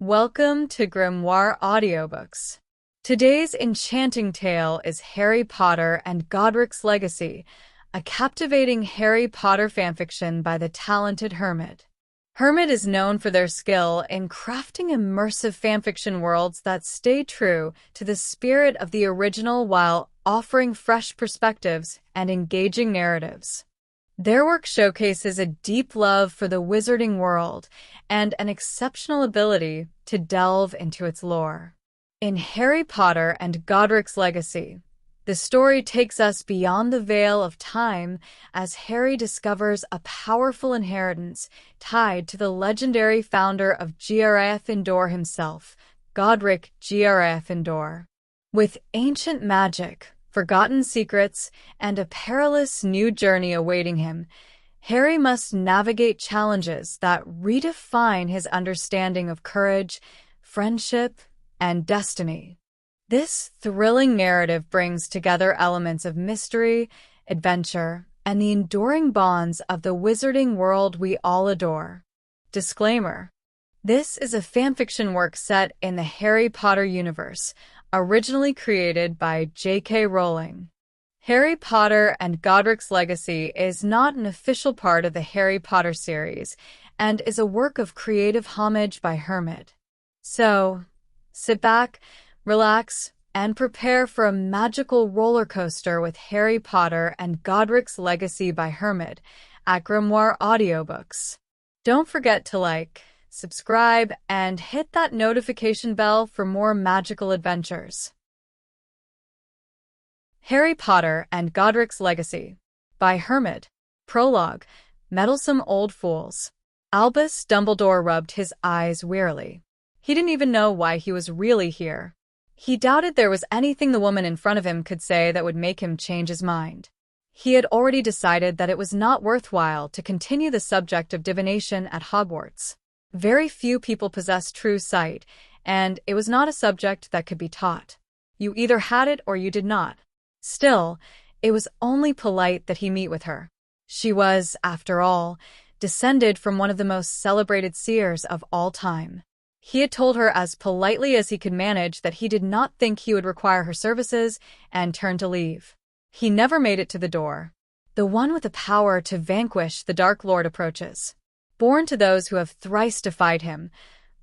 Welcome to Grimoire Audiobooks. Today's enchanting tale is Harry Potter and Godric's Legacy, a captivating Harry Potter fanfiction by the talented Hermyd. Hermyd is known for their skill in crafting immersive fanfiction worlds that stay true to the spirit of the original while offering fresh perspectives and engaging narratives. Their work showcases a deep love for the wizarding world and an exceptional ability to delve into its lore. In Harry Potter and Godric's Legacy, the story takes us beyond the veil of time as Harry discovers a powerful inheritance tied to the legendary founder of Gryffindor himself, Godric Gryffindor. With ancient magic, forgotten secrets, and a perilous new journey awaiting him, Harry must navigate challenges that redefine his understanding of courage, friendship, and destiny. This thrilling narrative brings together elements of mystery, adventure, and the enduring bonds of the wizarding world we all adore. Disclaimer: this is a fanfiction work set in the Harry Potter universe, originally created by J.K. Rowling. Harry Potter and Godric's Legacy is not an official part of the Harry Potter series and is a work of creative homage by Hermyd. So, sit back, relax, and prepare for a magical roller coaster with Harry Potter and Godric's Legacy by Hermyd at Grimoire Audiobooks. Don't forget to subscribe, and hit that notification bell for more magical adventures. Harry Potter and Godric's Legacy by Hermyd. Prologue. Meddlesome old fools. Albus Dumbledore rubbed his eyes wearily. He didn't even know why he was really here. He doubted there was anything the woman in front of him could say that would make him change his mind. He had already decided that it was not worthwhile to continue the subject of divination at Hogwarts. Very few people possess true sight, and it was not a subject that could be taught. You either had it or you did not. Still, it was only polite that he meet with her. She was, after all, descended from one of the most celebrated seers of all time. He had told her as politely as he could manage that he did not think he would require her services and turned to leave. He never made it to the door. The one with the power to vanquish the Dark Lord approaches. Born to those who have thrice defied him,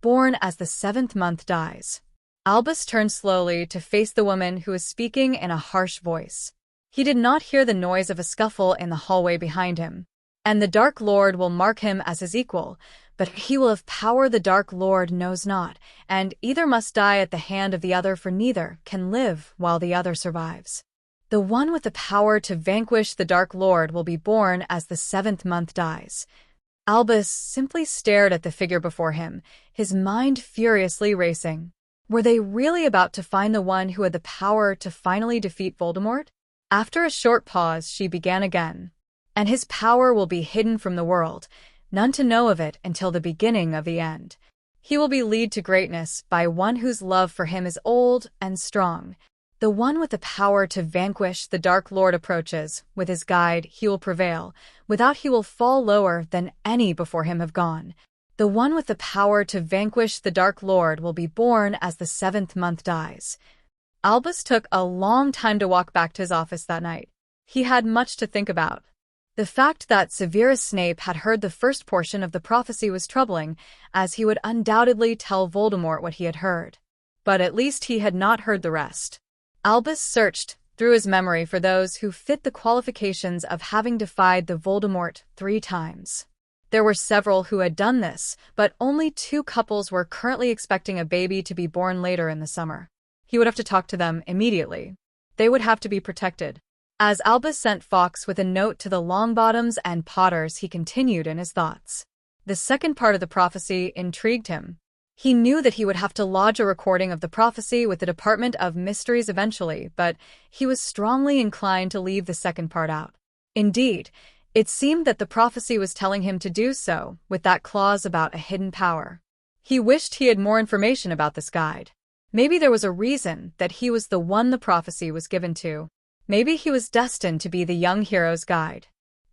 born as the seventh month dies. Albus turned slowly to face the woman who was speaking in a harsh voice. He did not hear the noise of a scuffle in the hallway behind him. And the Dark Lord will mark him as his equal, but he will have power the Dark Lord knows not, and either must die at the hand of the other, for neither can live while the other survives. The one with the power to vanquish the Dark Lord will be born as the seventh month dies. Albus simply stared at the figure before him, his mind furiously racing. Were they really about to find the one who had the power to finally defeat Voldemort? After a short pause, she began again. And his power will be hidden from the world, none to know of it until the beginning of the end. He will be led to greatness by one whose love for him is old and strong. The one with the power to vanquish the Dark Lord approaches. With his guide, he will prevail. Without, he will fall lower than any before him have gone. The one with the power to vanquish the Dark Lord will be born as the seventh month dies. Albus took a long time to walk back to his office that night. He had much to think about. The fact that Severus Snape had heard the first portion of the prophecy was troubling, as he would undoubtedly tell Voldemort what he had heard. But at least he had not heard the rest. Albus searched through his memory for those who fit the qualifications of having defied the Voldemort 3 times. There were several who had done this, but only 2 couples were currently expecting a baby to be born later in the summer. He would have to talk to them immediately. They would have to be protected. As Albus sent Fawkes with a note to the Longbottoms and Potters, he continued in his thoughts. The second part of the prophecy intrigued him. He knew that he would have to lodge a recording of the prophecy with the Department of Mysteries eventually, but he was strongly inclined to leave the second part out. Indeed, it seemed that the prophecy was telling him to do so, with that clause about a hidden power. He wished he had more information about this guide. Maybe there was a reason that he was the one the prophecy was given to. Maybe he was destined to be the young hero's guide.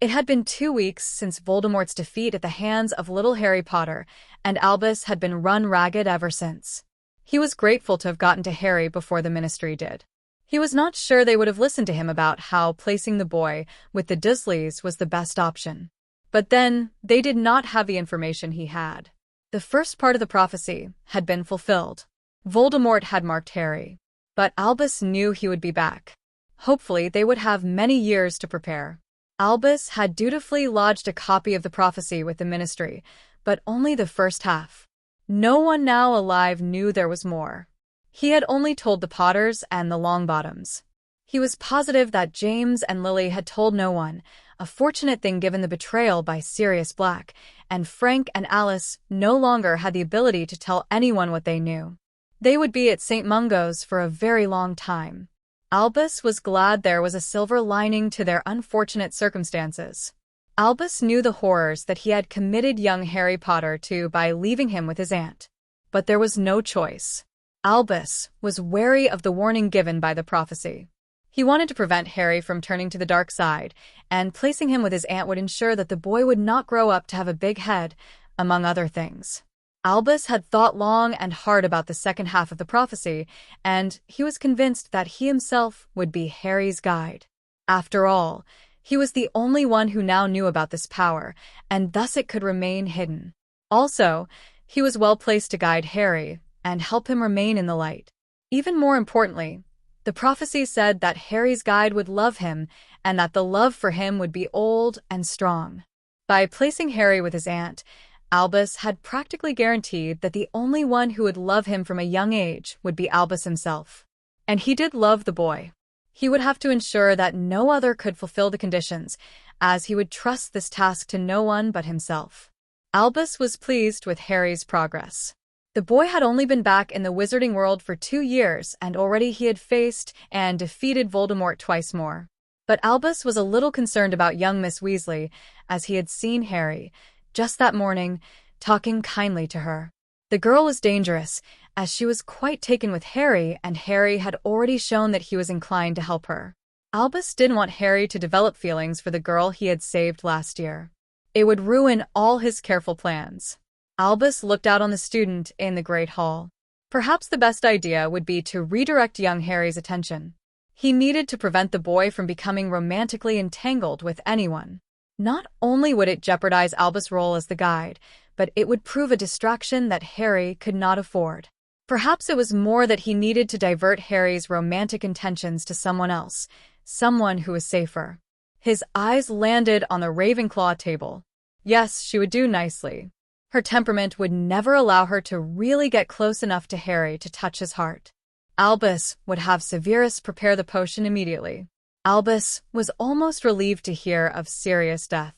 It had been 2 weeks since Voldemort's defeat at the hands of little Harry Potter, and Albus had been run ragged ever since. He was grateful to have gotten to Harry before the Ministry did. He was not sure they would have listened to him about how placing the boy with the Dursleys was the best option. But then, they did not have the information he had. The first part of the prophecy had been fulfilled. Voldemort had marked Harry. But Albus knew he would be back. Hopefully, they would have many years to prepare. Albus had dutifully lodged a copy of the prophecy with the Ministry, but only the first half. No one now alive knew there was more. He had only told the Potters and the Longbottoms. He was positive that James and Lily had told no one, a fortunate thing given the betrayal by Sirius Black, and Frank and Alice no longer had the ability to tell anyone what they knew. They would be at St. Mungo's for a very long time. Albus was glad there was a silver lining to their unfortunate circumstances. Albus knew the horrors that he had committed young Harry Potter to by leaving him with his aunt. But there was no choice. Albus was wary of the warning given by the prophecy. He wanted to prevent Harry from turning to the dark side, and placing him with his aunt would ensure that the boy would not grow up to have a big head, among other things. Albus had thought long and hard about the second half of the prophecy, and he was convinced that he himself would be Harry's guide. After all, he was the only one who now knew about this power, and thus it could remain hidden. Also, he was well placed to guide Harry and help him remain in the light. Even more importantly, the prophecy said that Harry's guide would love him and that the love for him would be old and strong. By placing Harry with his aunt, Albus had practically guaranteed that the only one who would love him from a young age would be Albus himself. And he did love the boy. He would have to ensure that no other could fulfill the conditions, as he would trust this task to no one but himself. Albus was pleased with Harry's progress. The boy had only been back in the wizarding world for 2 years, and already he had faced and defeated Voldemort twice more. But Albus was a little concerned about young Miss Weasley, as he had seen Harry, just that morning, talking kindly to her. The girl was dangerous, as she was quite taken with Harry, and Harry had already shown that he was inclined to help her. Albus didn't want Harry to develop feelings for the girl he had saved last year. It would ruin all his careful plans. Albus looked out on the student in the Great Hall. Perhaps the best idea would be to redirect young Harry's attention. He needed to prevent the boy from becoming romantically entangled with anyone. Not only would it jeopardize Albus' role as the guide, but it would prove a distraction that Harry could not afford. Perhaps it was more that he needed to divert Harry's romantic intentions to someone else, someone who was safer. His eyes landed on the Ravenclaw table. Yes, she would do nicely. Her temperament would never allow her to really get close enough to Harry to touch his heart. Albus would have Severus prepare the potion immediately. Albus was almost relieved to hear of Sirius' death.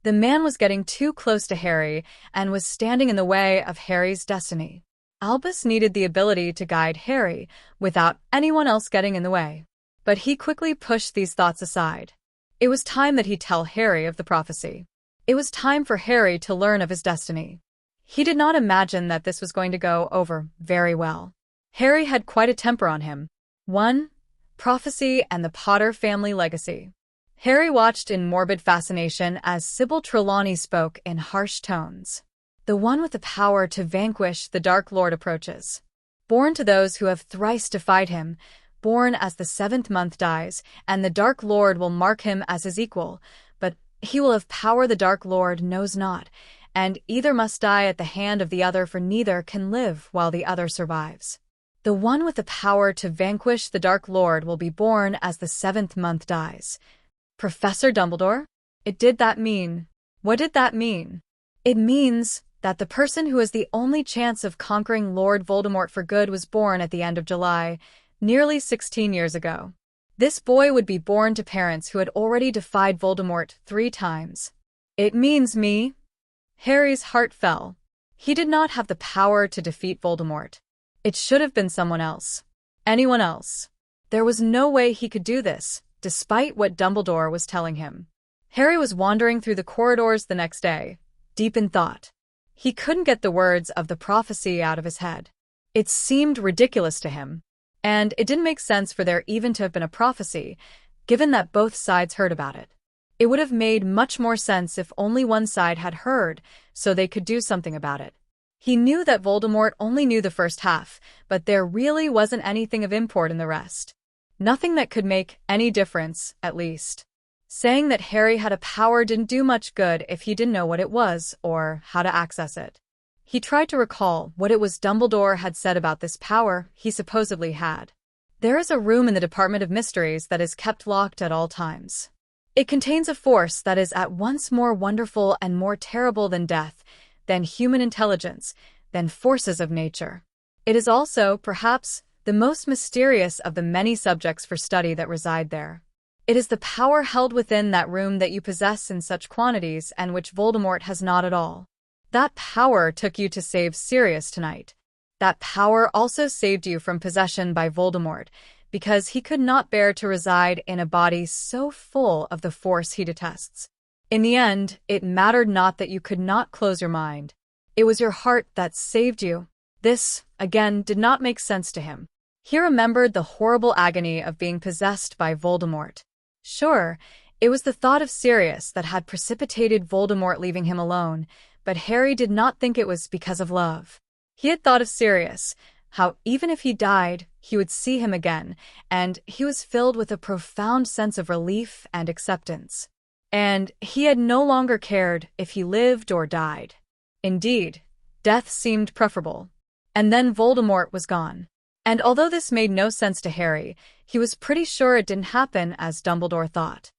The man was getting too close to Harry and was standing in the way of Harry's destiny. Albus needed the ability to guide Harry without anyone else getting in the way. But he quickly pushed these thoughts aside. It was time that he tell Harry of the prophecy. It was time for Harry to learn of his destiny. He did not imagine that this was going to go over very well. Harry had quite a temper on him. 1. Prophecy and the Potter family legacy. Harry watched in morbid fascination as Sybil Trelawney spoke in harsh tones. The one with the power to vanquish the Dark Lord approaches. Born to those who have thrice defied him, born as the 7th month dies, and the Dark Lord will mark him as his equal, but he will have power the Dark Lord knows not, and either must die at the hand of the other, for neither can live while the other survives. The one with the power to vanquish the Dark Lord will be born as the 7th month dies. Professor Dumbledore? What did that mean? It means that the person who has the only chance of conquering Lord Voldemort for good was born at the end of July, nearly 16 years ago. This boy would be born to parents who had already defied Voldemort 3 times. It means me. Harry's heart fell. He did not have the power to defeat Voldemort. It should have been someone else. Anyone else. There was no way he could do this, despite what Dumbledore was telling him. Harry was wandering through the corridors the next day, deep in thought. He couldn't get the words of the prophecy out of his head. It seemed ridiculous to him. And it didn't make sense for there even to have been a prophecy, given that both sides heard about it. It would have made much more sense if only one side had heard, so they could do something about it. He knew that Voldemort only knew the first half, but there really wasn't anything of import in the rest. Nothing that could make any difference, at least. Saying that Harry had a power didn't do much good if he didn't know what it was or how to access it. He tried to recall what it was Dumbledore had said about this power he supposedly had. There is a room in the Department of Mysteries that is kept locked at all times. It contains a force that is at once more wonderful and more terrible than death, than human intelligence, than forces of nature. It is also, perhaps, the most mysterious of the many subjects for study that reside there. It is the power held within that room that you possess in such quantities and which Voldemort has not at all. That power took you to save Sirius tonight. That power also saved you from possession by Voldemort, because he could not bear to reside in a body so full of the force he detests. In the end, it mattered not that you could not close your mind. It was your heart that saved you. This, again, did not make sense to him. He remembered the horrible agony of being possessed by Voldemort. Sure, it was the thought of Sirius that had precipitated Voldemort leaving him alone, but Harry did not think it was because of love. He had thought of Sirius, how even if he died, he would see him again, and he was filled with a profound sense of relief and acceptance. And he had no longer cared if he lived or died. Indeed, death seemed preferable. And then Voldemort was gone. And although this made no sense to Harry, he was pretty sure it didn't happen as Dumbledore thought.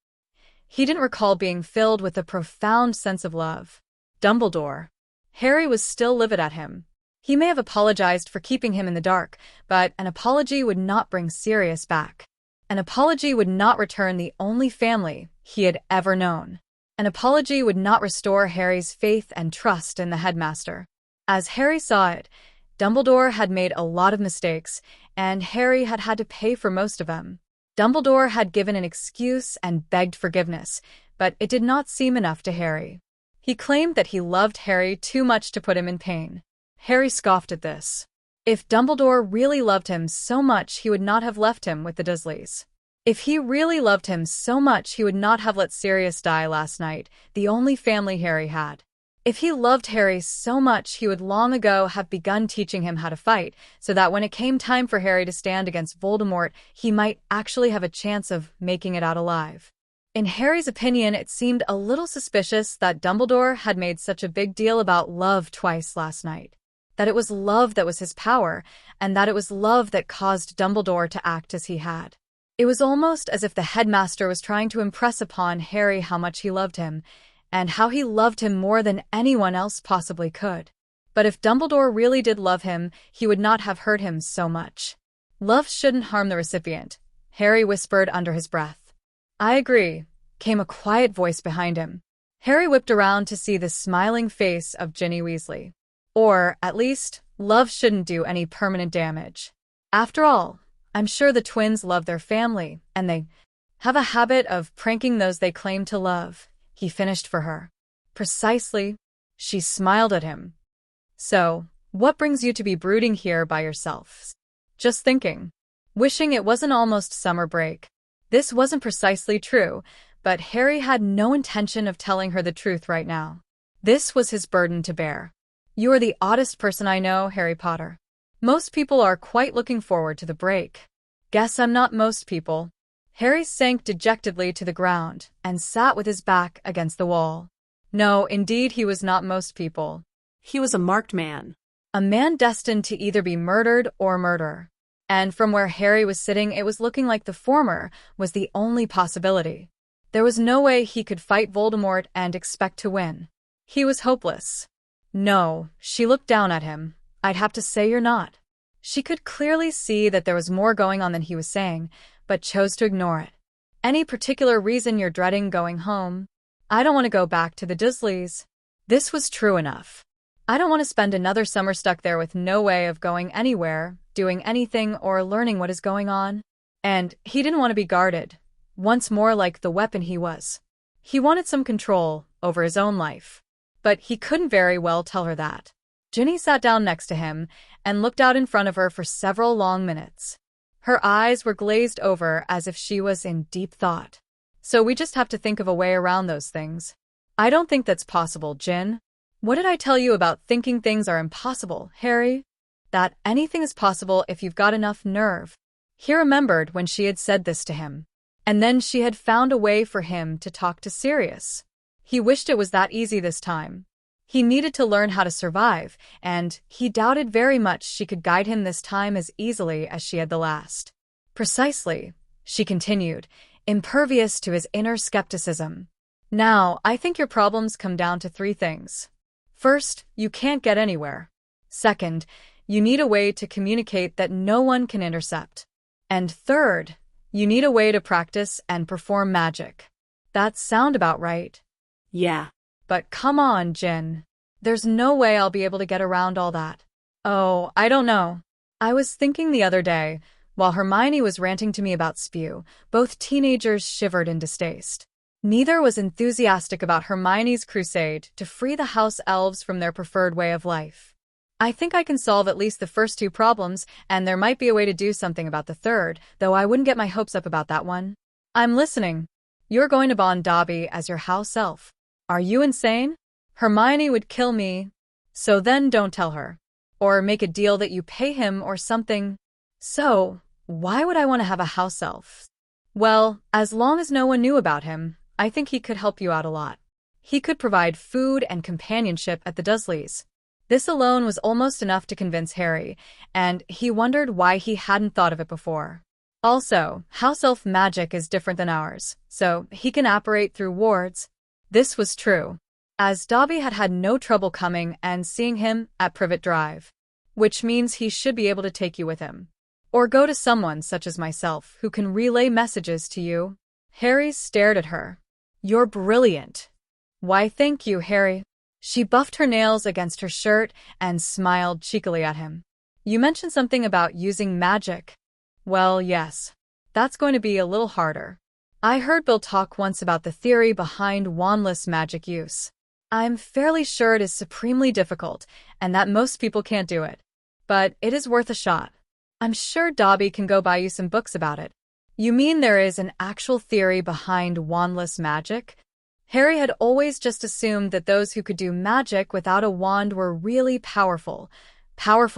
He didn't recall being filled with a profound sense of love. Dumbledore. Harry was still livid at him. He may have apologized for keeping him in the dark, but an apology would not bring Sirius back. An apology would not return the only family he had ever known. An apology would not restore Harry's faith and trust in the headmaster. As Harry saw it, Dumbledore had made a lot of mistakes, and Harry had had to pay for most of them. Dumbledore had given an excuse and begged forgiveness, but it did not seem enough to Harry. He claimed that he loved Harry too much to put him in pain. Harry scoffed at this. If Dumbledore really loved him so much, he would not have left him with the Dursleys. If he really loved him so much, he would not have let Sirius die last night, the only family Harry had. If he loved Harry so much, he would long ago have begun teaching him how to fight, so that when it came time for Harry to stand against Voldemort, he might actually have a chance of making it out alive. In Harry's opinion, it seemed a little suspicious that Dumbledore had made such a big deal about love twice last night. That it was love that was his power, and that it was love that caused Dumbledore to act as he had. It was almost as if the headmaster was trying to impress upon Harry how much he loved him, and how he loved him more than anyone else possibly could. But if Dumbledore really did love him, he would not have hurt him so much. Love shouldn't harm the recipient, Harry whispered under his breath. I agree, came a quiet voice behind him. Harry whipped around to see the smiling face of Ginny Weasley. Or, at least, love shouldn't do any permanent damage. After all, I'm sure the twins love their family, and they have a habit of pranking those they claim to love, he finished for her. Precisely. She smiled at him. So, what brings you to be brooding here by yourself? Just thinking. Wishing it wasn't almost summer break. This wasn't precisely true, but Harry had no intention of telling her the truth right now. This was his burden to bear. You are the oddest person I know, Harry Potter. Most people are quite looking forward to the break. Guess I'm not most people. Harry sank dejectedly to the ground and sat with his back against the wall. No, indeed he was not most people. He was a marked man. A man destined to either be murdered or murder. And from where Harry was sitting, it was looking like the former was the only possibility. There was no way he could fight Voldemort and expect to win. He was hopeless. No, she looked down at him. I'd have to say you're not. She could clearly see that there was more going on than he was saying, but chose to ignore it. Any particular reason you're dreading going home? I don't want to go back to the Dursleys. This was true enough. I don't want to spend another summer stuck there with no way of going anywhere, doing anything, or learning what is going on. And he didn't want to be guarded, once more like the weapon he was. He wanted some control over his own life. But he couldn't very well tell her that. Ginny sat down next to him and looked out in front of her for several long minutes. Her eyes were glazed over as if she was in deep thought. So we just have to think of a way around those things. I don't think that's possible, Gin. What did I tell you about thinking things are impossible, Harry? That anything is possible if you've got enough nerve. He remembered when she had said this to him. And then she had found a way for him to talk to Sirius. He wished it was that easy this time. He needed to learn how to survive, and he doubted very much she could guide him this time as easily as she had the last. Precisely, she continued, impervious to his inner skepticism. Now, I think your problems come down to 3 things. First, you can't get anywhere. Second, you need a way to communicate that no one can intercept. And third, you need a way to practice and perform magic. That sound about right? Yeah. But come on, Gin. There's no way I'll be able to get around all that. Oh, I don't know. I was thinking the other day, while Hermione was ranting to me about Spew, both teenagers shivered in distaste. Neither was enthusiastic about Hermione's crusade to free the house elves from their preferred way of life. I think I can solve at least the first 2 problems, and there might be a way to do something about the third, though I wouldn't get my hopes up about that one. I'm listening. You're going to bond Dobby as your house elf. Are you insane? Hermione would kill me. So then don't tell her. Or make a deal that you pay him or something. So, why would I want to have a house elf? Well, as long as no one knew about him, I think he could help you out a lot. He could provide food and companionship at the Dursleys. This alone was almost enough to convince Harry, and he wondered why he hadn't thought of it before. Also, house elf magic is different than ours, so he can operate through wards. This was true, as Dobby had had no trouble coming and seeing him at Privet Drive, which means he should be able to take you with him. Or go to someone such as myself who can relay messages to you. Harry stared at her. You're brilliant. Why, thank you, Harry. She buffed her nails against her shirt and smiled cheekily at him. You mentioned something about using magic. Well, yes. That's going to be a little harder. I heard Bill talk once about the theory behind wandless magic use. I'm fairly sure it is supremely difficult, and that most people can't do it. But it is worth a shot. I'm sure Dobby can go buy you some books about it. You mean there is an actual theory behind wandless magic? Harry had always just assumed that those who could do magic without a wand were really powerful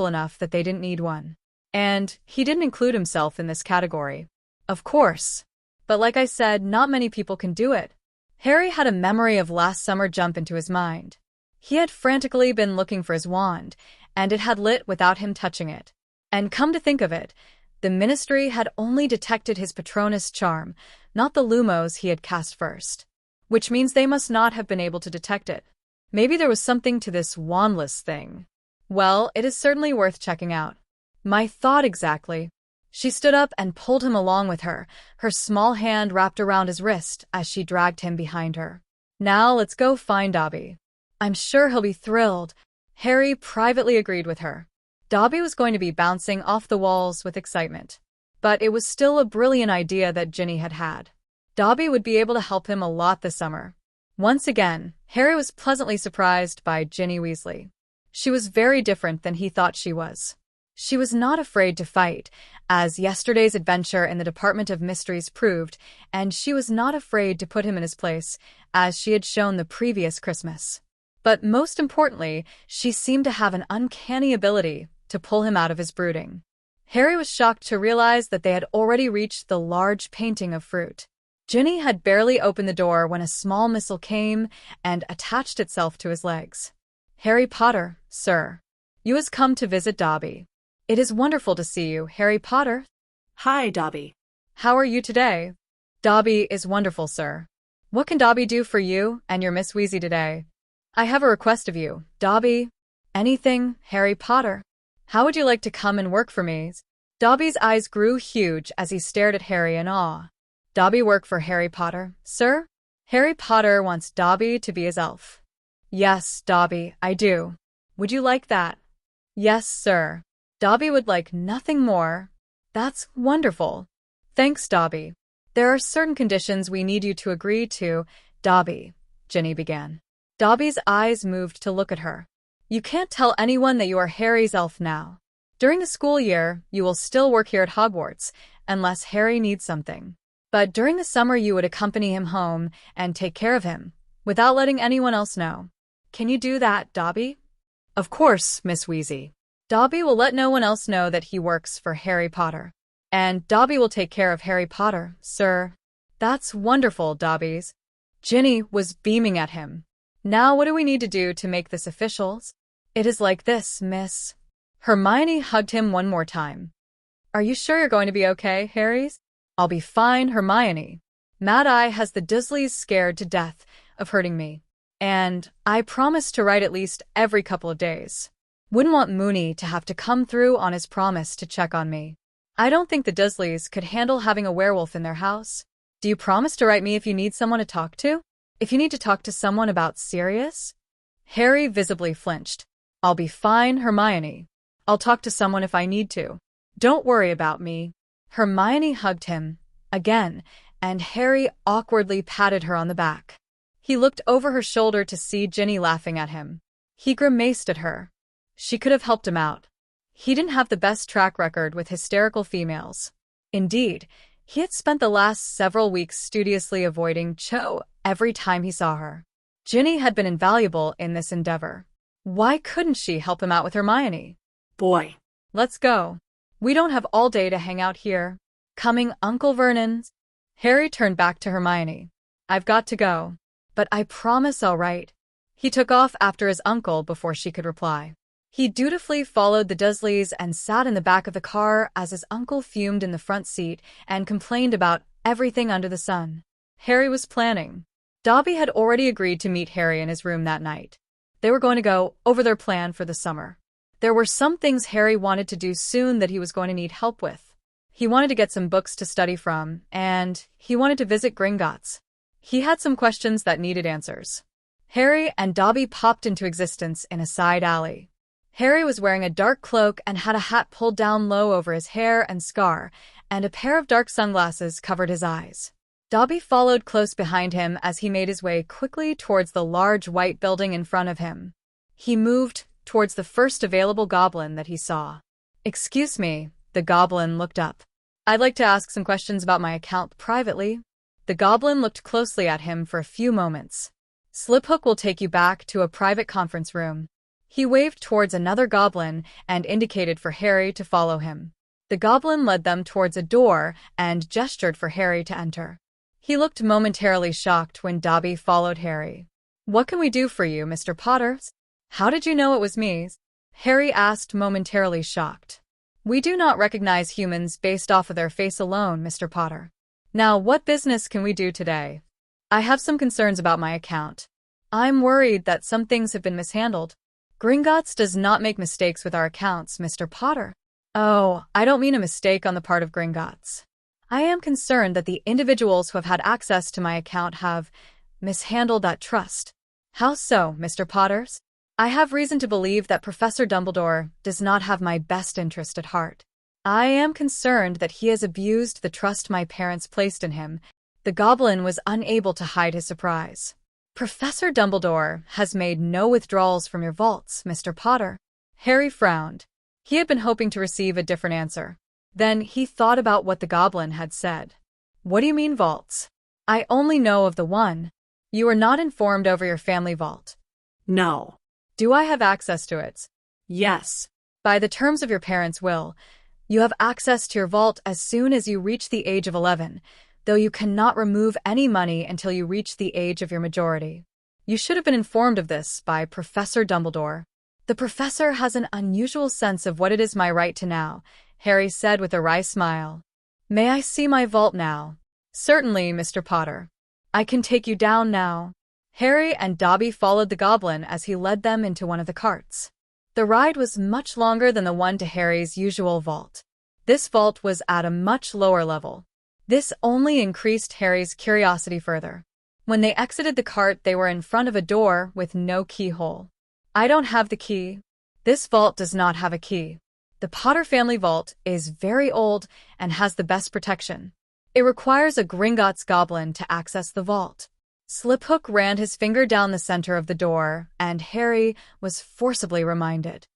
enough that they didn't need one. And he didn't include himself in this category. Of course. But like I said, not many people can do it. Harry had a memory of last summer jump into his mind. He had frantically been looking for his wand, and it had lit without him touching it. And come to think of it, the Ministry had only detected his Patronus charm, not the Lumos he had cast first. Which means they must not have been able to detect it. Maybe there was something to this wandless thing. Well, it is certainly worth checking out. My thought exactly. She stood up and pulled him along with her, her small hand wrapped around his wrist as she dragged him behind her. Now let's go find Dobby. I'm sure he'll be thrilled. Harry privately agreed with her. Dobby was going to be bouncing off the walls with excitement. But it was still a brilliant idea that Ginny had had. Dobby would be able to help him a lot this summer. Once again, Harry was pleasantly surprised by Ginny Weasley. She was very different than he thought she was. She was not afraid to fight, as yesterday's adventure in the Department of Mysteries proved, and she was not afraid to put him in his place, as she had shown the previous Christmas. But most importantly, she seemed to have an uncanny ability to pull him out of his brooding. Harry was shocked to realize that they had already reached the large painting of fruit. Ginny had barely opened the door when a small missile came and attached itself to his legs. Harry Potter, sir. You has come to visit Dobby. It is wonderful to see you, Harry Potter. Hi, Dobby. How are you today? Dobby is wonderful, sir. What can Dobby do for you and your Miss Weasley today? I have a request of you, Dobby. Anything, Harry Potter. How would you like to come and work for me? Dobby's eyes grew huge as he stared at Harry in awe. Dobby work for Harry Potter, sir? Harry Potter wants Dobby to be his elf. Yes, Dobby, I do. Would you like that? Yes, sir. Dobby would like nothing more. That's wonderful. Thanks, Dobby. There are certain conditions we need you to agree to, Dobby, Ginny began. Dobby's eyes moved to look at her. You can't tell anyone that you are Harry's elf now. During the school year, you will still work here at Hogwarts, unless Harry needs something. But during the summer you would accompany him home and take care of him, without letting anyone else know. Can you do that, Dobby? Of course, Miss Weasley. Dobby will let no one else know that he works for Harry Potter. And Dobby will take care of Harry Potter, sir. That's wonderful, Dobby's. Ginny was beaming at him. Now what do we need to do to make this official? It is like this, miss. Hermione hugged him one more time. Are you sure you're going to be okay, Harry? I'll be fine, Hermione. Mad Eye has the Dursleys scared to death of hurting me. And I promise to write at least every couple of days. Wouldn't want Moody to have to come through on his promise to check on me. I don't think the Dursleys could handle having a werewolf in their house. Do you promise to write me if you need someone to talk to? If you need to talk to someone about Sirius? Harry visibly flinched. I'll be fine, Hermione. I'll talk to someone if I need to. Don't worry about me. Hermione hugged him, again, and Harry awkwardly patted her on the back. He looked over her shoulder to see Ginny laughing at him. He grimaced at her. She could have helped him out. He didn't have the best track record with hysterical females. Indeed, he had spent the last several weeks studiously avoiding Cho every time he saw her. Ginny had been invaluable in this endeavor. Why couldn't she help him out with Hermione? Boy. Let's go. We don't have all day to hang out here. Coming, Uncle Vernon? Harry turned back to Hermione. I've got to go. But I promise I'll write. He took off after his uncle before she could reply. He dutifully followed the Dursleys and sat in the back of the car as his uncle fumed in the front seat and complained about everything under the sun. Harry was planning. Dobby had already agreed to meet Harry in his room that night. They were going to go over their plan for the summer. There were some things Harry wanted to do soon that he was going to need help with. He wanted to get some books to study from, and he wanted to visit Gringotts. He had some questions that needed answers. Harry and Dobby popped into existence in a side alley. Harry was wearing a dark cloak and had a hat pulled down low over his hair and scar, and a pair of dark sunglasses covered his eyes. Dobby followed close behind him as he made his way quickly towards the large white building in front of him. He moved towards the first available goblin that he saw. Excuse me, the goblin looked up. I'd like to ask some questions about my account privately. The goblin looked closely at him for a few moments. Sliphook will take you back to a private conference room. He waved towards another goblin and indicated for Harry to follow him. The goblin led them towards a door and gestured for Harry to enter. He looked momentarily shocked when Dobby followed Harry. What can we do for you, Mr. Potter? How did you know it was me? Harry asked, momentarily shocked. We do not recognize humans based off of their face alone, Mr. Potter. Now, what business can we do today? I have some concerns about my account. I'm worried that some things have been mishandled. Gringotts does not make mistakes with our accounts, Mr. Potter. Oh, I don't mean a mistake on the part of Gringotts. I am concerned that the individuals who have had access to my account have mishandled that trust. How so, Mr. Potter? I have reason to believe that Professor Dumbledore does not have my best interest at heart. I am concerned that he has abused the trust my parents placed in him. The goblin was unable to hide his surprise. Professor Dumbledore has made no withdrawals from your vaults, Mr. Potter. Harry frowned. He had been hoping to receive a different answer. Then he thought about what the goblin had said. What do you mean vaults? I only know of the one. You are not informed over your family vault. No. Do I have access to it? Yes. By the terms of your parents' will, you have access to your vault as soon as you reach the age of 11, though you cannot remove any money until you reach the age of your majority. You should have been informed of this by Professor Dumbledore. The professor has an unusual sense of what it is my right to know, Harry said with a wry smile. May I see my vault now? Certainly, Mr. Potter. I can take you down now. Harry and Dobby followed the goblin as he led them into one of the carts. The ride was much longer than the one to Harry's usual vault. This vault was at a much lower level. This only increased Harry's curiosity further. When they exited the cart, they were in front of a door with no keyhole. I don't have the key. This vault does not have a key. The Potter family vault is very old and has the best protection. It requires a Gringotts goblin to access the vault. Sliphook ran his finger down the center of the door, and Harry was forcibly reminded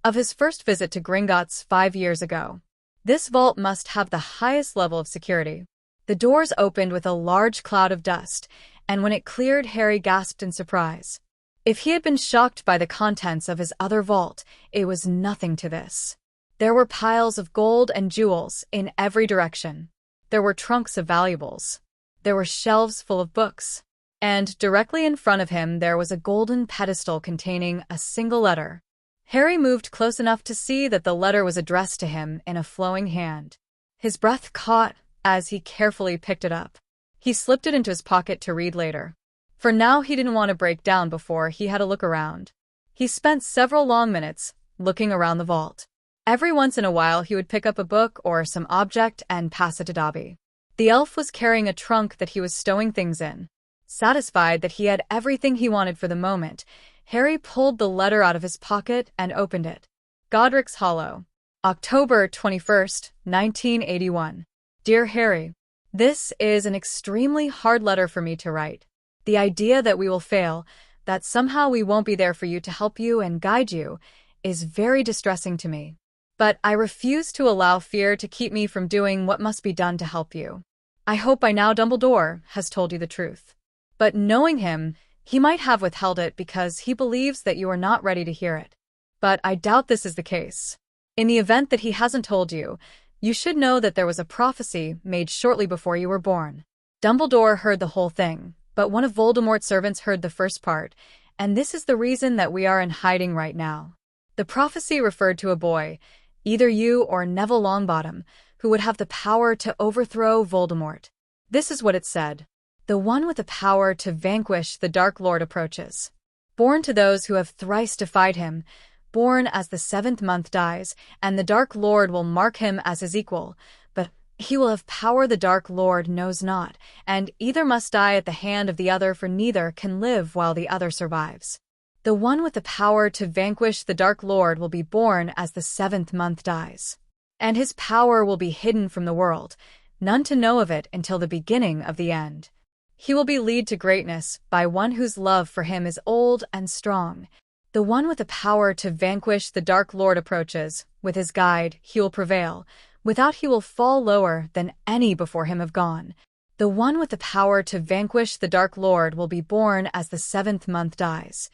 of his first visit to Gringotts 5 years ago. This vault must have the highest level of security. The doors opened with a large cloud of dust, and when it cleared, Harry gasped in surprise. If he had been shocked by the contents of his other vault, it was nothing to this. There were piles of gold and jewels in every direction. There were trunks of valuables. There were shelves full of books. And directly in front of him there was a golden pedestal containing a single letter. Harry moved close enough to see that the letter was addressed to him in a flowing hand. His breath caught as he carefully picked it up. He slipped it into his pocket to read later. For now he didn't want to break down before he had a look around. He spent several long minutes looking around the vault. Every once in a while he would pick up a book or some object and pass it to Dobby. The elf was carrying a trunk that he was stowing things in. Satisfied that he had everything he wanted for the moment, Harry pulled the letter out of his pocket and opened it. Godric's Hollow. October 21st, 1981. Dear Harry, this is an extremely hard letter for me to write. The idea that we will fail, that somehow we won't be there for you to help you and guide you, is very distressing to me. But I refuse to allow fear to keep me from doing what must be done to help you. I hope by now Dumbledore has told you the truth. But knowing him, he might have withheld it because he believes that you are not ready to hear it. But I doubt this is the case. In the event that he hasn't told you, you should know that there was a prophecy made shortly before you were born. Dumbledore heard the whole thing, but one of Voldemort's servants heard the first part, and this is the reason that we are in hiding right now. The prophecy referred to a boy, either you or Neville Longbottom, who would have the power to overthrow Voldemort. This is what it said. The one with the power to vanquish the Dark Lord approaches. Born to those who have thrice defied him, born as the seventh month dies, and the Dark Lord will mark him as his equal, but he will have power the Dark Lord knows not, and either must die at the hand of the other, for neither can live while the other survives. The one with the power to vanquish the Dark Lord will be born as the seventh month dies. And his power will be hidden from the world, none to know of it until the beginning of the end. He will be led to greatness by one whose love for him is old and strong. The one with the power to vanquish the Dark Lord approaches. With his guide, he will prevail. Without, he will fall lower than any before him have gone. The one with the power to vanquish the Dark Lord will be born as the seventh month dies.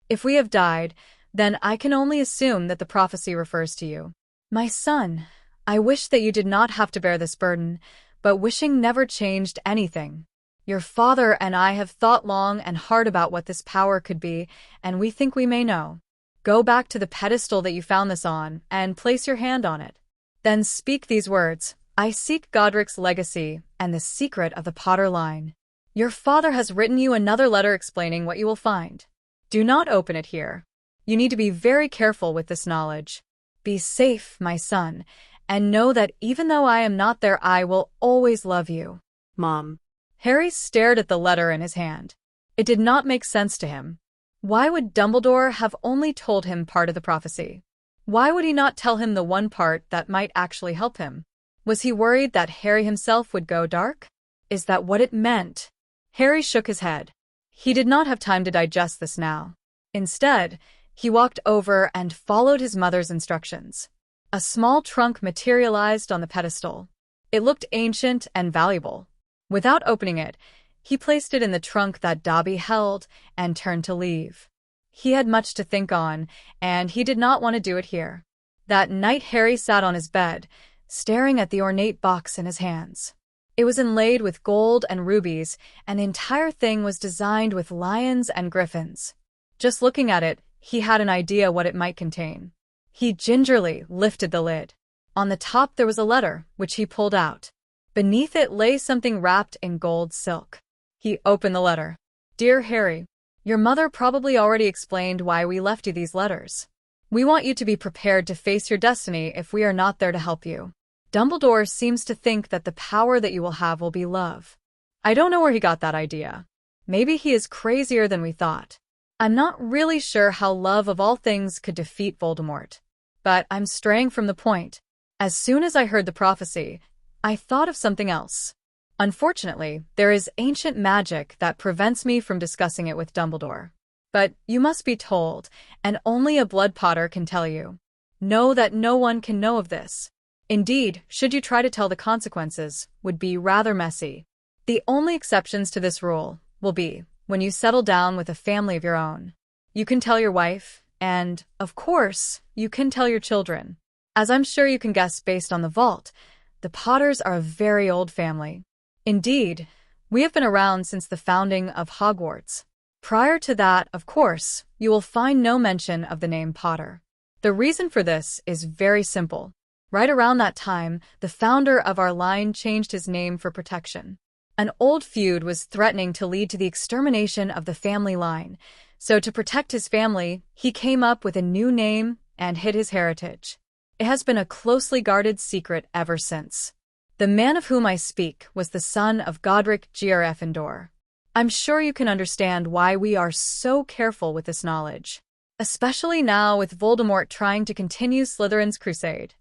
If we have died, then I can only assume that the prophecy refers to you. My son, I wish that you did not have to bear this burden, but wishing never changed anything. Your father and I have thought long and hard about what this power could be, and we think we may know. Go back to the pedestal that you found this on, and place your hand on it. Then speak these words: I seek Godric's legacy and the secret of the Potter line. Your father has written you another letter explaining what you will find. Do not open it here. You need to be very careful with this knowledge. Be safe, my son, and know that even though I am not there, I will always love you. Mom. Harry stared at the letter in his hand. It did not make sense to him. Why would Dumbledore have only told him part of the prophecy? Why would he not tell him the one part that might actually help him? Was he worried that Harry himself would go dark? Is that what it meant? Harry shook his head. He did not have time to digest this now. Instead, he walked over and followed his mother's instructions. A small trunk materialized on the pedestal. It looked ancient and valuable. Without opening it, he placed it in the trunk that Dobby held and turned to leave. He had much to think on, and he did not want to do it here. That night Harry sat on his bed, staring at the ornate box in his hands. It was inlaid with gold and rubies, and the entire thing was designed with lions and griffins. Just looking at it, he had an idea what it might contain. He gingerly lifted the lid. On the top there was a letter, which he pulled out. Beneath it lay something wrapped in gold silk. He opened the letter. Dear Harry, your mother probably already explained why we left you these letters. We want you to be prepared to face your destiny if we are not there to help you. Dumbledore seems to think that the power that you will have will be love. I don't know where he got that idea. Maybe he is crazier than we thought. I'm not really sure how love of all things could defeat Voldemort. But I'm straying from the point. As soon as I heard the prophecy, I thought of something else. Unfortunately, there is ancient magic that prevents me from discussing it with Dumbledore. But you must be told, and only a blood potter can tell you. Know that no one can know of this. Indeed, should you try to tell the consequences, would be rather messy. The only exceptions to this rule will be when you settle down with a family of your own. You can tell your wife, and, of course, you can tell your children. As I'm sure you can guess based on the vault, the Potters are a very old family. Indeed, we have been around since the founding of Hogwarts. Prior to that, of course, you will find no mention of the name Potter. The reason for this is very simple. Right around that time, the founder of our line changed his name for protection. An old feud was threatening to lead to the extermination of the family line, so to protect his family, he came up with a new name and hid his heritage. It has been a closely guarded secret ever since. The man of whom I speak was the son of Godric Gryffindor. I'm sure you can understand why we are so careful with this knowledge, especially now with Voldemort trying to continue Slytherin's crusade.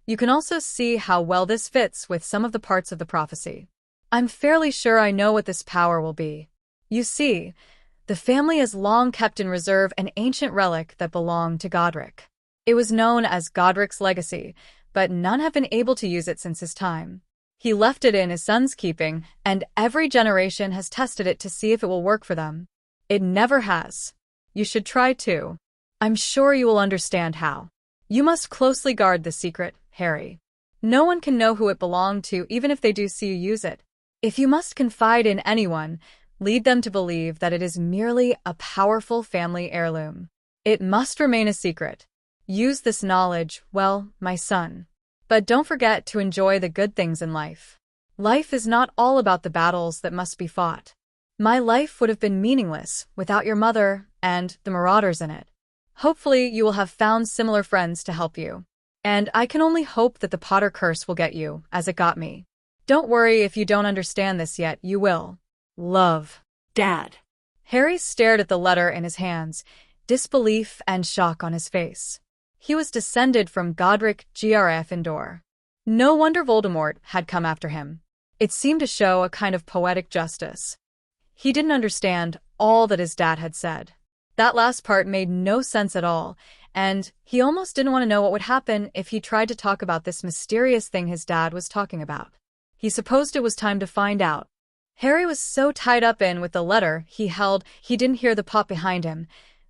You can also see how well this fits with some of the parts of the prophecy. I'm fairly sure I know what this power will be. You see, the family has long kept in reserve an ancient relic that belonged to Godric. It was known as Godric's legacy, but none have been able to use it since his time. He left it in his son's keeping, and every generation has tested it to see if it will work for them. It never has. You should try too. I'm sure you will understand how. You must closely guard the secret, Harry. No one can know who it belonged to even if they do see you use it. If you must confide in anyone, lead them to believe that it is merely a powerful family heirloom. It must remain a secret. Use this knowledge well, my son. But don't forget to enjoy the good things in life. Life is not all about the battles that must be fought. My life would have been meaningless without your mother and the marauders in it. Hopefully you will have found similar friends to help you. And I can only hope that the Potter curse will get you, as it got me. Don't worry if you don't understand this yet, you will. Love. Dad. Harry stared at the letter in his hands, disbelief and shock on his face. He was descended from Godric Gryffindor. No wonder Voldemort had come after him. It seemed to show a kind of poetic justice. He didn't understand all that his dad had said. That last part made no sense at all, and he almost didn't want to know what would happen if he tried to talk about this mysterious thing his dad was talking about. He supposed it was time to find out. Harry was so tied up in with the letter he held, he didn't hear the pop behind him,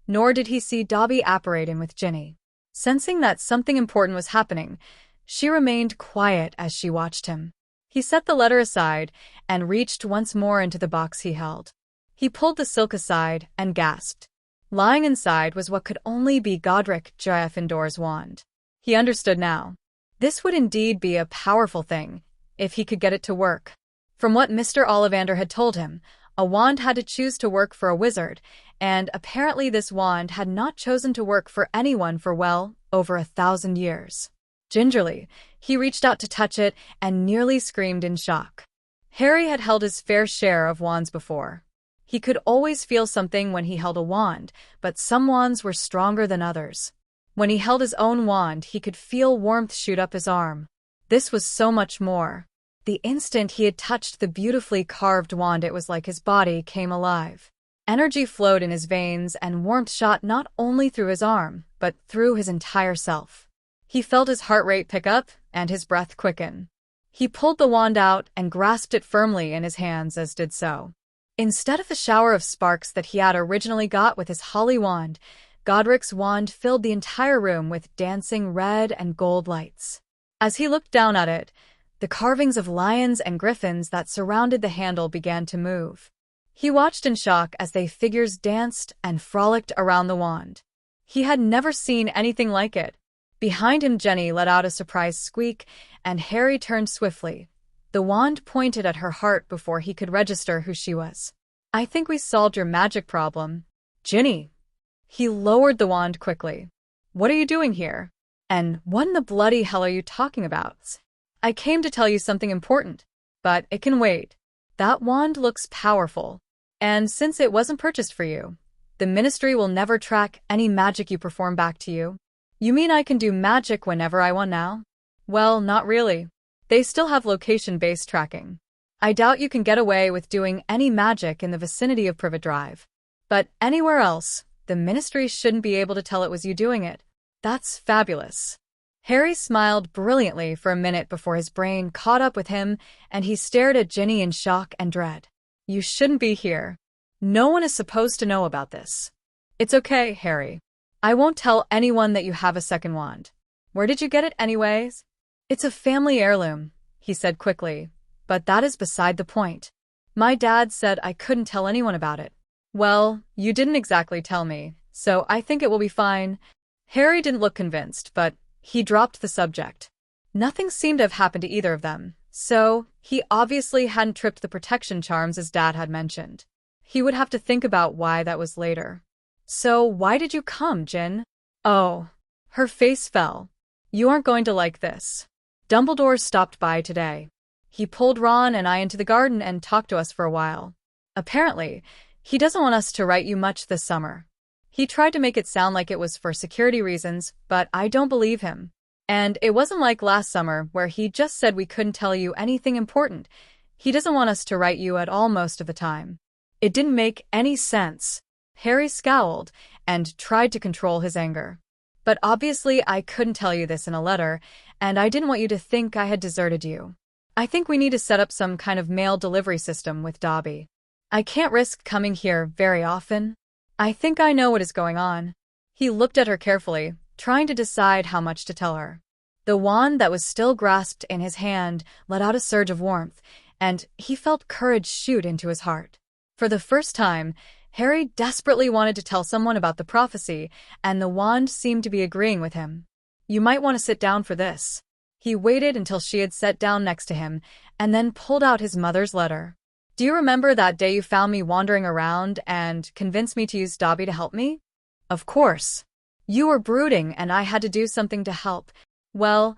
nor did he see Dobby apparating with Ginny. Sensing that something important was happening, she remained quiet as she watched him. He set the letter aside and reached once more into the box he held. He pulled the silk aside and gasped. Lying inside was what could only be Godric Gryffindor's wand. He understood now. This would indeed be a powerful thing, if he could get it to work. From what Mr. Ollivander had told him, a wand had to choose to work for a wizard, and apparently this wand had not chosen to work for anyone for well over 1,000 years. Gingerly, he reached out to touch it and nearly screamed in shock. Harry had held his fair share of wands before. He could always feel something when he held a wand, but some wands were stronger than others. When he held his own wand, he could feel warmth shoot up his arm. This was so much more. The instant he had touched the beautifully carved wand, it was like his body came alive. Energy flowed in his veins and warmth shot not only through his arm, but through his entire self. He felt his heart rate pick up and his breath quicken. He pulled the wand out and grasped it firmly in his hands as did so. Instead of the shower of sparks that he had originally got with his holly wand, Godric's wand filled the entire room with dancing red and gold lights. As he looked down at it, the carvings of lions and griffins that surrounded the handle began to move. He watched in shock as they figures danced and frolicked around the wand. He had never seen anything like it. Behind him, Ginny let out a surprised squeak, and Harry turned swiftly. The wand pointed at her heart before he could register who she was. "I think we solved your magic problem, Ginny." He lowered the wand quickly. "What are you doing here? And what in the bloody hell are you talking about?" "I came to tell you something important, but it can wait. That wand looks powerful, and since it wasn't purchased for you, the Ministry will never track any magic you perform back to you." "You mean I can do magic whenever I want now?" "Well, not really. They still have location-based tracking. I doubt you can get away with doing any magic in the vicinity of Privet Drive. But anywhere else, the Ministry shouldn't be able to tell it was you doing it." "That's fabulous." Harry smiled brilliantly for a minute before his brain caught up with him and he stared at Ginny in shock and dread. You shouldn't be here. No one is supposed to know about this. It's okay, Harry. I won't tell anyone that you have a second wand. Where did you get it anyways? It's a family heirloom, he said quickly, but that is beside the point. My dad said I couldn't tell anyone about it. Well, you didn't exactly tell me, so I think it will be fine. Harry didn't look convinced, but he dropped the subject. Nothing seemed to have happened to either of them, so he obviously hadn't tripped the protection charms as Dad had mentioned. He would have to think about why that was later. So why did you come, Gin? Oh. Her face fell. You aren't going to like this. Dumbledore stopped by today. He pulled Ron and I into the garden and talked to us for a while. Apparently, he doesn't want us to write you much this summer. He tried to make it sound like it was for security reasons, but I don't believe him. And it wasn't like last summer where he just said we couldn't tell you anything important. He doesn't want us to write you at all most of the time. It didn't make any sense. Harry scowled and tried to control his anger. But obviously I couldn't tell you this in a letter, and I didn't want you to think I had deserted you. I think we need to set up some kind of mail delivery system with Dobby. I can't risk coming here very often. I think I know what is going on. He looked at her carefully, trying to decide how much to tell her. The wand that was still grasped in his hand let out a surge of warmth, and he felt courage shoot into his heart. For the first time, Harry desperately wanted to tell someone about the prophecy, and the wand seemed to be agreeing with him. You might want to sit down for this. He waited until she had sat down next to him, and then pulled out his mother's letter. Do you remember that day you found me wandering around and convinced me to use Dobby to help me? Of course. You were brooding and I had to do something to help. Well,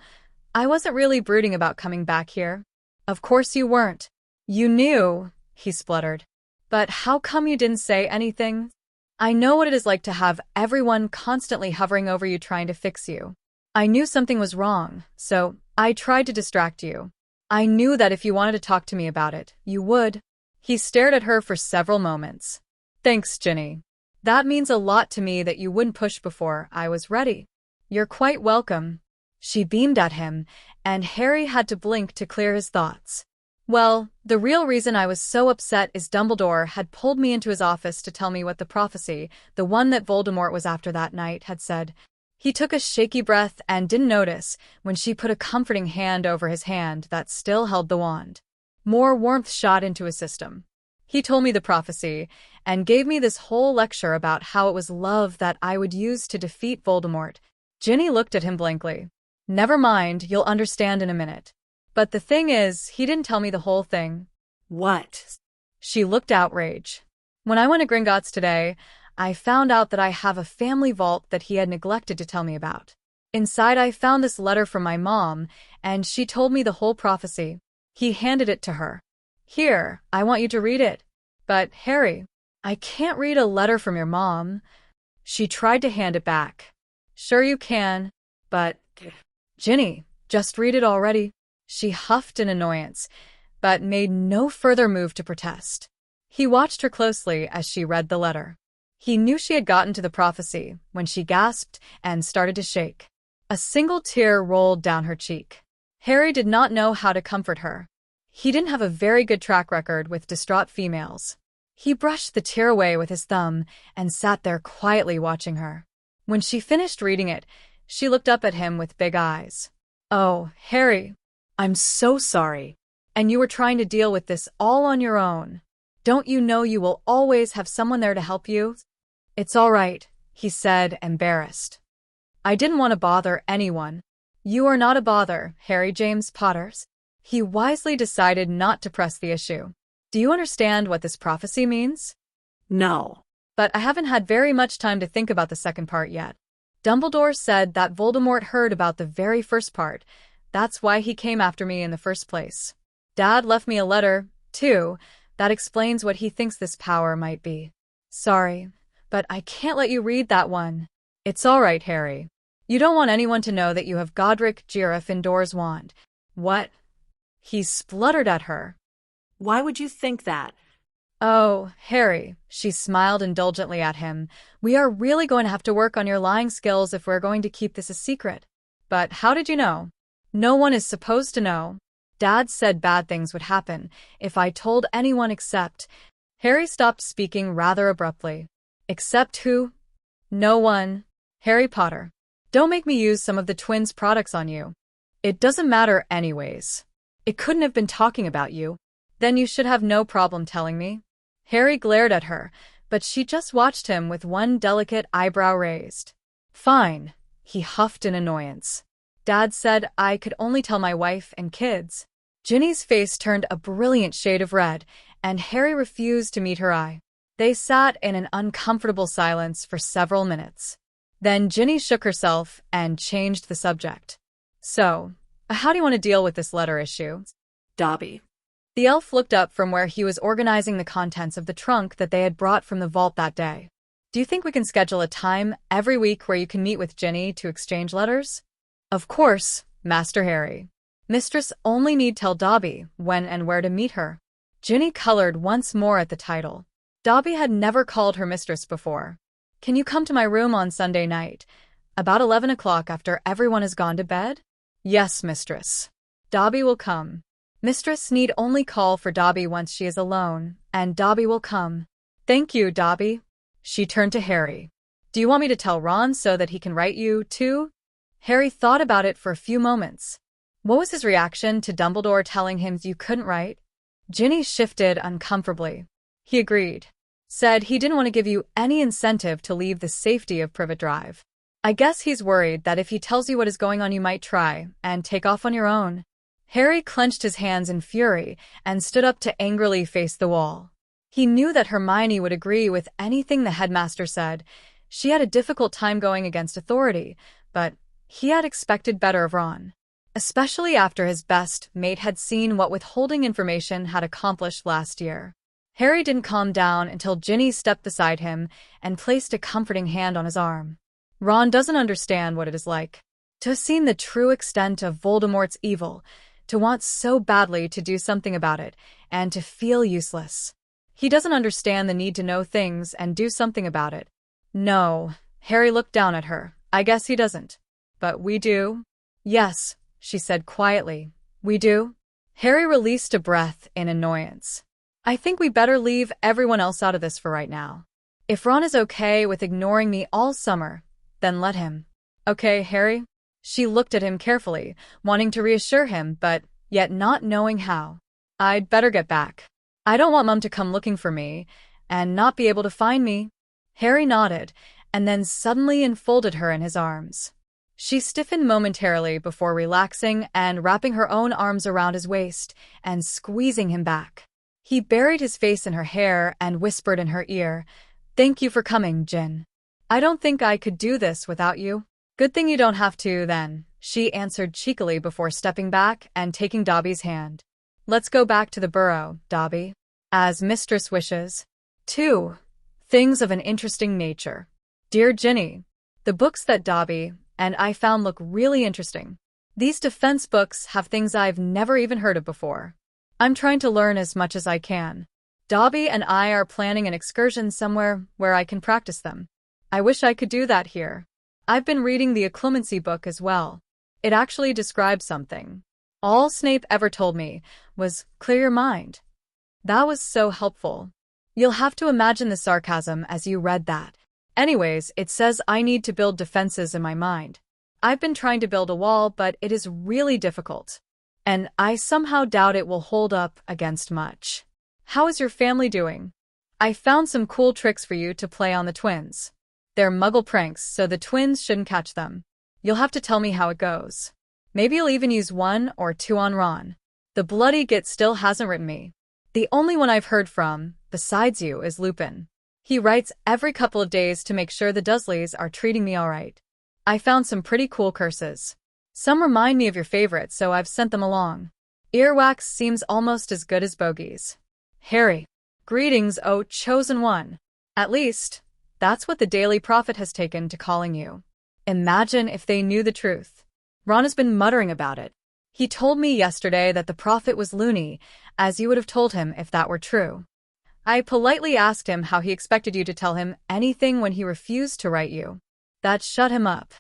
I wasn't really brooding about coming back here. Of course you weren't. You knew, he spluttered. But how come you didn't say anything? I know what it is like to have everyone constantly hovering over you trying to fix you. I knew something was wrong, so I tried to distract you. I knew that if you wanted to talk to me about it, you would. He stared at her for several moments. Thanks, Ginny. That means a lot to me that you wouldn't push before I was ready. You're quite welcome. She beamed at him, and Harry had to blink to clear his thoughts. Well, the real reason I was so upset is Dumbledore had pulled me into his office to tell me what the prophecy, the one that Voldemort was after that night, had said. He took a shaky breath and didn't notice when she put a comforting hand over his hand that still held the wand. More warmth shot into his system. He told me the prophecy and gave me this whole lecture about how it was love that I would use to defeat Voldemort. Ginny looked at him blankly. Never mind, you'll understand in a minute. But the thing is, he didn't tell me the whole thing. What? She looked outraged. When I went to Gringotts today, I found out that I have a family vault that he had neglected to tell me about. Inside I found this letter from my mom, and she told me the whole prophecy. He handed it to her. Here, I want you to read it. But, Harry, I can't read a letter from your mom. She tried to hand it back. Sure you can, but... Ginny, just read it already. She huffed in annoyance, but made no further move to protest. He watched her closely as she read the letter. He knew she had gotten to the prophecy when she gasped and started to shake. A single tear rolled down her cheek. Harry did not know how to comfort her. He didn't have a very good track record with distraught females. He brushed the tear away with his thumb and sat there quietly watching her. When she finished reading it, she looked up at him with big eyes. Oh, Harry. I'm so sorry. And you were trying to deal with this all on your own. Don't you know you will always have someone there to help you? It's all right, he said, embarrassed. I didn't want to bother anyone. You are not a bother, Harry James Potters. He wisely decided not to press the issue. Do you understand what this prophecy means? No. But I haven't had very much time to think about the second part yet. Dumbledore said that Voldemort heard about the very first part. That's why he came after me in the first place. Dad left me a letter, too, that explains what he thinks this power might be. Sorry, but I can't let you read that one. It's all right, Harry. You don't want anyone to know that you have Godric Gryffindor's wand. What? He spluttered at her. Why would you think that? Oh, Harry, she smiled indulgently at him. We are really going to have to work on your lying skills if we're going to keep this a secret. But how did you know? No one is supposed to know. Dad said bad things would happen if I told anyone except... Harry stopped speaking rather abruptly. Except who? No one. Harry Potter. Don't make me use some of the twins' products on you. It doesn't matter anyways. It couldn't have been talking about you. Then you should have no problem telling me. Harry glared at her, but she just watched him with one delicate eyebrow raised. Fine, he huffed in annoyance. Dad said I could only tell my wife and kids. Ginny's face turned a brilliant shade of red, and Harry refused to meet her eye. They sat in an uncomfortable silence for several minutes. Then Ginny shook herself and changed the subject. So, how do you want to deal with this letter issue? Dobby. The elf looked up from where he was organizing the contents of the trunk that they had brought from the vault that day. Do you think we can schedule a time every week where you can meet with Ginny to exchange letters? Of course, Master Harry. Mistress only need tell Dobby when and where to meet her. Ginny colored once more at the title. Dobby had never called her mistress before. Can you come to my room on Sunday night, about 11 o'clock after everyone has gone to bed? Yes, mistress. Dobby will come. Mistress need only call for Dobby once she is alone, and Dobby will come. Thank you, Dobby. She turned to Harry. Do you want me to tell Ron so that he can write you, too? Harry thought about it for a few moments. What was his reaction to Dumbledore telling him you couldn't write? Ginny shifted uncomfortably. He agreed. Said he didn't want to give you any incentive to leave the safety of Privet Drive. I guess he's worried that if he tells you what is going on you might try and take off on your own. Harry clenched his hands in fury and stood up to angrily face the wall. He knew that Hermione would agree with anything the headmaster said. She had a difficult time going against authority, but he had expected better of Ron. Especially after his best mate had seen what withholding information had accomplished last year. Harry didn't calm down until Ginny stepped beside him and placed a comforting hand on his arm. Ron doesn't understand what it is like to have seen the true extent of Voldemort's evil, to want so badly to do something about it, and to feel useless. He doesn't understand the need to know things and do something about it. No, Harry looked down at her. I guess he doesn't. But we do? Yes, she said quietly. We do? Harry released a breath in annoyance. I think we better leave everyone else out of this for right now. If Ron is okay with ignoring me all summer, then let him. Okay, Harry? She looked at him carefully, wanting to reassure him, but yet not knowing how. I'd better get back. I don't want Mum to come looking for me and not be able to find me. Harry nodded, and then suddenly enfolded her in his arms. She stiffened momentarily before relaxing and wrapping her own arms around his waist and squeezing him back. He buried his face in her hair and whispered in her ear, "Thank you for coming, Jin. I don't think I could do this without you." "Good thing you don't have to, then," she answered cheekily before stepping back and taking Dobby's hand. "Let's go back to the Burrow, Dobby. As mistress wishes." 2. Things of an interesting nature. Dear Ginny, the books that Dobby and I found look really interesting. These defense books have things I've never even heard of before. I'm trying to learn as much as I can. Dobby and I are planning an excursion somewhere where I can practice them. I wish I could do that here. I've been reading the Occlumency book as well. It actually describes something. All Snape ever told me was, clear your mind. That was so helpful. You'll have to imagine the sarcasm as you read that. Anyways, it says I need to build defenses in my mind. I've been trying to build a wall, but it is really difficult. And I somehow doubt it will hold up against much. How is your family doing? I found some cool tricks for you to play on the twins. They're muggle pranks, so the twins shouldn't catch them. You'll have to tell me how it goes. Maybe you'll even use 1 or 2 on Ron. The bloody git still hasn't written me. The only one I've heard from, besides you, is Lupin. He writes every couple of days to make sure the Dursleys are treating me alright. I found some pretty cool curses. Some remind me of your favorites, so I've sent them along. Earwax seems almost as good as bogeys. Harry. Greetings, O chosen one. At least, that's what the Daily Prophet has taken to calling you. Imagine if they knew the truth. Ron has been muttering about it. He told me yesterday that the Prophet was loony, as you would have told him if that were true. I politely asked him how he expected you to tell him anything when he refused to write you. That shut him up.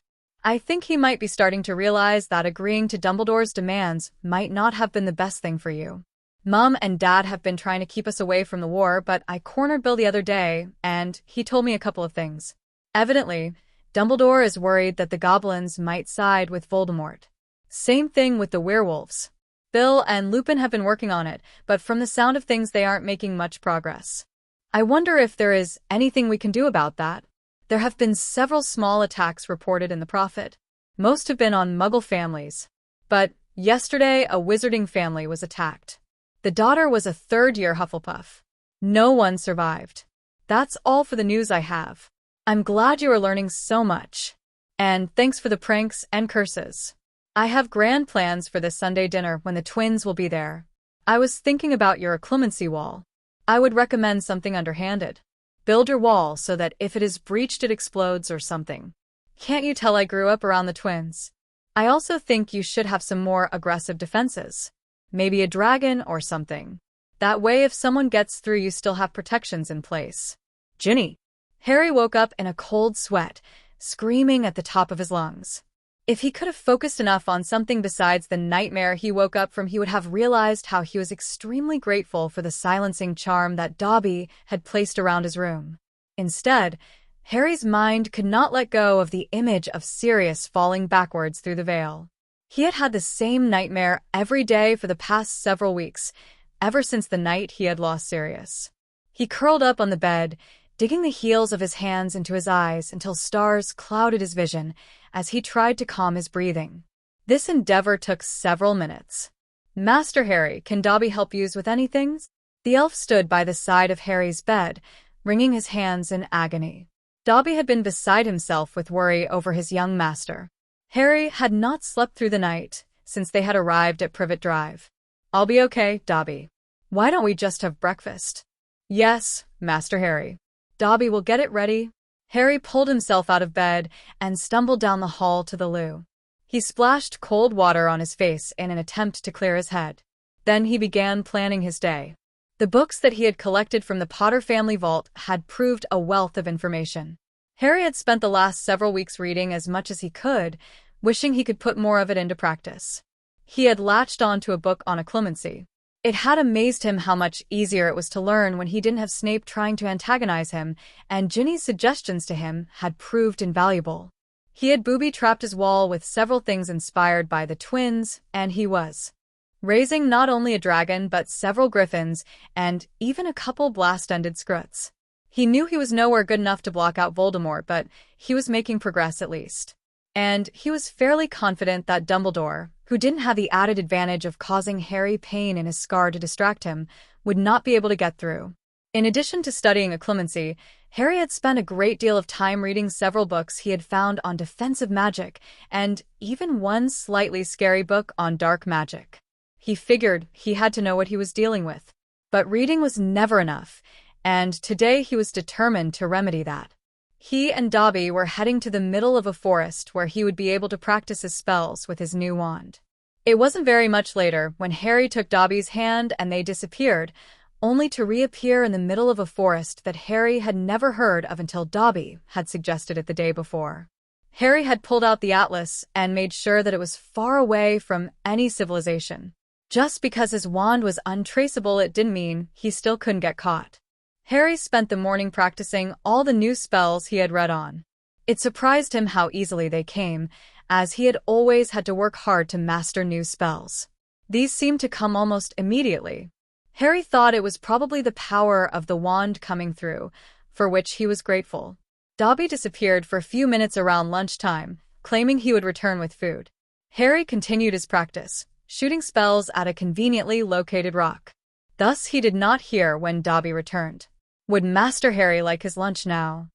I think he might be starting to realize that agreeing to Dumbledore's demands might not have been the best thing for you. Mom and Dad have been trying to keep us away from the war, but I cornered Bill the other day, and he told me a couple of things. Evidently, Dumbledore is worried that the goblins might side with Voldemort. Same thing with the werewolves. Bill and Lupin have been working on it, but from the sound of things they aren't making much progress. I wonder if there is anything we can do about that. There have been several small attacks reported in the Prophet. Most have been on Muggle families. But yesterday, a wizarding family was attacked. The daughter was a third-year Hufflepuff. No one survived. That's all for the news I have. I'm glad you are learning so much. And thanks for the pranks and curses. I have grand plans for this Sunday dinner when the twins will be there. I was thinking about your clemency wall. I would recommend something underhanded. Build your wall so that if it is breached it explodes or something. Can't you tell I grew up around the twins? I also think you should have some more aggressive defenses. Maybe a dragon or something. That way if someone gets through you still have protections in place. Ginny. Harry woke up in a cold sweat, screaming at the top of his lungs. If he could have focused enough on something besides the nightmare he woke up from, he would have realized how he was extremely grateful for the silencing charm that Dobby had placed around his room. Instead, Harry's mind could not let go of the image of Sirius falling backwards through the veil. He had had the same nightmare every day for the past several weeks, ever since the night he had lost Sirius. He curled up on the bed, digging the heels of his hands into his eyes until stars clouded his vision as he tried to calm his breathing. This endeavor took several minutes. Master Harry, can Dobby help you with anything? The elf stood by the side of Harry's bed, wringing his hands in agony. Dobby had been beside himself with worry over his young master. Harry had not slept through the night since they had arrived at Privet Drive. I'll be okay, Dobby. Why don't we just have breakfast? Yes, Master Harry. Dobby will get it ready. Harry pulled himself out of bed and stumbled down the hall to the loo. He splashed cold water on his face in an attempt to clear his head. Then he began planning his day. The books that he had collected from the Potter family vault had proved a wealth of information. Harry had spent the last several weeks reading as much as he could, wishing he could put more of it into practice. He had latched on to a book on clemency. It had amazed him how much easier it was to learn when he didn't have Snape trying to antagonize him, and Ginny's suggestions to him had proved invaluable. He had booby-trapped his wall with several things inspired by the twins, and he was raising not only a dragon but several griffins and even a couple blast-ended scruts. He knew he was nowhere good enough to block out Voldemort, but he was making progress at least. And he was fairly confident that Dumbledore, who didn't have the added advantage of causing Harry pain in his scar to distract him, would not be able to get through. In addition to studying clemency, Harry had spent a great deal of time reading several books he had found on defensive magic, and even one slightly scary book on dark magic. He figured he had to know what he was dealing with. But reading was never enough, and today he was determined to remedy that. He and Dobby were heading to the middle of a forest where he would be able to practice his spells with his new wand. It wasn't very much later when Harry took Dobby's hand and they disappeared, only to reappear in the middle of a forest that Harry had never heard of until Dobby had suggested it the day before. Harry had pulled out the atlas and made sure that it was far away from any civilization. Just because his wand was untraceable, it didn't mean he still couldn't get caught. Harry spent the morning practicing all the new spells he had read on. It surprised him how easily they came, as he had always had to work hard to master new spells. These seemed to come almost immediately. Harry thought it was probably the power of the wand coming through, for which he was grateful. Dobby disappeared for a few minutes around lunchtime, claiming he would return with food. Harry continued his practice, shooting spells at a conveniently located rock. Thus he did not hear when Dobby returned. Would Master Harry like his lunch now?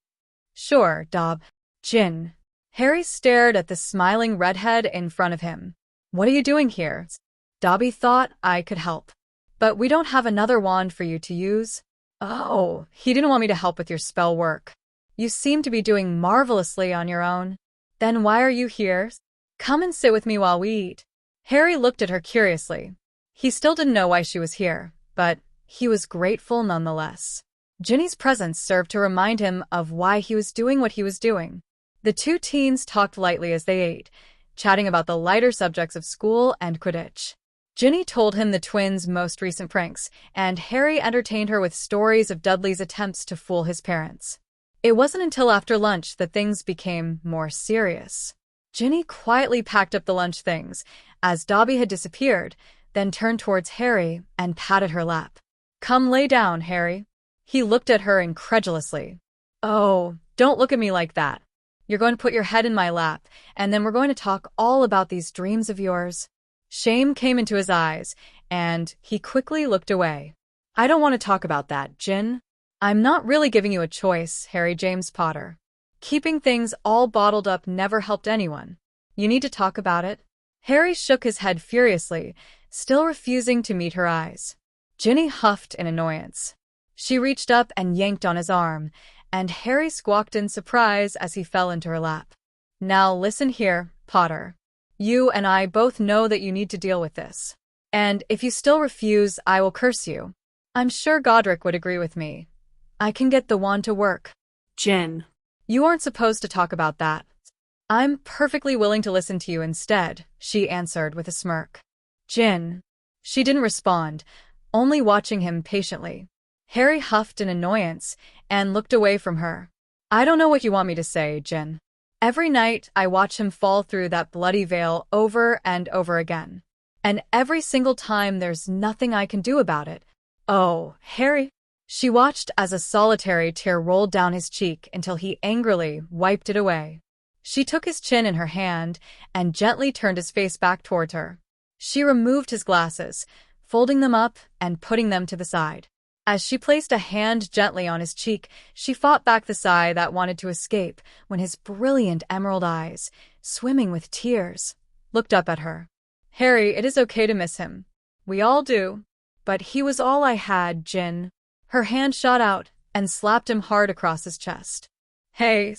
Sure, Dob. Gin. Harry stared at the smiling redhead in front of him. What are you doing here? Dobby thought I could help. But we don't have another wand for you to use. Oh, he didn't want me to help with your spell work. You seem to be doing marvelously on your own. Then why are you here? Come and sit with me while we eat. Harry looked at her curiously. He still didn't know why she was here, but he was grateful nonetheless. Ginny's presence served to remind him of why he was doing what he was doing. The two teens talked lightly as they ate, chatting about the lighter subjects of school and Quidditch. Ginny told him the twins' most recent pranks, and Harry entertained her with stories of Dudley's attempts to fool his parents. It wasn't until after lunch that things became more serious. Ginny quietly packed up the lunch things, as Dobby had disappeared, then turned towards Harry and patted her lap. "Come lay down, Harry." He looked at her incredulously. "Oh, don't look at me like that. You're going to put your head in my lap, and then we're going to talk all about these dreams of yours." Shame came into his eyes, and he quickly looked away. "I don't want to talk about that, Gin. I'm not really giving you a choice, Harry James Potter. Keeping things all bottled up never helped anyone. You need to talk about it." Harry shook his head furiously, still refusing to meet her eyes. Ginny huffed in annoyance. She reached up and yanked on his arm, and Harry squawked in surprise as he fell into her lap. "Now listen here, Potter. You and I both know that you need to deal with this. And if you still refuse, I will curse you. I'm sure Godric would agree with me. I can get the wand to work." Jen. "You aren't supposed to talk about that." "I'm perfectly willing to listen to you instead," she answered with a smirk. "Gin." She didn't respond, only watching him patiently. Harry huffed in annoyance and looked away from her. "I don't know what you want me to say, Gin. Every night I watch him fall through that bloody veil over and over again. And every single time there's nothing I can do about it." "Oh, Harry." She watched as a solitary tear rolled down his cheek until he angrily wiped it away. She took his chin in her hand and gently turned his face back toward her. She removed his glasses, folding them up and putting them to the side. As she placed a hand gently on his cheek, she fought back the sigh that wanted to escape when his brilliant emerald eyes, swimming with tears, looked up at her. "Harry, it is okay to miss him. We all do. But he was all I had, Gin." Her hand shot out and slapped him hard across his chest. "Hey,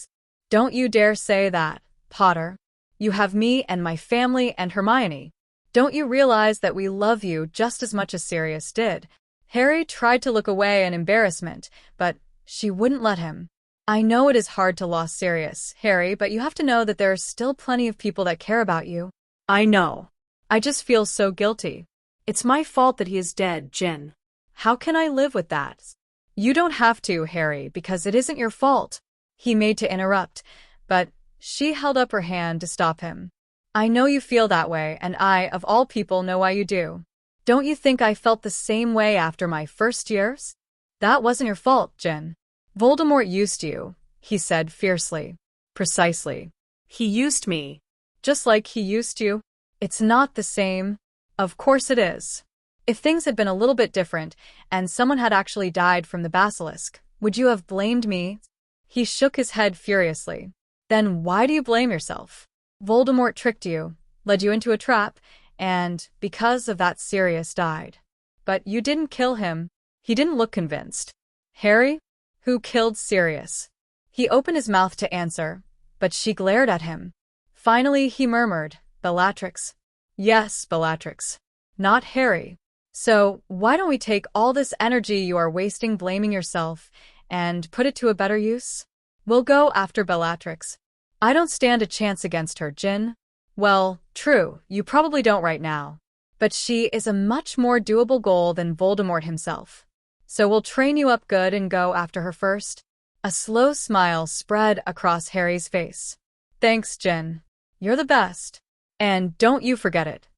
don't you dare say that, Potter. You have me and my family and Hermione. Don't you realize that we love you just as much as Sirius did?" Harry tried to look away in embarrassment, but she wouldn't let him. "I know it is hard to lose Sirius, Harry, but you have to know that there are still plenty of people that care about you." I know. "I just feel so guilty." It's my fault that he is dead, Jen. "How can I live with that?" "You don't have to, Harry, because it isn't your fault." He made to interrupt, but she held up her hand to stop him. "I know you feel that way, and I, of all people, know why you do. Don't you think I felt the same way after my first years? That wasn't your fault, Jen. Voldemort used you," he said fiercely. "Precisely. He used me. Just like he used you. It's not the same." "Of course it is. If things had been a little bit different, and someone had actually died from the basilisk, would you have blamed me?" He shook his head furiously. "Then why do you blame yourself? Voldemort tricked you, led you into a trap, and because of that Sirius died. But you didn't kill him." He didn't look convinced. "Harry? Who killed Sirius?" He opened his mouth to answer, but she glared at him. Finally he murmured, "Bellatrix." "Yes, Bellatrix. Not Harry. So why don't we take all this energy you are wasting blaming yourself and put it to a better use? We'll go after Bellatrix. I don't stand a chance against her, Gin. Well, true, you probably don't right now. But she is a much more doable goal than Voldemort himself. So we'll train you up good and go after her first." A slow smile spread across Harry's face. "Thanks, Gin. You're the best. And don't you forget it."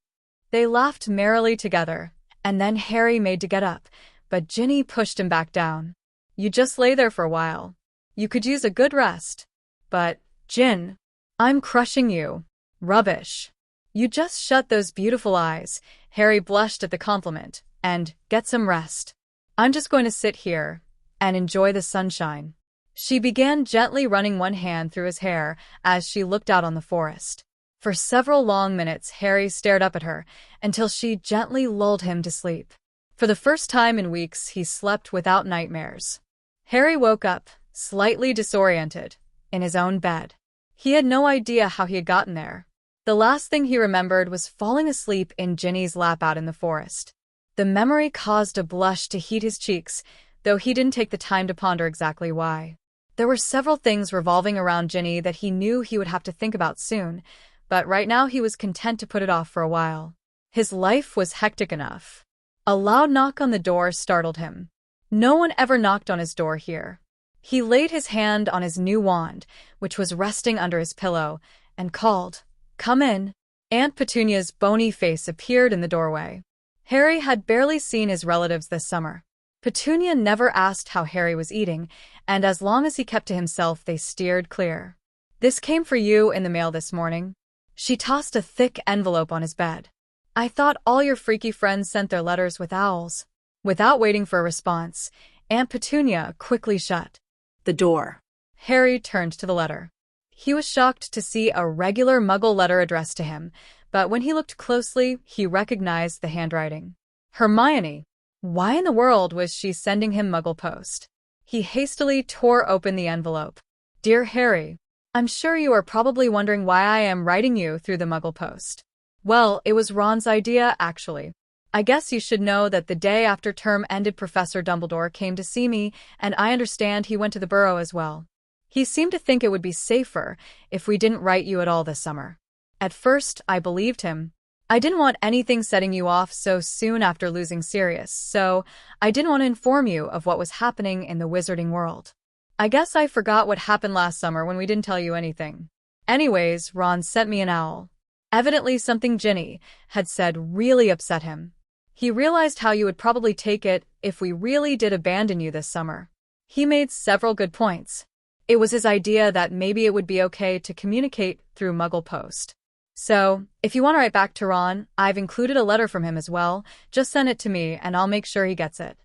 They laughed merrily together, and then Harry made to get up, but Ginny pushed him back down. "You just lay there for a while. You could use a good rest." "But, Gin, I'm crushing you." "Rubbish. You just shut those beautiful eyes," Harry blushed at the compliment, "and get some rest. I'm just going to sit here and enjoy the sunshine." She began gently running one hand through his hair as she looked out on the forest. For several long minutes, Harry stared up at her until she gently lulled him to sleep. For the first time in weeks, he slept without nightmares. Harry woke up, slightly disoriented, in his own bed. He had no idea how he had gotten there. The last thing he remembered was falling asleep in Ginny's lap out in the forest. The memory caused a blush to heat his cheeks, though he didn't take the time to ponder exactly why. There were several things revolving around Ginny that he knew he would have to think about soon, but right now he was content to put it off for a while. His life was hectic enough. A loud knock on the door startled him. No one ever knocked on his door here. He laid his hand on his new wand, which was resting under his pillow, and called, "Come in." Aunt Petunia's bony face appeared in the doorway. Harry had barely seen his relatives this summer. Petunia never asked how Harry was eating, and as long as he kept to himself, they steered clear. "This came for you in the mail this morning." She tossed a thick envelope on his bed. "I thought all your freaky friends sent their letters with owls." Without waiting for a response, Aunt Petunia quickly shut The door. Harry turned to the letter. He was shocked to see a regular Muggle letter addressed to him, but when he looked closely, he recognized the handwriting. Hermione. Why in the world was she sending him Muggle post? He hastily tore open the envelope. "Dear Harry, I'm sure you are probably wondering why I am writing you through the Muggle post. Well, it was Ron's idea, actually. I guess you should know that the day after term ended, Professor Dumbledore came to see me, and I understand he went to the Burrow as well. He seemed to think it would be safer if we didn't write you at all this summer. At first, I believed him. I didn't want anything setting you off so soon after losing Sirius, so I didn't want to inform you of what was happening in the wizarding world. I guess I forgot what happened last summer when we didn't tell you anything. Anyways, Ron sent me an owl. Evidently something Ginny had said really upset him. He realized how you would probably take it if we really did abandon you this summer. He made several good points. It was his idea that maybe it would be okay to communicate through Muggle post. So, if you want to write back to Ron, I've included a letter from him as well. Just send it to me and I'll make sure he gets it.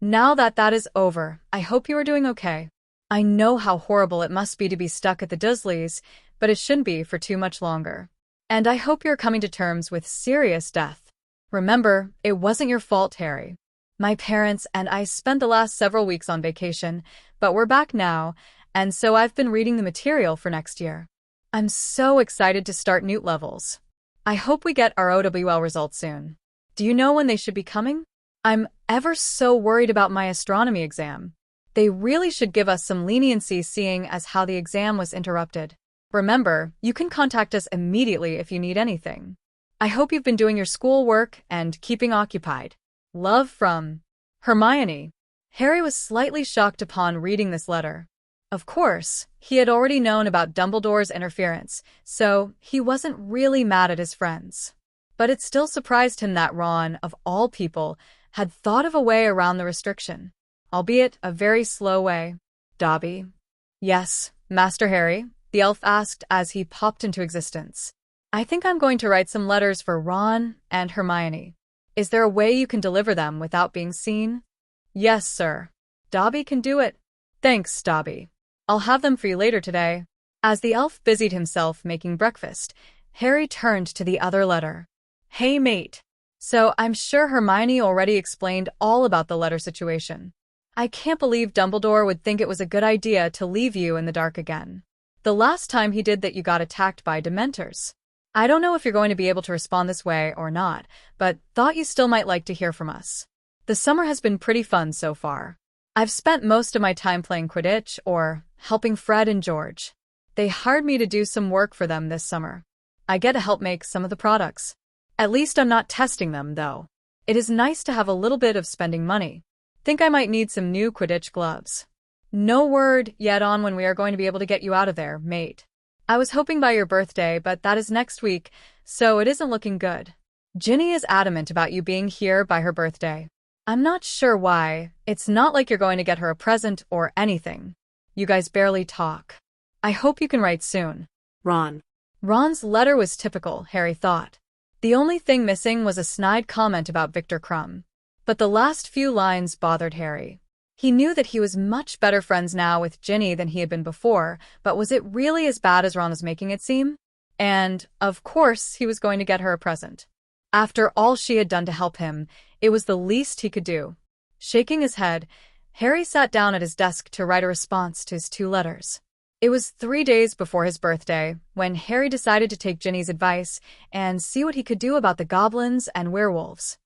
Now that that is over, I hope you are doing okay. I know how horrible it must be to be stuck at the Dursleys, but it shouldn't be for too much longer. And I hope you're coming to terms with Sirius' death. Remember, it wasn't your fault, Harry. My parents and I spent the last several weeks on vacation, but we're back now, and so I've been reading the material for next year. I'm so excited to start Newt levels. I hope we get our OWL results soon. Do you know when they should be coming? I'm ever so worried about my astronomy exam. They really should give us some leniency seeing as how the exam was interrupted. Remember, you can contact us immediately if you need anything. I hope you've been doing your schoolwork and keeping occupied. Love from Hermione. Harry was slightly shocked upon reading this letter. Of course, he had already known about Dumbledore's interference, so he wasn't really mad at his friends. But it still surprised him that Ron, of all people, had thought of a way around the restriction, albeit a very slow way. Dobby. Yes, Master Harry, the elf asked as he popped into existence. I think I'm going to write some letters for Ron and Hermione. Is there a way you can deliver them without being seen? Yes, sir. Dobby can do it. Thanks, Dobby. I'll have them for you later today. As the elf busied himself making breakfast, Harry turned to the other letter. Hey, mate. So I'm sure Hermione already explained all about the letter situation. I can't believe Dumbledore would think it was a good idea to leave you in the dark again. The last time he did that, you got attacked by Dementors. I don't know if you're going to be able to respond this way or not, but thought you still might like to hear from us. The summer has been pretty fun so far. I've spent most of my time playing Quidditch or helping Fred and George. They hired me to do some work for them this summer. I get to help make some of the products. At least I'm not testing them, though. It is nice to have a little bit of spending money. Think I might need some new Quidditch gloves. No word yet on when we are going to be able to get you out of there, mate. I was hoping by your birthday, but that is next week, so it isn't looking good. Ginny is adamant about you being here by her birthday. I'm not sure why. It's not like you're going to get her a present or anything. You guys barely talk. I hope you can write soon. Ron. Ron's letter was typical, Harry thought. The only thing missing was a snide comment about Victor Crumb. But the last few lines bothered Harry. He knew that he was much better friends now with Ginny than he had been before, but was it really as bad as Ron was making it seem? And, of course, he was going to get her a present. After all she had done to help him, it was the least he could do. Shaking his head, Harry sat down at his desk to write a response to his 2 letters. It was 3 days before his birthday when Harry decided to take Ginny's advice and see what he could do about the goblins and werewolves.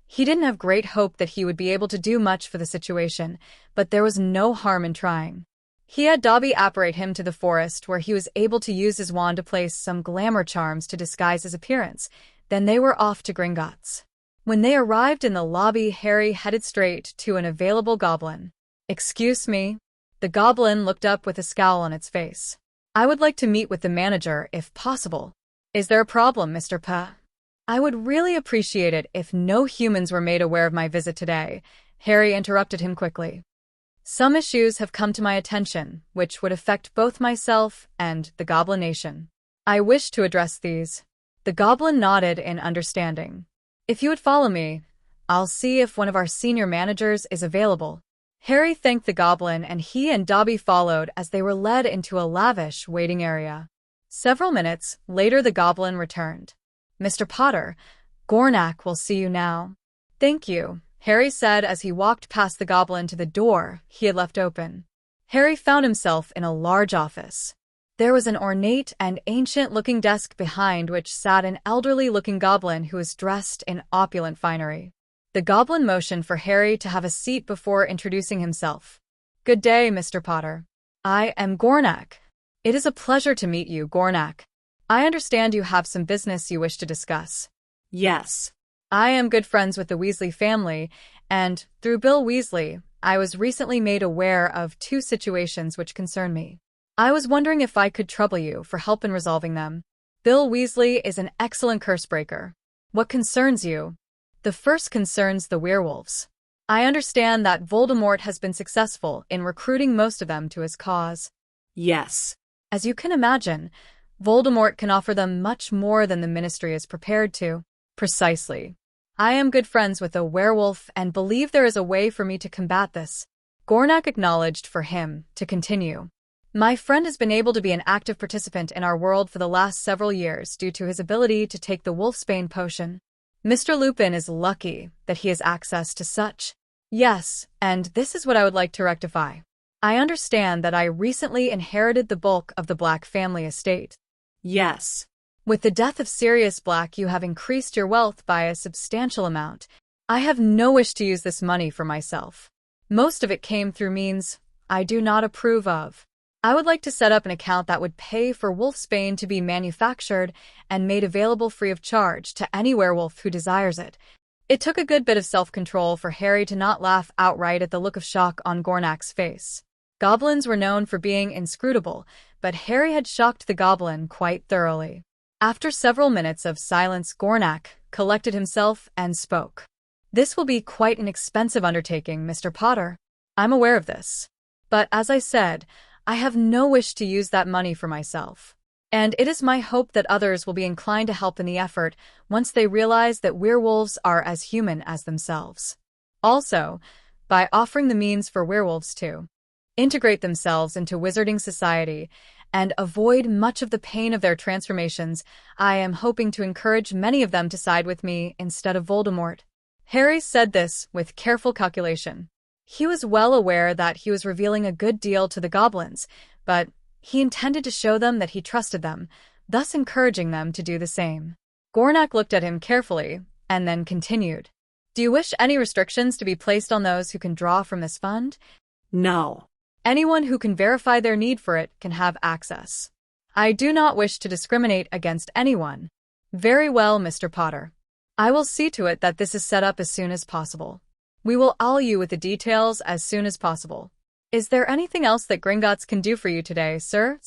He didn't have great hope that he would be able to do much for the situation, but there was no harm in trying. He had Dobby apparate him to the forest, where he was able to use his wand to place some glamour charms to disguise his appearance. Then they were off to Gringotts. When they arrived in the lobby, Harry headed straight to an available goblin. "Excuse me?" The goblin looked up with a scowl on its face. "I would like to meet with the manager, if possible." "Is there a problem, Mr. P?" "I would really appreciate it if no humans were made aware of my visit today," Harry interrupted him quickly. "Some issues have come to my attention, which would affect both myself and the Goblin Nation. I wish to address these." The goblin nodded in understanding. "If you would follow me, I'll see if one of our senior managers is available." Harry thanked the goblin, and he and Dobby followed as they were led into a lavish waiting area. Several minutes later, the goblin returned. "Mr. Potter, Gornak will see you now." "Thank you," Harry said as he walked past the goblin to the door he had left open. Harry found himself in a large office. There was an ornate and ancient-looking desk behind which sat an elderly-looking goblin who was dressed in opulent finery. The goblin motioned for Harry to have a seat before introducing himself. "Good day, Mr. Potter. I am Gornak. It is a pleasure to meet you, Gornak. I understand you have some business you wish to discuss." Yes. "I am good friends with the Weasley family, and, through Bill Weasley, I was recently made aware of two situations which concern me. I was wondering if I could trouble you for help in resolving them. Bill Weasley is an excellent curse-breaker. What concerns you?" "The first concerns the werewolves. I understand that Voldemort has been successful in recruiting most of them to his cause." Yes. "As you can imagine, Voldemort can offer them much more than the Ministry is prepared to." "Precisely. I am good friends with a werewolf and believe there is a way for me to combat this." Gornak acknowledged for him to continue. "My friend has been able to be an active participant in our world for the last several years due to his ability to take the Wolfsbane potion. Mr. Lupin is lucky that he has access to such." "Yes, and this is what I would like to rectify. I understand that I recently inherited the bulk of the Black family estate." Yes. "With the death of Sirius Black, you have increased your wealth by a substantial amount. I have no wish to use this money for myself. Most of it came through means I do not approve of. I would like to set up an account that would pay for Wolfsbane to be manufactured and made available free of charge to any werewolf who desires it." It took a good bit of self-control for Harry to not laugh outright at the look of shock on Gornak's face. Goblins were known for being inscrutable, but Harry had shocked the goblin quite thoroughly. After several minutes of silence, Gornak collected himself and spoke. "This will be quite an expensive undertaking, Mr. Potter. I'm aware of this. But as I said, I have no wish to use that money for myself. And it is my hope that others will be inclined to help in the effort once they realize that werewolves are as human as themselves. Also, by offering the means for werewolves to integrate themselves into wizarding society and avoid much of the pain of their transformations, I am hoping to encourage many of them to side with me instead of Voldemort." Harry said this with careful calculation. He was well aware that he was revealing a good deal to the goblins, but he intended to show them that he trusted them, thus encouraging them to do the same. Gornak looked at him carefully, and then continued. "Do you wish any restrictions to be placed on those who can draw from this fund?" No. "Anyone who can verify their need for it can have access. I do not wish to discriminate against anyone." "Very well, Mr. Potter. I will see to it that this is set up as soon as possible. We will all you with the details as soon as possible. Is there anything else that Gringotts can do for you today, sir?"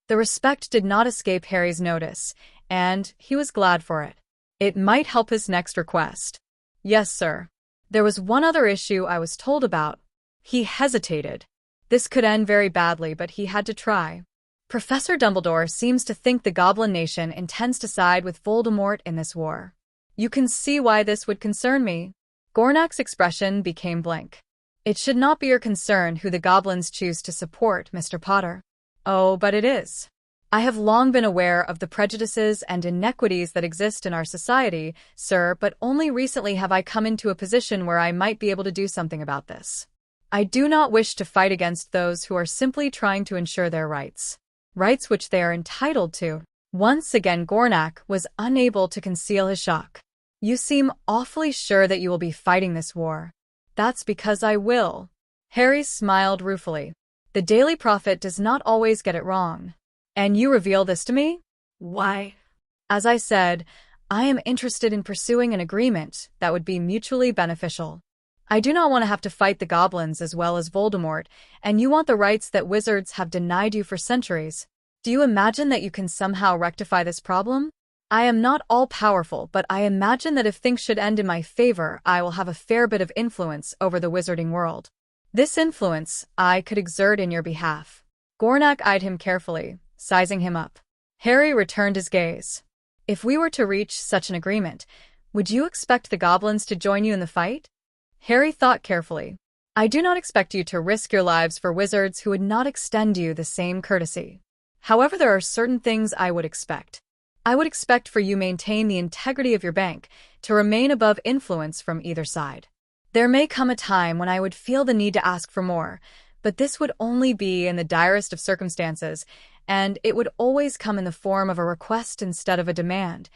The respect did not escape Harry's notice, and he was glad for it. It might help his next request. "Yes, sir. There was one other issue I was told about." He hesitated. This could end very badly, but he had to try. "Professor Dumbledore seems to think the Goblin Nation intends to side with Voldemort in this war. You can see why this would concern me." Gornak's expression became blank. "It should not be your concern who the goblins choose to support, Mr. Potter." "Oh, but it is. I have long been aware of the prejudices and inequities that exist in our society, sir, but only recently have I come into a position where I might be able to do something about this. I do not wish to fight against those who are simply trying to ensure their rights which they are entitled to." Once again, Gornak was unable to conceal his shock. "You seem awfully sure that you will be fighting this war." "That's because I will." Harry smiled ruefully. The Daily Prophet does not always get it wrong. And you reveal this to me? Why? As I said, I am interested in pursuing an agreement that would be mutually beneficial. I do not want to have to fight the goblins as well as Voldemort, and you want the rights that wizards have denied you for centuries. Do you imagine that you can somehow rectify this problem? I am not all-powerful, but I imagine that if things should end in my favor, I will have a fair bit of influence over the wizarding world. This influence I could exert in your behalf. Gornak eyed him carefully, sizing him up. Harry returned his gaze. If we were to reach such an agreement, would you expect the goblins to join you in the fight? Harry thought carefully. I do not expect you to risk your lives for wizards who would not extend you the same courtesy. However, there are certain things I would expect. I would expect for you to maintain the integrity of your bank, to remain above influence from either side. There may come a time when I would feel the need to ask for more, but this would only be in the direst of circumstances, and it would always come in the form of a request instead of a demand.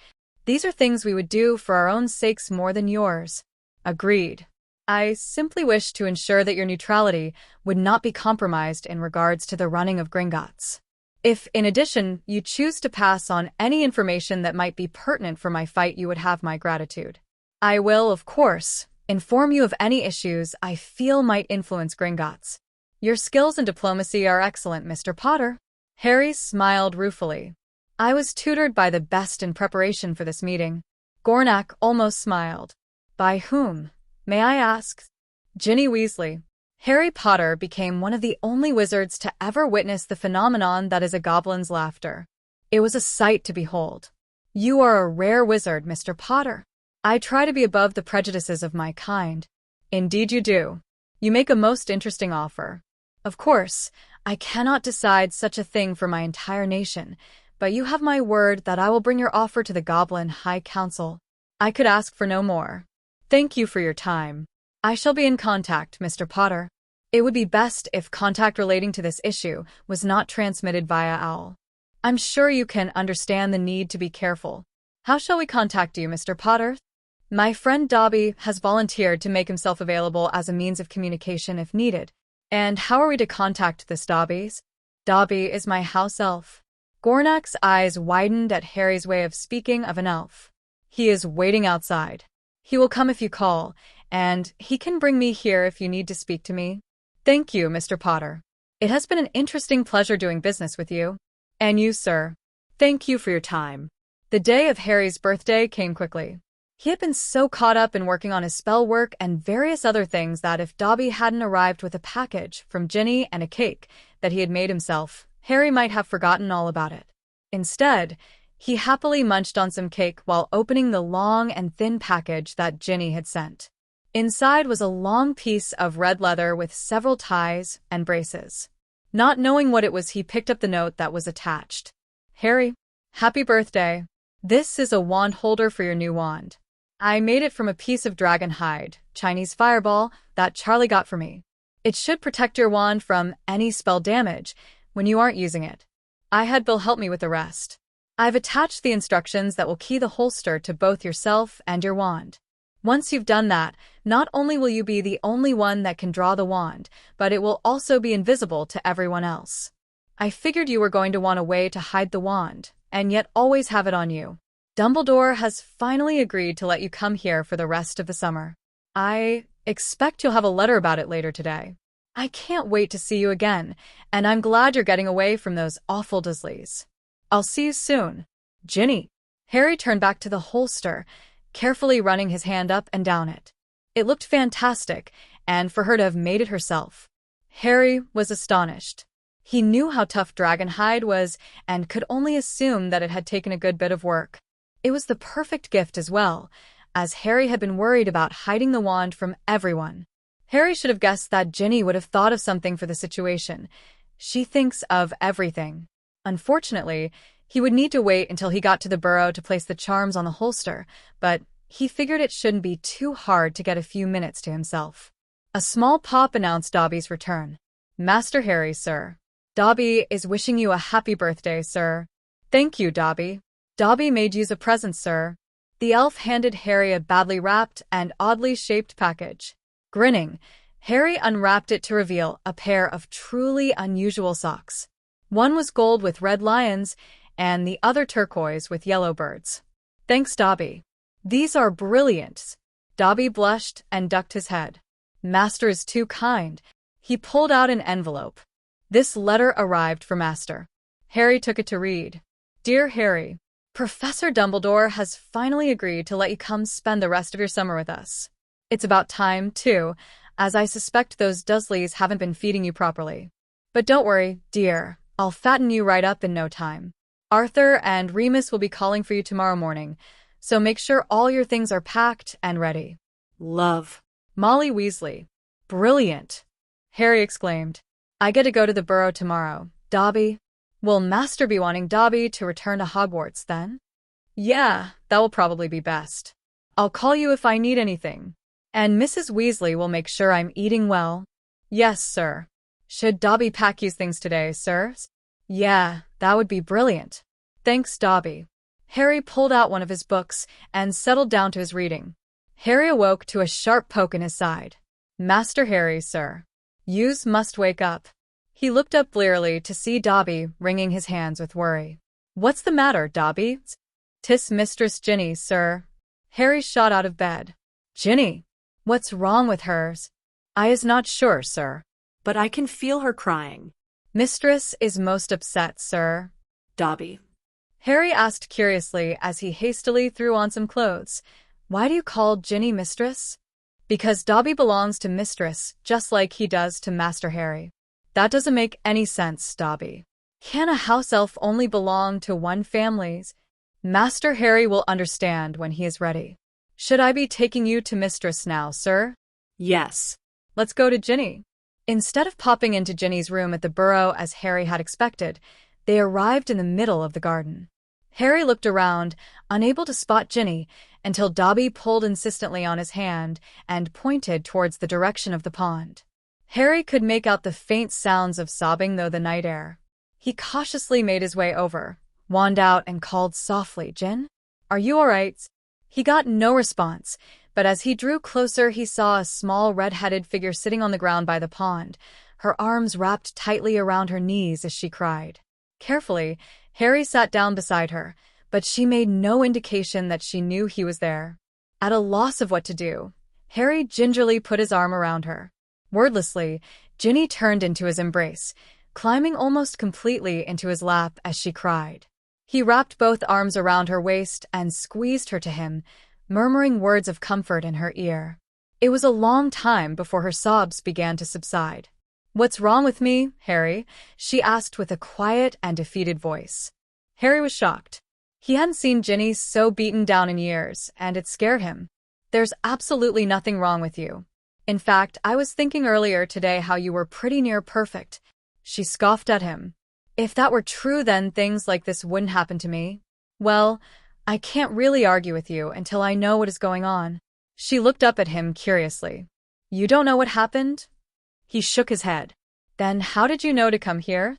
These are things we would do for our own sakes more than yours. Agreed. I simply wish to ensure that your neutrality would not be compromised in regards to the running of Gringotts. If, in addition, you choose to pass on any information that might be pertinent for my fight, you would have my gratitude. I will, of course, inform you of any issues I feel might influence Gringotts. Your skills in diplomacy are excellent, Mr. Potter. Harry smiled ruefully. I was tutored by the best in preparation for this meeting. Gornak almost smiled. By whom, may I ask? Ginny Weasley. Harry Potter became one of the only wizards to ever witness the phenomenon that is a goblin's laughter. It was a sight to behold. You are a rare wizard, Mr. Potter. I try to be above the prejudices of my kind. Indeed you do. You make a most interesting offer. Of course, I cannot decide such a thing for my entire nation, but you have my word that I will bring your offer to the Goblin High Council. I could ask for no more. Thank you for your time. I shall be in contact, Mr. Potter. It would be best if contact relating to this issue was not transmitted via owl. I'm sure you can understand the need to be careful. How shall we contact you, Mr. Potter? My friend Dobby has volunteered to make himself available as a means of communication if needed. And how are we to contact this Dobby's? Dobby is my house elf. Gornak's eyes widened at Harry's way of speaking of an elf. He is waiting outside. He will come if you call, and he can bring me here if you need to speak to me. Thank you, Mr. Potter. It has been an interesting pleasure doing business with you. And you, sir. Thank you for your time. The day of Harry's birthday came quickly. He had been so caught up in working on his spell work and various other things that if Dobby hadn't arrived with a package from Ginny and a cake that he had made himself, Harry might have forgotten all about it. Instead, he happily munched on some cake while opening the long and thin package that Ginny had sent. Inside was a long piece of red leather with several ties and braces. Not knowing what it was, he picked up the note that was attached. Harry, happy birthday. This is a wand holder for your new wand. I made it from a piece of dragon hide, Chinese fireball, that Charlie got for me. It should protect your wand from any spell damage when you aren't using it. I had Bill help me with the rest. I've attached the instructions that will key the holster to both yourself and your wand. Once you've done that, not only will you be the only one that can draw the wand, but it will also be invisible to everyone else. I figured you were going to want a way to hide the wand, and yet always have it on you. Dumbledore has finally agreed to let you come here for the rest of the summer. I expect you'll have a letter about it later today. I can't wait to see you again, and I'm glad you're getting away from those awful Dursleys. I'll see you soon. Ginny. Harry turned back to the holster, carefully running his hand up and down it. It looked fantastic, and for her to have made it herself. Harry was astonished. He knew how tough dragonhide was and could only assume that it had taken a good bit of work. It was the perfect gift as well, as Harry had been worried about hiding the wand from everyone. Harry should have guessed that Ginny would have thought of something for the situation. She thinks of everything. Unfortunately, he would need to wait until he got to the Burrow to place the charms on the holster, but he figured it shouldn't be too hard to get a few minutes to himself. A small pop announced Dobby's return. Master Harry, sir. Dobby is wishing you a happy birthday, sir. Thank you, Dobby. Dobby made you a present, sir. The elf handed Harry a badly wrapped and oddly shaped package. Grinning, Harry unwrapped it to reveal a pair of truly unusual socks. One was gold with red lions, and the other turquoise with yellow birds. Thanks, Dobby. These are brilliant. Dobby blushed and ducked his head. Master is too kind. He pulled out an envelope. This letter arrived for Master. Harry took it to read. Dear Harry, Professor Dumbledore has finally agreed to let you come spend the rest of your summer with us. It's about time, too, as I suspect those Dursleys haven't been feeding you properly. But don't worry, dear, I'll fatten you right up in no time. Arthur and Remus will be calling for you tomorrow morning, so make sure all your things are packed and ready. Love. Molly Weasley. Brilliant, Harry exclaimed. I get to go to the Burrow tomorrow. Dobby? Will Master be wanting Dobby to return to Hogwarts then? Yeah, that will probably be best. I'll call you if I need anything. And Mrs. Weasley will make sure I'm eating well. Yes, sir. Should Dobby pack his things today, sir? Yeah, that would be brilliant. Thanks, Dobby. Harry pulled out one of his books and settled down to his reading. Harry awoke to a sharp poke in his side. Master Harry, sir. Yous must wake up. He looked up blearily to see Dobby wringing his hands with worry. What's the matter, Dobby? 'Tis Mistress Ginny, sir. Harry shot out of bed. Ginny? What's wrong with hers? I is not sure, sir. But I can feel her crying. Mistress is most upset, sir. Dobby. Harry asked curiously as he hastily threw on some clothes. Why do you call Ginny Mistress? Because Dobby belongs to Mistress, just like he does to Master Harry. That doesn't make any sense, Dobby. Can a house elf only belong to one family? Master Harry will understand when he is ready. Should I be taking you to Mistress now, sir? Yes. Let's go to Ginny. Instead of popping into Ginny's room at the Burrow as Harry had expected, they arrived in the middle of the garden. Harry looked around, unable to spot Ginny, until Dobby pulled insistently on his hand and pointed towards the direction of the pond. Harry could make out the faint sounds of sobbing through the night air. He cautiously made his way over, wand out, and called softly, Gin? Are you all right? He got no response, but as he drew closer he saw a small red-headed figure sitting on the ground by the pond, her arms wrapped tightly around her knees as she cried. Carefully, Harry sat down beside her, but she made no indication that she knew he was there. At a loss of what to do, Harry gingerly put his arm around her. Wordlessly, Ginny turned into his embrace, climbing almost completely into his lap as she cried. He wrapped both arms around her waist and squeezed her to him, murmuring words of comfort in her ear. It was a long time before her sobs began to subside. What's wrong with me, Harry? She asked with a quiet and defeated voice. Harry was shocked. He hadn't seen Ginny so beaten down in years, and it scared him. There's absolutely nothing wrong with you. In fact, I was thinking earlier today how you were pretty near perfect. She scoffed at him. If that were true, then things like this wouldn't happen to me. Well, I can't really argue with you until I know what is going on. She looked up at him curiously. You don't know what happened? He shook his head. Then how did you know to come here?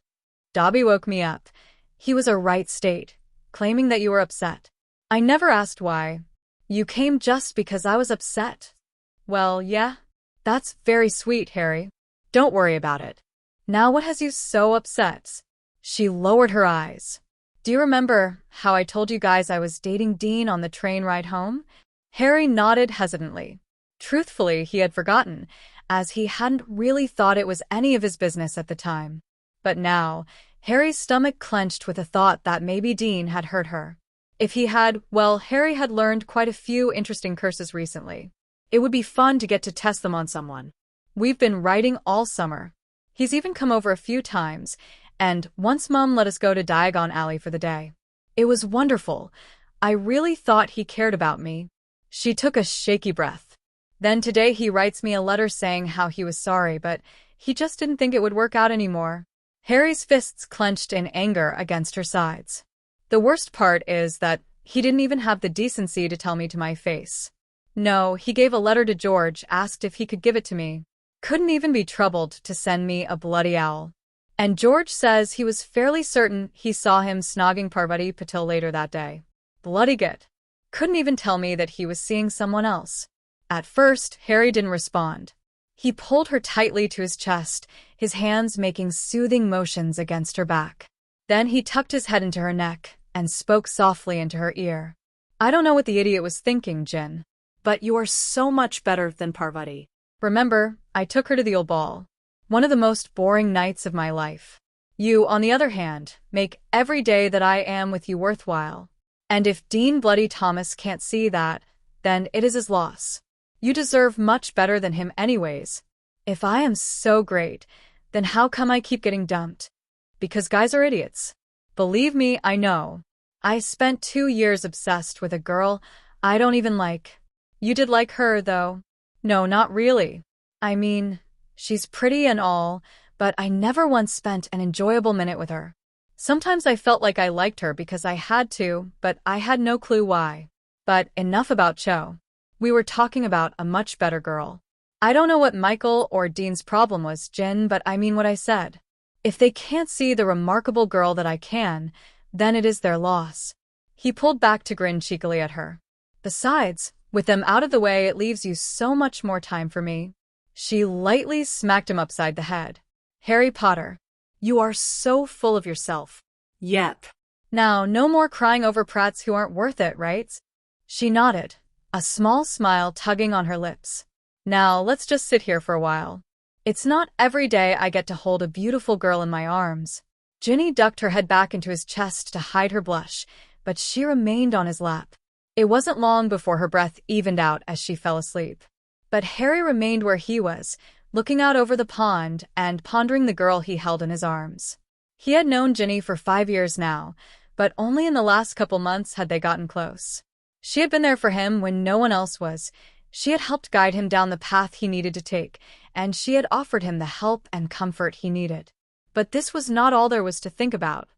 Dobby woke me up. He was a right state, claiming that you were upset. I never asked why. You came just because I was upset. Well, yeah. That's very sweet, Harry. Don't worry about it. Now what has you so upset? She lowered her eyes. Do you remember how I told you guys I was dating Dean on the train ride home? Harry nodded hesitantly. Truthfully, he had forgotten, as he hadn't really thought it was any of his business at the time. But now, Harry's stomach clenched with a thought that maybe Dean had hurt her. If he had, well, Harry had learned quite a few interesting curses recently. It would be fun to get to test them on someone. We've been writing all summer. He's even come over a few times, and once Mum let us go to Diagon Alley for the day. It was wonderful. I really thought he cared about me. She took a shaky breath. Then today he writes me a letter saying how he was sorry, but he just didn't think it would work out anymore. Harry's fists clenched in anger against her sides. The worst part is that he didn't even have the decency to tell me to my face. No, he gave a letter to George, asked if he could give it to me. Couldn't even be troubled to send me a bloody owl. And George says he was fairly certain he saw him snogging Parvati Patil later that day. Bloody git. Couldn't even tell me that he was seeing someone else. At first, Harry didn't respond. He pulled her tightly to his chest, his hands making soothing motions against her back. Then he tucked his head into her neck and spoke softly into her ear. I don't know what the idiot was thinking, Jin. But you are so much better than Parvati. Remember, I took her to the old ball. One of the most boring nights of my life. You, on the other hand, make every day that I am with you worthwhile. And if Dean Bloody Thomas can't see that, then it is his loss. You deserve much better than him anyways. If I am so great, then how come I keep getting dumped? Because guys are idiots. Believe me, I know. I spent 2 years obsessed with a girl I don't even like. You did like her, though. No, not really. I mean, she's pretty and all, but I never once spent an enjoyable minute with her. Sometimes I felt like I liked her because I had to, but I had no clue why. But enough about Cho. We were talking about a much better girl. I don't know what Michael or Dean's problem was, Jin, but I mean what I said. If they can't see the remarkable girl that I can, then it is their loss. He pulled back to grin cheekily at her. Besides, with them out of the way, it leaves you so much more time for me. She lightly smacked him upside the head. Harry Potter, you are so full of yourself. Yep. Now, no more crying over prats who aren't worth it, right? She nodded, a small smile tugging on her lips. Now, let's just sit here for a while. It's not every day I get to hold a beautiful girl in my arms. Ginny ducked her head back into his chest to hide her blush, but she remained on his lap. It wasn't long before her breath evened out as she fell asleep. But Harry remained where he was, looking out over the pond and pondering the girl he held in his arms. He had known Ginny for 5 years now, but only in the last couple months had they gotten close. She had been there for him when no one else was. She had helped guide him down the path he needed to take, and she had offered him the help and comfort he needed. But this was not all there was to think about.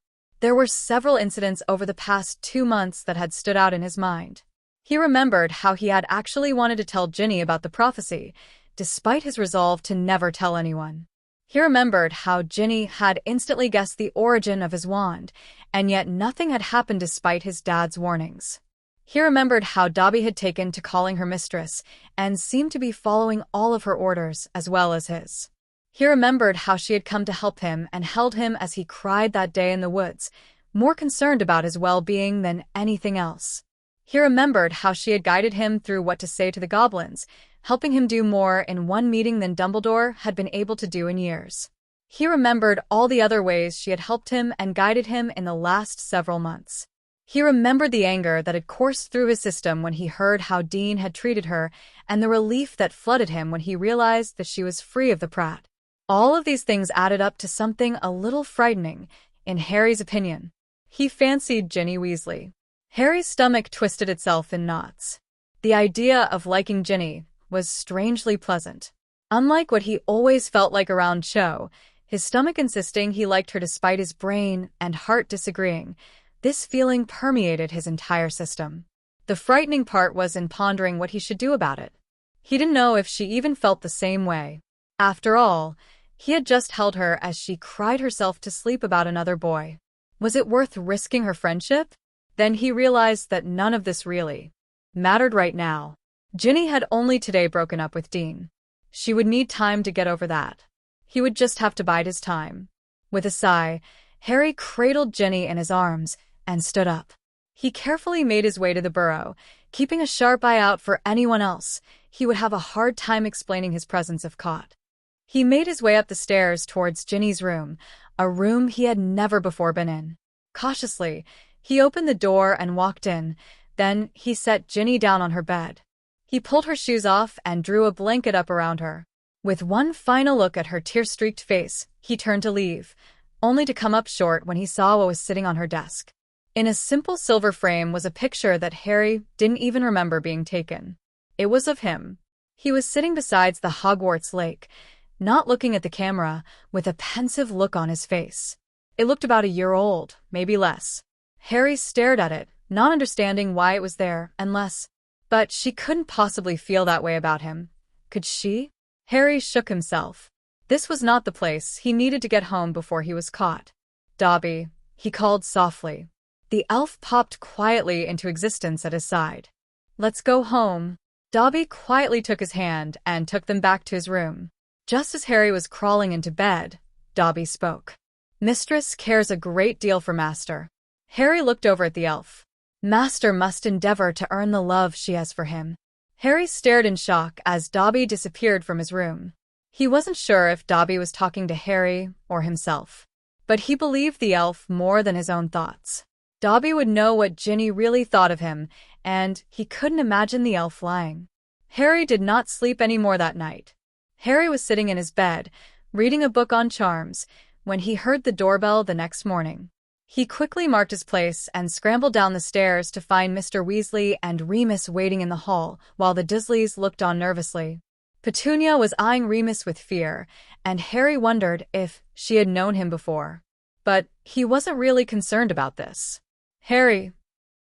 There were several incidents over the past 2 months that had stood out in his mind. He remembered how he had actually wanted to tell Ginny about the prophecy, despite his resolve to never tell anyone. He remembered how Ginny had instantly guessed the origin of his wand, and yet nothing had happened despite his dad's warnings. He remembered how Dobby had taken to calling her mistress and seemed to be following all of her orders as well as his. He remembered how she had come to help him and held him as he cried that day in the woods, more concerned about his well-being than anything else. He remembered how she had guided him through what to say to the goblins, helping him do more in one meeting than Dumbledore had been able to do in years. He remembered all the other ways she had helped him and guided him in the last several months. He remembered the anger that had coursed through his system when he heard how Dean had treated her, and the relief that flooded him when he realized that she was free of the prat. All of these things added up to something a little frightening, in Harry's opinion. He fancied Ginny Weasley. Harry's stomach twisted itself in knots. The idea of liking Ginny was strangely pleasant. Unlike what he always felt like around Cho, his stomach insisting he liked her despite his brain and heart disagreeing, this feeling permeated his entire system. The frightening part was in pondering what he should do about it. He didn't know if she even felt the same way. After all, he had just held her as she cried herself to sleep about another boy. Was it worth risking her friendship? Then he realized that none of this really mattered right now. Ginny had only today broken up with Dean. She would need time to get over that. He would just have to bide his time. With a sigh, Harry cradled Ginny in his arms and stood up. He carefully made his way to the Burrow, keeping a sharp eye out for anyone else. He would have a hard time explaining his presence if caught. He made his way up the stairs towards Ginny's room, a room he had never before been in. Cautiously, he opened the door and walked in. Then he set Ginny down on her bed. He pulled her shoes off and drew a blanket up around her. With one final look at her tear-streaked face, he turned to leave, only to come up short when he saw what was sitting on her desk. In a simple silver frame was a picture that Harry didn't even remember being taken. It was of him. He was sitting beside the Hogwarts lake, not looking at the camera, with a pensive look on his face. It looked about a year old, maybe less. Harry stared at it, not understanding why it was there, unless... But she couldn't possibly feel that way about him. Could she? Harry shook himself. This was not the place. He needed to get home before he was caught. Dobby, he called softly. The elf popped quietly into existence at his side. Let's go home. Dobby quietly took his hand and took them back to his room. Just as Harry was crawling into bed, Dobby spoke. Mistress cares a great deal for Master. Harry looked over at the elf. Master must endeavor to earn the love she has for him. Harry stared in shock as Dobby disappeared from his room. He wasn't sure if Dobby was talking to Harry or himself, but he believed the elf more than his own thoughts. Dobby would know what Ginny really thought of him, and he couldn't imagine the elf lying. Harry did not sleep any more that night. Harry was sitting in his bed, reading a book on charms, when he heard the doorbell the next morning. He quickly marked his place and scrambled down the stairs to find Mr. Weasley and Remus waiting in the hall, while the Dursleys looked on nervously. Petunia was eyeing Remus with fear, and Harry wondered if she had known him before. But he wasn't really concerned about this. Harry,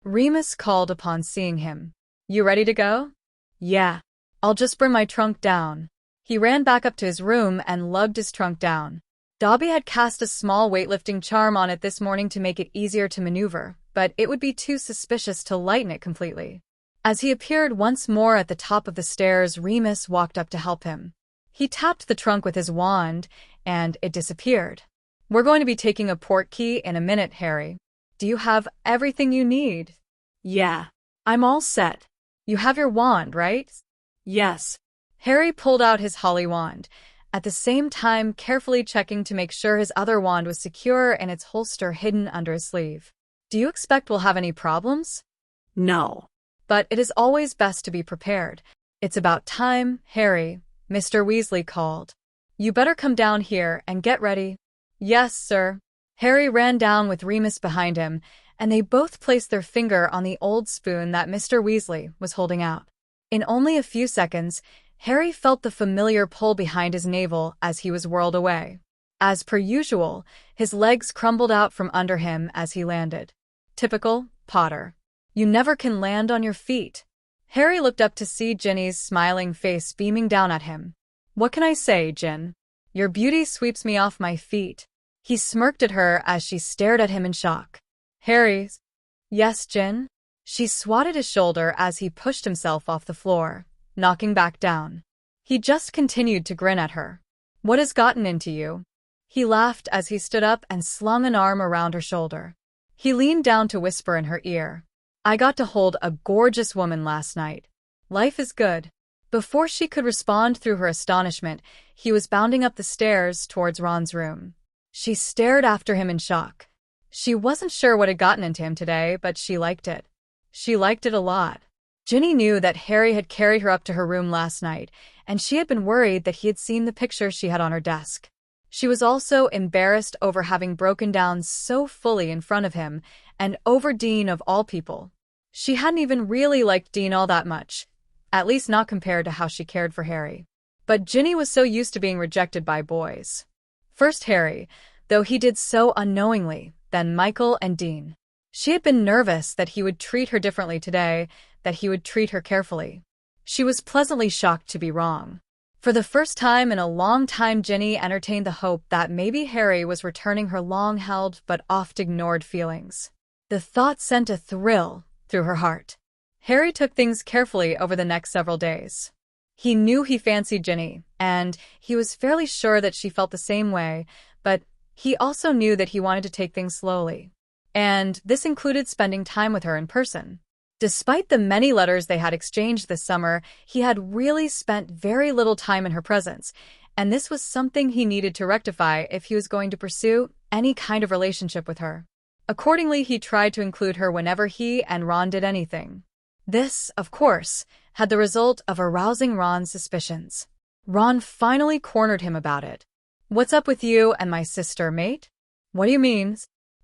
Remus called upon seeing him. You ready to go? Yeah. I'll just bring my trunk down. He ran back up to his room and lugged his trunk down. Dobby had cast a small weightlifting charm on it this morning to make it easier to maneuver, but it would be too suspicious to lighten it completely. As he appeared once more at the top of the stairs, Remus walked up to help him. He tapped the trunk with his wand, and it disappeared. We're going to be taking a portkey in a minute, Harry. Do you have everything you need? Yeah. I'm all set. You have your wand, right? Yes. Harry pulled out his holly wand, at the same time carefully checking to make sure his other wand was secure in its holster hidden under his sleeve. Do you expect we'll have any problems? No. But it is always best to be prepared. It's about time, Harry, Mr. Weasley called. You better come down here and get ready. Yes, sir. Harry ran down with Remus behind him, and they both placed their finger on the old spoon that Mr. Weasley was holding out. In only a few seconds, Harry felt the familiar pull behind his navel as he was whirled away. As per usual, his legs crumbled out from under him as he landed. Typical Potter. You never can land on your feet. Harry looked up to see Ginny's smiling face beaming down at him. What can I say, Gin? Your beauty sweeps me off my feet. He smirked at her as she stared at him in shock. Harry. Yes, Gin? She swatted his shoulder as he pushed himself off the floor, knocking back down. He just continued to grin at her. What has gotten into you? He laughed as he stood up and slung an arm around her shoulder. He leaned down to whisper in her ear. I got to hold a gorgeous woman last night. Life is good. Before she could respond through her astonishment, he was bounding up the stairs towards Ron's room. She stared after him in shock. She wasn't sure what had gotten into him today, but she liked it. She liked it a lot. Ginny knew that Harry had carried her up to her room last night, and she had been worried that he had seen the picture she had on her desk. She was also embarrassed over having broken down so fully in front of him, and over Dean of all people. She hadn't even really liked Dean all that much, at least not compared to how she cared for Harry. But Ginny was so used to being rejected by boys. First Harry, though he did so unknowingly, then Michael and Dean. She had been nervous that he would treat her differently today, that he would treat her carefully. She was pleasantly shocked to be wrong. For the first time in a long time, Ginny entertained the hope that maybe Harry was returning her long-held but oft-ignored feelings. The thought sent a thrill through her heart. Harry took things carefully over the next several days. He knew he fancied Ginny, and he was fairly sure that she felt the same way, but he also knew that he wanted to take things slowly. And this included spending time with her in person. Despite the many letters they had exchanged this summer, he had really spent very little time in her presence, and this was something he needed to rectify if he was going to pursue any kind of relationship with her. Accordingly, he tried to include her whenever he and Ron did anything. This, of course, had the result of arousing Ron's suspicions. Ron finally cornered him about it. What's up with you and my sister, mate? What do you mean?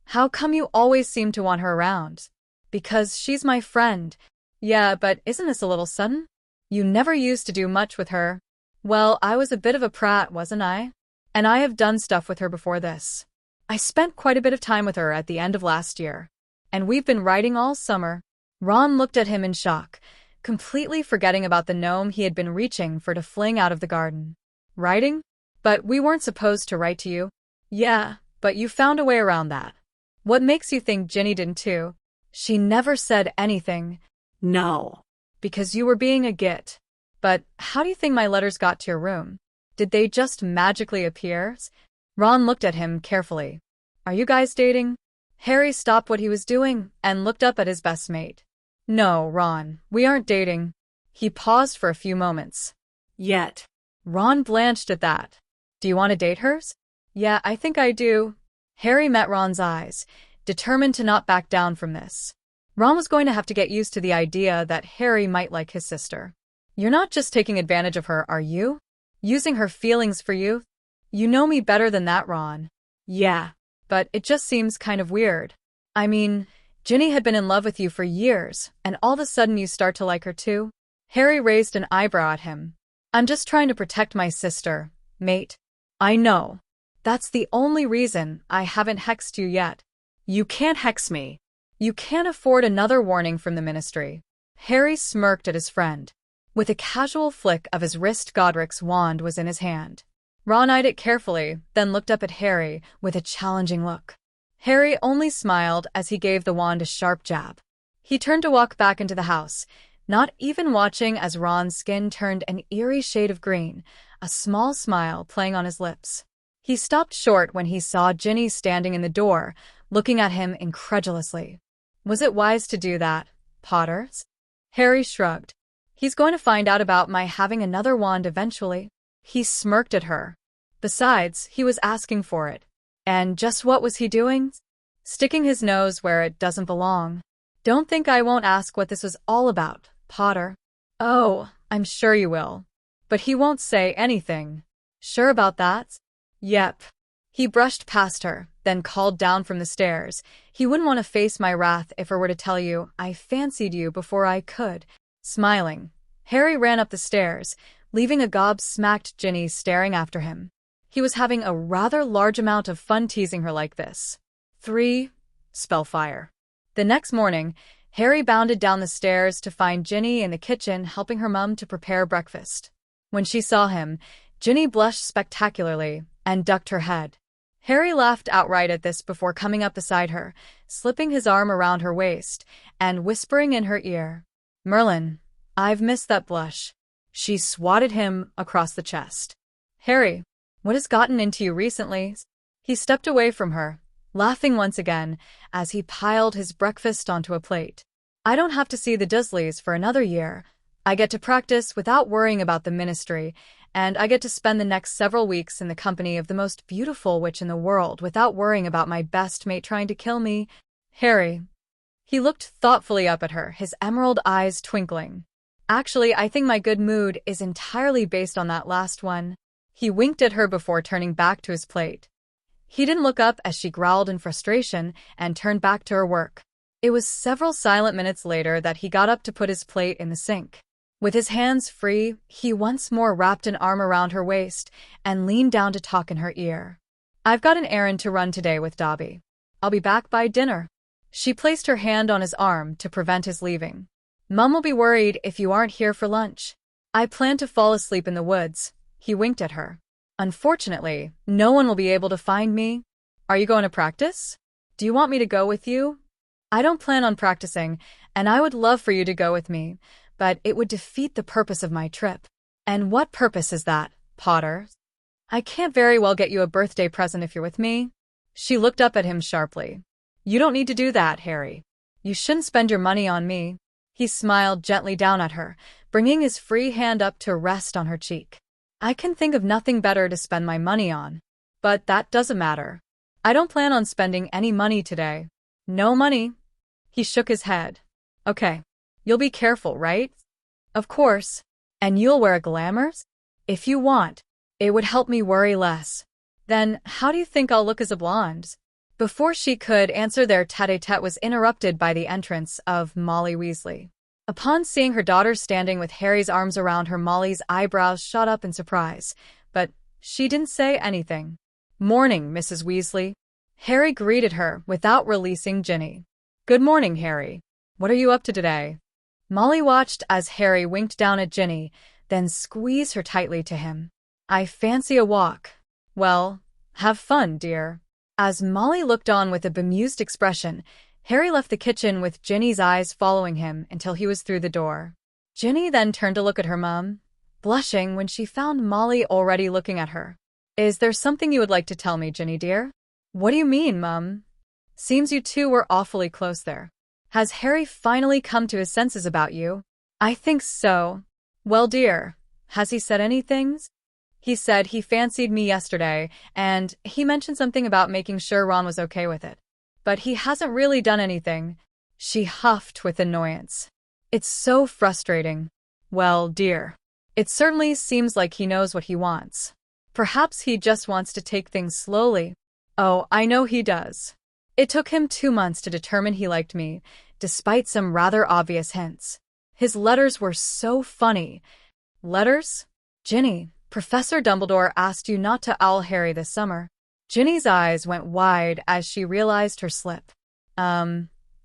How come you always seem to want her around? Because she's my friend. Yeah, but isn't this a little sudden? You never used to do much with her. Well, I was a bit of a prat, wasn't I? And I have done stuff with her before this. I spent quite a bit of time with her at the end of last year. And we've been writing all summer. Ron looked at him in shock, completely forgetting about the gnome he had been reaching for to fling out of the garden. Writing? But we weren't supposed to write to you. Yeah, but you found a way around that. What makes you think Ginny didn't too? She never said anything. No. because you were being a git. But how do you think my letters got to your room? Did they just magically appear? Ron looked at him carefully. Are you guys dating? Harry stopped what he was doing and looked up at his best mate. No, Ron, we aren't dating. He paused for a few moments. Yet. Ron blanched at that. Do you want to date her? Yeah, I think I do. Harry met Ron's eyes, determined to not back down from this. Ron was going to have to get used to the idea that Harry might like his sister. You're not just taking advantage of her, are you? Using her feelings for you? You know me better than that, Ron. Yeah. But it just seems kind of weird. I mean, Ginny had been in love with you for years, and all of a sudden you start to like her too? Harry raised an eyebrow at him. I'm just trying to protect my sister, mate. I know. That's the only reason I haven't hexed you yet. You can't hex me. You can't afford another warning from the Ministry. Harry smirked at his friend. With a casual flick of his wrist, Godric's wand was in his hand. Ron eyed it carefully, then looked up at Harry with a challenging look. Harry only smiled as he gave the wand a sharp jab. He turned to walk back into the house, not even watching as Ron's skin turned an eerie shade of green, a small smile playing on his lips. He stopped short when he saw Ginny standing in the door, looking at him incredulously. Was it wise to do that, Potter? Harry shrugged. He's going to find out about my having another wand eventually. He smirked at her. Besides, he was asking for it. And just what was he doing? Sticking his nose where it doesn't belong. Don't think I won't ask what this was all about, Potter. Oh, I'm sure you will. But he won't say anything. Sure about that? Yep. He brushed past her, then called down from the stairs. He wouldn't want to face my wrath if I were to tell you I fancied you before I could. Smiling, Harry ran up the stairs, leaving a gobsmacked Ginny staring after him. He was having a rather large amount of fun teasing her like this. 3. Spellfire. The next morning, Harry bounded down the stairs to find Ginny in the kitchen helping her mum to prepare breakfast. When she saw him, Ginny blushed spectacularly and ducked her head. Harry laughed outright at this before coming up beside her, slipping his arm around her waist and whispering in her ear, Merlin, I've missed that blush. She swatted him across the chest. Harry, what has gotten into you recently? He stepped away from her, laughing once again as he piled his breakfast onto a plate. I don't have to see the Dursleys for another year. I get to practice without worrying about the Ministry, and I get to spend the next several weeks in the company of the most beautiful witch in the world without worrying about my best mate trying to kill me. Harry. He looked thoughtfully up at her, his emerald eyes twinkling. Actually, I think my good mood is entirely based on that last one. He winked at her before turning back to his plate. He didn't look up as she growled in frustration and turned back to her work. It was several silent minutes later that he got up to put his plate in the sink. With his hands free, he once more wrapped an arm around her waist and leaned down to talk in her ear. I've got an errand to run today with Dobby. I'll be back by dinner. She placed her hand on his arm to prevent his leaving. Mum will be worried if you aren't here for lunch. I plan to fall asleep in the woods. He winked at her. Unfortunately, no one will be able to find me. Are you going to practice? Do you want me to go with you? I don't plan on practicing, and I would love for you to go with me, but it would defeat the purpose of my trip. And what purpose is that, Potter? I can't very well get you a birthday present if you're with me. She looked up at him sharply. You don't need to do that, Harry. You shouldn't spend your money on me. He smiled gently down at her, bringing his free hand up to rest on her cheek. I can think of nothing better to spend my money on. But that doesn't matter. I don't plan on spending any money today. No money. He shook his head. Okay. You'll be careful, right? Of course. And you'll wear a glamour? If you want. It would help me worry less. Then, how do you think I'll look as a blonde? Before she could answer, their tête-à-tête was interrupted by the entrance of Molly Weasley. Upon seeing her daughter standing with Harry's arms around her, Molly's eyebrows shot up in surprise, but she didn't say anything. Morning, Mrs. Weasley. Harry greeted her without releasing Ginny. Good morning, Harry. What are you up to today? Molly watched as Harry winked down at Ginny, then squeezed her tightly to him. I fancy a walk. Well, have fun, dear. As Molly looked on with a bemused expression, Harry left the kitchen with Ginny's eyes following him until he was through the door. Ginny then turned to look at her mum, blushing when she found Molly already looking at her. Is there something you would like to tell me, Ginny dear? What do you mean, Mum? Seems you two were awfully close there. Has Harry finally come to his senses about you? I think so. Well, dear, has he said anything? He said he fancied me yesterday, and he mentioned something about making sure Ron was okay with it. But he hasn't really done anything. She huffed with annoyance. It's so frustrating. Well, dear, it certainly seems like he knows what he wants. Perhaps he just wants to take things slowly. Oh, I know he does. It took him 2 months to determine he liked me, despite some rather obvious hints. His letters were so funny. Letters? Ginny, Professor Dumbledore asked you not to owl Harry this summer. Ginny's eyes went wide as she realized her slip.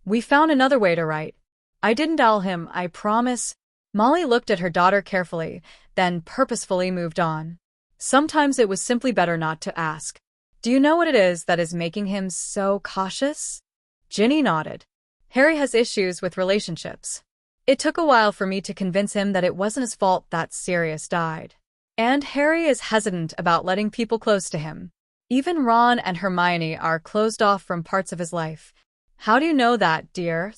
We found another way to write. I didn't owl him, I promise. Molly looked at her daughter carefully, then purposefully moved on. Sometimes it was simply better not to ask. Do you know what it is that is making him so cautious? Ginny nodded. Harry has issues with relationships. It took a while for me to convince him that it wasn't his fault that Sirius died. And Harry is hesitant about letting people close to him. Even Ron and Hermione are closed off from parts of his life. How do you know that, dear?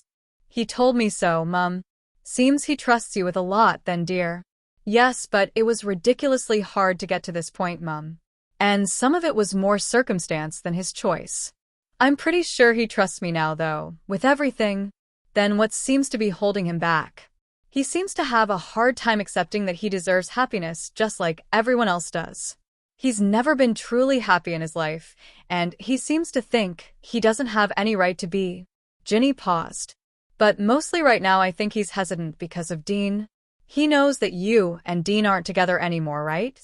He told me so, Mum. Seems he trusts you with a lot then, dear. Yes, but it was ridiculously hard to get to this point, Mum. And some of it was more circumstance than his choice. I'm pretty sure he trusts me now, though, with everything. Then what seems to be holding him back? He seems to have a hard time accepting that he deserves happiness just like everyone else does. He's never been truly happy in his life, and he seems to think he doesn't have any right to be. Ginny paused. But mostly right now I think he's hesitant because of Dean. He knows that you and Dean aren't together anymore, right?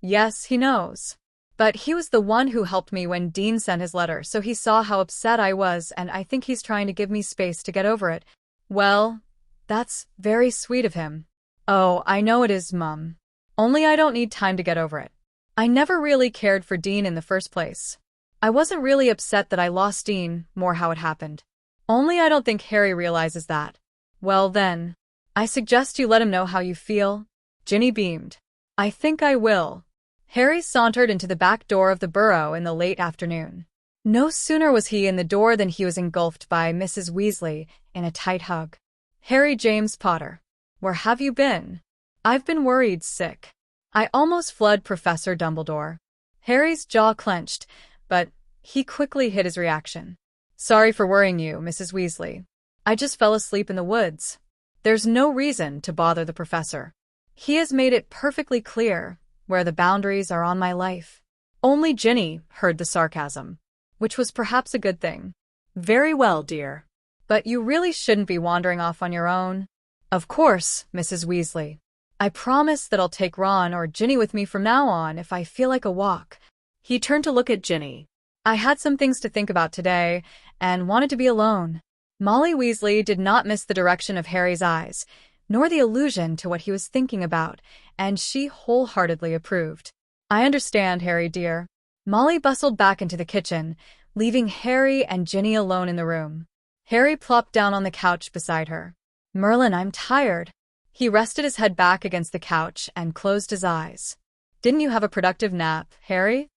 Yes, he knows. But he was the one who helped me when Dean sent his letter, so he saw how upset I was, and I think he's trying to give me space to get over it. Well, that's very sweet of him. Oh, I know it is, Mum. Only I don't need time to get over it. I never really cared for Dean in the first place. I wasn't really upset that I lost Dean, more how it happened. Only I don't think Harry realizes that. Well then, I suggest you let him know how you feel. Ginny beamed. I think I will. Harry sauntered into the back door of the Burrow in the late afternoon. No sooner was he in the door than he was engulfed by Mrs. Weasley in a tight hug. Harry James Potter, where have you been? I've been worried sick. I almost fled Professor Dumbledore. Harry's jaw clenched, but he quickly hid his reaction. Sorry for worrying you, Mrs. Weasley. I just fell asleep in the woods. There's no reason to bother the professor. He has made it perfectly clear where the boundaries are on my life. Only Ginny heard the sarcasm, which was perhaps a good thing. Very well, dear. But you really shouldn't be wandering off on your own. Of course, Mrs. Weasley. I promise that I'll take Ron or Ginny with me from now on if I feel like a walk. He turned to look at Ginny. I had some things to think about today and wanted to be alone. Molly Weasley did not miss the direction of Harry's eyes, nor the allusion to what he was thinking about, and she wholeheartedly approved. I understand, Harry dear. Molly bustled back into the kitchen, leaving Harry and Ginny alone in the room. Harry plopped down on the couch beside her. Merlin, I'm tired. He rested his head back against the couch and closed his eyes. Didn't you have a productive nap, Harry?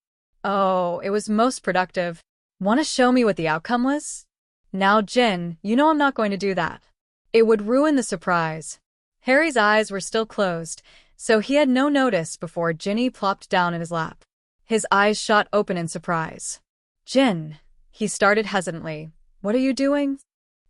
Oh, it was most productive. Want to show me what the outcome was? Now, Gin, you know I'm not going to do that. It would ruin the surprise. Harry's eyes were still closed, so he had no notice before Ginny plopped down in his lap. His eyes shot open in surprise. Gin, he started hesitantly. What are you doing?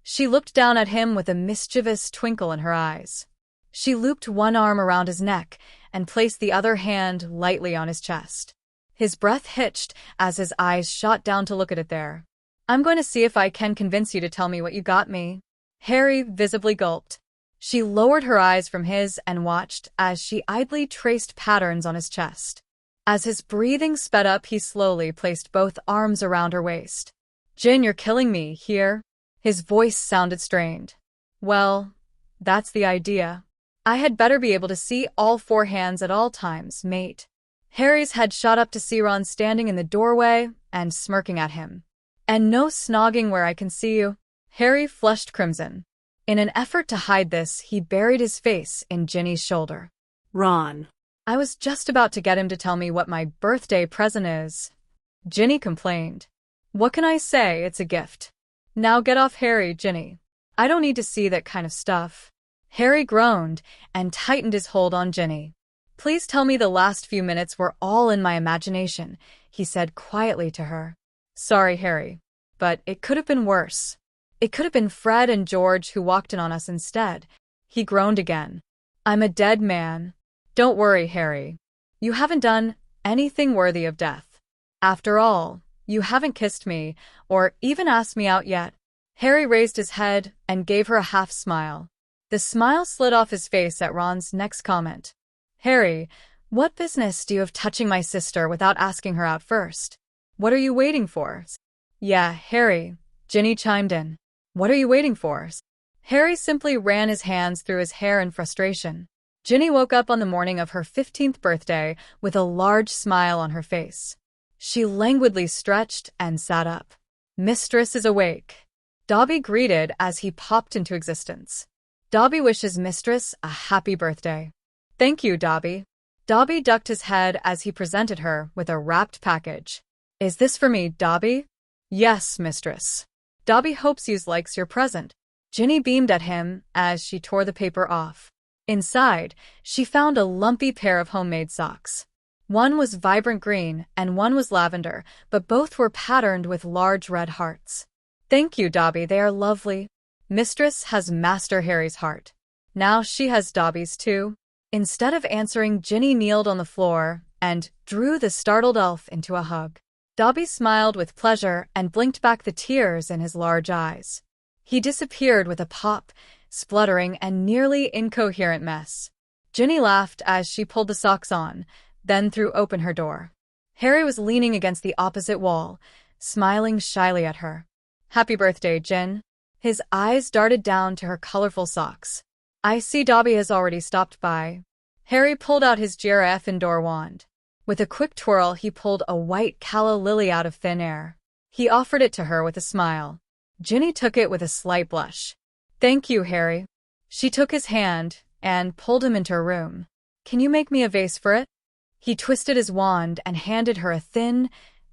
She looked down at him with a mischievous twinkle in her eyes. She looped one arm around his neck and placed the other hand lightly on his chest. His breath hitched as his eyes shot down to look at it there. I'm going to see if I can convince you to tell me what you got me. Harry visibly gulped. She lowered her eyes from his and watched as she idly traced patterns on his chest. As his breathing sped up, he slowly placed both arms around her waist. Gin, you're killing me, here. His voice sounded strained. Well, that's the idea. I had better be able to see all 4 hands at all times, mate. Harry's head shot up to see Ron standing in the doorway and smirking at him. And no snogging where I can see you. Harry flushed crimson. In an effort to hide this, he buried his face in Ginny's shoulder. Ron. I was just about to get him to tell me what my birthday present is. Ginny complained. What can I say? It's a gift. Now get off Harry, Ginny. I don't need to see that kind of stuff. Harry groaned and tightened his hold on Ginny. Please tell me the last few minutes were all in my imagination, he said quietly to her. Sorry, Harry, but it could have been worse. It could have been Fred and George who walked in on us instead. He groaned again. I'm a dead man. Don't worry, Harry. You haven't done anything worthy of death. After all, you haven't kissed me or even asked me out yet. Harry raised his head and gave her a half smile. The smile slid off his face at Ron's next comment. Harry, what business do you have touching my sister without asking her out first? What are you waiting for? Yeah, Harry, Ginny chimed in. What are you waiting for? Harry simply ran his hands through his hair in frustration. Ginny woke up on the morning of her 15th birthday with a large smile on her face. She languidly stretched and sat up. Mistress is awake. Dobby greeted as he popped into existence. Dobby wishes Mistress a happy birthday. Thank you, Dobby. Dobby ducked his head as he presented her with a wrapped package. Is this for me, Dobby? Yes, Mistress. Dobby hopes you likes your present. Ginny beamed at him as she tore the paper off. Inside, she found a lumpy pair of homemade socks. One was vibrant green and one was lavender, but both were patterned with large red hearts. Thank you, Dobby, they are lovely. Mistress has Master Harry's heart. Now she has Dobby's too. Instead of answering, Ginny kneeled on the floor and drew the startled elf into a hug. Dobby smiled with pleasure and blinked back the tears in his large eyes. He disappeared with a pop, spluttering and nearly incoherent mess. Ginny laughed as she pulled the socks on, then threw open her door. Harry was leaning against the opposite wall, smiling shyly at her. Happy birthday, Gin. His eyes darted down to her colorful socks. I see Dobby has already stopped by. Harry pulled out his Gryffindor wand. With a quick twirl, he pulled a white calla lily out of thin air. He offered it to her with a smile. Ginny took it with a slight blush. Thank you, Harry. She took his hand and pulled him into her room. Can you make me a vase for it? He twisted his wand and handed her a thin,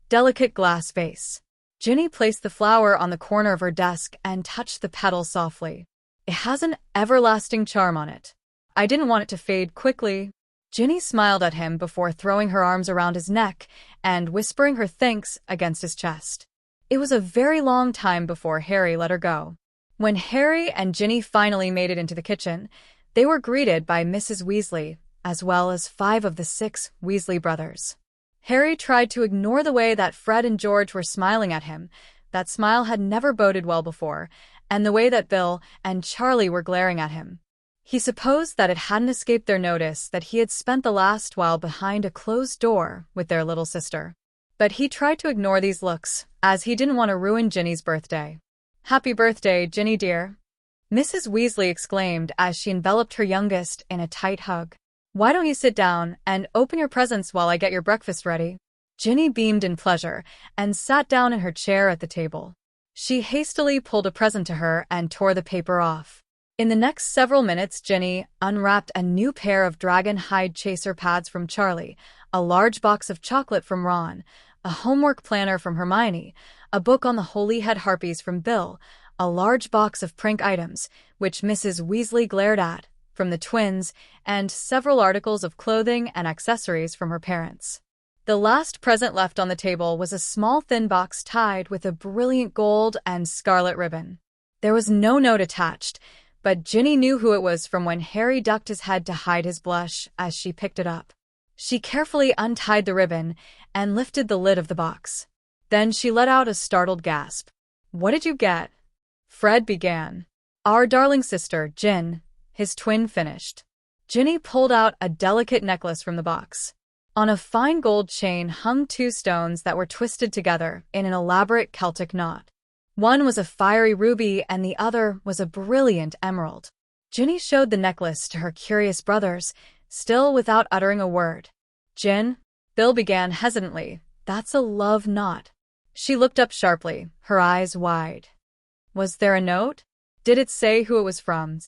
delicate glass vase. Ginny placed the flower on the corner of her desk and touched the petals softly. It has an everlasting charm on it. I didn't want it to fade quickly. Ginny smiled at him before throwing her arms around his neck and whispering her thanks against his chest. It was a very long time before Harry let her go. When Harry and Ginny finally made it into the kitchen, they were greeted by Mrs. Weasley, as well as 5 of the 6 Weasley brothers. Harry tried to ignore the way that Fred and George were smiling at him. That smile had never boded well before, and the way that Bill and Charlie were glaring at him. He supposed that it hadn't escaped their notice that he had spent the last while behind a closed door with their little sister. But he tried to ignore these looks, as he didn't want to ruin Ginny's birthday. Happy birthday, Ginny dear. Mrs. Weasley exclaimed as she enveloped her youngest in a tight hug. Why don't you sit down and open your presents while I get your breakfast ready? Ginny beamed in pleasure and sat down in her chair at the table. She hastily pulled a present to her and tore the paper off. In the next several minutes, Ginny unwrapped a new pair of dragon hide chaser pads from Charlie, a large box of chocolate from Ron, a homework planner from Hermione, a book on the holy head harpies from Bill, a large box of prank items, which Mrs. Weasley glared at, from the twins, and several articles of clothing and accessories from her parents. The last present left on the table was a small thin box tied with a brilliant gold and scarlet ribbon. There was no note attached, but Ginny knew who it was from when Harry ducked his head to hide his blush as she picked it up. She carefully untied the ribbon and lifted the lid of the box. Then she let out a startled gasp. What did you get? Fred began. Our darling sister, Gin, his twin finished. Ginny pulled out a delicate necklace from the box. On a fine gold chain hung 2 stones that were twisted together in an elaborate Celtic knot. One was a fiery ruby and the other was a brilliant emerald. Ginny showed the necklace to her curious brothers, still without uttering a word. Gin, Bill began hesitantly, that's a love knot. She looked up sharply, her eyes wide. Was there a note? Did it say who it was from?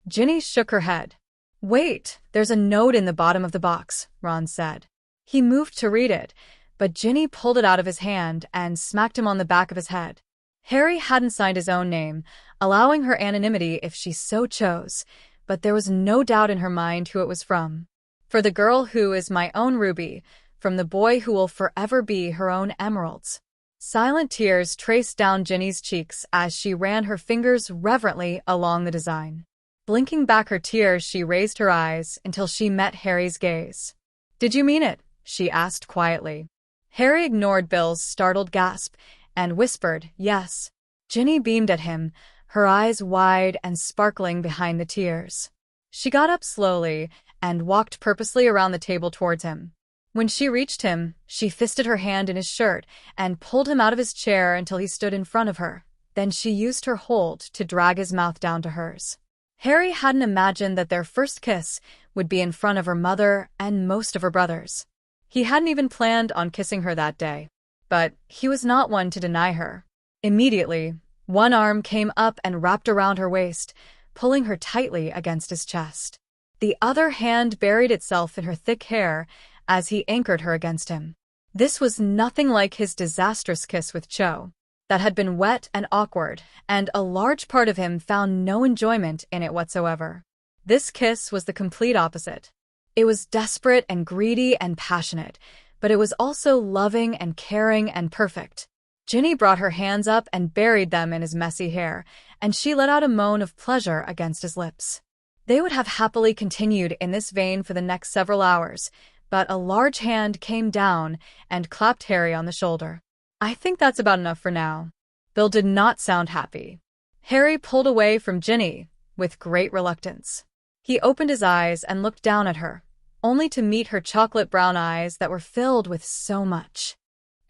Ginny shook her head. Wait, there's a note in the bottom of the box, Ron said. He moved to read it, but Ginny pulled it out of his hand and smacked him on the back of his head. Harry hadn't signed his own name, allowing her anonymity if she so chose, but there was no doubt in her mind who it was from. For the girl who is my own ruby, from the boy who will forever be her own emeralds. Silent tears traced down Ginny's cheeks as she ran her fingers reverently along the design. Blinking back her tears, she raised her eyes until she met Harry's gaze. Did you mean it? She asked quietly. Harry ignored Bill's startled gasp and whispered, yes. Ginny beamed at him, her eyes wide and sparkling behind the tears. She got up slowly and walked purposely around the table towards him. When she reached him, she fisted her hand in his shirt and pulled him out of his chair until he stood in front of her. Then she used her hold to drag his mouth down to hers. Harry hadn't imagined that their first kiss would be in front of her mother and most of her brothers. He hadn't even planned on kissing her that day. But he was not one to deny her. Immediately, one arm came up and wrapped around her waist, pulling her tightly against his chest. The other hand buried itself in her thick hair as he anchored her against him. This was nothing like his disastrous kiss with Cho. That had been wet and awkward, and a large part of him found no enjoyment in it whatsoever. This kiss was the complete opposite. It was desperate and greedy and passionate, but it was also loving and caring and perfect. Ginny brought her hands up and buried them in his messy hair, and she let out a moan of pleasure against his lips. They would have happily continued in this vein for the next several hours, but a large hand came down and clapped Harry on the shoulder. I think that's about enough for now. Bill did not sound happy. Harry pulled away from Ginny with great reluctance. He opened his eyes and looked down at her, only to meet her chocolate brown eyes that were filled with so much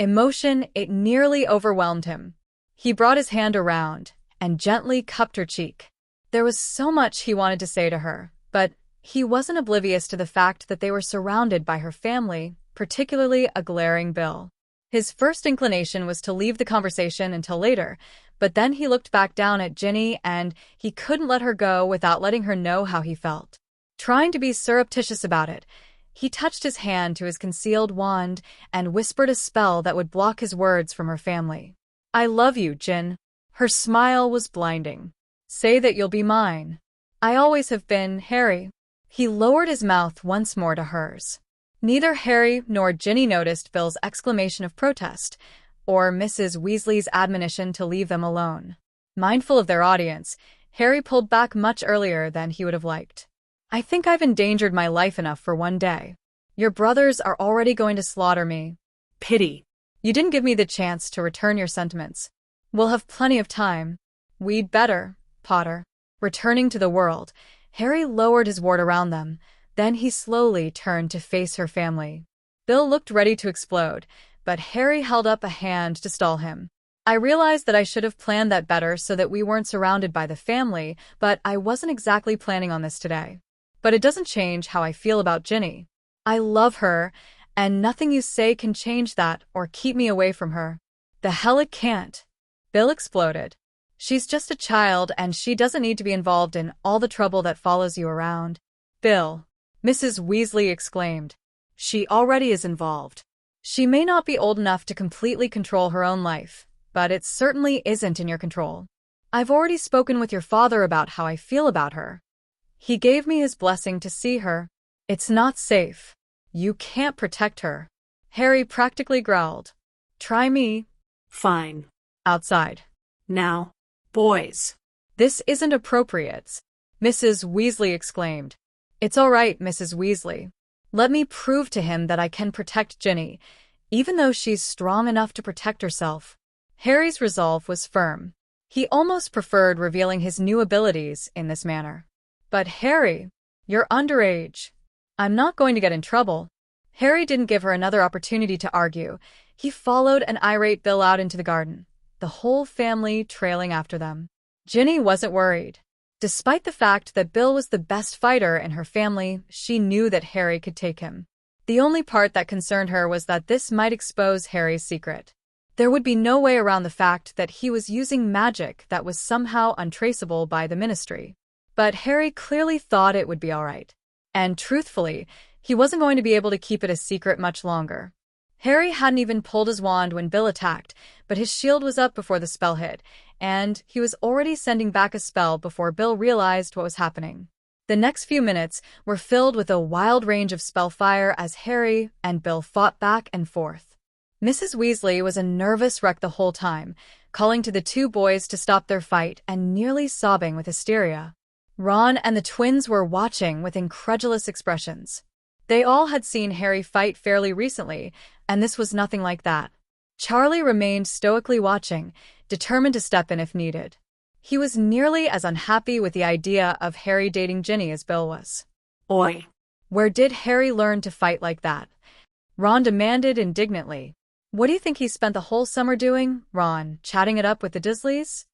emotion it nearly overwhelmed him. He brought his hand around and gently cupped her cheek. There was so much he wanted to say to her, but he wasn't oblivious to the fact that they were surrounded by her family, particularly a glaring Bill. His first inclination was to leave the conversation until later, but then he looked back down at Ginny and he couldn't let her go without letting her know how he felt. Trying to be surreptitious about it, he touched his hand to his concealed wand and whispered a spell that would block his words from her family. I love you, Gin. Her smile was blinding. Say that you'll be mine. I always have been, Harry. He lowered his mouth once more to hers. Neither Harry nor Ginny noticed Bill's exclamation of protest, or Mrs. Weasley's admonition to leave them alone. Mindful of their audience, Harry pulled back much earlier than he would have liked. I think I've endangered my life enough for one day. Your brothers are already going to slaughter me. Pity. You didn't give me the chance to return your sentiments. We'll have plenty of time. We'd better, Potter. Returning to the world, Harry lowered his ward around them. Then he slowly turned to face her family. Bill looked ready to explode, but Harry held up a hand to stall him. I realized that I should have planned that better so that we weren't surrounded by the family, but I wasn't exactly planning on this today. But it doesn't change how I feel about Ginny. I love her, and nothing you say can change that or keep me away from her. The hell it can't. Bill exploded. She's just a child, and she doesn't need to be involved in all the trouble that follows you around. Bill. Mrs. Weasley exclaimed. She already is involved. She may not be old enough to completely control her own life, but it certainly isn't in your control. I've already spoken with your father about how I feel about her. He gave me his blessing to see her. It's not safe. You can't protect her. Harry practically growled. Try me. Fine. Outside. Now, boys. This isn't appropriate, Mrs. Weasley exclaimed. It's all right, Mrs. Weasley. Let me prove to him that I can protect Ginny, even though she's strong enough to protect herself. Harry's resolve was firm. He almost preferred revealing his new abilities in this manner. But Harry, you're underage. I'm not going to get in trouble. Harry didn't give her another opportunity to argue. He followed an irate Bill out into the garden, the whole family trailing after them. Ginny wasn't worried. Despite the fact that Bill was the best fighter in her family, she knew that Harry could take him. The only part that concerned her was that this might expose Harry's secret. There would be no way around the fact that he was using magic that was somehow untraceable by the Ministry. But Harry clearly thought it would be all right. And truthfully, he wasn't going to be able to keep it a secret much longer. Harry hadn't even pulled his wand when Bill attacked, but his shield was up before the spell hit, and he was already sending back a spell before Bill realized what was happening. The next few minutes were filled with a wild range of spellfire as Harry and Bill fought back and forth. Mrs. Weasley was a nervous wreck the whole time, calling to the two boys to stop their fight and nearly sobbing with hysteria. Ron and the twins were watching with incredulous expressions. They all had seen Harry fight fairly recently, and this was nothing like that. Charlie remained stoically watching, determined to step in if needed. He was nearly as unhappy with the idea of Harry dating Ginny as Bill was. Oi. Where did Harry learn to fight like that? Ron demanded indignantly. What do you think he spent the whole summer doing, Ron, chatting it up with the Dursleys?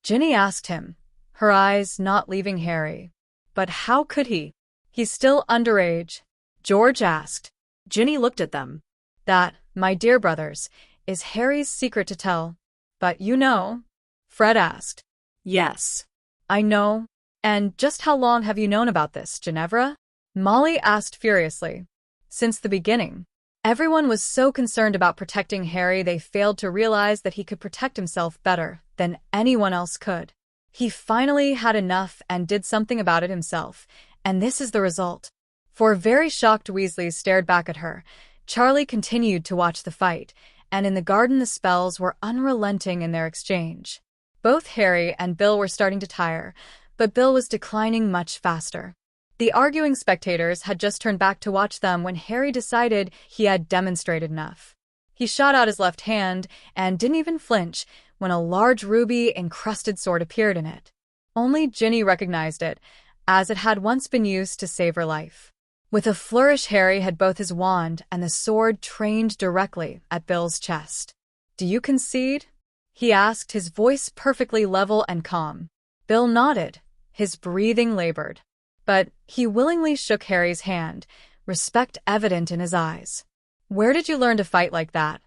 Ginny asked him, her eyes not leaving Harry. But how could he? He's still underage. George asked. Ginny looked at them. That, my dear brothers, is Harry's secret to tell. But you know? Fred asked. Yes. I know. And just how long have you known about this, Ginevra? Molly asked furiously. Since the beginning. Everyone was so concerned about protecting Harry they failed to realize that he could protect himself better than anyone else could. He finally had enough and did something about it himself, and this is the result. Four very shocked Weasleys stared back at her. Charlie continued to watch the fight, and in the garden the spells were unrelenting in their exchange. Both Harry and Bill were starting to tire, but Bill was declining much faster. The arguing spectators had just turned back to watch them when Harry decided he had demonstrated enough. He shot out his left hand and didn't even flinch when a large ruby-encrusted sword appeared in it. Only Ginny recognized it, as it had once been used to save her life. With a flourish, Harry had both his wand and the sword trained directly at Bill's chest. "Do you concede?" he asked, his voice perfectly level and calm. Bill nodded, his breathing labored. But he willingly shook Harry's hand, respect evident in his eyes. "Where did you learn to fight like that?"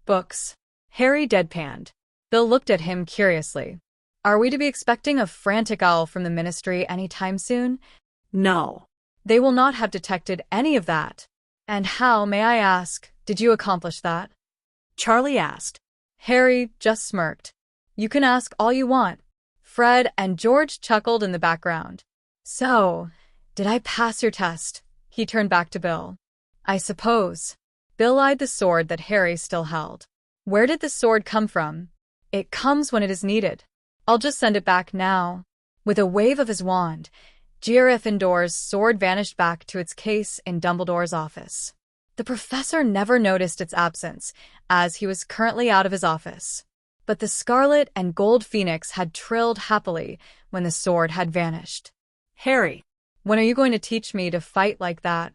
"Books." Harry deadpanned. Bill looked at him curiously. "Are we to be expecting a frantic owl from the Ministry any time soon?" No. "They will not have detected any of that." "And how, may I ask, did you accomplish that?" Charlie asked. Harry just smirked. "You can ask all you want." Fred and George chuckled in the background. "So, did I pass your test?" He turned back to Bill. "I suppose." Bill eyed the sword that Harry still held. "Where did the sword come from?" "It comes when it is needed. I'll just send it back now." With a wave of his wand, Gryffindor's sword vanished back to its case in Dumbledore's office. The professor never noticed its absence, as he was currently out of his office. But the scarlet and gold phoenix had trilled happily when the sword had vanished. Harry. "When are you going to teach me to fight like that?"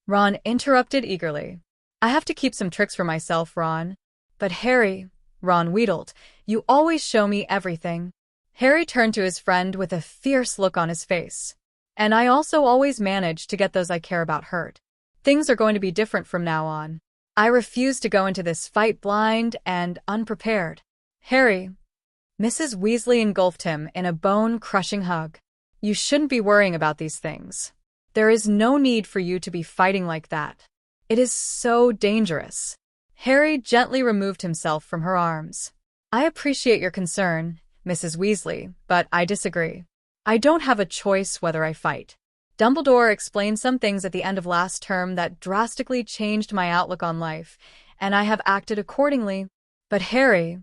Ron interrupted eagerly. "I have to keep some tricks for myself, Ron." "But Harry," Ron wheedled, "you always show me everything." Harry turned to his friend with a fierce look on his face. "And I also always manage to get those I care about hurt. Things are going to be different from now on. I refuse to go into this fight blind and unprepared." "Harry." Mrs. Weasley engulfed him in a bone-crushing hug. "You shouldn't be worrying about these things. There is no need for you to be fighting like that. It is so dangerous." Harry gently removed himself from her arms. "I appreciate your concern, Mrs. Weasley, but I disagree. I don't have a choice whether I fight. Dumbledore explained some things at the end of last term that drastically changed my outlook on life, and I have acted accordingly. But Harry,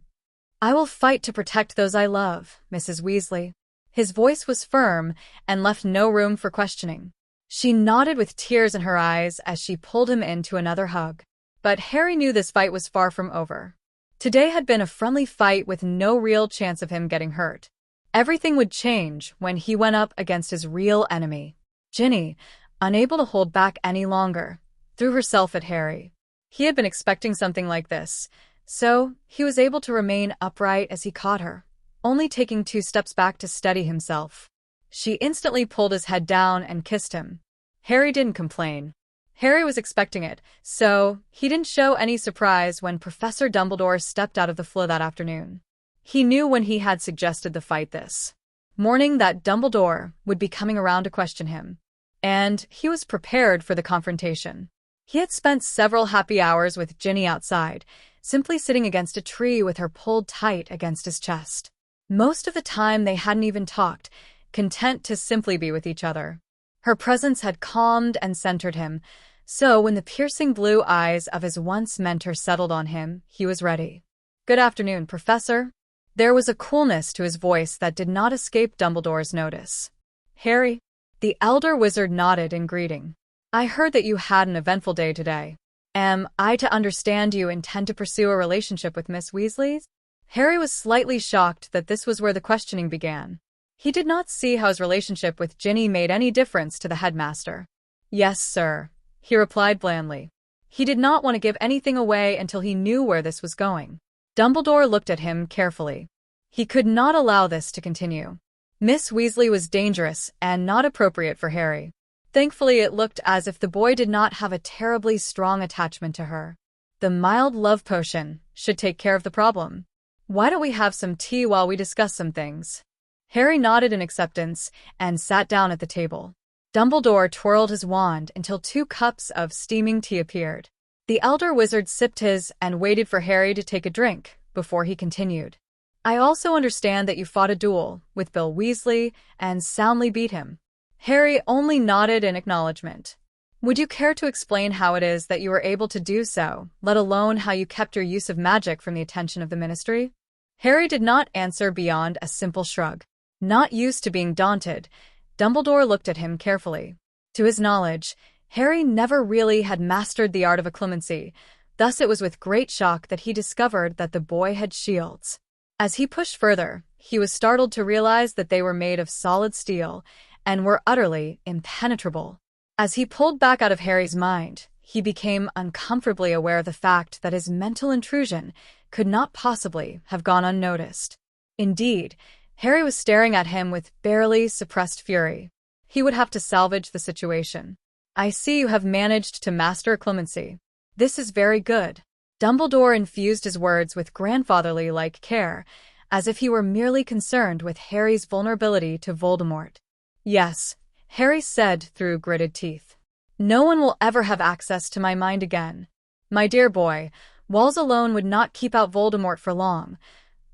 I will fight to protect those I love, Mrs. Weasley." His voice was firm and left no room for questioning. She nodded with tears in her eyes as she pulled him into another hug. But Harry knew this fight was far from over. Today had been a friendly fight with no real chance of him getting hurt. Everything would change when he went up against his real enemy. Ginny, unable to hold back any longer, threw herself at Harry. He had been expecting something like this, so he was able to remain upright as he caught her, only taking 2 steps back to steady himself. She instantly pulled his head down and kissed him. Harry didn't complain. Harry was expecting it, so he didn't show any surprise when Professor Dumbledore stepped out of the flue that afternoon. He knew when he had suggested the fight this morning that Dumbledore would be coming around to question him, and he was prepared for the confrontation. He had spent several happy hours with Ginny outside, simply sitting against a tree with her pulled tight against his chest. Most of the time they hadn't even talked, content to simply be with each other. Her presence had calmed and centered him, so when the piercing blue eyes of his once mentor settled on him, he was ready. "Good afternoon, Professor." There was a coolness to his voice that did not escape Dumbledore's notice. "Harry?" The elder wizard nodded in greeting. "I heard that you had an eventful day today. Am I to understand you intend to pursue a relationship with Miss Weasley?" Harry was slightly shocked that this was where the questioning began. He did not see how his relationship with Ginny made any difference to the headmaster. "Yes, sir," he replied blandly. He did not want to give anything away until he knew where this was going. Dumbledore looked at him carefully. He could not allow this to continue. Miss Weasley was dangerous and not appropriate for Harry. Thankfully, it looked as if the boy did not have a terribly strong attachment to her. The mild love potion should take care of the problem. "Why don't we have some tea while we discuss some things?" Harry nodded in acceptance and sat down at the table. Dumbledore twirled his wand until 2 cups of steaming tea appeared. The elder wizard sipped his and waited for Harry to take a drink before he continued. "I also understand that you fought a duel with Bill Weasley and soundly beat him." Harry only nodded in acknowledgement. "Would you care to explain how it is that you were able to do so, let alone how you kept your use of magic from the attention of the Ministry?" Harry did not answer beyond a simple shrug. Not used to being daunted, Dumbledore looked at him carefully. To his knowledge, Harry never really had mastered the art of occlumency, thus it was with great shock that he discovered that the boy had shields. As he pushed further, he was startled to realize that they were made of solid steel and were utterly impenetrable. As he pulled back out of Harry's mind, he became uncomfortably aware of the fact that his mental intrusion could not possibly have gone unnoticed. Indeed, Harry was staring at him with barely suppressed fury. He would have to salvage the situation. "I see you have managed to master occlumency. This is very good." Dumbledore infused his words with grandfatherly-like care, as if he were merely concerned with Harry's vulnerability to Voldemort. "Yes," Harry said through gritted teeth. "No one will ever have access to my mind again. My dear boy, walls alone would not keep out Voldemort for long,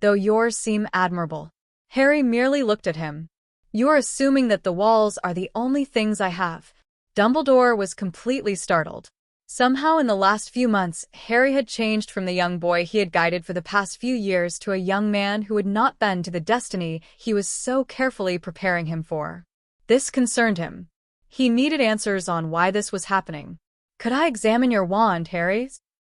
though yours seem admirable." Harry merely looked at him. "You're assuming that the walls are the only things I have." Dumbledore was completely startled. Somehow in the last few months, Harry had changed from the young boy he had guided for the past few years to a young man who would not bend to the destiny he was so carefully preparing him for. This concerned him. He needed answers on why this was happening. "Could I examine your wand, Harry?"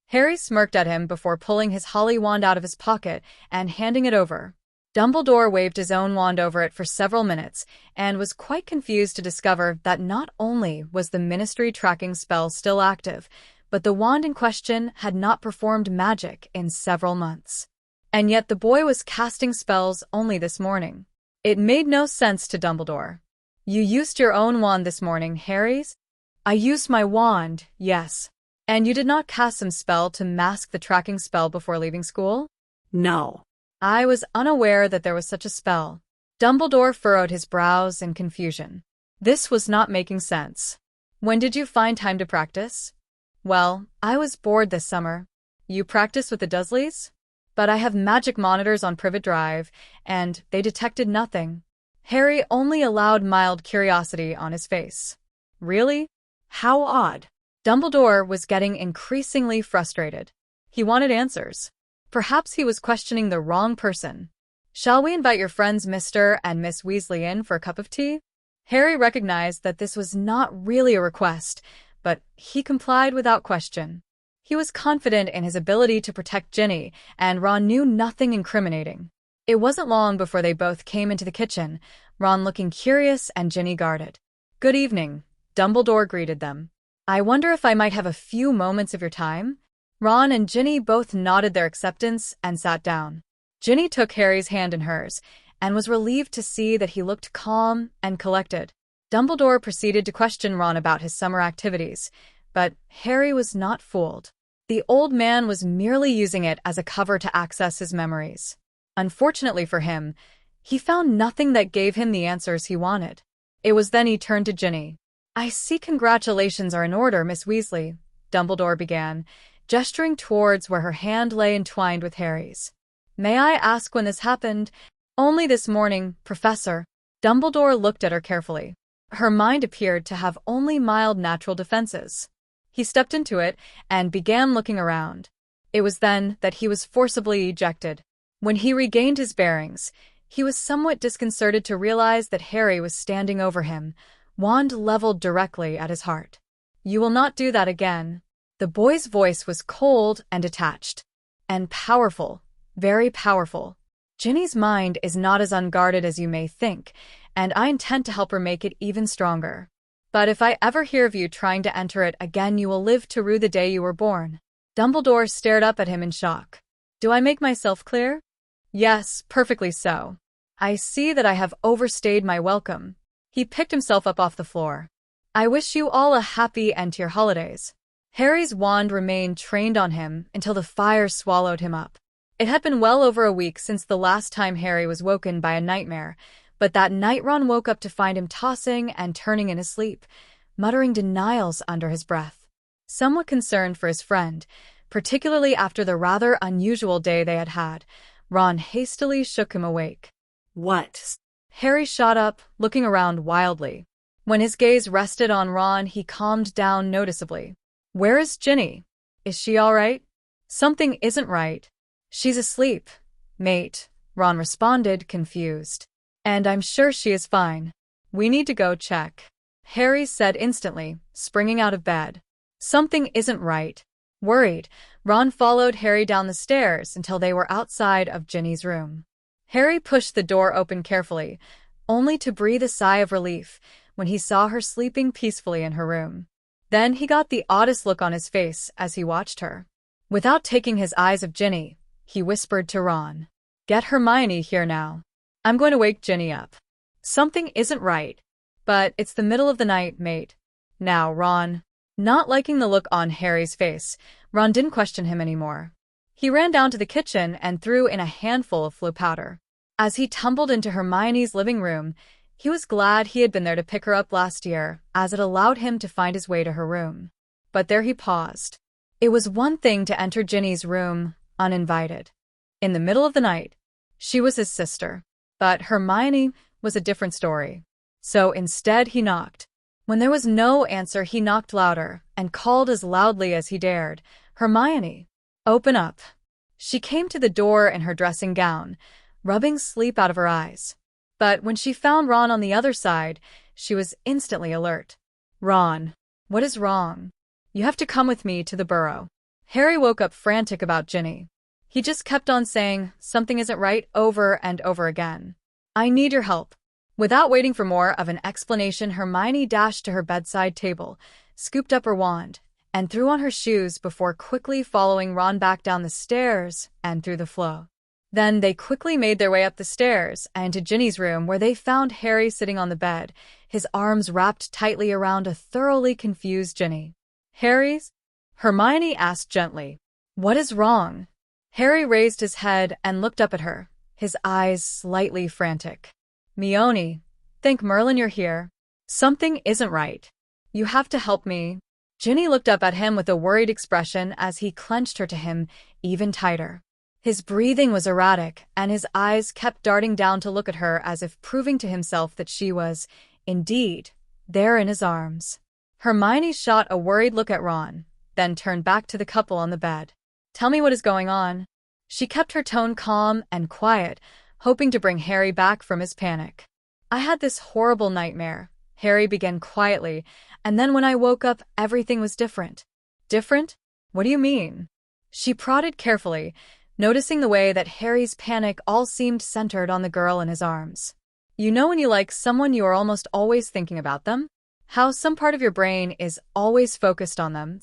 Harry smirked at him before pulling his holly wand out of his pocket and handing it over. Dumbledore waved his own wand over it for several minutes and was quite confused to discover that not only was the Ministry tracking spell still active, but the wand in question had not performed magic in several months. And yet the boy was casting spells only this morning. It made no sense to Dumbledore. "You used your own wand this morning, Harry?" "I used my wand, yes." "And you did not cast some spell to mask the tracking spell before leaving school?" "No." "I was unaware that there was such a spell." Dumbledore furrowed his brows in confusion. This was not making sense. "When did you find time to practice?" "Well, I was bored this summer." "You practice with the Dursleys?" "But I have magic monitors on Privet Drive, and they detected nothing." Harry only allowed mild curiosity on his face. "Really? How odd." Dumbledore was getting increasingly frustrated. He wanted answers. Perhaps he was questioning the wrong person. "Shall we invite your friends Mr. and Miss Weasley in for a cup of tea?" Harry recognized that this was not really a request, but he complied without question. He was confident in his ability to protect Ginny, and Ron knew nothing incriminating. It wasn't long before they both came into the kitchen, Ron looking curious and Ginny guarded. "Good evening," Dumbledore greeted them. "I wonder if I might have a few moments of your time?" Ron and Ginny both nodded their acceptance and sat down. Ginny took Harry's hand in hers, and was relieved to see that he looked calm and collected. Dumbledore proceeded to question Ron about his summer activities, But Harry was not fooled. The old man was merely using it as a cover to access his memories. Unfortunately for him, he found nothing that gave him the answers he wanted. It was then he turned to Ginny. "I see congratulations are in order, Miss Weasley," Dumbledore began, gesturing towards where her hand lay entwined with Harry's. "May I ask when this happened?" "Only this morning, Professor." Dumbledore looked at her carefully. Her mind appeared to have only mild natural defenses. He stepped into it and began looking around. It was then that he was forcibly ejected. When he regained his bearings, he was somewhat disconcerted to realize that Harry was standing over him, wand leveled directly at his heart. "You will not do that again." The boy's voice was cold and detached. And powerful, very powerful. "Ginny's mind is not as unguarded as you may think, and I intend to help her make it even stronger. But if I ever hear of you trying to enter it again, you will live to rue the day you were born." Dumbledore stared up at him in shock. "Do I make myself clear?" "Yes, perfectly so. I see that I have overstayed my welcome." He picked himself up off the floor. "I wish you all a happy end to your holidays." Harry's wand remained trained on him until the fire swallowed him up. It had been well over a week since the last time Harry was woken by a nightmare, but that night Ron woke up to find him tossing and turning in his sleep, muttering denials under his breath. Somewhat concerned for his friend, particularly after the rather unusual day they had had, Ron hastily shook him awake. "What?" Harry shot up, looking around wildly. When his gaze rested on Ron, he calmed down noticeably. "Where is Ginny? Is she all right?" "Something isn't right." "She's asleep, mate," Ron responded, confused. "And I'm sure she is fine. We need to go check," Harry said instantly, springing out of bed. Something isn't right. Worried, Ron followed Harry down the stairs until they were outside of Ginny's room. Harry pushed the door open carefully, only to breathe a sigh of relief when he saw her sleeping peacefully in her room. Then he got the oddest look on his face as he watched her. Without taking his eyes off Ginny, he whispered to Ron, "Get Hermione here now. I'm going to wake Ginny up. Something isn't right. But it's the middle of the night, mate." "Now, Ron." Not liking the look on Harry's face, Ron didn't question him anymore. He ran down to the kitchen and threw in a handful of flu powder. As he tumbled into Hermione's living room, he was glad he had been there to pick her up last year, as it allowed him to find his way to her room. But there he paused. It was one thing to enter Ginny's room uninvited. In the middle of the night, she was his sister. But Hermione was a different story. So instead he knocked. When there was no answer, he knocked louder and called as loudly as he dared, "Hermione, open up." She came to the door in her dressing gown, rubbing sleep out of her eyes. But when she found Ron on the other side, she was instantly alert. "Ron, what is wrong? You have to come with me to the Burrow." Harry woke up frantic about Ginny. He just kept on saying, "Something isn't right," over and over again. "I need your help." Without waiting for more of an explanation, Hermione dashed to her bedside table, scooped up her wand, and threw on her shoes before quickly following Ron back down the stairs and through the floor. Then they quickly made their way up the stairs and to Ginny's room, where they found Harry sitting on the bed, his arms wrapped tightly around a thoroughly confused Ginny. "Harry's?" Hermione asked gently. "What is wrong?" Harry raised his head and looked up at her, his eyes slightly frantic. "Mione, thank Merlin you're here. Something isn't right. You have to help me." Ginny looked up at him with a worried expression as he clenched her to him even tighter. His breathing was erratic, and his eyes kept darting down to look at her as if proving to himself that she was, indeed, there in his arms. Hermione shot a worried look at Ron, then turned back to the couple on the bed. "Tell me what is going on." She kept her tone calm and quiet, hoping to bring Harry back from his panic. "I had this horrible nightmare," Harry began quietly, "and then when I woke up, everything was different." "Different? What do you mean?" She prodded carefully, noticing the way that Harry's panic all seemed centered on the girl in his arms. "You know when you like someone, you are almost always thinking about them? How some part of your brain is always focused on them?"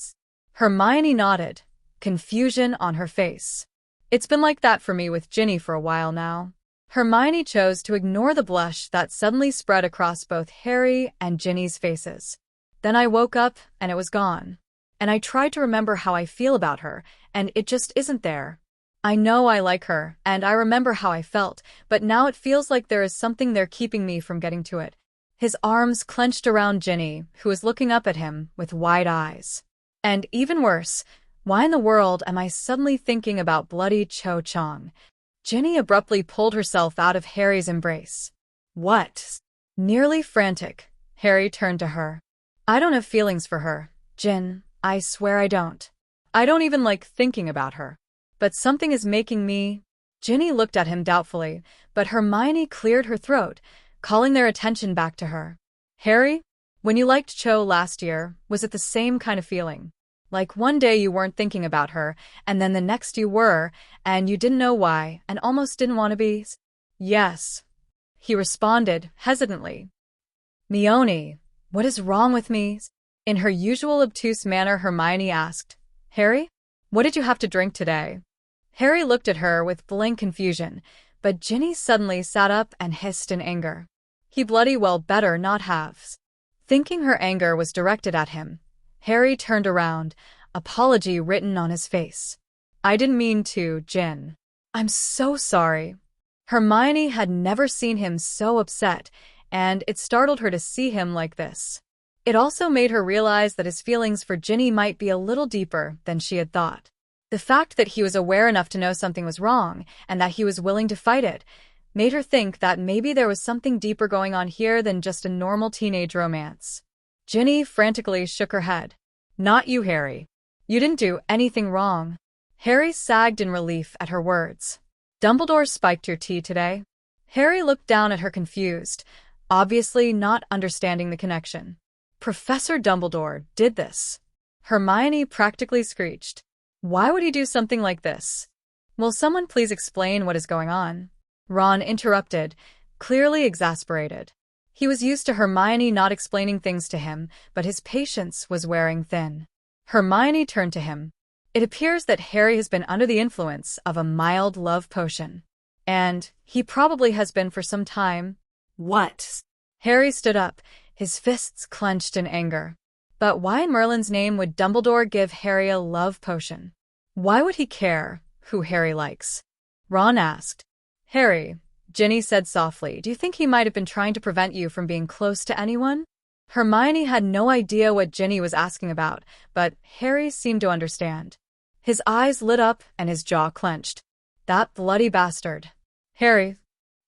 Hermione nodded, confusion on her face. "It's been like that for me with Ginny for a while now." Hermione chose to ignore the blush that suddenly spread across both Harry and Ginny's faces. "Then I woke up and it was gone." and I tried to remember how I feel about her, and it just isn't there. I know I like her, and I remember how I felt, but now it feels like there is something there keeping me from getting to it. His arms clenched around Ginny, who was looking up at him with wide eyes. And even worse, why in the world am I suddenly thinking about bloody Cho Chang? Ginny abruptly pulled herself out of Harry's embrace. What? Nearly frantic, Harry turned to her. I don't have feelings for her, Jin, I swear I don't. I don't even like thinking about her. But something is making me… Ginny looked at him doubtfully, but Hermione cleared her throat, calling their attention back to her. Harry, when you liked Cho last year, was it the same kind of feeling? Like one day you weren't thinking about her, and then the next you were, and you didn't know why, and almost didn't want to be? Yes, he responded, hesitantly. Mione, what is wrong with me? In her usual obtuse manner, Hermione asked, Harry, what did you have to drink today? Harry looked at her with blank confusion, but Ginny suddenly sat up and hissed in anger. He bloody well better not have. Thinking her anger was directed at him, Harry turned around, apology written on his face. I didn't mean to, Jin. I'm so sorry. Hermione had never seen him so upset, and it startled her to see him like this. It also made her realize that his feelings for Ginny might be a little deeper than she had thought. The fact that he was aware enough to know something was wrong, and that he was willing to fight it, made her think that maybe there was something deeper going on here than just a normal teenage romance. Ginny frantically shook her head. Not you, Harry. You didn't do anything wrong. Harry sagged in relief at her words. Dumbledore spiked your tea today? Harry looked down at her confused, obviously not understanding the connection. Professor Dumbledore did this. Hermione practically screeched. Why would he do something like this? Will someone please explain what is going on? Ron interrupted, clearly exasperated. He was used to Hermione not explaining things to him, but his patience was wearing thin. Hermione turned to him. It appears that Harry has been under the influence of a mild love potion. And he probably has been for some time. What? Harry stood up, his fists clenched in anger. But why in Merlin's name would Dumbledore give Harry a love potion? Why would he care who Harry likes? Ron asked. Harry, Ginny said softly, do you think he might have been trying to prevent you from being close to anyone? Hermione had no idea what Ginny was asking about, but Harry seemed to understand. His eyes lit up and his jaw clenched. That bloody bastard. Harry.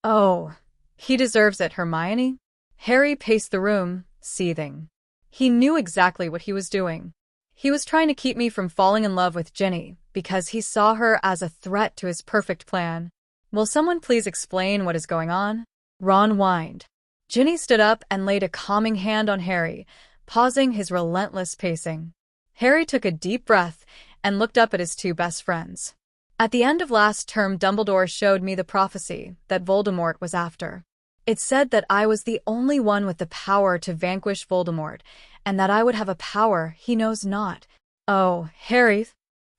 Oh, he deserves it, Hermione. Harry paced the room, seething. He knew exactly what he was doing. He was trying to keep me from falling in love with Ginny, because he saw her as a threat to his perfect plan. Will someone please explain what is going on? Ron whined. Ginny stood up and laid a calming hand on Harry, pausing his relentless pacing. Harry took a deep breath and looked up at his two best friends. At the end of last term, Dumbledore showed me the prophecy that Voldemort was after. It said that I was the only one with the power to vanquish Voldemort, and that I would have a power he knows not. Oh, Harry!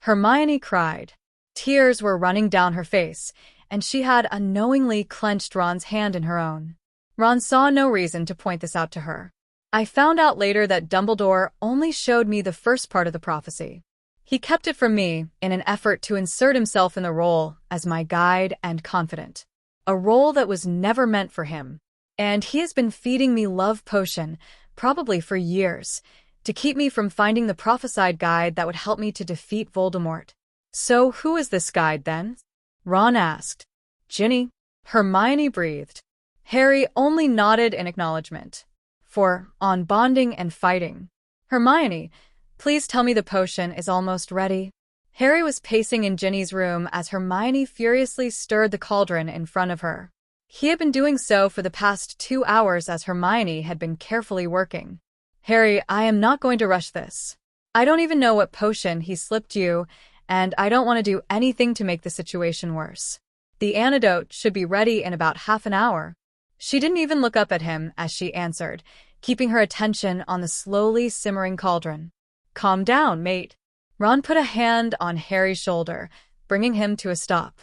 Hermione cried. Tears were running down her face, and she had unknowingly clenched Ron's hand in her own. Ron saw no reason to point this out to her. I found out later that Dumbledore only showed me the first part of the prophecy. He kept it from me in an effort to insert himself in the role as my guide and confidant. A role that was never meant for him. And he has been feeding me love potion, probably for years, to keep me from finding the prophesied guide that would help me to defeat Voldemort. So who is this guide then? Ron asked. Ginny. Hermione breathed. Harry only nodded in acknowledgement. For, on bonding and fighting. Hermione, please tell me the potion is almost ready. Harry was pacing in Ginny's room as Hermione furiously stirred the cauldron in front of her. He had been doing so for the past 2 hours as Hermione had been carefully working. Harry, I am not going to rush this. I don't even know what potion he slipped you, and I don't want to do anything to make the situation worse. The antidote should be ready in about half an hour. She didn't even look up at him as she answered, keeping her attention on the slowly simmering cauldron. Calm down, mate. Ron put a hand on Harry's shoulder, bringing him to a stop.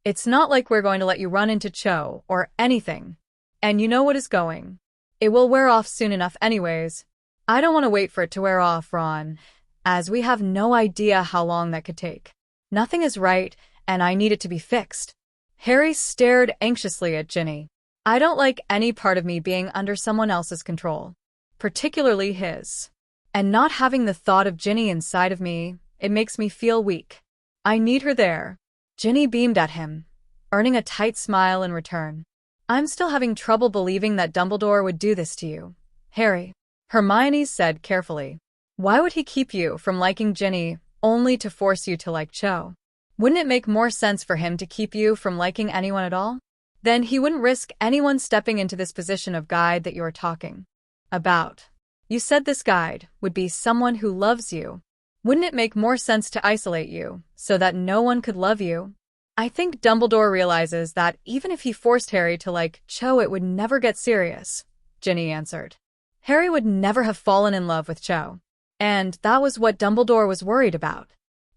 It's not like we're going to let you run into Cho or anything. And you know what is going. It will wear off soon enough anyways. I don't want to wait for it to wear off, Ron. as we have no idea how long that could take. Nothing is right, and I need it to be fixed. Harry stared anxiously at Ginny. I don't like any part of me being under someone else's control, particularly his. And not having the thought of Ginny inside of me, it makes me feel weak. I need her there. Ginny beamed at him, earning a tight smile in return. I'm still having trouble believing that Dumbledore would do this to you, Harry. Hermione said carefully. Why would he keep you from liking Ginny only to force you to like Cho? Wouldn't it make more sense for him to keep you from liking anyone at all? Then he wouldn't risk anyone stepping into this position of guide that you are talking about. You said this guide would be someone who loves you. Wouldn't it make more sense to isolate you so that no one could love you? I think Dumbledore realizes that even if he forced Harry to like Cho, it would never get serious, Ginny answered. Harry would never have fallen in love with Cho. And that was what Dumbledore was worried about.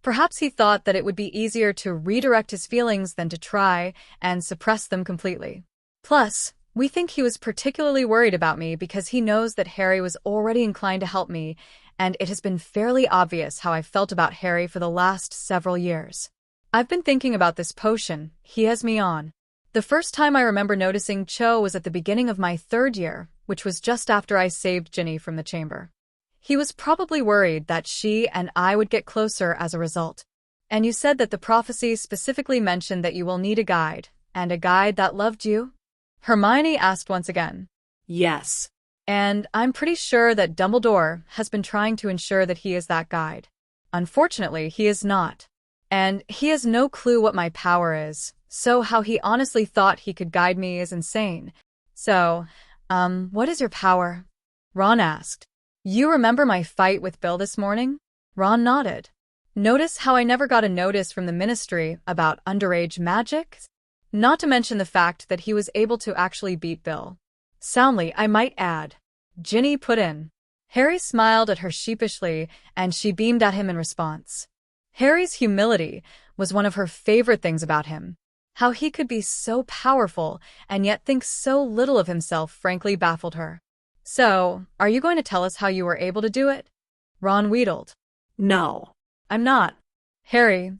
Perhaps he thought that it would be easier to redirect his feelings than to try and suppress them completely. Plus, we think he was particularly worried about me because he knows that Harry was already inclined to help me, and it has been fairly obvious how I felt about Harry for the last several years. I've been thinking about this potion he has me on. The first time I remember noticing Cho was at the beginning of my 3rd year, which was just after I saved Ginny from the chamber. He was probably worried that she and I would get closer as a result. And you said that the prophecy specifically mentioned that you will need a guide, and a guide that loved you? Hermione asked once again. Yes. And I'm pretty sure that Dumbledore has been trying to ensure that he is that guide. Unfortunately, he is not. And he has no clue what my power is, so how he honestly thought he could guide me is insane. So, what is your power? Ron asked. You remember my fight with Bill this morning? Ron nodded. Notice how I never got a notice from the Ministry about underage magic? Not to mention the fact that he was able to actually beat Bill. Soundly, I might add. Ginny put in. Harry smiled at her sheepishly, and she beamed at him in response. Harry's humility was one of her favorite things about him. How he could be so powerful and yet think so little of himself frankly baffled her. So, are you going to tell us how you were able to do it? Ron wheedled. No. I'm not. Harry.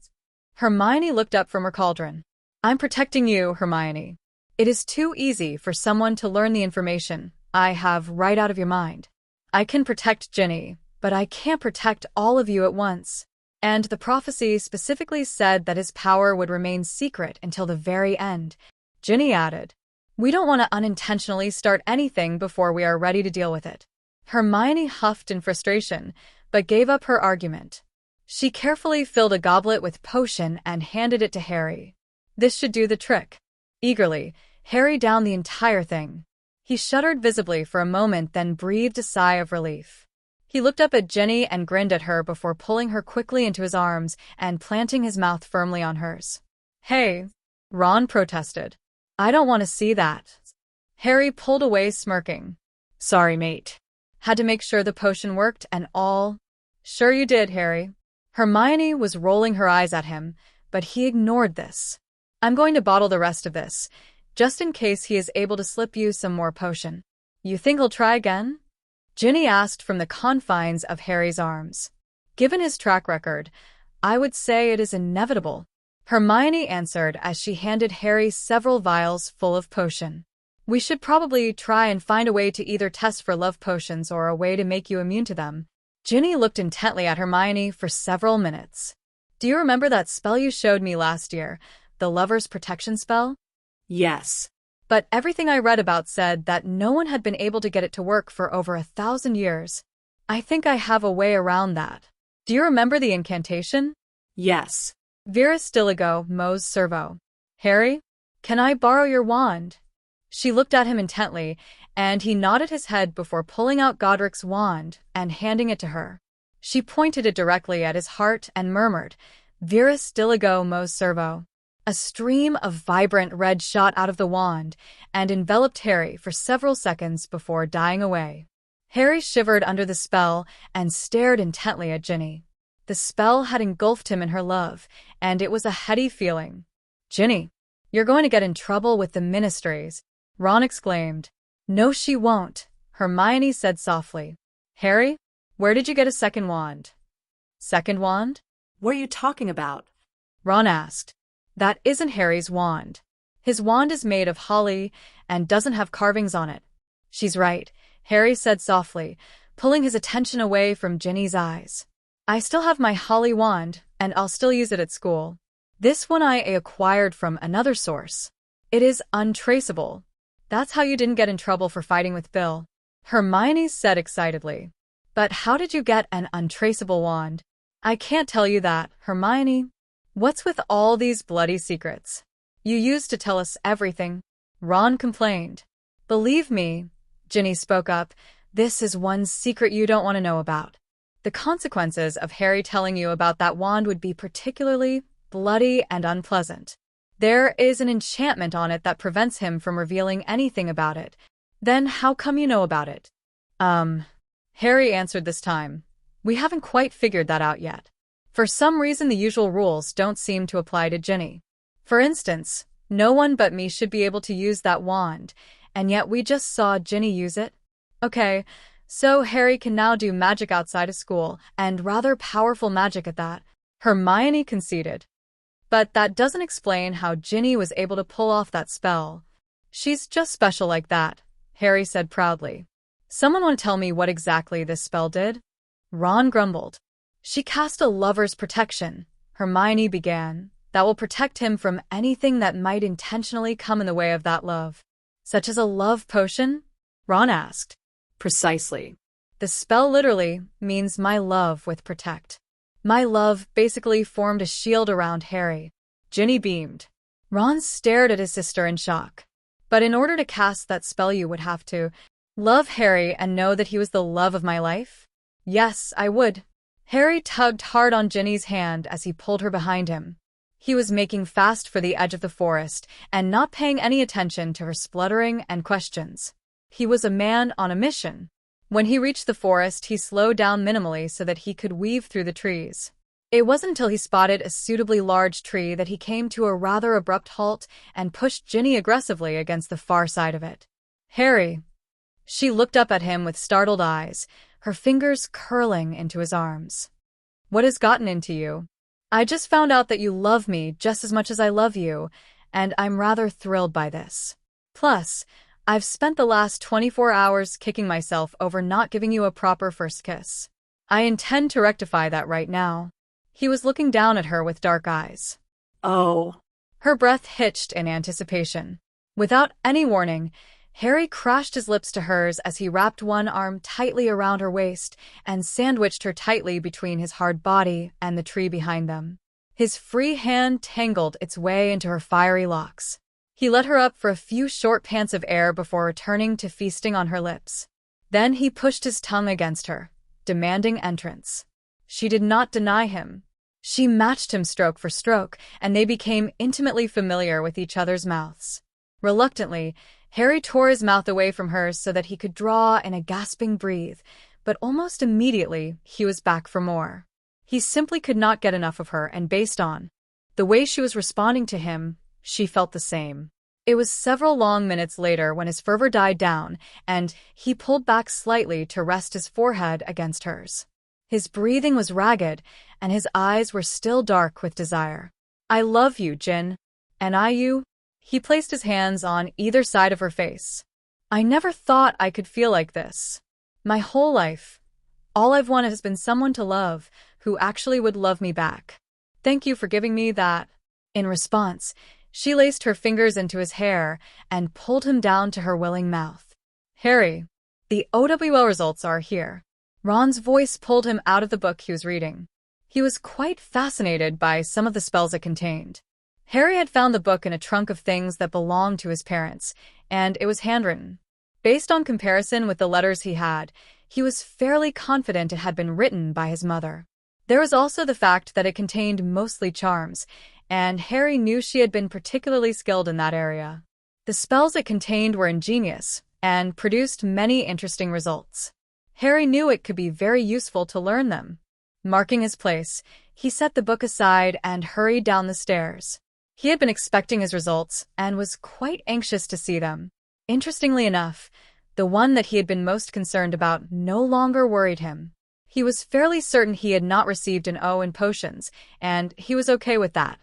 Hermione looked up from her cauldron. I'm protecting you, Hermione. It is too easy for someone to learn the information I have right out of your mind. I can protect Ginny, but I can't protect all of you at once. And the prophecy specifically said that his power would remain secret until the very end. Ginny added. We don't want to unintentionally start anything before we are ready to deal with it. Hermione huffed in frustration, but gave up her argument. She carefully filled a goblet with potion and handed it to Harry. This should do the trick. Eagerly, Harry downed the entire thing. He shuddered visibly for a moment, then breathed a sigh of relief. He looked up at Ginny and grinned at her before pulling her quickly into his arms and planting his mouth firmly on hers. Hey, Ron protested. I don't want to see that. Harry pulled away smirking. Sorry, mate. Had to make sure the potion worked and all. Sure you did, Harry. Hermione was rolling her eyes at him, but he ignored this. I'm going to bottle the rest of this, just in case he is able to slip you some more potion. You think he'll try again? Ginny asked from the confines of Harry's arms. Given his track record, I would say it is inevitable. Hermione answered as she handed Harry several vials full of potion. We should probably try and find a way to either test for love potions or a way to make you immune to them. Ginny looked intently at Hermione for several minutes. Do you remember that spell you showed me last year, the Lover's Protection spell? Yes. But everything I read about said that no one had been able to get it to work for over 1,000 years. I think I have a way around that. Do you remember the incantation? Yes. Virus Diligo Mos Servo. Harry, can I borrow your wand? She looked at him intently, and he nodded his head before pulling out Godric's wand and handing it to her. She pointed it directly at his heart and murmured, Virus Diligo Mos Servo. A stream of vibrant red shot out of the wand and enveloped Harry for several seconds before dying away. Harry shivered under the spell and stared intently at Ginny. The spell had engulfed him in her love, and it was a heady feeling. Ginny, you're going to get in trouble with the ministries, Ron exclaimed. No, she won't, Hermione said softly. Harry, where did you get a second wand? Second wand? What are you talking about? Ron asked. That isn't Harry's wand. His wand is made of holly and doesn't have carvings on it. She's right, Harry said softly, pulling his attention away from Ginny's eyes. I still have my holly wand, and I'll still use it at school. This one I acquired from another source. It is untraceable. That's how you didn't get in trouble for fighting with Bill, Hermione said excitedly. But how did you get an untraceable wand? I can't tell you that, Hermione. What's with all these bloody secrets? You used to tell us everything, Ron complained. Believe me, Ginny spoke up, this is one secret you don't want to know about. The consequences of Harry telling you about that wand would be particularly bloody and unpleasant. There is an enchantment on it that prevents him from revealing anything about it. Then how come you know about it? Harry answered this time. We haven't quite figured that out yet. For some reason the usual rules don't seem to apply to Ginny. For instance, no one but me should be able to use that wand, and yet we just saw Ginny use it. Okay, so Harry can now do magic outside of school, and rather powerful magic at that, Hermione conceded. But that doesn't explain how Ginny was able to pull off that spell. She's just special like that, Harry said proudly. Someone want to tell me what exactly this spell did? Ron grumbled. She cast a lover's protection, Hermione began, that will protect him from anything that might intentionally come in the way of that love. Such as a love potion? Ron asked. Precisely. The spell literally means my love with protect. My love basically formed a shield around Harry. Ginny beamed. Ron stared at his sister in shock. But in order to cast that spell you would have to love Harry and know that he was the love of my life? Yes, I would. Harry tugged hard on Ginny's hand as he pulled her behind him. He was making fast for the edge of the forest and not paying any attention to her spluttering and questions. He was a man on a mission. When he reached the forest, he slowed down minimally so that he could weave through the trees. It wasn't until he spotted a suitably large tree that he came to a rather abrupt halt and pushed Ginny aggressively against the far side of it. Harry. She looked up at him with startled eyes, her fingers curling into his arms. What has gotten into you? I just found out that you love me just as much as I love you, and I'm rather thrilled by this. Plus, I've spent the last 24 hours kicking myself over not giving you a proper first kiss. I intend to rectify that right now. He was looking down at her with dark eyes. Oh. Her breath hitched in anticipation. Without any warning, Harry crashed his lips to hers as he wrapped one arm tightly around her waist and sandwiched her tightly between his hard body and the tree behind them. His free hand tangled its way into her fiery locks. He let her up for a few short pants of air before returning to feasting on her lips. Then he pushed his tongue against her, demanding entrance. She did not deny him. She matched him stroke for stroke, and they became intimately familiar with each other's mouths. Reluctantly, Harry tore his mouth away from hers so that he could draw in a gasping breath, but almost immediately he was back for more. He simply could not get enough of her, and based on the way she was responding to him, she felt the same. It was several long minutes later when his fervor died down, and he pulled back slightly to rest his forehead against hers. His breathing was ragged, and his eyes were still dark with desire. I love you, Gin. And I you? He placed his hands on either side of her face. I never thought I could feel like this. My whole life, all I've wanted has been someone to love, who actually would love me back. Thank you for giving me that. In response, she laced her fingers into his hair and pulled him down to her willing mouth. Harry, the OWL results are here. Ron's voice pulled him out of the book he was reading. He was quite fascinated by some of the spells it contained. Harry had found the book in a trunk of things that belonged to his parents, and it was handwritten. Based on comparison with the letters he was fairly confident it had been written by his mother. There was also the fact that it contained mostly charms, and Harry knew she had been particularly skilled in that area. The spells it contained were ingenious, and produced many interesting results. Harry knew it could be very useful to learn them. Marking his place, he set the book aside and hurried down the stairs. He had been expecting his results and was quite anxious to see them. Interestingly enough, the one that he had been most concerned about no longer worried him. He was fairly certain he had not received an O in potions, and he was okay with that.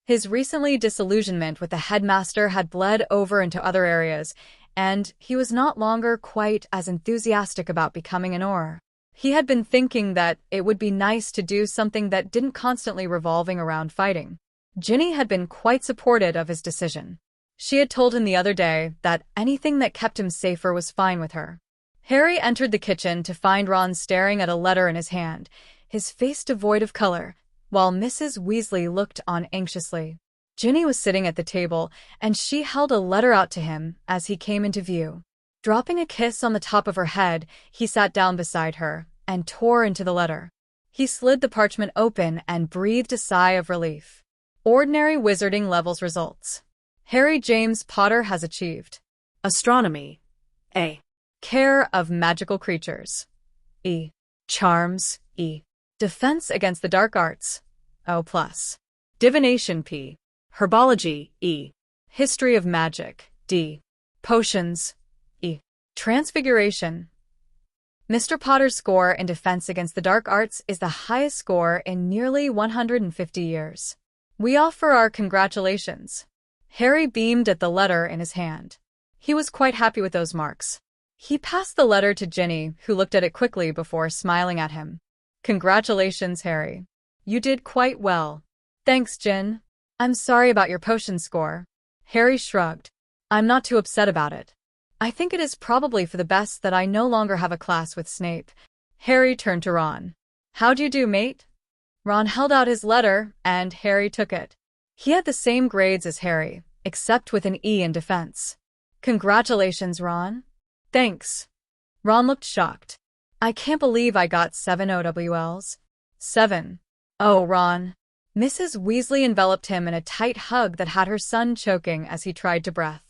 His recently disillusionment with the headmaster had bled over into other areas, and he was not longer quite as enthusiastic about becoming an Auror. He had been thinking that it would be nice to do something that didn't constantly revolving around fighting. Ginny had been quite supportive of his decision. She had told him the other day that anything that kept him safer was fine with her. Harry entered the kitchen to find Ron staring at a letter in his hand, his face devoid of color, while Mrs. Weasley looked on anxiously. Ginny was sitting at the table, and she held a letter out to him as he came into view. Dropping a kiss on the top of her head, he sat down beside her and tore into the letter. He slid the parchment open and breathed a sigh of relief. Ordinary wizarding levels results. Harry James Potter has achieved Astronomy, A. Care of magical creatures, E. Charms, E. Defense against the dark arts, O+. Divination, P. Herbology, E. History of magic, D. Potions, E. Transfiguration. Mr. Potter's score in defense against the dark arts is the highest score in nearly 150 years. We offer our congratulations. Harry beamed at the letter in his hand. He was quite happy with those marks. He passed the letter to Ginny, who looked at it quickly before smiling at him. Congratulations, Harry. You did quite well. Thanks, Gin. I'm sorry about your potion score. Harry shrugged. I'm not too upset about it. I think it is probably for the best that I no longer have a class with Snape. Harry turned to Ron. How'd you do, mate? Ron held out his letter, and Harry took it. He had the same grades as Harry, except with an E in defense. Congratulations, Ron. Thanks. Ron looked shocked. I can't believe I got 7 OWLs. 7. Oh, Ron. Mrs. Weasley enveloped him in a tight hug that had her son choking as he tried to breath.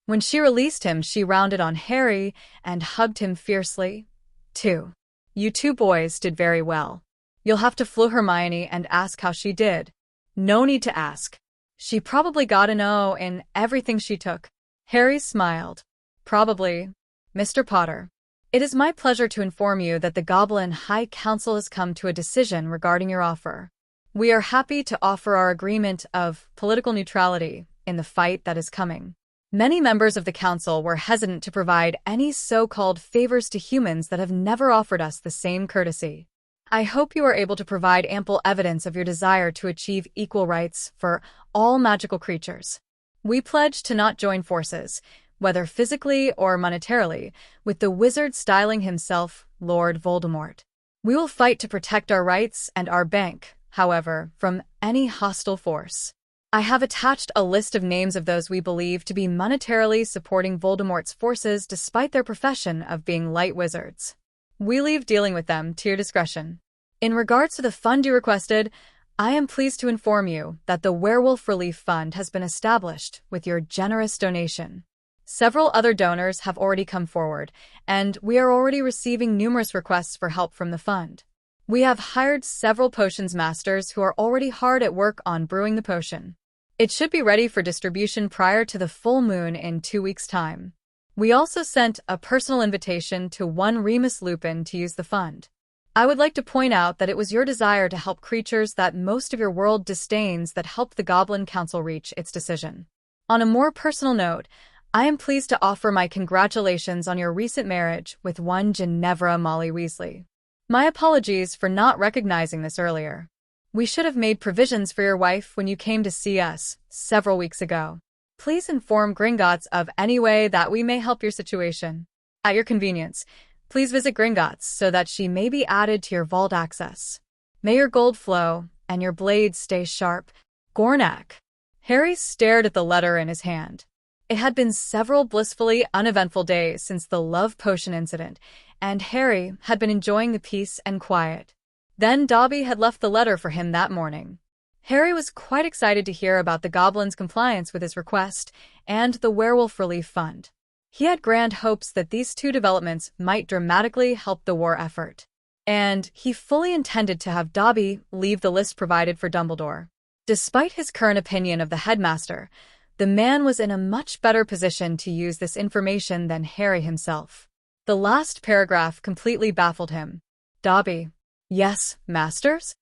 When she released him, she rounded on Harry and hugged him fiercely. 2. You two boys did very well. You'll have to flew Hermione and ask how she did. No need to ask. She probably got an O in everything she took. Harry smiled. Probably. Mr. Potter. It is my pleasure to inform you that the Goblin High Council has come to a decision regarding your offer. We are happy to offer our agreement of political neutrality in the fight that is coming. Many members of the council were hesitant to provide any so-called favors to humans that have never offered us the same courtesy. I hope you are able to provide ample evidence of your desire to achieve equal rights for all magical creatures. We pledge to not join forces, whether physically or monetarily, with the wizard styling himself Lord Voldemort. We will fight to protect our rights and our bank, however, from any hostile force. I have attached a list of names of those we believe to be monetarily supporting Voldemort's forces despite their profession of being light wizards. We leave dealing with them to your discretion. In regards to the fund you requested, I am pleased to inform you that the Werewolf Relief Fund has been established with your generous donation. Several other donors have already come forward, and we are already receiving numerous requests for help from the fund. We have hired several potions masters who are already hard at work on brewing the potion. It should be ready for distribution prior to the full moon in 2 weeks' time. We also sent a personal invitation to one Remus Lupin to use the fund. I would like to point out that it was your desire to help creatures that most of your world disdains that helped the Goblin Council reach its decision. On a more personal note, I am pleased to offer my congratulations on your recent marriage with one Ginevra Molly Weasley. My apologies for not recognizing this earlier. We should have made provisions for your wife when you came to see us several weeks ago. Please inform Gringotts of any way that we may help your situation. At your convenience, please visit Gringotts so that she may be added to your vault access. May your gold flow and your blades stay sharp. Gornak. Harry stared at the letter in his hand. It had been several blissfully uneventful days since the love potion incident, and Harry had been enjoying the peace and quiet. Then Dobby had left the letter for him that morning. Harry was quite excited to hear about the Goblin's compliance with his request and the Werewolf Relief Fund. He had grand hopes that these two developments might dramatically help the war effort. And he fully intended to have Dobby leave the list provided for Dumbledore. Despite his current opinion of the headmaster, the man was in a much better position to use this information than Harry himself. The last paragraph completely baffled him. Dobby, Yes, masters?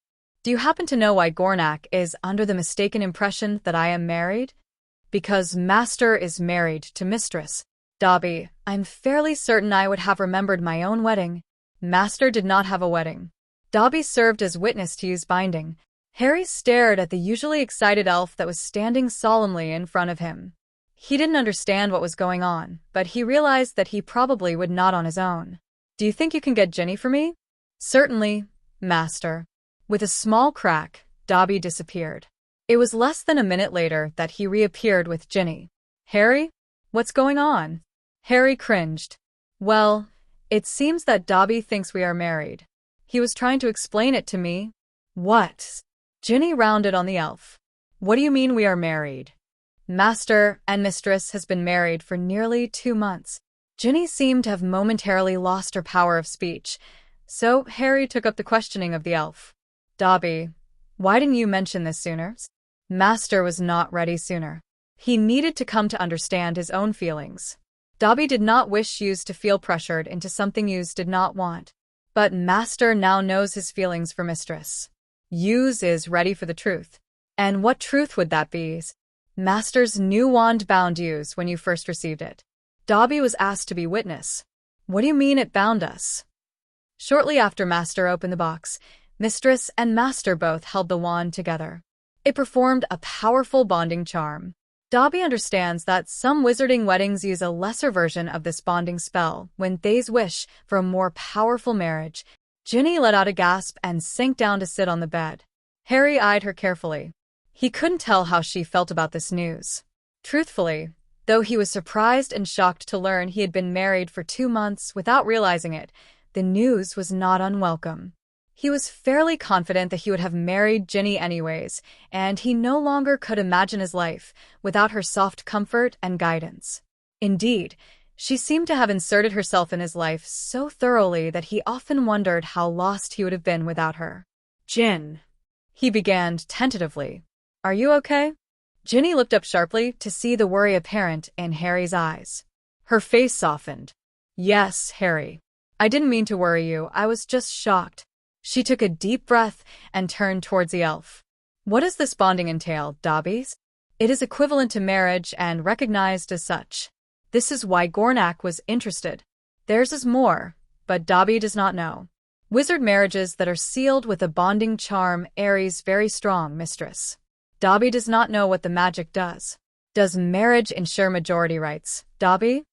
Do you happen to know why Gornak is under the mistaken impression that I am married? Because master is married to mistress. Dobby, I'm fairly certain I would have remembered my own wedding. Master did not have a wedding. Dobby served as witness to use binding. Harry stared at the usually excited elf that was standing solemnly in front of him. He didn't understand what was going on, but he realized that he probably would not on his own. Do you think you can get Ginny for me? Certainly, master. With a small crack, Dobby disappeared. It was less than a minute later that he reappeared with Ginny. Harry? What's going on? Harry cringed. Well, it seems that Dobby thinks we are married. He was trying to explain it to me. What? Ginny rounded on the elf. What do you mean we are married? Master and mistress has been married for nearly 2 months. Ginny seemed to have momentarily lost her power of speech, so Harry took up the questioning of the elf. Dobby, why didn't you mention this sooner? Master was not ready sooner. He needed to come to understand his own feelings. Dobby did not wish Hughes to feel pressured into something Hughes did not want. But Master now knows his feelings for mistress. Hughes is ready for the truth. And what truth would that be? Master's new wand bound Hughes when you first received it. Dobby was asked to be witness. What do you mean it bound us? Shortly after Master opened the box, Mistress and Master both held the wand together. It performed a powerful bonding charm. Dobby understands that some wizarding weddings use a lesser version of this bonding spell when they wish for a more powerful marriage. Ginny let out a gasp and sank down to sit on the bed. Harry eyed her carefully. He couldn't tell how she felt about this news. Truthfully, though he was surprised and shocked to learn he had been married for 2 months without realizing it, the news was not unwelcome. He was fairly confident that he would have married Ginny anyways, and he no longer could imagine his life without her soft comfort and guidance. Indeed, she seemed to have inserted herself in his life so thoroughly that he often wondered how lost he would have been without her. Gin, he began tentatively. Are you okay? Ginny looked up sharply to see the worry apparent in Harry's eyes. Her face softened. Yes, Harry. I didn't mean to worry you, I was just shocked. She took a deep breath and turned towards the elf. What does this bonding entail, Dobby? It is equivalent to marriage and recognized as such. This is why Gornak was interested. Theirs is more, but Dobby does not know. Wizard marriages that are sealed with a bonding charm Aries very strong, mistress. Dobby does not know what the magic does. Does marriage ensure majority rights, Dobby?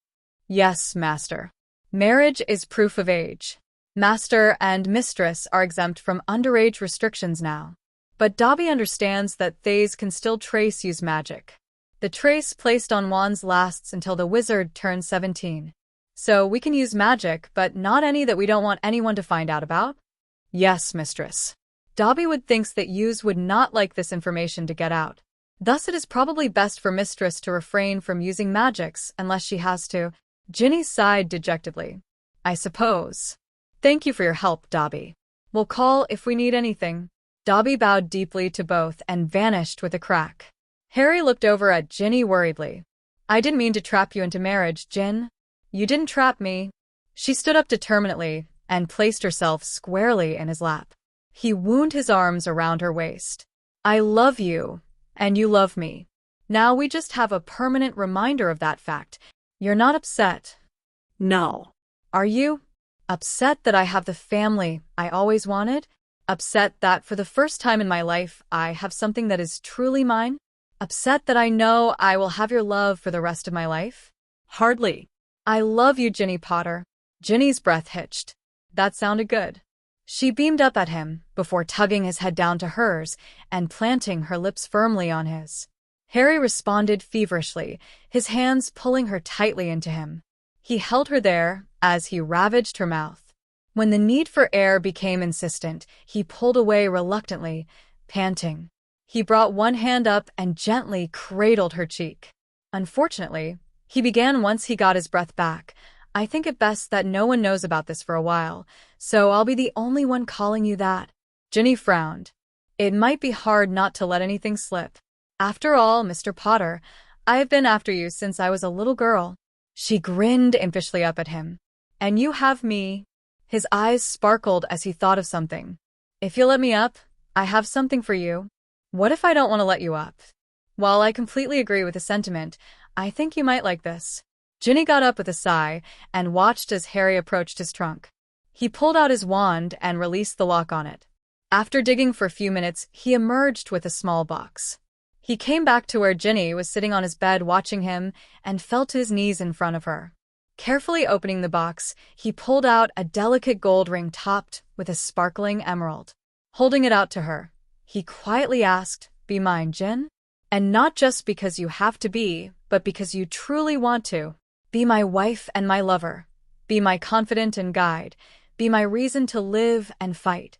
Yes, master. Marriage is proof of age. Master and mistress are exempt from underage restrictions now. But Dobby understands that Thays can still use magic. The trace placed on wands lasts until the wizard turns 17. So we can use magic, but not any that we don't want anyone to find out about? Yes, mistress. Dobby thinks that Hughes would not like this information to get out. Thus it is probably best for mistress to refrain from using magics unless she has to. Ginny sighed dejectedly. I suppose. Thank you for your help, Dobby. We'll call if we need anything. Dobby bowed deeply to both and vanished with a crack. Harry looked over at Ginny worriedly. I didn't mean to trap you into marriage, Gin. You didn't trap me. She stood up determinedly and placed herself squarely in his lap. He wound his arms around her waist. I love you, and you love me. Now we just have a permanent reminder of that fact. You're not upset. No. Are you? Upset that I have the family I always wanted? Upset that for the first time in my life I have something that is truly mine? Upset that I know I will have your love for the rest of my life? Hardly. I love you, Ginny Potter. Ginny's breath hitched. That sounded good. She beamed up at him before tugging his head down to hers and planting her lips firmly on his. Harry responded feverishly, his hands pulling her tightly into him. He held her there as he ravaged her mouth. When the need for air became insistent, he pulled away reluctantly, panting. He brought one hand up and gently cradled her cheek. Unfortunately, he began once he got his breath back. I think it best that no one knows about this for a while, so I'll be the only one calling you that. Ginny frowned. It might be hard not to let anything slip. After all, Mr. Potter, I have been after you since I was a little girl. She grinned impishly up at him. And you have me. His eyes sparkled as he thought of something. If you'll let me up, I have something for you. What if I don't want to let you up? While I completely agree with the sentiment, I think you might like this. Ginny got up with a sigh and watched as Harry approached his trunk. He pulled out his wand and released the lock on it. After digging for a few minutes, he emerged with a small box. He came back to where Ginny was sitting on his bed watching him and fell to his knees in front of her. Carefully opening the box, he pulled out a delicate gold ring topped with a sparkling emerald. Holding it out to her, he quietly asked, "Be mine, Gin? And not just because you have to be, but because you truly want to. Be my wife and my lover. Be my confidant and guide. Be my reason to live and fight."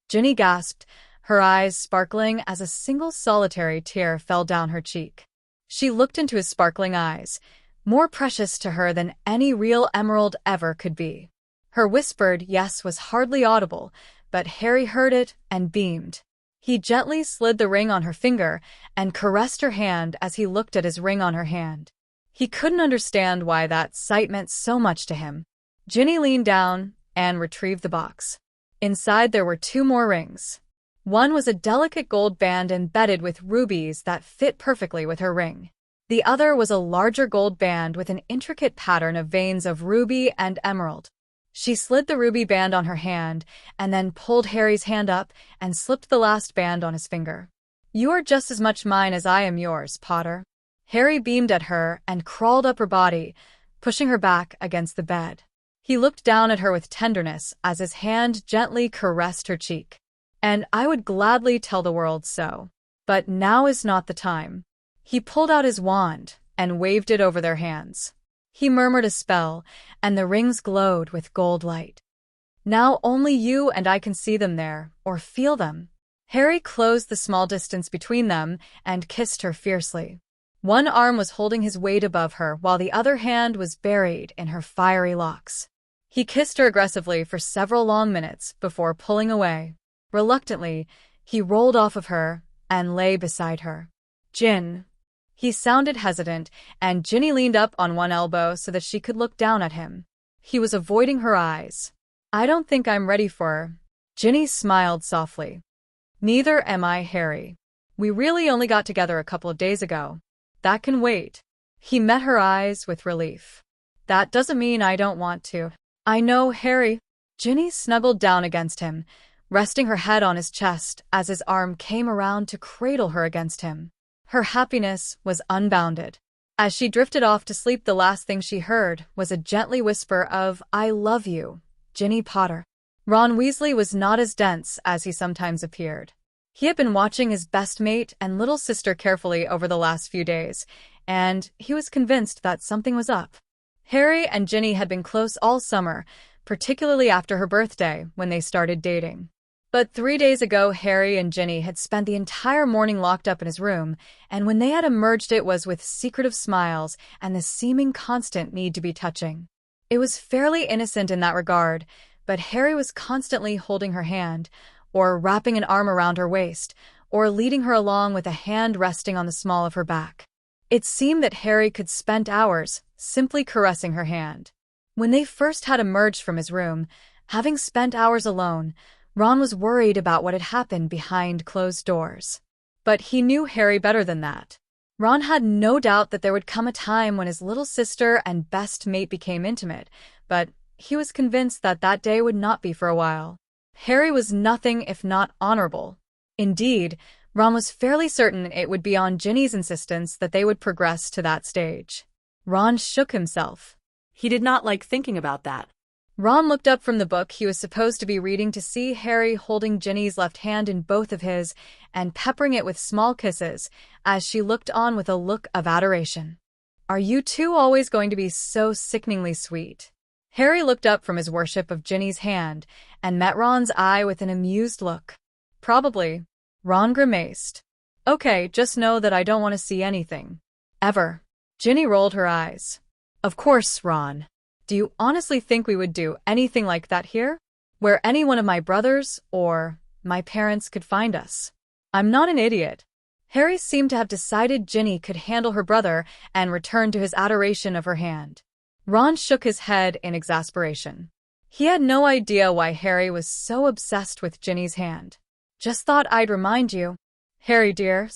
Ginny gasped, her eyes sparkling as a single solitary tear fell down her cheek. She looked into his sparkling eyes, more precious to her than any real emerald ever could be. Her whispered yes was hardly audible, but Harry heard it and beamed. He gently slid the ring on her finger and caressed her hand as he looked at his ring on her hand. He couldn't understand why that sight meant so much to him. Ginny leaned down and retrieved the box. Inside there were 2 more rings. One was a delicate gold band embedded with rubies that fit perfectly with her ring. The other was a larger gold band with an intricate pattern of veins of ruby and emerald. She slid the ruby band on her hand and then pulled Harry's hand up and slipped the last band on his finger. "You are just as much mine as I am yours, Potter." Harry beamed at her and crawled up her body, pushing her back against the bed. He looked down at her with tenderness as his hand gently caressed her cheek. "And I would gladly tell the world so. But now is not the time." He pulled out his wand and waved it over their hands. He murmured a spell, and the rings glowed with gold light. "Now only you and I can see them there, or feel them." Harry closed the small distance between them and kissed her fiercely. One arm was holding his weight above her while the other hand was buried in her fiery locks. He kissed her aggressively for several long minutes before pulling away. Reluctantly, he rolled off of her and lay beside her. "Gin." He sounded hesitant, and Ginny leaned up on one elbow so that she could look down at him. He was avoiding her eyes. "I don't think I'm ready for her." Ginny smiled softly. "Neither am I, Harry. We really only got together a couple of days ago. That can wait." He met her eyes with relief. "That doesn't mean I don't want to." "I know, Harry." Ginny snuggled down against him, resting her head on his chest as his arm came around to cradle her against him. Her happiness was unbounded. As she drifted off to sleep, the last thing she heard was a gently whisper of, "I love you, Ginny Potter." Ron Weasley was not as dense as he sometimes appeared. He had been watching his best mate and little sister carefully over the last few days, and he was convinced that something was up. Harry and Ginny had been close all summer, particularly after her birthday when they started dating. But 3 days ago, Harry and Ginny had spent the entire morning locked up in his room, and when they had emerged it was with secretive smiles and the seeming constant need to be touching. It was fairly innocent in that regard, but Harry was constantly holding her hand, or wrapping an arm around her waist, or leading her along with a hand resting on the small of her back. It seemed that Harry could spend hours simply caressing her hand. When they first had emerged from his room, having spent hours alone, Ron was worried about what had happened behind closed doors. But he knew Harry better than that. Ron had no doubt that there would come a time when his little sister and best mate became intimate, but he was convinced that that day would not be for a while. Harry was nothing if not honorable. Indeed, Ron was fairly certain it would be on Ginny's insistence that they would progress to that stage. Ron shook himself. He did not like thinking about that. Ron looked up from the book he was supposed to be reading to see Harry holding Ginny's left hand in both of his and peppering it with small kisses as she looked on with a look of adoration. "Are you two always going to be so sickeningly sweet?" Harry looked up from his worship of Ginny's hand and met Ron's eye with an amused look. "Probably." Ron grimaced. "Okay, just know that I don't want to see anything. Ever." Ginny rolled her eyes. "Of course, Ron. Do you honestly think we would do anything like that here? Where any one of my brothers or my parents could find us? I'm not an idiot." Harry seemed to have decided Ginny could handle her brother and returned to his adoration of her hand. Ron shook his head in exasperation. He had no idea why Harry was so obsessed with Ginny's hand. "Just thought I'd remind you. Harry dear,"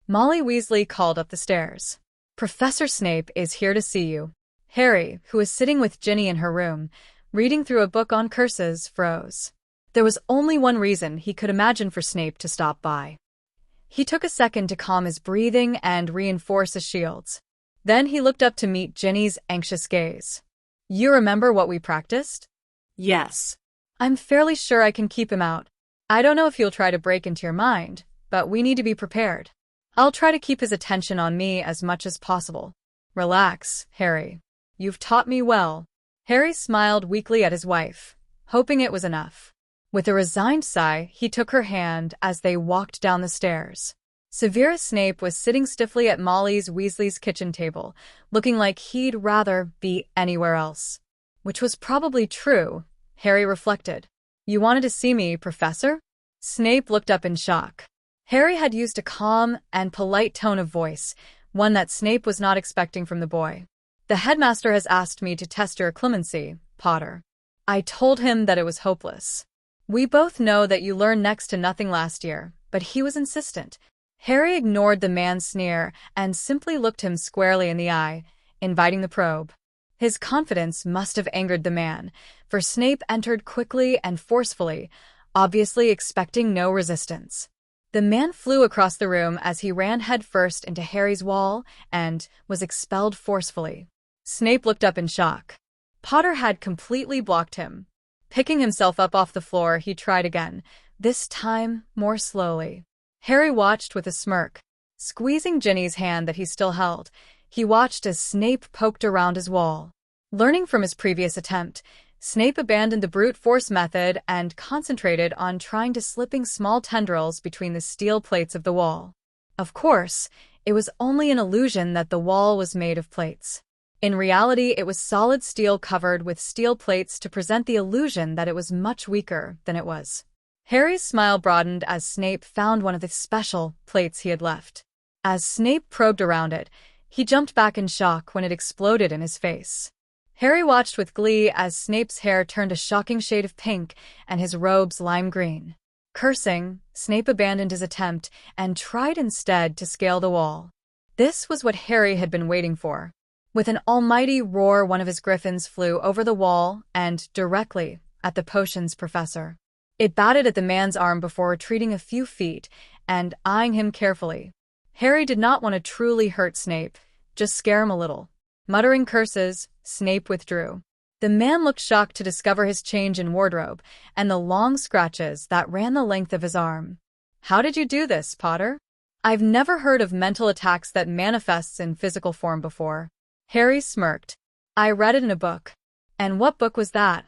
Molly Weasley called up the stairs. "Professor Snape is here to see you." Harry, who was sitting with Ginny in her room, reading through a book on curses, froze. There was only one reason he could imagine for Snape to stop by. He took a second to calm his breathing and reinforce his shields. Then he looked up to meet Ginny's anxious gaze. "You remember what we practiced?" Yes. "I'm fairly sure I can keep him out. I don't know if he'll try to break into your mind, but we need to be prepared. I'll try to keep his attention on me as much as possible. Relax, Harry. You've taught me well." Harry smiled weakly at his wife, hoping it was enough. With a resigned sigh, he took her hand as they walked down the stairs. Severus Snape was sitting stiffly at Molly Weasley's kitchen table, looking like he'd rather be anywhere else. Which was probably true, Harry reflected. "You wanted to see me, Professor?" Snape looked up in shock. Harry had used a calm and polite tone of voice, one that Snape was not expecting from the boy. "The headmaster has asked me to test your clemency, Potter. I told him that it was hopeless. We both know that you learned next to nothing last year, but he was insistent." Harry ignored the man's sneer and simply looked him squarely in the eye, inviting the probe. His confidence must have angered the man, for Snape entered quickly and forcefully, obviously expecting no resistance. The man flew across the room as he ran headfirst into Harry's wall and was expelled forcefully. Snape looked up in shock. Potter had completely blocked him. Picking himself up off the floor, he tried again, this time more slowly. Harry watched with a smirk. Squeezing Ginny's hand that he still held, he watched as Snape poked around his wall. Learning from his previous attempt, Snape abandoned the brute force method and concentrated on trying to slipping small tendrils between the steel plates of the wall. Of course, it was only an illusion that the wall was made of plates. In reality, it was solid steel covered with steel plates to present the illusion that it was much weaker than it was. Harry's smile broadened as Snape found one of the special plates he had left. As Snape probed around it, he jumped back in shock when it exploded in his face. Harry watched with glee as Snape's hair turned a shocking shade of pink and his robes lime green. Cursing, Snape abandoned his attempt and tried instead to scale the wall. This was what Harry had been waiting for. With an almighty roar, one of his griffins flew over the wall and directly at the potions professor. It batted at the man's arm before retreating a few feet and eyeing him carefully. Harry did not want to truly hurt Snape, just scare him a little. Muttering curses, Snape withdrew. The man looked shocked to discover his change in wardrobe and the long scratches that ran the length of his arm. "How did you do this, Potter? I've never heard of mental attacks that manifests in physical form before." Harry smirked. "I read it in a book." "And what book was that?"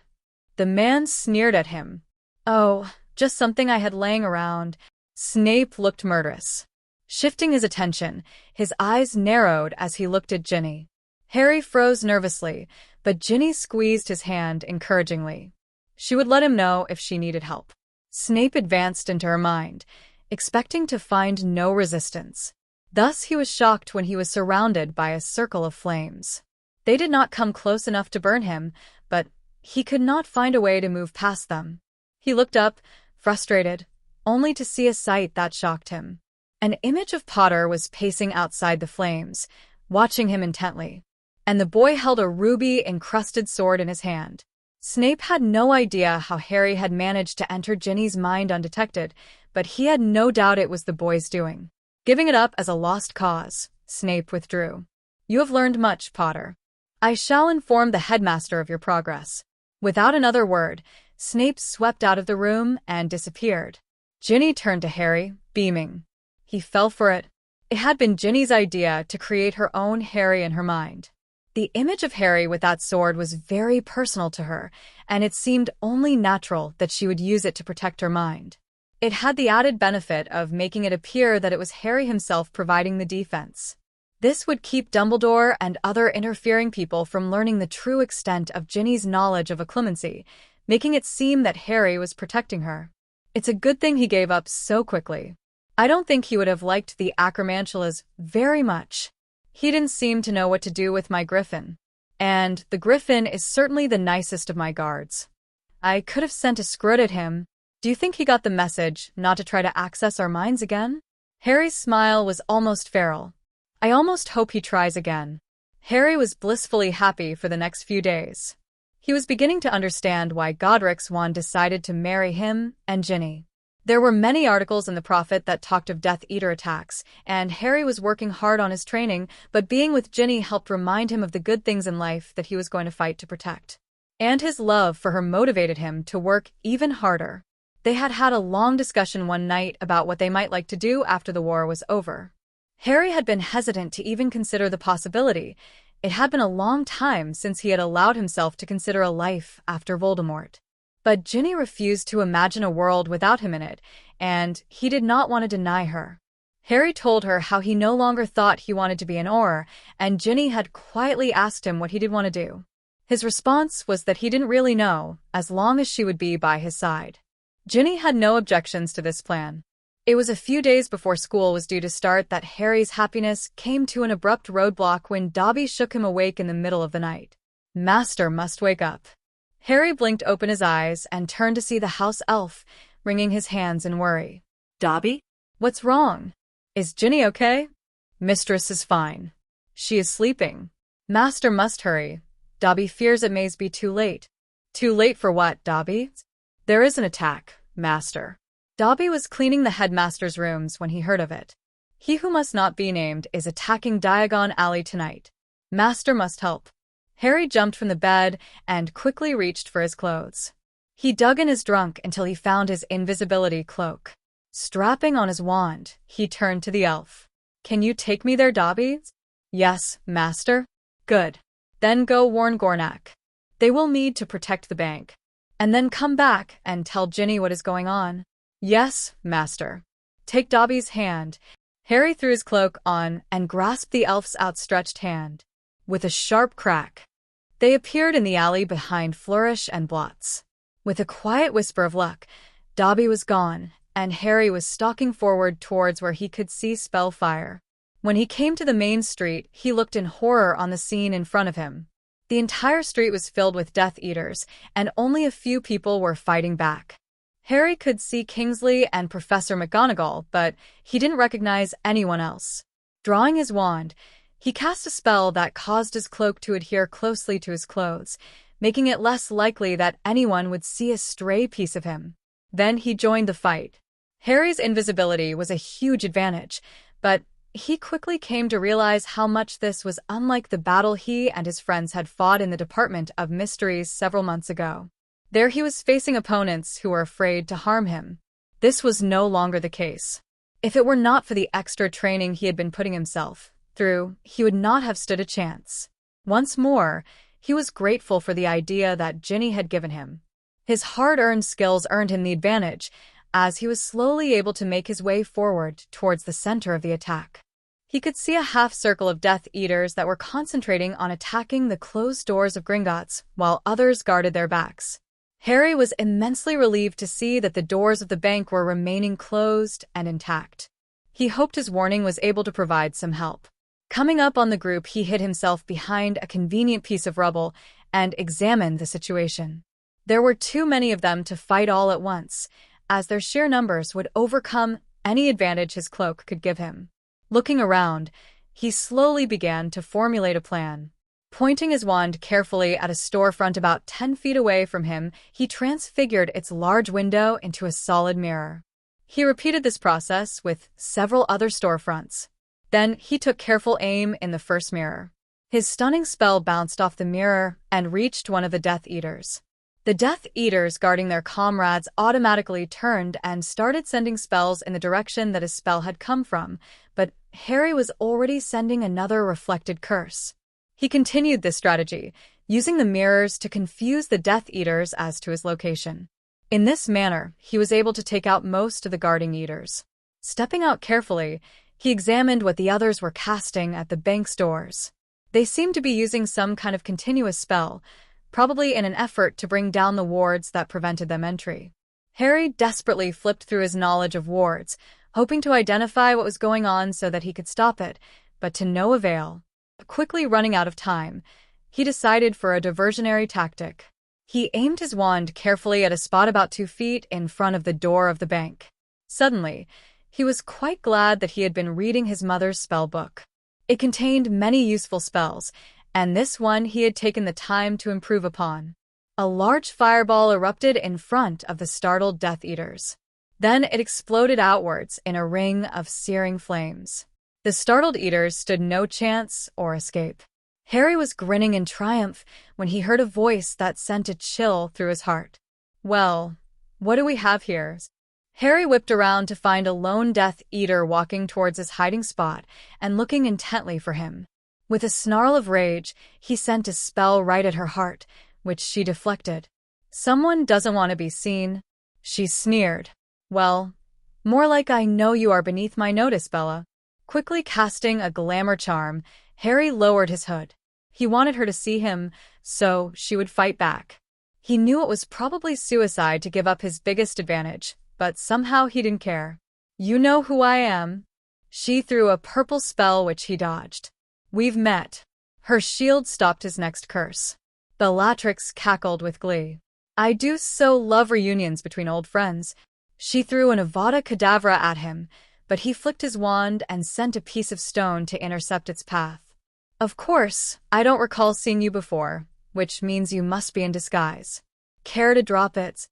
The man sneered at him. "Oh, just something I had laying around." Snape looked murderous. Shifting his attention, his eyes narrowed as he looked at Ginny. Harry froze nervously, but Ginny squeezed his hand encouragingly. She would let him know if she needed help. Snape advanced into her mind, expecting to find no resistance. Thus he was shocked when he was surrounded by a circle of flames. They did not come close enough to burn him, but he could not find a way to move past them. He looked up, frustrated, only to see a sight that shocked him. An image of Potter was pacing outside the flames, watching him intently. And the boy held a ruby-encrusted sword in his hand. Snape had no idea how Harry had managed to enter Ginny's mind undetected, but he had no doubt it was the boy's doing. Giving it up as a lost cause, Snape withdrew. "You have learned much, Potter. I shall inform the headmaster of your progress." Without another word, Snape swept out of the room and disappeared. Ginny turned to Harry, beaming. He fell for it. It had been Ginny's idea to create her own Harry in her mind. The image of Harry with that sword was very personal to her, and it seemed only natural that she would use it to protect her mind. It had the added benefit of making it appear that it was Harry himself providing the defense. This would keep Dumbledore and other interfering people from learning the true extent of Ginny's knowledge of clemency, making it seem that Harry was protecting her. It's a good thing he gave up so quickly. I don't think he would have liked the Acromantulas very much. He didn't seem to know what to do with my griffin. And the griffin is certainly the nicest of my guards. I could have sent a scrut at him. Do you think he got the message not to try to access our minds again? Harry's smile was almost feral. I almost hope he tries again. Harry was blissfully happy for the next few days. He was beginning to understand why Godric's wand decided to marry him and Ginny. There were many articles in the Prophet that talked of Death Eater attacks, and Harry was working hard on his training, but being with Ginny helped remind him of the good things in life that he was going to fight to protect. And his love for her motivated him to work even harder. They had had a long discussion one night about what they might like to do after the war was over. Harry had been hesitant to even consider the possibility. It had been a long time since he had allowed himself to consider a life after Voldemort. But Ginny refused to imagine a world without him in it, and he did not want to deny her. Harry told her how he no longer thought he wanted to be an Auror, and Ginny had quietly asked him what he did want to do. His response was that he didn't really know, as long as she would be by his side. Ginny had no objections to this plan. It was a few days before school was due to start that Harry's happiness came to an abrupt roadblock when Dobby shook him awake in the middle of the night. Master must wake up. Harry blinked open his eyes and turned to see the house elf, wringing his hands in worry. Dobby? What's wrong? Is Ginny okay? Mistress is fine. She is sleeping. Master must hurry. Dobby fears it may be too late. Too late for what, Dobby? There is an attack, Master. Dobby was cleaning the headmaster's rooms when he heard of it. He who must not be named is attacking Diagon Alley tonight. Master must help. Harry jumped from the bed and quickly reached for his clothes. He dug in his trunk until he found his invisibility cloak. Strapping on his wand, he turned to the elf. Can you take me there, Dobby? Yes, Master. Good. Then go warn Gornak. They will need to protect the bank. And then come back and tell Ginny what is going on. Yes, Master. Take Dobby's hand. Harry threw his cloak on and grasped the elf's outstretched hand. With a sharp crack, they appeared in the alley behind Flourish and Blots. With a quiet whisper of luck, Dobby was gone, and Harry was stalking forward towards where he could see Spellfire. When he came to the main street, he looked in horror on the scene in front of him. The entire street was filled with Death Eaters, and only a few people were fighting back. Harry could see Kingsley and Professor McGonagall, but he didn't recognize anyone else. Drawing his wand, he cast a spell that caused his cloak to adhere closely to his clothes, making it less likely that anyone would see a stray piece of him. Then he joined the fight. Harry's invisibility was a huge advantage, but he quickly came to realize how much this was unlike the battle he and his friends had fought in the Department of Mysteries several months ago. There he was facing opponents who were afraid to harm him. This was no longer the case. If it were not for the extra training he had been putting himself through, he would not have stood a chance. Once more, he was grateful for the idea that Ginny had given him. His hard-earned skills earned him the advantage, as he was slowly able to make his way forward towards the center of the attack. He could see a half-circle of Death Eaters that were concentrating on attacking the closed doors of Gringotts, while others guarded their backs. Harry was immensely relieved to see that the doors of the bank were remaining closed and intact. He hoped his warning was able to provide some help. Coming up on the group, he hid himself behind a convenient piece of rubble and examined the situation. There were too many of them to fight all at once, as their sheer numbers would overcome any advantage his cloak could give him. Looking around, he slowly began to formulate a plan. Pointing his wand carefully at a storefront about 10 feet away from him, he transfigured its large window into a solid mirror. He repeated this process with several other storefronts. Then he took careful aim in the first mirror. His stunning spell bounced off the mirror and reached one of the Death Eaters. The Death Eaters guarding their comrades automatically turned and started sending spells in the direction that his spell had come from, but Harry was already sending another reflected curse. He continued this strategy, using the mirrors to confuse the Death Eaters as to his location. In this manner, he was able to take out most of the guarding Eaters. Stepping out carefully, he examined what the others were casting at the bank's doors. They seemed to be using some kind of continuous spell, probably in an effort to bring down the wards that prevented them entry. Harry desperately flipped through his knowledge of wards, hoping to identify what was going on so that he could stop it, but to no avail. Quickly running out of time, he decided for a diversionary tactic. He aimed his wand carefully at a spot about 2 feet in front of the door of the bank. Suddenly, he was quite glad that he had been reading his mother's spell book. It contained many useful spells, and this one he had taken the time to improve upon. A large fireball erupted in front of the startled Death Eaters. Then it exploded outwards in a ring of searing flames. The startled Eaters stood no chance or escape. Harry was grinning in triumph when he heard a voice that sent a chill through his heart. "Well, what do we have here?" Harry whipped around to find a lone Death Eater walking towards his hiding spot and looking intently for him. With a snarl of rage, he sent a spell right at her heart, which she deflected. "Someone doesn't want to be seen," she sneered. "Well, more like I know you are beneath my notice, Bella." Quickly casting a glamour charm, Harry lowered his hood. He wanted her to see him, so she would fight back. He knew it was probably suicide to give up his biggest advantage, but somehow he didn't care. "You know who I am." She threw a purple spell which he dodged. "We've met." Her shield stopped his next curse. Bellatrix cackled with glee. "I do so love reunions between old friends." She threw an Avada Kedavra at him, but he flicked his wand and sent a piece of stone to intercept its path. "Of course, I don't recall seeing you before, which means you must be in disguise. Care to drop it?"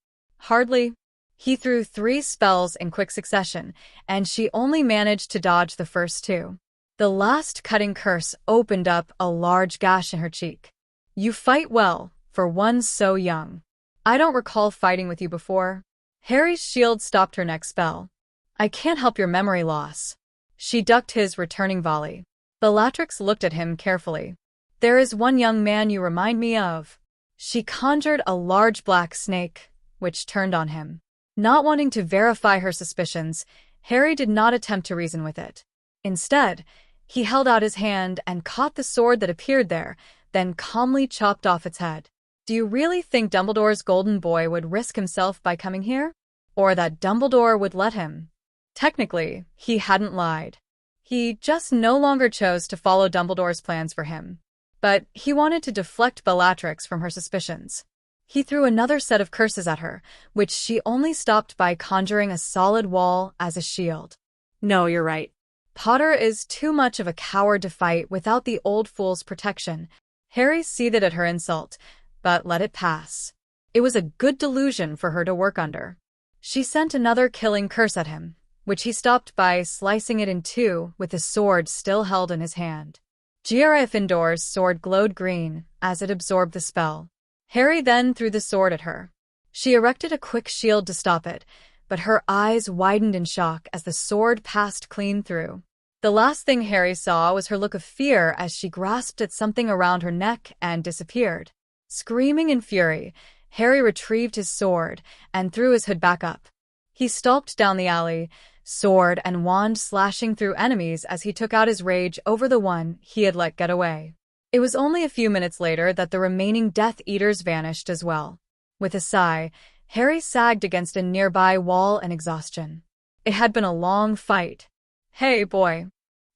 "Hardly." He threw 3 spells in quick succession, and she only managed to dodge the first 2. The last cutting curse opened up a large gash in her cheek. "You fight well, for one so young." "I don't recall fighting with you before." Harry's shield stopped her next spell. "I can't help your memory loss." She ducked his returning volley. Bellatrix looked at him carefully. "There is one young man you remind me of." She conjured a large black snake, which turned on him. Not wanting to verify her suspicions, Harry did not attempt to reason with it. Instead, he held out his hand and caught the sword that appeared there, then calmly chopped off its head. "Do you really think Dumbledore's golden boy would risk himself by coming here? Or that Dumbledore would let him?" Technically, he hadn't lied. He just no longer chose to follow Dumbledore's plans for him. But he wanted to deflect Bellatrix from her suspicions. He threw another set of curses at her, which she only stopped by conjuring a solid wall as a shield. No, you're right. Potter is too much of a coward to fight without the old fool's protection. Harry seethed at her insult, but let it pass. It was a good delusion for her to work under. She sent another killing curse at him, which he stopped by slicing it in 2 with the sword still held in his hand. Gryffindor's sword glowed green as it absorbed the spell. Harry then threw the sword at her. She erected a quick shield to stop it, but her eyes widened in shock as the sword passed clean through. The last thing Harry saw was her look of fear as she grasped at something around her neck and disappeared. Screaming in fury, Harry retrieved his sword and threw his hood back up. He stalked down the alley, sword and wand slashing through enemies as he took out his rage over the one he had let get away. It was only a few minutes later that the remaining Death Eaters vanished as well. With a sigh, Harry sagged against a nearby wall in exhaustion. It had been a long fight. "Hey, boy."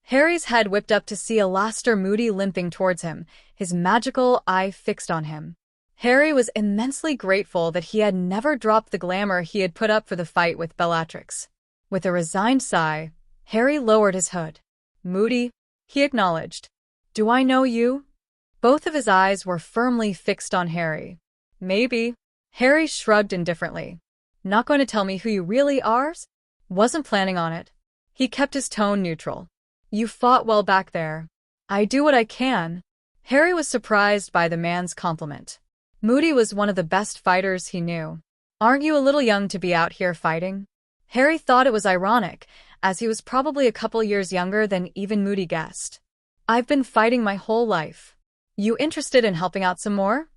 Harry's head whipped up to see Alastair Moody limping towards him, his magical eye fixed on him. Harry was immensely grateful that he had never dropped the glamour he had put up for the fight with Bellatrix. With a resigned sigh, Harry lowered his hood. "Moody," he acknowledged. "Do I know you?" Both of his eyes were firmly fixed on Harry. "Maybe." Harry shrugged indifferently. "Not going to tell me who you really are?" "Wasn't planning on it." He kept his tone neutral. "You fought well back there." "I do what I can." Harry was surprised by the man's compliment. Moody was one of the best fighters he knew. "Aren't you a little young to be out here fighting?" Harry thought it was ironic, as he was probably a couple years younger than even Moody guessed. "I've been fighting my whole life." "You interested in helping out some more?"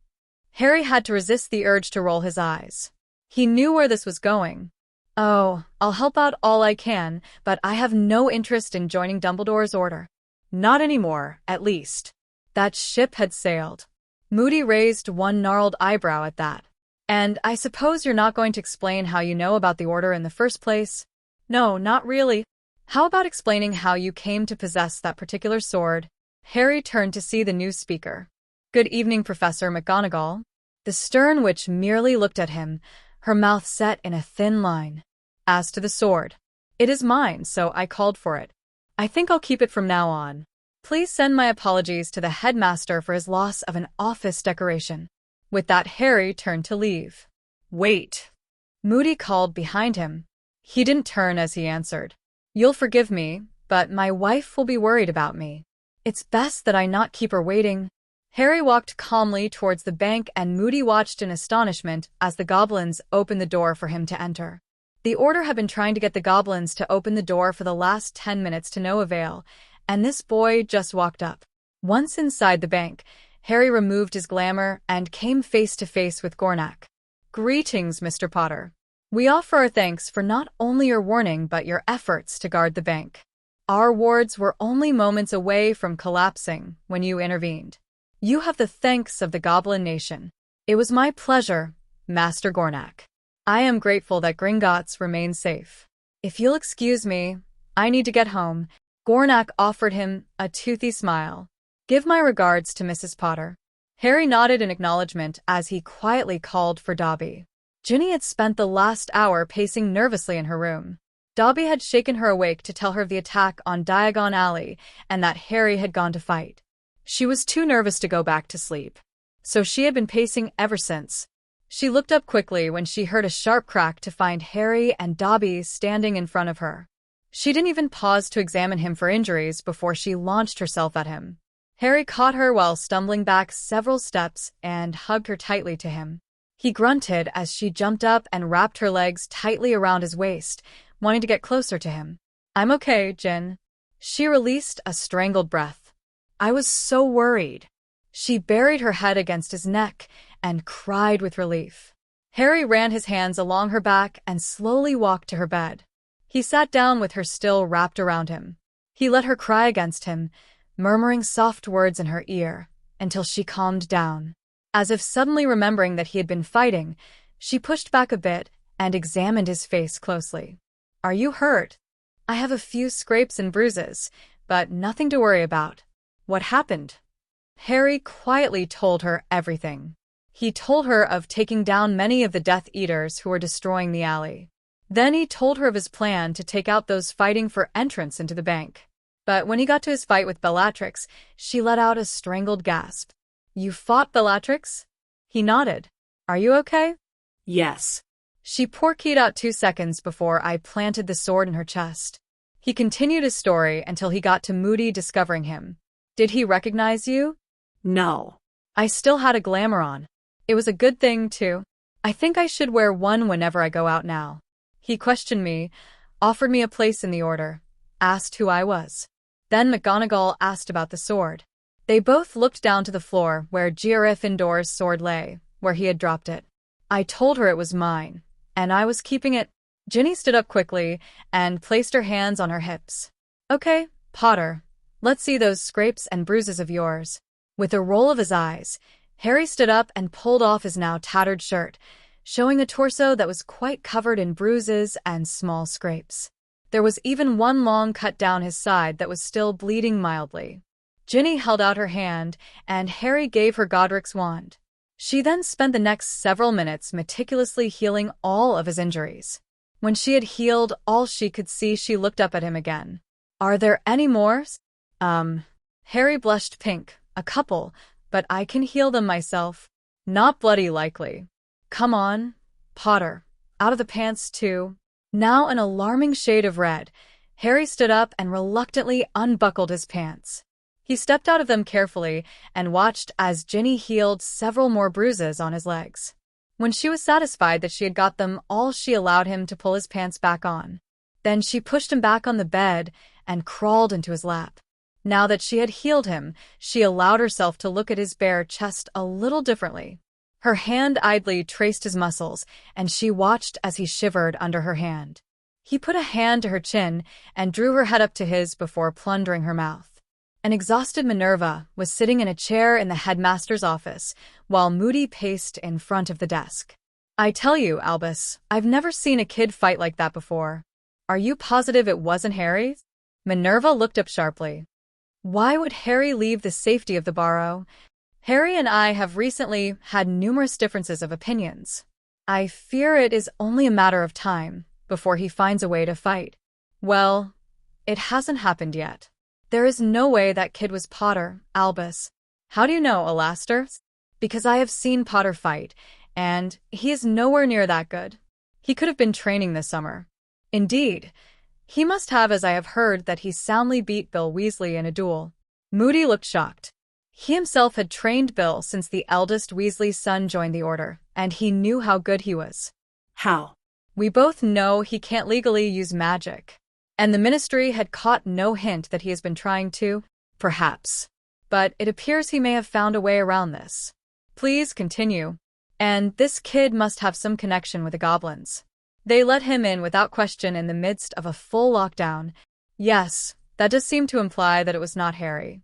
Harry had to resist the urge to roll his eyes. He knew where this was going. "Oh, I'll help out all I can, but I have no interest in joining Dumbledore's order." "Not anymore, at least." That ship had sailed. Moody raised one gnarled eyebrow at that. "And I suppose you're not going to explain how you know about the order in the first place?" "No, not really." "How about explaining how you came to possess that particular sword?" Harry turned to see the new speaker. "Good evening, Professor McGonagall." The stern witch merely looked at him, her mouth set in a thin line. As to the sword, it is mine, so I called for it. I think I'll keep it from now on. Please send my apologies to the headmaster for his loss of an office decoration. With that, Harry turned to leave. Wait. Moody called behind him. He didn't turn as he answered. You'll forgive me, but my wife will be worried about me. It's best that I not keep her waiting. Harry walked calmly towards the bank and Moody watched in astonishment as the goblins opened the door for him to enter. The Order had been trying to get the goblins to open the door for the last 10 minutes to no avail, and this boy just walked up. Once inside the bank, Harry removed his glamour and came face to face with Gornak. Greetings, Mr. Potter. We offer our thanks for not only your warning but your efforts to guard the bank. Our wards were only moments away from collapsing when you intervened. You have the thanks of the Goblin Nation. It was my pleasure, Master Gornak. I am grateful that Gringotts remains safe. If you'll excuse me, I need to get home. Gornak offered him a toothy smile. Give my regards to Mrs. Potter. Harry nodded in acknowledgement as he quietly called for Dobby. Ginny had spent the last hour pacing nervously in her room. Dobby had shaken her awake to tell her of the attack on Diagon Alley and that Harry had gone to fight. She was too nervous to go back to sleep, so she had been pacing ever since. She looked up quickly when she heard a sharp crack to find Harry and Dobby standing in front of her. She didn't even pause to examine him for injuries before she launched herself at him. Harry caught her while stumbling back several steps and hugged her tightly to him. He grunted as she jumped up and wrapped her legs tightly around his waist, wanting to get closer to him. I'm okay, Jin. She released a strangled breath. I was so worried. She buried her head against his neck and cried with relief. Harry ran his hands along her back and slowly walked to her bed. He sat down with her still wrapped around him. He let her cry against him, murmuring soft words in her ear, until she calmed down. As if suddenly remembering that he had been fighting, she pushed back a bit and examined his face closely. Are you hurt? I have a few scrapes and bruises, but nothing to worry about. What happened? Harry quietly told her everything. He told her of taking down many of the Death Eaters who were destroying the alley. Then he told her of his plan to take out those fighting for entrance into the bank. But when he got to his fight with Bellatrix, she let out a strangled gasp. You fought Bellatrix? He nodded. Are you okay? Yes. She porkied out 2 seconds before I planted the sword in her chest. He continued his story until he got to Moody discovering him. Did he recognize you? No. I still had a glamour on. It was a good thing, too. I think I should wear one whenever I go out now. He questioned me, offered me a place in the order, asked who I was. Then McGonagall asked about the sword. They both looked down to the floor where Gryffindor's sword lay, where he had dropped it. I told her it was mine, and I was keeping it. Ginny stood up quickly and placed her hands on her hips. Okay, Potter, let's see those scrapes and bruises of yours. With a roll of his eyes, Harry stood up and pulled off his now tattered shirt, showing a torso that was quite covered in bruises and small scrapes. There was even one long cut down his side that was still bleeding mildly. Ginny held out her hand, and Harry gave her Godric's wand. She then spent the next several minutes meticulously healing all of his injuries. When she had healed all she could see, she looked up at him again. Are there any more? Harry blushed pink. A couple, but I can heal them myself. Not bloody likely. Come on, Potter. Out of the pants too. Now an alarming shade of red, Harry stood up and reluctantly unbuckled his pants. He stepped out of them carefully and watched as Ginny healed several more bruises on his legs. When she was satisfied that she had got them all, she allowed him to pull his pants back on. Then she pushed him back on the bed and crawled into his lap. Now that she had healed him, she allowed herself to look at his bare chest a little differently. Her hand idly traced his muscles, and she watched as he shivered under her hand. He put a hand to her chin and drew her head up to his before plundering her mouth. An exhausted Minerva was sitting in a chair in the headmaster's office, while Moody paced in front of the desk. I tell you, Albus, I've never seen a kid fight like that before. Are you positive it wasn't Harry? Minerva looked up sharply. Why would Harry leave the safety of the Burrow? Harry and I have recently had numerous differences of opinions. I fear it is only a matter of time before he finds a way to fight. Well, it hasn't happened yet. There is no way that kid was Potter, Albus. How do you know, Alastair? Because I have seen Potter fight, and he is nowhere near that good. He could have been training this summer. Indeed, he must have, as I have heard that he soundly beat Bill Weasley in a duel. Moody looked shocked. He himself had trained Bill since the eldest Weasley's son joined the Order, and he knew how good he was. How? We both know he can't legally use magic. And the Ministry had caught no hint that he has been trying to, perhaps. But it appears he may have found a way around this. Please continue. And this kid must have some connection with the goblins. They let him in without question in the midst of a full lockdown. Yes, that does seem to imply that it was not Harry.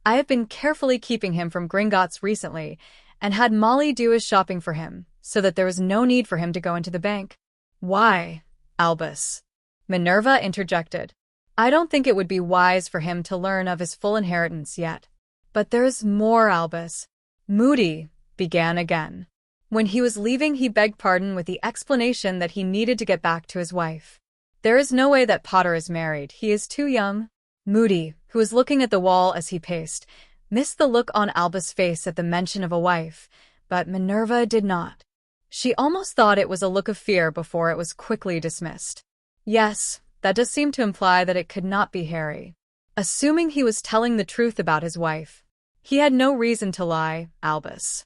I have been carefully keeping him from Gringotts recently, and had Molly do his shopping for him, so that there was no need for him to go into the bank. Why, Albus? Minerva interjected. I don't think it would be wise for him to learn of his full inheritance yet. But there is more, Albus. Moody began again. When he was leaving, he begged pardon with the explanation that he needed to get back to his wife. There is no way that Potter is married. He is too young. Moody, who was looking at the wall as he paced, missed the look on Albus' face at the mention of a wife, but Minerva did not. She almost thought it was a look of fear before it was quickly dismissed. Yes, that does seem to imply that it could not be Harry. Assuming he was telling the truth about his wife. He had no reason to lie, Albus.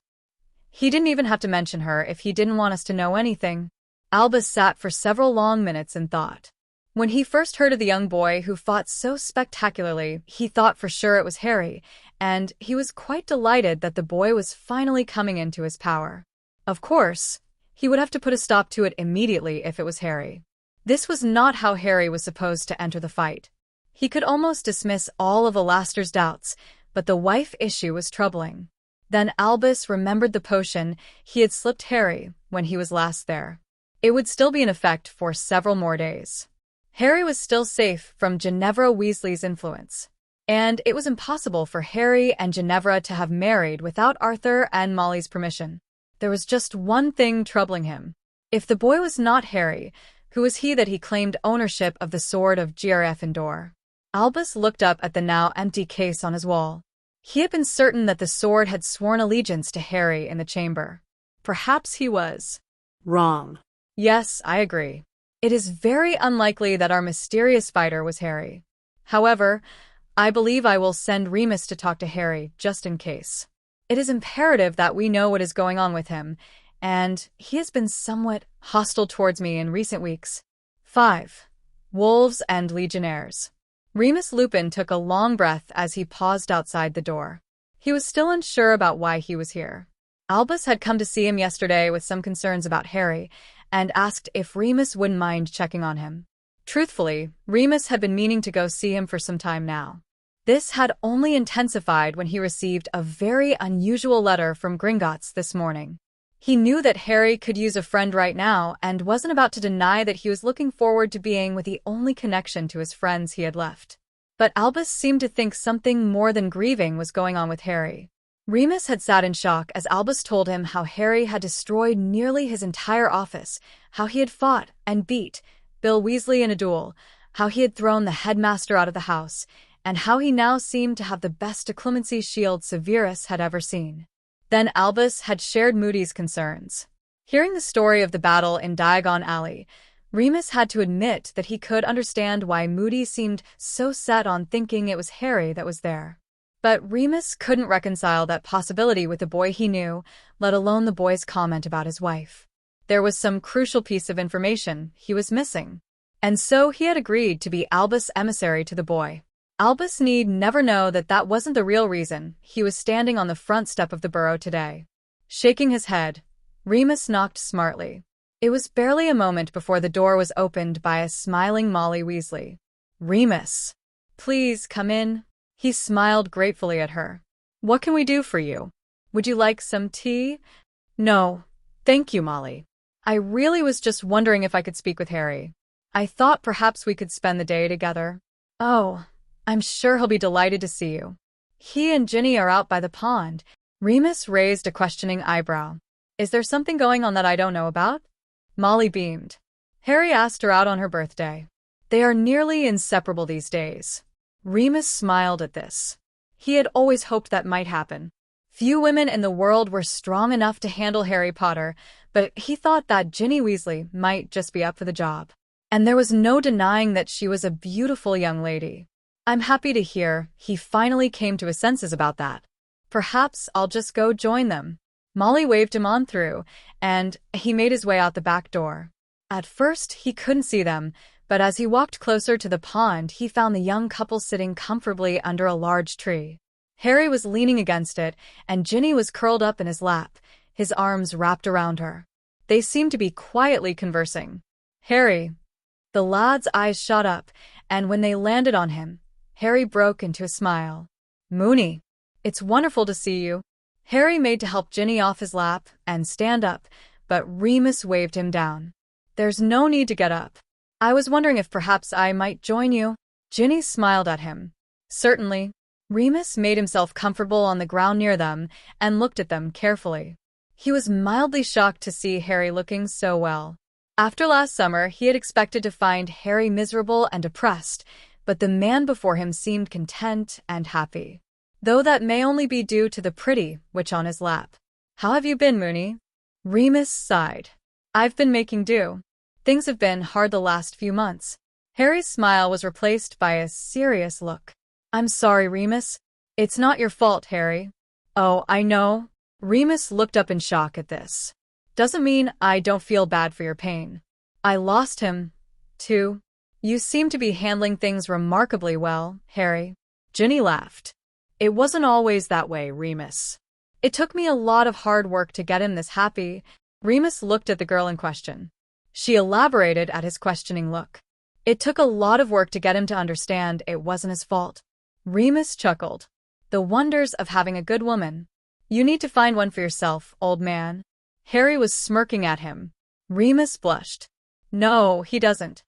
He didn't even have to mention her if he didn't want us to know anything. Albus sat for several long minutes in thought. When he first heard of the young boy who fought so spectacularly, he thought for sure it was Harry, and he was quite delighted that the boy was finally coming into his power. Of course, he would have to put a stop to it immediately if it was Harry. This was not how Harry was supposed to enter the fight. He could almost dismiss all of Alastair's doubts, but the wife issue was troubling. Then Albus remembered the potion he had slipped Harry when he was last there. It would still be in effect for several more days. Harry was still safe from Ginevra Weasley's influence, and it was impossible for Harry and Ginevra to have married without Arthur and Molly's permission. There was just one thing troubling him. If the boy was not Harry, who was he that he claimed ownership of the sword of Gryffindor? Albus looked up at the now empty case on his wall. He had been certain that the sword had sworn allegiance to Harry in the chamber. Perhaps he was wrong. Yes, I agree. It is very unlikely that our mysterious fighter was Harry. However, I believe I will send Remus to talk to Harry, just in case. It is imperative that we know what is going on with him, and he has been somewhat hostile towards me in recent weeks. 5. Wolves and Legionnaires. Remus Lupin took a long breath as he paused outside the door. He was still unsure about why he was here. Albus had come to see him yesterday with some concerns about Harry, and asked if Remus wouldn't mind checking on him. Truthfully, Remus had been meaning to go see him for some time now. This had only intensified when he received a very unusual letter from Gringotts this morning. He knew that Harry could use a friend right now and wasn't about to deny that he was looking forward to being with the only connection to his friends he had left. But Albus seemed to think something more than grieving was going on with Harry. Remus had sat in shock as Albus told him how Harry had destroyed nearly his entire office, how he had fought and beat Bill Weasley in a duel, how he had thrown the headmaster out of the house, and how he now seemed to have the best declemency shield Severus had ever seen. Then Albus had shared Moody's concerns. Hearing the story of the battle in Diagon Alley, Remus had to admit that he could understand why Moody seemed so set on thinking it was Harry that was there. But Remus couldn't reconcile that possibility with the boy he knew, let alone the boy's comment about his wife. There was some crucial piece of information he was missing, and so he had agreed to be Albus' emissary to the boy. Albus need never know that that wasn't the real reason he was standing on the front step of the Burrow today. Shaking his head, Remus knocked smartly. It was barely a moment before the door was opened by a smiling Molly Weasley. "Remus, please come in." He smiled gratefully at her. "What can we do for you? Would you like some tea?" "No, thank you, Molly. I really was just wondering if I could speak with Harry. I thought perhaps we could spend the day together." "Oh, I'm sure he'll be delighted to see you. He and Ginny are out by the pond. Remus raised a questioning eyebrow. Is there something going on that I don't know about? Molly beamed. Harry asked her out on her birthday. They are nearly inseparable these days. Remus smiled at this. He had always hoped that might happen. Few women in the world were strong enough to handle Harry Potter, but he thought that Ginny Weasley might just be up for the job. And there was no denying that she was a beautiful young lady. I'm happy to hear he finally came to his senses about that. Perhaps I'll just go join them. Molly waved him on through, and he made his way out the back door. At first, he couldn't see them, but as he walked closer to the pond, he found the young couple sitting comfortably under a large tree. Harry was leaning against it, and Ginny was curled up in his lap, his arms wrapped around her. They seemed to be quietly conversing. Harry. The lad's eyes shot up, and when they landed on him, Harry broke into a smile. Moony. It's wonderful to see you. Harry made to help Ginny off his lap and stand up, but Remus waved him down. There's no need to get up. I was wondering if perhaps I might join you. Ginny smiled at him. Certainly. Remus made himself comfortable on the ground near them and looked at them carefully. He was mildly shocked to see Harry looking so well. After last summer, he had expected to find Harry miserable and depressed, but the man before him seemed content and happy. Though that may only be due to the pretty witch on his lap. How have you been, Moony? Remus sighed. I've been making do. Things have been hard the last few months. Harry's smile was replaced by a serious look. I'm sorry, Remus. It's not your fault, Harry. Oh, I know. Remus looked up in shock at this. Doesn't mean I don't feel bad for your pain. I lost him, too. You seem to be handling things remarkably well, Harry. Ginny laughed. It wasn't always that way, Remus. It took me a lot of hard work to get him this happy. Remus looked at the girl in question. She elaborated at his questioning look. It took a lot of work to get him to understand it wasn't his fault. Remus chuckled. The wonders of having a good woman. You need to find one for yourself, old man. Harry was smirking at him. Remus blushed. No, he doesn't.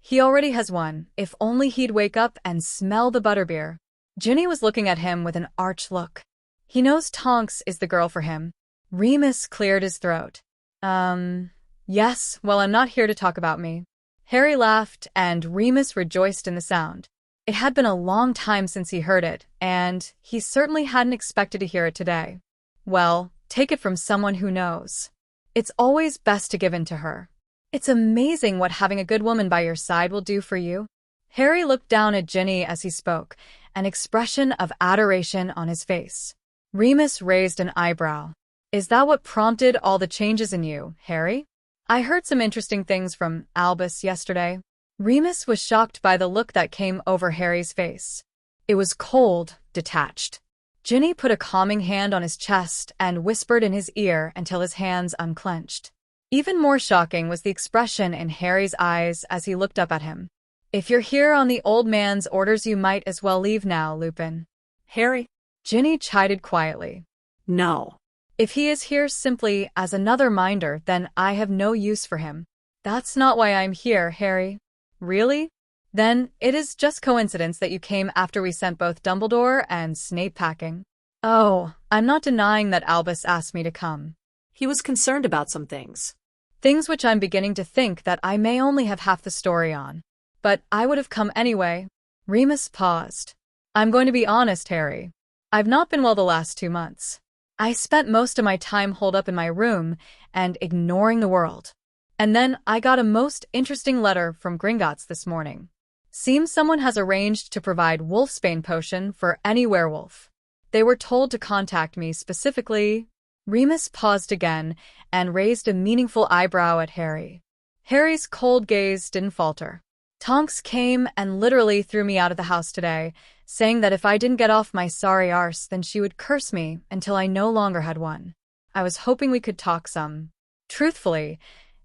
He already has one, if only he'd wake up and smell the butterbeer. Ginny was looking at him with an arch look. He knows Tonks is the girl for him. Remus cleared his throat. Yes, well, I'm not here to talk about me. Harry laughed, and Remus rejoiced in the sound. It had been a long time since he heard it, and he certainly hadn't expected to hear it today. Well, take it from someone who knows. It's always best to give in to her. It's amazing what having a good woman by your side will do for you. Harry looked down at Ginny as he spoke, an expression of adoration on his face. Remus raised an eyebrow. Is that what prompted all the changes in you, Harry? I heard some interesting things from Albus yesterday. Remus was shocked by the look that came over Harry's face. It was cold, detached. Ginny put a calming hand on his chest and whispered in his ear until his hands unclenched. Even more shocking was the expression in Harry's eyes as he looked up at him. If you're here on the old man's orders, you might as well leave now, Lupin. Harry? Ginny chided quietly. No. If he is here simply as another minder, then I have no use for him. That's not why I'm here, Harry. Really? Then it is just coincidence that you came after we sent both Dumbledore and Snape packing. Oh, I'm not denying that Albus asked me to come. He was concerned about some things. Things which I'm beginning to think that I may only have half the story on. But I would have come anyway. Remus paused. I'm going to be honest, Harry. I've not been well the last 2 months. I spent most of my time holed up in my room and ignoring the world. And then I got a most interesting letter from Gringotts this morning. Seems someone has arranged to provide wolfsbane potion for any werewolf. They were told to contact me specifically. Remus paused again and raised a meaningful eyebrow at Harry. Harry's cold gaze didn't falter. Tonks came and literally threw me out of the house today, saying that if I didn't get off my sorry arse, then she would curse me until I no longer had one. I was hoping we could talk some. Truthfully,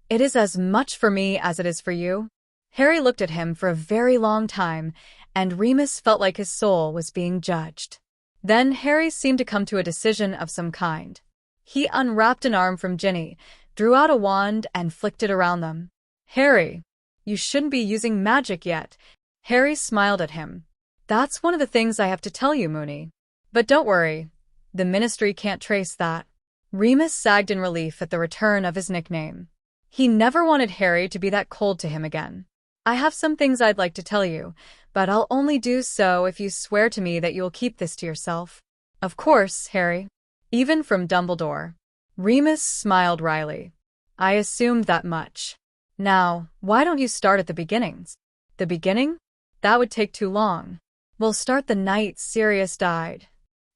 it is as much for me as it is for you. Harry looked at him for a very long time, and Remus felt like his soul was being judged. Then Harry seemed to come to a decision of some kind. He unwrapped an arm from Ginny, drew out a wand, and flicked it around them. Harry, you shouldn't be using magic yet. Harry smiled at him. That's one of the things I have to tell you, Moony. But don't worry. The Ministry can't trace that. Remus sagged in relief at the return of his nickname. He never wanted Harry to be that cold to him again. I have some things I'd like to tell you, but I'll only do so if you swear to me that you'll keep this to yourself. Of course, Harry. Even from Dumbledore. Remus smiled wryly. I assumed that much. Now, why don't you start at the beginnings? The beginning? That would take too long. We'll start the night Sirius died.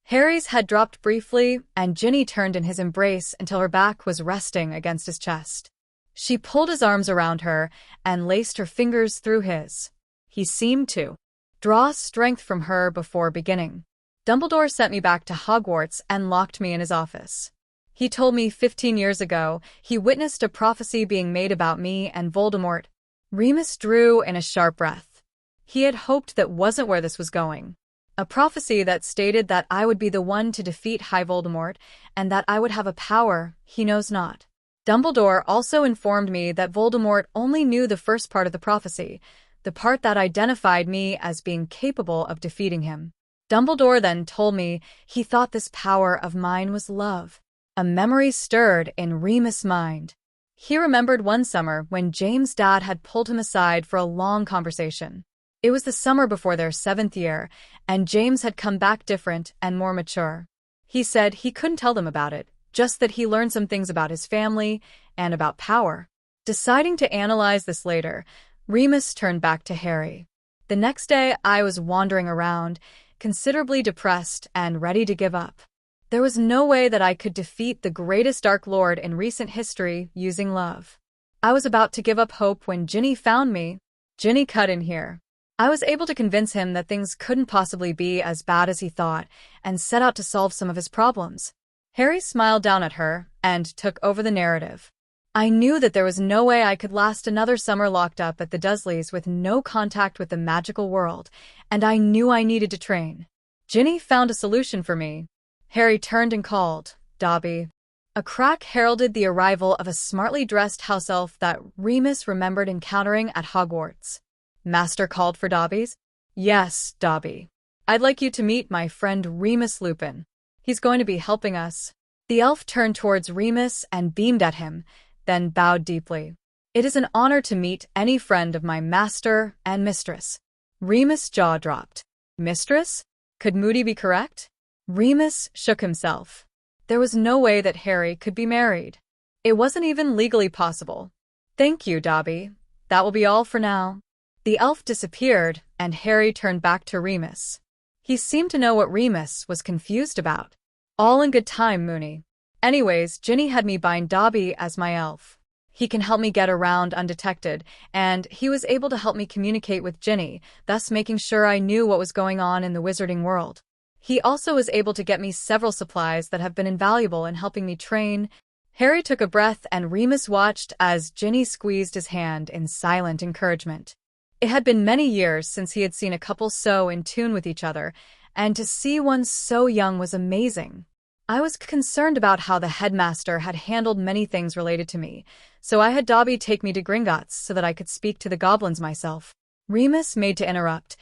Harry's head dropped briefly, and Ginny turned in his embrace until her back was resting against his chest. She pulled his arms around her and laced her fingers through his. He seemed to draw strength from her before beginning. Dumbledore sent me back to Hogwarts and locked me in his office. He told me 15 years ago he witnessed a prophecy being made about me and Voldemort. Remus drew in a sharp breath. He had hoped that wasn't where this was going. A prophecy that stated that I would be the one to defeat High Voldemort and that I would have a power he knows not. Dumbledore also informed me that Voldemort only knew the first part of the prophecy, the part that identified me as being capable of defeating him. Dumbledore then told me he thought this power of mine was love. A memory stirred in Remus' mind. He remembered one summer when James' dad had pulled him aside for a long conversation. It was the summer before their 7th year, and James had come back different and more mature. He said he couldn't tell them about it, just that he learned some things about his family and about power. Deciding to analyze this later, Remus turned back to Harry. The next day, I was wandering around, considerably depressed and ready to give up. There was no way that I could defeat the greatest Dark Lord in recent history using love. I was about to give up hope when Ginny found me. Ginny cut in here. I was able to convince him that things couldn't possibly be as bad as he thought and set out to solve some of his problems. Harry smiled down at her and took over the narrative. I knew that there was no way I could last another summer locked up at the Dursleys with no contact with the magical world, and I knew I needed to train. Ginny found a solution for me. Harry turned and called, Dobby. A crack heralded the arrival of a smartly dressed house elf that Remus remembered encountering at Hogwarts. Master called for Dobby's? Yes, Dobby. I'd like you to meet my friend Remus Lupin. He's going to be helping us. The elf turned towards Remus and beamed at him, then bowed deeply. It is an honor to meet any friend of my master and mistress. Remus' jaw dropped. Mistress? Could Moody be correct? Remus shook himself. There was no way that Harry could be married. It wasn't even legally possible. Thank you, Dobby. That will be all for now. The elf disappeared, and Harry turned back to Remus. He seemed to know what Remus was confused about. All in good time, Moony. Anyways, Ginny had me bind Dobby as my elf. He can help me get around undetected, and he was able to help me communicate with Ginny, thus making sure I knew what was going on in the wizarding world. He also was able to get me several supplies that have been invaluable in helping me train. Harry took a breath and Remus watched as Ginny squeezed his hand in silent encouragement. It had been many years since he had seen a couple so in tune with each other, and to see one so young was amazing. I was concerned about how the headmaster had handled many things related to me, so I had Dobby take me to Gringotts so that I could speak to the goblins myself. Remus made to interrupt.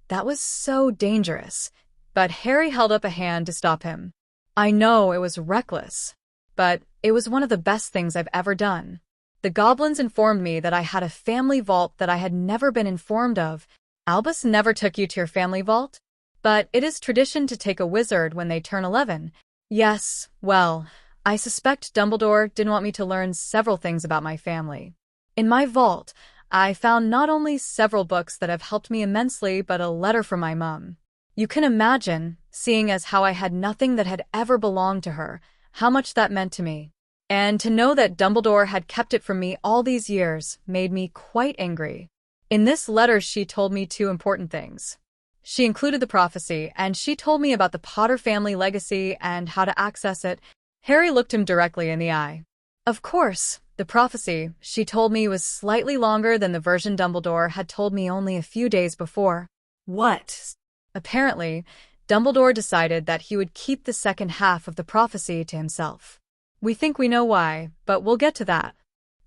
That was so dangerous. But Harry held up a hand to stop him. I know it was reckless, but it was one of the best things I've ever done. The goblins informed me that I had a family vault that I had never been informed of. Albus never took you to your family vault? But it is tradition to take a wizard when they turn 11. Yes, well, I suspect Dumbledore didn't want me to learn several things about my family. In my vault, I found not only several books that have helped me immensely, but a letter from my mum. You can imagine, seeing as how I had nothing that had ever belonged to her, how much that meant to me. And to know that Dumbledore had kept it from me all these years made me quite angry. In this letter, she told me 2 important things. She included the prophecy, and she told me about the Potter family legacy and how to access it. Harry looked him directly in the eye. Of course, the prophecy, she told me, was slightly longer than the version Dumbledore had told me only a few days before. What? Apparently, Dumbledore decided that he would keep the second half of the prophecy to himself. We think we know why, but we'll get to that.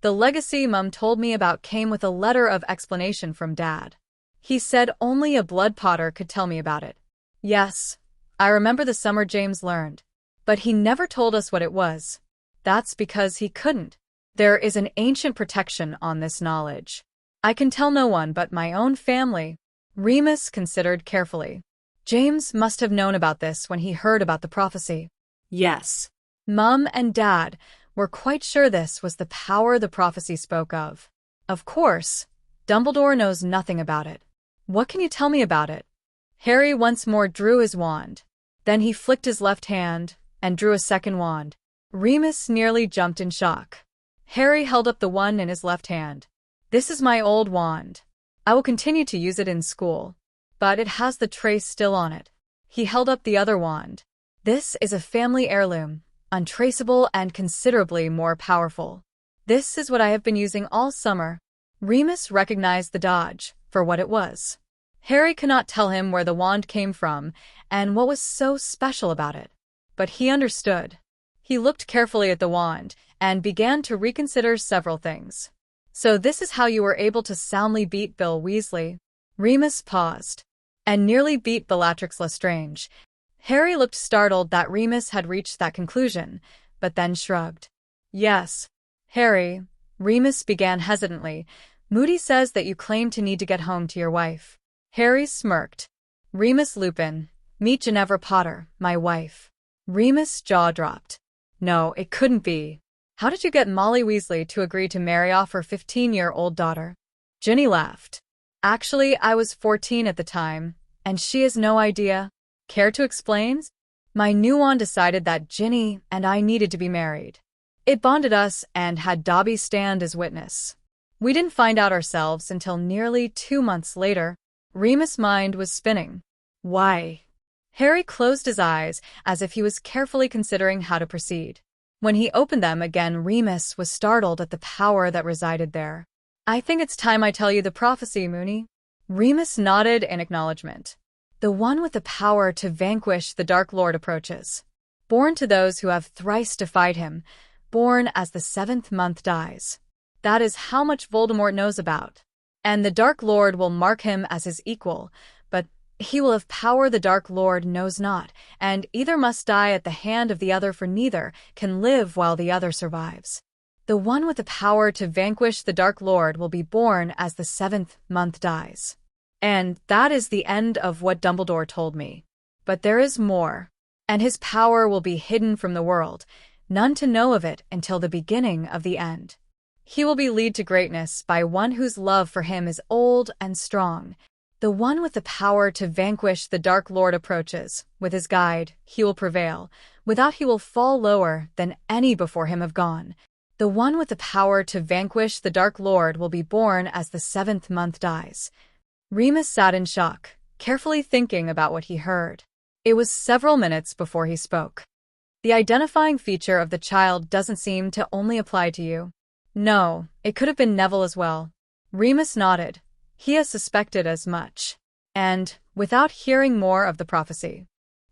The legacy Mum told me about came with a letter of explanation from Dad. He said only a blood Potter could tell me about it. Yes, I remember the summer James learned. But he never told us what it was. That's because he couldn't. There is an ancient protection on this knowledge. I can tell no one but my own family. Remus considered carefully. James must have known about this when he heard about the prophecy. Yes. Mum and Dad were quite sure this was the power the prophecy spoke of. Of course, Dumbledore knows nothing about it. What can you tell me about it? Harry once more drew his wand. Then he flicked his left hand and drew a second wand. Remus nearly jumped in shock. Harry held up the one in his left hand. This is my old wand. I will continue to use it in school, but it has the trace still on it. He held up the other wand. This is a family heirloom, untraceable and considerably more powerful. This is what I have been using all summer. Remus recognized the dodge for what it was. Harry could not tell him where the wand came from and what was so special about it. But he understood. He looked carefully at the wand and began to reconsider several things. So this is how you were able to soundly beat Bill Weasley? Remus paused. And nearly beat Bellatrix Lestrange. Harry looked startled that Remus had reached that conclusion, but then shrugged. Yes. Harry, Remus began hesitantly, Moody says that you claim to need to get home to your wife. Harry smirked. Remus Lupin, meet Ginevra Potter, my wife. Remus' jaw dropped. No, it couldn't be. How did you get Molly Weasley to agree to marry off her 15-year-old daughter? Ginny laughed. Actually, I was 14 at the time, and she has no idea. Care to explain? My new wand decided that Ginny and I needed to be married. It bonded us and had Dobby stand as witness. We didn't find out ourselves until nearly 2 months later. Remus' mind was spinning. Why? Harry closed his eyes as if he was carefully considering how to proceed. When he opened them again, Remus was startled at the power that resided there. I think it's time I tell you the prophecy, Moony. Remus nodded in acknowledgement. The one with the power to vanquish the Dark Lord approaches. Born to those who have thrice defied him, born as the 7th month dies. That is how much Voldemort knows about. And the Dark Lord will mark him as his equal, but he will have power the Dark Lord knows not, and either must die at the hand of the other, for neither can live while the other survives. The one with the power to vanquish the Dark Lord will be born as the 7th month dies. And that is the end of what Dumbledore told me. But there is more. And his power will be hidden from the world, none to know of it until the beginning of the end. He will be led to greatness by one whose love for him is old and strong. The one with the power to vanquish the Dark Lord approaches. With his guide, he will prevail. Without, he will fall lower than any before him have gone. The one with the power to vanquish the Dark Lord will be born as the 7th month dies. Remus sat in shock, carefully thinking about what he heard. It was several minutes before he spoke. The identifying feature of the child doesn't seem to only apply to you. No, it could have been Neville as well. Remus nodded. He has suspected as much. And, without hearing more of the prophecy,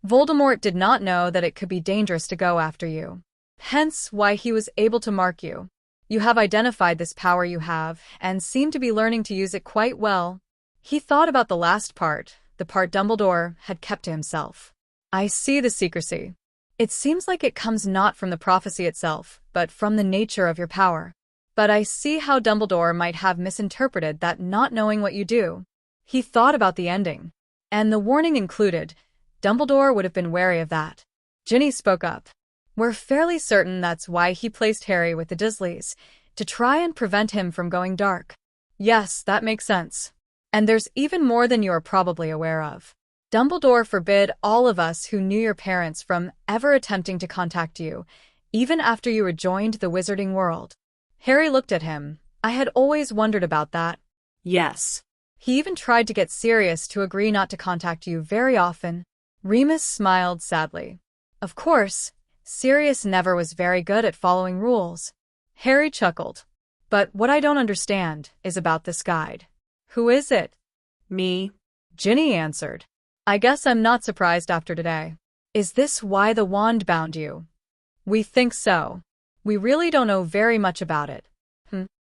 Voldemort did not know that it could be dangerous to go after you. Hence why he was able to mark you. You have identified this power you have, and seem to be learning to use it quite well. He thought about the last part, the part Dumbledore had kept to himself. I see the secrecy. It seems like it comes not from the prophecy itself, but from the nature of your power. But I see how Dumbledore might have misinterpreted that, not knowing what you do. He thought about the ending. And the warning included. Dumbledore would have been wary of that. Ginny spoke up. We're fairly certain that's why he placed Harry with the Dursleys, to try and prevent him from going dark. Yes, that makes sense. And there's even more than you are probably aware of. Dumbledore forbid all of us who knew your parents from ever attempting to contact you, even after you rejoined the wizarding world. Harry looked at him. I had always wondered about that. Yes. He even tried to get Sirius to agree not to contact you very often. Remus smiled sadly. Of course, Sirius never was very good at following rules. Harry chuckled. But what I don't understand is about this guide. Who is it? Me. Ginny answered. I guess I'm not surprised after today. Is this why the wand bound you? We think so. We really don't know very much about it.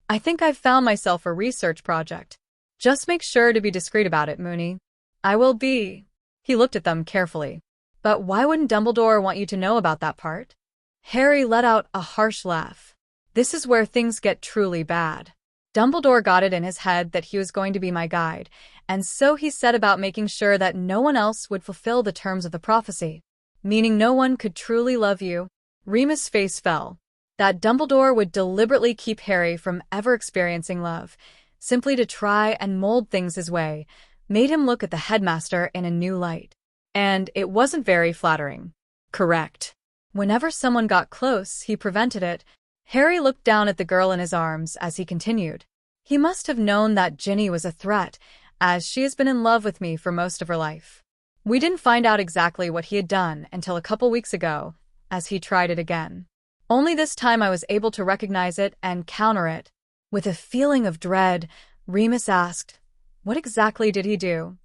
I think I've found myself a research project. Just make sure to be discreet about it, Moony. I will be. He looked at them carefully. But why wouldn't Dumbledore want you to know about that part? Harry let out a harsh laugh. This is where things get truly bad. Dumbledore got it in his head that he was going to be my guide, and so he set about making sure that no one else would fulfill the terms of the prophecy. Meaning no one could truly love you. Remus' face fell. That Dumbledore would deliberately keep Harry from ever experiencing love, simply to try and mold things his way, made him look at the headmaster in a new light. And it wasn't very flattering. Correct. Whenever someone got close, he prevented it. Harry looked down at the girl in his arms as he continued. He must have known that Ginny was a threat, as she has been in love with me for most of her life. We didn't find out exactly what he had done until a couple weeks ago, as he tried it again. Only this time I was able to recognize it and counter it. With a feeling of dread, Remus asked, "What exactly did he do?"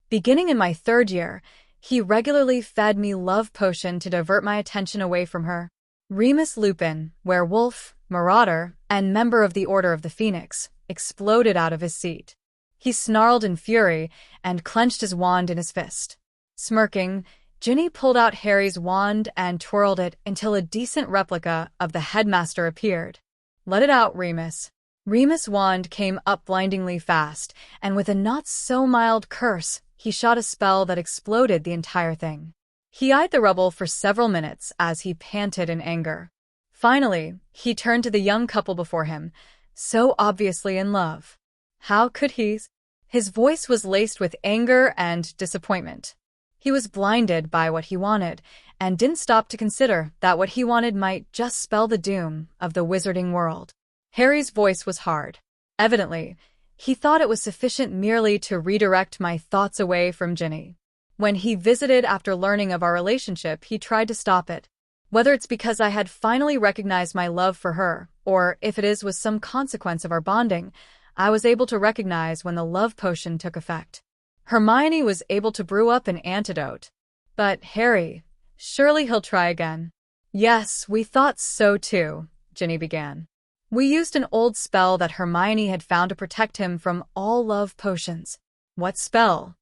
Beginning in my 3rd year, he regularly fed me love potion to divert my attention away from her. Remus Lupin, werewolf, marauder, and member of the Order of the Phoenix, exploded out of his seat. He snarled in fury and clenched his wand in his fist. Smirking, Ginny pulled out Harry's wand and twirled it until a decent replica of the headmaster appeared. "Let it out, Remus." Remus' wand came up blindingly fast, and with a not-so-mild curse, he shot a spell that exploded the entire thing. He eyed the rubble for several minutes as he panted in anger. Finally, he turned to the young couple before him, so obviously in love. How could he? His voice was laced with anger and disappointment. He was blinded by what he wanted, and didn't stop to consider that what he wanted might just spell the doom of the wizarding world. Harry's voice was hard. Evidently, he thought it was sufficient merely to redirect my thoughts away from Ginny. When he visited after learning of our relationship, he tried to stop it. Whether it's because I had finally recognized my love for her, or if it was some consequence of our bonding, I was able to recognize when the love potion took effect. Hermione was able to brew up an antidote. But Harry, surely he'll try again. "Yes, we thought so too," Ginny began. "We used an old spell that Hermione had found to protect him from all love potions." "What spell?"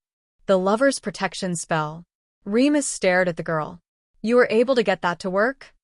"The Lover's Protection spell." Remus stared at the girl. "You were able to get that to work?"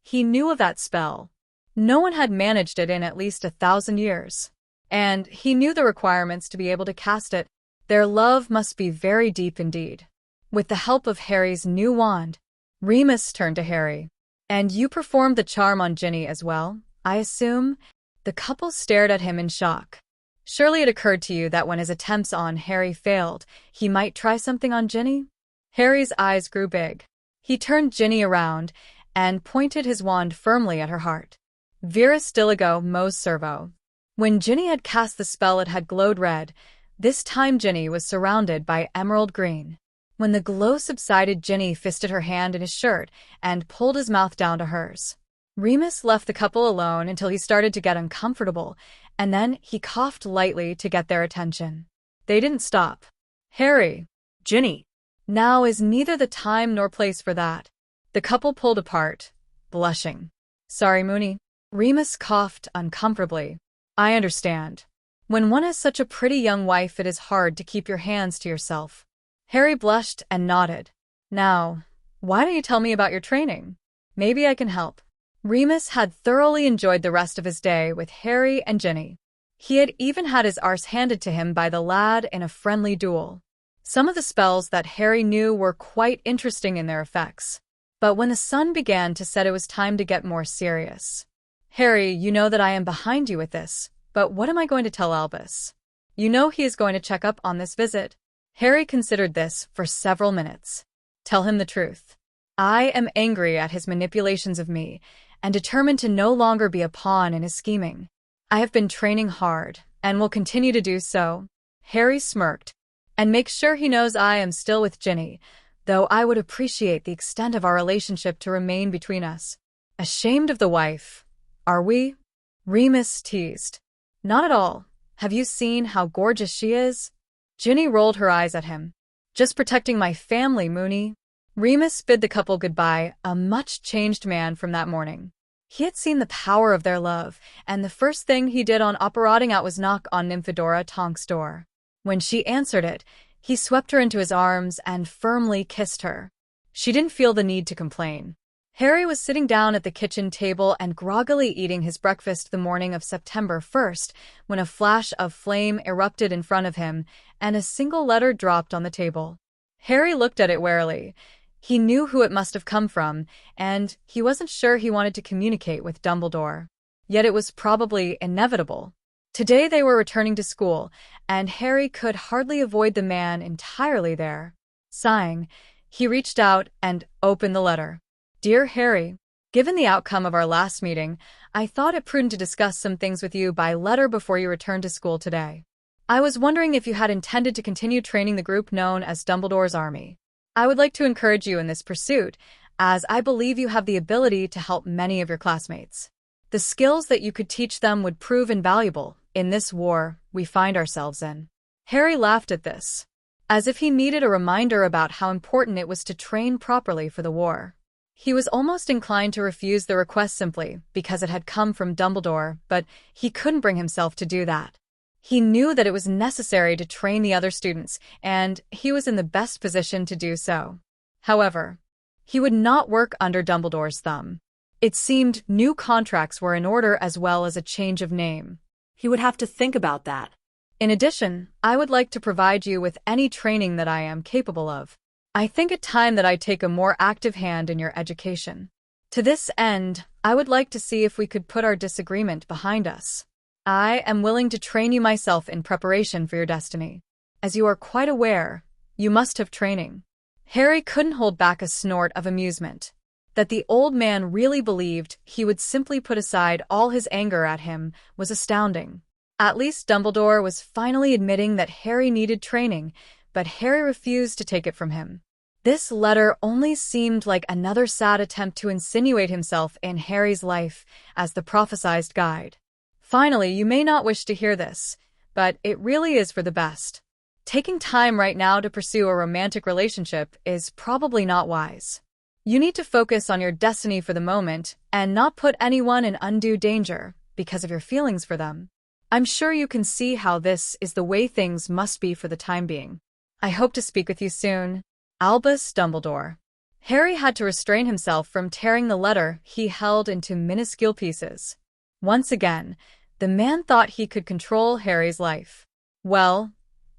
He knew of that spell. No one had managed it in at least 1,000 years. And he knew the requirements to be able to cast it. Their love must be very deep indeed. With the help of Harry's new wand, Remus turned to Harry. "And you performed the charm on Ginny as well, I assume?" The couple stared at him in shock. Surely it occurred to you that when his attempts on Harry failed, he might try something on Ginny? Harry's eyes grew big. He turned Ginny around and pointed his wand firmly at her heart. "Virus diligo mos servo." When Ginny had cast the spell, it had glowed red. This time Ginny was surrounded by emerald green. When the glow subsided, Ginny fisted her hand in his shirt and pulled his mouth down to hers. Remus left the couple alone until he started to get uncomfortable, and then he coughed lightly to get their attention. They didn't stop. "Harry." Ginny. "Now is neither the time nor place for that." The couple pulled apart, blushing. "Sorry, Moony." Remus coughed uncomfortably. "I understand. When one has such a pretty young wife, it is hard to keep your hands to yourself." Harry blushed and nodded. "Now, why don't you tell me about your training? Maybe I can help." Remus had thoroughly enjoyed the rest of his day with Harry and Ginny. He had even had his arse handed to him by the lad in a friendly duel. Some of the spells that Harry knew were quite interesting in their effects. But when the sun began to set, it was time to get more serious. "Harry, you know that I am behind you with this, but what am I going to tell Albus? You know he is going to check up on this visit." Harry considered this for several minutes. "Tell him the truth. I am angry at his manipulations of me, and determined to no longer be a pawn in his scheming. I have been training hard, and will continue to do so." Harry smirked. "And make sure he knows I am still with Ginny, though I would appreciate the extent of our relationship to remain between us." "Ashamed of the wife, are we?" Remus teased. "Not at all. Have you seen how gorgeous she is?" Ginny rolled her eyes at him. "Just protecting my family, Moony." Remus bid the couple goodbye, a much-changed man from that morning. He had seen the power of their love, and the first thing he did on operating out was knock on Nymphadora Tonk's door. When she answered it, he swept her into his arms and firmly kissed her. She didn't feel the need to complain. Harry was sitting down at the kitchen table and groggily eating his breakfast the morning of September 1st when a flash of flame erupted in front of him and a single letter dropped on the table. Harry looked at it warily. He knew who it must have come from, and he wasn't sure he wanted to communicate with Dumbledore. Yet it was probably inevitable. Today they were returning to school, and Harry could hardly avoid the man entirely there. Sighing, he reached out and opened the letter. Dear Harry, given the outcome of our last meeting, I thought it prudent to discuss some things with you by letter before you return to school today. I was wondering if you had intended to continue training the group known as Dumbledore's Army. I would like to encourage you in this pursuit, as I believe you have the ability to help many of your classmates. The skills that you could teach them would prove invaluable in this war we find ourselves in. Harry laughed at this, as if he needed a reminder about how important it was to train properly for the war. He was almost inclined to refuse the request simply because it had come from Dumbledore, but he couldn't bring himself to do that. He knew that it was necessary to train the other students, and he was in the best position to do so. However, he would not work under Dumbledore's thumb. It seemed new contracts were in order as well as a change of name. He would have to think about that. In addition, I would like to provide you with any training that I am capable of. I think it time that I take a more active hand in your education. To this end, I would like to see if we could put our disagreement behind us. I am willing to train you myself in preparation for your destiny. As you are quite aware, you must have training. Harry couldn't hold back a snort of amusement. That the old man really believed he would simply put aside all his anger at him was astounding. At least Dumbledore was finally admitting that Harry needed training, but Harry refused to take it from him. This letter only seemed like another sad attempt to insinuate himself in Harry's life as the prophesized guide. Finally, you may not wish to hear this, but it really is for the best. Taking time right now to pursue a romantic relationship is probably not wise. You need to focus on your destiny for the moment and not put anyone in undue danger because of your feelings for them. I'm sure you can see how this is the way things must be for the time being. I hope to speak with you soon. Albus Dumbledore. Harry had to restrain himself from tearing the letter he held into minuscule pieces. Once again, the man thought he could control Harry's life. Well,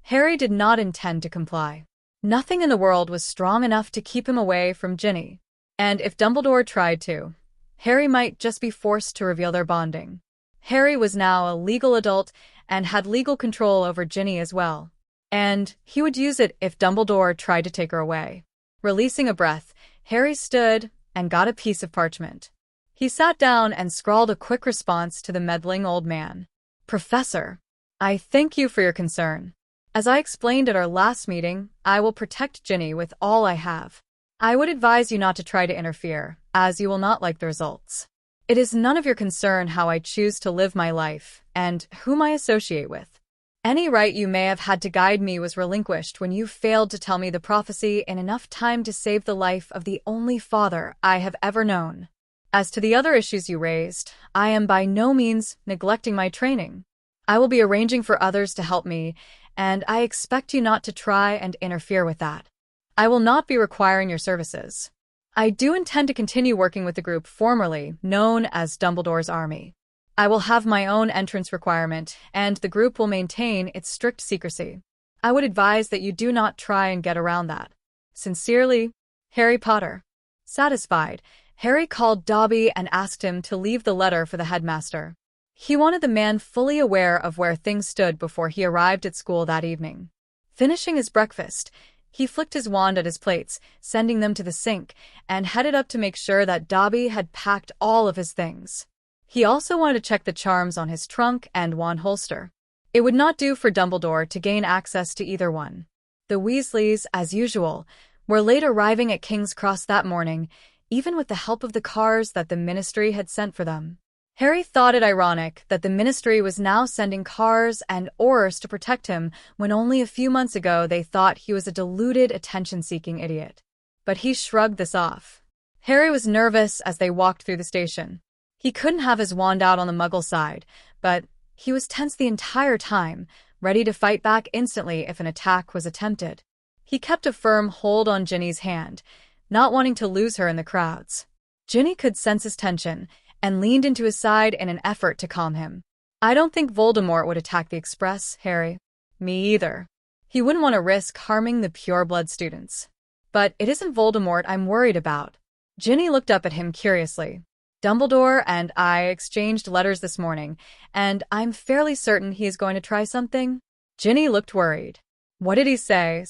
Harry did not intend to comply. Nothing in the world was strong enough to keep him away from Ginny. And if Dumbledore tried to, Harry might just be forced to reveal their bonding. Harry was now a legal adult and had legal control over Ginny as well. And he would use it if Dumbledore tried to take her away. Releasing a breath, Harry stood and got a piece of parchment. He sat down and scrawled a quick response to the meddling old man. Professor, I thank you for your concern. As I explained at our last meeting, I will protect Ginny with all I have. I would advise you not to try to interfere, as you will not like the results. It is none of your concern how I choose to live my life and whom I associate with. Any right you may have had to guide me was relinquished when you failed to tell me the prophecy in enough time to save the life of the only father I have ever known. As to the other issues you raised, I am by no means neglecting my training. I will be arranging for others to help me, and I expect you not to try and interfere with that. I will not be requiring your services. I do intend to continue working with the group formerly known as Dumbledore's Army. I will have my own entrance requirement, and the group will maintain its strict secrecy. I would advise that you do not try and get around that. Sincerely, Harry Potter. Satisfied, Harry called Dobby and asked him to leave the letter for the headmaster. He wanted the man fully aware of where things stood before he arrived at school that evening. Finishing his breakfast, he flicked his wand at his plates, sending them to the sink, and headed up to make sure that Dobby had packed all of his things. He also wanted to check the charms on his trunk and wand holster. It would not do for Dumbledore to gain access to either one. The Weasleys, as usual, were late arriving at King's Cross that morning, even with the help of the cars that the Ministry had sent for them. Harry thought it ironic that the Ministry was now sending cars and Aurors to protect him when only a few months ago they thought he was a deluded, attention-seeking idiot. But he shrugged this off. Harry was nervous as they walked through the station. He couldn't have his wand out on the Muggle side, but he was tense the entire time, ready to fight back instantly if an attack was attempted. He kept a firm hold on Ginny's hand, not wanting to lose her in the crowds. Ginny could sense his tension and leaned into his side in an effort to calm him. I don't think Voldemort would attack the Express, Harry. Me either. He wouldn't want to risk harming the pureblood students. But it isn't Voldemort I'm worried about. Ginny looked up at him curiously. Dumbledore and I exchanged letters this morning, and I'm fairly certain he is going to try something. Ginny looked worried. What did he say?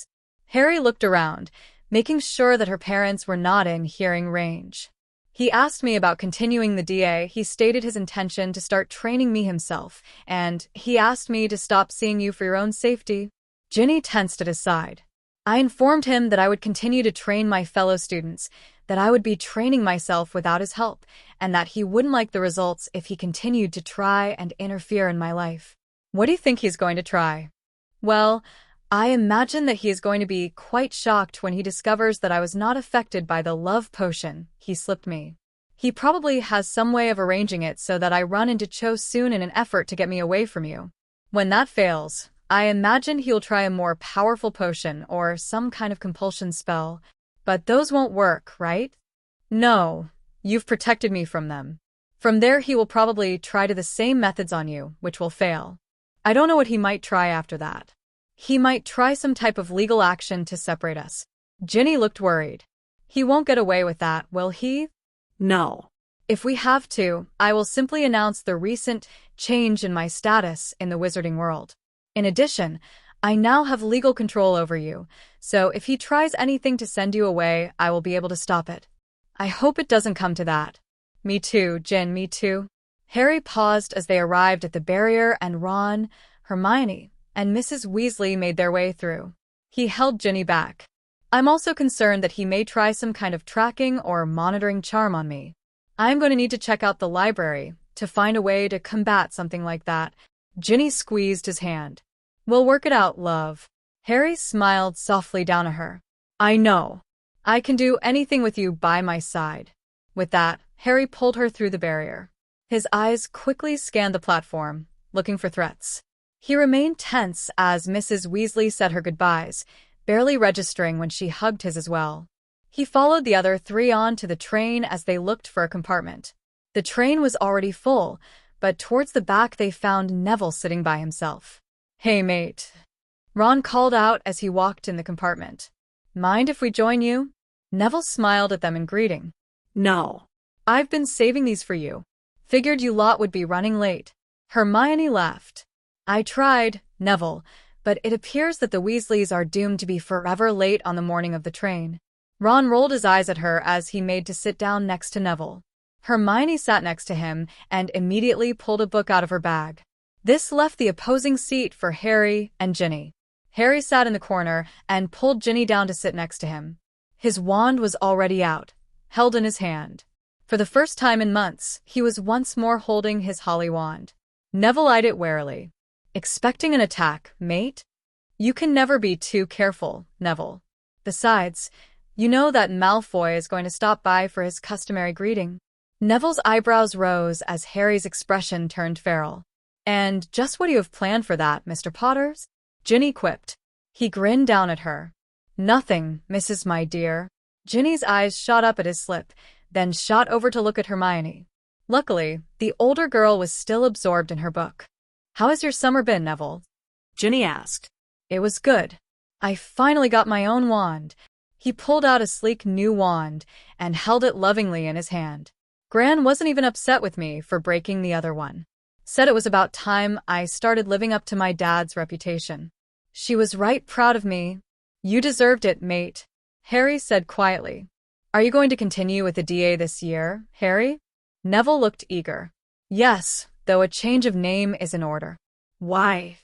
Harry looked around, making sure that her parents were not in hearing range. He asked me about continuing the DA. He stated his intention to start training me himself, and he asked me to stop seeing you for your own safety. Ginny tensed at his side. I informed him that I would continue to train my fellow students, that I would be training myself without his help, and that he wouldn't like the results if he continued to try and interfere in my life. What do you think he's going to try? Well, I imagine that he is going to be quite shocked when he discovers that I was not affected by the love potion he slipped me. He probably has some way of arranging it so that I run into Cho soon in an effort to get me away from you. When that fails, I imagine he'll try a more powerful potion or some kind of compulsion spell. But those won't work, right? No, you've protected me from them. From there he will probably try to the same methods on you, which will fail. I don't know what he might try after that. He might try some type of legal action to separate us. Ginny looked worried. He won't get away with that, will he? No. If we have to, I will simply announce the recent change in my status in the wizarding world. In addition, I now have legal control over you, so if he tries anything to send you away, I will be able to stop it. I hope it doesn't come to that. Me too, Gin, me too. Harry paused as they arrived at the barrier and Ron, Hermione, and Mrs. Weasley made their way through. He held Ginny back. I'm also concerned that he may try some kind of tracking or monitoring charm on me. I'm going to need to check out the library to find a way to combat something like that. Ginny squeezed his hand. We'll work it out, love. Harry smiled softly down at her. I know. I can do anything with you by my side. With that, Harry pulled her through the barrier. His eyes quickly scanned the platform, looking for threats. He remained tense as Mrs. Weasley said her goodbyes, barely registering when she hugged his as well. He followed the other three on to the train as they looked for a compartment. The train was already full, but towards the back they found Neville sitting by himself. Hey, mate. Ron called out as he walked in the compartment. Mind if we join you? Neville smiled at them in greeting. No. I've been saving these for you. Figured you lot would be running late. Hermione laughed. I tried, Neville, but it appears that the Weasleys are doomed to be forever late on the morning of the train. Ron rolled his eyes at her as he made to sit down next to Neville. Hermione sat next to him and immediately pulled a book out of her bag. This left the opposing seat for Harry and Ginny. Harry sat in the corner and pulled Ginny down to sit next to him. His wand was already out, held in his hand. For the first time in months, he was once more holding his holly wand. Neville eyed it warily. Expecting an attack, mate? You can never be too careful, Neville. Besides, you know that Malfoy is going to stop by for his customary greeting. Neville's eyebrows rose as Harry's expression turned feral. And just what do you have planned for that, Mr. Potters? Ginny quipped. He grinned down at her. Nothing, Mrs. My dear. Ginny's eyes shot up at his slip, then shot over to look at Hermione. Luckily, the older girl was still absorbed in her book. How has your summer been, Neville? Ginny asked. It was good. I finally got my own wand. He pulled out a sleek new wand and held it lovingly in his hand. Gran wasn't even upset with me for breaking the other one. Said it was about time I started living up to my dad's reputation. She was right proud of me. You deserved it, mate, Harry said quietly. Are you going to continue with the DA this year, Harry? Neville looked eager. Yes, though a change of name is in order. Why?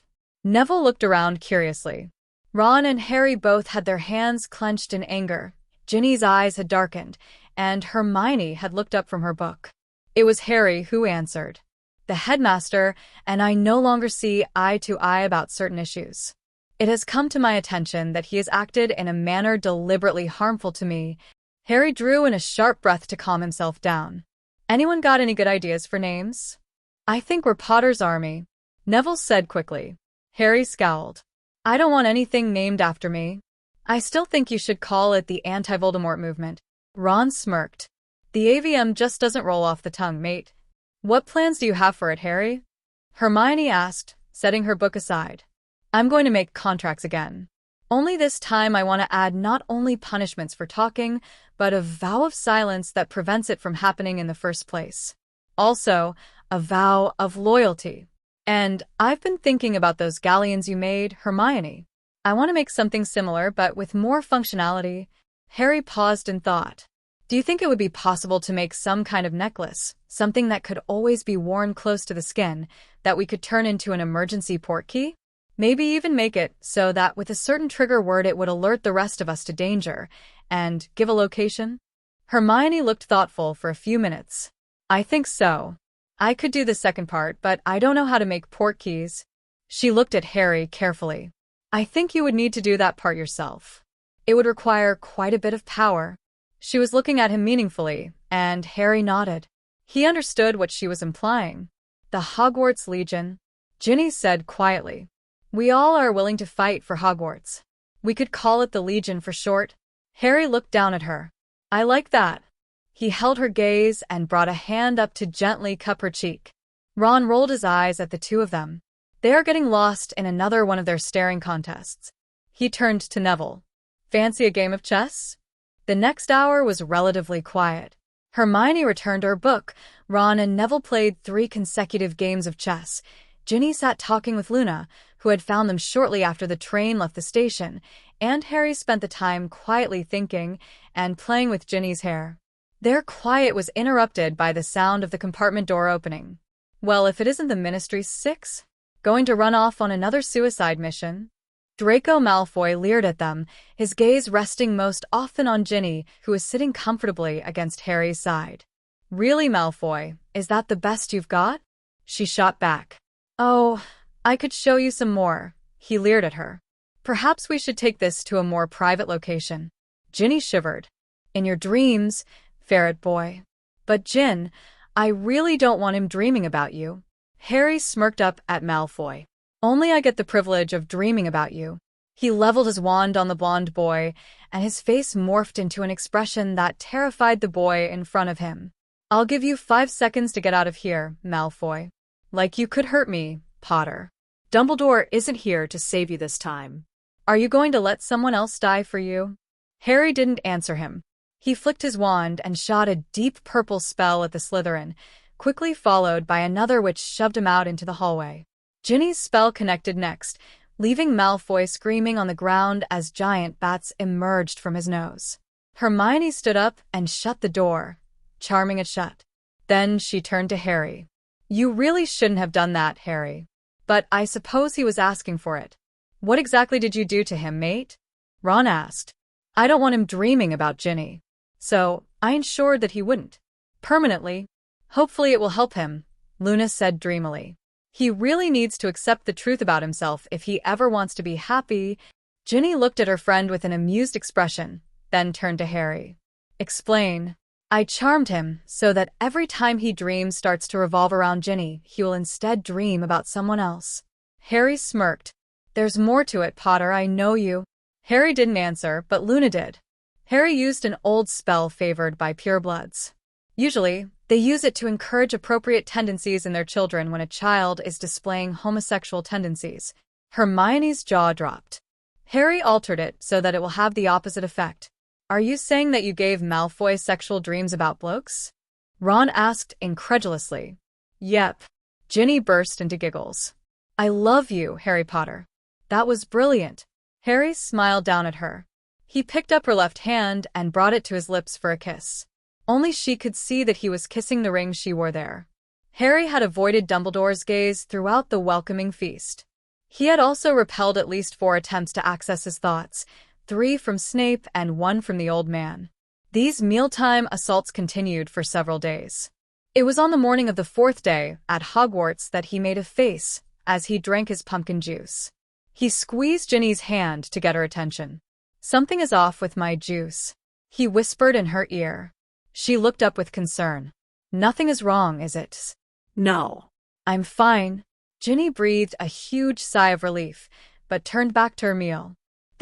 Neville looked around curiously. Ron and Harry both had their hands clenched in anger. Ginny's eyes had darkened, and Hermione had looked up from her book. It was Harry who answered. The headmaster and I no longer see eye to eye about certain issues. It has come to my attention that he has acted in a manner deliberately harmful to me. Harry drew in a sharp breath to calm himself down. Anyone got any good ideas for names? I think we're Potter's Army, Neville said quickly. Harry scowled. I don't want anything named after me. I still think you should call it the anti-Voldemort movement. Ron smirked. The AVM just doesn't roll off the tongue, mate. What plans do you have for it, Harry? Hermione asked, setting her book aside. I'm going to make contracts again. Only this time I want to add not only punishments for talking, but a vow of silence that prevents it from happening in the first place. Also, a vow of loyalty. And I've been thinking about those galleons you made, Hermione. I want to make something similar, but with more functionality. Harry paused in thought. Do you think it would be possible to make some kind of necklace, something that could always be worn close to the skin, that we could turn into an emergency portkey? Maybe even make it so that with a certain trigger word it would alert the rest of us to danger, and give a location? Hermione looked thoughtful for a few minutes. I think so. I could do the second part, but I don't know how to make portkeys. She looked at Harry carefully. I think you would need to do that part yourself. It would require quite a bit of power. She was looking at him meaningfully, and Harry nodded. He understood what she was implying. The Hogwarts Legion, Ginny said quietly. We all are willing to fight for Hogwarts. We could call it the Legion for short. Harry looked down at her. I like that. He held her gaze and brought a hand up to gently cup her cheek. Ron rolled his eyes at the two of them. They are getting lost in another one of their staring contests. He turned to Neville. Fancy a game of chess? The next hour was relatively quiet. Hermione returned her book. Ron and Neville played 3 consecutive games of chess. Ginny sat talking with Luna, who had found them shortly after the train left the station, and Harry spent the time quietly thinking and playing with Ginny's hair. Their quiet was interrupted by the sound of the compartment door opening. Well, if it isn't the Ministry 6? Going to run off on another suicide mission? Draco Malfoy leered at them, his gaze resting most often on Ginny, who was sitting comfortably against Harry's side. Really, Malfoy, is that the best you've got? She shot back. Oh, I could show you some more, he leered at her. Perhaps we should take this to a more private location. Ginny shivered. In your dreams, ferret boy. But Gin, I really don't want him dreaming about you. Harry smirked up at Malfoy. Only I get the privilege of dreaming about you. He leveled his wand on the blonde boy, and his face morphed into an expression that terrified the boy in front of him. I'll give you 5 seconds to get out of here, Malfoy. Like you could hurt me, Potter. Dumbledore isn't here to save you this time. Are you going to let someone else die for you? Harry didn't answer him. He flicked his wand and shot a deep purple spell at the Slytherin, quickly followed by another which shoved him out into the hallway. Ginny's spell connected next, leaving Malfoy screaming on the ground as giant bats emerged from his nose. Hermione stood up and shut the door, charming it shut. Then she turned to Harry. You really shouldn't have done that, Harry. But I suppose he was asking for it. What exactly did you do to him, mate? Ron asked. I don't want him dreaming about Ginny. So, I ensured that he wouldn't. Permanently. Hopefully it will help him, Luna said dreamily. He really needs to accept the truth about himself if he ever wants to be happy. Ginny looked at her friend with an amused expression, then turned to Harry. Explain. I charmed him so that every time he dreams starts to revolve around Ginny, he will instead dream about someone else. Harry smirked. There's more to it, Potter, I know you. Harry didn't answer, but Luna did. Harry used an old spell favored by purebloods. Usually, they use it to encourage appropriate tendencies in their children when a child is displaying homosexual tendencies. Hermione's jaw dropped. Harry altered it so that it will have the opposite effect. Are you saying that you gave Malfoy sexual dreams about blokes? Ron asked incredulously. Yep. Ginny burst into giggles. I love you, Harry Potter. That was brilliant. Harry smiled down at her. He picked up her left hand and brought it to his lips for a kiss. Only she could see that he was kissing the ring she wore there. Harry had avoided Dumbledore's gaze throughout the welcoming feast. He had also repelled at least 4 attempts to access his thoughts, 3 from Snape and 1 from the old man. These mealtime assaults continued for several days. It was on the morning of the 4th day at Hogwarts that he made a face as he drank his pumpkin juice. He squeezed Ginny's hand to get her attention. Something is off with my juice, he whispered in her ear. She looked up with concern. Nothing is wrong, is it? No. I'm fine. Ginny breathed a huge sigh of relief, but turned back to her meal.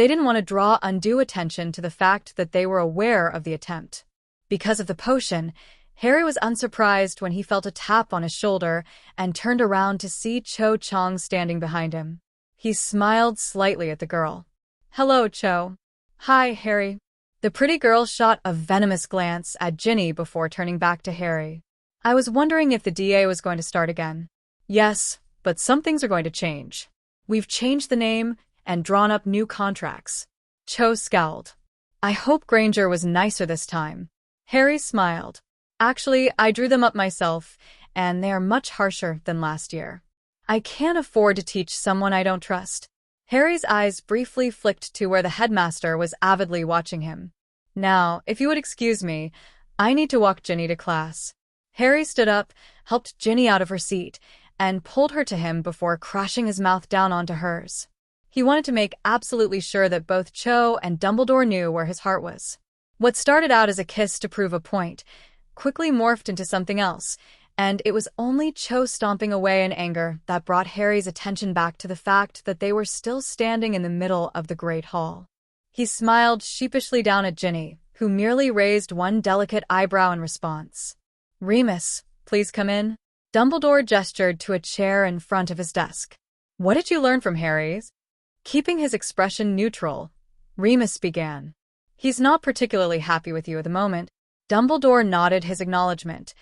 They didn't want to draw undue attention to the fact that they were aware of the attempt. Because of the potion, Harry was unsurprised when he felt a tap on his shoulder and turned around to see Cho Chang standing behind him. He smiled slightly at the girl. "Hello, Cho." "Hi, Harry." The pretty girl shot a venomous glance at Ginny before turning back to Harry. "I was wondering if the DA was going to start again." "Yes, but some things are going to change. We've changed the name and drawn up new contracts." Cho scowled. "I hope Granger was nicer this time." Harry smiled. "Actually, I drew them up myself, and they are much harsher than last year. I can't afford to teach someone I don't trust." Harry's eyes briefly flicked to where the headmaster was avidly watching him. "Now, if you would excuse me, I need to walk Ginny to class." Harry stood up, helped Ginny out of her seat, and pulled her to him before crashing his mouth down onto hers. He wanted to make absolutely sure that both Cho and Dumbledore knew where his heart was. What started out as a kiss to prove a point quickly morphed into something else, and it was only Cho stomping away in anger that brought Harry's attention back to the fact that they were still standing in the middle of the Great Hall. He smiled sheepishly down at Ginny, who merely raised one delicate eyebrow in response. "Remus, please come in." Dumbledore gestured to a chair in front of his desk. "What did you learn from Harry's?" Keeping his expression neutral, Remus began. "He's not particularly happy with you at the moment." Dumbledore nodded his acknowledgement.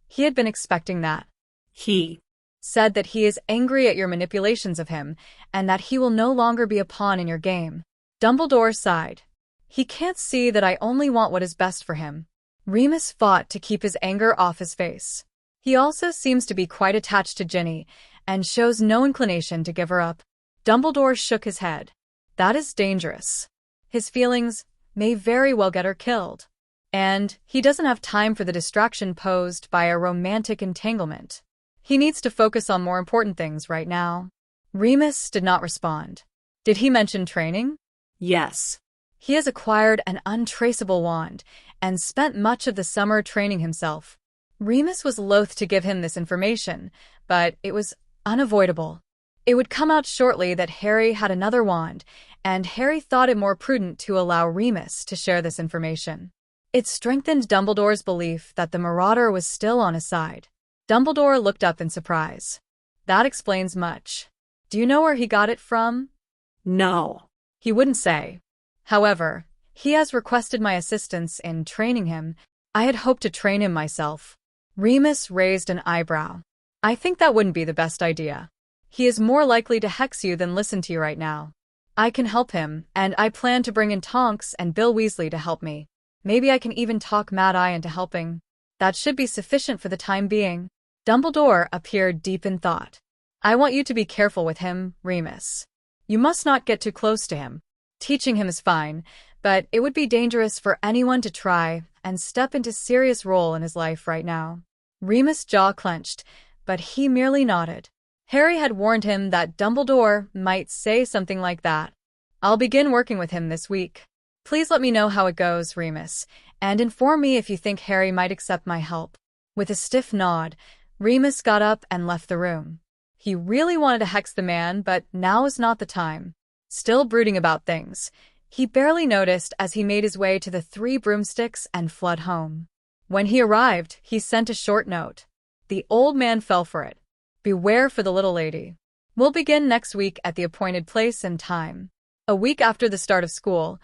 He had been expecting that. He said that he is angry at your manipulations of him, and that he will no longer be a pawn in your game. Dumbledore sighed. "He can't see that I only want what is best for him." Remus fought to keep his anger off his face. He also seems to be quite attached to Ginny, and shows no inclination to give her up. Dumbledore shook his head. "That is dangerous. His feelings may very well get her killed. And he doesn't have time for the distraction posed by a romantic entanglement. He needs to focus on more important things right now." Remus did not respond. "Did he mention training?" Yes. "He has acquired an untraceable wand and spent much of the summer training himself." Remus was loath to give him this information, but it was unavoidable. It would come out shortly that Harry had another wand, and Harry thought it more prudent to allow Remus to share this information. It strengthened Dumbledore's belief that the Marauder was still on his side. Dumbledore looked up in surprise. "That explains much. Do you know where he got it from?" No. He wouldn't say. "However, he has requested my assistance in training him. I had hoped to train him myself." Remus raised an eyebrow. "I think that wouldn't be the best idea. He is more likely to hex you than listen to you right now. I can help him, and I plan to bring in Tonks and Bill Weasley to help me. Maybe I can even talk Mad Eye into helping. That should be sufficient for the time being." Dumbledore appeared deep in thought. "I want you to be careful with him, Remus. You must not get too close to him. Teaching him is fine, but it would be dangerous for anyone to try and step into serious role in his life right now." Remus' jaw clenched, but he merely nodded. Harry had warned him that Dumbledore might say something like that. "I'll begin working with him this week. Please let me know how it goes, Remus, and inform me if you think Harry might accept my help." With a stiff nod, Remus got up and left the room. He really wanted to hex the man, but now was not the time. Still brooding about things, he barely noticed as he made his way to the 3 broomsticks and fled home. When he arrived, he sent a short note. The old man fell for it. "Beware for the little lady. We'll begin next week at the appointed place and time." A week after the start of school,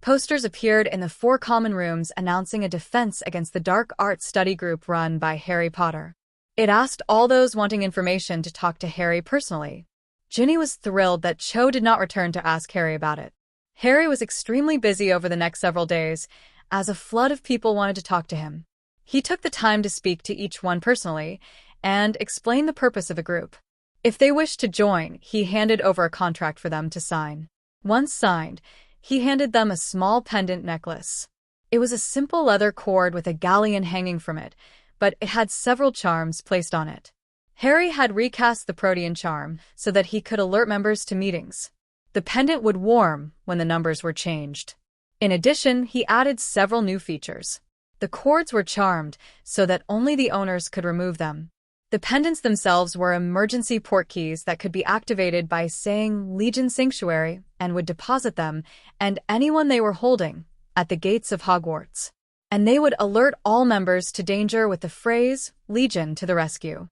posters appeared in the 4 common rooms announcing a defense against the dark arts study group run by Harry Potter. It asked all those wanting information to talk to Harry personally. Ginny was thrilled that Cho did not return to ask Harry about it. Harry was extremely busy over the next several days, as a flood of people wanted to talk to him. He took the time to speak to each one personally and explain the purpose of the group. If they wished to join, he handed over a contract for them to sign. Once signed, he handed them a small pendant necklace. It was a simple leather cord with a galleon hanging from it, but it had several charms placed on it. Harry had recast the Protean charm so that he could alert members to meetings. The pendant would warm when the numbers were changed. In addition, he added several new features. The cords were charmed so that only the owners could remove them. The pendants themselves were emergency port keys that could be activated by saying Legion Sanctuary and would deposit them and anyone they were holding at the gates of Hogwarts. And they would alert all members to danger with the phrase, Legion to the rescue.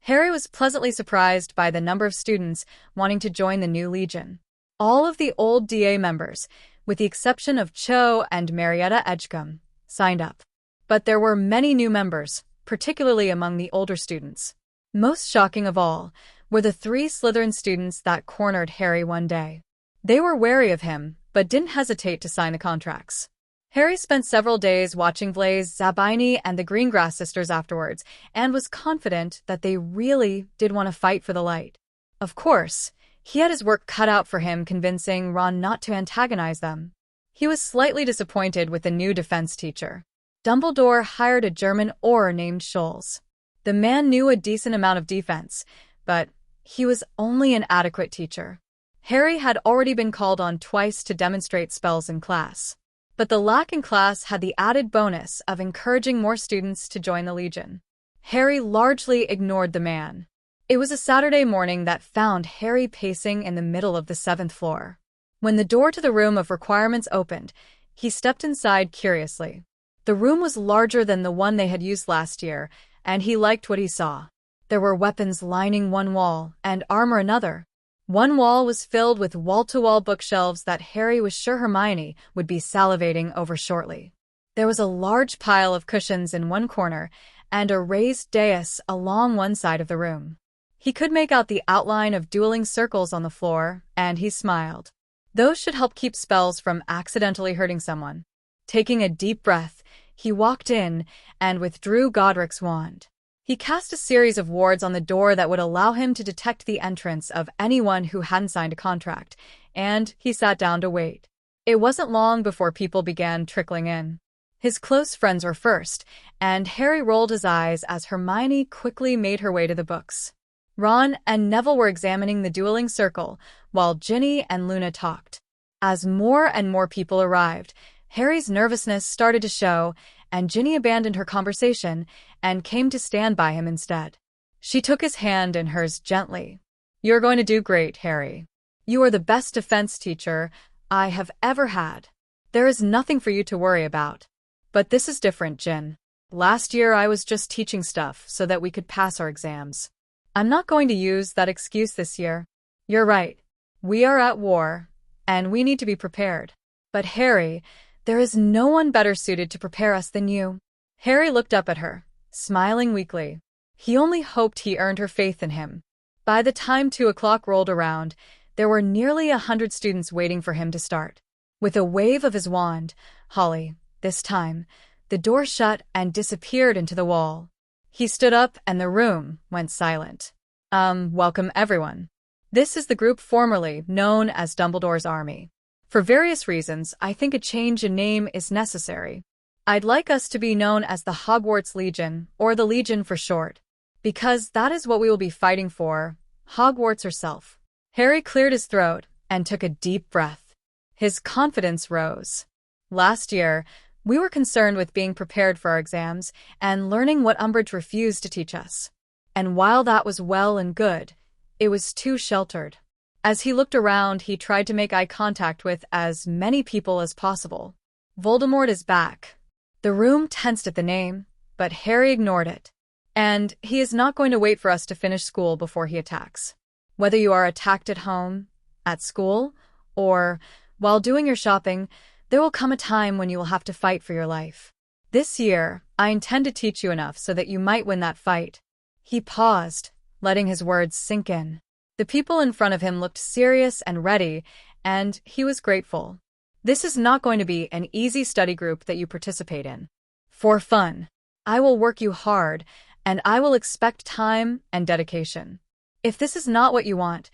Harry was pleasantly surprised by the number of students wanting to join the new Legion. All of the old DA members, with the exception of Cho and Marietta Edgecombe, signed up. But there were many new members, particularly among the older students. Most shocking of all were the 3 Slytherin students that cornered Harry one day. They were wary of him, but didn't hesitate to sign the contracts. Harry spent several days watching Blaise Zabini and the Greengrass sisters afterwards, and was confident that they really did want to fight for the light. Of course, he had his work cut out for him convincing Ron not to antagonize them. He was slightly disappointed with the new defense teacher. Dumbledore hired a German Auror named Scholz. The man knew a decent amount of defense, but he was only an adequate teacher. Harry had already been called on twice to demonstrate spells in class. But the lack in class had the added bonus of encouraging more students to join the Legion. Harry largely ignored the man. It was a Saturday morning that found Harry pacing in the middle of the 7th floor. When the door to the room of requirements opened, he stepped inside curiously. The room was larger than the one they had used last year, and he liked what he saw. There were weapons lining one wall and armor another. One wall was filled with wall-to-wall bookshelves that Harry was sure Hermione would be salivating over shortly. There was a large pile of cushions in one corner and a raised dais along one side of the room. He could make out the outline of dueling circles on the floor, and he smiled. Those should help keep spells from accidentally hurting someone. Taking a deep breath, he walked in and withdrew Godric's wand. He cast a series of wards on the door that would allow him to detect the entrance of anyone who hadn't signed a contract, and he sat down to wait. It wasn't long before people began trickling in. His close friends were first, and Harry rolled his eyes as Hermione quickly made her way to the books. Ron and Neville were examining the dueling circle, while Ginny and Luna talked. As more and more people arrived, Harry's nervousness started to show, and Ginny abandoned her conversation and came to stand by him instead. She took his hand in hers gently. "You're going to do great, Harry. You are the best defense teacher I have ever had. There is nothing for you to worry about. But this is different, Gin. Last year I was just teaching stuff so that we could pass our exams. I'm not going to use that excuse this year. You're right. We are at war, and we need to be prepared. But Harry, there is no one better suited to prepare us than you." Harry looked up at her, smiling weakly. He only hoped he earned her faith in him. By the time 2 o'clock rolled around, there were nearly 100 students waiting for him to start. With a wave of his wand, Holly, this time, the door shut and disappeared into the wall. He stood up and the room went silent. Welcome everyone. This is the group formerly known as Dumbledore's Army. For various reasons, I think a change in name is necessary. I'd like us to be known as the Hogwarts Legion, or the Legion for short, because that is what we will be fighting for, Hogwarts herself. Harry cleared his throat and took a deep breath. His confidence rose. Last year, we were concerned with being prepared for our exams and learning what Umbridge refused to teach us. And while that was well and good, it was too sheltered. As he looked around, he tried to make eye contact with as many people as possible. Voldemort is back. The room tensed at the name, but Harry ignored it. And he is not going to wait for us to finish school before he attacks. Whether you are attacked at home, at school, or while doing your shopping, there will come a time when you will have to fight for your life. This year, I intend to teach you enough so that you might win that fight. He paused, letting his words sink in. The people in front of him looked serious and ready, and he was grateful. This is not going to be an easy study group that you participate in. For fun, I will work you hard, and I will expect time and dedication. If this is not what you want,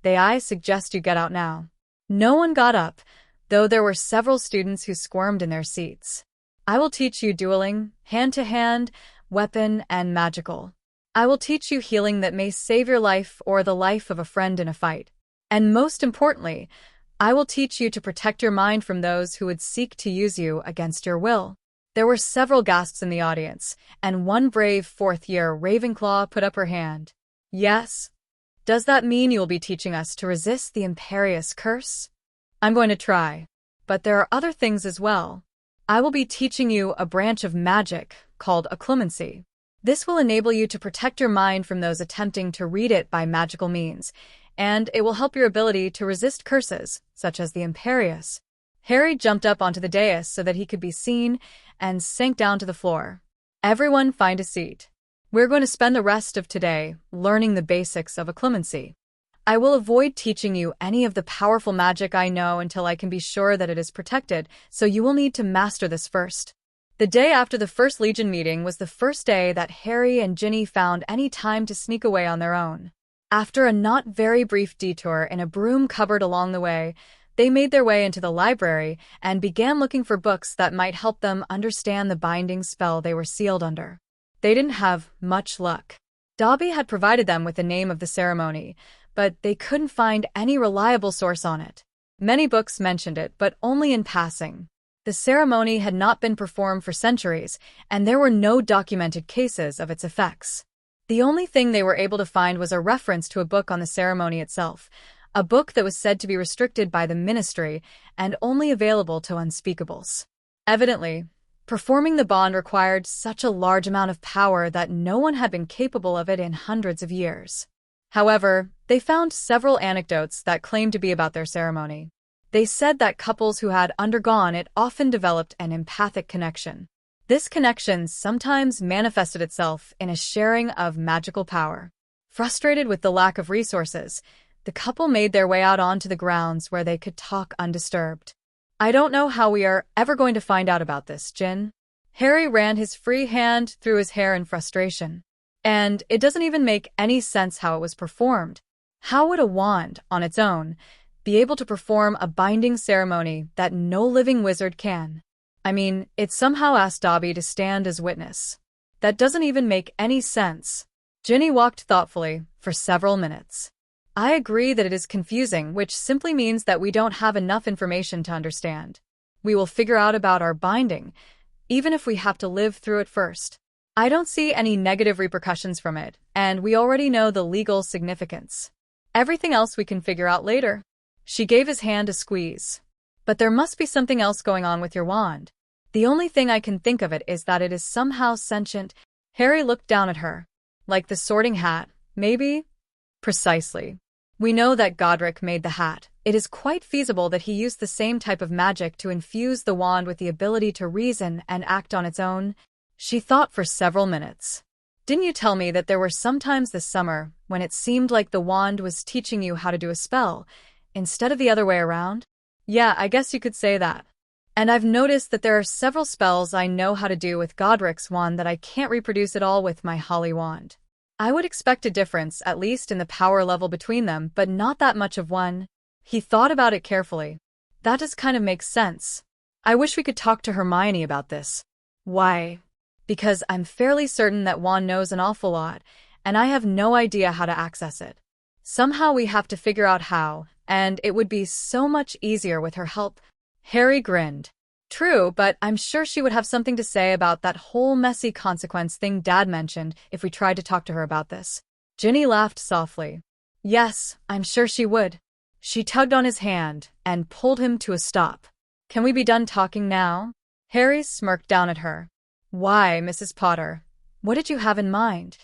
I suggest you get out now. No one got up, though there were several students who squirmed in their seats. I will teach you dueling, hand-to-hand, weapon, and magical. I will teach you healing that may save your life or the life of a friend in a fight. And most importantly, I will teach you to protect your mind from those who would seek to use you against your will. There were several gasps in the audience, and one brave fourth-year Ravenclaw put up her hand. Yes? Does that mean you'll be teaching us to resist the imperious curse? I'm going to try. But there are other things as well. I will be teaching you a branch of magic called occlumency. This will enable you to protect your mind from those attempting to read it by magical means, and it will help your ability to resist curses, such as the imperious. Harry jumped up onto the dais so that he could be seen and sank down to the floor. Everyone find a seat. We're going to spend the rest of today learning the basics of occlumency. I will avoid teaching you any of the powerful magic I know until I can be sure that it is protected, so you will need to master this first. The day after the First Legion meeting was the first day that Harry and Ginny found any time to sneak away on their own. After a not very brief detour in a broom cupboard along the way, they made their way into the library and began looking for books that might help them understand the binding spell they were sealed under. They didn't have much luck. Dobby had provided them with the name of the ceremony, but they couldn't find any reliable source on it. Many books mentioned it, but only in passing. The ceremony had not been performed for centuries, and there were no documented cases of its effects. The only thing they were able to find was a reference to a book on the ceremony itself, a book that was said to be restricted by the Ministry and only available to unspeakables. Evidently, performing the bond required such a large amount of power that no one had been capable of it in hundreds of years. However, they found several anecdotes that claimed to be about their ceremony. They said that couples who had undergone it often developed an empathic connection. This connection sometimes manifested itself in a sharing of magical power. Frustrated with the lack of resources, the couple made their way out onto the grounds where they could talk undisturbed. I don't know how we are ever going to find out about this, Gin. Harry ran his free hand through his hair in frustration. And it doesn't even make any sense how it was performed. How would a wand, on its own, be able to perform a binding ceremony that no living wizard can? I mean, it somehow asked Dobby to stand as witness. That doesn't even make any sense. Ginny walked thoughtfully for several minutes. I agree that it is confusing, which simply means that we don't have enough information to understand. We will figure out about our binding, even if we have to live through it first. I don't see any negative repercussions from it, and we already know the legal significance. Everything else we can figure out later. She gave his hand a squeeze. But there must be something else going on with your wand. The only thing I can think of it is that it is somehow sentient. Harry looked down at her. Like the sorting hat, maybe? Precisely. We know that Godric made the hat. It is quite feasible that he used the same type of magic to infuse the wand with the ability to reason and act on its own. She thought for several minutes. Didn't you tell me that there were some times this summer when it seemed like the wand was teaching you how to do a spell, instead of the other way around? Yeah, I guess you could say that. And I've noticed that there are several spells I know how to do with Godric's wand that I can't reproduce at all with my Holly wand. I would expect a difference, at least in the power level between them, but not that much of one. He thought about it carefully. That does kind of make sense. I wish we could talk to Hermione about this. Why? Because I'm fairly certain that Wand knows an awful lot, and I have no idea how to access it. Somehow we have to figure out how, and it would be so much easier with her help. Harry grinned. True, but I'm sure she would have something to say about that whole messy consequence thing Dad mentioned if we tried to talk to her about this. Ginny laughed softly. Yes, I'm sure she would. She tugged on his hand and pulled him to a stop. Can we be done talking now? Harry smirked down at her. Why, Mrs. Potter? What did you have in mind?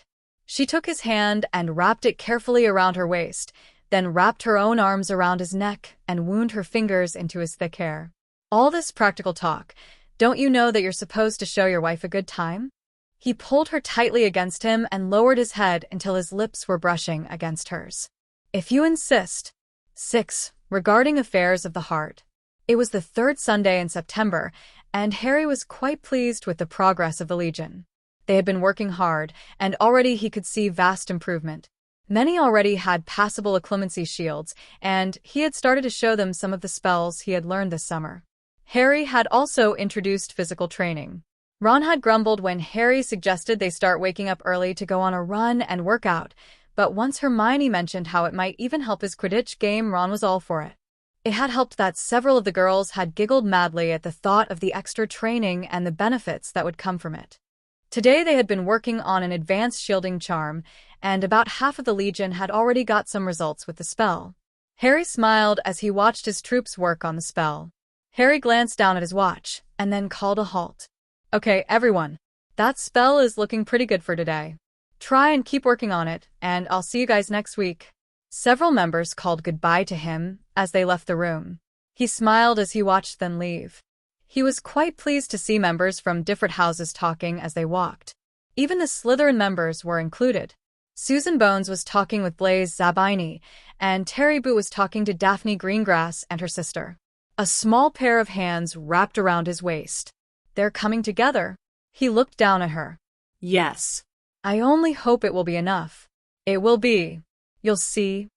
She took his hand and wrapped it carefully around her waist, then wrapped her own arms around his neck and wound her fingers into his thick hair. All this practical talk, don't you know that you're supposed to show your wife a good time? He pulled her tightly against him and lowered his head until his lips were brushing against hers. If you insist. 6. Regarding affairs of the heart. It was the third Sunday in September, and Harry was quite pleased with the progress of the Legion. They had been working hard, and already he could see vast improvement. Many already had passable occlumency shields, and he had started to show them some of the spells he had learned this summer. Harry had also introduced physical training. Ron had grumbled when Harry suggested they start waking up early to go on a run and work out, but once Hermione mentioned how it might even help his Quidditch game, Ron was all for it. It had helped that several of the girls had giggled madly at the thought of the extra training and the benefits that would come from it. Today they had been working on an advanced shielding charm, and about half of the Legion had already got some results with the spell. Harry smiled as he watched his troops work on the spell. Harry glanced down at his watch, and then called a halt. Okay, everyone. That spell is looking pretty good for today. Try and keep working on it, and I'll see you guys next week. Several members called goodbye to him as they left the room. He smiled as he watched them leave. He was quite pleased to see members from different houses talking as they walked. Even the Slytherin members were included. Susan Bones was talking with Blaise Zabini, and Terry Boo was talking to Daphne Greengrass and her sister. A small pair of hands wrapped around his waist. They're coming together. He looked down at her. Yes. I only hope it will be enough. It will be. You'll see.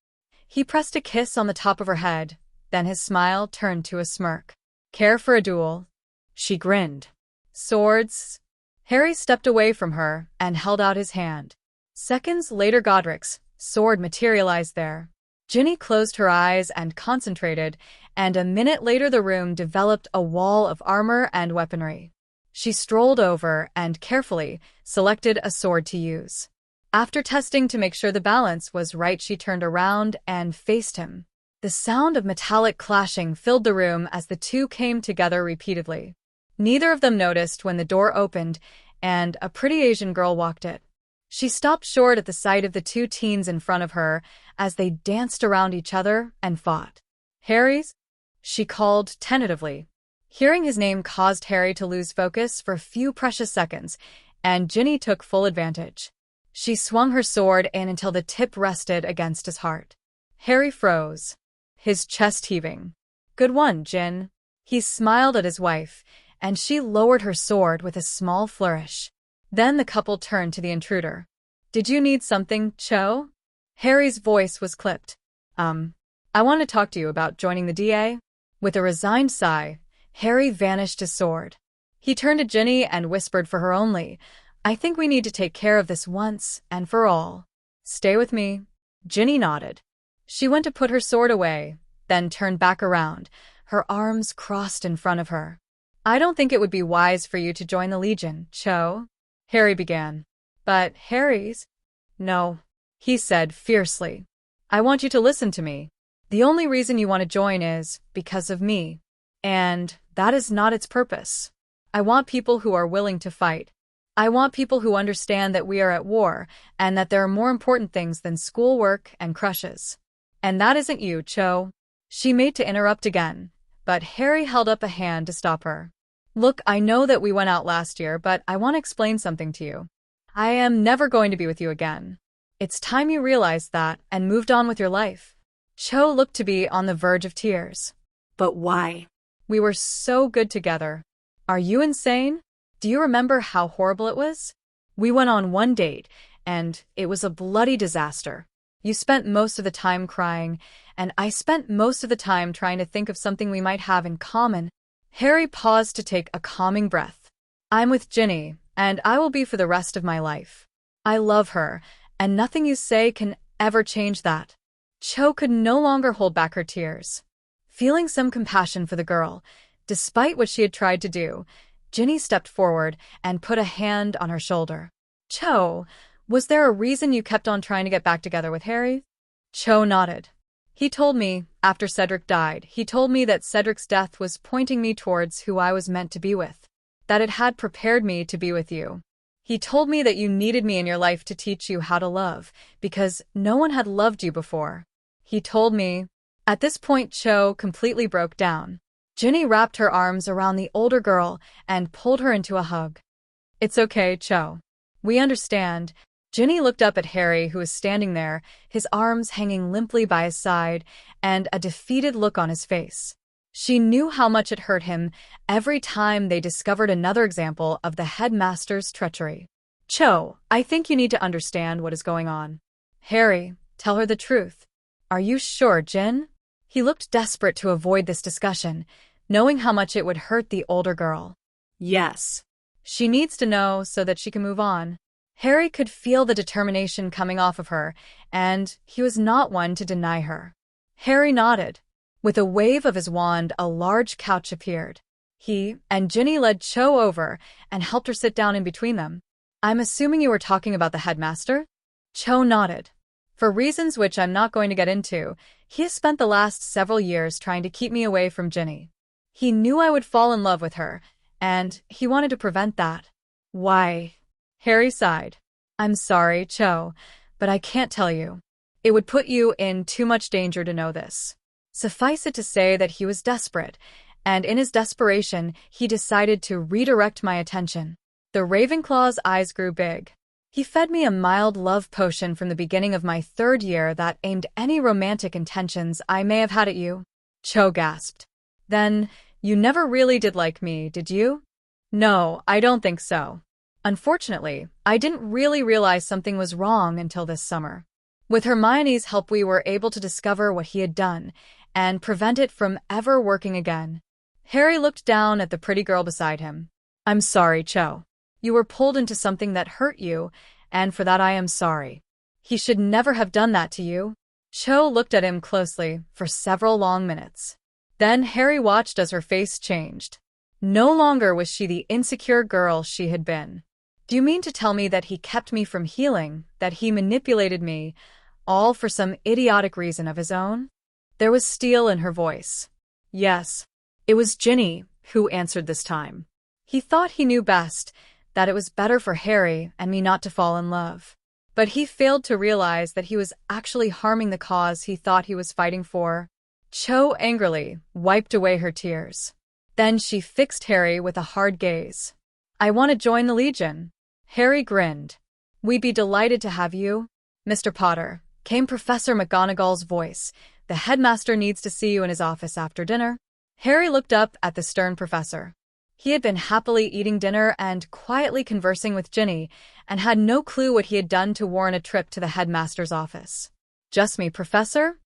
He pressed a kiss on the top of her head, then his smile turned to a smirk. Care for a duel? She grinned. Swords? Harry stepped away from her and held out his hand. Seconds later, Godric's sword materialized there. Ginny closed her eyes and concentrated, and a minute later the room developed a wall of armor and weaponry. She strolled over and carefully selected a sword to use. After testing to make sure the balance was right, she turned around and faced him. The sound of metallic clashing filled the room as the two came together repeatedly. Neither of them noticed when the door opened and a pretty Asian girl walked in. She stopped short at the sight of the two teens in front of her as they danced around each other and fought. Harry's? She called tentatively. Hearing his name caused Harry to lose focus for a few precious seconds, and Ginny took full advantage. She swung her sword in until the tip rested against his heart. Harry froze, his chest heaving. Good one, Gin. He smiled at his wife, and she lowered her sword with a small flourish. Then the couple turned to the intruder. Did you need something, Cho? Harry's voice was clipped. I want to talk to you about joining the DA. With a resigned sigh, Harry vanished his sword. He turned to Ginny and whispered for her only, I think we need to take care of this once and for all. Stay with me. Ginny nodded. She went to put her sword away, then turned back around, her arms crossed in front of her. I don't think it would be wise for you to join the Legion, Cho. Harry began. But Harry's? No, he said fiercely. I want you to listen to me. The only reason you want to join is because of me. And that is not its purpose. I want people who are willing to fight. I want people who understand that we are at war and that there are more important things than schoolwork and crushes. And that isn't you, Cho. She made to interrupt again, but Harry held up a hand to stop her. Look, I know that we went out last year, but I want to explain something to you. I am never going to be with you again. It's time you realized that and moved on with your life. Cho looked to be on the verge of tears. But why? We were so good together. Are you insane? Do you remember how horrible it was? We went on one date, and it was a bloody disaster. You spent most of the time crying, and I spent most of the time trying to think of something we might have in common. Harry paused to take a calming breath. I'm with Ginny, and I will be for the rest of my life. I love her, and nothing you say can ever change that. Cho could no longer hold back her tears. Feeling some compassion for the girl, despite what she had tried to do, Ginny stepped forward and put a hand on her shoulder. Cho, was there a reason you kept on trying to get back together with Harry? Cho nodded. He told me, after Cedric died, he told me that Cedric's death was pointing me towards who I was meant to be with, that it had prepared me to be with you. He told me that you needed me in your life to teach you how to love, because no one had loved you before. He told me. At this point, Cho completely broke down. Ginny wrapped her arms around the older girl and pulled her into a hug. It's okay, Cho. We understand. Ginny looked up at Harry, who was standing there, his arms hanging limply by his side, and a defeated look on his face. She knew how much it hurt him every time they discovered another example of the headmaster's treachery. Cho, I think you need to understand what is going on. Harry, tell her the truth. Are you sure, Jin? He looked desperate to avoid this discussion, knowing how much it would hurt the older girl. Yes. She needs to know so that she can move on. Harry could feel the determination coming off of her, and he was not one to deny her. Harry nodded. With a wave of his wand, a large couch appeared. He and Ginny led Cho over and helped her sit down in between them. I'm assuming you were talking about the headmaster? Cho nodded. For reasons which I'm not going to get into, he has spent the last several years trying to keep me away from Ginny. He knew I would fall in love with her, and he wanted to prevent that. Why? Harry sighed. I'm sorry, Cho, but I can't tell you. It would put you in too much danger to know this. Suffice it to say that he was desperate, and in his desperation, he decided to redirect my attention. The Ravenclaw's eyes grew big. He fed me a mild love potion from the beginning of my 3rd year that aimed any romantic intentions I may have had at you. Cho gasped. Then, you never really did like me, did you? No, I don't think so. Unfortunately, I didn't really realize something was wrong until this summer. With Hermione's help, we were able to discover what he had done and prevent it from ever working again. Harry looked down at the pretty girl beside him. I'm sorry, Cho. You were pulled into something that hurt you, and for that I am sorry. He should never have done that to you. Cho looked at him closely for several long minutes. Then Harry watched as her face changed. No longer was she the insecure girl she had been. Do you mean to tell me that he kept me from healing, that he manipulated me, all for some idiotic reason of his own? There was steel in her voice. Yes, it was Ginny who answered this time. He thought he knew best, that it was better for Harry and me not to fall in love. But he failed to realize that he was actually harming the cause he thought he was fighting for. Cho angrily wiped away her tears. Then she fixed Harry with a hard gaze. I want to join the Legion. Harry grinned. We'd be delighted to have you. Mr. Potter, came Professor McGonagall's voice. The headmaster needs to see you in his office after dinner. Harry looked up at the stern professor. He had been happily eating dinner and quietly conversing with Ginny, and had no clue what he had done to warrant a trip to the headmaster's office. Just me, Professor?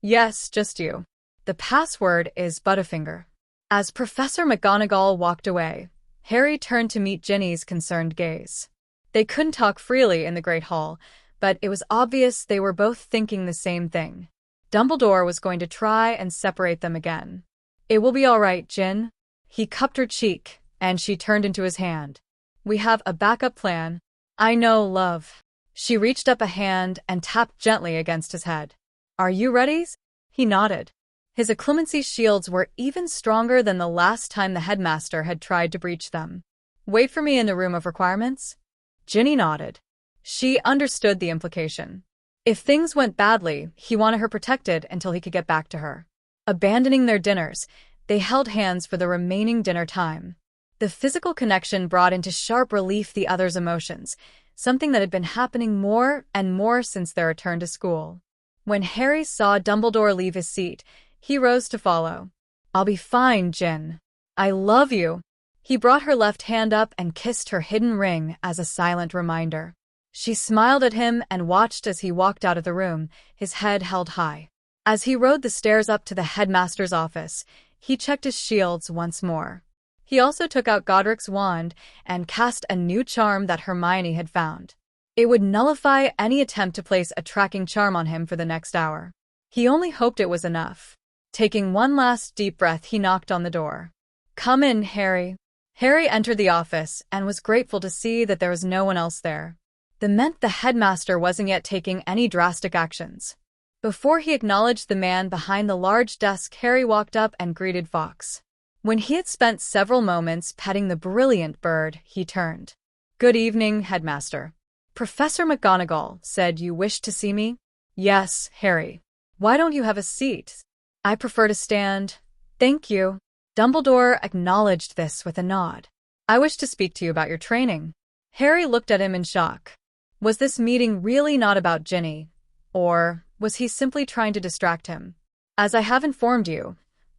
Yes, just you. The password is Butterfinger. As Professor McGonagall walked away, Harry turned to meet Ginny's concerned gaze. They couldn't talk freely in the Great Hall, but it was obvious they were both thinking the same thing. Dumbledore was going to try and separate them again. It will be all right, Gin. He cupped her cheek, and she turned into his hand. We have a backup plan. I know, love. She reached up a hand and tapped gently against his head. Are you ready? He nodded. His acclimacy shields were even stronger than the last time the headmaster had tried to breach them. Wait for me in the room of requirements? Ginny nodded. She understood the implication. If things went badly, he wanted her protected until he could get back to her. Abandoning their dinners, they held hands for the remaining dinner time. The physical connection brought into sharp relief the other's emotions, something that had been happening more and more since their return to school. When Harry saw Dumbledore leave his seat, he rose to follow. I'll be fine, Gin. I love you. He brought her left hand up and kissed her hidden ring as a silent reminder. She smiled at him and watched as he walked out of the room, his head held high. As he rode the stairs up to the headmaster's office, he checked his shields once more. He also took out Godric's wand and cast a new charm that Hermione had found. It would nullify any attempt to place a tracking charm on him for the next hour. He only hoped it was enough. Taking one last deep breath, he knocked on the door. Come in, Harry. Harry entered the office and was grateful to see that there was no one else there. That meant the headmaster wasn't yet taking any drastic actions. Before he acknowledged the man behind the large desk, Harry walked up and greeted Fawkes. When he had spent several moments petting the brilliant bird, he turned. Good evening, Headmaster. Professor McGonagall said you wished to see me? Yes, Harry. Why don't you have a seat? I prefer to stand. Thank you. Dumbledore acknowledged this with a nod. I wish to speak to you about your training. Harry looked at him in shock. Was this meeting really not about Ginny? Or was he simply trying to distract him? As I have informed you,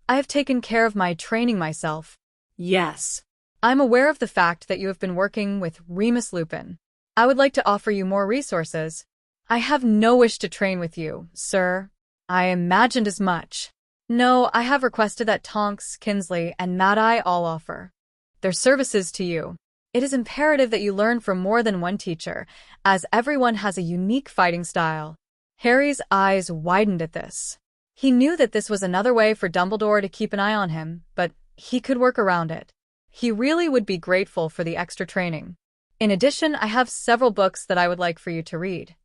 I have taken care of my training myself. Yes. I'm aware of the fact that you have been working with Remus Lupin. I would like to offer you more resources. I have no wish to train with you, sir. I imagined as much. No, I have requested that Tonks, Kinsley, and Mad-Eye all offer their services to you. It is imperative that you learn from more than one teacher, as everyone has a unique fighting style. Harry's eyes widened at this. He knew that this was another way for Dumbledore to keep an eye on him, but he could work around it. He really would be grateful for the extra training. In addition, I have several books that I would like for you to read.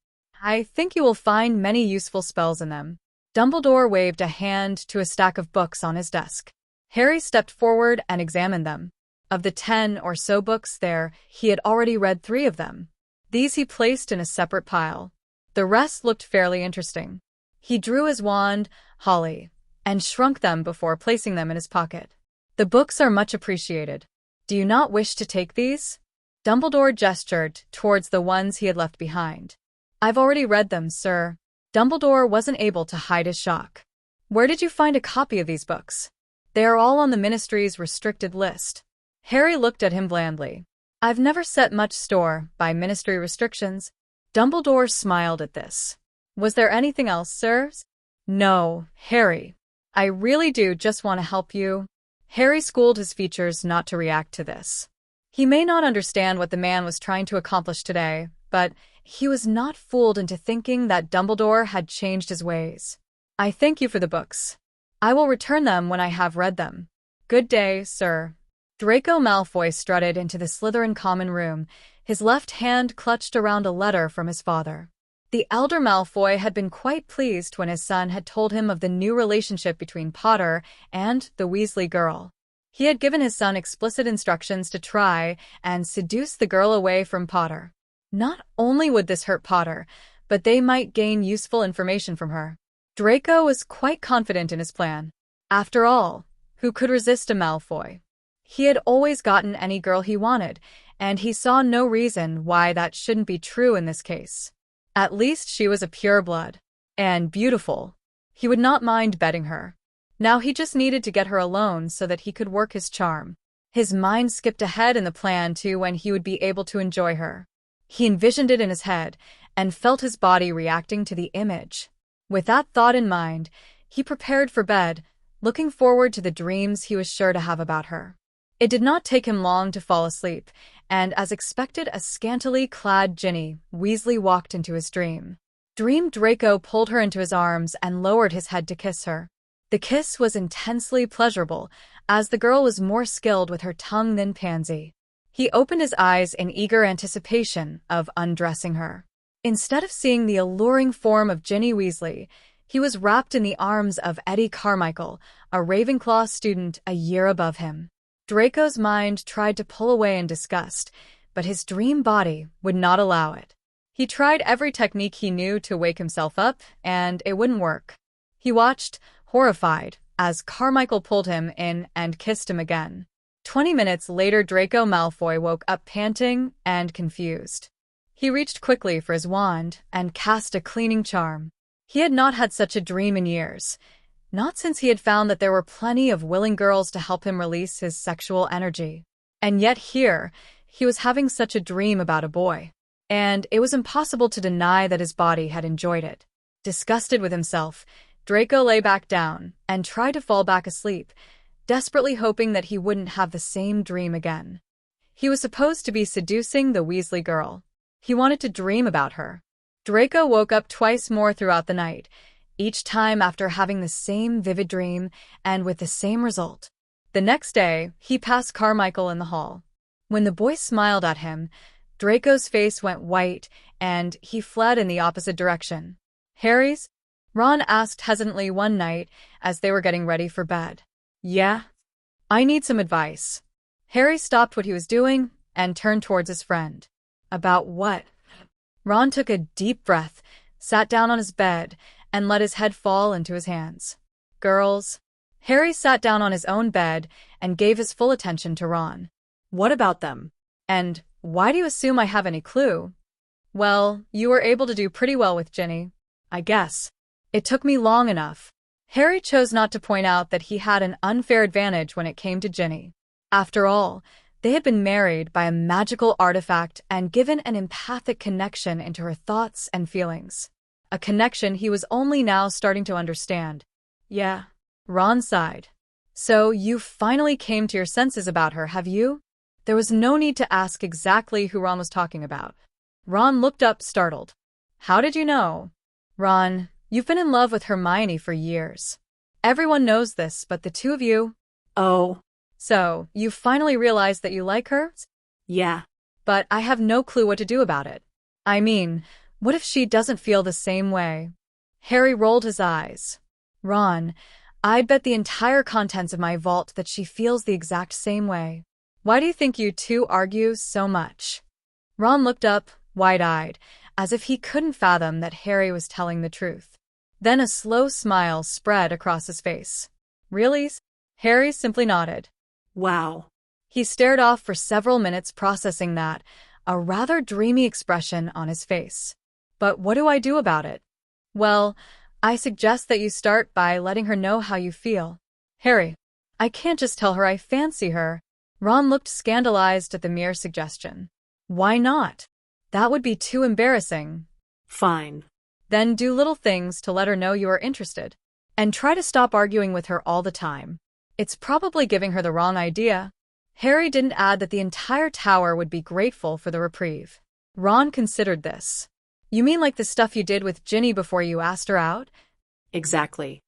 I think you will find many useful spells in them. Dumbledore waved a hand to a stack of books on his desk. Harry stepped forward and examined them. Of the 10 or so books there, he had already read 3 of them. These he placed in a separate pile. The rest looked fairly interesting. He drew his wand, Holly, and shrunk them before placing them in his pocket. The books are much appreciated. Do you not wish to take these? Dumbledore gestured towards the ones he had left behind. I've already read them, sir. Dumbledore wasn't able to hide his shock. Where did you find a copy of these books? They are all on the Ministry's restricted list. Harry looked at him blandly. I've never set much store by Ministry restrictions. Dumbledore smiled at this. Was there anything else, sirs? No, Harry. I really do just want to help you. Harry schooled his features not to react to this. He may not understand what the man was trying to accomplish today, but he was not fooled into thinking that Dumbledore had changed his ways. I thank you for the books. I will return them when I have read them. Good day, sir. Draco Malfoy strutted into the Slytherin common room, his left hand clutched around a letter from his father. The elder Malfoy had been quite pleased when his son had told him of the new relationship between Potter and the Weasley girl. He had given his son explicit instructions to try and seduce the girl away from Potter. Not only would this hurt Potter, but they might gain useful information from her. Draco was quite confident in his plan. After all, who could resist a Malfoy? He had always gotten any girl he wanted, and he saw no reason why that shouldn't be true in this case. At least she was a pureblood. And beautiful. He would not mind betting her. Now he just needed to get her alone so that he could work his charm. His mind skipped ahead in the plan to when he would be able to enjoy her. He envisioned it in his head and felt his body reacting to the image. With that thought in mind, he prepared for bed, looking forward to the dreams he was sure to have about her. It did not take him long to fall asleep, and as expected, a scantily clad Ginny Weasley walked into his dream. Draco pulled her into his arms and lowered his head to kiss her. The kiss was intensely pleasurable, as the girl was more skilled with her tongue than Pansy. He opened his eyes in eager anticipation of undressing her. Instead of seeing the alluring form of Ginny Weasley, he was wrapped in the arms of Eddie Carmichael, a Ravenclaw student a year above him. Draco's mind tried to pull away in disgust, but his dream body would not allow it. He tried every technique he knew to wake himself up, and it wouldn't work. He watched, horrified, as Carmichael pulled him in and kissed him again. 20 minutes later, Draco Malfoy woke up panting and confused. He reached quickly for his wand and cast a cleaning charm. He had not had such a dream in years. Not since he had found that there were plenty of willing girls to help him release his sexual energy. And yet here, he was having such a dream about a boy. And it was impossible to deny that his body had enjoyed it. Disgusted with himself, Draco lay back down and tried to fall back asleep, desperately hoping that he wouldn't have the same dream again. He was supposed to be seducing the Weasley girl. He wanted to dream about her. Draco woke up twice more throughout the night, each time after having the same vivid dream and with the same result. The next day, he passed Carmichael in the hall. When the boy smiled at him, Draco's face went white and he fled in the opposite direction. Harry's? Ron asked hesitantly one night as they were getting ready for bed. Yeah? I need some advice. Harry stopped what he was doing and turned towards his friend. About what? Ron took a deep breath, sat down on his bed, and let his head fall into his hands. Girls. Harry sat down on his own bed and gave his full attention to Ron. What about them? And why do you assume I have any clue? Well, you were able to do pretty well with Ginny, I guess. It took me long enough. Harry chose not to point out that he had an unfair advantage when it came to Ginny. After all, they had been married by a magical artifact and given an empathic connection into her thoughts and feelings. A connection he was only now starting to understand. Yeah. Ron sighed. So you finally came to your senses about her, have you? There was no need to ask exactly who Ron was talking about. Ron looked up, startled. How did you know? Ron, You've been in love with Hermione for years. Everyone knows this, but the two of you... Oh, So, you finally realized that you like her? yeah. But I have no clue what to do about it. I mean, what if she doesn't feel the same way? Harry rolled his eyes. Ron, I'd bet the entire contents of my vault that she feels the exact same way. Why do you think you two argue so much? Ron looked up, wide-eyed, as if he couldn't fathom that Harry was telling the truth. Then a slow smile spread across his face. Really? Harry simply nodded. Wow. He stared off for several minutes processing that, a rather dreamy expression on his face. But what do I do about it? Well, I suggest that you start by letting her know how you feel. Harry, I can't just tell her I fancy her. Ron looked scandalized at the mere suggestion. Why not? That would be too embarrassing. Fine. Then do little things to let her know you are interested. And try to stop arguing with her all the time. It's probably giving her the wrong idea. Harry didn't add that the entire tower would be grateful for the reprieve. Ron considered this. You mean like the stuff you did with Ginny before you asked her out? Exactly.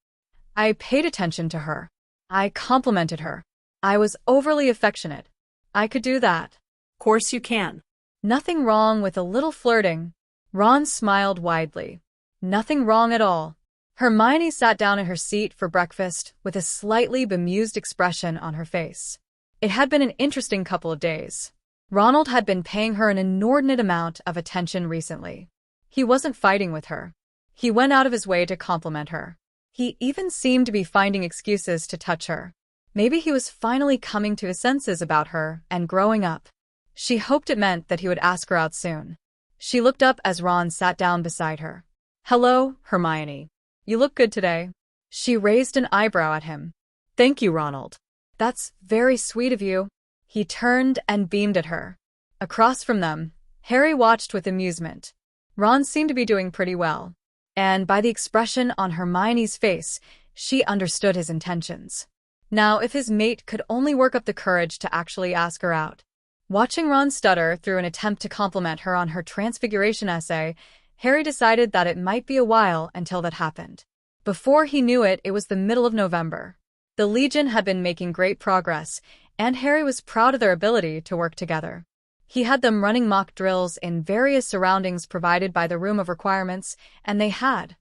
I paid attention to her. I complimented her. I was overly affectionate. I could do that. Course you can. Nothing wrong with a little flirting. Ron smiled widely. Nothing wrong at all. Hermione sat down in her seat for breakfast with a slightly bemused expression on her face. It had been an interesting couple of days. Ronald had been paying her an inordinate amount of attention recently. He wasn't fighting with her. He went out of his way to compliment her. He even seemed to be finding excuses to touch her. Maybe he was finally coming to his senses about her and growing up. She hoped it meant that he would ask her out soon. She looked up as Ron sat down beside her. Hello, Hermione. You look good today. She raised an eyebrow at him. Thank you, Ronald. That's very sweet of you. He turned and beamed at her. Across from them, Harry watched with amusement. Ron seemed to be doing pretty well. And by the expression on Hermione's face, she understood his intentions. Now, if his mate could only work up the courage to actually ask her out. Watching Ron stutter through an attempt to compliment her on her transfiguration essay, Harry decided that it might be a while until that happened. Before he knew it, it was the middle of November. The Legion had been making great progress, and Harry was proud of their ability to work together. He had them running mock drills in various surroundings provided by the Room of Requirements, and they had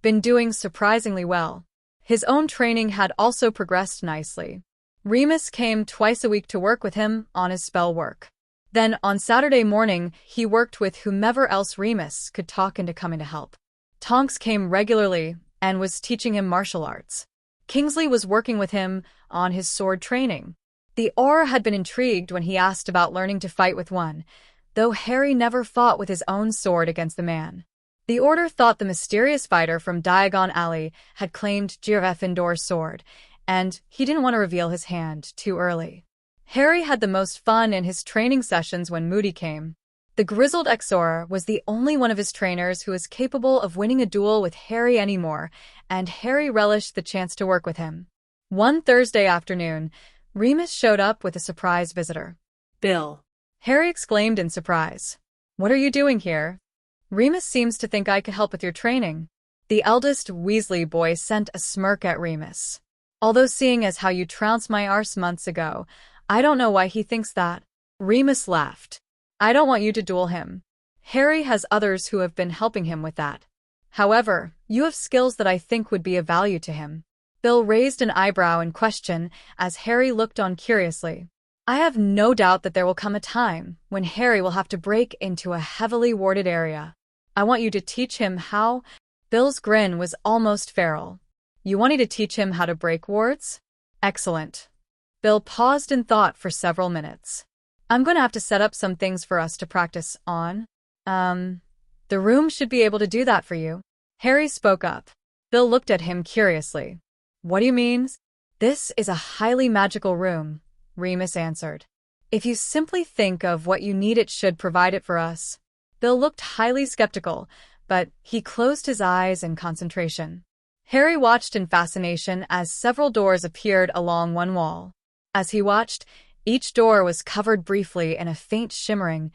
been doing surprisingly well. His own training had also progressed nicely. Remus came twice a week to work with him on his spell work. Then, on Saturday morning, he worked with whomever else Remus could talk into coming to help. Tonks came regularly and was teaching him martial arts. Kingsley was working with him on his sword training. The Auror had been intrigued when he asked about learning to fight with one, though Harry never fought with his own sword against the man. The Order thought the mysterious fighter from Diagon Alley had claimed Gryffindor's sword, and he didn't want to reveal his hand too early. Harry had the most fun in his training sessions when Moody came. The grizzled ex-Auror was the only one of his trainers who was capable of winning a duel with Harry anymore, and Harry relished the chance to work with him. One Thursday afternoon, Remus showed up with a surprise visitor. Bill. Harry exclaimed in surprise. What are you doing here? Remus seems to think I could help with your training. The eldest Weasley boy sent a smirk at Remus. Although seeing as how you trounced my arse months ago, I don't know why he thinks that. Remus laughed. I don't want you to duel him. Harry has others who have been helping him with that. However, you have skills that I think would be of value to him. Bill raised an eyebrow in question as Harry looked on curiously. I have no doubt that there will come a time when Harry will have to break into a heavily warded area. I want you to teach him how... Bill's grin was almost feral. You want me to teach him how to break wards? Excellent. Bill paused in thought for several minutes. I'm going to have to set up some things for us to practice on. The room should be able to do that for you. Harry spoke up. Bill looked at him curiously. What do you mean? This is a highly magical room, Remus answered. If you simply think of what you need, it should provide it for us. Bill looked highly skeptical, but he closed his eyes in concentration. Harry watched in fascination as several doors appeared along one wall. As he watched, each door was covered briefly in a faint shimmering,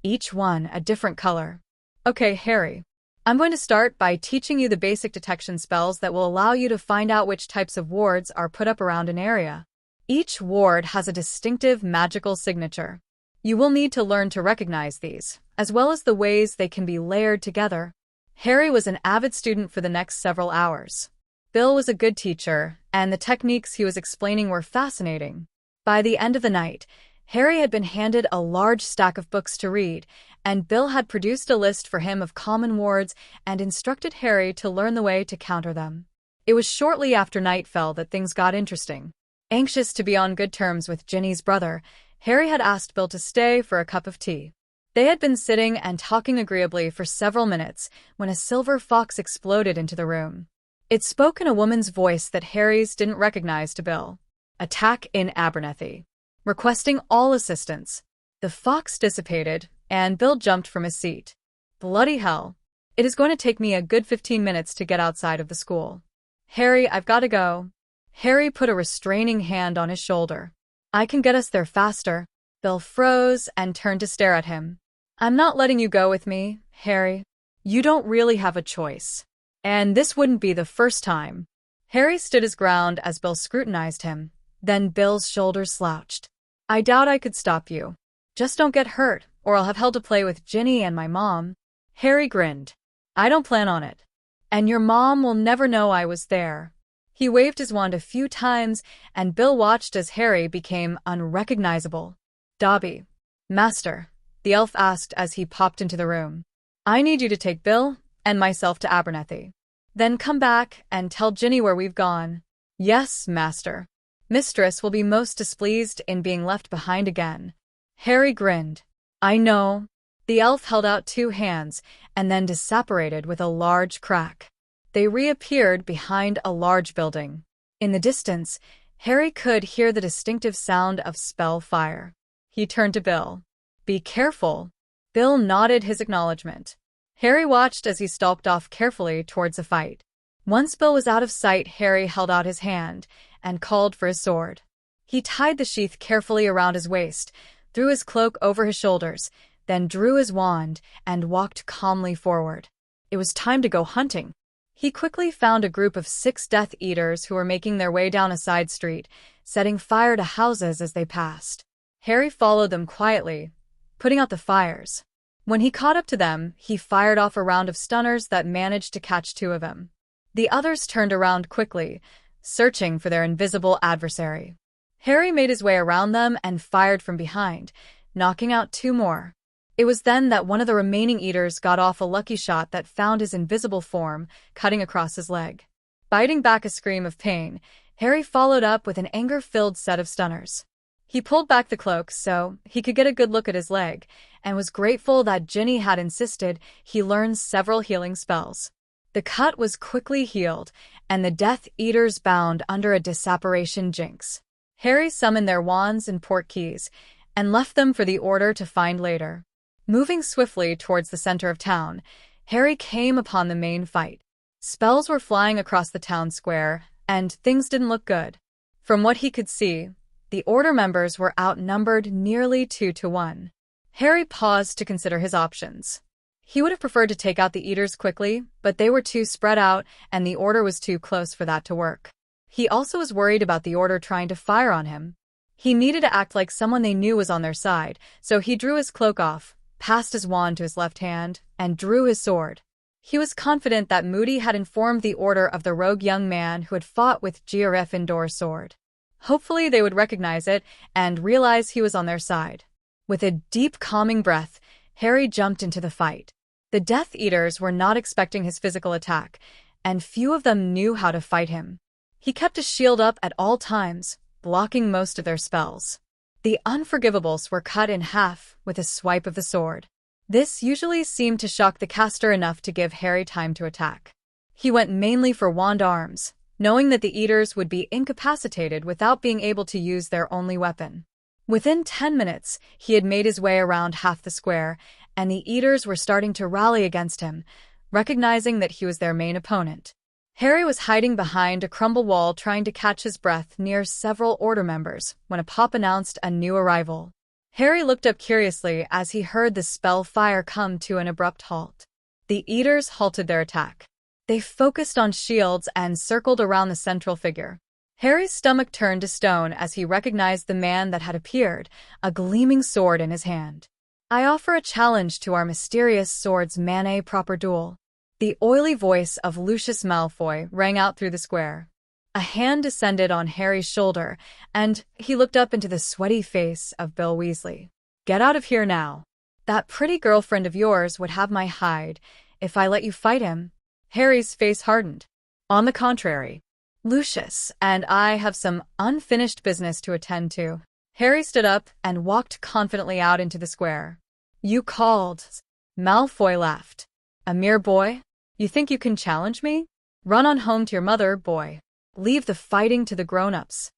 each one a different color. Okay, Harry. I'm going to start by teaching you the basic detection spells that will allow you to find out which types of wards are put up around an area. Each ward has a distinctive magical signature. You will need to learn to recognize these, as well as the ways they can be layered together. Harry was an avid student for the next several hours. Bill was a good teacher, and the techniques he was explaining were fascinating. By the end of the night, Harry had been handed a large stack of books to read, and Bill had produced a list for him of common wards and instructed Harry to learn the way to counter them. It was shortly after night fell that things got interesting. Anxious to be on good terms with Ginny's brother, Harry had asked Bill to stay for a cup of tea. They had been sitting and talking agreeably for several minutes when a silver fox exploded into the room. It spoke in a woman's voice that Harry's didn't recognize to Bill. Attack in Abernathy. Requesting all assistance. The fox dissipated, and Bill jumped from his seat. Bloody hell. It is going to take me a good 15 minutes to get outside of the school. Harry, I've got to go. Harry put a restraining hand on his shoulder. I can get us there faster. Bill froze and turned to stare at him. I'm not letting you go with me, Harry. You don't really have a choice. And this wouldn't be the first time. Harry stood his ground as Bill scrutinized him. Then Bill's shoulders slouched. I doubt I could stop you. Just don't get hurt, or I'll have hell to play with Ginny and my mom. Harry grinned. I don't plan on it. And your mom will never know I was there. He waved his wand a few times, and Bill watched as Harry became unrecognizable. Dobby. Master, the elf asked as he popped into the room. I need you to take Bill and myself to Abernathy. Then come back and tell Ginny where we've gone. Yes, Master. Mistress will be most displeased in being left behind again. Harry grinned. I know. The elf held out two hands and then disapparated with a large crack. They reappeared behind a large building. In the distance, Harry could hear the distinctive sound of spell fire. He turned to Bill. Be careful. Bill nodded his acknowledgement. Harry watched as he stalked off carefully towards a fight. Once Bill was out of sight, Harry held out his hand and called for his sword. He tied the sheath carefully around his waist, threw his cloak over his shoulders, then drew his wand and walked calmly forward. It was time to go hunting. He quickly found a group of 6 Death Eaters who were making their way down a side street, setting fire to houses as they passed. Harry followed them quietly, putting out the fires. When he caught up to them, he fired off a round of stunners that managed to catch 2 of them. The others turned around quickly, searching for their invisible adversary. Harry made his way around them and fired from behind, knocking out 2 more. It was then that one of the remaining eaters got off a lucky shot that found his invisible form, cutting across his leg. Biting back a scream of pain, Harry followed up with an anger-filled set of stunners. He pulled back the cloak so he could get a good look at his leg, and was grateful that Ginny had insisted he learn several healing spells. The cut was quickly healed, and the Death Eaters bound under a disapparation jinx. Harry summoned their wands and portkeys, and left them for the Order to find later. Moving swiftly towards the center of town, Harry came upon the main fight. Spells were flying across the town square, and things didn't look good. From what he could see, the Order members were outnumbered nearly 2 to 1. Harry paused to consider his options. He would have preferred to take out the Eaters quickly, but they were too spread out and the Order was too close for that to work. He also was worried about the Order trying to fire on him. He needed to act like someone they knew was on their side, so he drew his cloak off, passed his wand to his left hand, and drew his sword. He was confident that Moody had informed the Order of the rogue young man who had fought with Gryffindor's sword. Hopefully they would recognize it and realize he was on their side. With a deep, calming breath, Harry jumped into the fight. The Death Eaters were not expecting his physical attack, and few of them knew how to fight him. He kept his shield up at all times, blocking most of their spells. The Unforgivables were cut in half with a swipe of the sword. This usually seemed to shock the caster enough to give Harry time to attack. He went mainly for wand arms, knowing that the Eaters would be incapacitated without being able to use their only weapon. Within 10 minutes, he had made his way around half the square, and the Eaters were starting to rally against him, recognizing that he was their main opponent. Harry was hiding behind a crumble wall trying to catch his breath near several Order members when a pop announced a new arrival. Harry looked up curiously as he heard the spell fire come to an abrupt halt. The Eaters halted their attack. They focused on shields and circled around the central figure. Harry's stomach turned to stone as he recognized the man that had appeared, a gleaming sword in his hand. "I offer a challenge to our mysterious swordsman, a proper duel." The oily voice of Lucius Malfoy rang out through the square. A hand descended on Harry's shoulder, and he looked up into the sweaty face of Bill Weasley. "Get out of here now. That pretty girlfriend of yours would have my hide if I let you fight him." Harry's face hardened. "On the contrary, Lucius and I have some unfinished business to attend to." Harry stood up and walked confidently out into the square. "You called?" Malfoy laughed. "A mere boy? You think you can challenge me? Run on home to your mother, boy. Leave the fighting to the grown-ups."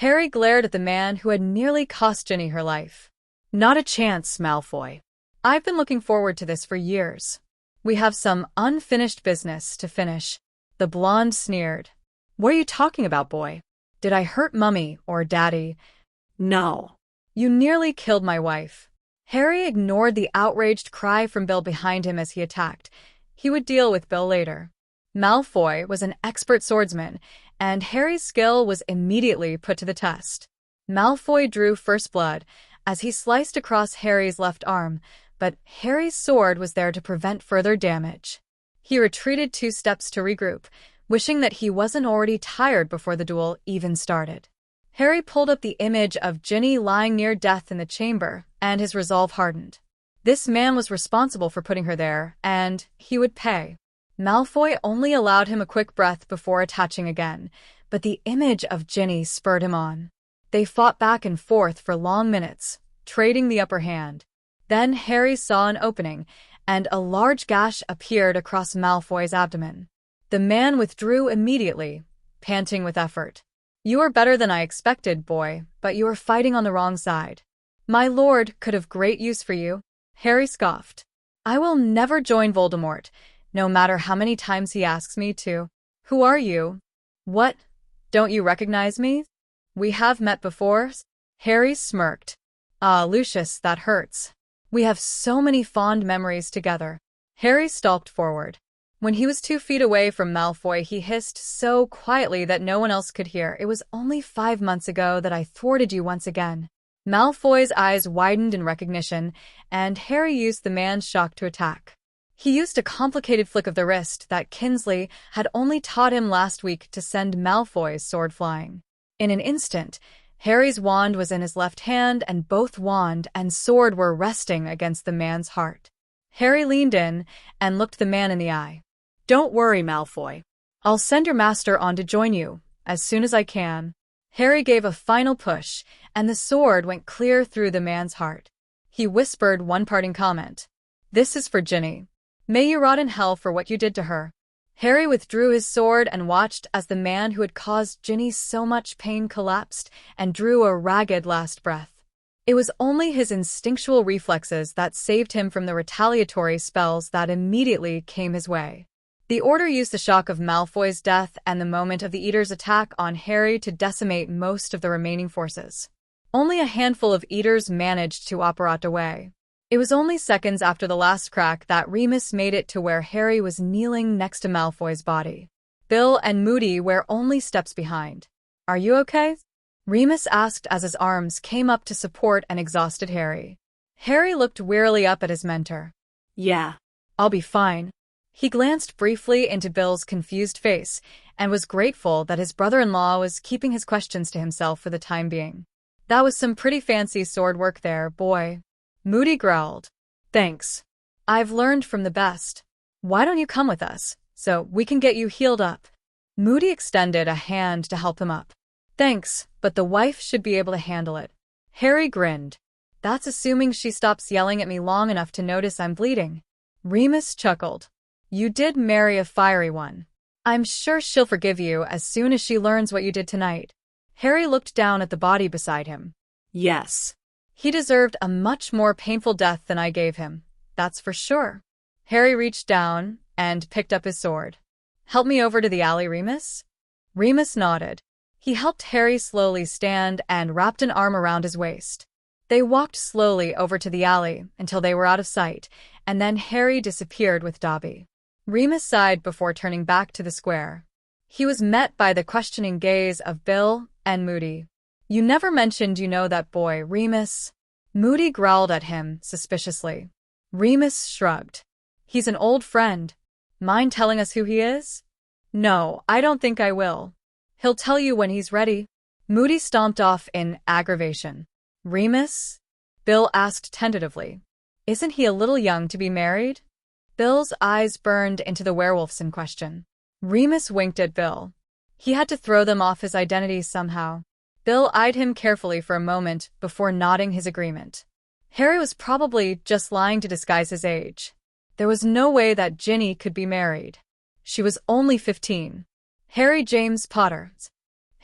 Harry glared at the man who had nearly cost Ginny her life. "Not a chance, Malfoy. I've been looking forward to this for years. We have some unfinished business to finish." The blonde sneered. "What are you talking about, boy? Did I hurt Mummy or Daddy?" No. "You nearly killed my wife." Harry ignored the outraged cry from Bill behind him as he attacked. He would deal with Bill later. Malfoy was an expert swordsman, and Harry's skill was immediately put to the test. Malfoy drew first blood as he sliced across Harry's left arm, but Harry's sword was there to prevent further damage. He retreated 2 steps to regroup, wishing that he wasn't already tired before the duel even started. Harry pulled up the image of Ginny lying near death in the chamber, and his resolve hardened. This man was responsible for putting her there, and he would pay. Malfoy only allowed him a quick breath before attaching again, but the image of Ginny spurred him on. They fought back and forth for long minutes, trading the upper hand. Then Harry saw an opening, and a large gash appeared across Malfoy's abdomen. The man withdrew immediately, panting with effort. "You are better than I expected, boy, but you are fighting on the wrong side. My lord could have great use for you." Harry scoffed. "I will never join Voldemort, no matter how many times he asks me to." "Who are you?" "What? Don't you recognize me? We have met before." Harry smirked. "Ah, Lucius, that hurts. We have so many fond memories together." Harry stalked forward. When he was 2 feet away from Malfoy, he hissed so quietly that no one else could hear. "It was only 5 months ago that I thwarted you once again." Malfoy's eyes widened in recognition, and Harry used the man's shock to attack. He used a complicated flick of the wrist that Kingsley had only taught him last week to send Malfoy's sword flying. In an instant, Harry's wand was in his left hand, and both wand and sword were resting against the man's heart. Harry leaned in and looked the man in the eye. "Don't worry, Malfoy. I'll send your master on to join you as soon as I can." Harry gave a final push, and the sword went clear through the man's heart. He whispered one parting comment. "This is for Ginny. May you rot in hell for what you did to her." Harry withdrew his sword and watched as the man who had caused Ginny so much pain collapsed and drew a ragged last breath. It was only his instinctual reflexes that saved him from the retaliatory spells that immediately came his way. The Order used the shock of Malfoy's death and the moment of the Eaters' attack on Harry to decimate most of the remaining forces. Only a handful of Eaters managed to operate away. It was only seconds after the last crack that Remus made it to where Harry was kneeling next to Malfoy's body. Bill and Moody were only steps behind. "Are you okay?" Remus asked as his arms came up to support an exhausted Harry. Harry looked wearily up at his mentor. "Yeah. "I'll be fine." He glanced briefly into Bill's confused face and was grateful that his brother-in-law was keeping his questions to himself for the time being. "That was some pretty fancy sword work there, boy." Moody growled. "Thanks. I've learned from the best. Why don't you come with us, so we can get you healed up?" Moody extended a hand to help him up. "Thanks, but the wife should be able to handle it." Harry grinned. "That's assuming she stops yelling at me long enough to notice I'm bleeding." Remus chuckled. "You did marry a fiery one. I'm sure she'll forgive you as soon as she learns what you did tonight." Harry looked down at the body beside him. "Yes. He deserved a much more painful death than I gave him, that's for sure." Harry reached down and picked up his sword. "Help me over to the alley, Remus?" Remus nodded. He helped Harry slowly stand and wrapped an arm around his waist. They walked slowly over to the alley until they were out of sight, and then Harry disappeared with Dobby. Remus sighed before turning back to the square. He was met by the questioning gaze of Bill and Moody. "You never mentioned you know that boy, Remus." Moody growled at him suspiciously. Remus shrugged. "He's an old friend. Mind telling us who he is?" "No, I don't think I will. He'll tell you when he's ready." Moody stomped off in aggravation. "Remus?" Bill asked tentatively. "Isn't he a little young to be married?" Bill's eyes burned into the werewolves in question. Remus winked at Bill. He had to throw them off his identity somehow. Bill eyed him carefully for a moment before nodding his agreement. Harry was probably just lying to disguise his age. There was no way that Ginny could be married. She was only 15. Harry James Potter.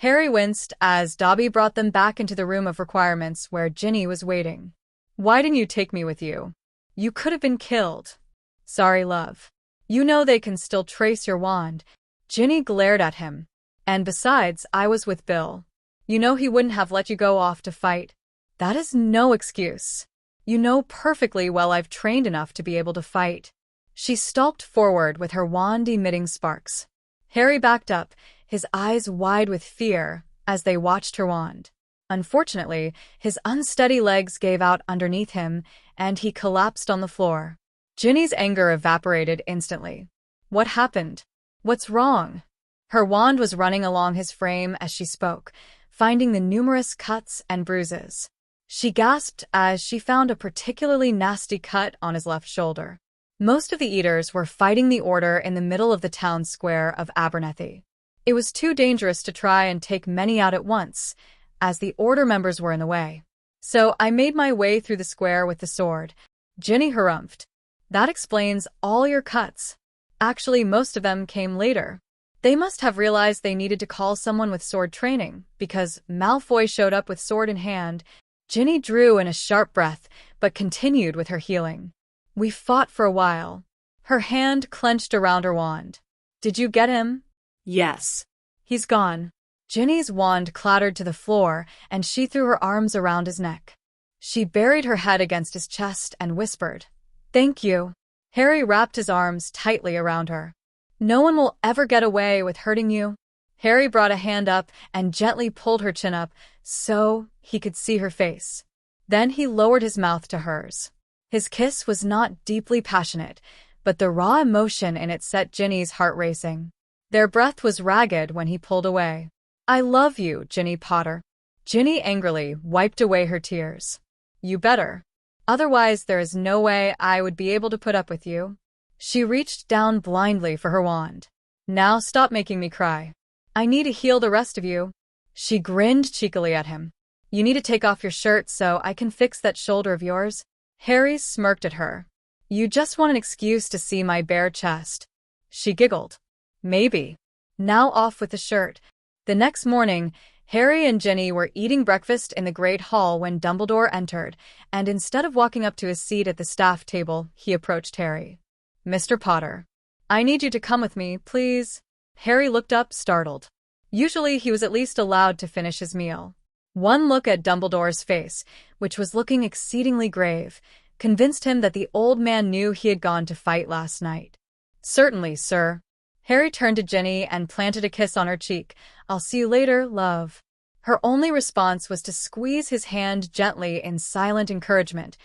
Harry winced as Dobby brought them back into the room of requirements where Ginny was waiting. "Why didn't you take me with you? You could have been killed." "Sorry, love. You know they can still trace your wand." Ginny glared at him. "And besides, I was with Bill. You know he wouldn't have let you go off to fight." "That is no excuse. You know perfectly well I've trained enough to be able to fight." She stalked forward with her wand emitting sparks. Harry backed up, his eyes wide with fear as they watched her wand. Unfortunately, his unsteady legs gave out underneath him, and he collapsed on the floor. Ginny's anger evaporated instantly. "What happened? What's wrong?" Her wand was running along his frame as she spoke, finding the numerous cuts and bruises. She gasped as she found a particularly nasty cut on his left shoulder. Most of the eaters were fighting the order in the middle of the town square of Abernathy. It was too dangerous to try and take many out at once, as the order members were in the way. "So I made my way through the square with the sword," Ginny harumphed. "That explains all your cuts. Actually, most of them came later. They must have realized they needed to call someone with sword training, because Malfoy showed up with sword in hand." Ginny drew in a sharp breath, but continued with her healing. "We fought for a while." Her hand clenched around her wand. "Did you get him?" Yes. "He's gone." Ginny's wand clattered to the floor, and she threw her arms around his neck. She buried her head against his chest and whispered, "Thank you." Harry wrapped his arms tightly around her. "No one will ever get away with hurting you." Harry brought a hand up and gently pulled her chin up so he could see her face. Then he lowered his mouth to hers. His kiss was not deeply passionate, but the raw emotion in it set Ginny's heart racing. Their breath was ragged when he pulled away. "I love you, Ginny Potter." Ginny angrily wiped away her tears. "You better. Otherwise there is no way I would be able to put up with you." She reached down blindly for her wand. "Now stop making me cry. I need to heal the rest of you." She grinned cheekily at him. "You need to take off your shirt so I can fix that shoulder of yours." Harry smirked at her. "You just want an excuse to see my bare chest." She giggled. "Maybe. Now off with the shirt." The next morning, Harry and Ginny were eating breakfast in the Great Hall when Dumbledore entered, and instead of walking up to his seat at the staff table, he approached Harry. "Mr. Potter, I need you to come with me, please." Harry looked up, startled. Usually he was at least allowed to finish his meal. One look at Dumbledore's face, which was looking exceedingly grave, convinced him that the old man knew he had gone to fight last night. "Certainly, sir." Harry turned to Ginny and planted a kiss on her cheek. "I'll see you later, love." Her only response was to squeeze his hand gently in silent encouragement,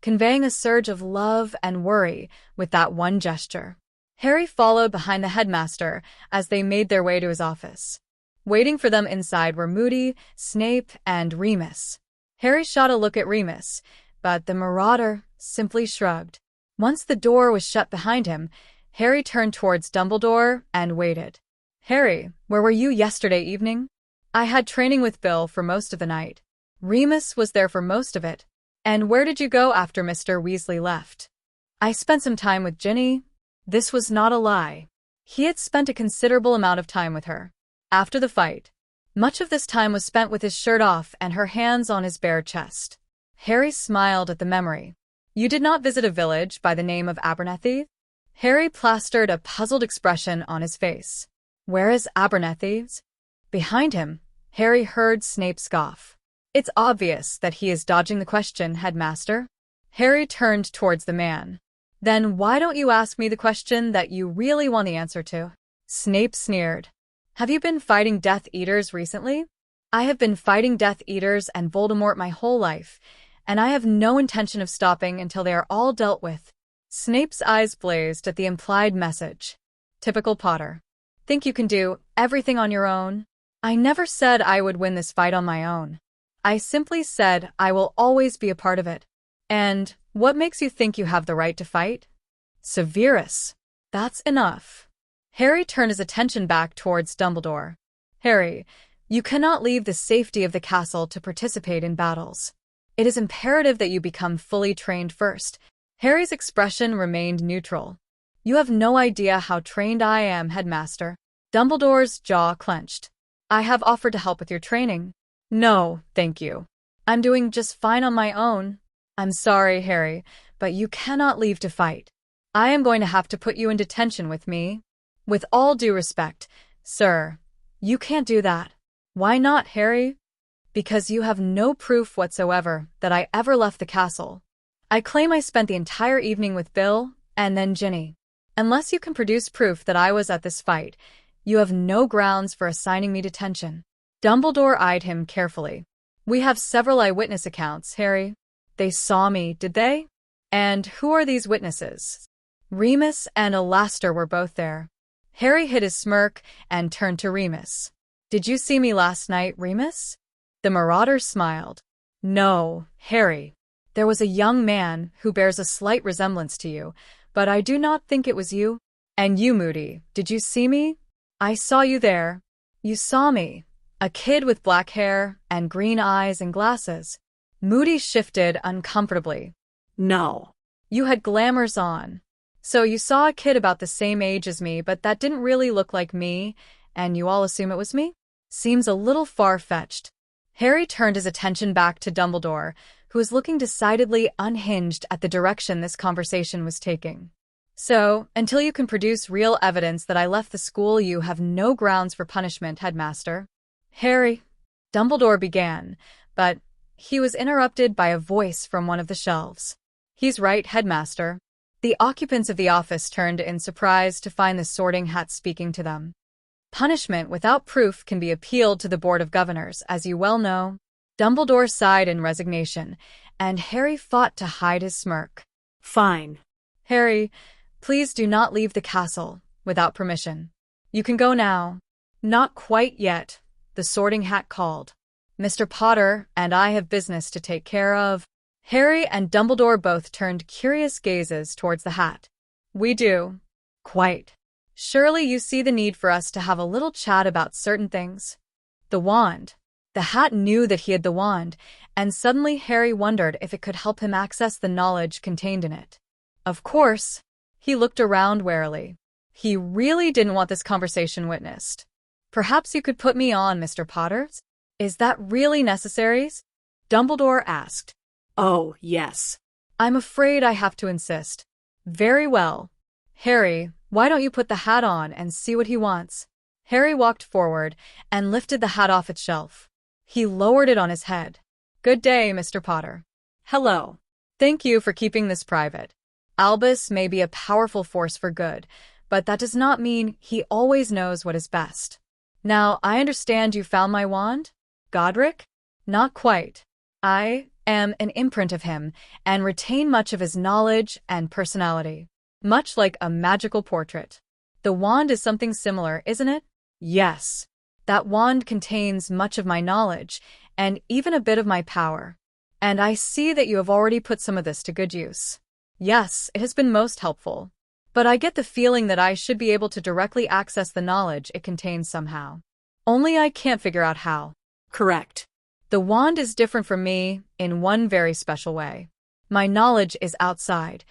conveying a surge of love and worry with that one gesture. Harry followed behind the headmaster as they made their way to his office. Waiting for them inside were Moody, Snape, and Remus. Harry shot a look at Remus, but the marauder simply shrugged. Once the door was shut behind him, Harry turned towards Dumbledore and waited. "Harry, where were you yesterday evening?" "I had training with Bill for most of the night." "Remus was there for most of it." "And where did you go after Mr. Weasley left?" "I spent some time with Ginny." This was not a lie. He had spent a considerable amount of time with her. After the fight, much of this time was spent with his shirt off and her hands on his bare chest. Harry smiled at the memory. "You did not visit a village by the name of Abernathy?" Harry plastered a puzzled expression on his face. "Where is Abernathy?" Behind him, Harry heard Snape scoff. It's obvious that he is dodging the question, Headmaster. Harry turned towards the man. Then why don't you ask me the question that you really want the answer to? Snape sneered. Have you been fighting Death Eaters recently? I have been fighting Death Eaters and Voldemort my whole life, and I have no intention of stopping until they are all dealt with. Snape's eyes blazed at the implied message. Typical Potter. Think you can do everything on your own? I never said I would win this fight on my own. I simply said I will always be a part of it. And what makes you think you have the right to fight? Severus. That's enough. Harry turned his attention back towards Dumbledore. Harry, you cannot leave the safety of the castle to participate in battles. It is imperative that you become fully trained first. Harry's expression remained neutral. You have no idea how trained I am, Headmaster. Dumbledore's jaw clenched. I have offered to help with your training. No, thank you. I'm doing just fine on my own. I'm sorry, Harry, but you cannot leave to fight. I am going to have to put you in detention with me. With all due respect, sir, you can't do that. Why not, Harry? Because you have no proof whatsoever that I ever left the castle. I claim I spent the entire evening with Bill and then Ginny. Unless you can produce proof that I was at this fight, you have no grounds for assigning me detention. Dumbledore eyed him carefully. We have several eyewitness accounts, Harry. They saw me, did they? And who are these witnesses? Remus and Alastor were both there. Harry hid his smirk and turned to Remus. Did you see me last night, Remus? The marauder smiled. No, Harry. There was a young man who bears a slight resemblance to you, but I do not think it was you. And you, Moody, did you see me? I saw you there. You saw me. A kid with black hair and green eyes and glasses. Moody shifted uncomfortably. No. You had glamours on. So you saw a kid about the same age as me, but that didn't really look like me, and you all assume it was me? Seems a little far-fetched. Harry turned his attention back to Dumbledore, who was looking decidedly unhinged at the direction this conversation was taking. So, until you can produce real evidence that I left the school, you have no grounds for punishment, Headmaster. Harry, Dumbledore began, but he was interrupted by a voice from one of the shelves. He's right, Headmaster. The occupants of the office turned in surprise to find the Sorting Hat speaking to them. Punishment without proof can be appealed to the Board of Governors, as you well know. Dumbledore sighed in resignation, and Harry fought to hide his smirk. Fine. Harry, please do not leave the castle without permission. You can go now. Not quite yet, the Sorting Hat called. Mr. Potter and I have business to take care of. Harry and Dumbledore both turned curious gazes towards the hat. We do. Quite. Surely you see the need for us to have a little chat about certain things. The wand. The hat knew that he had the wand, and suddenly Harry wondered if it could help him access the knowledge contained in it. Of course. He looked around warily. He really didn't want this conversation witnessed. Perhaps you could put me on, Mr. Potter? Is that really necessary? Dumbledore asked. Oh, yes. I'm afraid I have to insist. Very well. Harry, why don't you put the hat on and see what he wants? Harry walked forward and lifted the hat off its shelf. He lowered it on his head. Good day, Mr. Potter. Hello. Thank you for keeping this private. Albus may be a powerful force for good, but that does not mean he always knows what is best. Now, I understand you found my wand? Godric? Not quite. I am an imprint of him and retain much of his knowledge and personality, much like a magical portrait. The wand is something similar, isn't it? Yes. That wand contains much of my knowledge and even a bit of my power. And I see that you have already put some of this to good use. Yes, it has been most helpful. But I get the feeling that I should be able to directly access the knowledge it contains somehow. Only I can't figure out how. Correct. The wand is different from me in one very special way. My knowledge is outside,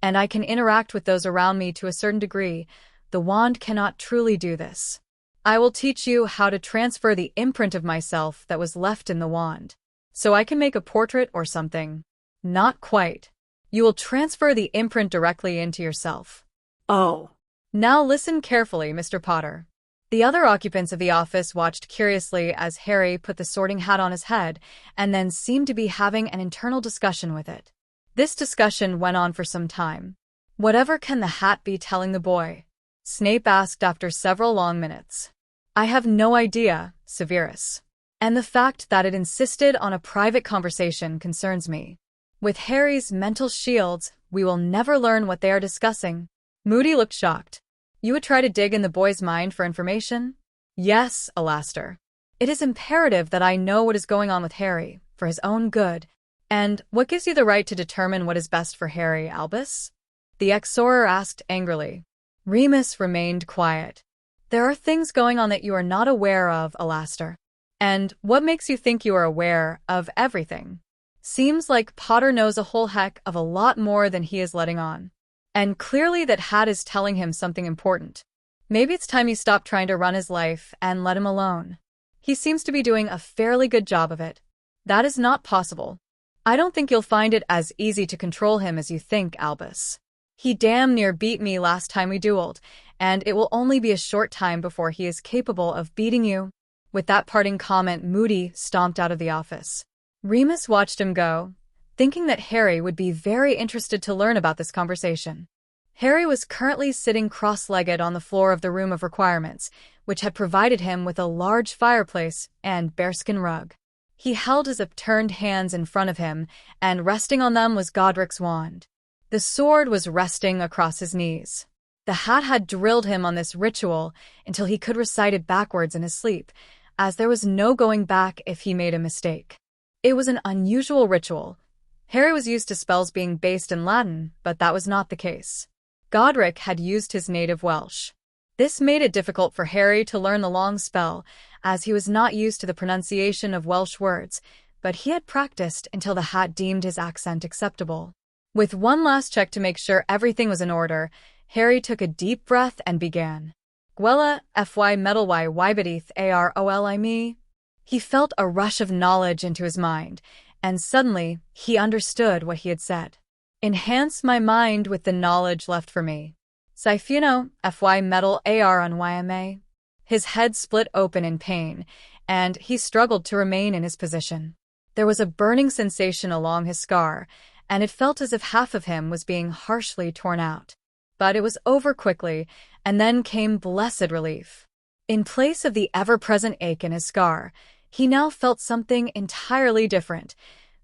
and I can interact with those around me to a certain degree. The wand cannot truly do this. I will teach you how to transfer the imprint of myself that was left in the wand, so I can make a portrait or something. Not quite. You will transfer the imprint directly into yourself. Oh. Now listen carefully, Mr. Potter. The other occupants of the office watched curiously as Harry put the sorting hat on his head and then seemed to be having an internal discussion with it. This discussion went on for some time. "Whatever can the hat be telling the boy?" Snape asked after several long minutes. "I have no idea, Severus. And the fact that it insisted on a private conversation concerns me. With Harry's mental shields, we will never learn what they are discussing." Moody looked shocked. "You would try to dig in the boy's mind for information?" "Yes, Alastair. It is imperative that I know what is going on with Harry, for his own good. And what gives you the right to determine what is best for Harry, Albus?" the Exorer asked angrily. Remus remained quiet. "There are things going on that you are not aware of, Alastair. And what makes you think you are aware of everything? Seems like Potter knows a whole heck of a lot more than he is letting on. And clearly that hat is telling him something important. Maybe it's time you stop trying to run his life and let him alone. He seems to be doing a fairly good job of it." "That is not possible. I don't think you'll find it as easy to control him as you think, Albus. He damn near beat me last time we dueled, and it will only be a short time before he is capable of beating you." With that parting comment, Moody stomped out of the office. Remus watched him go, thinking that Harry would be very interested to learn about this conversation. Harry was currently sitting cross-legged on the floor of the Room of Requirements, which had provided him with a large fireplace and bearskin rug. He held his upturned hands in front of him, and resting on them was Godric's wand. The sword was resting across his knees. The hat had drilled him on this ritual until he could recite it backwards in his sleep, as there was no going back if he made a mistake. It was an unusual ritual. Harry was used to spells being based in Latin, but that was not the case. Godric had used his native Welsh. This made it difficult for Harry to learn the long spell, as he was not used to the pronunciation of Welsh words, but he had practiced until the hat deemed his accent acceptable. With one last check to make sure everything was in order, Harry took a deep breath and began. "Gwella, fy metal y wybedith arol me." He felt a rush of knowledge into his mind, and suddenly he understood what he had said. "Enhance my mind with the knowledge left for me. Siphuno, fy metal ar on yma." His head split open in pain, and he struggled to remain in his position. There was a burning sensation along his scar, and it felt as if half of him was being harshly torn out. But it was over quickly, and then came blessed relief. In place of the ever-present ache in his scar, he now felt something entirely different.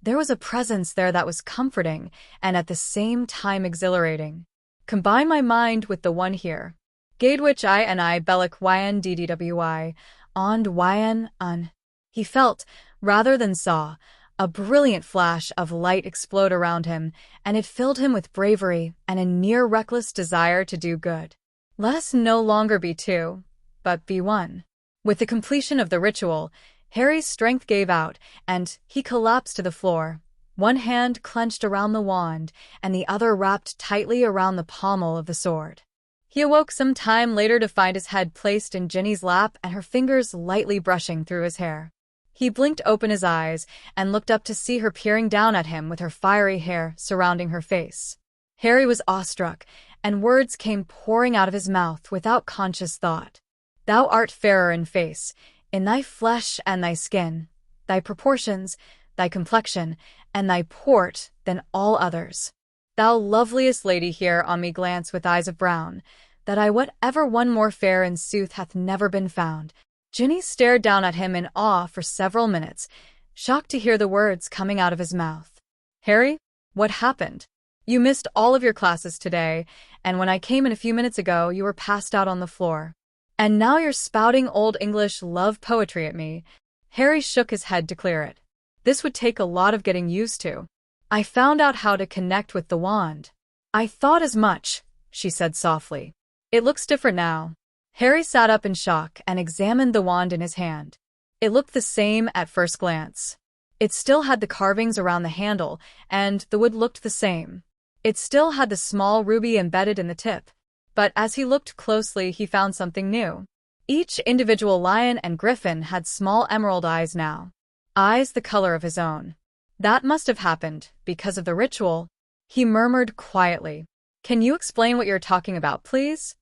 There was a presence there that was comforting and at the same time exhilarating. "Combine my mind with the one here. Gadwich I Bellic Yn DDWI, ond Yn un." He felt, rather than saw, a brilliant flash of light explode around him, and it filled him with bravery and a near-reckless desire to do good. Let us no longer be two, but be one. With the completion of the ritual, Harry's strength gave out, and he collapsed to the floor, one hand clenched around the wand and the other wrapped tightly around the pommel of the sword. He awoke some time later to find his head placed in Ginny's lap and her fingers lightly brushing through his hair. He blinked open his eyes and looked up to see her peering down at him with her fiery hair surrounding her face. Harry was awestruck, and words came pouring out of his mouth without conscious thought. "Thou art fairer in face, in thy flesh and thy skin, thy proportions, thy complexion, and thy port than all others. Thou loveliest lady here on me glance with eyes of brown, that I whatever one more fair in sooth hath never been found." Ginny stared down at him in awe for several minutes, shocked to hear the words coming out of his mouth. "Harry, what happened? You missed all of your classes today, and when I came in a few minutes ago, you were passed out on the floor. And now you're spouting Old English love poetry at me." Harry shook his head to clear it. "This would take a lot of getting used to. I found out how to connect with the wand." "I thought as much," she said softly. "It looks different now." Harry sat up in shock and examined the wand in his hand. It looked the same at first glance. It still had the carvings around the handle, and the wood looked the same. It still had the small ruby embedded in the tip. But as he looked closely, he found something new. Each individual lion and griffin had small emerald eyes now. Eyes the color of his own. That must have happened because of the ritual. He murmured quietly, "Can you explain what you're talking about, please?"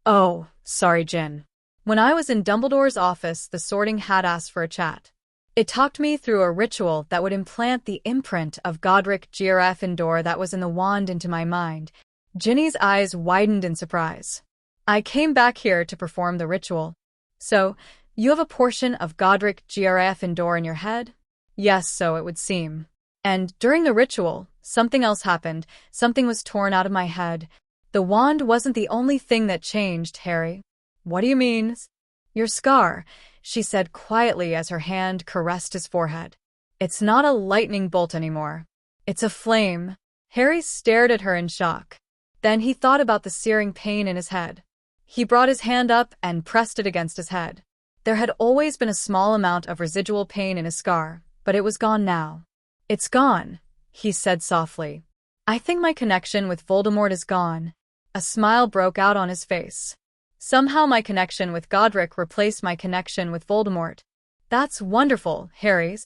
"Oh, sorry, Jin. When I was in Dumbledore's office, the Sorting Hat asked for a chat. It talked me through a ritual that would implant the imprint of Godric Gryffindor that was in the wand into my mind. Ginny's eyes widened in surprise. I came back here to perform the ritual. So, you have a portion of Godric Gryffindor in your head? Yes, so it would seem. And during the ritual, something else happened. Something was torn out of my head. The wand wasn't the only thing that changed, Harry. What do you mean? Your scar, she said quietly as her hand caressed his forehead. It's not a lightning bolt anymore. It's a flame. Harry stared at her in shock. Then he thought about the searing pain in his head. He brought his hand up and pressed it against his head. There had always been a small amount of residual pain in his scar, but it was gone now. It's gone, he said softly. I think my connection with Voldemort is gone. A smile broke out on his face. Somehow my connection with Godric replaced my connection with Voldemort. That's wonderful, Harry.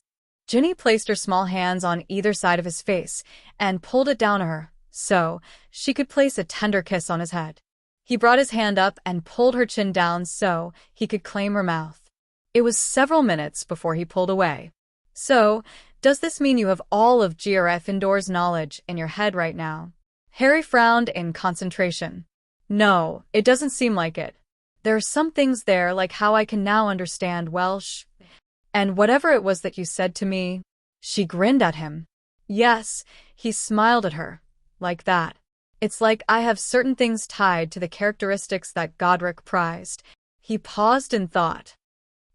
Ginny placed her small hands on either side of his face and pulled it down to her, so she could place a tender kiss on his head. He brought his hand up and pulled her chin down so he could claim her mouth. It was several minutes before he pulled away. So, does this mean you have all of Gryffindor's knowledge in your head right now? Harry frowned in concentration. No, it doesn't seem like it. There are some things there like how I can now understand Welsh. And whatever it was that you said to me. She grinned at him. Yes, he smiled at her. Like that. It's like I have certain things tied to the characteristics that Godric prized. He paused in thought.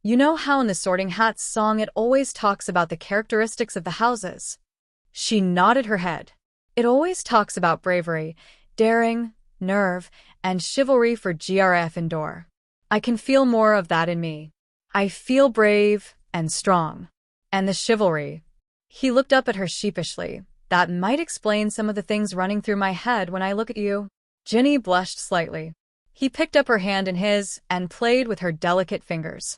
You know how in the Sorting Hat's song it always talks about the characteristics of the houses? She nodded her head. It always talks about bravery, daring, nerve, and chivalry for Gryffindor. I can feel more of that in me. I feel brave and strong. And the chivalry. He looked up at her sheepishly. That might explain some of the things running through my head when I look at you. Ginny blushed slightly. He picked up her hand in his and played with her delicate fingers.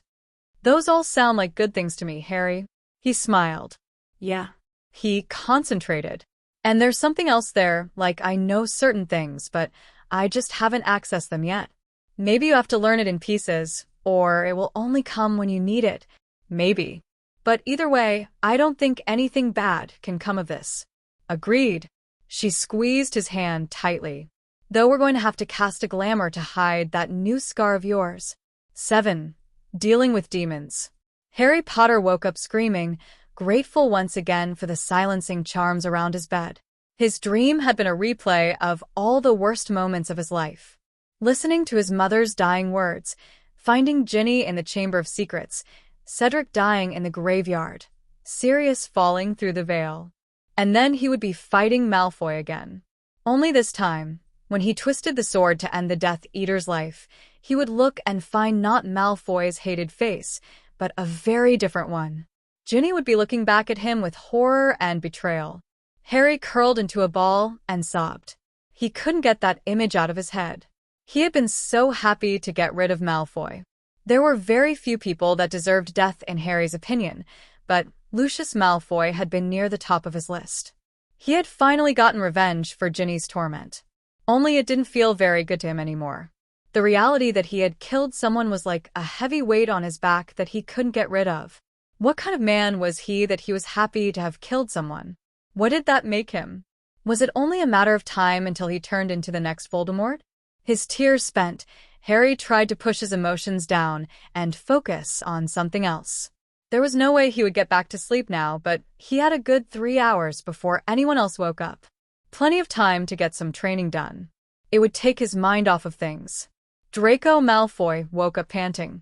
Those all sound like good things to me, Harry. He smiled. Yeah. He concentrated. And there's something else there, like I know certain things, but I just haven't accessed them yet. Maybe you have to learn it in pieces, or it will only come when you need it. Maybe. But either way, I don't think anything bad can come of this. Agreed. She squeezed his hand tightly. Though we're going to have to cast a glamour to hide that new scar of yours. 7. Dealing with demons. Harry Potter woke up screaming, grateful once again for the silencing charms around his bed. His dream had been a replay of all the worst moments of his life. Listening to his mother's dying words, finding Ginny in the Chamber of Secrets, Cedric dying in the graveyard, Sirius falling through the veil. And then he would be fighting Malfoy again. Only this time, when he twisted the sword to end the Death Eater's life, he would look and find not Malfoy's hated face, but a very different one. Ginny would be looking back at him with horror and betrayal. Harry curled into a ball and sobbed. He couldn't get that image out of his head. He had been so happy to get rid of Malfoy. There were very few people that deserved death in Harry's opinion, but Lucius Malfoy had been near the top of his list. He had finally gotten revenge for Ginny's torment. Only it didn't feel very good to him anymore. The reality that he had killed someone was like a heavy weight on his back that he couldn't get rid of. What kind of man was he that he was happy to have killed someone? What did that make him? Was it only a matter of time until he turned into the next Voldemort? His tears spent, Harry tried to push his emotions down and focus on something else. There was no way he would get back to sleep now, but he had a good 3 hours before anyone else woke up. Plenty of time to get some training done. It would take his mind off of things. Draco Malfoy woke up panting.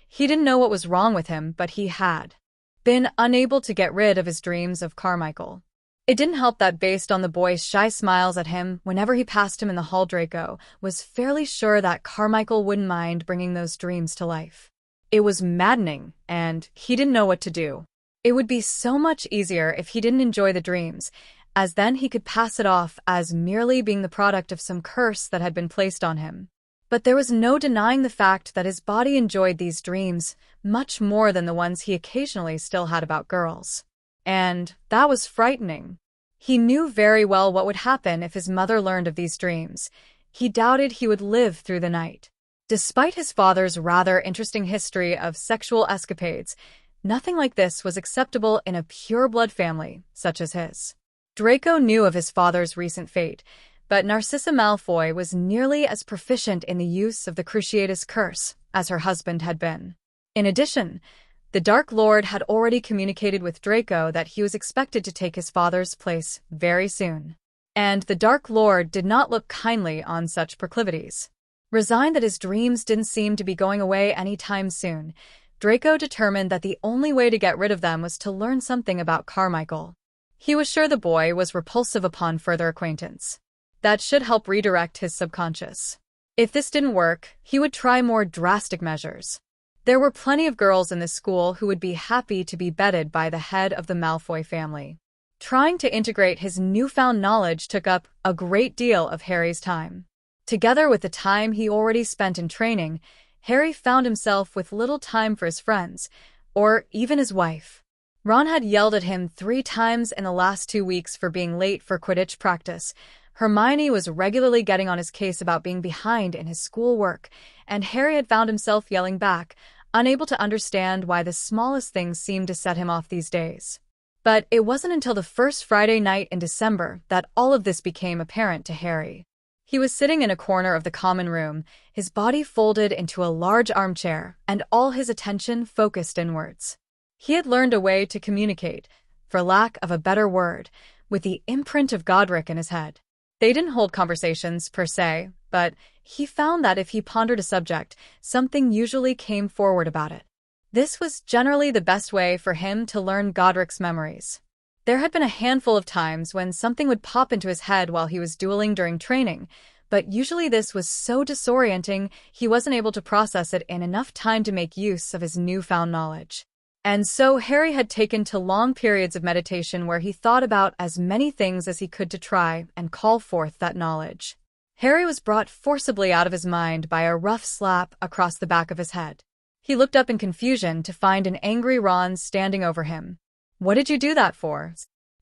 He didn't know what was wrong with him, but he had been unable to get rid of his dreams of Carmichael. It didn't help that based on the boy's shy smiles at him whenever he passed him in the hall, Draco was fairly sure that Carmichael wouldn't mind bringing those dreams to life. It was maddening, and he didn't know what to do. It would be so much easier if he didn't enjoy the dreams, as then he could pass it off as merely being the product of some curse that had been placed on him. But there was no denying the fact that his body enjoyed these dreams much more than the ones he occasionally still had about girls. And that was frightening. He knew very well what would happen if his mother learned of these dreams. He doubted he would live through the night. Despite his father's rather interesting history of sexual escapades, nothing like this was acceptable in a pure-blood family such as his. Draco knew of his father's recent fate, but Narcissa Malfoy was nearly as proficient in the use of the Cruciatus Curse as her husband had been. In addition, the Dark Lord had already communicated with Draco that he was expected to take his father's place very soon. And the Dark Lord did not look kindly on such proclivities. Resigned that his dreams didn't seem to be going away anytime soon, Draco determined that the only way to get rid of them was to learn something about Carmichael. He was sure the boy was repulsive upon further acquaintance. That should help redirect his subconscious. If this didn't work, he would try more drastic measures. There were plenty of girls in this school who would be happy to be bedded by the head of the Malfoy family. Trying to integrate his newfound knowledge took up a great deal of Harry's time. Together with the time he already spent in training, Harry found himself with little time for his friends, or even his wife. Ron had yelled at him 3 times in the last 2 weeks for being late for Quidditch practice. Hermione was regularly getting on his case about being behind in his schoolwork, and Harry had found himself yelling back, unable to understand why the smallest things seemed to set him off these days. But it wasn't until the first Friday night in December that all of this became apparent to Harry. He was sitting in a corner of the common room, his body folded into a large armchair, and all his attention focused inwards. He had learned a way to communicate, for lack of a better word, with the imprint of Godric in his head. They didn't hold conversations, per se, but he found that if he pondered a subject, something usually came forward about it. This was generally the best way for him to learn Godric's memories. There had been a handful of times when something would pop into his head while he was dueling during training, but usually this was so disorienting he wasn't able to process it in enough time to make use of his newfound knowledge. And so Harry had taken to long periods of meditation where he thought about as many things as he could to try and call forth that knowledge. Harry was brought forcibly out of his mind by a rough slap across the back of his head. He looked up in confusion to find an angry Ron standing over him. "What did you do that for?"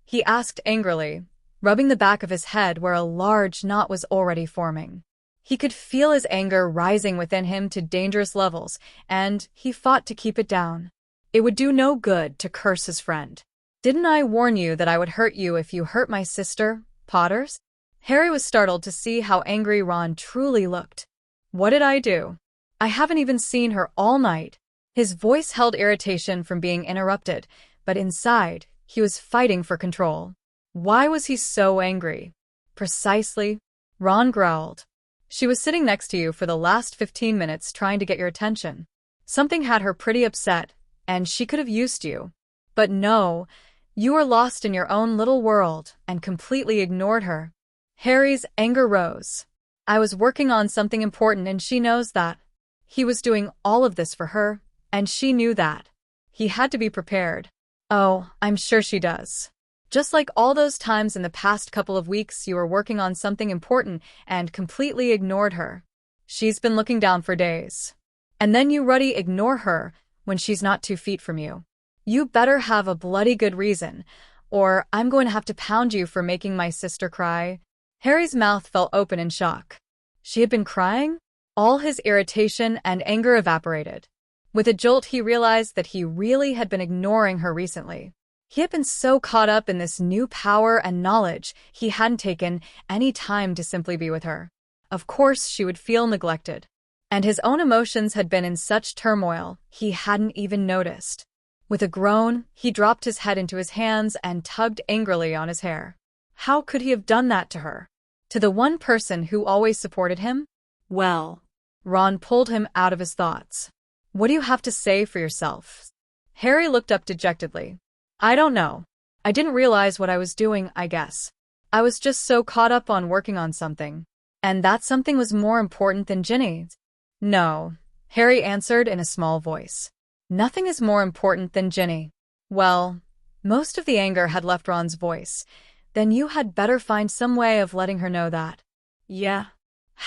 he asked angrily, rubbing the back of his head where a large knot was already forming. He could feel his anger rising within him to dangerous levels, and he fought to keep it down. It would do no good to curse his friend. "Didn't I warn you that I would hurt you if you hurt my sister, Potters?" Harry was startled to see how angry Ron truly looked. "What did I do? I haven't even seen her all night." His voice held irritation from being interrupted, but inside, he was fighting for control. Why was he so angry? "Precisely," Ron growled. "She was sitting next to you for the last 15 minutes trying to get your attention. Something had her pretty upset, and she could have used you. But no, you were lost in your own little world and completely ignored her." Harry's anger rose. "I was working on something important and she knows that. He was doing all of this for her, and she knew that. He had to be prepared." "Oh, I'm sure she does. Just like all those times in the past couple of weeks you were working on something important and completely ignored her. She's been looking down for days. And then you ruddy ignore her when she's not 2 feet from you. You better have a bloody good reason, or I'm going to have to pound you for making my sister cry." Harry's mouth fell open in shock. She had been crying? All his irritation and anger evaporated. With a jolt, he realized that he really had been ignoring her recently. He had been so caught up in this new power and knowledge, he hadn't taken any time to simply be with her. Of course, she would feel neglected. And his own emotions had been in such turmoil, he hadn't even noticed. With a groan, he dropped his head into his hands and tugged angrily on his hair. How could he have done that to her? To the one person who always supported him? Well, Ron pulled him out of his thoughts. "What do you have to say for yourself?" Harry looked up dejectedly. "I don't know. I didn't realize what I was doing, I guess. I was just so caught up on working on something. And that something was more important than Ginny." "No," Harry answered in a small voice. "Nothing is more important than Ginny." "Well," most of the anger had left Ron's voice. "Then you had better find some way of letting her know that." "Yeah."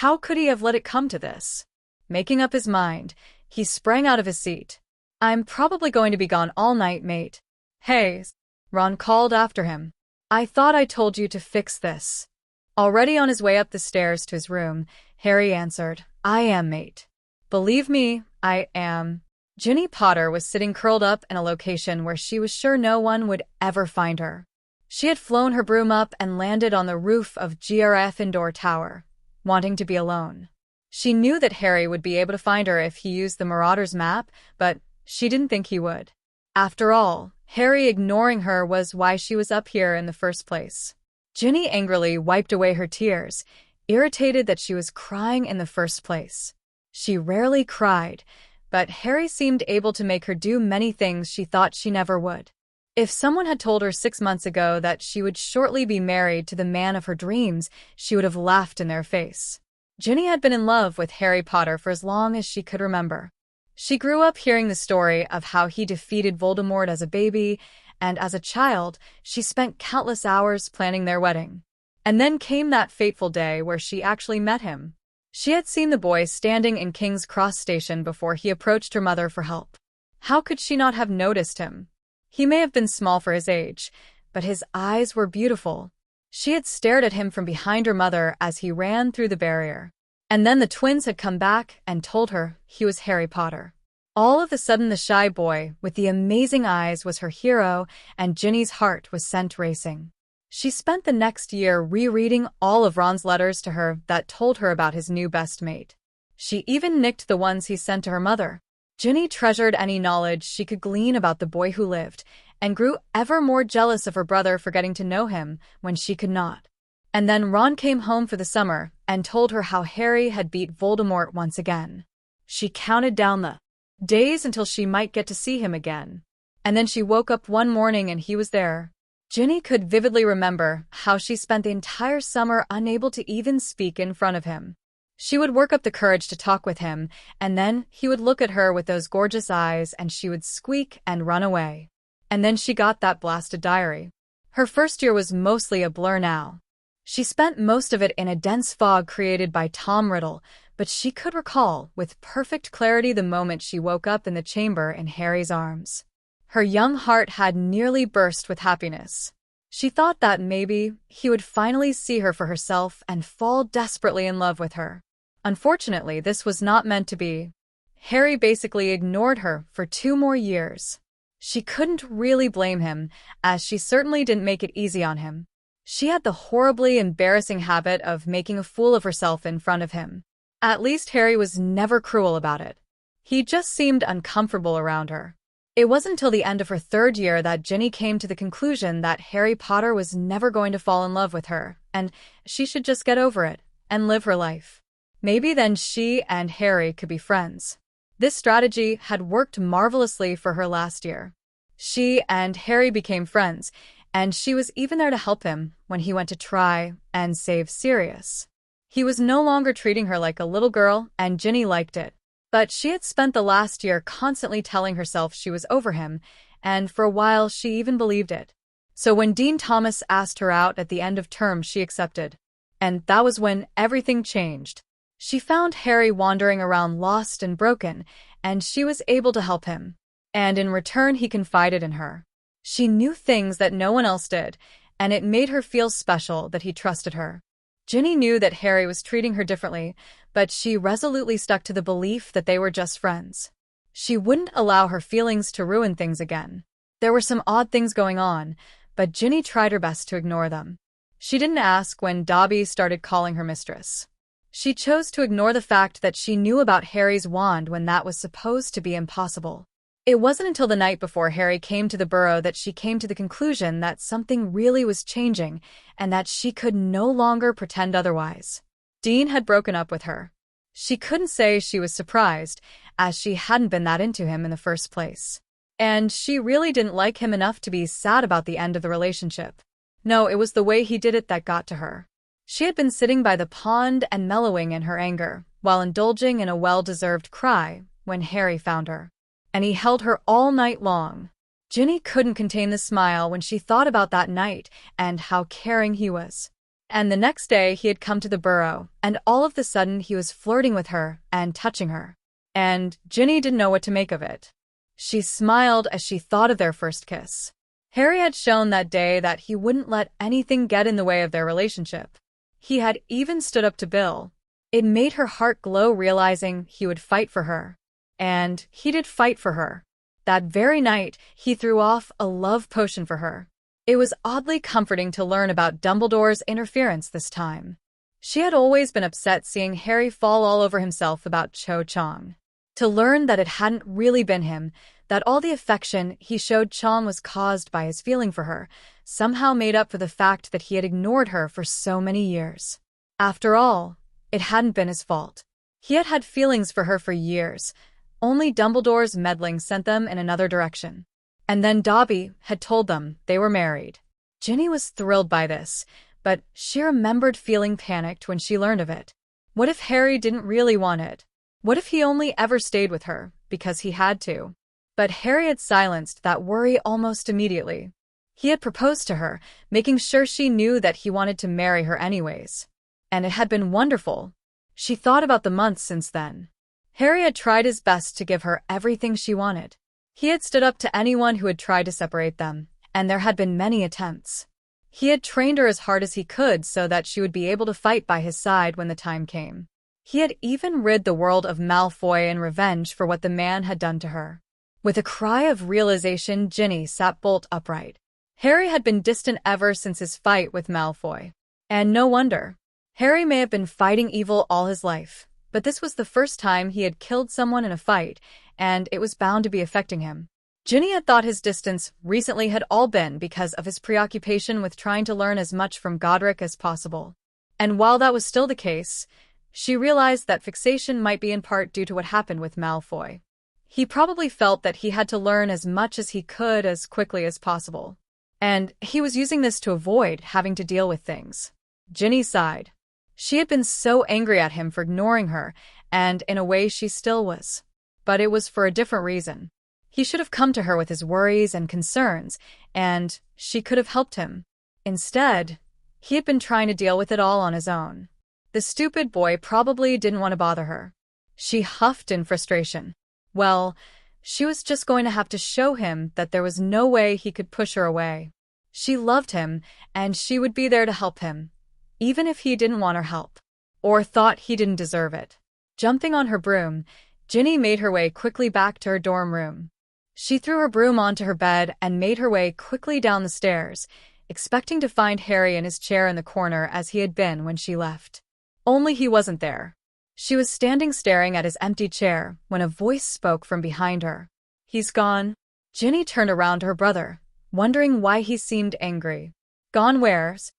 How could he have let it come to this? Making up his mind, he sprang out of his seat. "I'm probably going to be gone all night, mate." "Hey," Ron called after him. "I thought I told you to fix this." Already on his way up the stairs to his room, Harry answered, "I am, mate." Believe me, I am. Ginny Potter was sitting curled up in a location where she was sure no one would ever find her. She had flown her broom up and landed on the roof of Gryffindor Tower, wanting to be alone. She knew that Harry would be able to find her if he used the Marauder's map, but she didn't think he would. After all, Harry ignoring her was why she was up here in the first place. Ginny angrily wiped away her tears, irritated that she was crying in the first place. She rarely cried, but Harry seemed able to make her do many things she thought she never would. If someone had told her 6 months ago that she would shortly be married to the man of her dreams, she would have laughed in their face. Ginny had been in love with Harry Potter for as long as she could remember. She grew up hearing the story of how he defeated Voldemort as a baby, and as a child, she spent countless hours planning their wedding. And then came that fateful day where she actually met him. She had seen the boy standing in King's Cross Station before he approached her mother for help. How could she not have noticed him? He may have been small for his age, but his eyes were beautiful. She had stared at him from behind her mother as he ran through the barrier. And then the twins had come back and told her he was Harry Potter. All of a sudden the shy boy with the amazing eyes was her hero, and Ginny's heart was sent racing. She spent the next year rereading all of Ron's letters to her that told her about his new best mate. She even nicked the ones he sent to her mother. Ginny treasured any knowledge she could glean about the boy who lived, and grew ever more jealous of her brother for getting to know him when she could not. And then Ron came home for the summer and told her how Harry had beat Voldemort once again. She counted down the days until she might get to see him again. And then she woke up one morning and he was there. Ginny could vividly remember how she spent the entire summer unable to even speak in front of him. She would work up the courage to talk with him, and then he would look at her with those gorgeous eyes and she would squeak and run away. And then she got that blasted diary. Her first year was mostly a blur now. She spent most of it in a dense fog created by Tom Riddle, but she could recall with perfect clarity the moment she woke up in the chamber in Harry's arms. Her young heart had nearly burst with happiness. She thought that maybe he would finally see her for herself and fall desperately in love with her. Unfortunately, this was not meant to be. Harry basically ignored her for 2 more years. She couldn't really blame him, as she certainly didn't make it easy on him. She had the horribly embarrassing habit of making a fool of herself in front of him. At least Harry was never cruel about it. He just seemed uncomfortable around her. It wasn't until the end of her 3rd year that Ginny came to the conclusion that Harry Potter was never going to fall in love with her, and she should just get over it and live her life. Maybe then she and Harry could be friends. This strategy had worked marvelously for her last year. She and Harry became friends, and she was even there to help him when he went to try and save Sirius. He was no longer treating her like a little girl, and Ginny liked it. But she had spent the last year constantly telling herself she was over him, and for a while she even believed it. So when Dean Thomas asked her out at the end of term, she accepted. And that was when everything changed. She found Harry wandering around lost and broken, and she was able to help him. And in return, he confided in her. She knew things that no one else did, and it made her feel special that he trusted her. Ginny knew that Harry was treating her differently, but she resolutely stuck to the belief that they were just friends. She wouldn't allow her feelings to ruin things again. There were some odd things going on, but Ginny tried her best to ignore them. She didn't ask when Dobby started calling her mistress. She chose to ignore the fact that she knew about Harry's wand when that was supposed to be impossible. It wasn't until the night before Harry came to the Burrow that she came to the conclusion that something really was changing and that she could no longer pretend otherwise. Dean had broken up with her. She couldn't say she was surprised, as she hadn't been that into him in the first place. And she really didn't like him enough to be sad about the end of the relationship. No, it was the way he did it that got to her. She had been sitting by the pond and mellowing in her anger, while indulging in a well-deserved cry, when Harry found her. And he held her all night long. Ginny couldn't contain the smile when she thought about that night and how caring he was. And the next day he had come to the Burrow, and all of a sudden he was flirting with her and touching her. And Ginny didn't know what to make of it. She smiled as she thought of their first kiss. Harry had shown that day that he wouldn't let anything get in the way of their relationship. He had even stood up to Bill. It made her heart glow realizing he would fight for her. And he did fight for her. That very night, he threw off a love potion for her. It was oddly comforting to learn about Dumbledore's interference this time. She had always been upset seeing Harry fall all over himself about Cho Chang. To learn that it hadn't really been him, that all the affection he showed Chang was caused by his feeling for her, somehow made up for the fact that he had ignored her for so many years. After all, it hadn't been his fault. He had had feelings for her for years. Only Dumbledore's meddling sent them in another direction. And then Dobby had told them they were married. Ginny was thrilled by this, but she remembered feeling panicked when she learned of it. What if Harry didn't really want it? What if he only ever stayed with her because he had to? But Harry had silenced that worry almost immediately. He had proposed to her, making sure she knew that he wanted to marry her anyways. And it had been wonderful. She thought about the months since then. Harry had tried his best to give her everything she wanted. He had stood up to anyone who had tried to separate them, and there had been many attempts. He had trained her as hard as he could so that she would be able to fight by his side when the time came. He had even rid the world of Malfoy in revenge for what the man had done to her. With a cry of realization, Ginny sat bolt upright. Harry had been distant ever since his fight with Malfoy. And no wonder. Harry may have been fighting evil all his life, but this was the first time he had killed someone in a fight, and it was bound to be affecting him. Ginny had thought his distance recently had all been because of his preoccupation with trying to learn as much from Godric as possible. And while that was still the case, she realized that fixation might be in part due to what happened with Malfoy. He probably felt that he had to learn as much as he could as quickly as possible. And he was using this to avoid having to deal with things. Ginny sighed. She had been so angry at him for ignoring her, and in a way she still was. But it was for a different reason. He should have come to her with his worries and concerns, and she could have helped him. Instead, he had been trying to deal with it all on his own. The stupid boy probably didn't want to bother her. She huffed in frustration. Well, she was just going to have to show him that there was no way he could push her away. She loved him, and she would be there to help him, even if he didn't want her help, or thought he didn't deserve it. Jumping on her broom, Ginny made her way quickly back to her dorm room. She threw her broom onto her bed and made her way quickly down the stairs, expecting to find Harry in his chair in the corner as he had been when she left. Only he wasn't there. She was standing staring at his empty chair when a voice spoke from behind her. "He's gone." Ginny turned around to her brother, wondering why he seemed angry. "Gone where's?"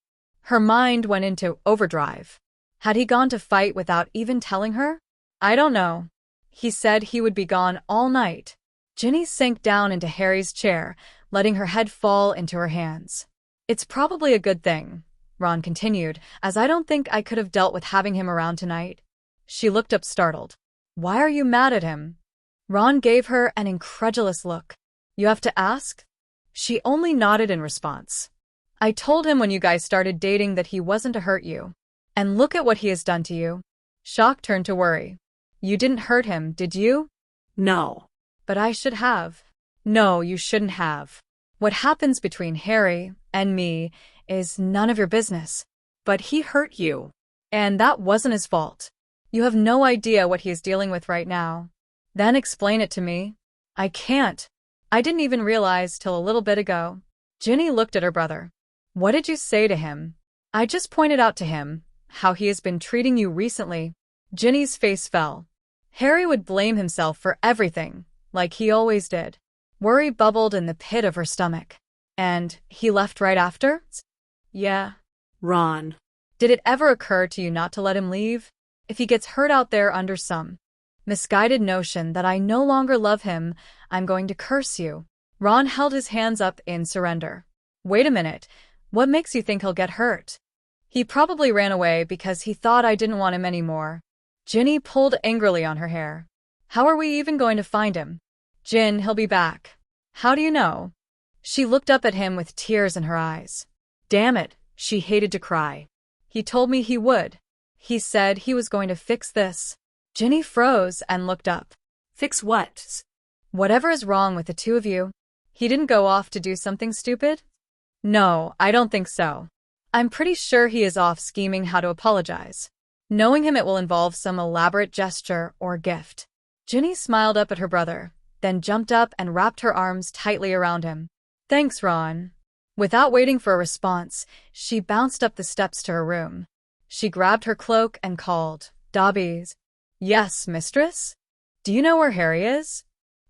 Her mind went into overdrive. Had he gone to fight without even telling her? "I don't know. He said he would be gone all night." Ginny sank down into Harry's chair, letting her head fall into her hands. "It's probably a good thing," Ron continued, "as I don't think I could have dealt with having him around tonight." She looked up startled. "Why are you mad at him?" Ron gave her an incredulous look. "You have to ask?" She only nodded in response. "I told him when you guys started dating that he wasn't to hurt you. And look at what he has done to you." Shock turned to worry. "You didn't hurt him, did you?" No. "But I should have." "No, you shouldn't have. What happens between Harry and me is none of your business." But he hurt you. "And that wasn't his fault. You have no idea what he is dealing with right now." "Then explain it to me." "I can't. I didn't even realize till a little bit ago." Ginny looked at her brother. "What did you say to him?" "I just pointed out to him how he has been treating you recently." Ginny's face fell. Harry would blame himself for everything, like he always did. Worry bubbled in the pit of her stomach. "And he left right after?" "Yeah." Ron. "Did it ever occur to you not to let him leave? If he gets hurt out there under some misguided notion that I no longer love him, I'm going to curse you." Ron held his hands up in surrender. "Wait a minute. What makes you think he'll get hurt?" "He probably ran away because he thought I didn't want him anymore." Ginny pulled angrily on her hair. "How are we even going to find him?" "Gin, he'll be back." "How do you know?" She looked up at him with tears in her eyes. Damn it, she hated to cry. "He told me he would. He said he was going to fix this." Ginny froze and looked up. "Fix what?" "Whatever is wrong with the two of you. He didn't go off to do something stupid?" "No, I don't think so. I'm pretty sure he is off scheming how to apologize." Knowing him, it will involve some elaborate gesture or gift. Ginny smiled up at her brother, then jumped up and wrapped her arms tightly around him. Thanks, Ron. Without waiting for a response, she bounced up the steps to her room. She grabbed her cloak and called, Dobby. Yes, mistress? Do you know where Harry is?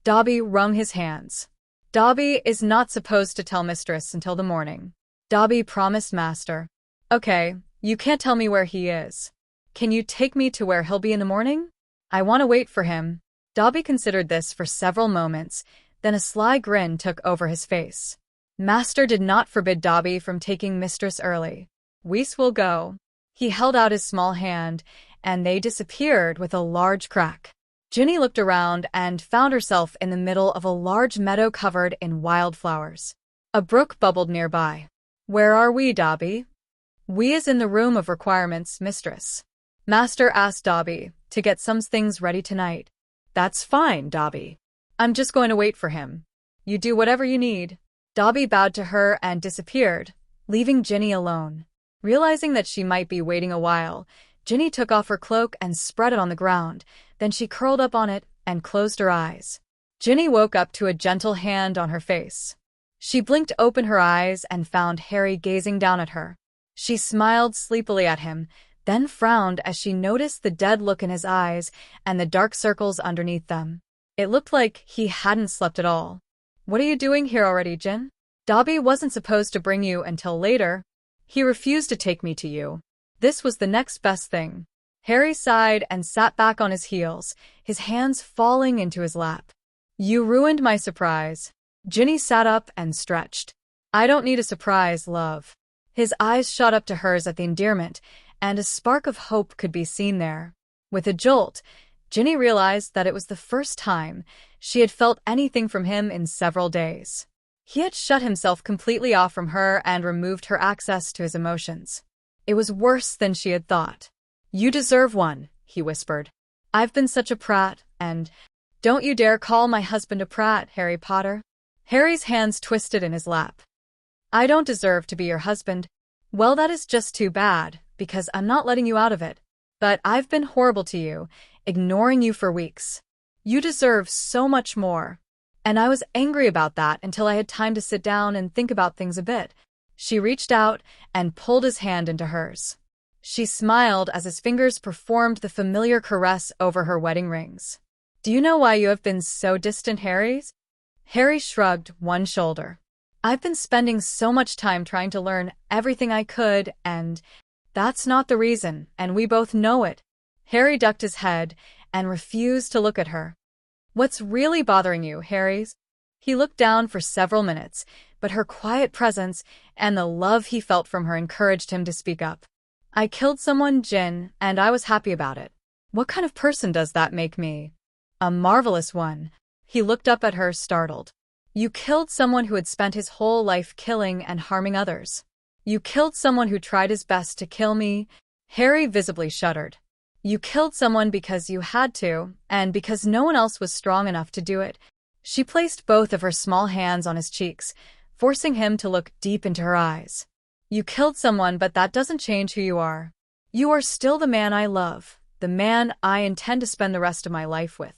Dobby wrung his hands. Dobby is not supposed to tell mistress until the morning. Dobby promised master. Okay, you can't tell me where he is. Can you take me to where he'll be in the morning? I want to wait for him. Dobby considered this for several moments, then a sly grin took over his face. Master did not forbid Dobby from taking mistress early. We will go. He held out his small hand, and they disappeared with a large crack. Ginny looked around and found herself in the middle of a large meadow covered in wildflowers. A brook bubbled nearby. Where are we, Dobby? We is in the room of requirements, mistress. Master asked Dobby to get some things ready tonight. That's fine, Dobby. I'm just going to wait for him. You do whatever you need. Dobby bowed to her and disappeared, leaving Ginny alone. Realizing that she might be waiting a while, Ginny took off her cloak and spread it on the ground. Then she curled up on it and closed her eyes. Ginny woke up to a gentle hand on her face. She blinked open her eyes and found Harry gazing down at her. She smiled sleepily at him, then frowned as she noticed the dead look in his eyes and the dark circles underneath them. It looked like he hadn't slept at all. What are you doing here already, Gin? Dobby wasn't supposed to bring you until later. He refused to take me to you. This was the next best thing. Harry sighed and sat back on his heels, his hands falling into his lap. You ruined my surprise. Ginny sat up and stretched. I don't need a surprise, love. His eyes shot up to hers at the endearment, and a spark of hope could be seen there. With a jolt, Ginny realized that it was the first time she had felt anything from him in several days. He had shut himself completely off from her and removed her access to his emotions. It was worse than she had thought. You deserve one, he whispered. I've been such a prat, and don't you dare call my husband a prat, Harry Potter. Harry's hands twisted in his lap. I don't deserve to be your husband. Well, that is just too bad, because I'm not letting you out of it. But I've been horrible to you, ignoring you for weeks. You deserve so much more. And I was angry about that until I had time to sit down and think about things a bit. She reached out and pulled his hand into hers. She smiled as his fingers performed the familiar caress over her wedding rings. Do you know why you have been so distant, Harry? Harry shrugged one shoulder. I've been spending so much time trying to learn everything I could, and that's not the reason, and we both know it. Harry ducked his head and refused to look at her. What's really bothering you, Harry? He looked down for several minutes, but her quiet presence and the love he felt from her encouraged him to speak up. I killed someone, Gin, and I was happy about it. What kind of person does that make me? A marvelous one. He looked up at her, startled. You killed someone who had spent his whole life killing and harming others. You killed someone who tried his best to kill me. Harry visibly shuddered. You killed someone because you had to, and because no one else was strong enough to do it. She placed both of her small hands on his cheeks, forcing him to look deep into her eyes. You killed someone, but that doesn't change who you are. You are still the man I love, the man I intend to spend the rest of my life with.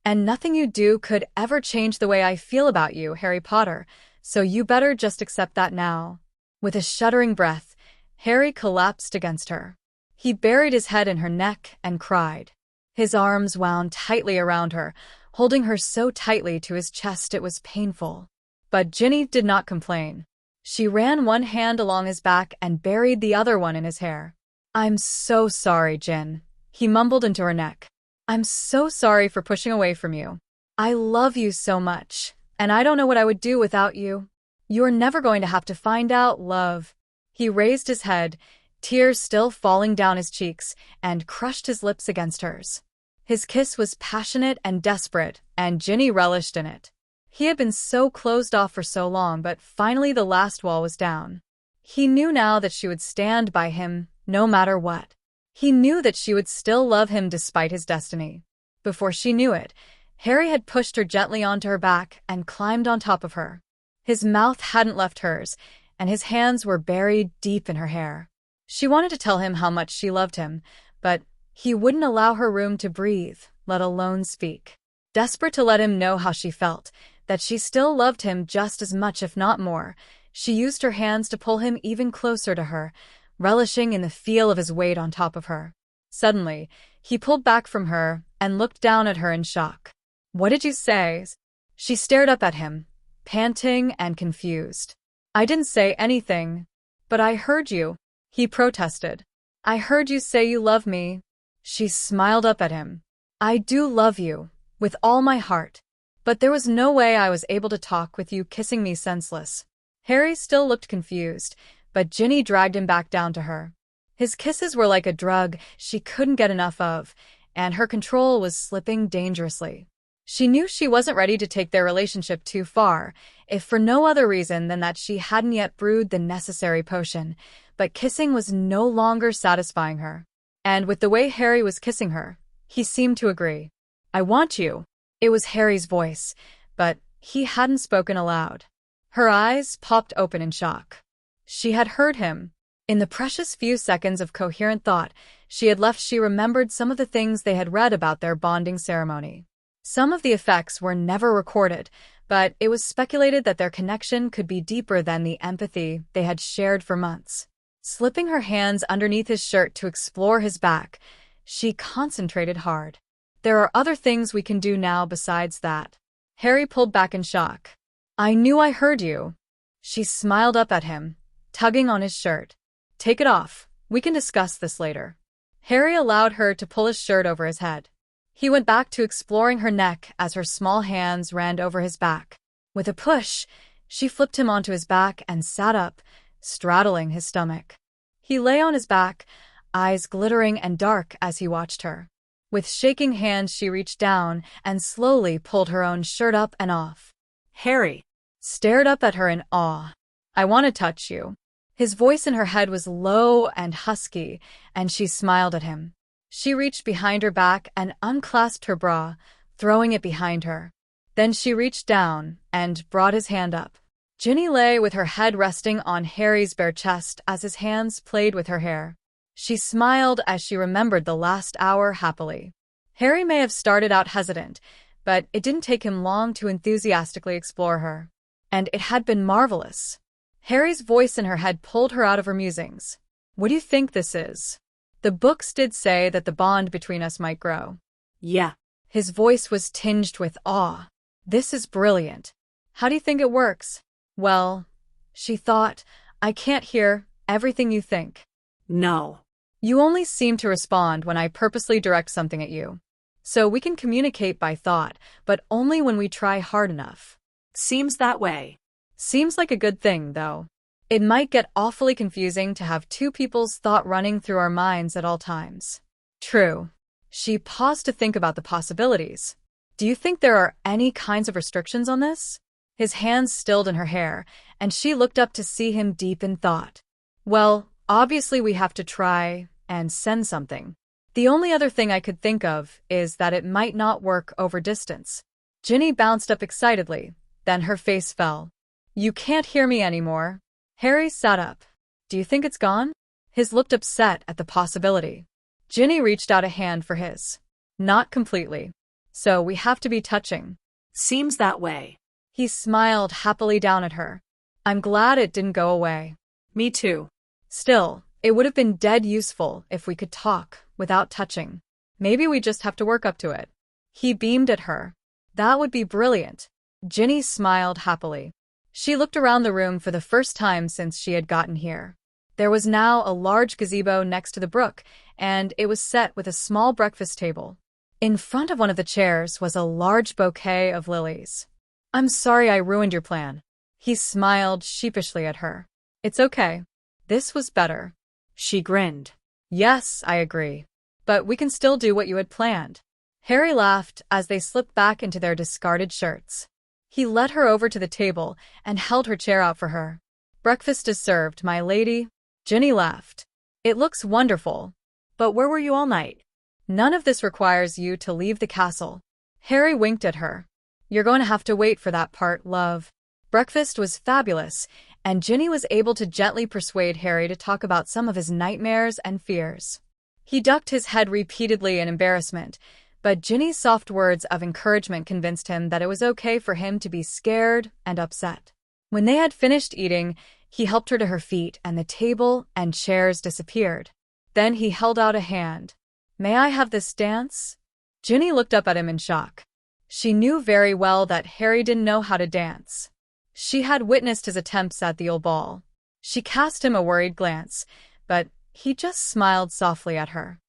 And nothing you do could ever change the way I feel about you, Harry Potter, so you better just accept that now. With a shuddering breath, Harry collapsed against her. He buried his head in her neck and cried. His arms wound tightly around her, holding her so tightly to his chest it was painful. But Ginny did not complain. She ran one hand along his back and buried the other one in his hair. I'm so sorry, Gin. He mumbled into her neck. I'm so sorry for pushing away from you. I love you so much, and I don't know what I would do without you. You're never going to have to find out, love. He raised his head, tears still falling down his cheeks, and crushed his lips against hers. His kiss was passionate and desperate, and Ginny relished in it. He had been so closed off for so long, but finally the last wall was down. He knew now that she would stand by him, no matter what. He knew that she would still love him despite his destiny. Before she knew it, Harry had pushed her gently onto her back and climbed on top of her. His mouth hadn't left hers, and his hands were buried deep in her hair. She wanted to tell him how much she loved him, but he wouldn't allow her room to breathe, let alone speak. Desperate to let him know how she felt, that she still loved him just as much if not more, she used her hands to pull him even closer to her, relishing in the feel of his weight on top of her. Suddenly, he pulled back from her and looked down at her in shock. "What did you say?" She stared up at him, panting and confused. "I didn't say anything." "But I heard you," he protested. "I heard you say you love me." She smiled up at him. "I do love you, with all my heart. But there was no way I was able to talk with you kissing me senseless." Harry still looked confused, but Ginny dragged him back down to her. His kisses were like a drug she couldn't get enough of, and her control was slipping dangerously. She knew she wasn't ready to take their relationship too far, if for no other reason than that she hadn't yet brewed the necessary potion, but kissing was no longer satisfying her. And with the way Harry was kissing her, he seemed to agree. "I want you." It was Harry's voice, but he hadn't spoken aloud. Her eyes popped open in shock. She had heard him. In the precious few seconds of coherent thought she had left, she remembered some of the things they had read about their bonding ceremony. Some of the effects were never recorded, but it was speculated that their connection could be deeper than the empathy they had shared for months. Slipping her hands underneath his shirt to explore his back, she concentrated hard. "There are other things we can do now besides that." Harry pulled back in shock. "I knew I heard you." She smiled up at him, tugging on his shirt. "Take it off. We can discuss this later." Harry allowed her to pull his shirt over his head. He went back to exploring her neck as her small hands ran over his back. With a push, she flipped him onto his back and sat up, straddling his stomach. He lay on his back, eyes glittering and dark as he watched her. With shaking hands, she reached down and slowly pulled her own shirt up and off. Harry stared up at her in awe. "I want to touch you." His voice in her head was low and husky, and she smiled at him. She reached behind her back and unclasped her bra, throwing it behind her. Then she reached down and brought his hand up. Ginny lay with her head resting on Harry's bare chest as his hands played with her hair. She smiled as she remembered the last hour happily. Harry may have started out hesitant, but it didn't take him long to enthusiastically explore her. And it had been marvelous. Harry's voice in her head pulled her out of her musings. "What do you think this is?" "The books did say that the bond between us might grow." "Yeah." His voice was tinged with awe. "This is brilliant. How do you think it works?" "Well," she thought, "I can't hear everything you think." "No." "You only seem to respond when I purposely direct something at you. So we can communicate by thought, but only when we try hard enough." "Seems that way." "Seems like a good thing, though. It might get awfully confusing to have two people's thought running through our minds at all times." "True." She paused to think about the possibilities. "Do you think there are any kinds of restrictions on this?" His hands stilled in her hair, and she looked up to see him deep in thought. "Well, obviously we have to try and send something. The only other thing I could think of is that it might not work over distance." Ginny bounced up excitedly, then her face fell. "You can't hear me anymore." Harry sat up. "Do you think it's gone?" His looked upset at the possibility. Ginny reached out a hand for his. "Not completely. So we have to be touching." "Seems that way." He smiled happily down at her. "I'm glad it didn't go away." "Me too." "Still, it would have been dead useful if we could talk without touching. Maybe we just have to work up to it." He beamed at her. "That would be brilliant." Ginny smiled happily. She looked around the room for the first time since she had gotten here. There was now a large gazebo next to the brook, and it was set with a small breakfast table. In front of one of the chairs was a large bouquet of lilies. "I'm sorry I ruined your plan." He smiled sheepishly at her. "It's okay. This was better." She grinned. "Yes, I agree. But we can still do what you had planned." Harry laughed as they slipped back into their discarded shirts. He led her over to the table and held her chair out for her. "Breakfast is served, my lady." Ginny laughed. "It looks wonderful. But where were you all night?" "None of this requires you to leave the castle." Harry winked at her. "You're going to have to wait for that part, love." Breakfast was fabulous, and Ginny was able to gently persuade Harry to talk about some of his nightmares and fears. He ducked his head repeatedly in embarrassment, but Ginny's soft words of encouragement convinced him that it was okay for him to be scared and upset. When they had finished eating, he helped her to her feet and the table and chairs disappeared. Then he held out a hand. "May I have this dance?" Ginny looked up at him in shock. She knew very well that Harry didn't know how to dance. She had witnessed his attempts at the old ball. She cast him a worried glance, but he just smiled softly at her.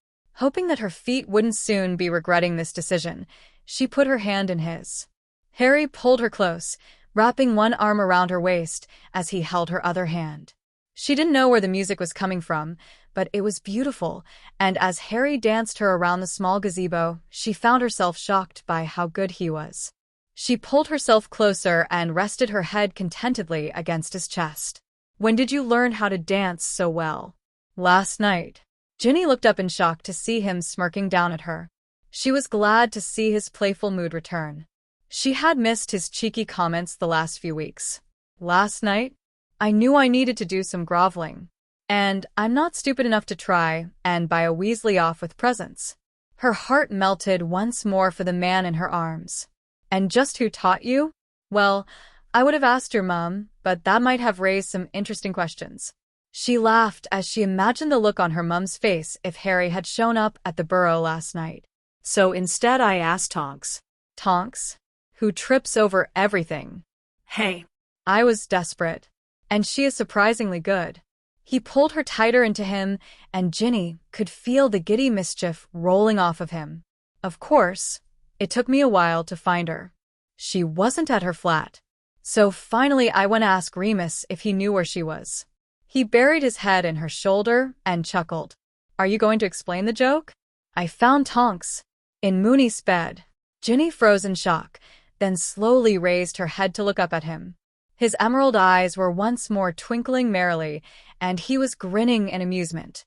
Hoping that her feet wouldn't soon be regretting this decision, she put her hand in his. Harry pulled her close, wrapping one arm around her waist as he held her other hand. She didn't know where the music was coming from, but it was beautiful, and as Harry danced her around the small gazebo, she found herself shocked by how good he was. She pulled herself closer and rested her head contentedly against his chest. "When did you learn how to dance so well?" "Last night." Ginny looked up in shock to see him smirking down at her. She was glad to see his playful mood return. She had missed his cheeky comments the last few weeks. "Last night? I knew I needed to do some groveling. And I'm not stupid enough to try and buy a Weasley off with presents." Her heart melted once more for the man in her arms. "And just who taught you?" "Well, I would have asked your mom, but that might have raised some interesting questions." She laughed as she imagined the look on her mom's face if Harry had shown up at the Burrow last night. "So instead I asked Tonks." "Tonks? Who trips over everything." "Hey." "I was desperate. And she is surprisingly good." He pulled her tighter into him, and Ginny could feel the giddy mischief rolling off of him. "Of course, it took me a while to find her. She wasn't at her flat. So finally I went to ask Remus if he knew where she was." He buried his head in her shoulder and chuckled. "Are you going to explain the joke?" "I found Tonks in Moony's bed." Ginny froze in shock, then slowly raised her head to look up at him. His emerald eyes were once more twinkling merrily, and he was grinning in amusement.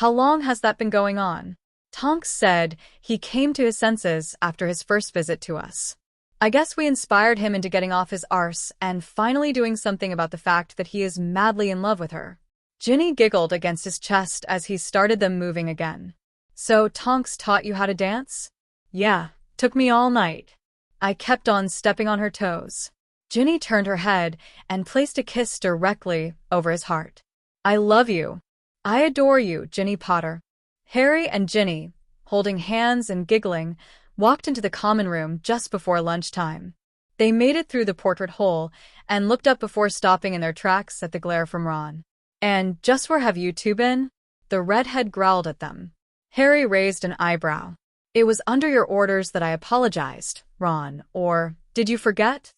"How long has that been going on?" Tonks said he came to his senses after his first visit to us. "I guess we inspired him into getting off his arse and finally doing something about the fact that he is madly in love with her." Ginny giggled against his chest as he started them moving again. "So Tonks taught you how to dance?" "Yeah, took me all night." I kept on stepping on her toes. Ginny turned her head and placed a kiss directly over his heart. "I love you. I adore you, Ginny Potter." Harry and Ginny, holding hands and giggling, walked into the common room just before lunchtime. They made it through the portrait hole and looked up before stopping in their tracks at the glare from Ron. "And just where have you two been?" The redhead growled at them. Harry raised an eyebrow. "It was under your orders that I apologized, Ron, or did you forget?"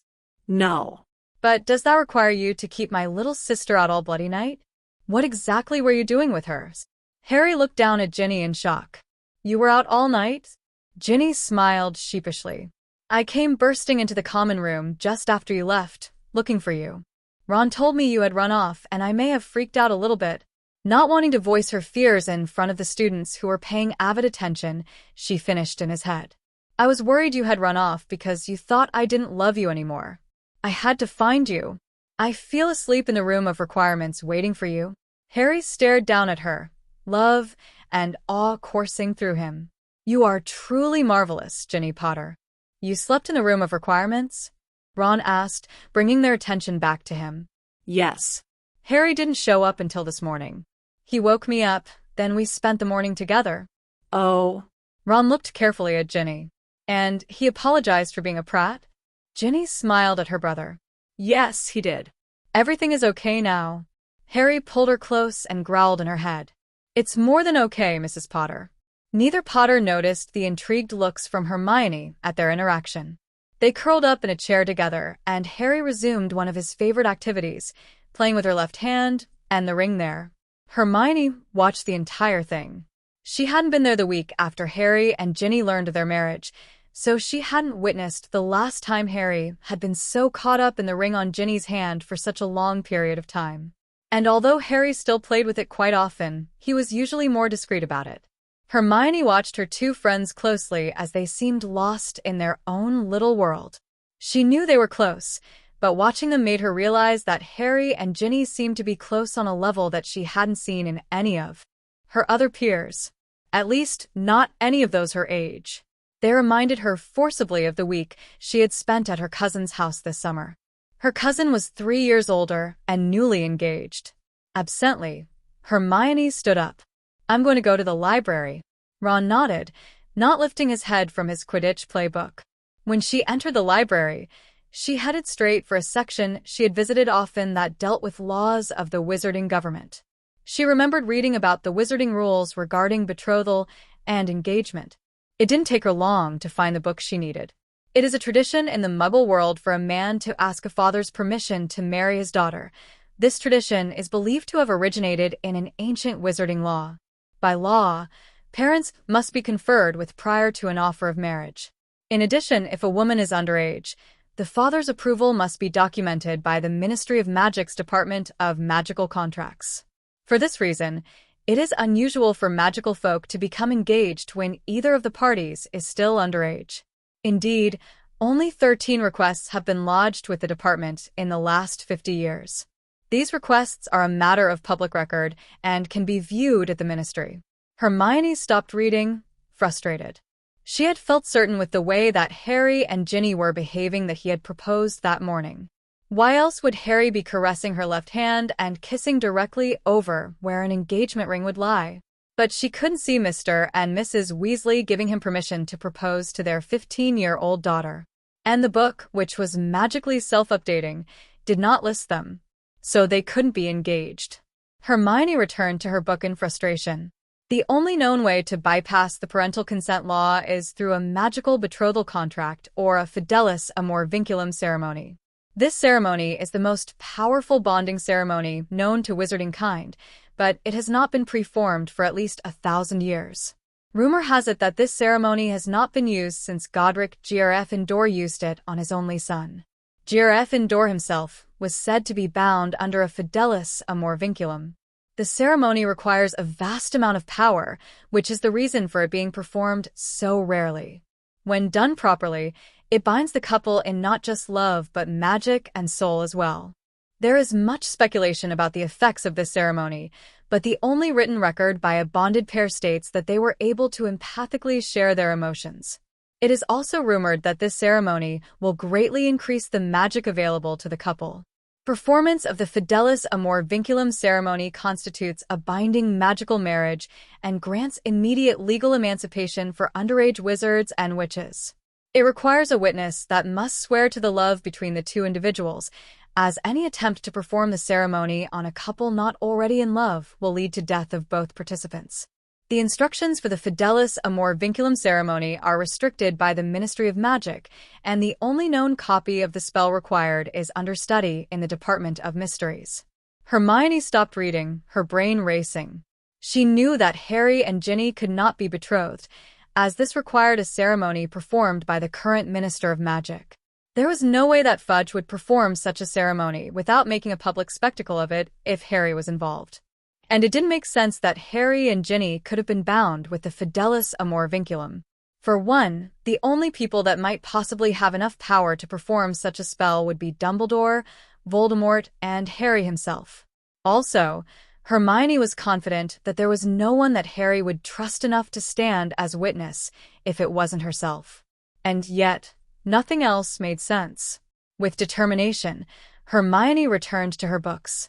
"No." "But does that require you to keep my little sister out all bloody night? What exactly were you doing with her?" Harry looked down at Ginny in shock. "You were out all night?" Ginny smiled sheepishly. "I came bursting into the common room just after you left, looking for you. Ron told me you had run off, and I may have freaked out a little bit." Not wanting to voice her fears in front of the students who were paying avid attention, she finished in his head. "I was worried you had run off because you thought I didn't love you anymore. I had to find you. I feel asleep in the room of requirements waiting for you." Harry stared down at her, love and awe coursing through him. "You are truly marvelous, Ginny Potter." "You slept in the room of requirements?" Ron asked, bringing their attention back to him. "Yes." "Harry didn't show up until this morning. He woke me up, then we spent the morning together." "Oh." Ron looked carefully at Ginny. "And he apologized for being a prat?" Ginny smiled at her brother. "Yes, he did." "Everything is okay now." Harry pulled her close and growled in her head. "It's more than okay, Mrs. Potter." Neither Potter noticed the intrigued looks from Hermione at their interaction. They curled up in a chair together, and Harry resumed one of his favorite activities, playing with her left hand and the ring there. Hermione watched the entire thing. She hadn't been there the week after Harry and Ginny learned of their marriage, so she hadn't witnessed the last time Harry had been so caught up in the ring on Ginny's hand for such a long period of time. And although Harry still played with it quite often, he was usually more discreet about it. Hermione watched her two friends closely as they seemed lost in their own little world. She knew they were close, but watching them made her realize that Harry and Ginny seemed to be close on a level that she hadn't seen in any of her other peers. At least, not any of those her age. They reminded her forcibly of the week she had spent at her cousin's house this summer. Her cousin was 3 years older and newly engaged. Absently, Hermione stood up. "I'm going to go to the library." Ron nodded, not lifting his head from his Quidditch playbook. When she entered the library, she headed straight for a section she had visited often that dealt with laws of the wizarding government. She remembered reading about the wizarding rules regarding betrothal and engagement. It didn't take her long to find the book she needed. It is a tradition in the Muggle world for a man to ask a father's permission to marry his daughter. This tradition is believed to have originated in an ancient wizarding law. By law, parents must be conferred with prior to an offer of marriage. In addition, if a woman is underage, the father's approval must be documented by the Ministry of Magic's Department of Magical Contracts. For this reason, it is unusual for magical folk to become engaged when either of the parties is still underage. Indeed, only 13 requests have been lodged with the department in the last 50 years. These requests are a matter of public record and can be viewed at the ministry. Hermione stopped reading, frustrated. She had felt certain with the way that Harry and Ginny were behaving that he had proposed that morning. Why else would Harry be caressing her left hand and kissing directly over where an engagement ring would lie? But she couldn't see Mr. and Mrs. Weasley giving him permission to propose to their 15-year-old daughter. And the book, which was magically self-updating, did not list them, so they couldn't be engaged. Hermione returned to her book in frustration. The only known way to bypass the parental consent law is through a magical betrothal contract or a fidelis amor vinculum ceremony. This ceremony is the most powerful bonding ceremony known to wizarding kind, but it has not been performed for at least 1,000 years. Rumor has it that this ceremony has not been used since Godric Gryffindor used it on his only son. Gryffindor himself was said to be bound under a fidelis amor vinculum. The ceremony requires a vast amount of power, which is the reason for it being performed so rarely. When done properly, it binds the couple in not just love but magic and soul as well. There is much speculation about the effects of this ceremony, but the only written record by a bonded pair states that they were able to empathically share their emotions. It is also rumored that this ceremony will greatly increase the magic available to the couple. Performance of the fidelis amor vinculum ceremony constitutes a binding magical marriage and grants immediate legal emancipation for underage wizards and witches. It requires a witness that must swear to the love between the two individuals, as any attempt to perform the ceremony on a couple not already in love will lead to death of both participants. The instructions for the fidelis amor vinculum ceremony are restricted by the Ministry of Magic, and the only known copy of the spell required is under study in the Department of Mysteries. Hermione stopped reading, her brain racing. She knew that Harry and Ginny could not be betrothed, as this required a ceremony performed by the current Minister of Magic. There was no way that Fudge would perform such a ceremony without making a public spectacle of it if Harry was involved. And it didn't make sense that Harry and Ginny could have been bound with the fidelis amor vinculum. For one, the only people that might possibly have enough power to perform such a spell would be Dumbledore, Voldemort, and Harry himself. Also, Hermione was confident that there was no one that Harry would trust enough to stand as witness if it wasn't herself. And yet, nothing else made sense. With determination, Hermione returned to her books.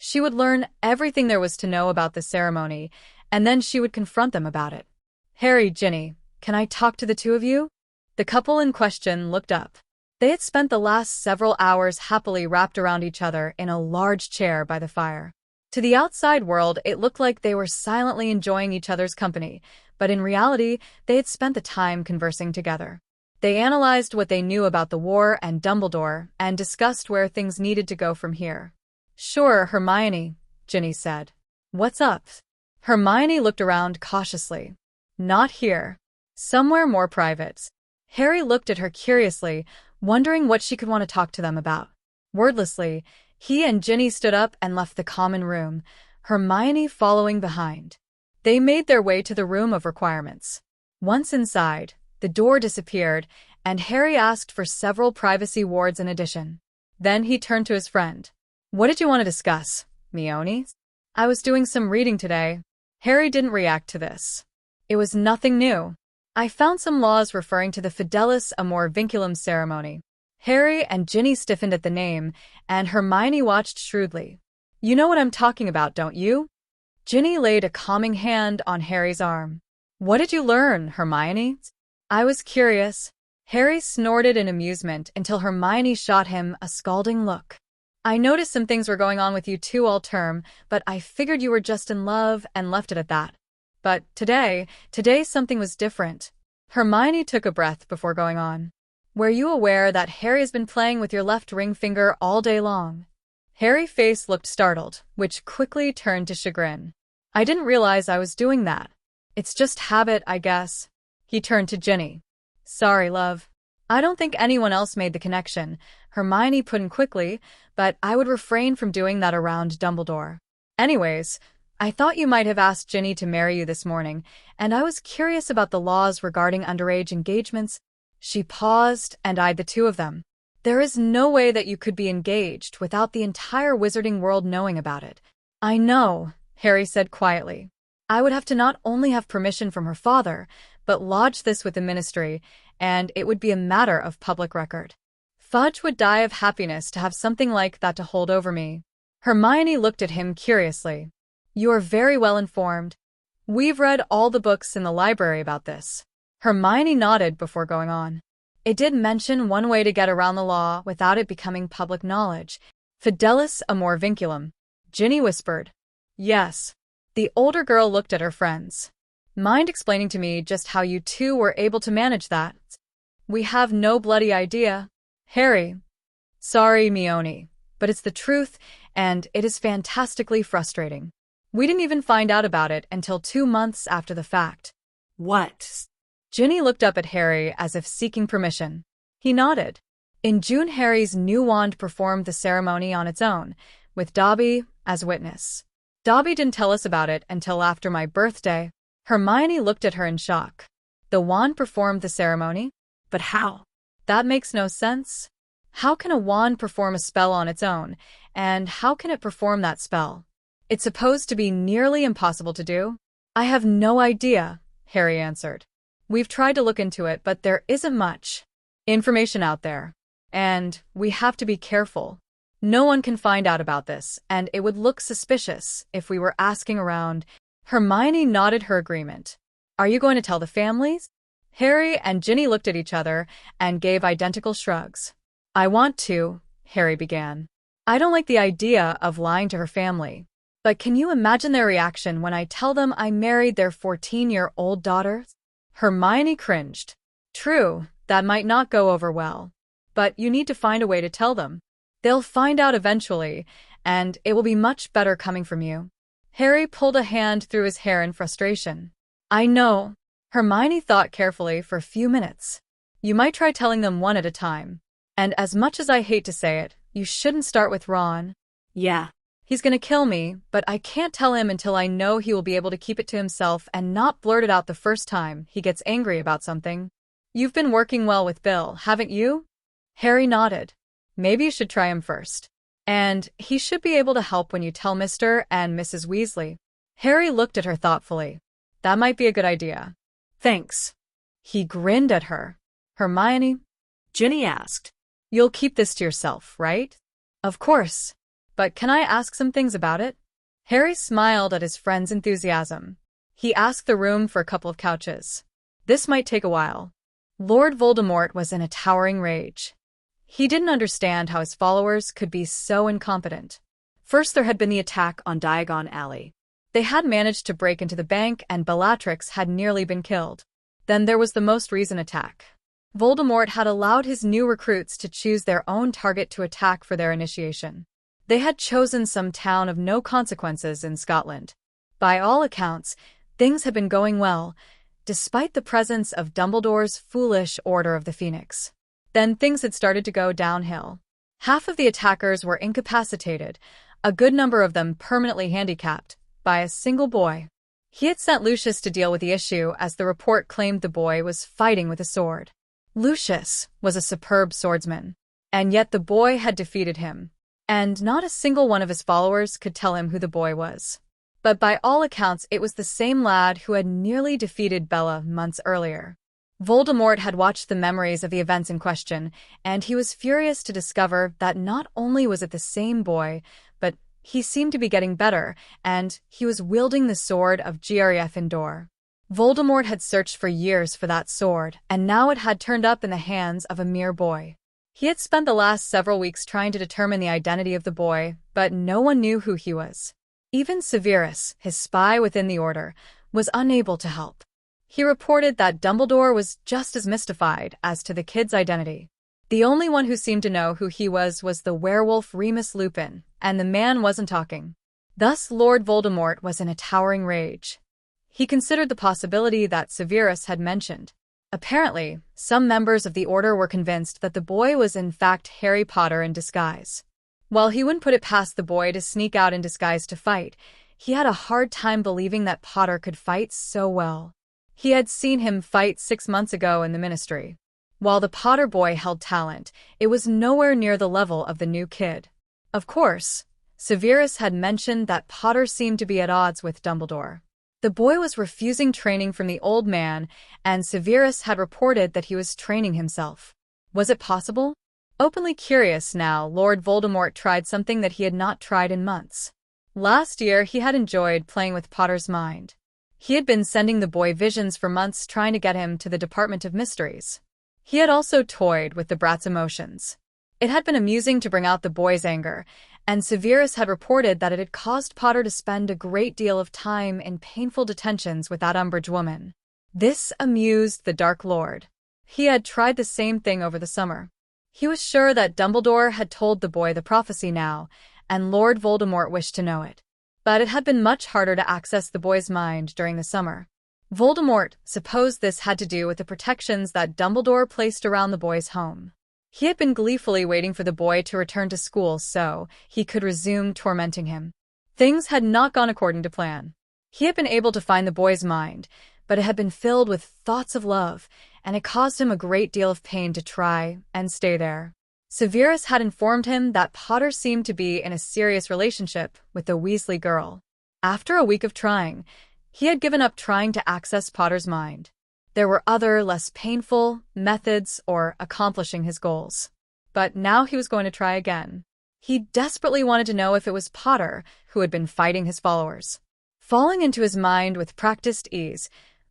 She would learn everything there was to know about the ceremony, and then she would confront them about it. "Harry, Ginny, can I talk to the two of you?" The couple in question looked up. They had spent the last several hours happily wrapped around each other in a large chair by the fire. To the outside world, it looked like they were silently enjoying each other's company, but in reality, they had spent the time conversing together. They analyzed what they knew about the war and Dumbledore, and discussed where things needed to go from here. "Sure, Hermione," Ginny said. "What's up?" Hermione looked around cautiously. "Not here. Somewhere more private." Harry looked at her curiously, wondering what she could want to talk to them about. Wordlessly, he and Ginny stood up and left the common room, Hermione following behind. They made their way to the room of requirements. Once inside, the door disappeared, and Harry asked for several privacy wards in addition. Then he turned to his friend. "What did you want to discuss, Mione?" "I was doing some reading today." Harry didn't react to this. It was nothing new. I found some laws referring to the Fidelis Amor Vinculum ceremony. Harry and Ginny stiffened at the name, and Hermione watched shrewdly. You know what I'm talking about, don't you? Ginny laid a calming hand on Harry's arm. What did you learn, Hermione? I was curious. Harry snorted in amusement until Hermione shot him a scalding look. I noticed some things were going on with you two all term, but I figured you were just in love and left it at that. But today something was different. Hermione took a breath before going on. Were you aware that Harry has been playing with your left ring finger all day long? Harry's face looked startled, which quickly turned to chagrin. I didn't realize I was doing that. It's just habit, I guess. He turned to Ginny. Sorry, love. I don't think anyone else made the connection, Hermione put in quickly, but I would refrain from doing that around Dumbledore. Anyways, I thought you might have asked Ginny to marry you this morning, and I was curious about the laws regarding underage engagements. She paused and eyed the two of them. There is no way that you could be engaged without the entire wizarding world knowing about it. I know, Harry said quietly. I would have to not only have permission from her father, but lodge this with the ministry, and it would be a matter of public record. Fudge would die of happiness to have something like that to hold over me. Hermione looked at him curiously. You are very well informed. We've read all the books in the library about this. Hermione nodded before going on. It did mention one way to get around the law without it becoming public knowledge. Fidelis Amor Vinculum. Ginny whispered. Yes. The older girl looked at her friends. Mind explaining to me just how you two were able to manage that? We have no bloody idea. Harry. Sorry, Mione, but it's the truth, and it is fantastically frustrating. We didn't even find out about it until 2 months after the fact. What? Ginny looked up at Harry as if seeking permission. He nodded. In June, Harry's new wand performed the ceremony on its own, with Dobby as witness. Dobby didn't tell us about it until after my birthday. Hermione looked at her in shock. The wand performed the ceremony? But how? That makes no sense. How can a wand perform a spell on its own, and how can it perform that spell? It's supposed to be nearly impossible to do. I have no idea, Harry answered. We've tried to look into it, but there isn't much information out there. And we have to be careful. No one can find out about this, and it would look suspicious if we were asking around. Hermione nodded her agreement. Are you going to tell the families? Harry and Ginny looked at each other and gave identical shrugs. I want to, Harry began. I don't like the idea of lying to her family. But can you imagine their reaction when I tell them I married their 14-year-old daughter? Hermione cringed. True, that might not go over well. But you need to find a way to tell them. They'll find out eventually, and it will be much better coming from you. Harry pulled a hand through his hair in frustration. I know. Hermione thought carefully for a few minutes. You might try telling them one at a time. And as much as I hate to say it, you shouldn't start with Ron. Yeah. He's gonna kill me, but I can't tell him until I know he will be able to keep it to himself and not blurt it out the first time he gets angry about something. You've been working well with Bill, haven't you? Harry nodded. Maybe you should try him first. And he should be able to help when you tell Mr. and Mrs. Weasley. Harry looked at her thoughtfully. That might be a good idea. Thanks. He grinned at her. Hermione? Ginny asked. You'll keep this to yourself, right? Of course. But can I ask some things about it? Harry smiled at his friend's enthusiasm. He asked the room for a couple of couches. This might take a while. Lord Voldemort was in a towering rage. He didn't understand how his followers could be so incompetent. First, there had been the attack on Diagon Alley. They had managed to break into the bank, and Bellatrix had nearly been killed. Then there was the most recent attack. Voldemort had allowed his new recruits to choose their own target to attack for their initiation. They had chosen some town of no consequences in Scotland. By all accounts, things had been going well, despite the presence of Dumbledore's foolish Order of the Phoenix. Then things had started to go downhill. Half of the attackers were incapacitated, a good number of them permanently handicapped, by a single boy. He had sent Lucius to deal with the issue, as the report claimed the boy was fighting with a sword. Lucius was a superb swordsman, and yet the boy had defeated him, and not a single one of his followers could tell him who the boy was. But by all accounts, it was the same lad who had nearly defeated Bella months earlier. Voldemort had watched the memories of the events in question, and he was furious to discover that not only was it the same boy, but he seemed to be getting better, and he was wielding the sword of Gryffindor. Voldemort had searched for years for that sword, and now it had turned up in the hands of a mere boy. He had spent the last several weeks trying to determine the identity of the boy, but no one knew who he was. Even Severus, his spy within the Order, was unable to help. He reported that Dumbledore was just as mystified as to the kid's identity. The only one who seemed to know who he was the werewolf Remus Lupin, and the man wasn't talking. Thus Lord Voldemort was in a towering rage. He considered the possibility that Severus had mentioned. Apparently, some members of the Order were convinced that the boy was in fact Harry Potter in disguise. While he wouldn't put it past the boy to sneak out in disguise to fight, he had a hard time believing that Potter could fight so well. He had seen him fight 6 months ago in the Ministry. While the Potter boy held talent, it was nowhere near the level of the new kid. Of course, Severus had mentioned that Potter seemed to be at odds with Dumbledore. The boy was refusing training from the old man, and Severus had reported that he was training himself. Was it possible? Openly curious now, Lord Voldemort tried something that he had not tried in months. Last year, he had enjoyed playing with Potter's mind. He had been sending the boy visions for months trying to get him to the Department of Mysteries. He had also toyed with the brat's emotions. It had been amusing to bring out the boy's anger, and Severus had reported that it had caused Potter to spend a great deal of time in painful detentions with that Umbridge woman. This amused the Dark Lord. He had tried the same thing over the summer. He was sure that Dumbledore had told the boy the prophecy now, and Lord Voldemort wished to know it. But it had been much harder to access the boy's mind during the summer. Voldemort supposed this had to do with the protections that Dumbledore placed around the boy's home. He had been gleefully waiting for the boy to return to school so he could resume tormenting him. Things had not gone according to plan. He had been able to find the boy's mind, but it had been filled with thoughts of love, and it caused him a great deal of pain to try and stay there. Severus had informed him that Potter seemed to be in a serious relationship with the Weasley girl. After a week of trying, he had given up trying to access Potter's mind. There were other, less painful methods for accomplishing his goals. But now he was going to try again. He desperately wanted to know if it was Potter who had been fighting his followers. Falling into his mind with practiced ease,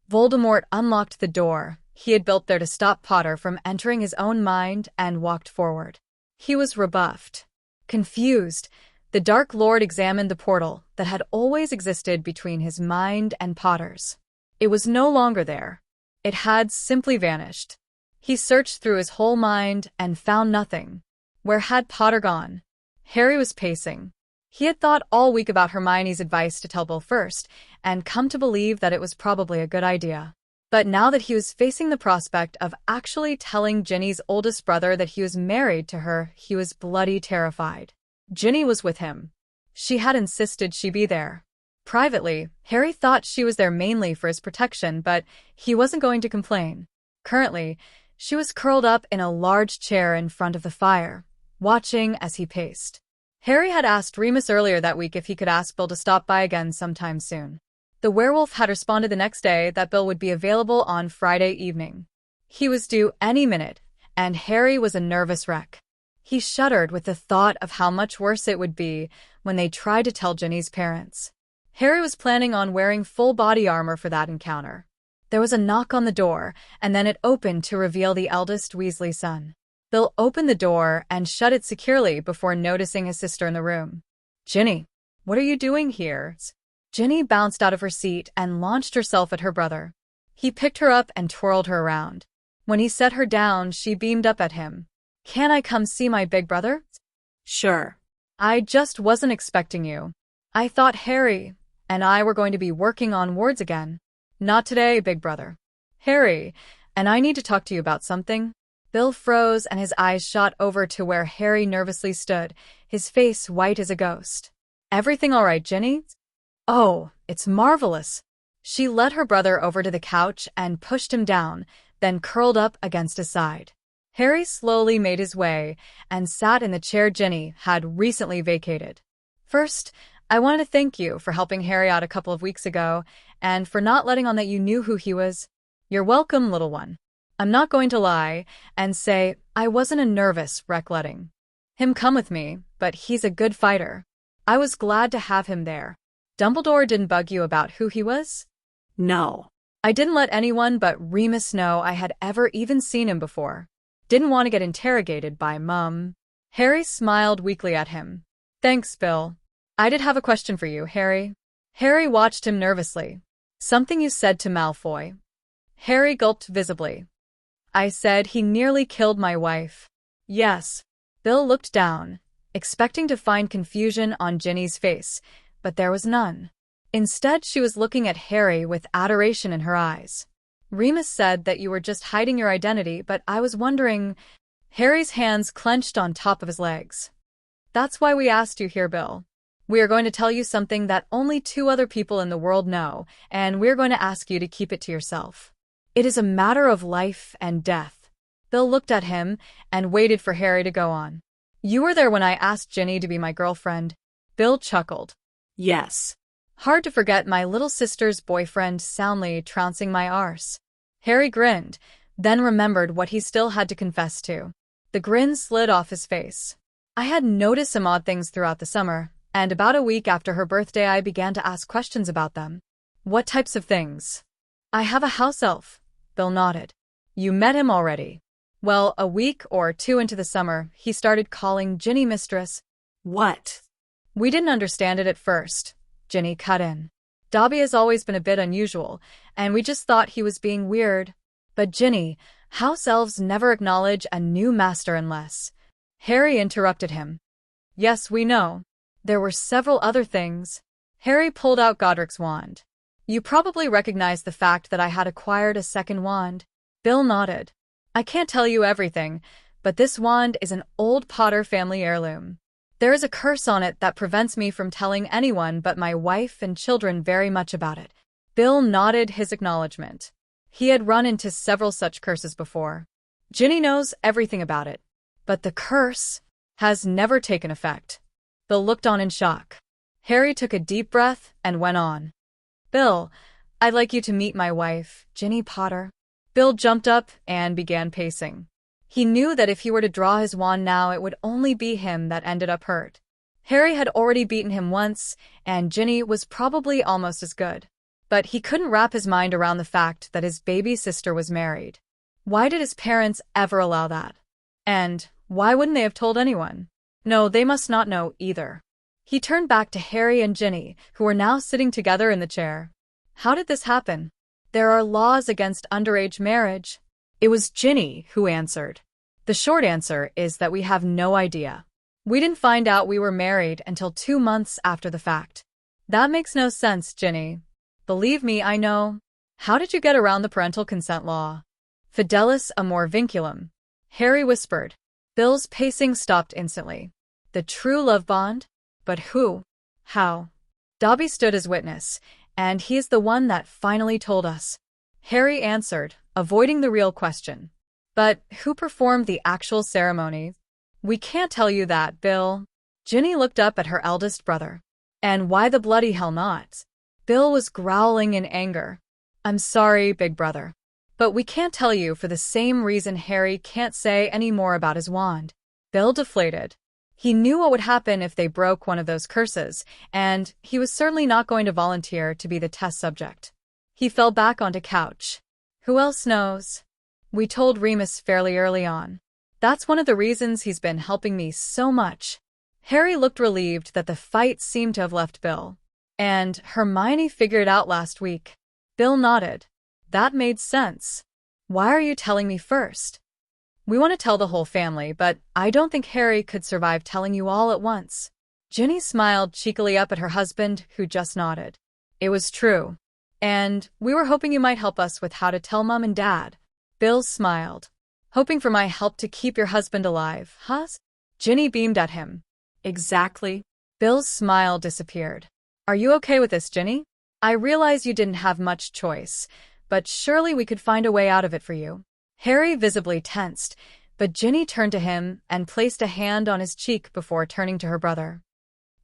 Voldemort unlocked the door he had built there to stop Potter from entering his own mind and walked forward. He was rebuffed. Confused, the Dark Lord examined the portal that had always existed between his mind and Potter's. It was no longer there. It had simply vanished. He searched through his whole mind and found nothing. Where had Potter gone? Harry was pacing. He had thought all week about Hermione's advice to tell Bill first, and come to believe that it was probably a good idea. But now that he was facing the prospect of actually telling Ginny's oldest brother that he was married to her, he was bloody terrified. Ginny was with him. She had insisted she be there. Privately, Harry thought she was there mainly for his protection, but he wasn't going to complain. Currently, she was curled up in a large chair in front of the fire, watching as he paced. Harry had asked Remus earlier that week if he could ask Bill to stop by again sometime soon. The werewolf had responded the next day that Bill would be available on Friday evening. He was due any minute, and Harry was a nervous wreck. He shuddered with the thought of how much worse it would be when they tried to tell Ginny's parents. Harry was planning on wearing full body armor for that encounter. There was a knock on the door, and then it opened to reveal the eldest Weasley son. Bill opened the door and shut it securely before noticing his sister in the room. "Ginny, what are you doing here?" Ginny bounced out of her seat and launched herself at her brother. He picked her up and twirled her around. When he set her down, she beamed up at him. "Can I come see my big brother?" Sure. "I just wasn't expecting you. I thought Harry and I were going to be working on wards again." "Not today, big brother. Harry and I need to talk to you about something." Bill froze and his eyes shot over to where Harry nervously stood, his face white as a ghost. "Everything all right, Ginny?" "Oh, it's marvelous." She led her brother over to the couch and pushed him down, then curled up against his side. Harry slowly made his way and sat in the chair Ginny had recently vacated. "First, I wanted to thank you for helping Harry out a couple of weeks ago, and for not letting on that you knew who he was. You're welcome, little one. I'm not going to lie and say I wasn't a nervous wreck letting him come with me, but he's a good fighter. I was glad to have him there. Dumbledore didn't bug you about who he was? No. I didn't let anyone but Remus know I had ever even seen him before. Didn't want to get interrogated by Mum. Harry smiled weakly at him. Thanks, Bill. I did have a question for you, Harry. Harry watched him nervously. Something you said to Malfoy. Harry gulped visibly. I said he nearly killed my wife. Yes. Bill looked down, expecting to find confusion on Ginny's face, but there was none. Instead, she was looking at Harry with adoration in her eyes. Remus said that you were just hiding your identity, but I was wondering... Harry's hands clenched on top of his legs. That's why we asked you here, Bill. We are going to tell you something that only 2 other people in the world know, and we're going to ask you to keep it to yourself. It is a matter of life and death. Bill looked at him and waited for Harry to go on. You were there when I asked Ginny to be my girlfriend. Bill chuckled. Yes. Hard to forget my little sister's boyfriend soundly trouncing my arse. Harry grinned, then remembered what he still had to confess to. The grin slid off his face. I had noticed some odd things throughout the summer, and about a week after her birthday I began to ask questions about them. What types of things? I have a house elf. Bill nodded. You met him already. Well, a week or 2 into the summer, he started calling Ginny mistress. What? We didn't understand it at first. Ginny cut in. Dobby has always been a bit unusual, and we just thought he was being weird. But Ginny, house elves never acknowledge a new master unless... Harry interrupted him. Yes, we know. There were several other things. Harry pulled out Godric's wand. You probably recognize the fact that I had acquired a second wand. Bill nodded. I can't tell you everything, but this wand is an old Potter family heirloom. There is a curse on it that prevents me from telling anyone but my wife and children very much about it. Bill nodded his acknowledgement. He had run into several such curses before. Ginny knows everything about it, but the curse has never taken effect. Bill looked on in shock. Harry took a deep breath and went on. Bill, I'd like you to meet my wife, Ginny Potter. Bill jumped up and began pacing. He knew that if he were to draw his wand now, it would only be him that ended up hurt. Harry had already beaten him once, and Ginny was probably almost as good. But he couldn't wrap his mind around the fact that his baby sister was married. Why did his parents ever allow that? And why wouldn't they have told anyone? No, they must not know either. He turned back to Harry and Ginny, who were now sitting together in the chair. How did this happen? There are laws against underage marriage. It was Ginny who answered. The short answer is that we have no idea. We didn't find out we were married until 2 months after the fact. That makes no sense, Ginny. Believe me, I know. How did you get around the parental consent law? Fidelis amor vinculum. Harry whispered. Bill's pacing stopped instantly. The true love bond? But who? How? Dobby stood as witness, and he is the one that finally told us. Harry answered, avoiding the real question. But who performed the actual ceremony? We can't tell you that, Bill. Ginny looked up at her eldest brother. And why the bloody hell not? Bill was growling in anger. I'm sorry, big brother. But we can't tell you for the same reason Harry can't say any more about his wand. Bill deflated. He knew what would happen if they broke one of those curses, and he was certainly not going to volunteer to be the test subject. He fell back onto couch. Who else knows? We told Remus fairly early on. That's one of the reasons he's been helping me so much. Harry looked relieved that the fight seemed to have left Bill. And Hermione figured it out last week. Bill nodded. That made sense. Why are you telling me first? We want to tell the whole family, but I don't think Harry could survive telling you all at once. Ginny smiled cheekily up at her husband, who just nodded. It was true. And we were hoping you might help us with how to tell Mom and Dad. Bill smiled. Hoping for my help to keep your husband alive, huh? Ginny beamed at him. Exactly. Bill's smile disappeared. Are you okay with this, Ginny? I realize you didn't have much choice, but surely we could find a way out of it for you. Harry visibly tensed, but Ginny turned to him and placed a hand on his cheek before turning to her brother.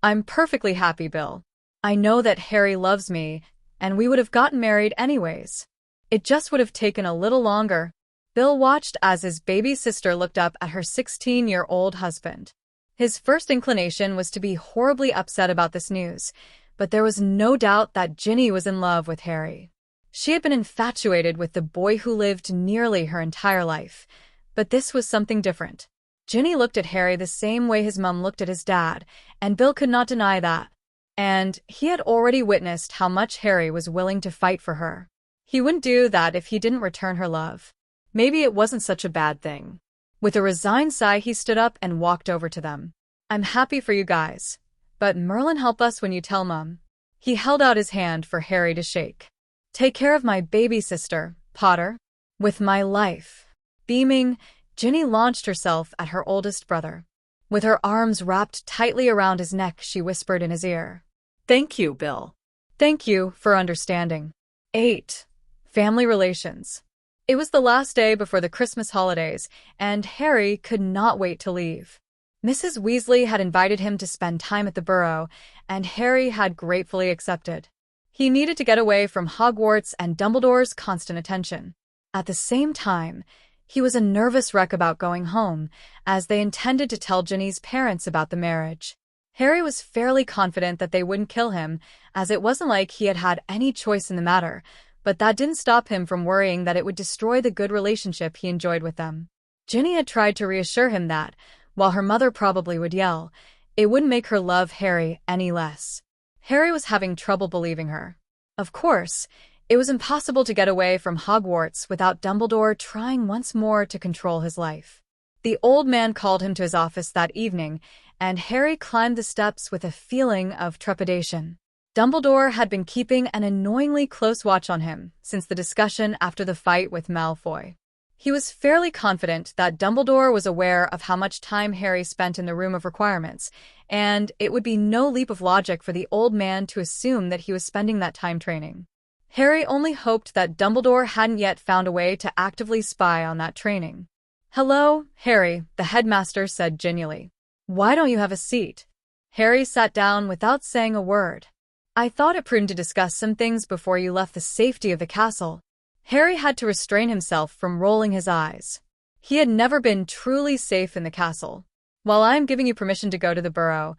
I'm perfectly happy, Bill. I know that Harry loves me, and we would have gotten married anyways. It just would have taken a little longer. Bill watched as his baby sister looked up at her 16-year-old husband. His first inclination was to be horribly upset about this news, but there was no doubt that Ginny was in love with Harry. She had been infatuated with the boy who lived nearly her entire life, but this was something different. Ginny looked at Harry the same way his mom looked at his dad, and Bill could not deny that. And he had already witnessed how much Harry was willing to fight for her. He wouldn't do that if he didn't return her love. Maybe it wasn't such a bad thing. With a resigned sigh, he stood up and walked over to them. I'm happy for you guys, but Merlin, help us when you tell Mum. He held out his hand for Harry to shake. Take care of my baby sister, Potter. With my life. Beaming, Ginny launched herself at her oldest brother. With her arms wrapped tightly around his neck, she whispered in his ear. Thank you, Bill. Thank you for understanding. 8. Family relations. It was the last day before the Christmas holidays, and Harry could not wait to leave. Mrs. Weasley had invited him to spend time at the Burrow, and Harry had gratefully accepted. He needed to get away from Hogwarts and Dumbledore's constant attention. At the same time, he was a nervous wreck about going home, as they intended to tell Ginny's parents about the marriage. Harry was fairly confident that they wouldn't kill him, as it wasn't like he had had any choice in the matter, but that didn't stop him from worrying that it would destroy the good relationship he enjoyed with them. Ginny had tried to reassure him that, while her mother probably would yell, it wouldn't make her love Harry any less. Harry was having trouble believing her. Of course, it was impossible to get away from Hogwarts without Dumbledore trying once more to control his life. The old man called him to his office that evening, and Harry climbed the steps with a feeling of trepidation. Dumbledore had been keeping an annoyingly close watch on him since the discussion after the fight with Malfoy. He was fairly confident that Dumbledore was aware of how much time Harry spent in the Room of Requirements, and it would be no leap of logic for the old man to assume that he was spending that time training. Harry only hoped that Dumbledore hadn't yet found a way to actively spy on that training. Hello, Harry, the headmaster said genially. Why don't you have a seat? Harry sat down without saying a word. I thought it prudent to discuss some things before you left the safety of the castle. Harry had to restrain himself from rolling his eyes. He had never been truly safe in the castle. While I am giving you permission to go to the Burrow,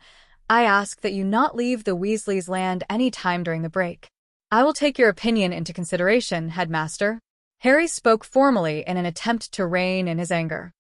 I ask that you not leave the Weasleys' land any time during the break. I will take your opinion into consideration, Headmaster. Harry spoke formally in an attempt to rein in his anger.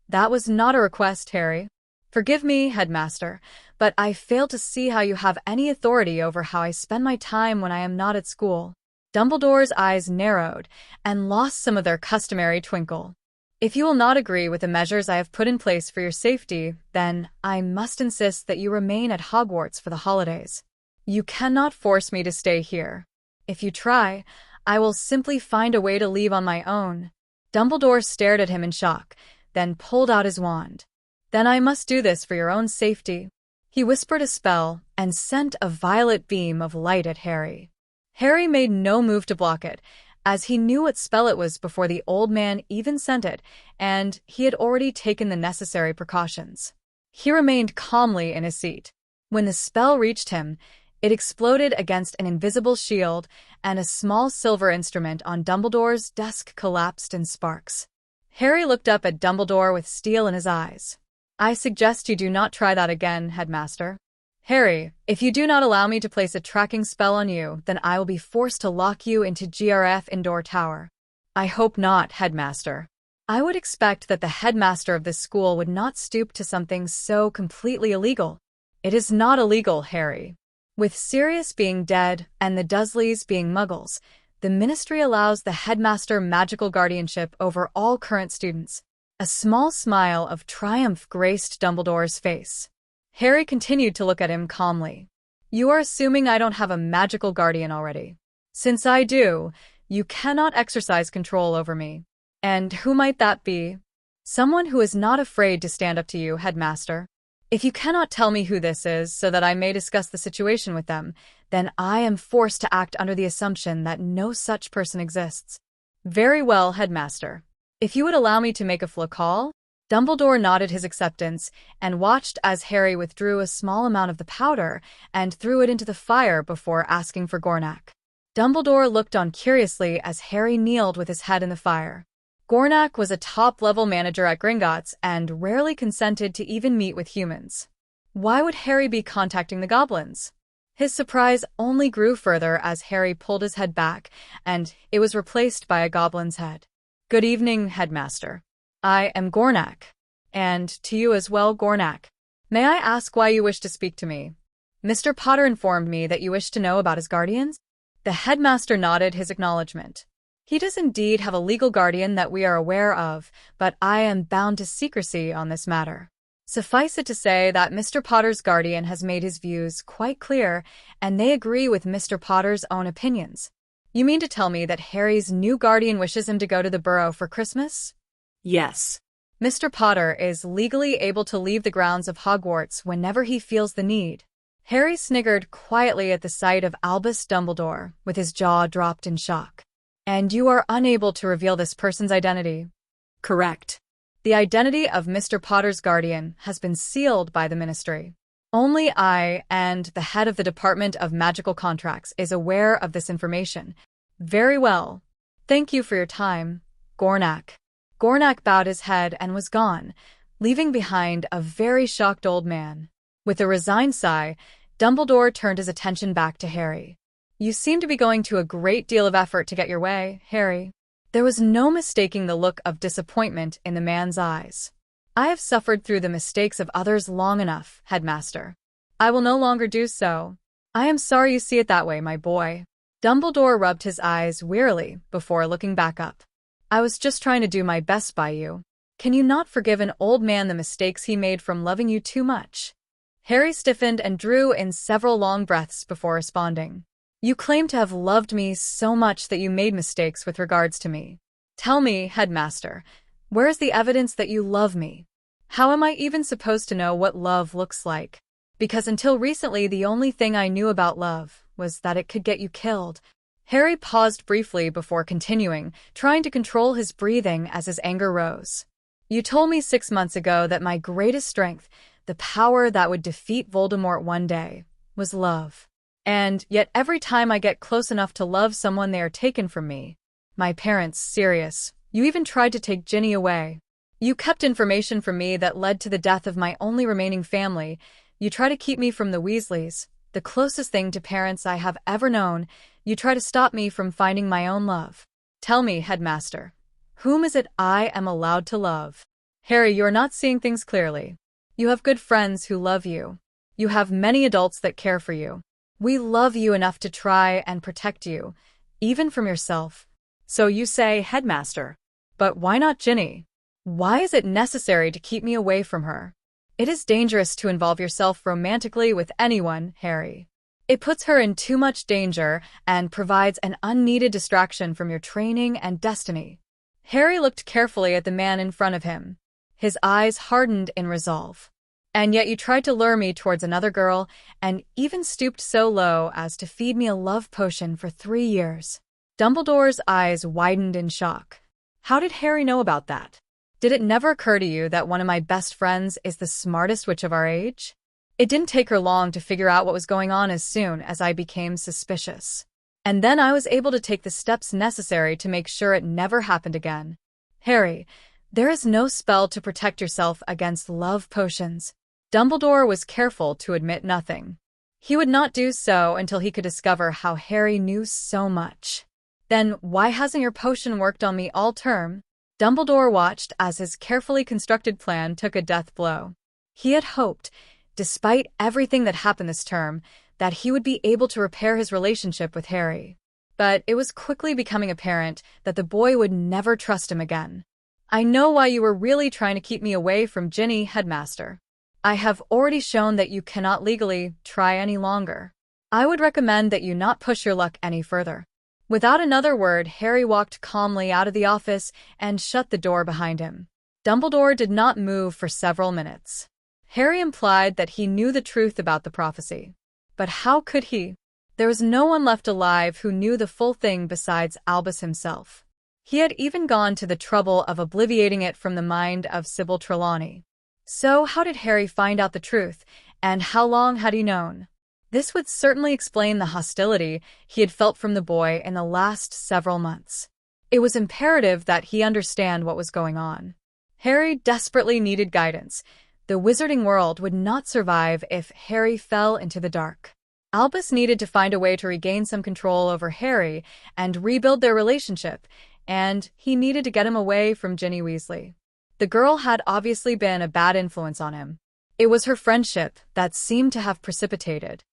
That was not a request, Harry. Forgive me, Headmaster, but I fail to see how you have any authority over how I spend my time when I am not at school. Dumbledore's eyes narrowed and lost some of their customary twinkle. If you will not agree with the measures I have put in place for your safety, then I must insist that you remain at Hogwarts for the holidays. You cannot force me to stay here. If you try, I will simply find a way to leave on my own. Dumbledore stared at him in shock, then pulled out his wand. Then I must do this for your own safety. He whispered a spell and sent a violet beam of light at Harry. Harry made no move to block it, as he knew what spell it was before the old man even sent it, and he had already taken the necessary precautions. He remained calmly in his seat. When the spell reached him, it exploded against an invisible shield, and a small silver instrument on Dumbledore's desk collapsed in sparks. Harry looked up at Dumbledore with steel in his eyes. I suggest you do not try that again, Headmaster. Harry, if you do not allow me to place a tracking spell on you, then I will be forced to lock you into GRF Indoor Tower. I hope not, Headmaster. I would expect that the headmaster of this school would not stoop to something so completely illegal. It is not illegal, Harry. With Sirius being dead and the Dursleys being Muggles, the Ministry allows the headmaster magical guardianship over all current students. A small smile of triumph graced Dumbledore's face. Harry continued to look at him calmly. You are assuming I don't have a magical guardian already. Since I do, you cannot exercise control over me. And who might that be? Someone who is not afraid to stand up to you, Headmaster. If you cannot tell me who this is so that I may discuss the situation with them, then I am forced to act under the assumption that no such person exists. Very well, Headmaster. If you would allow me to make a full call? Dumbledore nodded his acceptance and watched as Harry withdrew a small amount of the powder and threw it into the fire before asking for Gornak. Dumbledore looked on curiously as Harry kneeled with his head in the fire. Gornak was a top-level manager at Gringotts and rarely consented to even meet with humans. Why would Harry be contacting the goblins? His surprise only grew further as Harry pulled his head back, and it was replaced by a goblin's head. "Good evening, Headmaster. I am Gornak. And to you as well, Gornak. May I ask why you wish to speak to me? Mr. Potter informed me that you wish to know about his guardians?" The headmaster nodded his acknowledgement. "He does indeed have a legal guardian that we are aware of, but I am bound to secrecy on this matter. Suffice it to say that Mr. Potter's guardian has made his views quite clear, and they agree with Mr. Potter's own opinions." "You mean to tell me that Harry's new guardian wishes him to go to the Burrow for Christmas?" Yes. "Mr. Potter is legally able to leave the grounds of Hogwarts whenever he feels the need." Harry sniggered quietly at the sight of Albus Dumbledore, with his jaw dropped in shock. "And you are unable to reveal this person's identity?" Correct. "The identity of Mr. Potter's guardian has been sealed by the Ministry. Only I and the head of the Department of Magical Contracts is aware of this information." "Very well. Thank you for your time, Gornak." Gornak bowed his head and was gone, leaving behind a very shocked old man. With a resigned sigh, Dumbledore turned his attention back to Harry. "You seem to be going to a great deal of effort to get your way, Harry." There was no mistaking the look of disappointment in the man's eyes. "I have suffered through the mistakes of others long enough, Headmaster. I will no longer do so." "I am sorry you see it that way, my boy." Dumbledore rubbed his eyes wearily before looking back up. "I was just trying to do my best by you. Can you not forgive an old man the mistakes he made from loving you too much?" Harry stiffened and drew in several long breaths before responding. "You claim to have loved me so much that you made mistakes with regards to me. Tell me, Headmaster, where is the evidence that you love me? How am I even supposed to know what love looks like? Because until recently the only thing I knew about love was that it could get you killed." Harry paused briefly before continuing, trying to control his breathing as his anger rose. "You told me 6 months ago that my greatest strength, the power that would defeat Voldemort one day, was love. And yet every time I get close enough to love someone they are taken from me. My parents, Sirius. You even tried to take Ginny away. You kept information from me that led to the death of my only remaining family. You try to keep me from the Weasleys, the closest thing to parents I have ever known. You try to stop me from finding my own love. Tell me, Headmaster, whom is it I am allowed to love?" "Harry, you are not seeing things clearly. You have good friends who love you. You have many adults that care for you. We love you enough to try and protect you, even from yourself." "So you say, Headmaster. But why not Ginny? Why is it necessary to keep me away from her?" "It is dangerous to involve yourself romantically with anyone, Harry. It puts her in too much danger and provides an unneeded distraction from your training and destiny." Harry looked carefully at the man in front of him. His eyes hardened in resolve. "And yet you tried to lure me towards another girl and even stooped so low as to feed me a love potion for 3 years." Dumbledore's eyes widened in shock. How did Harry know about that? Did it never occur to you that one of my best friends is the smartest witch of our age? It didn't take her long to figure out what was going on as soon as I became suspicious. And then I was able to take the steps necessary to make sure it never happened again. Harry, there is no spell to protect yourself against love potions. Dumbledore was careful to admit nothing. He would not do so until he could discover how Harry knew so much. "Then why hasn't your potion worked on me all term?" Dumbledore watched as his carefully constructed plan took a death blow. He had hoped, despite everything that happened this term, that he would be able to repair his relationship with Harry. But it was quickly becoming apparent that the boy would never trust him again. "I know why you were really trying to keep me away from Ginny, Headmaster. I have already shown that you cannot legally try any longer. I would recommend that you not push your luck any further." Without another word, Harry walked calmly out of the office and shut the door behind him. Dumbledore did not move for several minutes. Harry implied that he knew the truth about the prophecy. But how could he? There was no one left alive who knew the full thing besides Albus himself. He had even gone to the trouble of obliterating it from the mind of Sybil Trelawney. So how did Harry find out the truth, and how long had he known? This would certainly explain the hostility he had felt from the boy in the last several months. It was imperative that he understand what was going on. Harry desperately needed guidance. The wizarding world would not survive if Harry fell into the dark. Albus needed to find a way to regain some control over Harry and rebuild their relationship, and he needed to get him away from Ginny Weasley. The girl had obviously been a bad influence on him. It was her friendship that seemed to have precipitated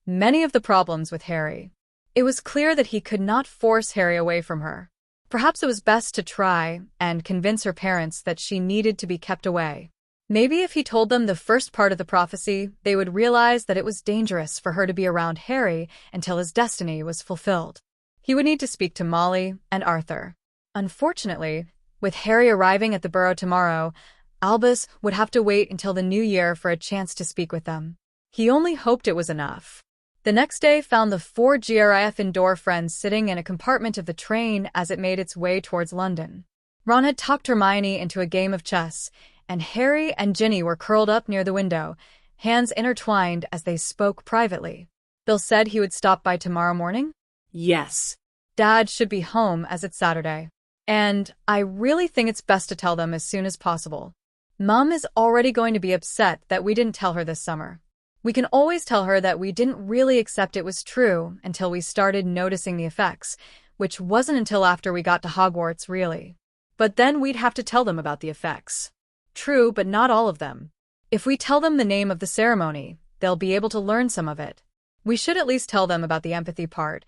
many of the problems with Harry. It was clear that he could not force Harry away from her. Perhaps it was best to try and convince her parents that she needed to be kept away. Maybe if he told them the first part of the prophecy, they would realize that it was dangerous for her to be around Harry until his destiny was fulfilled. He would need to speak to Molly and Arthur. Unfortunately, with Harry arriving at the Burrow tomorrow, Albus would have to wait until the new year for a chance to speak with them. He only hoped it was enough. The next day found the 4 Gryffindor friends sitting in a compartment of the train as it made its way towards London. Ron had talked Hermione into a game of chess, and Harry and Ginny were curled up near the window, hands intertwined as they spoke privately. Bill said he would stop by tomorrow morning? Yes. Dad should be home as it's Saturday. And I really think it's best to tell them as soon as possible. Mom is already going to be upset that we didn't tell her this summer. We can always tell her that we didn't really accept it was true until we started noticing the effects, which wasn't until after we got to Hogwarts, really. But then we'd have to tell them about the effects. True, but not all of them. If we tell them the name of the ceremony, they'll be able to learn some of it. We should at least tell them about the empathy part,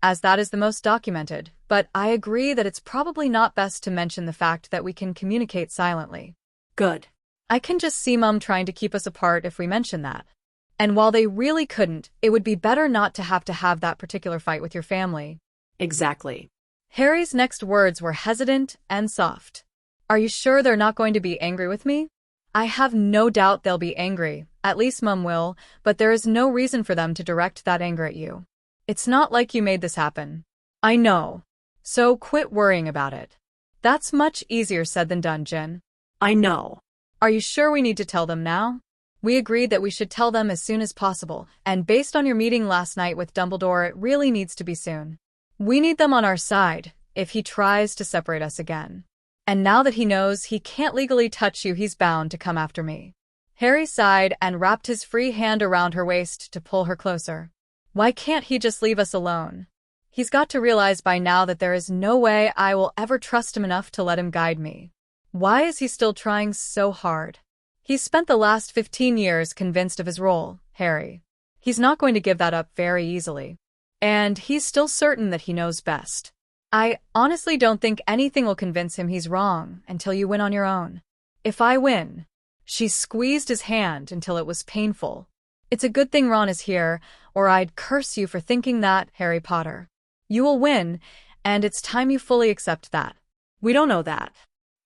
as that is the most documented, but I agree that it's probably not best to mention the fact that we can communicate silently. Good. I can just see Mum trying to keep us apart if we mention that. And while they really couldn't, it would be better not to have that particular fight with your family. Exactly. Harry's next words were hesitant and soft. Are you sure they're not going to be angry with me? I have no doubt they'll be angry, at least Mum will, but there is no reason for them to direct that anger at you. It's not like you made this happen. I know. So quit worrying about it. That's much easier said than done, Gin. I know. Are you sure we need to tell them now? We agreed that we should tell them as soon as possible, and based on your meeting last night with Dumbledore, it really needs to be soon. We need them on our side, if he tries to separate us again. And now that he knows he can't legally touch you, he's bound to come after me. Harry sighed and wrapped his free hand around her waist to pull her closer. Why can't he just leave us alone? He's got to realize by now that there is no way I will ever trust him enough to let him guide me. Why is he still trying so hard? He's spent the last 15 years convinced of his role, Harry. He's not going to give that up very easily. And he's still certain that he knows best. I honestly don't think anything will convince him he's wrong until you win on your own. If I win. She squeezed his hand until it was painful. It's a good thing Ron is here, or I'd curse you for thinking that, Harry Potter. You will win, and it's time you fully accept that. We don't know that.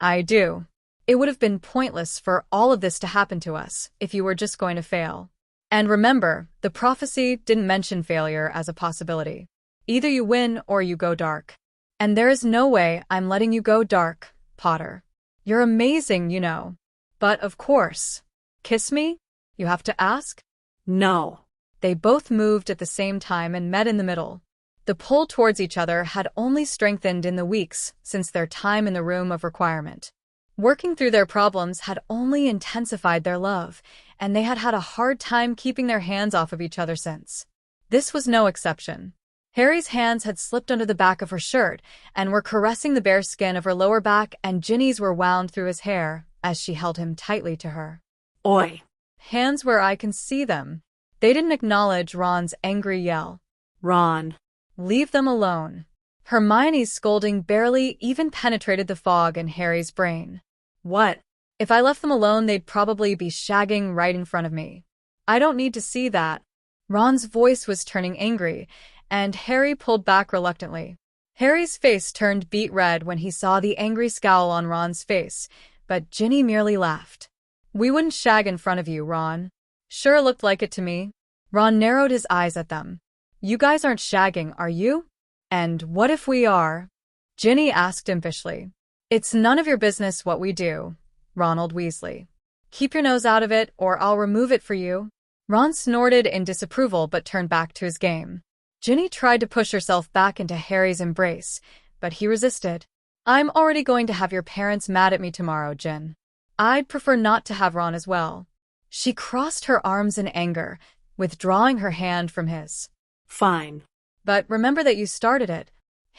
I do. It would have been pointless for all of this to happen to us if you were just going to fail. And remember, the prophecy didn't mention failure as a possibility. Either you win or you go dark. And there is no way I'm letting you go dark, Potter. You're amazing, you know. But of course. Kiss me? You have to ask? No. They both moved at the same time and met in the middle. The pull towards each other had only strengthened in the weeks since their time in the room of requirement. Working through their problems had only intensified their love, and they had had a hard time keeping their hands off of each other since. This was no exception. Harry's hands had slipped under the back of her shirt and were caressing the bare skin of her lower back, and Ginny's were wound through his hair as she held him tightly to her. Oi. Hands where I can see them. They didn't acknowledge Ron's angry yell. Ron. Leave them alone. Hermione's scolding barely even penetrated the fog in Harry's brain. What? If I left them alone, they'd probably be shagging right in front of me. I don't need to see that. Ron's voice was turning angry, and Harry pulled back reluctantly. Harry's face turned beet red when he saw the angry scowl on Ron's face, but Ginny merely laughed. We wouldn't shag in front of you, Ron. Sure looked like it to me. Ron narrowed his eyes at them. You guys aren't shagging, are you? And what if we are? Ginny asked impishly. It's none of your business what we do, Ronald Weasley. Keep your nose out of it, or I'll remove it for you. Ron snorted in disapproval but turned back to his game. Ginny tried to push herself back into Harry's embrace, but he resisted. I'm already going to have your parents mad at me tomorrow, Gin. I'd prefer not to have Ron as well. She crossed her arms in anger, withdrawing her hand from his. Fine. But remember that you started it.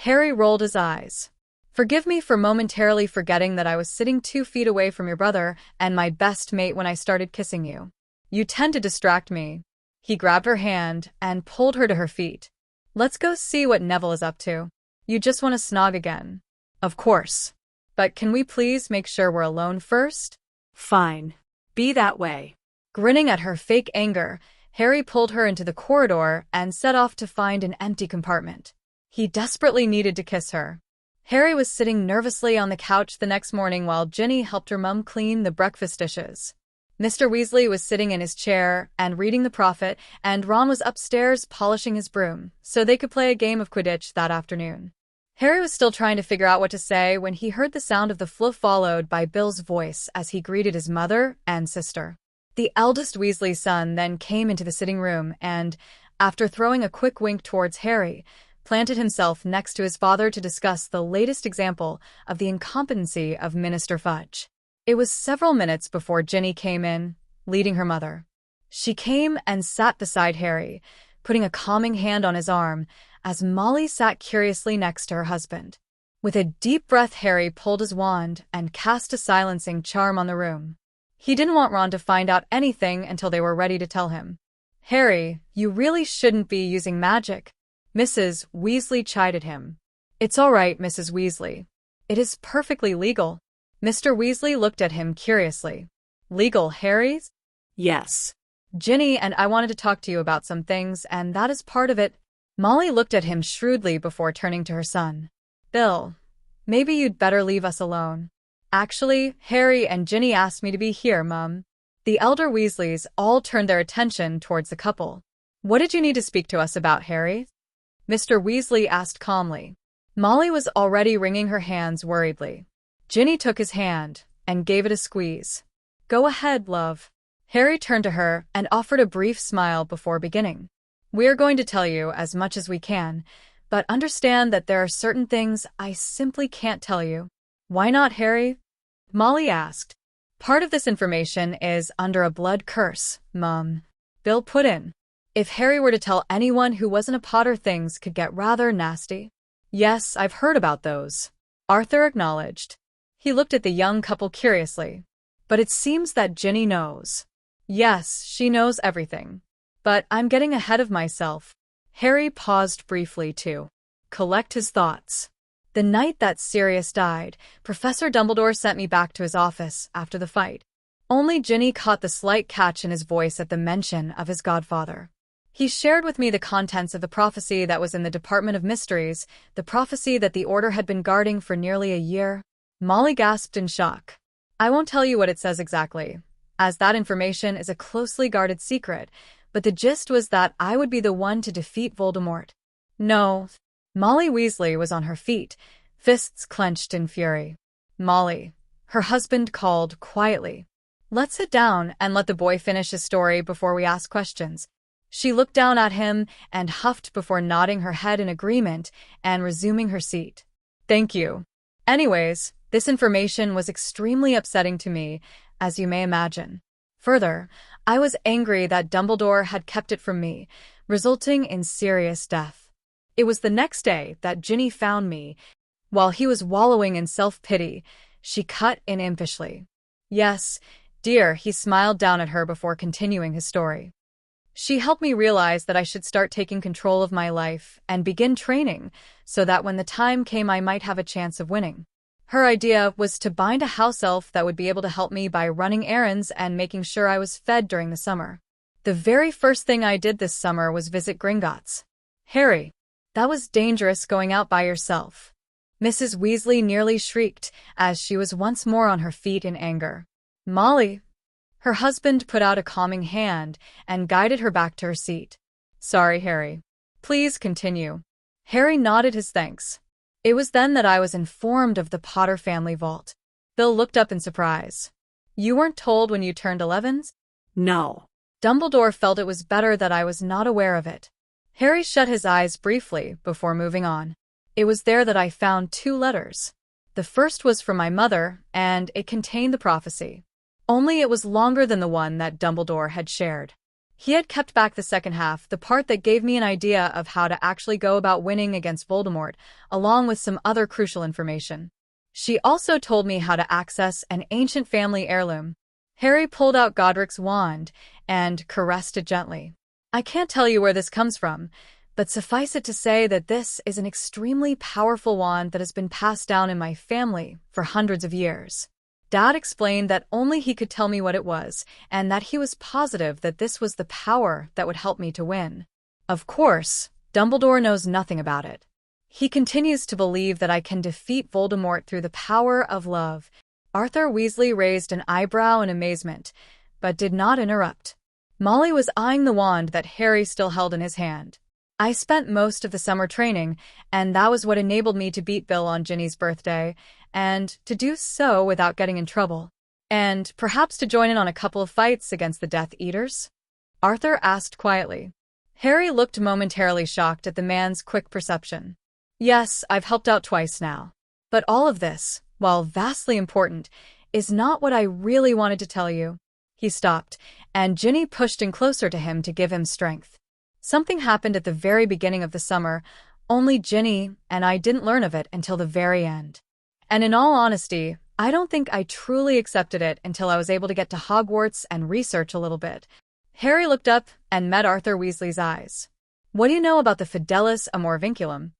Harry rolled his eyes. Forgive me for momentarily forgetting that I was sitting 2 feet away from your brother and my best mate when I started kissing you. You tend to distract me. He grabbed her hand and pulled her to her feet. Let's go see what Neville is up to. You just want to snog again. Of course. But can we please make sure we're alone first? Fine. Be that way. Grinning at her fake anger, Harry pulled her into the corridor and set off to find an empty compartment. He desperately needed to kiss her. Harry was sitting nervously on the couch the next morning while Ginny helped her mum clean the breakfast dishes. Mr. Weasley was sitting in his chair and reading The Prophet, and Ron was upstairs polishing his broom, so they could play a game of Quidditch that afternoon. Harry was still trying to figure out what to say when he heard the sound of the floof followed by Bill's voice as he greeted his mother and sister. The eldest Weasley son then came into the sitting room and, after throwing a quick wink towards Harry, planted himself next to his father to discuss the latest example of the incompetency of Minister Fudge. It was several minutes before Ginny came in, leading her mother. She came and sat beside Harry, putting a calming hand on his arm, as Molly sat curiously next to her husband. With a deep breath, Harry pulled his wand and cast a silencing charm on the room. He didn't want Ron to find out anything until they were ready to tell him. Harry, you really shouldn't be using magic. Mrs. Weasley chided him. It's all right, Mrs. Weasley. It is perfectly legal. Mr. Weasley looked at him curiously. Legal, Harry? Yes. Ginny and I wanted to talk to you about some things, and that is part of it. Molly looked at him shrewdly before turning to her son. Bill, maybe you'd better leave us alone. Actually, Harry and Ginny asked me to be here, Mum. The elder Weasleys all turned their attention towards the couple. What did you need to speak to us about, Harry? Mr. Weasley asked calmly. Molly was already wringing her hands worriedly. Ginny took his hand and gave it a squeeze. Go ahead, love. Harry turned to her and offered a brief smile before beginning. We're going to tell you as much as we can, but understand that there are certain things I simply can't tell you. Why not, Harry? Molly asked. Part of this information is under a blood curse, Mum. Bill put in. If Harry were to tell anyone who wasn't a Potter, things could get rather nasty. Yes, I've heard about those. Arthur acknowledged. He looked at the young couple curiously. But it seems that Ginny knows. Yes, she knows everything. But I'm getting ahead of myself. Harry paused briefly to collect his thoughts. The night that Sirius died, Professor Dumbledore sent me back to his office after the fight. Only Ginny caught the slight catch in his voice at the mention of his godfather. He shared with me the contents of the prophecy that was in the Department of Mysteries, the prophecy that the Order had been guarding for nearly a year. Molly gasped in shock. I won't tell you what it says exactly, as that information is a closely guarded secret, but the gist was that I would be the one to defeat Voldemort. No. Molly Weasley was on her feet, fists clenched in fury. Molly, her husband called quietly. Let's sit down and let the boy finish his story before we ask questions. She looked down at him and huffed before nodding her head in agreement and resuming her seat. Thank you. Anyways, this information was extremely upsetting to me, as you may imagine. Further, I was angry that Dumbledore had kept it from me, resulting in Sirius' death. It was the next day that Ginny found me. While he was wallowing in self-pity, she cut in impishly. Yes, dear, he smiled down at her before continuing his story. She helped me realize that I should start taking control of my life and begin training so that when the time came I might have a chance of winning. Her idea was to bind a house elf that would be able to help me by running errands and making sure I was fed during the summer. The very first thing I did this summer was visit Gringotts. Harry, that was dangerous going out by yourself. Mrs. Weasley nearly shrieked as she was once more on her feet in anger. Molly. Her husband put out a calming hand and guided her back to her seat. Sorry, Harry. Please continue. Harry nodded his thanks. It was then that I was informed of the Potter family vault. Bill looked up in surprise. You weren't told when you turned 11? No. Dumbledore felt it was better that I was not aware of it. Harry shut his eyes briefly before moving on. It was there that I found 2 letters. The first was from my mother, and it contained the prophecy. Only it was longer than the one that Dumbledore had shared. He had kept back the second half, the part that gave me an idea of how to actually go about winning against Voldemort, along with some other crucial information. She also told me how to access an ancient family heirloom. Harry pulled out Godric's wand and caressed it gently. I can't tell you where this comes from, but suffice it to say that this is an extremely powerful wand that has been passed down in my family for hundreds of years. Dad explained that only he could tell me what it was, and that he was positive that this was the power that would help me to win. Of course, Dumbledore knows nothing about it. He continues to believe that I can defeat Voldemort through the power of love. Arthur Weasley raised an eyebrow in amazement, but did not interrupt. Molly was eyeing the wand that Harry still held in his hand. I spent most of the summer training, and that was what enabled me to beat Bill on Ginny's birthday, and to do so without getting in trouble. And perhaps to join in on a couple of fights against the Death Eaters? Arthur asked quietly. Harry looked momentarily shocked at the man's quick perception. Yes, I've helped out twice now. But all of this, while vastly important, is not what I really wanted to tell you. He stopped, and Ginny pushed in closer to him to give him strength. Something happened at the very beginning of the summer, only Ginny and I didn't learn of it until the very end. And in all honesty, I don't think I truly accepted it until I was able to get to Hogwarts and research a little bit. Harry looked up and met Arthur Weasley's eyes. What do you know about the Fidelis Amor Vinculum?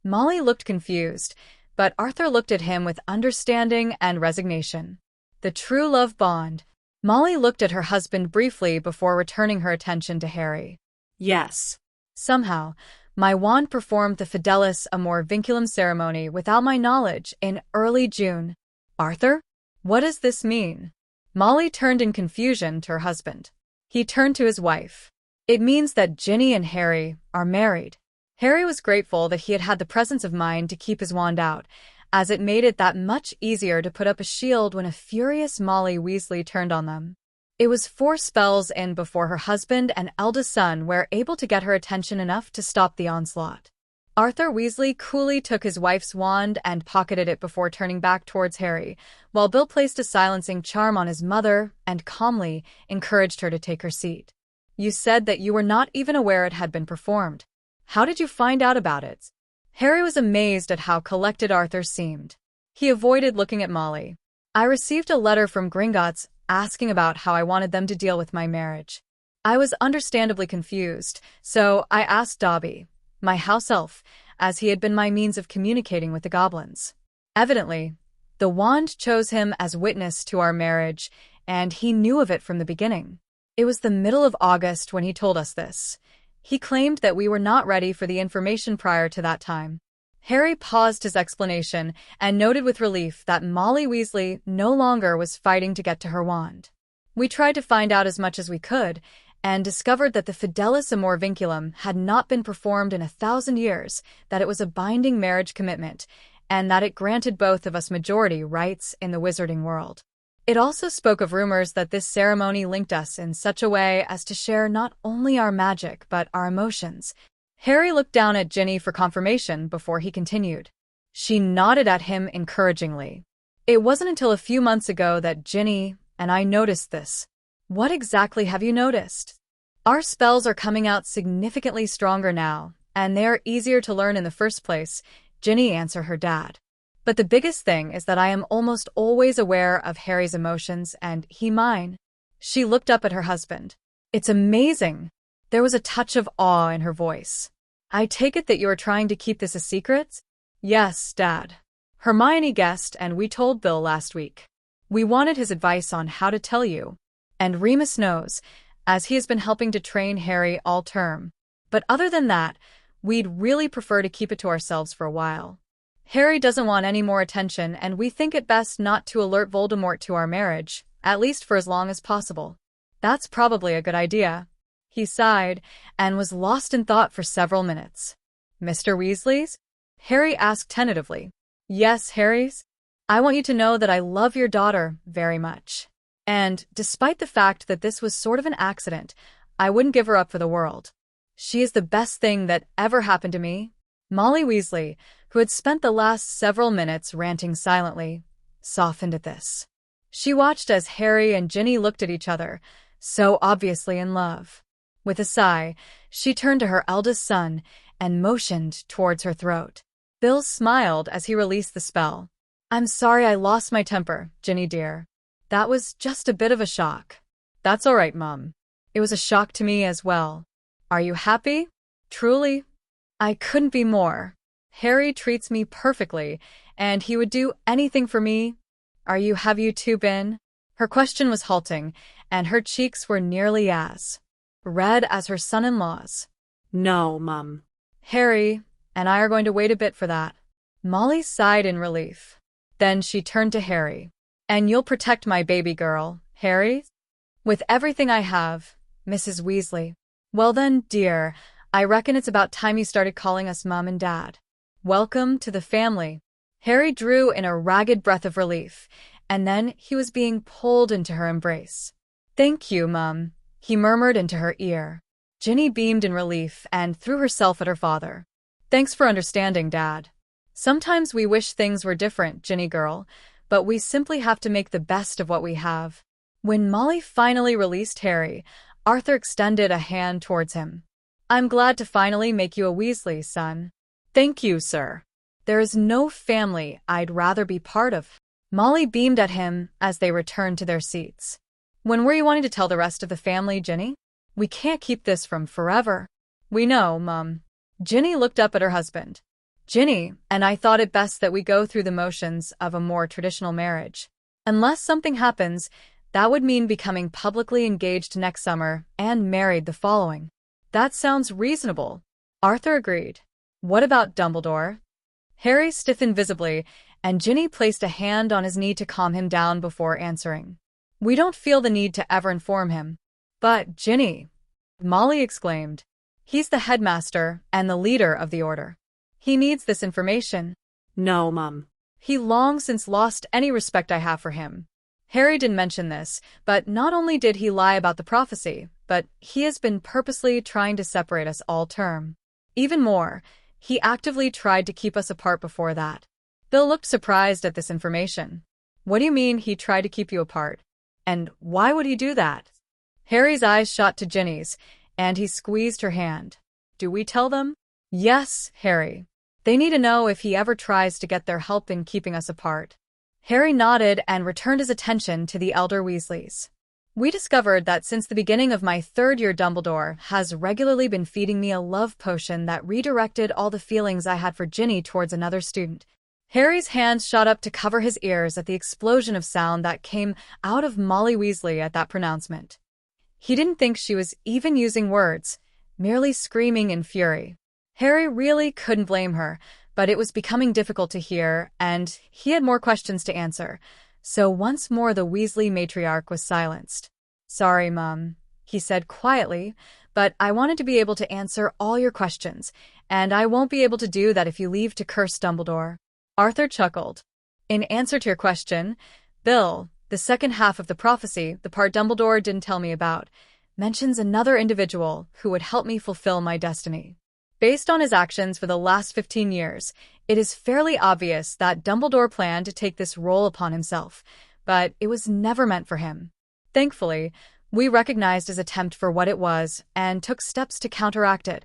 Molly looked confused, but Arthur looked at him with understanding and resignation. The true love bond. Molly looked at her husband briefly before returning her attention to Harry. Yes. Somehow, my wand performed the Fidelis Amor Vinculum ceremony without my knowledge in early June. Arthur? What does this mean? Molly turned in confusion to her husband. He turned to his wife. It means that Ginny and Harry are married. Harry was grateful that he had had the presence of mind to keep his wand out, as it made it that much easier to put up a shield when a furious Molly Weasley turned on them. It was 4 spells in before her husband and eldest son were able to get her attention enough to stop the onslaught. Arthur Weasley coolly took his wife's wand and pocketed it before turning back towards Harry, while Bill placed a silencing charm on his mother and calmly encouraged her to take her seat. You said that you were not even aware it had been performed. How did you find out about it? Harry was amazed at how collected Arthur seemed. He avoided looking at Molly. I received a letter from Gringotts asking about how I wanted them to deal with my marriage. I was understandably confused, so I asked Dobby, my house elf, as he had been my means of communicating with the goblins. Evidently, the wand chose him as witness to our marriage, and he knew of it from the beginning. It was the middle of August when he told us this. He claimed that we were not ready for the information prior to that time. Harry paused his explanation and noted with relief that Molly Weasley no longer was fighting to get to her wand. We tried to find out as much as we could, and discovered that the Fidelis Amor Vinculum had not been performed in 1,000 years, that it was a binding marriage commitment, and that it granted both of us majority rights in the wizarding world. It also spoke of rumors that this ceremony linked us in such a way as to share not only our magic but our emotions. Harry looked down at Ginny for confirmation before he continued. She nodded at him encouragingly. It wasn't until a few months ago that Ginny and I noticed this. What exactly have you noticed? Our spells are coming out significantly stronger now, and they are easier to learn in the first place, Ginny answered her dad. But the biggest thing is that I am almost always aware of Harry's emotions and he mine. She looked up at her husband. It's amazing. There was a touch of awe in her voice. I take it that you are trying to keep this a secret? Yes, Dad. Hermione guessed and we told Bill last week. We wanted his advice on how to tell you. And Remus knows, as he has been helping to train Harry all term. But other than that, we'd really prefer to keep it to ourselves for a while. Harry doesn't want any more attention and we think it best not to alert Voldemort to our marriage, at least for as long as possible. That's probably a good idea. He sighed and was lost in thought for several minutes. Mr. Weasley's? Harry asked tentatively. Yes, Harry's? I want you to know that I love your daughter very much. And, despite the fact that this was sort of an accident, I wouldn't give her up for the world. She is the best thing that ever happened to me. Molly Weasley, who had spent the last several minutes ranting silently, softened at this. She watched as Harry and Ginny looked at each other, so obviously in love. With a sigh, she turned to her eldest son and motioned towards her throat. Bill smiled as he released the spell. I'm sorry I lost my temper, Ginny dear. That was just a bit of a shock. That's all right, Mum. It was a shock to me as well. Are you happy? Truly? I couldn't be more. Harry treats me perfectly, and he would do anything for me. Have you two been? Her question was halting, and her cheeks were nearly as red as her son-in-law's. No, Mum. Harry and I are going to wait a bit for that. Molly sighed in relief. Then she turned to Harry. And you'll protect my baby girl, Harry? With everything I have, Mrs. Weasley. Well then, dear, I reckon it's about time you started calling us Mom and Dad. Welcome to the family. Harry drew in a ragged breath of relief, and then he was being pulled into her embrace. Thank you, Mum, he murmured into her ear. Ginny beamed in relief and threw herself at her father. Thanks for understanding, Dad. Sometimes we wish things were different, Ginny girl, but we simply have to make the best of what we have. When Molly finally released Harry, Arthur extended a hand towards him. I'm glad to finally make you a Weasley, son. Thank you, sir. There is no family I'd rather be part of. Molly beamed at him as they returned to their seats. When were you wanting to tell the rest of the family, Ginny? We can't keep this from forever. We know, Mum. Ginny looked up at her husband. Ginny and I thought it best that we go through the motions of a more traditional marriage. Unless something happens, that would mean becoming publicly engaged next summer and married the following. That sounds reasonable. Arthur agreed. What about Dumbledore? Harry stiffened visibly, and Ginny placed a hand on his knee to calm him down before answering. We don't feel the need to ever inform him. But, Ginny, Molly exclaimed. He's the headmaster and the leader of the order. He needs this information. No, Mum. He long since lost any respect I have for him. Harry didn't mention this, but not only did he lie about the prophecy, but he has been purposely trying to separate us all term. Even more, he actively tried to keep us apart before that. Bill looked surprised at this information. What do you mean he tried to keep you apart? And why would he do that? Harry's eyes shot to Ginny's, and he squeezed her hand. Do we tell them? Yes, Harry. They need to know if he ever tries to get their help in keeping us apart. Harry nodded and returned his attention to the elder Weasleys. We discovered that since the beginning of my third year, Dumbledore has regularly been feeding me a love potion that redirected all the feelings I had for Ginny towards another student. Harry's hands shot up to cover his ears at the explosion of sound that came out of Molly Weasley at that pronouncement. He didn't think she was even using words, merely screaming in fury. Harry really couldn't blame her, but it was becoming difficult to hear, and he had more questions to answer. So once more the Weasley matriarch was silenced. Sorry, Mum, he said quietly, but I wanted to be able to answer all your questions, and I won't be able to do that if you leave to curse Dumbledore. Arthur chuckled. In answer to your question, Bill, the second half of the prophecy, the part Dumbledore didn't tell me about, mentions another individual who would help me fulfill my destiny. Based on his actions for the last 15 years, it is fairly obvious that Dumbledore planned to take this role upon himself, but it was never meant for him. Thankfully, we recognized his attempt for what it was and took steps to counteract it,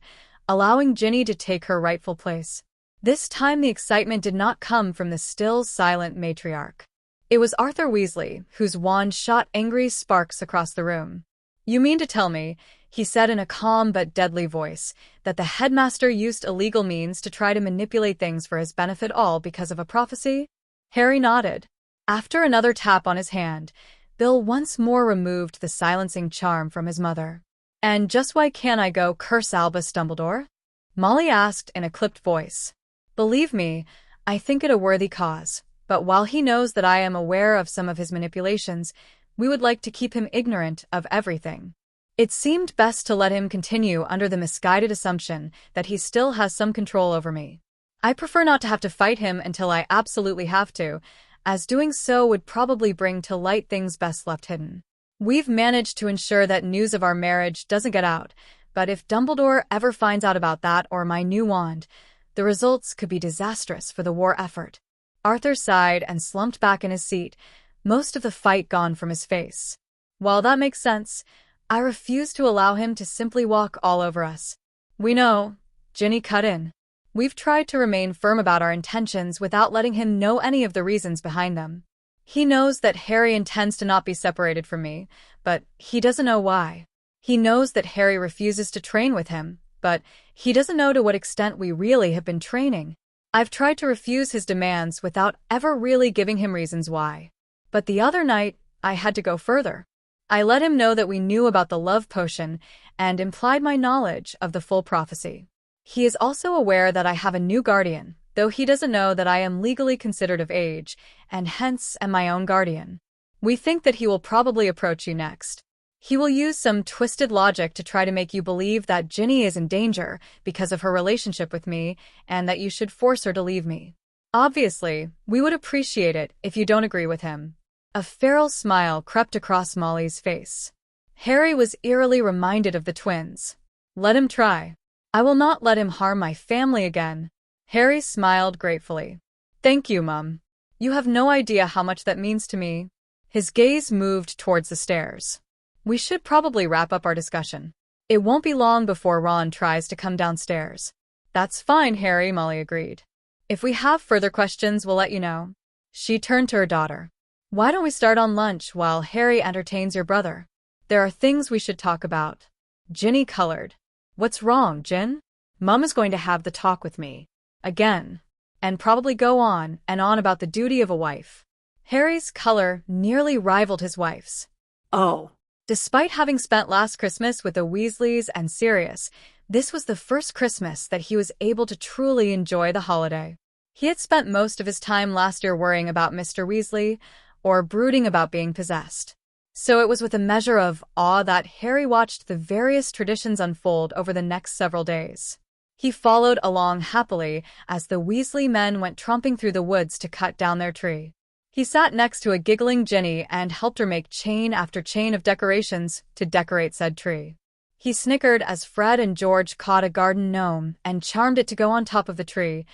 allowing Ginny to take her rightful place. This time the excitement did not come from the still silent matriarch. It was Arthur Weasley, whose wand shot angry sparks across the room. You mean to tell me, he said in a calm but deadly voice, that the headmaster used illegal means to try to manipulate things for his benefit, all because of a prophecy? Harry nodded. After another tap on his hand, Bill once more removed the silencing charm from his mother. And just why can't I go curse Albus Dumbledore? Molly asked in a clipped voice. Believe me, I think it a worthy cause, but while he knows that I am aware of some of his manipulations, we would like to keep him ignorant of everything. It seemed best to let him continue under the misguided assumption that he still has some control over me. I prefer not to have to fight him until I absolutely have to, as doing so would probably bring to light things best left hidden. We've managed to ensure that news of our marriage doesn't get out, but if Dumbledore ever finds out about that or my new wand, the results could be disastrous for the war effort. Arthur sighed and slumped back in his seat, most of the fight gone from his face. While that makes sense, I refuse to allow him to simply walk all over us. We know, Ginny cut in. We've tried to remain firm about our intentions without letting him know any of the reasons behind them. He knows that Harry intends to not be separated from me, but he doesn't know why. He knows that Harry refuses to train with him, but he doesn't know to what extent we really have been training. I've tried to refuse his demands without ever really giving him reasons why. But the other night, I had to go further. I let him know that we knew about the love potion and implied my knowledge of the full prophecy. He is also aware that I have a new guardian, though he doesn't know that I am legally considered of age, and hence am my own guardian. We think that he will probably approach you next. He will use some twisted logic to try to make you believe that Ginny is in danger because of her relationship with me, and that you should force her to leave me. Obviously, we would appreciate it if you don't agree with him. A feral smile crept across Molly's face. Harry was eerily reminded of the twins. Let him try. I will not let him harm my family again. Harry smiled gratefully. Thank you, Mum. You have no idea how much that means to me. His gaze moved towards the stairs. We should probably wrap up our discussion. It won't be long before Ron tries to come downstairs. That's fine, Harry, Molly agreed. If we have further questions, we'll let you know. She turned to her daughter. Why don't we start on lunch while Harry entertains your brother? There are things we should talk about. Ginny colored. What's wrong, Gin? Mum is going to have the talk with me. Again. And probably go on and on about the duty of a wife. Harry's color nearly rivaled his wife's. Oh. Despite having spent last Christmas with the Weasleys and Sirius, this was the first Christmas that he was able to truly enjoy the holiday. He had spent most of his time last year worrying about Mr. Weasley, or brooding about being possessed. So it was with a measure of awe that Harry watched the various traditions unfold over the next several days. He followed along happily as the Weasley men went tromping through the woods to cut down their tree. He sat next to a giggling Ginny and helped her make chain after chain of decorations to decorate said tree. He snickered as Fred and George caught a garden gnome and charmed it to go on top of the tree.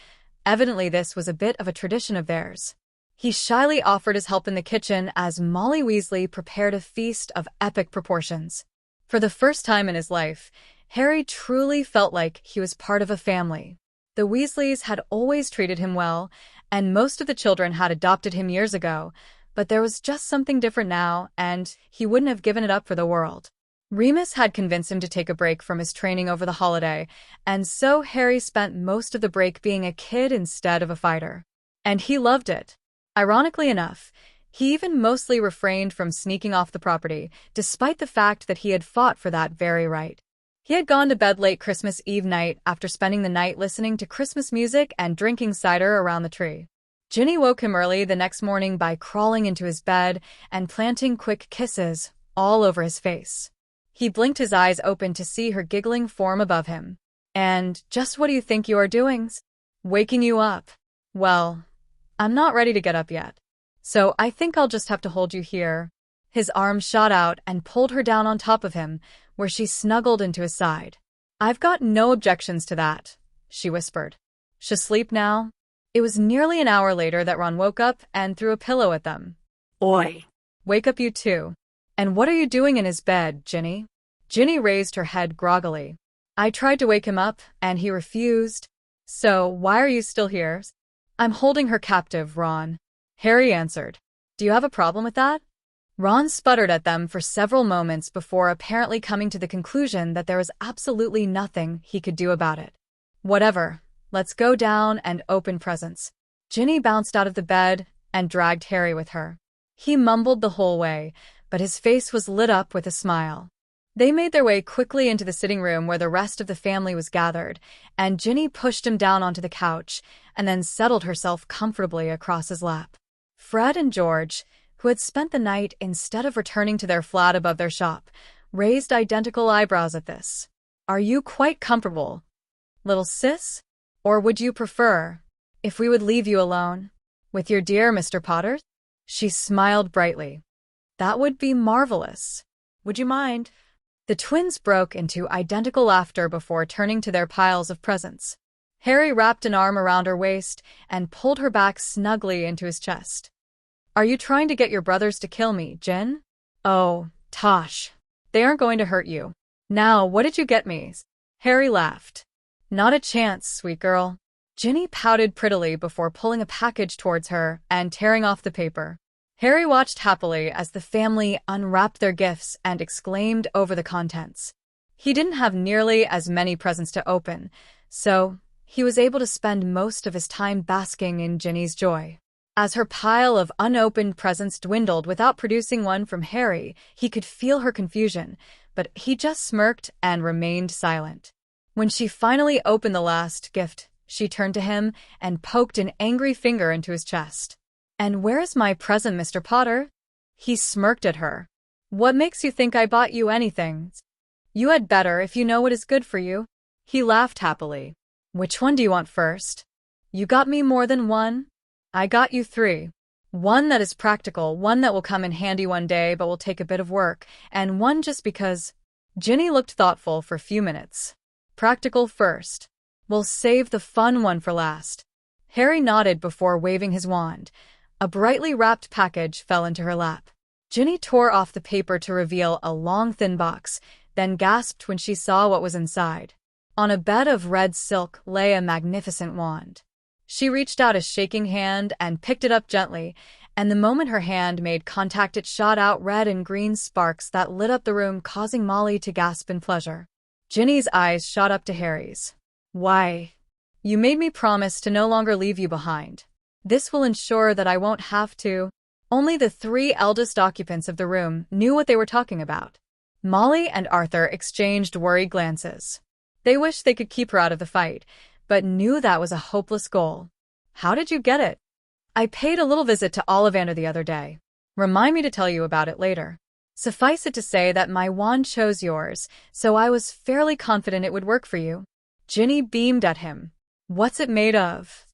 Evidently this was a bit of a tradition of theirs. He shyly offered his help in the kitchen as Molly Weasley prepared a feast of epic proportions. For the first time in his life, Harry truly felt like he was part of a family. The Weasleys had always treated him well, and most of the children had adopted him years ago, but there was just something different now, and he wouldn't have given it up for the world. Remus had convinced him to take a break from his training over the holiday, and so Harry spent most of the break being a kid instead of a fighter. And he loved it. Ironically enough, he even mostly refrained from sneaking off the property, despite the fact that he had fought for that very right. He had gone to bed late Christmas Eve night after spending the night listening to Christmas music and drinking cider around the tree. Ginny woke him early the next morning by crawling into his bed and planting quick kisses all over his face. He blinked his eyes open to see her giggling form above him. And just what do you think you are doing? Waking you up. Well, I'm not ready to get up yet. So I think I'll just have to hold you here. His arm shot out and pulled her down on top of him, where she snuggled into his side. I've got no objections to that, she whispered. Shall sleep now? It was nearly an hour later that Ron woke up and threw a pillow at them. Oi. Wake up you too. And what are you doing in his bed, Ginny? Ginny raised her head groggily. I tried to wake him up, and he refused. So why are you still here? I'm holding her captive, Ron. Harry answered. Do you have a problem with that? Ron sputtered at them for several moments before apparently coming to the conclusion that there was absolutely nothing he could do about it. Whatever. Let's go down and open presents. Ginny bounced out of the bed and dragged Harry with her. He mumbled the whole way, but his face was lit up with a smile. They made their way quickly into the sitting room where the rest of the family was gathered, and Ginny pushed him down onto the couch and then settled herself comfortably across his lap. Fred and George, who had spent the night instead of returning to their flat above their shop, raised identical eyebrows at this. Are you quite comfortable, little sis? Or would you prefer if we would leave you alone with your dear Mr. Potter? She smiled brightly. That would be marvelous. Would you mind? The twins broke into identical laughter before turning to their piles of presents. Harry wrapped an arm around her waist and pulled her back snugly into his chest. Are you trying to get your brothers to kill me, Jen? Oh, Tosh. They aren't going to hurt you. Now, what did you get me? Harry laughed. Not a chance, sweet girl. Ginny pouted prettily before pulling a package towards her and tearing off the paper. Harry watched happily as the family unwrapped their gifts and exclaimed over the contents. He didn't have nearly as many presents to open, so he was able to spend most of his time basking in Ginny's joy. As her pile of unopened presents dwindled without producing one from Harry, he could feel her confusion, but he just smirked and remained silent. When she finally opened the last gift, she turned to him and poked an angry finger into his chest. And where is my present, Mr. Potter? He smirked at her. What makes you think I bought you anything? You had better if you know what is good for you. He laughed happily. Which one do you want first? You got me more than one? I got you 3. One that is practical, one that will come in handy one day but will take a bit of work, and one just because. Ginny looked thoughtful for a few minutes. Practical first. We'll save the fun one for last. Harry nodded before waving his wand. A brightly wrapped package fell into her lap. Ginny tore off the paper to reveal a long, thin box, then gasped when she saw what was inside. On a bed of red silk lay a magnificent wand. She reached out a shaking hand and picked it up gently, and the moment her hand made contact it shot out red and green sparks that lit up the room, causing Molly to gasp in pleasure. Ginny's eyes shot up to Harry's. Why? You made me promise to no longer leave you behind. This will ensure that I won't have to. Only the 3 eldest occupants of the room knew what they were talking about. Molly and Arthur exchanged worried glances. They wished they could keep her out of the fight, but knew that was a hopeless goal. How did you get it? I paid a little visit to Ollivander the other day. Remind me to tell you about it later. Suffice it to say that my wand chose yours, so I was fairly confident it would work for you. Ginny beamed at him. What's it made of?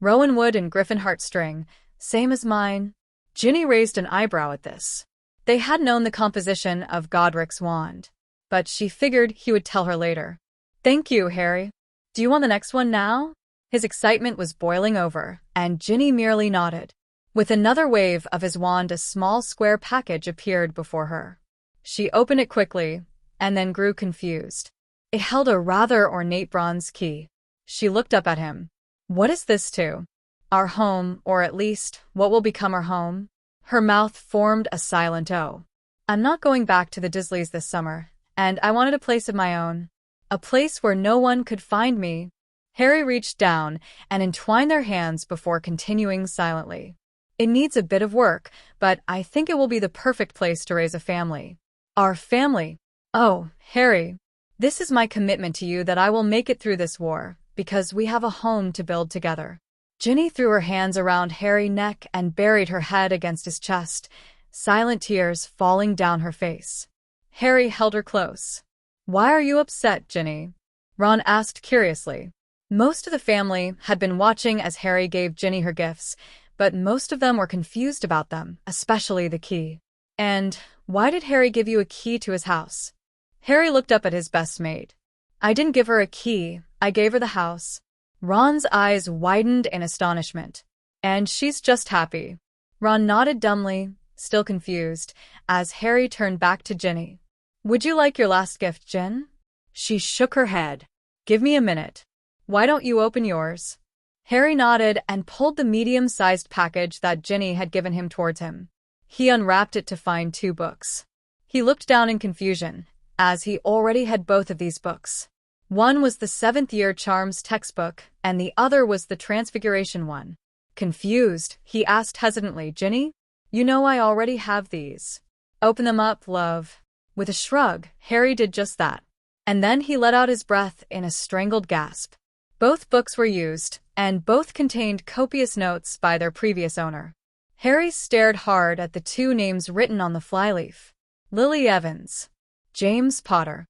Rowan wood and griffin heartstring, same as mine. Ginny raised an eyebrow at this. They had known the composition of Godric's wand, but she figured he would tell her later. Thank you, Harry. Do you want the next one now? His excitement was boiling over, and Ginny merely nodded. With another wave of his wand, a small square package appeared before her. She opened it quickly, and then grew confused. It held a rather ornate bronze key. She looked up at him. What is this to? Our home, or at least, what will become our home? Her mouth formed a silent O. I'm not going back to the Disleys this summer, and I wanted a place of my own. A place where no one could find me. Harry reached down and entwined their hands before continuing silently. It needs a bit of work, but I think it will be the perfect place to raise a family. Our family. Oh, Harry. This is my commitment to you that I will make it through this war, because we have a home to build together. Ginny threw her hands around Harry's neck and buried her head against his chest, silent tears falling down her face. Harry held her close. Why are you upset, Ginny? Ron asked curiously. Most of the family had been watching as Harry gave Ginny her gifts, but most of them were confused about them, especially the key. And why did Harry give you a key to his house? Harry looked up at his best mate. I didn't give her a key, I gave her the house. Ron's eyes widened in astonishment. And she's just happy. Ron nodded dumbly, still confused, as Harry turned back to Ginny. Would you like your last gift, Jen? She shook her head. Give me a minute. Why don't you open yours? Harry nodded and pulled the medium-sized package that Ginny had given him towards him. He unwrapped it to find 2 books. He looked down in confusion, as he already had both of these books. One was the 7th Year Charms textbook, and the other was the Transfiguration one. Confused, he asked hesitantly, Ginny? You know I already have these. Open them up, love. With a shrug, Harry did just that. And then he let out his breath in a strangled gasp. Both books were used, and both contained copious notes by their previous owner. Harry stared hard at the 2 names written on the flyleaf. Lily Evans. James Potter.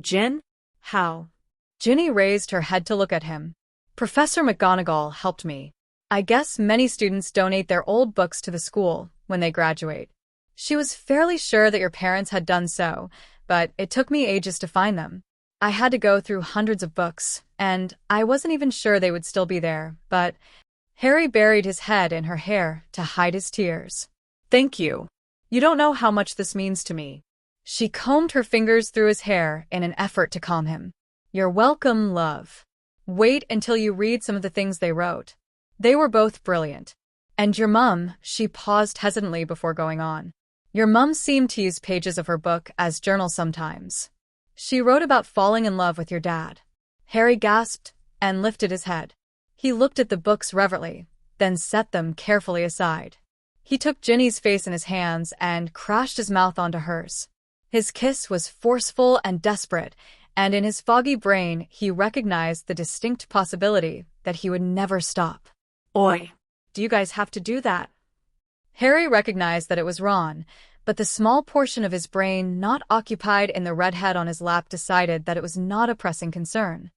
Jen? How? Ginny raised her head to look at him. Professor McGonagall helped me. I guess many students donate their old books to the school when they graduate. She was fairly sure that your parents had done so, but it took me ages to find them. I had to go through hundreds of books, and I wasn't even sure they would still be there, but Harry buried his head in her hair to hide his tears. Thank you. You don't know how much this means to me. She combed her fingers through his hair in an effort to calm him. You're welcome, love. Wait until you read some of the things they wrote. They were both brilliant. And your mum, she paused hesitantly before going on. Your mum seemed to use pages of her book as journals sometimes. She wrote about falling in love with your dad. Harry gasped and lifted his head. He looked at the books reverently, then set them carefully aside. He took Ginny's face in his hands and crashed his mouth onto hers. His kiss was forceful and desperate, and in his foggy brain he recognized the distinct possibility that he would never stop. Oi. Do you guys have to do that? Harry recognized that it was Ron, but the small portion of his brain not occupied in the redhead on his lap decided that it was not a pressing concern.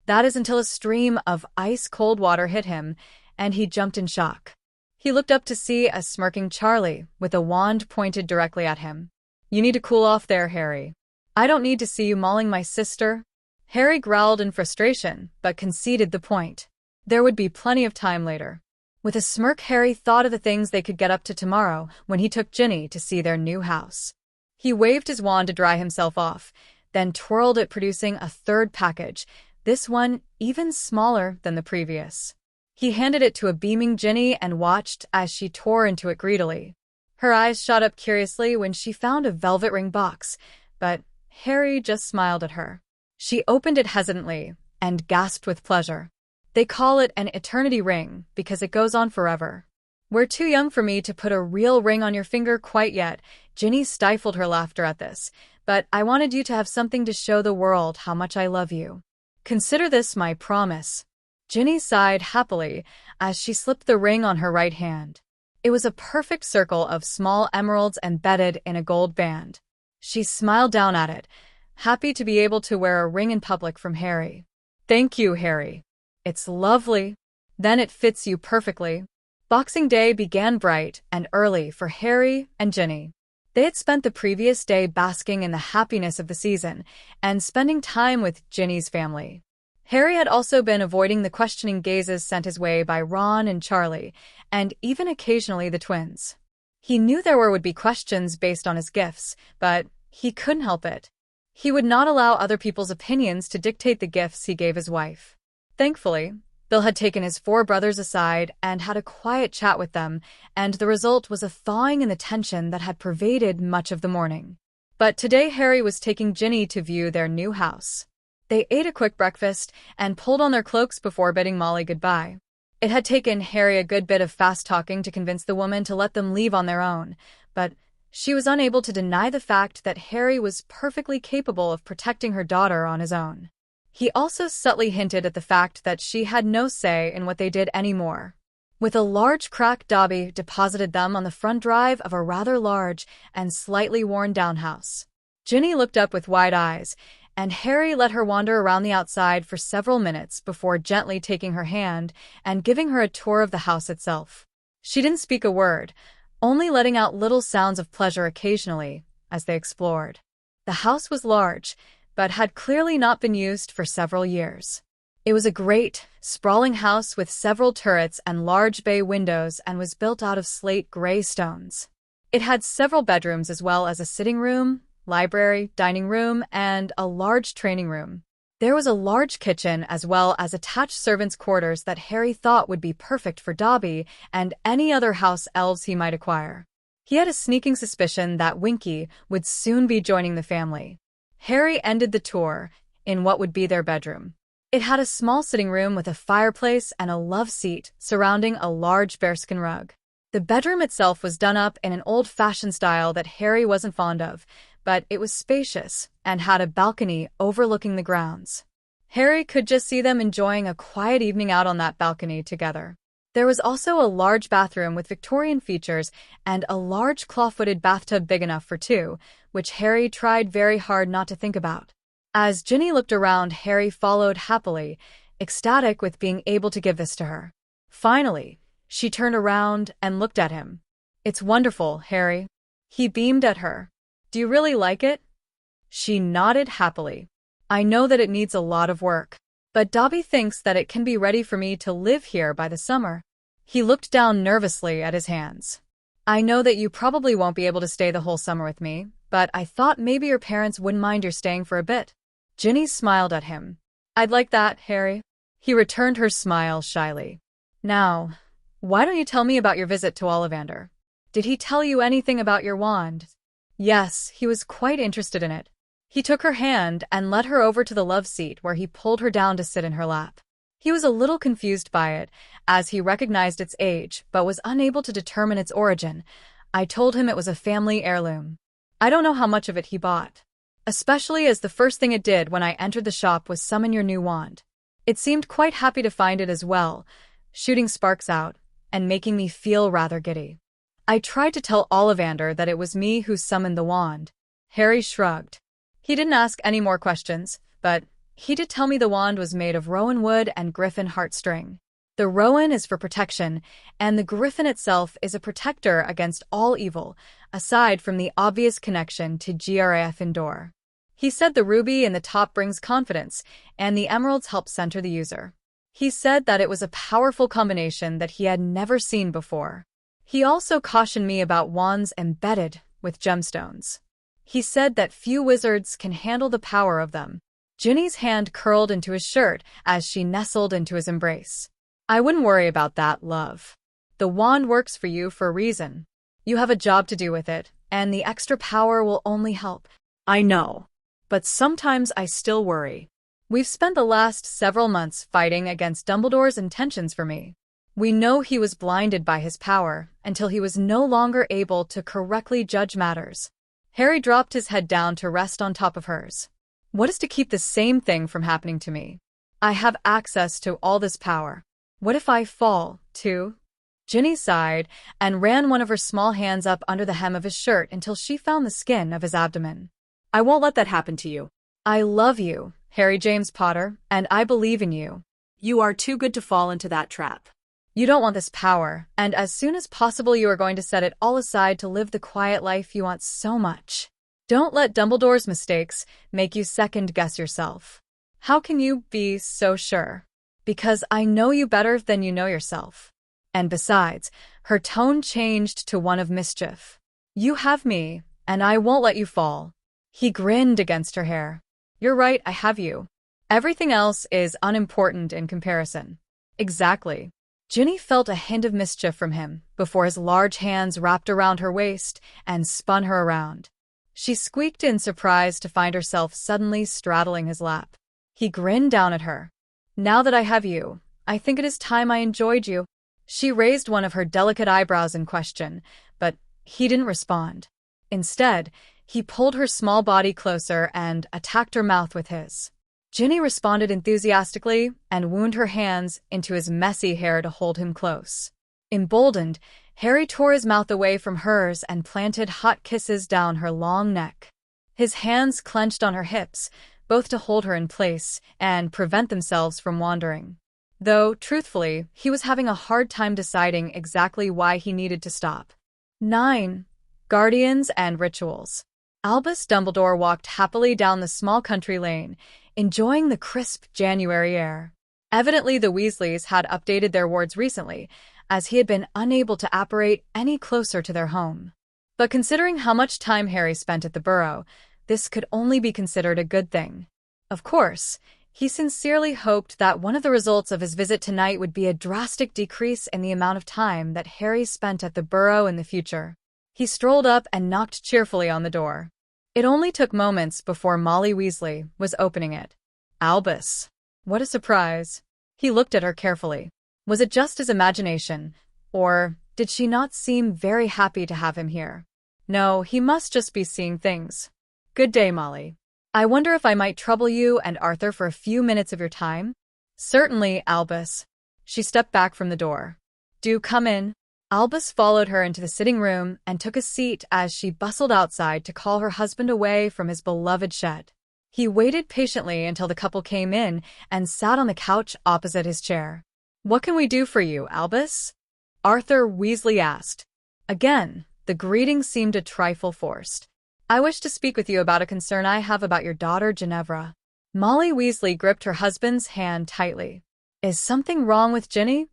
That is until a stream of ice-cold water hit him, and he jumped in shock. He looked up to see a smirking Charlie with a wand pointed directly at him. You need to cool off there, Harry. I don't need to see you mauling my sister. Harry growled in frustration, but conceded the point. There would be plenty of time later. With a smirk, Harry thought of the things they could get up to tomorrow when he took Ginny to see their new house. He waved his wand to dry himself off, then twirled it, producing a third package, this one even smaller than the previous. He handed it to a beaming Ginny and watched as she tore into it greedily. Her eyes shot up curiously when she found a velvet ring box, but Harry just smiled at her. She opened it hesitantly and gasped with pleasure. They call it an eternity ring because it goes on forever. We're too young for me to put a real ring on your finger quite yet. Ginny stifled her laughter at this, but I wanted you to have something to show the world how much I love you. Consider this my promise. Ginny sighed happily as she slipped the ring on her right hand. It was a perfect circle of small emeralds embedded in a gold band. She smiled down at it, happy to be able to wear a ring in public from Harry. Thank you, Harry. It's lovely. Then it fits you perfectly. Boxing Day began bright and early for Harry and Ginny. They had spent the previous day basking in the happiness of the season and spending time with Ginny's family. Harry had also been avoiding the questioning gazes sent his way by Ron and Charlie, and even occasionally the twins. He knew there would be questions based on his gifts, but he couldn't help it. He would not allow other people's opinions to dictate the gifts he gave his wife. Thankfully, Bill had taken his 4 brothers aside and had a quiet chat with them, and the result was a thawing in the tension that had pervaded much of the morning. But today Harry was taking Ginny to view their new house. They ate a quick breakfast and pulled on their cloaks before bidding Molly goodbye. It had taken Harry a good bit of fast talking to convince the woman to let them leave on their own, but she was unable to deny the fact that Harry was perfectly capable of protecting her daughter on his own. He also subtly hinted at the fact that she had no say in what they did anymore. With a large crack, Dobby deposited them on the front drive of a rather large and slightly worn-down house. Ginny looked up with wide eyes, and Harry let her wander around the outside for several minutes before gently taking her hand and giving her a tour of the house itself. She didn't speak a word, only letting out little sounds of pleasure occasionally as they explored. The house was large, but had clearly not been used for several years. It was a great, sprawling house with several turrets and large bay windows and was built out of slate gray stones. It had several bedrooms as well as a sitting room, library, dining room, and a large training room. There was a large kitchen as well as attached servants' quarters that Harry thought would be perfect for Dobby and any other house elves he might acquire. He had a sneaking suspicion that Winky would soon be joining the family. Harry ended the tour in what would be their bedroom. It had a small sitting room with a fireplace and a love seat surrounding a large bearskin rug. The bedroom itself was done up in an old-fashioned style that Harry wasn't fond of, but it was spacious and had a balcony overlooking the grounds. Harry could just see them enjoying a quiet evening out on that balcony together. There was also a large bathroom with Victorian features and a large claw-footed bathtub big enough for 2, which Harry tried very hard not to think about. As Ginny looked around, Harry followed happily, ecstatic with being able to give this to her. Finally, she turned around and looked at him. "It's wonderful, Harry." He beamed at her. "Do you really like it?" She nodded happily. "I know that it needs a lot of work, but Dobby thinks that it can be ready for me to live here by the summer." He looked down nervously at his hands. "I know that you probably won't be able to stay the whole summer with me, but I thought maybe your parents wouldn't mind your staying for a bit." Ginny smiled at him. "I'd like that, Harry." He returned her smile shyly. "Now, why don't you tell me about your visit to Ollivander? Did he tell you anything about your wand?" Yes, he was quite interested in it. He took her hand and led her over to the love seat where he pulled her down to sit in her lap. He was a little confused by it, as he recognized its age, but was unable to determine its origin. I told him it was a family heirloom. I don't know how much of it he bought. Especially as the first thing it did when I entered the shop was summon your new wand. It seemed quite happy to find it as well, shooting sparks out, and making me feel rather giddy. I tried to tell Ollivander that it was me who summoned the wand. Harry shrugged. He didn't ask any more questions, but he did tell me the wand was made of rowan wood and griffin heartstring. The rowan is for protection, and the griffin itself is a protector against all evil, aside from the obvious connection to Gryffindor. He said the ruby in the top brings confidence, and the emeralds help center the user. He said that it was a powerful combination that he had never seen before. He also cautioned me about wands embedded with gemstones. He said that few wizards can handle the power of them. Ginny's hand curled into his shirt as she nestled into his embrace. "I wouldn't worry about that, love. The wand works for you for a reason. You have a job to do with it, and the extra power will only help." "I know, but sometimes I still worry. We've spent the last several months fighting against Dumbledore's intentions for me. We know he was blinded by his power until he was no longer able to correctly judge matters." Harry dropped his head down to rest on top of hers. "What is to keep the same thing from happening to me? I have access to all this power. What if I fall, too?" Ginny sighed and ran one of her small hands up under the hem of his shirt until she found the skin of his abdomen. "I won't let that happen to you. I love you, Harry James Potter, and I believe in you. You are too good to fall into that trap. You don't want this power, and as soon as possible you are going to set it all aside to live the quiet life you want so much. Don't let Dumbledore's mistakes make you second-guess yourself." "How can you be so sure?" "Because I know you better than you know yourself. And besides," her tone changed to one of mischief, "you have me, and I won't let you fall." He grinned against her hair. "You're right, I have you. Everything else is unimportant in comparison." "Exactly." Ginny felt a hint of mischief from him before his large hands wrapped around her waist and spun her around. She squeaked in surprise to find herself suddenly straddling his lap. He grinned down at her. "Now that I have you, I think it is time I enjoyed you." She raised one of her delicate eyebrows in question, but he didn't respond. Instead, he pulled her small body closer and attacked her mouth with his. Ginny responded enthusiastically and wound her hands into his messy hair to hold him close. Emboldened, Harry tore his mouth away from hers and planted hot kisses down her long neck. His hands clenched on her hips, both to hold her in place and prevent themselves from wandering. Though, truthfully, he was having a hard time deciding exactly why he needed to stop. 9. Guardians and Rituals. Albus Dumbledore walked happily down the small country lane, enjoying the crisp January air. Evidently, the Weasleys had updated their wards recently, as he had been unable to apparate any closer to their home. But considering how much time Harry spent at the Burrow, this could only be considered a good thing. Of course, he sincerely hoped that one of the results of his visit tonight would be a drastic decrease in the amount of time that Harry spent at the Burrow in the future. He strolled up and knocked cheerfully on the door. It only took moments before Molly Weasley was opening it. "Albus. What a surprise." He looked at her carefully. Was it just his imagination, or did she not seem very happy to have him here? No, he must just be seeing things. "Good day, Molly. I wonder if I might trouble you and Arthur for a few minutes of your time?" "Certainly, Albus." She stepped back from the door. "Do come in." Albus followed her into the sitting room and took a seat as she bustled outside to call her husband away from his beloved shed. He waited patiently until the couple came in and sat on the couch opposite his chair. "What can we do for you, Albus?" Arthur Weasley asked. Again, the greeting seemed a trifle forced. "I wish to speak with you about a concern I have about your daughter, Ginevra." Molly Weasley gripped her husband's hand tightly. "Is something wrong with Ginny?"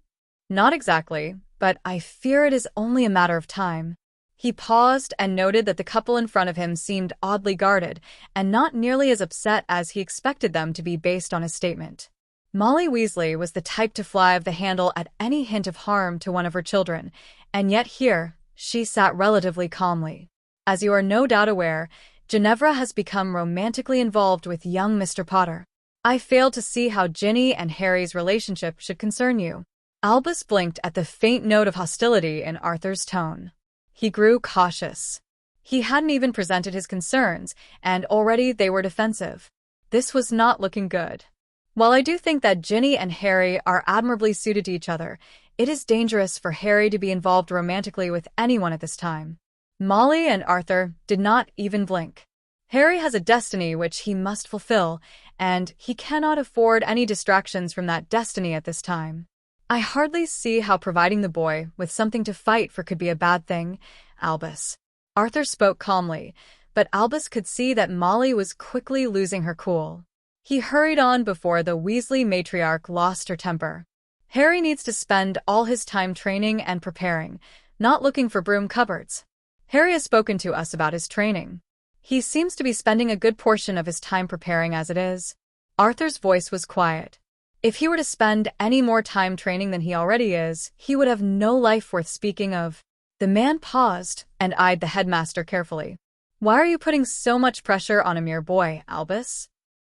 "Not exactly, but I fear it is only a matter of time." He paused and noted that the couple in front of him seemed oddly guarded and not nearly as upset as he expected them to be based on his statement. Molly Weasley was the type to fly off the handle at any hint of harm to one of her children, and yet here, she sat relatively calmly. "As you are no doubt aware, Ginevra has become romantically involved with young Mr. Potter. I fail to see how Ginny and Harry's relationship should concern you." Albus blinked at the faint note of hostility in Arthur's tone. He grew cautious. He hadn't even presented his concerns, and already they were defensive. This was not looking good. "While I do think that Ginny and Harry are admirably suited to each other, it is dangerous for Harry to be involved romantically with anyone at this time." Molly and Arthur did not even blink. Harry has a destiny which he must fulfill, and he cannot afford any distractions from that destiny at this time. "I hardly see how providing the boy with something to fight for could be a bad thing, Albus." Arthur spoke calmly, but Albus could see that Molly was quickly losing her cool. He hurried on before the Weasley matriarch lost her temper. "Harry needs to spend all his time training and preparing, not looking for broom cupboards. Harry has spoken to us about his training. He seems to be spending a good portion of his time preparing as it is." Arthur's voice was quiet. If he were to spend any more time training than he already is, he would have no life worth speaking of. The man paused and eyed the headmaster carefully. "Why are you putting so much pressure on a mere boy, Albus?"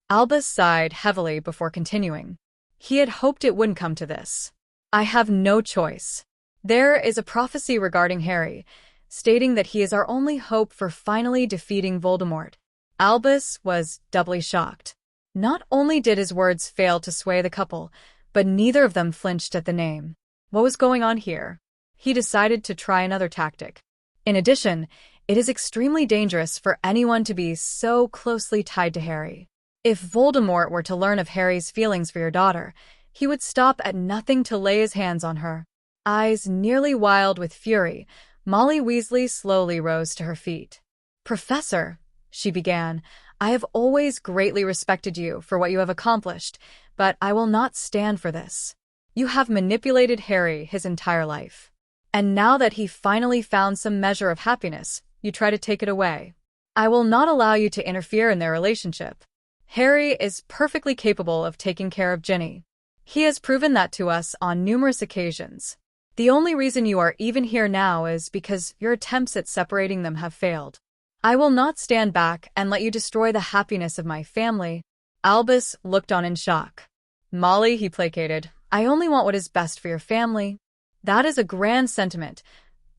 Albus sighed heavily before continuing. He had hoped it wouldn't come to this. "I have no choice. There is a prophecy regarding Harry, stating that he is our only hope for finally defeating Voldemort." Albus was doubly shocked. Not only did his words fail to sway the couple, but neither of them flinched at the name. What was going on here? He decided to try another tactic. "In addition, it is extremely dangerous for anyone to be so closely tied to Harry. If Voldemort were to learn of Harry's feelings for your daughter, he would stop at nothing to lay his hands on her." Eyes nearly wild with fury, Molly Weasley slowly rose to her feet. "Professor," she began, "I have always greatly respected you for what you have accomplished, but I will not stand for this. You have manipulated Harry his entire life. And now that he finally found some measure of happiness, you try to take it away. I will not allow you to interfere in their relationship. Harry is perfectly capable of taking care of Ginny. He has proven that to us on numerous occasions. The only reason you are even here now is because your attempts at separating them have failed. I will not stand back and let you destroy the happiness of my family." Albus looked on in shock. "Molly," he placated, "I only want what is best for your family." "That is a grand sentiment,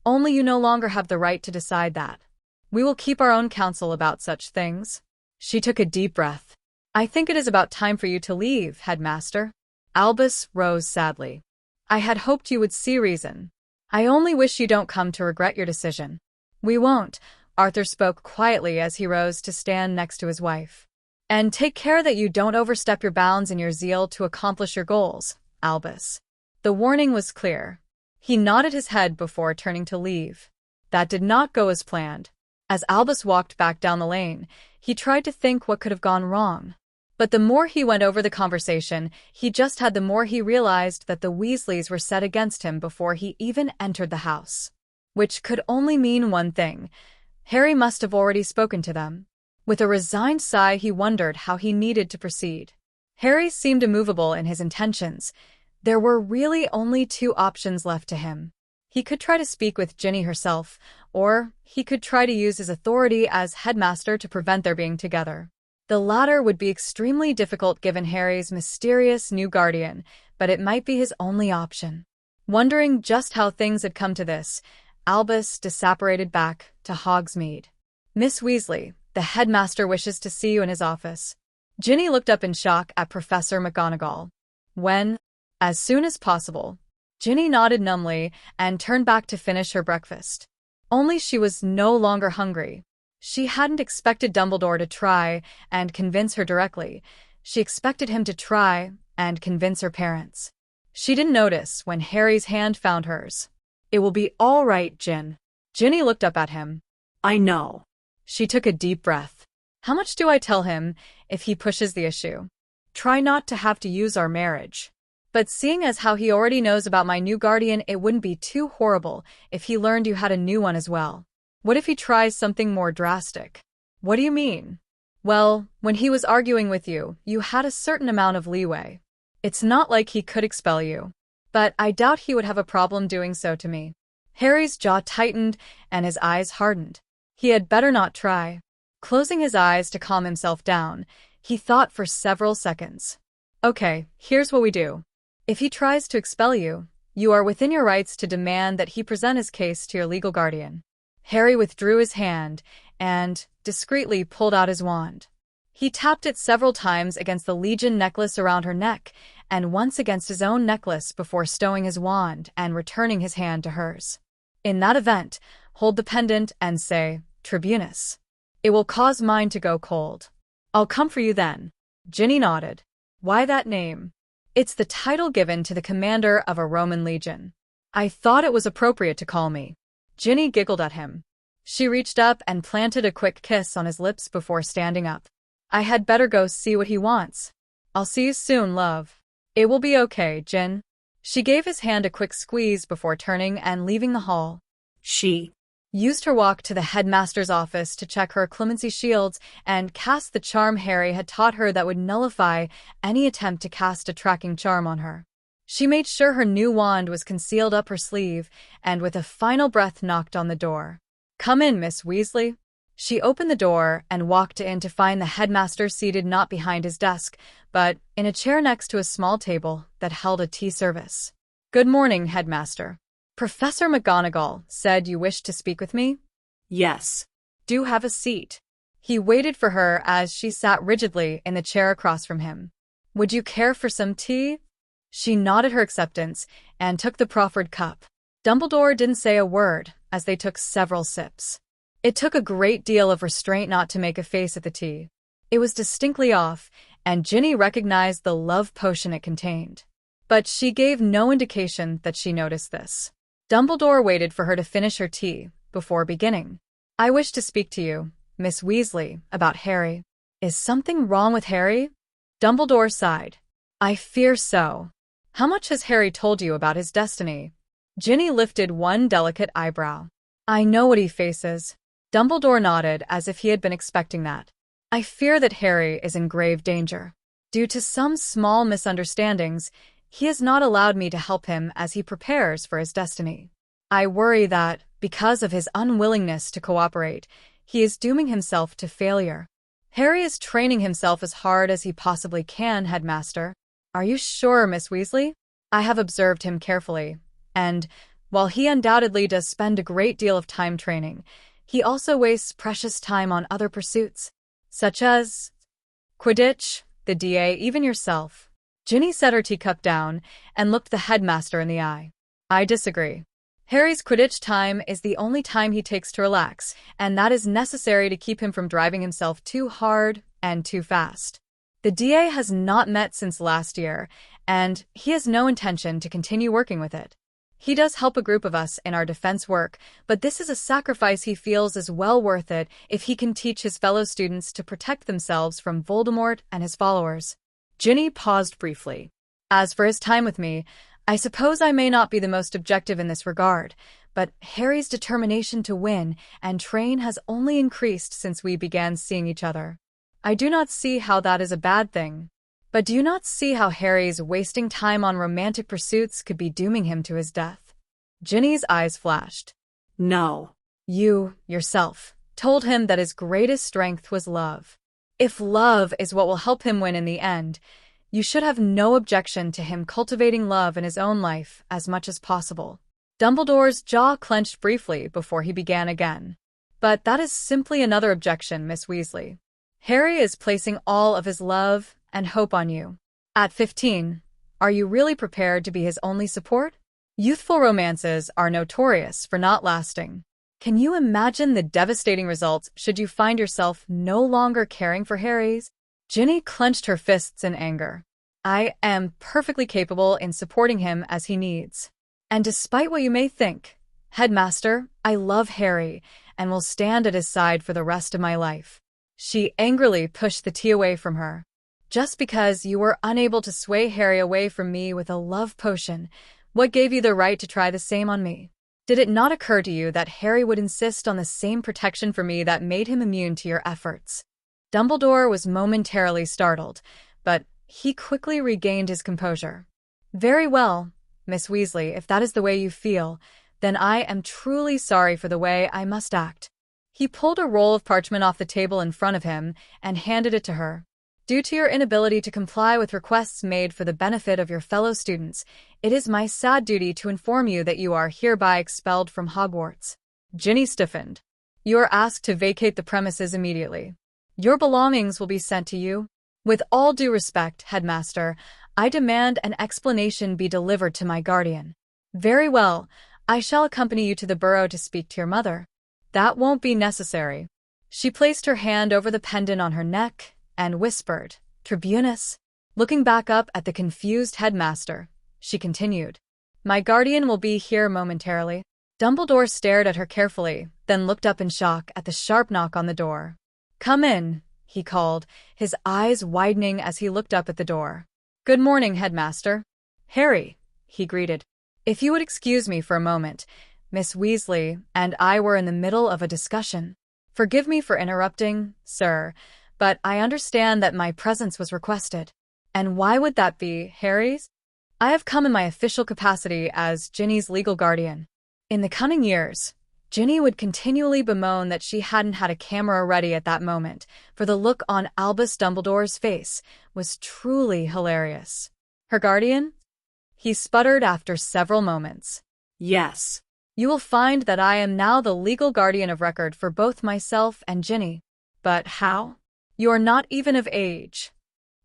only you no longer have the right to decide that. We will keep our own counsel about such things." She took a deep breath. "I think it is about time for you to leave, headmaster." Albus rose sadly. "I had hoped you would see reason. I only wish you don't come to regret your decision." "We won't," Arthur spoke quietly as he rose to stand next to his wife. "And take care that you don't overstep your bounds in your zeal to accomplish your goals, Albus." The warning was clear. He nodded his head before turning to leave. That did not go as planned. As Albus walked back down the lane, he tried to think what could have gone wrong. But the more he went over the conversation, the more he realized that the Weasleys were set against him before he even entered the house. Which could only mean one thing. Harry must have already spoken to them. With a resigned sigh, he wondered how he needed to proceed. Harry seemed immovable in his intentions. There were really only two options left to him. He could try to speak with Ginny herself, or he could try to use his authority as headmaster to prevent their being together. The latter would be extremely difficult given Harry's mysterious new guardian, but it might be his only option. Wondering just how things had come to this, Albus disapparated back to Hogsmeade. "Miss Weasley, the headmaster wishes to see you in his office." Ginny looked up in shock at Professor McGonagall. "When?" "As soon as possible." Ginny nodded numbly and turned back to finish her breakfast. Only she was no longer hungry. She hadn't expected Dumbledore to try and convince her directly. She expected him to try and convince her parents. She didn't notice when Harry's hand found hers. "It will be all right, Gin." Ginny looked up at him. I know. She took a deep breath. "How much do I tell him if he pushes the issue? Try not to have to use our marriage. But seeing as how he already knows about my new guardian, it wouldn't be too horrible if he learned you had a new one as well. What if he tries something more drastic?" "What do you mean?" "Well, when he was arguing with you, you had a certain amount of leeway. It's not like he could expel you. But I doubt he would have a problem doing so to me." Harry's jaw tightened and his eyes hardened. He had better not try. Closing his eyes to calm himself down, he thought for several seconds. "Okay, here's what we do. If he tries to expel you, you are within your rights to demand that he present his case to your legal guardian." Harry withdrew his hand and discreetly pulled out his wand. He tapped it several times against the Legion necklace around her neck and once against his own necklace before stowing his wand and returning his hand to hers. "In that event, hold the pendant and say, 'Tribunus.' It will cause mine to go cold." "I'll come for you then." Ginny nodded. "Why that name?" "It's the title given to the commander of a Roman legion. I thought it was appropriate to call me." Ginny giggled at him. She reached up and planted a quick kiss on his lips before standing up. "I had better go see what he wants. I'll see you soon, love." "It will be okay, Gin." She gave his hand a quick squeeze before turning and leaving the hall. She used her walk to the headmaster's office to check her clemency shields and cast the charm Harry had taught her that would nullify any attempt to cast a tracking charm on her. She made sure her new wand was concealed up her sleeve and with a final breath knocked on the door. "Come in, Miss Weasley." She opened the door and walked in to find the headmaster seated not behind his desk, but in a chair next to a small table that held a tea service. "Good morning, headmaster. Professor McGonagall said you wished to speak with me." Yes. "Do have a seat." He waited for her as she sat rigidly in the chair across from him. "Would you care for some tea?" She nodded her acceptance and took the proffered cup. Dumbledore didn't say a word as they took several sips. It took a great deal of restraint not to make a face at the tea. It was distinctly off, and Ginny recognized the love potion it contained. But she gave no indication that she noticed this. Dumbledore waited for her to finish her tea before beginning. "I wish to speak to you, Miss Weasley, about Harry." "Is something wrong with Harry?" Dumbledore sighed. "I fear so." "How much has Harry told you about his destiny?" Ginny lifted one delicate eyebrow. "I know what he faces." Dumbledore nodded as if he had been expecting that. "I fear that Harry is in grave danger. Due to some small misunderstandings, he has not allowed me to help him as he prepares for his destiny. I worry that, because of his unwillingness to cooperate, he is dooming himself to failure." "Harry is training himself as hard as he possibly can, headmaster." "Are you sure, Miss Weasley?" "I have observed him carefully, and, while he undoubtedly does spend a great deal of time training, he also wastes precious time on other pursuits, such as Quidditch, the DA, even yourself." Ginny set her teacup down and looked the headmaster in the eye. "I disagree. Harry's Quidditch time is the only time he takes to relax, and that is necessary to keep him from driving himself too hard and too fast. The DA has not met since last year, and he has no intention to continue working with it. He does help a group of us in our defense work, but this is a sacrifice he feels is well worth it if he can teach his fellow students to protect themselves from Voldemort and his followers." Ginny paused briefly. "As for his time with me, I suppose I may not be the most objective in this regard, but Harry's determination to win and train has only increased since we began seeing each other. I do not see how that is a bad thing. But do you not see how Harry's wasting time on romantic pursuits could be dooming him to his death?" Ginny's eyes flashed. No. "You, yourself, told him that his greatest strength was love. If love is what will help him win in the end, you should have no objection to him cultivating love in his own life as much as possible." Dumbledore's jaw clenched briefly before he began again. "But that is simply another objection, Miss Weasley. Harry is placing all of his love and hope on you. At 15, are you really prepared to be his only support? Youthful romances are notorious for not lasting. Can you imagine the devastating results should you find yourself no longer caring for Harry's? Ginny clenched her fists in anger. I am perfectly capable in supporting him as he needs. And despite what you may think, Headmaster, I love Harry and will stand at his side for the rest of my life. She angrily pushed the tea away from her. Just because you were unable to sway Harry away from me with a love potion, what gave you the right to try the same on me? Did it not occur to you that Harry would insist on the same protection for me that made him immune to your efforts? Dumbledore was momentarily startled, but he quickly regained his composure. Very well, Miss Weasley, if that is the way you feel, then I am truly sorry for the way I must act. He pulled a roll of parchment off the table in front of him and handed it to her. Due to your inability to comply with requests made for the benefit of your fellow students, it is my sad duty to inform you that you are hereby expelled from Hogwarts. Ginny stiffened. You are asked to vacate the premises immediately. Your belongings will be sent to you. With all due respect, Headmaster, I demand an explanation be delivered to my guardian. Very well, I shall accompany you to the Burrow to speak to your mother. That won't be necessary. She placed her hand over the pendant on her neck and whispered, Tribunus. Looking back up at the confused headmaster, she continued, My guardian will be here momentarily. Dumbledore stared at her carefully, then looked up in shock at the sharp knock on the door. Come in, he called, his eyes widening as he looked up at the door. Good morning, Headmaster. Harry, he greeted. If you would excuse me for a moment, Miss Weasley and I were in the middle of a discussion. Forgive me for interrupting, sir, but I understand that my presence was requested. And why would that be, Harry's? I have come in my official capacity as Ginny's legal guardian. In the coming years, Ginny would continually bemoan that she hadn't had a camera ready at that moment, for the look on Albus Dumbledore's face was truly hilarious. Her guardian? He sputtered after several moments. Yes. You will find that I am now the legal guardian of record for both myself and Ginny. But how? You are not even of age.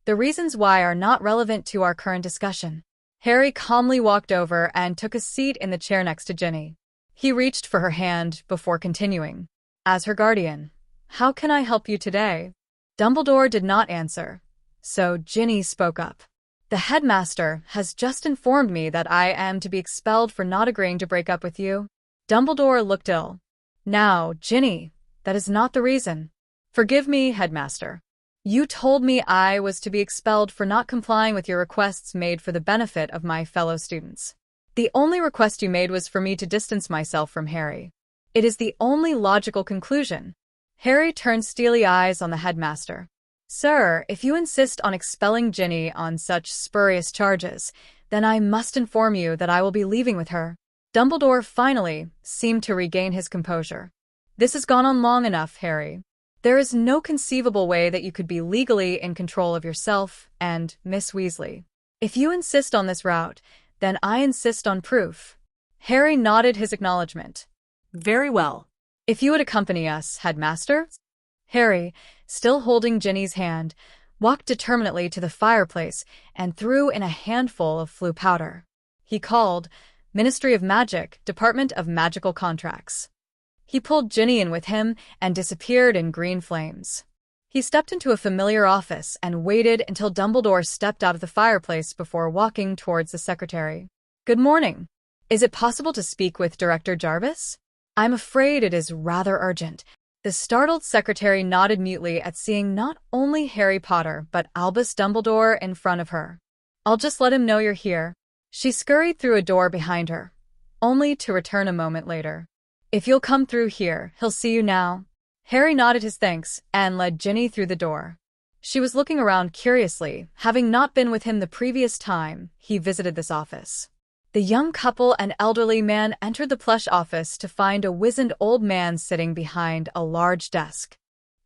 The reasons why are not relevant to our current discussion. Harry calmly walked over and took a seat in the chair next to Ginny. He reached for her hand before continuing. As her guardian, how can I help you today? Dumbledore did not answer, so Ginny spoke up. The headmaster has just informed me that I am to be expelled for not agreeing to break up with you. Dumbledore looked ill. Now, Ginny, that is not the reason. Forgive me, headmaster. You told me I was to be expelled for not complying with your requests made for the benefit of my fellow students. The only request you made was for me to distance myself from Harry. It is the only logical conclusion. Harry turned steely eyes on the headmaster. Sir, if you insist on expelling Ginny on such spurious charges, then I must inform you that I will be leaving with her. Dumbledore finally seemed to regain his composure. This has gone on long enough, Harry. There is no conceivable way that you could be legally in control of yourself and Miss Weasley. If you insist on this route, then I insist on proof. Harry nodded his acknowledgement. Very well. If you would accompany us, Headmaster? Harry, still holding Ginny's hand, walked determinedly to the fireplace and threw in a handful of flue powder. He called, Ministry of Magic, Department of Magical Contracts. He pulled Ginny in with him and disappeared in green flames. He stepped into a familiar office and waited until Dumbledore stepped out of the fireplace before walking towards the secretary. Good morning. Is it possible to speak with Director Jarvis? I'm afraid it is rather urgent. The startled secretary nodded mutely at seeing not only Harry Potter but Albus Dumbledore in front of her. I'll just let him know you're here. She scurried through a door behind her, only to return a moment later. If you'll come through here, he'll see you now. Harry nodded his thanks and led Ginny through the door. She was looking around curiously, having not been with him the previous time he visited this office. The young couple and elderly man entered the plush office to find a wizened old man sitting behind a large desk.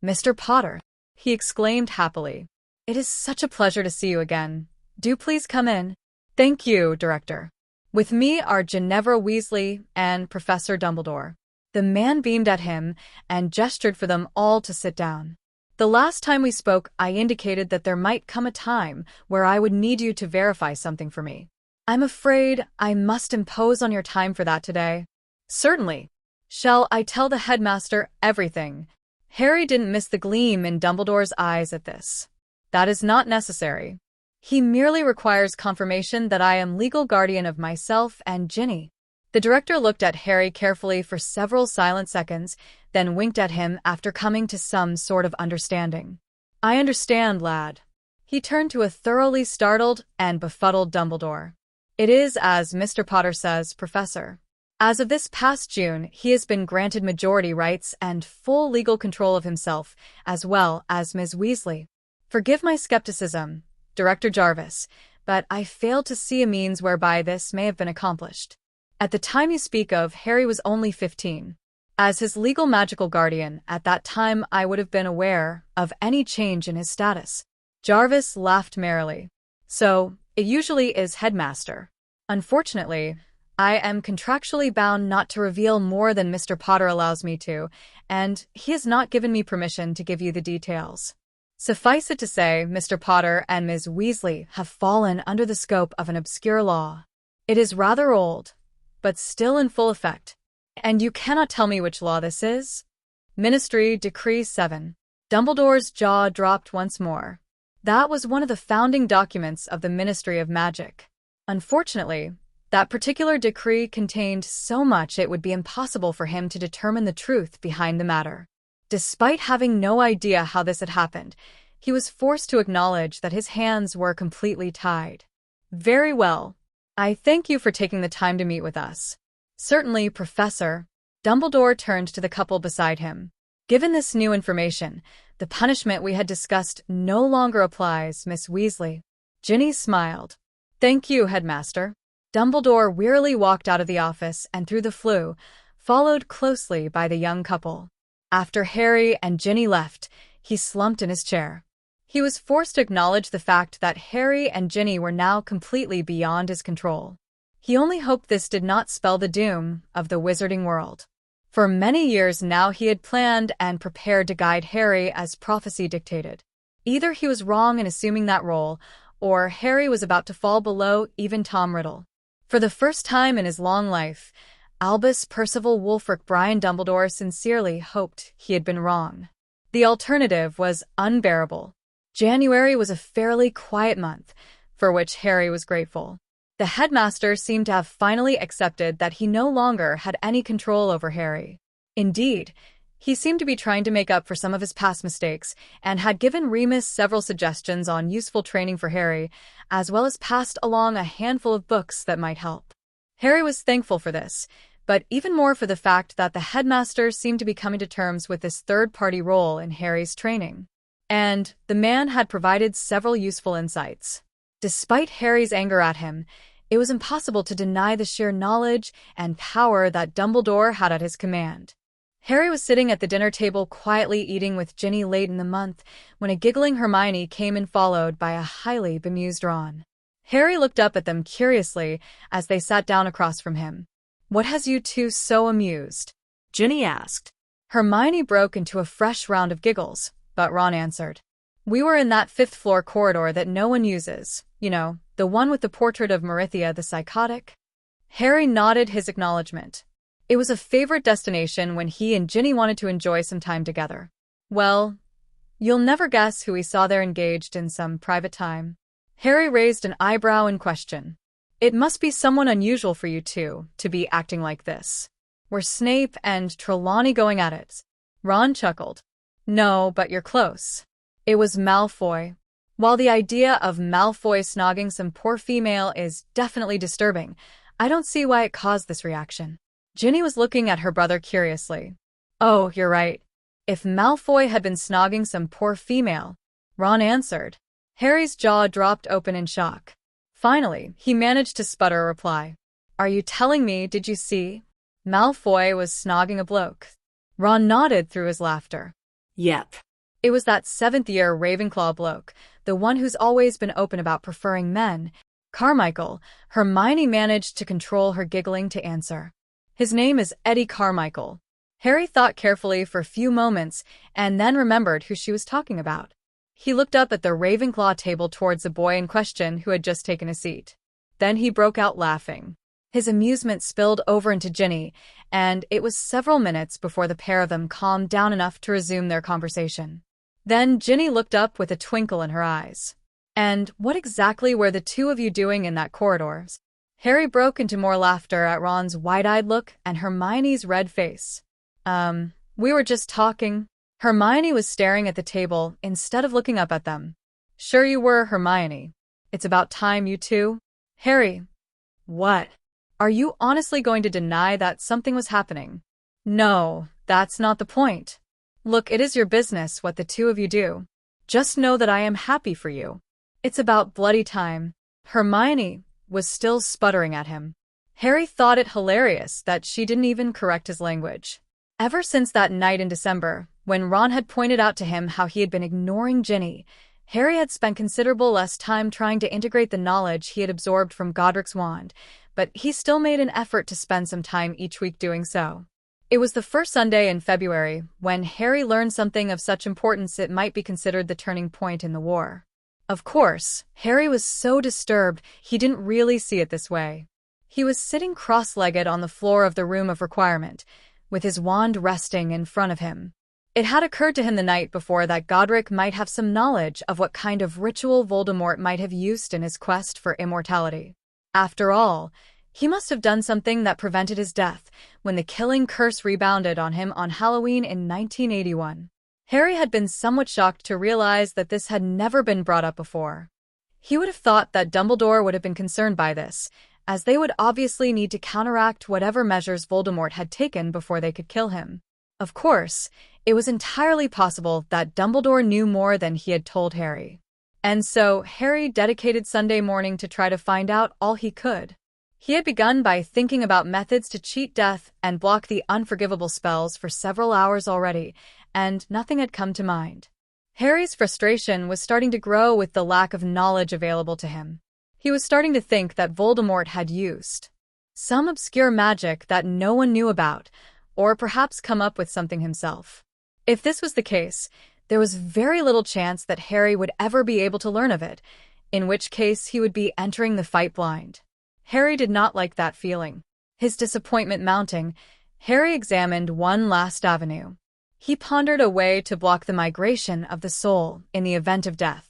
Mr. Potter, he exclaimed happily. It is such a pleasure to see you again. Do please come in. Thank you, Director. With me are Ginevra Weasley and Professor Dumbledore. The man beamed at him and gestured for them all to sit down. The last time we spoke, I indicated that there might come a time where I would need you to verify something for me. I'm afraid I must impose on your time for that today. Certainly. Shall I tell the headmaster everything? Harry didn't miss the gleam in Dumbledore's eyes at this. That is not necessary. He merely requires confirmation that I am legal guardian of myself and Ginny. The director looked at Harry carefully for several silent seconds, then winked at him after coming to some sort of understanding. I understand, lad. He turned to a thoroughly startled and befuddled Dumbledore. It is as Mr. Potter says, Professor. As of this past June, he has been granted majority rights and full legal control of himself, as well as Ms. Weasley. Forgive my skepticism, Director Jarvis, but I failed to see a means whereby this may have been accomplished. At the time you speak of, Harry was only 15. As his legal magical guardian, at that time I would have been aware of any change in his status. Jarvis laughed merrily. So, it usually is headmaster. Unfortunately, I am contractually bound not to reveal more than Mr. Potter allows me to, and he has not given me permission to give you the details. Suffice it to say, Mr. Potter and Ms. Weasley have fallen under the scope of an obscure law. It is rather old, but still in full effect. And you cannot tell me which law this is? Ministry Decree 7. Dumbledore's jaw dropped once more. That was one of the founding documents of the Ministry of Magic. Unfortunately, that particular decree contained so much it would be impossible for him to determine the truth behind the matter. Despite having no idea how this had happened, he was forced to acknowledge that his hands were completely tied. Very well. I thank you for taking the time to meet with us. Certainly, Professor. Dumbledore turned to the couple beside him. Given this new information, the punishment we had discussed no longer applies, Miss Weasley. Ginny smiled. Thank you, Headmaster. Dumbledore wearily walked out of the office and through the flue, followed closely by the young couple. After Harry and Ginny left, he slumped in his chair. He was forced to acknowledge the fact that Harry and Ginny were now completely beyond his control. He only hoped this did not spell the doom of the wizarding world. For many years now he had planned and prepared to guide Harry as prophecy dictated. Either he was wrong in assuming that role, or Harry was about to fall below even Tom Riddle. For the first time in his long life, Albus Percival Wulfric Brian Dumbledore sincerely hoped he had been wrong. The alternative was unbearable. January was a fairly quiet month, for which Harry was grateful. The headmaster seemed to have finally accepted that he no longer had any control over Harry. Indeed, he seemed to be trying to make up for some of his past mistakes and had given Remus several suggestions on useful training for Harry, as well as passed along a handful of books that might help. Harry was thankful for this, but even more for the fact that the headmaster seemed to be coming to terms with this third-party role in Harry's training. And the man had provided several useful insights. Despite Harry's anger at him, it was impossible to deny the sheer knowledge and power that Dumbledore had at his command. Harry was sitting at the dinner table quietly eating with Ginny late in the month when a giggling Hermione came in followed by a highly bemused Ron. Harry looked up at them curiously as they sat down across from him. "What has you two so amused?" Ginny asked. Hermione broke into a fresh round of giggles, but Ron answered. "We were in that fifth-floor corridor that no one uses, you know, the one with the portrait of Marithia the Psychotic." Harry nodded his acknowledgement. It was a favorite destination when he and Ginny wanted to enjoy some time together. "Well, you'll never guess who he saw there engaged in some private time." Harry raised an eyebrow in question. "It must be someone unusual for you two to be acting like this. Were Snape and Trelawney going at it?" Ron chuckled. "No, but you're close. It was Malfoy. While the idea of Malfoy snogging some poor female is definitely disturbing, I don't see why it caused this reaction." Ginny was looking at her brother curiously. "Oh, you're right. If Malfoy had been snogging some poor female," Ron answered. Harry's jaw dropped open in shock. Finally, he managed to sputter a reply. "Are you telling me, did you see? Malfoy was snogging a bloke?" Ron nodded through his laughter. Yep. "It was that seventh-year Ravenclaw bloke, the one who's always been open about preferring men. Carmichael." Hermione managed to control her giggling to answer. "His name is Eddie Carmichael." Harry thought carefully for a few moments and then remembered who she was talking about. He looked up at the Ravenclaw table towards the boy in question who had just taken a seat. Then he broke out laughing. His amusement spilled over into Ginny, and it was several minutes before the pair of them calmed down enough to resume their conversation. Then Ginny looked up with a twinkle in her eyes. "And what exactly were the two of you doing in that corridor?" Harry broke into more laughter at Ron's wide-eyed look and Hermione's red face. We were just talking." Hermione was staring at the table instead of looking up at them. "Sure you were, Hermione. It's about time you two." "Harry." "What? Are you honestly going to deny that something was happening?" "No, that's not the point. Look, it is your business what the two of you do. Just know that I am happy for you. It's about bloody time." Hermione was still sputtering at him. Harry thought it hilarious that she didn't even correct his language. Ever since that night in December, when Ron had pointed out to him how he had been ignoring Ginny, Harry had spent considerable less time trying to integrate the knowledge he had absorbed from Godric's wand, but he still made an effort to spend some time each week doing so. It was the first Sunday in February when Harry learned something of such importance it might be considered the turning point in the war. Of course, Harry was so disturbed he didn't really see it this way. He was sitting cross-legged on the floor of the room of requirement, with his wand resting in front of him. It had occurred to him the night before that Godric might have some knowledge of what kind of ritual Voldemort might have used in his quest for immortality. After all, he must have done something that prevented his death when the killing curse rebounded on him on Halloween in 1981. Harry had been somewhat shocked to realize that this had never been brought up before. He would have thought that Dumbledore would have been concerned by this, as they would obviously need to counteract whatever measures Voldemort had taken before they could kill him. Of course, it was entirely possible that Dumbledore knew more than he had told Harry. And so, Harry dedicated Sunday morning to try to find out all he could. He had begun by thinking about methods to cheat death and block the unforgivable spells for several hours already, and nothing had come to mind. Harry's frustration was starting to grow with the lack of knowledge available to him. He was starting to think that Voldemort had used some obscure magic that no one knew about, or perhaps come up with something himself. If this was the case, there was very little chance that Harry would ever be able to learn of it, in which case he would be entering the fight blind. Harry did not like that feeling. His disappointment mounting, Harry examined one last avenue. He pondered a way to block the migration of the soul in the event of death.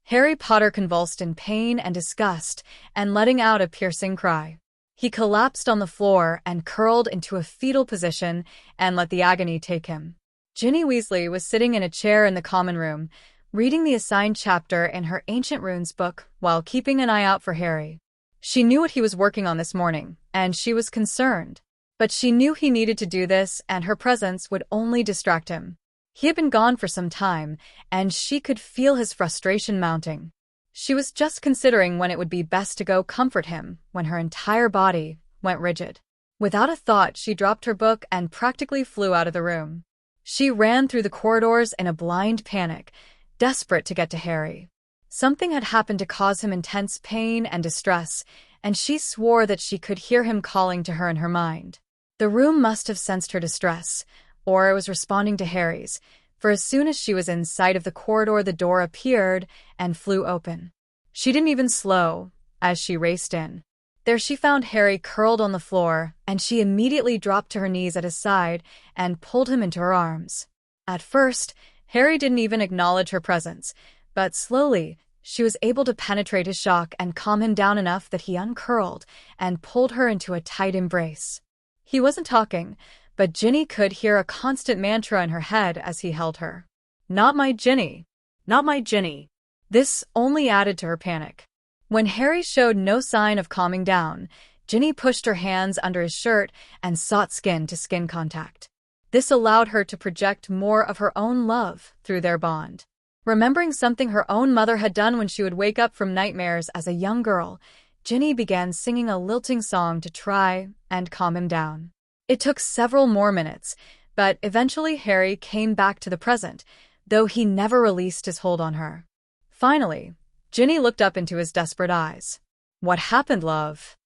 Harry Potter convulsed in pain and disgust and letting out a piercing cry. He collapsed on the floor and curled into a fetal position and let the agony take him. Ginny Weasley was sitting in a chair in the common room, reading the assigned chapter in her Ancient Runes book while keeping an eye out for Harry. She knew what he was working on this morning, and she was concerned. But she knew he needed to do this, and her presence would only distract him. He had been gone for some time, and she could feel his frustration mounting. She was just considering when it would be best to go comfort him when her entire body went rigid. Without a thought, she dropped her book and practically flew out of the room. She ran through the corridors in a blind panic, desperate to get to Harry. Something had happened to cause him intense pain and distress, and she swore that she could hear him calling to her in her mind. The room must have sensed her distress, or it was responding to Harry's, for as soon as she was in sight of the corridor, the door appeared and flew open. She didn't even slow as she raced in. There she found Harry curled on the floor, and she immediately dropped to her knees at his side and pulled him into her arms. At first, Harry didn't even acknowledge her presence, but slowly, she was able to penetrate his shock and calm him down enough that he uncurled and pulled her into a tight embrace. He wasn't talking, but Ginny could hear a constant mantra in her head as he held her. "Not my Ginny. Not my Ginny." This only added to her panic. When Harry showed no sign of calming down, Ginny pushed her hands under his shirt and sought skin-to-skin contact. This allowed her to project more of her own love through their bond. Remembering something her own mother had done when she would wake up from nightmares as a young girl, Ginny began singing a lilting song to try and calm him down. It took several more minutes, but eventually Harry came back to the present, though he never released his hold on her. Finally, Ginny looked up into his desperate eyes. "What happened, love?"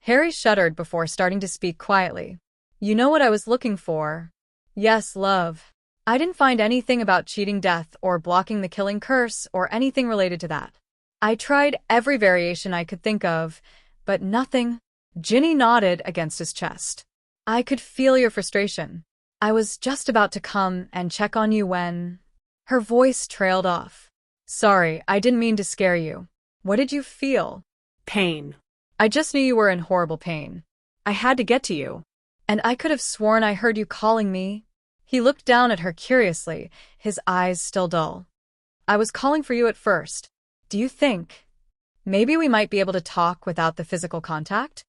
Harry shuddered before starting to speak quietly. "You know what I was looking for?" "Yes, love. I didn't find anything about cheating death or blocking the killing curse or anything related to that. I tried every variation I could think of, but nothing. Ginny nodded against his chest. I could feel your frustration. I was just about to come and check on you when… Her voice trailed off. Sorry, I didn't mean to scare you. What did you feel? Pain. I just knew you were in horrible pain. I had to get to you. And I could have sworn I heard you calling me. He looked down at her curiously, his eyes still dull. I was calling for you at first. Do you think maybe we might be able to talk without the physical contact?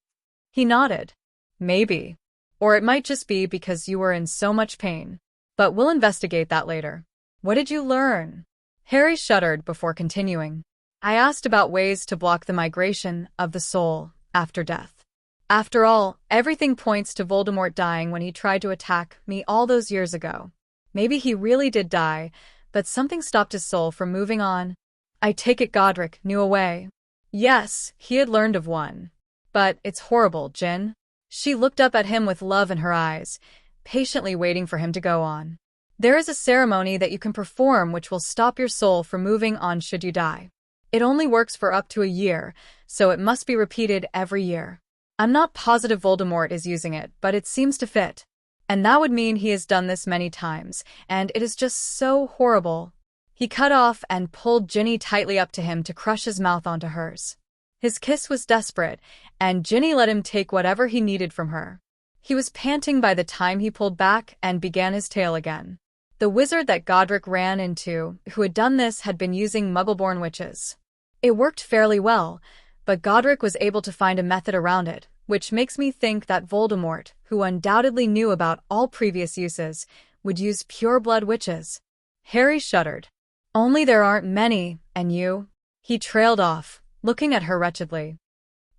He nodded. Maybe. Or it might just be because you were in so much pain. But we'll investigate that later. What did you learn? Harry shuddered before continuing. I asked about ways to block the migration of the soul after death. After all, everything points to Voldemort dying when he tried to attack me all those years ago. Maybe he really did die, but something stopped his soul from moving on. I take it Godric knew a way. Yes, he had learned of one. But it's horrible, Jin. She looked up at him with love in her eyes, patiently waiting for him to go on. There is a ceremony that you can perform which will stop your soul from moving on should you die. It only works for up to a year, so it must be repeated every year. I'm not positive Voldemort is using it, but it seems to fit. And that would mean he has done this many times, and it is just so horrible. He cut off and pulled Ginny tightly up to him to crush his mouth onto hers. His kiss was desperate, and Ginny let him take whatever he needed from her. He was panting by the time he pulled back and began his tale again. The wizard that Godric ran into, who had done this, had been using Muggle-born witches. It worked fairly well, but Godric was able to find a method around it, which makes me think that Voldemort, who undoubtedly knew about all previous uses, would use pure-blood witches. Harry shuddered. Only there aren't many, and you? He trailed off, looking at her wretchedly.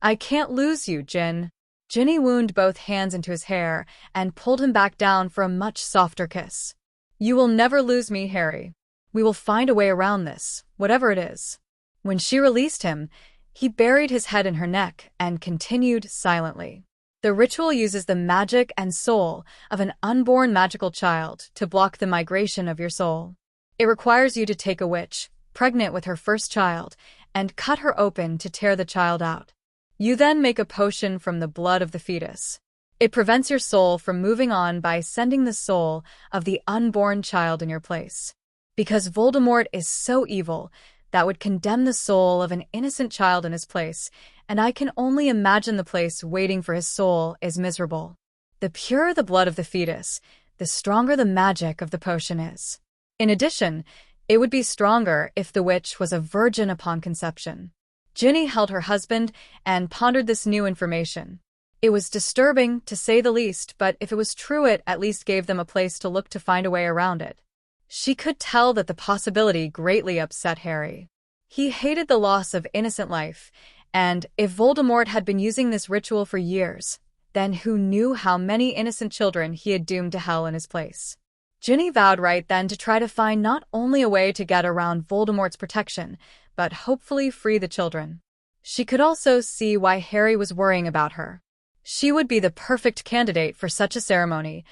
I can't lose you, Jin. Ginny wound both hands into his hair and pulled him back down for a much softer kiss. You will never lose me, Harry. We will find a way around this, whatever it is. When she released him, he buried his head in her neck and continued silently. The ritual uses the magic and soul of an unborn magical child to block the migration of your soul. It requires you to take a witch, pregnant with her first child, and cut her open to tear the child out. You then make a potion from the blood of the fetus. It prevents your soul from moving on by sending the soul of the unborn child in your place. Because Voldemort is so evil, that would condemn the soul of an innocent child in his place, and I can only imagine the place waiting for his soul is miserable. The purer the blood of the fetus, the stronger the magic of the potion is. In addition, it would be stronger if the witch was a virgin upon conception. Ginny held her husband and pondered this new information. It was disturbing, to say the least, but if it was true, it at least gave them a place to look to find a way around it. She could tell that the possibility greatly upset Harry. He hated the loss of innocent life, and if Voldemort had been using this ritual for years, then who knew how many innocent children he had doomed to hell in his place. Ginny vowed right then to try to find not only a way to get around Voldemort's protection, but hopefully free the children. She could also see why Harry was worrying about her. She would be the perfect candidate for such a ceremony,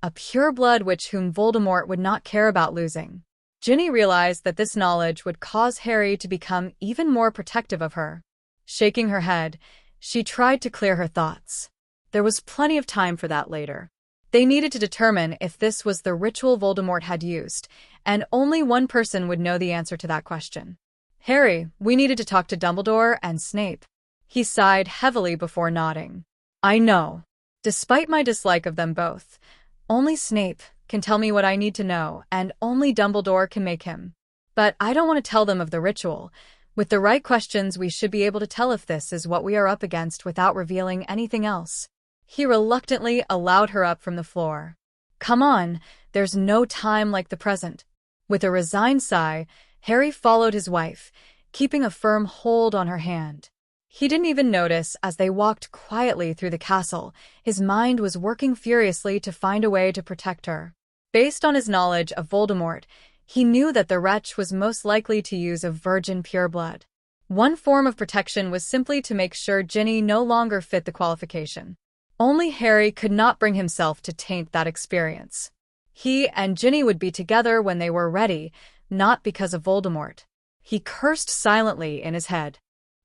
a pure-blood witch whom Voldemort would not care about losing. Ginny realized that this knowledge would cause Harry to become even more protective of her. Shaking her head, she tried to clear her thoughts. There was plenty of time for that later. They needed to determine if this was the ritual Voldemort had used, and only one person would know the answer to that question. Harry, we needed to talk to Dumbledore and Snape. He sighed heavily before nodding. I know. Despite my dislike of them both, only Snape can tell me what I need to know, and only Dumbledore can make him. But I don't want to tell them of the ritual. With the right questions, we should be able to tell if this is what we are up against without revealing anything else. He reluctantly allowed her up from the floor. Come on, there's no time like the present. With a resigned sigh, Harry followed his wife, keeping a firm hold on her hand. He didn't even notice as they walked quietly through the castle. His mind was working furiously to find a way to protect her. Based on his knowledge of Voldemort, he knew that the wretch was most likely to use a virgin pure blood. One form of protection was simply to make sure Ginny no longer fit the qualification. Only Harry could not bring himself to taint that experience. He and Ginny would be together when they were ready, not because of Voldemort. He cursed silently in his head.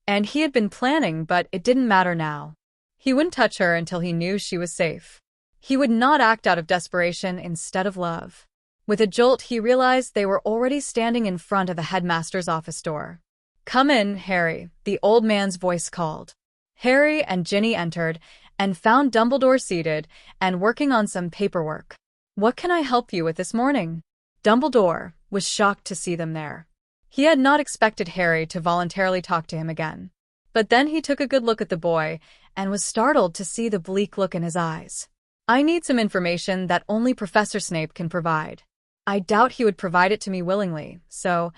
And he had been planning, but it didn't matter now. He wouldn't touch her until he knew she was safe. He would not act out of desperation instead of love. With a jolt, he realized they were already standing in front of the headmaster's office door. "Come in, Harry," the old man's voice called. Harry and Ginny entered and found Dumbledore seated and working on some paperwork. "What can I help you with this morning?" Dumbledore was shocked to see them there. He had not expected Harry to voluntarily talk to him again. But then he took a good look at the boy and was startled to see the bleak look in his eyes. "I need some information that only Professor Snape can provide. I doubt he would provide it to me willingly, so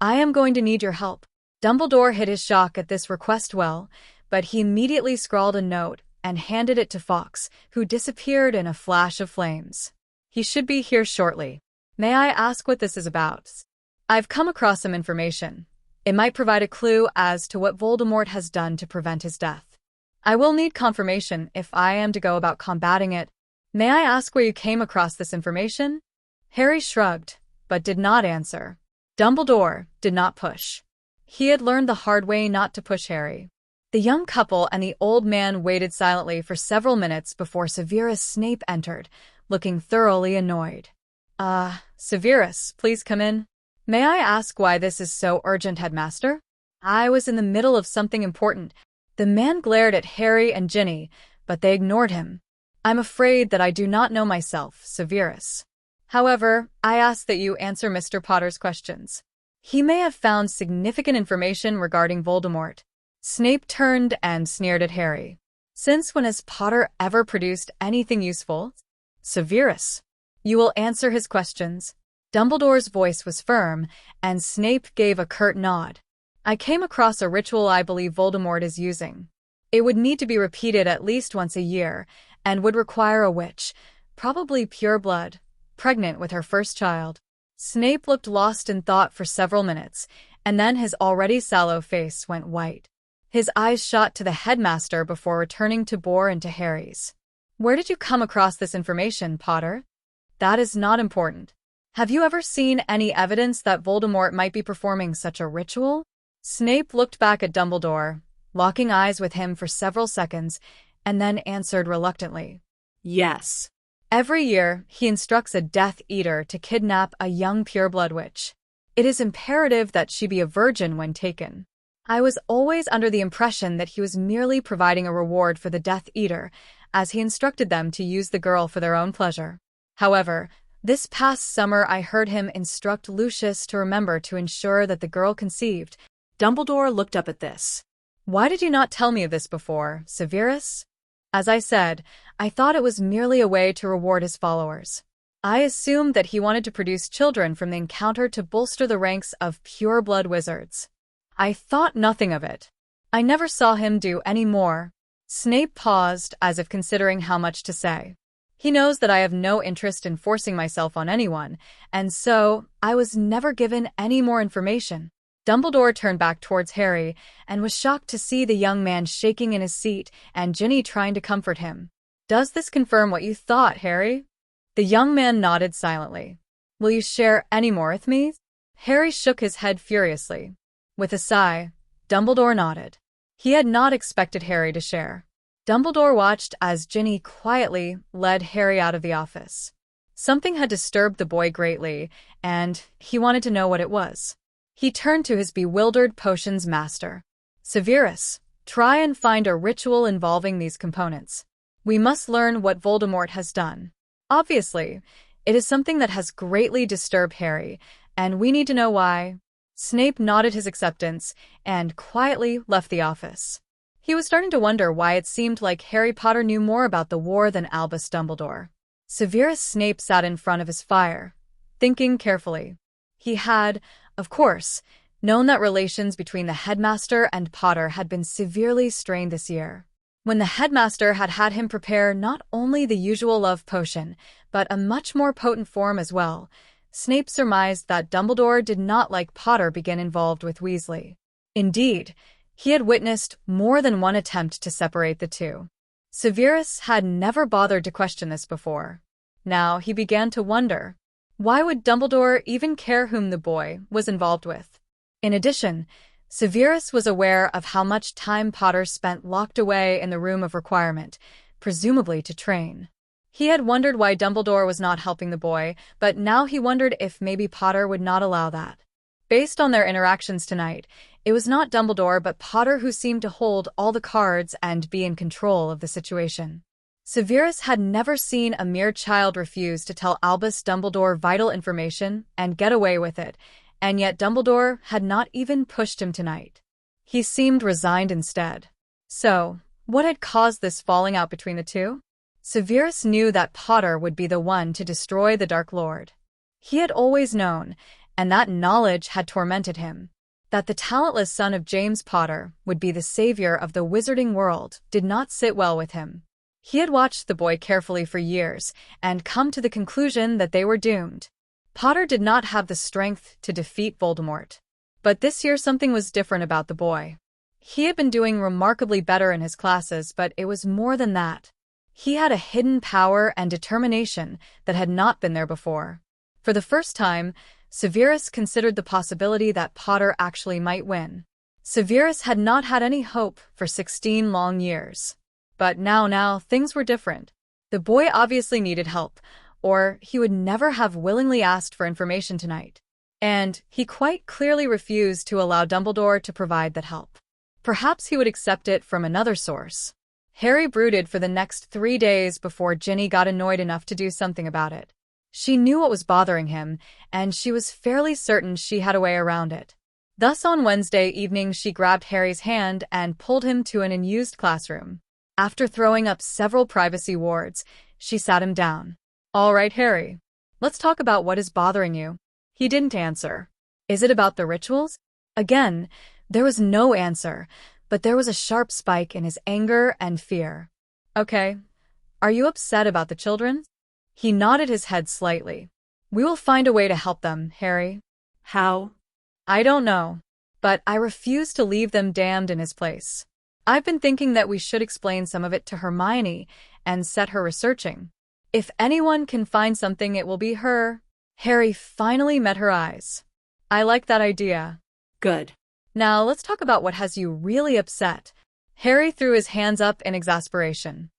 I am going to need your help." Dumbledore hid his shock at this request well, but he immediately scrawled a note and handed it to Fawkes, who disappeared in a flash of flames. "He should be here shortly. May I ask what this is about?" "I've come across some information. It might provide a clue as to what Voldemort has done to prevent his death. I will need confirmation if I am to go about combating it. May I ask where you came across this information?" Harry shrugged, but did not answer. Dumbledore did not push. He had learned the hard way not to push Harry. The young couple and the old man waited silently for several minutes before Severus Snape entered, looking thoroughly annoyed. Severus, please come in." "May I ask why this is so urgent, Headmaster?" "I was in the middle of something important." The man glared at Harry and Ginny, but they ignored him. "I'm afraid that I do not know myself, Severus. However, I ask that you answer Mr. Potter's questions. He may have found significant information regarding Voldemort." Snape turned and sneered at Harry. "Since when has Potter ever produced anything useful?" "Severus, you will answer his questions." Dumbledore's voice was firm, and Snape gave a curt nod. "I came across a ritual I believe Voldemort is using. It would need to be repeated at least once a year, and would require a witch, probably pure blood, pregnant with her first child." Snape looked lost in thought for several minutes, and then his already sallow face went white. His eyes shot to the headmaster before returning to bore into Harry's. "Where did you come across this information, Potter?" "That is not important. Have you ever seen any evidence that Voldemort might be performing such a ritual?" Snape looked back at Dumbledore, locking eyes with him for several seconds, and then answered reluctantly. "Yes. Every year, he instructs a Death Eater to kidnap a young pureblood witch. It is imperative that she be a virgin when taken. I was always under the impression that he was merely providing a reward for the Death Eater, as he instructed them to use the girl for their own pleasure. However, this past summer I heard him instruct Lucius to remember to ensure that the girl conceived." Dumbledore looked up at this. "Why did you not tell me of this before, Severus?" "As I said, I thought it was merely a way to reward his followers. I assumed that he wanted to produce children from the encounter to bolster the ranks of pure-blood wizards. I thought nothing of it. I never saw him do any more." Snape paused, as if considering how much to say. "He knows that I have no interest in forcing myself on anyone, and so I was never given any more information." Dumbledore turned back towards Harry and was shocked to see the young man shaking in his seat and Ginny trying to comfort him. "Does this confirm what you thought, Harry?" The young man nodded silently. "Will you share any more with me?" Harry shook his head furiously. With a sigh, Dumbledore nodded. He had not expected Harry to share. Dumbledore watched as Ginny quietly led Harry out of the office. Something had disturbed the boy greatly, and he wanted to know what it was. He turned to his bewildered potions master. "Severus, try and find a ritual involving these components. We must learn what Voldemort has done. Obviously, it is something that has greatly disturbed Harry, and we need to know why." Snape nodded his acceptance and quietly left the office. He was starting to wonder why it seemed like Harry Potter knew more about the war than Albus Dumbledore. Severus Snape sat in front of his fire, thinking carefully. He had, of course, known that relations between the headmaster and Potter had been severely strained this year. When the headmaster had had him prepare not only the usual love potion, but a much more potent form as well, Snape surmised that Dumbledore did not like Potter begin involved with Weasley. Indeed, he had witnessed more than one attempt to separate the two. Severus had never bothered to question this before. Now he began to wonder, why would Dumbledore even care whom the boy was involved with? In addition, Severus was aware of how much time Potter spent locked away in the room of requirement, presumably to train. He had wondered why Dumbledore was not helping the boy, but now he wondered if maybe Potter would not allow that. Based on their interactions tonight, it was not Dumbledore but Potter who seemed to hold all the cards and be in control of the situation. Severus had never seen a mere child refuse to tell Albus Dumbledore vital information and get away with it, and yet Dumbledore had not even pushed him tonight. He seemed resigned instead. So, what had caused this falling out between the two? Severus knew that Potter would be the one to destroy the Dark Lord. He had always known, and that knowledge had tormented him, that the talentless son of James Potter would be the savior of the wizarding world did not sit well with him. He had watched the boy carefully for years and come to the conclusion that they were doomed. Potter did not have the strength to defeat Voldemort. But this year something was different about the boy. He had been doing remarkably better in his classes, but it was more than that. He had a hidden power and determination that had not been there before. For the first time, Severus considered the possibility that Potter actually might win. Severus had not had any hope for 16 long years. But now things were different. The boy obviously needed help, or he would never have willingly asked for information tonight. And he quite clearly refused to allow Dumbledore to provide that help. Perhaps he would accept it from another source. Harry brooded for the next 3 days before Ginny got annoyed enough to do something about it. She knew what was bothering him, and she was fairly certain she had a way around it. Thus on Wednesday evening she grabbed Harry's hand and pulled him to an unused classroom. After throwing up several privacy wards, she sat him down. "All right, Harry. Let's talk about what is bothering you." He didn't answer. "Is it about the rituals?" Again, there was no answer, but there was a sharp spike in his anger and fear. "Okay. Are you upset about the children?" He nodded his head slightly. "We will find a way to help them, Harry." How? "I don't know. But I refuse to leave them damned in his place. I've been thinking that we should explain some of it to Hermione and set her researching. If anyone can find something, it will be her." Harry finally met her eyes. "I like that idea." Good. "Now let's talk about what has you really upset." Harry threw his hands up in exasperation.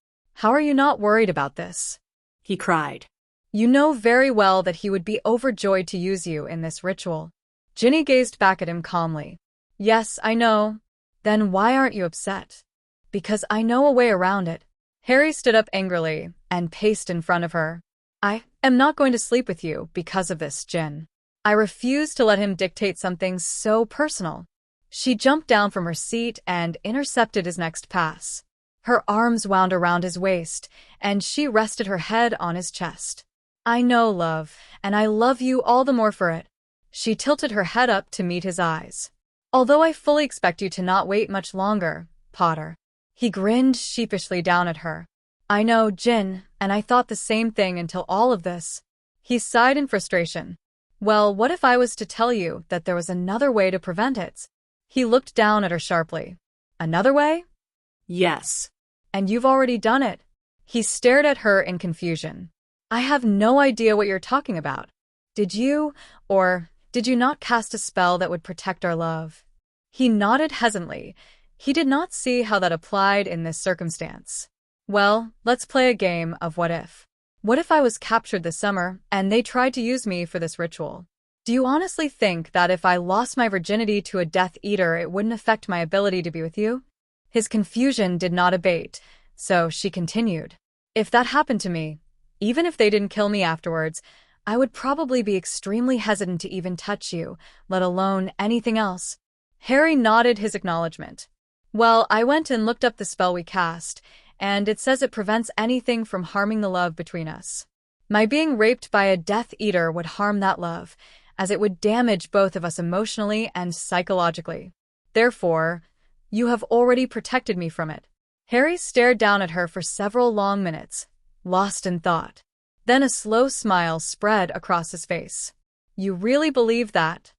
"How are you not worried about this?" He cried. "You know very well that he would be overjoyed to use you in this ritual." Ginny gazed back at him calmly. "Yes, I know. Then why aren't you upset?" "Because I know a way around it." Harry stood up angrily and paced in front of her. "I am not going to sleep with you because of this, Gin. I refuse to let him dictate something so personal." She jumped down from her seat and intercepted his next pass. Her arms wound around his waist, and she rested her head on his chest. "I know, love, and I love you all the more for it." She tilted her head up to meet his eyes. "Although I fully expect you to not wait much longer, Potter." He grinned sheepishly down at her. "I know, Gin, and I thought the same thing until all of this." He sighed in frustration. "Well, what if I was to tell you that there was another way to prevent it?" He looked down at her sharply. "Another way?" Yes. "And you've already done it." He stared at her in confusion. "I have no idea what you're talking about. Did you not cast a spell that would protect our love?" He nodded hesitantly. He did not see how that applied in this circumstance. "Well, let's play a game of what if. What if I was captured this summer and they tried to use me for this ritual? Do you honestly think that if I lost my virginity to a Death Eater it wouldn't affect my ability to be with you?" His confusion did not abate, so she continued. "If that happened to me, even if they didn't kill me afterwards, I would probably be extremely hesitant to even touch you, let alone anything else." Harry nodded his acknowledgement. "Well, I went and looked up the spell we cast, and it says it prevents anything from harming the love between us. My being raped by a Death Eater would harm that love, as it would damage both of us emotionally and psychologically. Therefore, you have already protected me from it." Harry stared down at her for several long minutes, lost in thought. Then a slow smile spread across his face. "You really believe that?"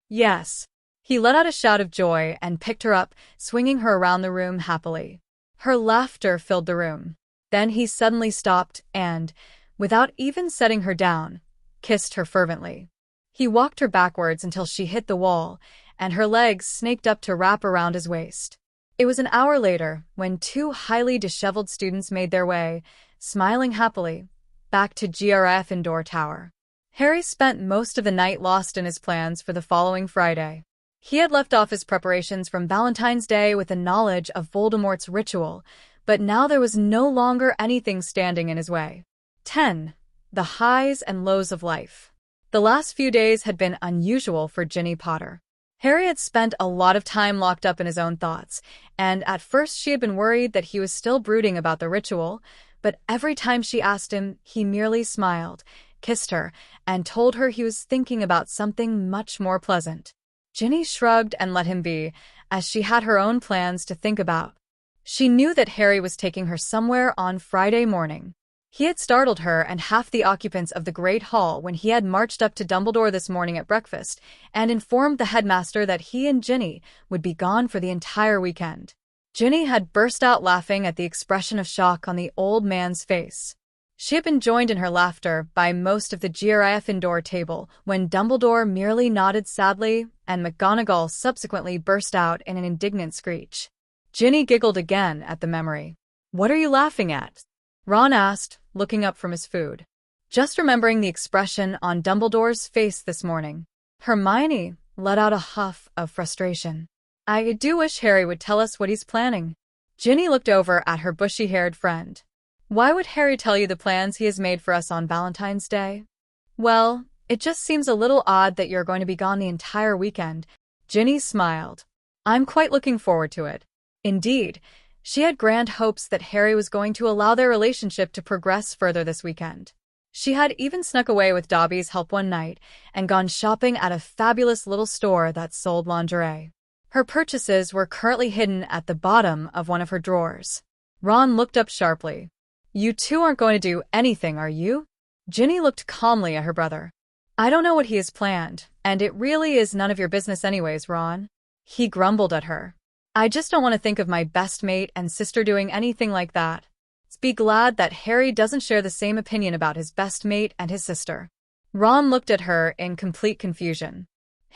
"Yes." He let out a shout of joy and picked her up, swinging her around the room happily. Her laughter filled the room. Then he suddenly stopped and, without even setting her down, kissed her fervently. He walked her backwards until she hit the wall, and her legs snaked up to wrap around his waist. It was an hour later when two highly disheveled students made their way, smiling happily, back to Gryffindor Tower. Harry spent most of the night lost in his plans for the following Friday. He had left off his preparations from Valentine's Day with the knowledge of Voldemort's ritual, but now there was no longer anything standing in his way. 10. The highs and lows of life. The last few days had been unusual for Ginny Potter. Harry had spent a lot of time locked up in his own thoughts, and at first she had been worried that he was still brooding about the ritual, but every time she asked him, he merely smiled, kissed her, and told her he was thinking about something much more pleasant. Ginny shrugged and let him be, as she had her own plans to think about. She knew that Harry was taking her somewhere on Friday morning. He had startled her and half the occupants of the Great Hall when he had marched up to Dumbledore this morning at breakfast and informed the headmaster that he and Ginny would be gone for the entire weekend. Ginny had burst out laughing at the expression of shock on the old man's face. She had been joined in her laughter by most of the Gryffindor table when Dumbledore merely nodded sadly and McGonagall subsequently burst out in an indignant screech. Ginny giggled again at the memory. "What are you laughing at?" Ron asked, looking up from his food. "Just remembering the expression on Dumbledore's face this morning." Hermione let out a huff of frustration. "I do wish Harry would tell us what he's planning." Ginny looked over at her bushy-haired friend. "Why would Harry tell you the plans he has made for us on Valentine's Day?" "Well, it just seems a little odd that you're going to be gone the entire weekend." Ginny smiled. "I'm quite looking forward to it." Indeed, she had grand hopes that Harry was going to allow their relationship to progress further this weekend. She had even snuck away with Dobby's help one night and gone shopping at a fabulous little store that sold lingerie. Her purchases were currently hidden at the bottom of one of her drawers. Ron looked up sharply. "You two aren't going to do anything, are you?" Ginny looked calmly at her brother. "I don't know what he has planned, and it really is none of your business anyways, Ron." He grumbled at her. "I just don't want to think of my best mate and sister doing anything like that." Be glad that Harry doesn't share the same opinion about his best mate and his sister. Ron looked at her in complete confusion.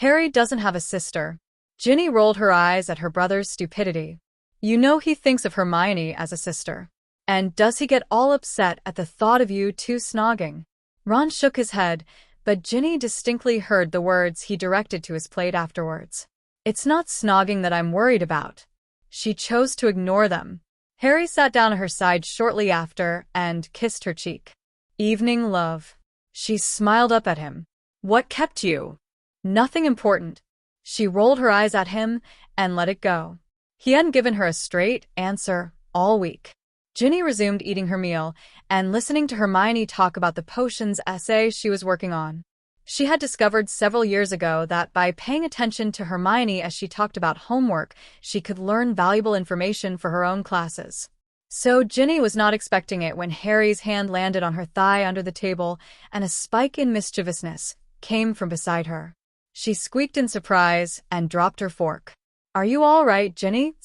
"Harry doesn't have a sister." Ginny rolled her eyes at her brother's stupidity. "You know he thinks of Hermione as a sister. And does he get all upset at the thought of you two snogging?" Ron shook his head, but Ginny distinctly heard the words he directed to his plate afterwards. "It's not snogging that I'm worried about." She chose to ignore them. Harry sat down at her side shortly after and kissed her cheek. "Evening, love." She smiled up at him. "What kept you?" "Nothing important." She rolled her eyes at him and let it go. He hadn't given her a straight answer all week. Ginny resumed eating her meal and listening to Hermione talk about the potions essay she was working on. She had discovered several years ago that by paying attention to Hermione as she talked about homework, she could learn valuable information for her own classes. So Ginny was not expecting it when Harry's hand landed on her thigh under the table and a spike in mischievousness came from beside her. She squeaked in surprise and dropped her fork. "Are you all right, Ginny?"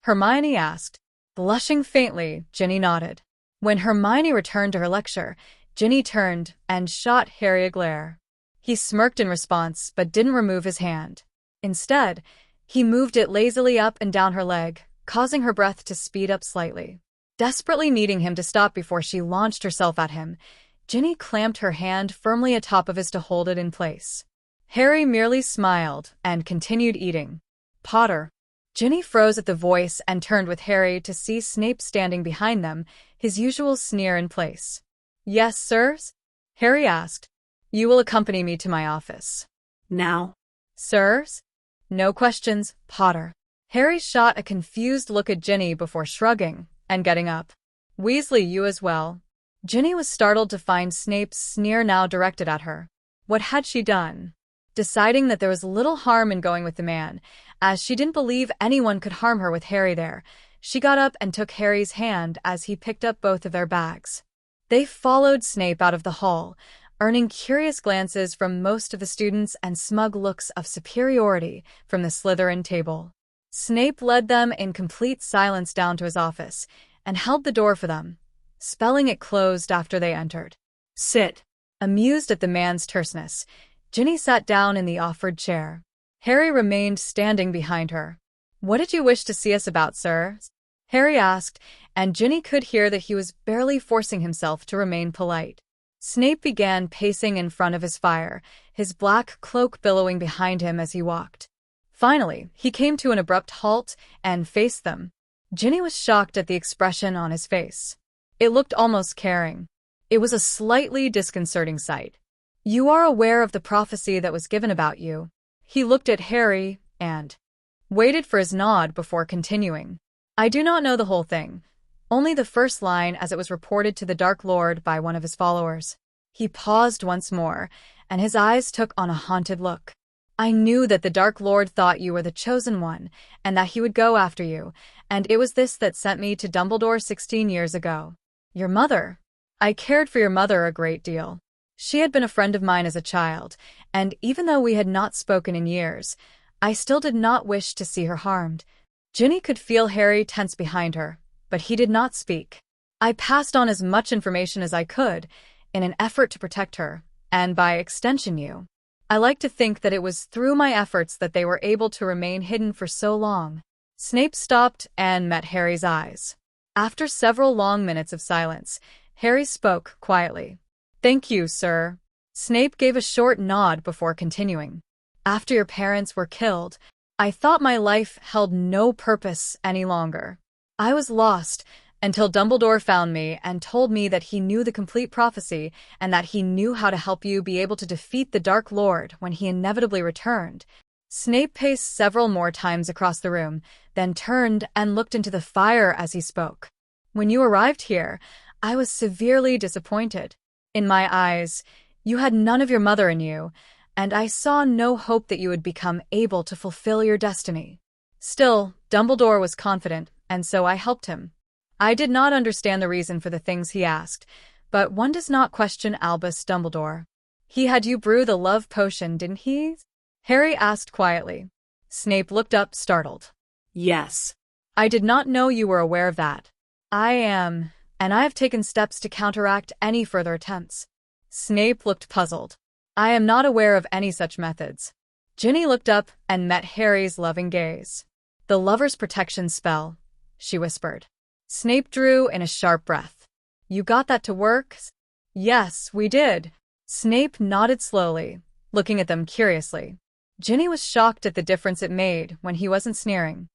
Hermione asked. Blushing faintly, Ginny nodded. When Hermione returned to her lecture, Ginny turned and shot Harry a glare. He smirked in response, but didn't remove his hand. Instead, he moved it lazily up and down her leg, causing her breath to speed up slightly. Desperately needing him to stop before she launched herself at him, Ginny clamped her hand firmly atop of his to hold it in place. Harry merely smiled and continued eating. "Potter." Ginny froze at the voice and turned with Harry to see Snape standing behind them, his usual sneer in place. "Yes, sirs?" Harry asked. "You will accompany me to my office." "Now?" "Sirs?" "No questions, Potter." Harry shot a confused look at Ginny before shrugging and getting up. "Weasley, you as well." Ginny was startled to find Snape's sneer now directed at her. What had she done? Deciding that there was little harm in going with the man, as she didn't believe anyone could harm her with Harry there, she got up and took Harry's hand as he picked up both of their bags. They followed Snape out of the hall, earning curious glances from most of the students and smug looks of superiority from the Slytherin table. Snape led them in complete silence down to his office and held the door for them, spelling it closed after they entered. "Sit." Amused at the man's terseness, Ginny sat down in the offered chair. Harry remained standing behind her. "What did you wish to see us about, sir?" Harry asked, and Ginny could hear that he was barely forcing himself to remain polite. Snape began pacing in front of his fire, his black cloak billowing behind him as he walked. Finally, he came to an abrupt halt and faced them. Ginny was shocked at the expression on his face. It looked almost caring. It was a slightly disconcerting sight. "You are aware of the prophecy that was given about you." He looked at Harry and waited for his nod before continuing. "I do not know the whole thing. Only the first line as it was reported to the Dark Lord by one of his followers." He paused once more, and his eyes took on a haunted look. "I knew that the Dark Lord thought you were the chosen one, and that he would go after you, and it was this that sent me to Dumbledore 16 years ago. Your mother. I cared for your mother a great deal. She had been a friend of mine as a child, and even though we had not spoken in years, I still did not wish to see her harmed." Ginny could feel Harry tense behind her, but he did not speak. "I passed on as much information as I could, in an effort to protect her, and by extension you. I like to think that it was through my efforts that they were able to remain hidden for so long." Snape stopped and met Harry's eyes. After several long minutes of silence, Harry spoke quietly. "Thank you, sir." Snape gave a short nod before continuing. "After your parents were killed, I thought my life held no purpose any longer. I was lost until Dumbledore found me and told me that he knew the complete prophecy and that he knew how to help you be able to defeat the Dark Lord when he inevitably returned." Snape paced several more times across the room, then turned and looked into the fire as he spoke. "When you arrived here, I was severely disappointed. In my eyes, you had none of your mother in you, and I saw no hope that you would become able to fulfill your destiny. Still, Dumbledore was confident, and so I helped him. I did not understand the reason for the things he asked, but one does not question Albus Dumbledore. He had you brew the love potion, didn't he?" Harry asked quietly. Snape looked up, startled. Yes. "I did not know you were aware of that." "I am, and I have taken steps to counteract any further attempts." Snape looked puzzled. "I am not aware of any such methods." Ginny looked up and met Harry's loving gaze. "The lover's protection spell," she whispered. Snape drew in a sharp breath. "You got that to work?" "Yes, we did." Snape nodded slowly, looking at them curiously. Ginny was shocked at the difference it made when he wasn't sneering.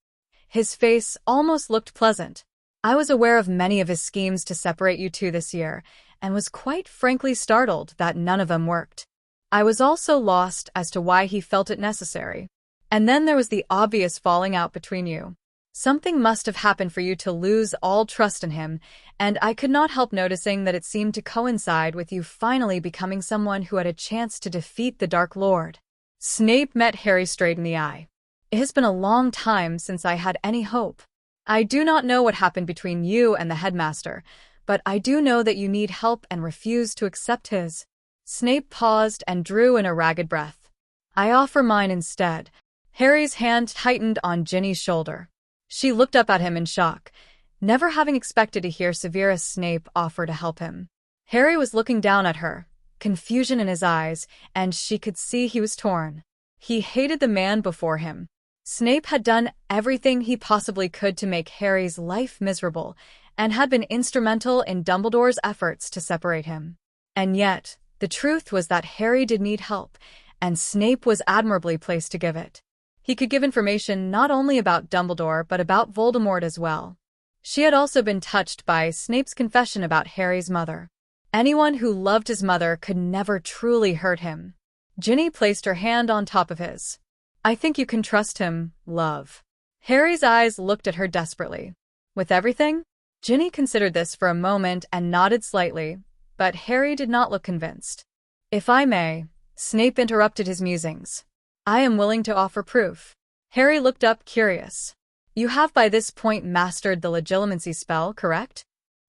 His face almost looked pleasant. "I was aware of many of his schemes to separate you two this year, and was quite frankly startled that none of them worked. I was also lost as to why he felt it necessary. And then there was the obvious falling out between you. Something must have happened for you to lose all trust in him, and I could not help noticing that it seemed to coincide with you finally becoming someone who had a chance to defeat the Dark Lord." Snape met Harry straight in the eye. "It has been a long time since I had any hope. I do not know what happened between you and the headmaster, but I do know that you need help and refuse to accept his." Snape paused and drew in a ragged breath. "I offer mine instead." Harry's hand tightened on Ginny's shoulder. She looked up at him in shock, never having expected to hear Severus Snape offer to help him. Harry was looking down at her, confusion in his eyes, and she could see he was torn. He hated the man before him. Snape had done everything he possibly could to make Harry's life miserable, and had been instrumental in Dumbledore's efforts to separate him. And yet, the truth was that Harry did need help, and Snape was admirably placed to give it. He could give information not only about Dumbledore but about Voldemort as well. She had also been touched by Snape's confession about Harry's mother. Anyone who loved his mother could never truly hurt him. Ginny placed her hand on top of his. "I think you can trust him, love." Harry's eyes looked at her desperately. "With everything?" Ginny considered this for a moment and nodded slightly, but Harry did not look convinced. "If I may," Snape interrupted his musings. "I am willing to offer proof." Harry looked up, curious. "You have by this point mastered the legilimency spell, correct?"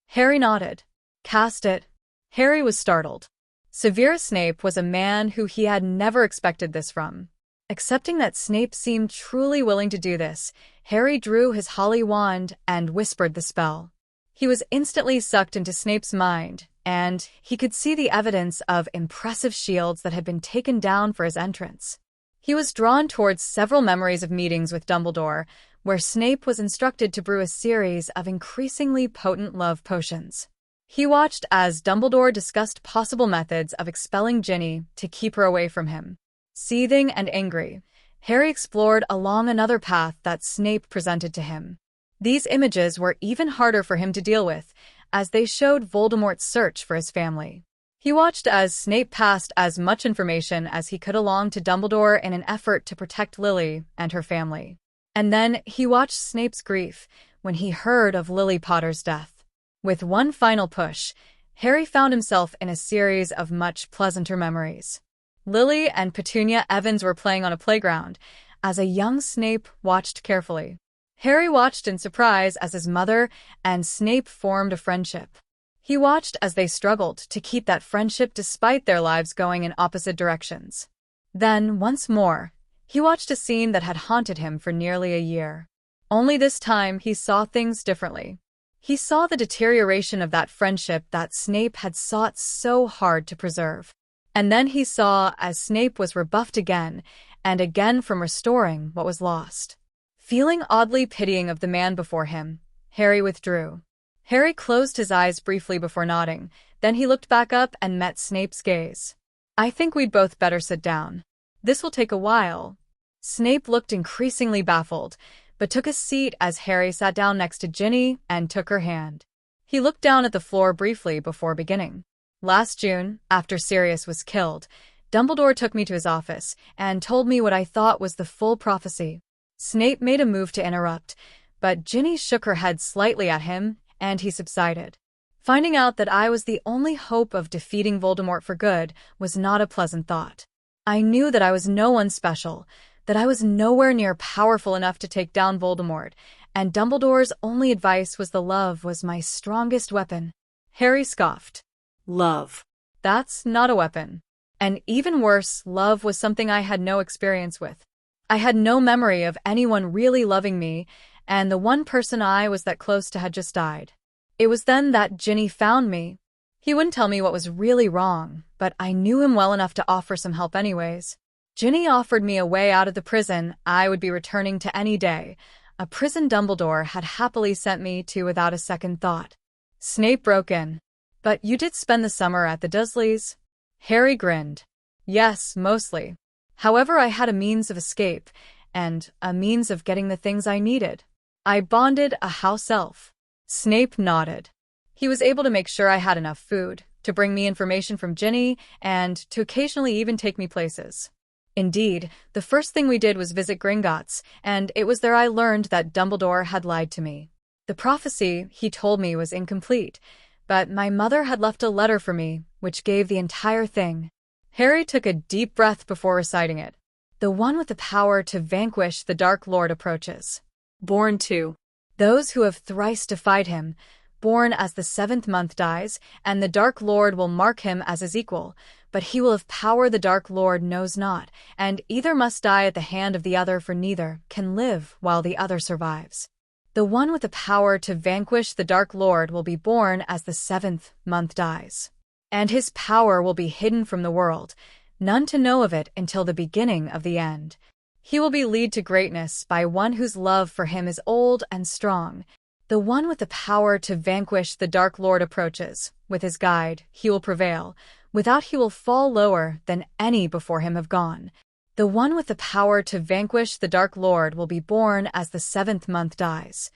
Harry nodded. "Cast it." Harry was startled. Severus Snape was a man who he had never expected this from. Accepting that Snape seemed truly willing to do this, Harry drew his holly wand and whispered the spell. He was instantly sucked into Snape's mind, and he could see the evidence of impressive shields that had been taken down for his entrance. He was drawn towards several memories of meetings with Dumbledore, where Snape was instructed to brew a series of increasingly potent love potions. He watched as Dumbledore discussed possible methods of expelling Ginny to keep her away from him. Seething and angry, Harry explored along another path that Snape presented to him. These images were even harder for him to deal with, as they showed Voldemort's search for his family. He watched as Snape passed as much information as he could along to Dumbledore in an effort to protect Lily and her family. And then he watched Snape's grief when he heard of Lily Potter's death. With one final push, Harry found himself in a series of much pleasanter memories. Lily and Petunia Evans were playing on a playground, as a young Snape watched carefully. Harry watched in surprise as his mother and Snape formed a friendship. He watched as they struggled to keep that friendship despite their lives going in opposite directions. Then, once more, he watched a scene that had haunted him for nearly a year. Only this time he saw things differently. He saw the deterioration of that friendship that Snape had sought so hard to preserve. And then he saw as Snape was rebuffed again and again from restoring what was lost. Feeling oddly pitying of the man before him, Harry withdrew. Harry closed his eyes briefly before nodding, then he looked back up and met Snape's gaze. "I think we'd both better sit down. This will take a while." Snape looked increasingly baffled, but took a seat as Harry sat down next to Ginny and took her hand. He looked down at the floor briefly before beginning. "Last June, after Sirius was killed, Dumbledore took me to his office and told me what I thought was the full prophecy." Snape made a move to interrupt, but Ginny shook her head slightly at him, and he subsided. Finding out that I was the only hope of defeating Voldemort for good was not a pleasant thought. I knew that I was no one special, that I was nowhere near powerful enough to take down Voldemort, and Dumbledore's only advice was the love was my strongest weapon. Harry scoffed. Love. That's not a weapon. And even worse, love was something I had no experience with. I had no memory of anyone really loving me, and the one person I was that close to had just died. It was then that Ginny found me. He wouldn't tell me what was really wrong, but I knew him well enough to offer some help anyways. Ginny offered me a way out of the prison I would be returning to any day, a prison Dumbledore had happily sent me to without a second thought. Snape broke in. "But you did spend the summer at the Dursleys?" Harry grinned. "Yes, mostly. However, I had a means of escape, and a means of getting the things I needed. I bonded a house elf." Snape nodded. He was able to make sure I had enough food, to bring me information from Ginny, and to occasionally even take me places. Indeed, the first thing we did was visit Gringotts, and it was there I learned that Dumbledore had lied to me. The prophecy, he told me, was incomplete, but my mother had left a letter for me, which gave the entire thing. Harry took a deep breath before reciting it. "The one with the power to vanquish the Dark Lord approaches. Born to. Those who have thrice defied him, born as the 7th month dies, and the Dark Lord will mark him as his equal, but he will have power the Dark Lord knows not, and either must die at the hand of the other, for neither can live while the other survives. The one with the power to vanquish the Dark Lord will be born as the 7th month dies. And his power will be hidden from the world, none to know of it until the beginning of the end. He will be led to greatness by one whose love for him is old and strong. The one with the power to vanquish the Dark Lord approaches. With his guide, he will prevail. Without, he will fall lower than any before him have gone. The one with the power to vanquish the Dark Lord will be born as the 7th month dies."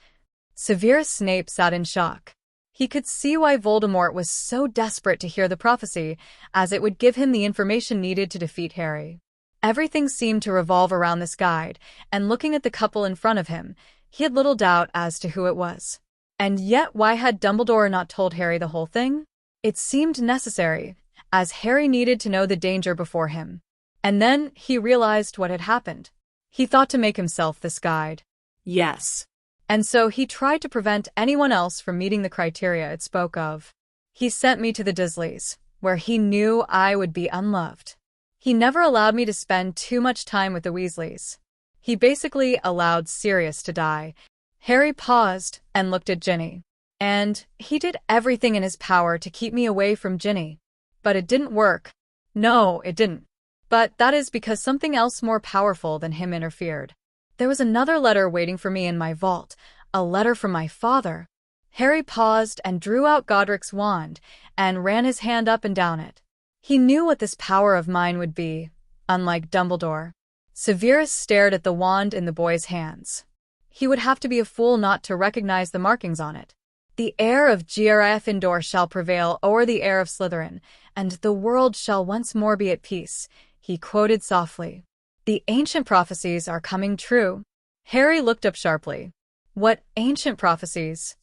Severus Snape sat in shock. He could see why Voldemort was so desperate to hear the prophecy, as it would give him the information needed to defeat Harry. Everything seemed to revolve around this guide, and looking at the couple in front of him, he had little doubt as to who it was. And yet, why had Dumbledore not told Harry the whole thing? It seemed necessary, as Harry needed to know the danger before him. And then he realized what had happened. He thought to make himself this guide. Yes. And so he tried to prevent anyone else from meeting the criteria it spoke of. He sent me to the Dursleys, where he knew I would be unloved. He never allowed me to spend too much time with the Weasleys. He basically allowed Sirius to die. Harry paused and looked at Ginny. And he did everything in his power to keep me away from Ginny. But it didn't work. No, it didn't. But that is because something else more powerful than him interfered. There was another letter waiting for me in my vault, a letter from my father. Harry paused and drew out Godric's wand and ran his hand up and down it. He knew what this power of mine would be, unlike Dumbledore. Severus stared at the wand in the boy's hands. He would have to be a fool not to recognize the markings on it. The heir of Gryffindor shall prevail o'er the heir of Slytherin, and the world shall once more be at peace, he quoted softly. The ancient prophecies are coming true. Harry looked up sharply. What ancient prophecies?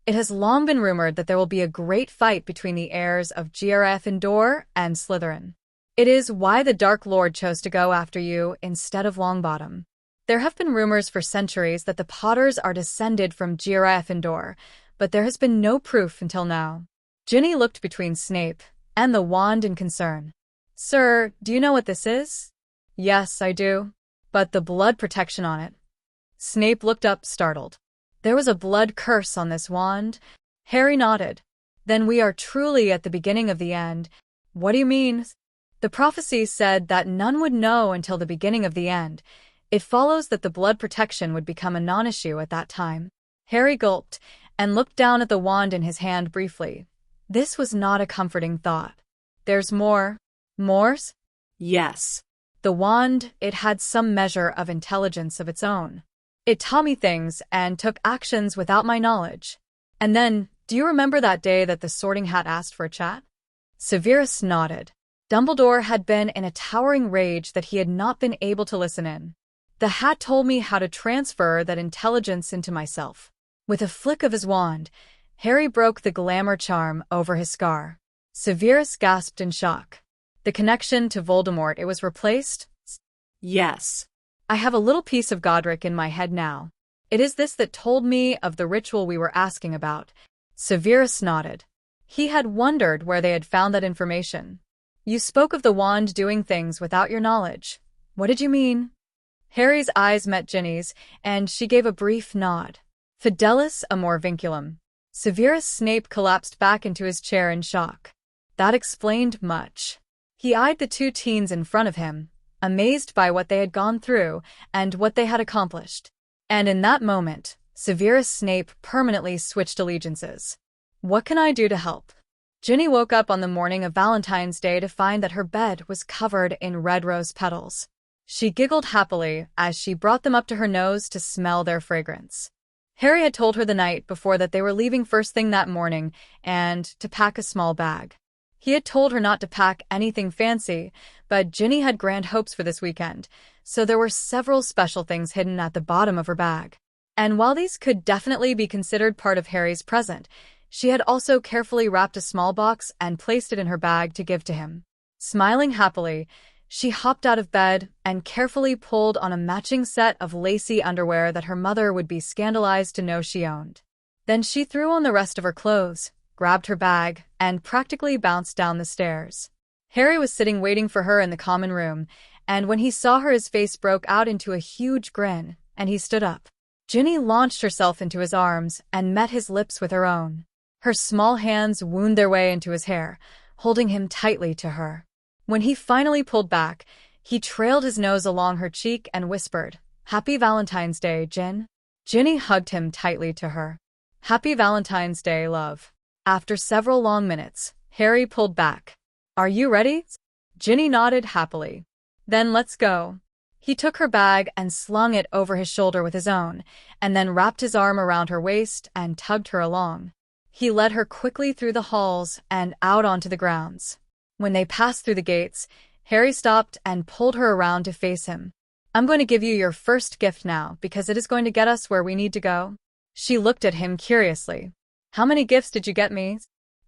It has long been rumored that there will be a great fight between the heirs of Gryffindor and Slytherin. It is why the Dark Lord chose to go after you instead of Longbottom. There have been rumors for centuries that the Potters are descended from Gryffindor, but there has been no proof until now. Ginny looked between Snape and the wand in concern. Sir, do you know what this is? Yes, I do. But the blood protection on it. Snape looked up, startled. There was a blood curse on this wand? Harry nodded. Then we are truly at the beginning of the end. What do you mean? The prophecy said that none would know until the beginning of the end. It follows that the blood protection would become a non-issue at that time. Harry gulped and looked down at the wand in his hand briefly. This was not a comforting thought. There's more. Mores? Yes. The wand, it had some measure of intelligence of its own. It taught me things and took actions without my knowledge. And then, do you remember that day that the Sorting Hat asked for a chat? Severus nodded. Dumbledore had been in a towering rage that he had not been able to listen in. The hat told me how to transfer that intelligence into myself. With a flick of his wand, Harry broke the glamour charm over his scar. Severus gasped in shock. The connection to Voldemort, it was replaced? Yes. I have a little piece of Godric in my head now. It is this that told me of the ritual we were asking about. Severus nodded. He had wondered where they had found that information. You spoke of the wand doing things without your knowledge. What did you mean? Harry's eyes met Ginny's, and she gave a brief nod. Fidelis amor vinculum. Severus Snape collapsed back into his chair in shock. That explained much. He eyed the two teens in front of him, amazed by what they had gone through and what they had accomplished. And in that moment, Severus Snape permanently switched allegiances. What can I do to help? Ginny woke up on the morning of Valentine's Day to find that her bed was covered in red rose petals. She giggled happily as she brought them up to her nose to smell their fragrance. Harry had told her the night before that they were leaving first thing that morning and to pack a small bag. He had told her not to pack anything fancy, but Ginny had grand hopes for this weekend, so there were several special things hidden at the bottom of her bag. And while these could definitely be considered part of Harry's present, she had also carefully wrapped a small box and placed it in her bag to give to him. Smiling happily, she hopped out of bed and carefully pulled on a matching set of lacy underwear that her mother would be scandalized to know she owned. Then she threw on the rest of her clothes, grabbed her bag, and practically bounced down the stairs. Harry was sitting waiting for her in the common room, and when he saw her his face broke out into a huge grin, and he stood up. Ginny launched herself into his arms and met his lips with her own. Her small hands wound their way into his hair, holding him tightly to her. When he finally pulled back, he trailed his nose along her cheek and whispered, "Happy Valentine's Day, Gin." Ginny hugged him tightly to her. "Happy Valentine's Day, love." After several long minutes, Harry pulled back. "Are you ready?" Ginny nodded happily. "Then let's go." He took her bag and slung it over his shoulder with his own, and then wrapped his arm around her waist and tugged her along. He led her quickly through the halls and out onto the grounds. When they passed through the gates, Harry stopped and pulled her around to face him. "I'm going to give you your first gift now, because it is going to get us where we need to go." She looked at him curiously. "How many gifts did you get me?"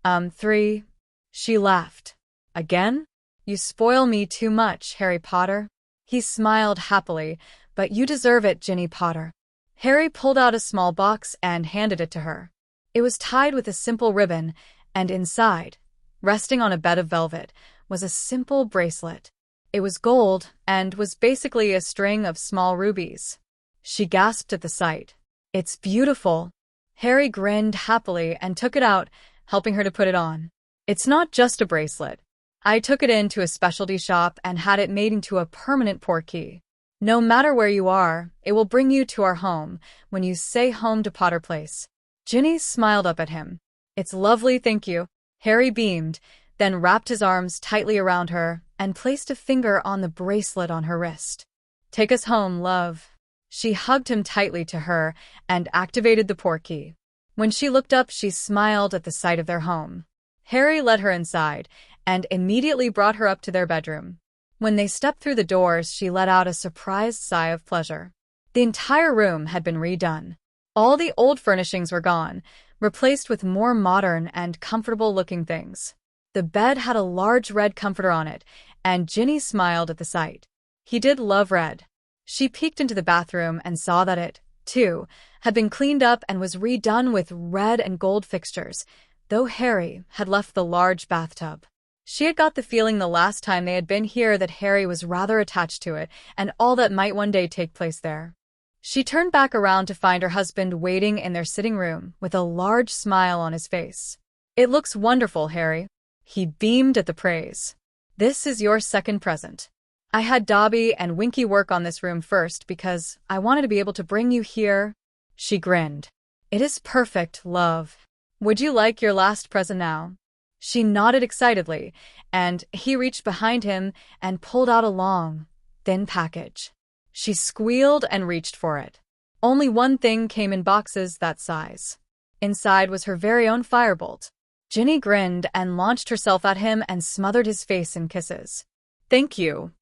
3. She laughed. "Again? You spoil me too much, Harry Potter." He smiled happily. "But you deserve it, Ginny Potter." Harry pulled out a small box and handed it to her. It was tied with a simple ribbon, and inside, resting on a bed of velvet, was a simple bracelet. It was gold and was basically a string of small rubies. She gasped at the sight. "It's beautiful." Harry grinned happily and took it out, helping her to put it on. "It's not just a bracelet. I took it into a specialty shop and had it made into a permanent portkey. No matter where you are, it will bring you to our home when you say home to Potter Place. Ginny smiled up at him. It's lovely, thank you. Harry beamed, then wrapped his arms tightly around her and placed a finger on the bracelet on her wrist. Take us home, love. She hugged him tightly to her and activated the portkey. When she looked up, she smiled at the sight of their home. Harry led her inside and immediately brought her up to their bedroom. When they stepped through the doors, she let out a surprised sigh of pleasure. The entire room had been redone. All the old furnishings were gone, replaced with more modern and comfortable-looking things. The bed had a large red comforter on it, and Ginny smiled at the sight. He did love red. She peeked into the bathroom and saw that it, too, had been cleaned up and was redone with red and gold fixtures, though Harry had left the large bathtub. She had got the feeling the last time they had been here that Harry was rather attached to it and all that might one day take place there. She turned back around to find her husband waiting in their sitting room with a large smile on his face. It looks wonderful, Harry. He beamed at the praise. This is your second present. I had Dobby and Winky work on this room first because I wanted to be able to bring you here. She grinned. It is perfect, love. Would you like your last present now? She nodded excitedly, and he reached behind him and pulled out a long, thin package. She squealed and reached for it. Only one thing came in boxes that size. Inside was her very own firebolt. Ginny grinned and launched herself at him and smothered his face in kisses. Thank you.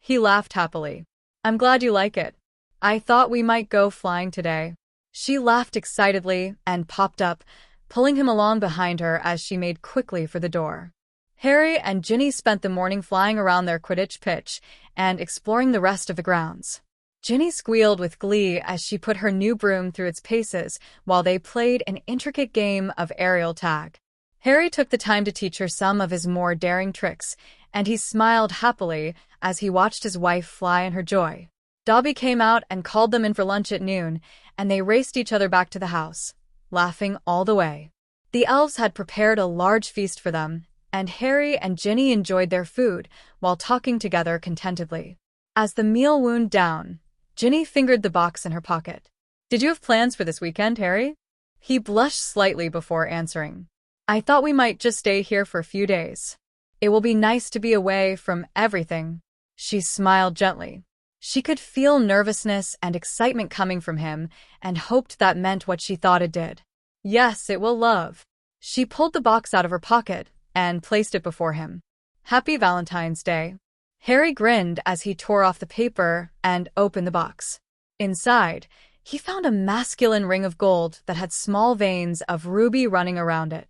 He laughed happily. I'm glad you like it. I thought we might go flying today. She laughed excitedly and popped up, pulling him along behind her as she made quickly for the door. Harry and Ginny spent the morning flying around their Quidditch pitch and exploring the rest of the grounds. Ginny squealed with glee as she put her new broom through its paces while they played an intricate game of aerial tag. Harry took the time to teach her some of his more daring tricks, and he smiled happily as he watched his wife fly in her joy. Dobby came out and called them in for lunch at noon, and they raced each other back to the house, laughing all the way. The elves had prepared a large feast for them, and Harry and Ginny enjoyed their food while talking together contentedly. As the meal wound down, Ginny fingered the box in her pocket. Did you have plans for this weekend, Harry? He blushed slightly before answering. I thought we might just stay here for a few days. It will be nice to be away from everything. She smiled gently. She could feel nervousness and excitement coming from him and hoped that meant what she thought it did. Yes, it will, love. She pulled the box out of her pocket and placed it before him. Happy Valentine's Day. Harry grinned as he tore off the paper and opened the box. Inside, he found a masculine ring of gold that had small veins of ruby running around it.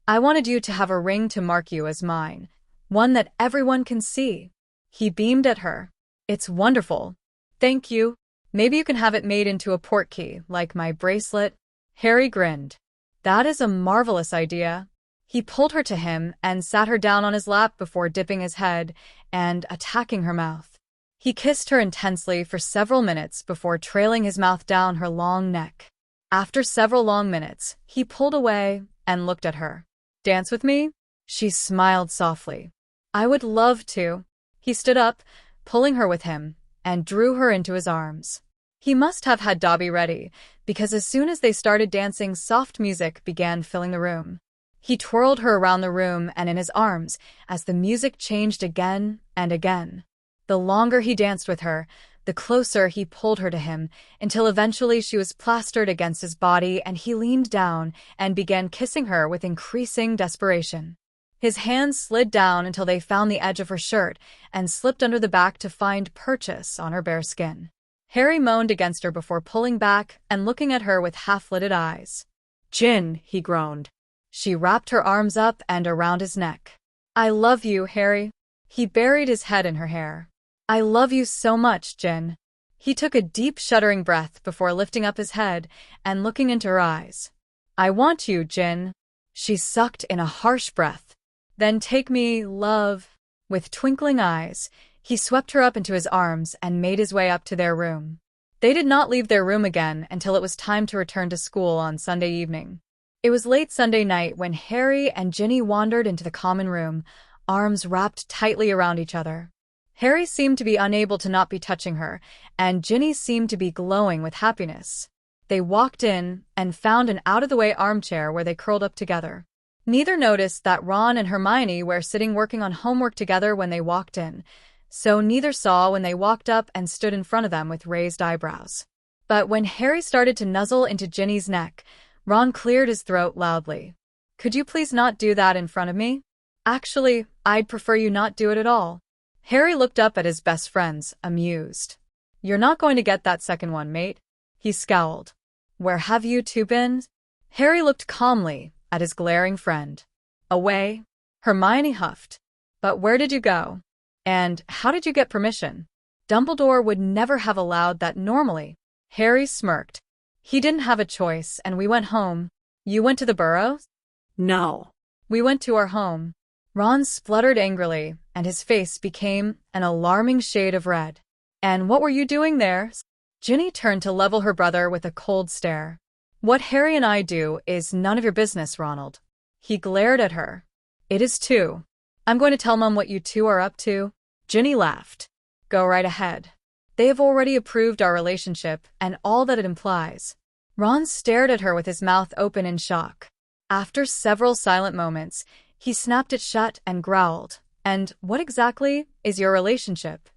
I wanted you to have a ring to mark you as mine, one that everyone can see. He beamed at her. It's wonderful. Thank you. Maybe you can have it made into a portkey, like my bracelet. Harry grinned. That is a marvelous idea. He pulled her to him and sat her down on his lap before dipping his head and attacking her mouth. He kissed her intensely for several minutes before trailing his mouth down her long neck. After several long minutes, he pulled away and looked at her. Dance with me? She smiled softly. I would love to. He stood up, pulling her with him, and drew her into his arms. He must have had Dobby ready, because as soon as they started dancing, soft music began filling the room. He twirled her around the room and in his arms as the music changed again and again. The longer he danced with her, the closer he pulled her to him, until eventually she was plastered against his body and he leaned down and began kissing her with increasing desperation. His hands slid down until they found the edge of her shirt and slipped under the back to find purchase on her bare skin. Harry moaned against her before pulling back and looking at her with half-lidded eyes. Gin, he groaned. She wrapped her arms up and around his neck. I love you, Harry. He buried his head in her hair. I love you so much, Gin. He took a deep, shuddering breath before lifting up his head and looking into her eyes. I want you, Gin. She sucked in a harsh breath. Then take me, love. With twinkling eyes, he swept her up into his arms and made his way up to their room. They did not leave their room again until it was time to return to school on Sunday evening. It was late Sunday night when Harry and Ginny wandered into the common room, arms wrapped tightly around each other. Harry seemed to be unable to not be touching her, and Ginny seemed to be glowing with happiness. They walked in and found an out-of-the-way armchair where they curled up together. Neither noticed that Ron and Hermione were sitting working on homework together when they walked in, so neither saw when they walked up and stood in front of them with raised eyebrows. But when Harry started to nuzzle into Ginny's neck, Ron cleared his throat loudly. "Could you please not do that in front of me? Actually, I'd prefer you not do it at all." Harry looked up at his best friends, amused. "You're not going to get that second one, mate." He scowled. "Where have you two been?" Harry looked calmly at his glaring friend. "Away?" Hermione huffed. "But where did you go? And how did you get permission? Dumbledore would never have allowed that normally." Harry smirked. "He didn't have a choice, and we went home." "You went to the Burrow?" No. "We went to our home." Ron spluttered angrily, and his face became an alarming shade of red. "And what were you doing there?" Ginny turned to level her brother with a cold stare. "What Harry and I do is none of your business, Ronald." He glared at her. "It is too. I'm going to tell Mum what you two are up to." Ginny laughed. "Go right ahead. They have already approved our relationship and all that it implies." Ron stared at her with his mouth open in shock. After several silent moments, he snapped it shut and growled. "And what exactly is your relationship?"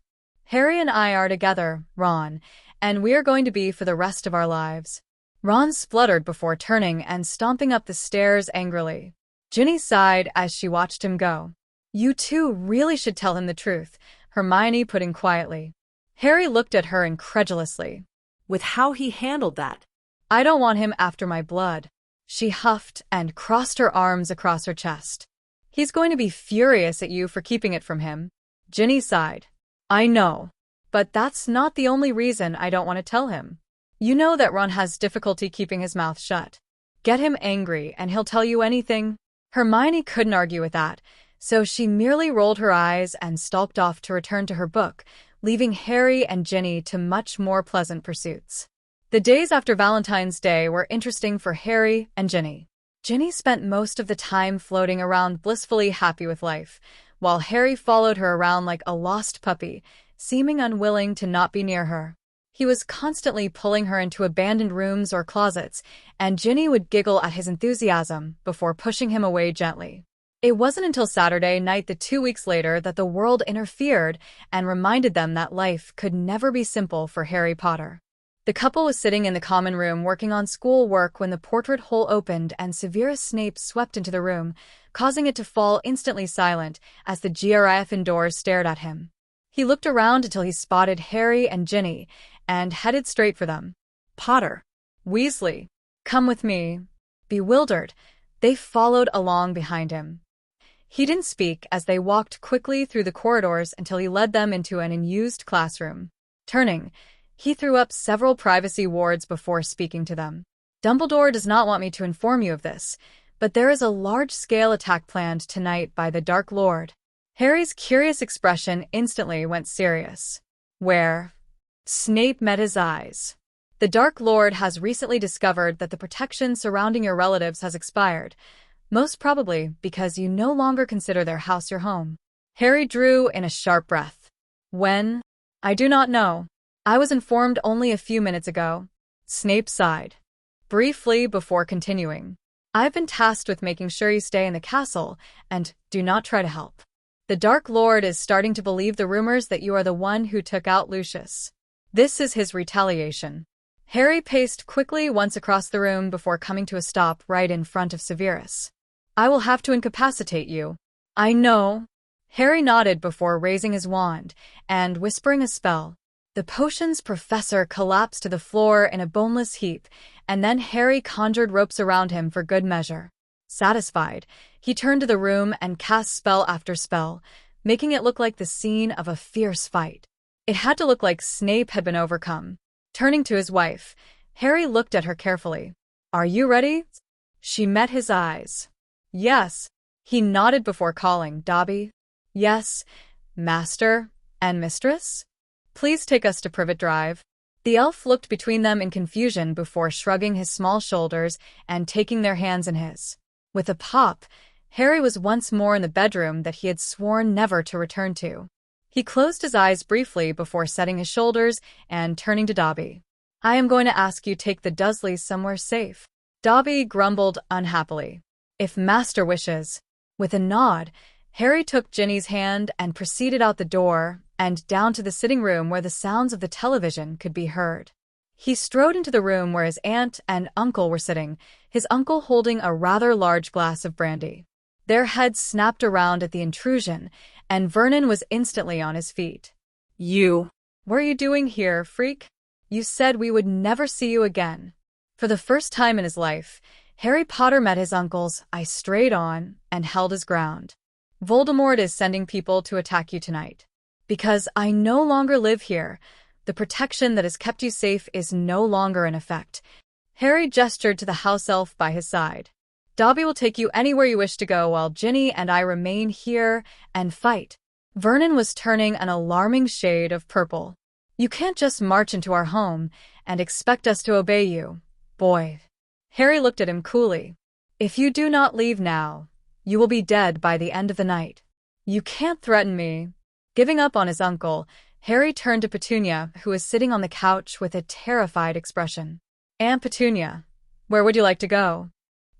"Harry and I are together, Ron, and we are going to be for the rest of our lives." Ron spluttered before turning and stomping up the stairs angrily. Ginny sighed as she watched him go. "You two really should tell him the truth," Hermione put in quietly. Harry looked at her incredulously. With how he handled that. "I don't want him after my blood." She huffed and crossed her arms across her chest. "He's going to be furious at you for keeping it from him." Ginny sighed. "I know. But that's not the only reason I don't want to tell him. You know that Ron has difficulty keeping his mouth shut. Get him angry and he'll tell you anything." Hermione couldn't argue with that, so she merely rolled her eyes and stalked off to return to her book, leaving Harry and Ginny to much more pleasant pursuits. The days after Valentine's Day were interesting for Harry and Ginny. Ginny spent most of the time floating around blissfully happy with life, while Harry followed her around like a lost puppy, seeming unwilling to not be near her. He was constantly pulling her into abandoned rooms or closets, and Ginny would giggle at his enthusiasm before pushing him away gently. It wasn't until Saturday night 2 weeks later that the world interfered and reminded them that life could never be simple for Harry Potter. The couple was sitting in the common room working on school work when the portrait hole opened and Severus Snape swept into the room, causing it to fall instantly silent as the Gryffindors stared at him. He looked around until he spotted Harry and Ginny, and headed straight for them. "Potter. Weasley. Come with me." Bewildered, they followed along behind him. He didn't speak as they walked quickly through the corridors until he led them into an unused classroom. Turning, he threw up several privacy wards before speaking to them. "Dumbledore does not want me to inform you of this, but there is a large-scale attack planned tonight by the Dark Lord." Harry's curious expression instantly went serious. "Where?" Snape met his eyes. "The Dark Lord has recently discovered that the protection surrounding your relatives has expired, most probably because you no longer consider their house your home." Harry drew in a sharp breath. "When?" "I do not know. I was informed only a few minutes ago." Snape sighed briefly before continuing. "I've been tasked with making sure you stay in the castle, and do not try to help. The Dark Lord is starting to believe the rumors that you are the one who took out Lucius. This is his retaliation." Harry paced quickly once across the room before coming to a stop right in front of Severus. "I will have to incapacitate you." "I know." Harry nodded before raising his wand and whispering a spell. The potions professor collapsed to the floor in a boneless heap, and then Harry conjured ropes around him for good measure. Satisfied, he turned to the room and cast spell after spell, making it look like the scene of a fierce fight. It had to look like Snape had been overcome. Turning to his wife, Harry looked at her carefully. "Are you ready?" She met his eyes. "Yes." He nodded before calling, "Dobby." "Yes, Master and Mistress?" "Please take us to Privet Drive." The elf looked between them in confusion before shrugging his small shoulders and taking their hands in his. With a pop, Harry was once more in the bedroom that he had sworn never to return to. He closed his eyes briefly before setting his shoulders and turning to Dobby. "I am going to ask you to take the Dursleys somewhere safe." Dobby grumbled unhappily. "If Master wishes." With a nod, Harry took Ginny's hand and proceeded out the door and down to the sitting room where the sounds of the television could be heard. He strode into the room where his aunt and uncle were sitting, his uncle holding a rather large glass of brandy. Their heads snapped around at the intrusion, and Vernon was instantly on his feet. "You. What are you doing here, freak? You said we would never see you again." For the first time in his life, Harry Potter met his uncle's eye straight on and held his ground. "Voldemort is sending people to attack you tonight. Because I no longer live here, the protection that has kept you safe is no longer in effect." Harry gestured to the house elf by his side. "Dobby will take you anywhere you wish to go while Ginny and I remain here and fight." Vernon was turning an alarming shade of purple. "You can't just march into our home and expect us to obey you, boy." Harry looked at him coolly. "If you do not leave now, you will be dead by the end of the night. You can't threaten me." Giving up on his uncle, Harry turned to Petunia, who was sitting on the couch with a terrified expression. "Aunt Petunia, where would you like to go?"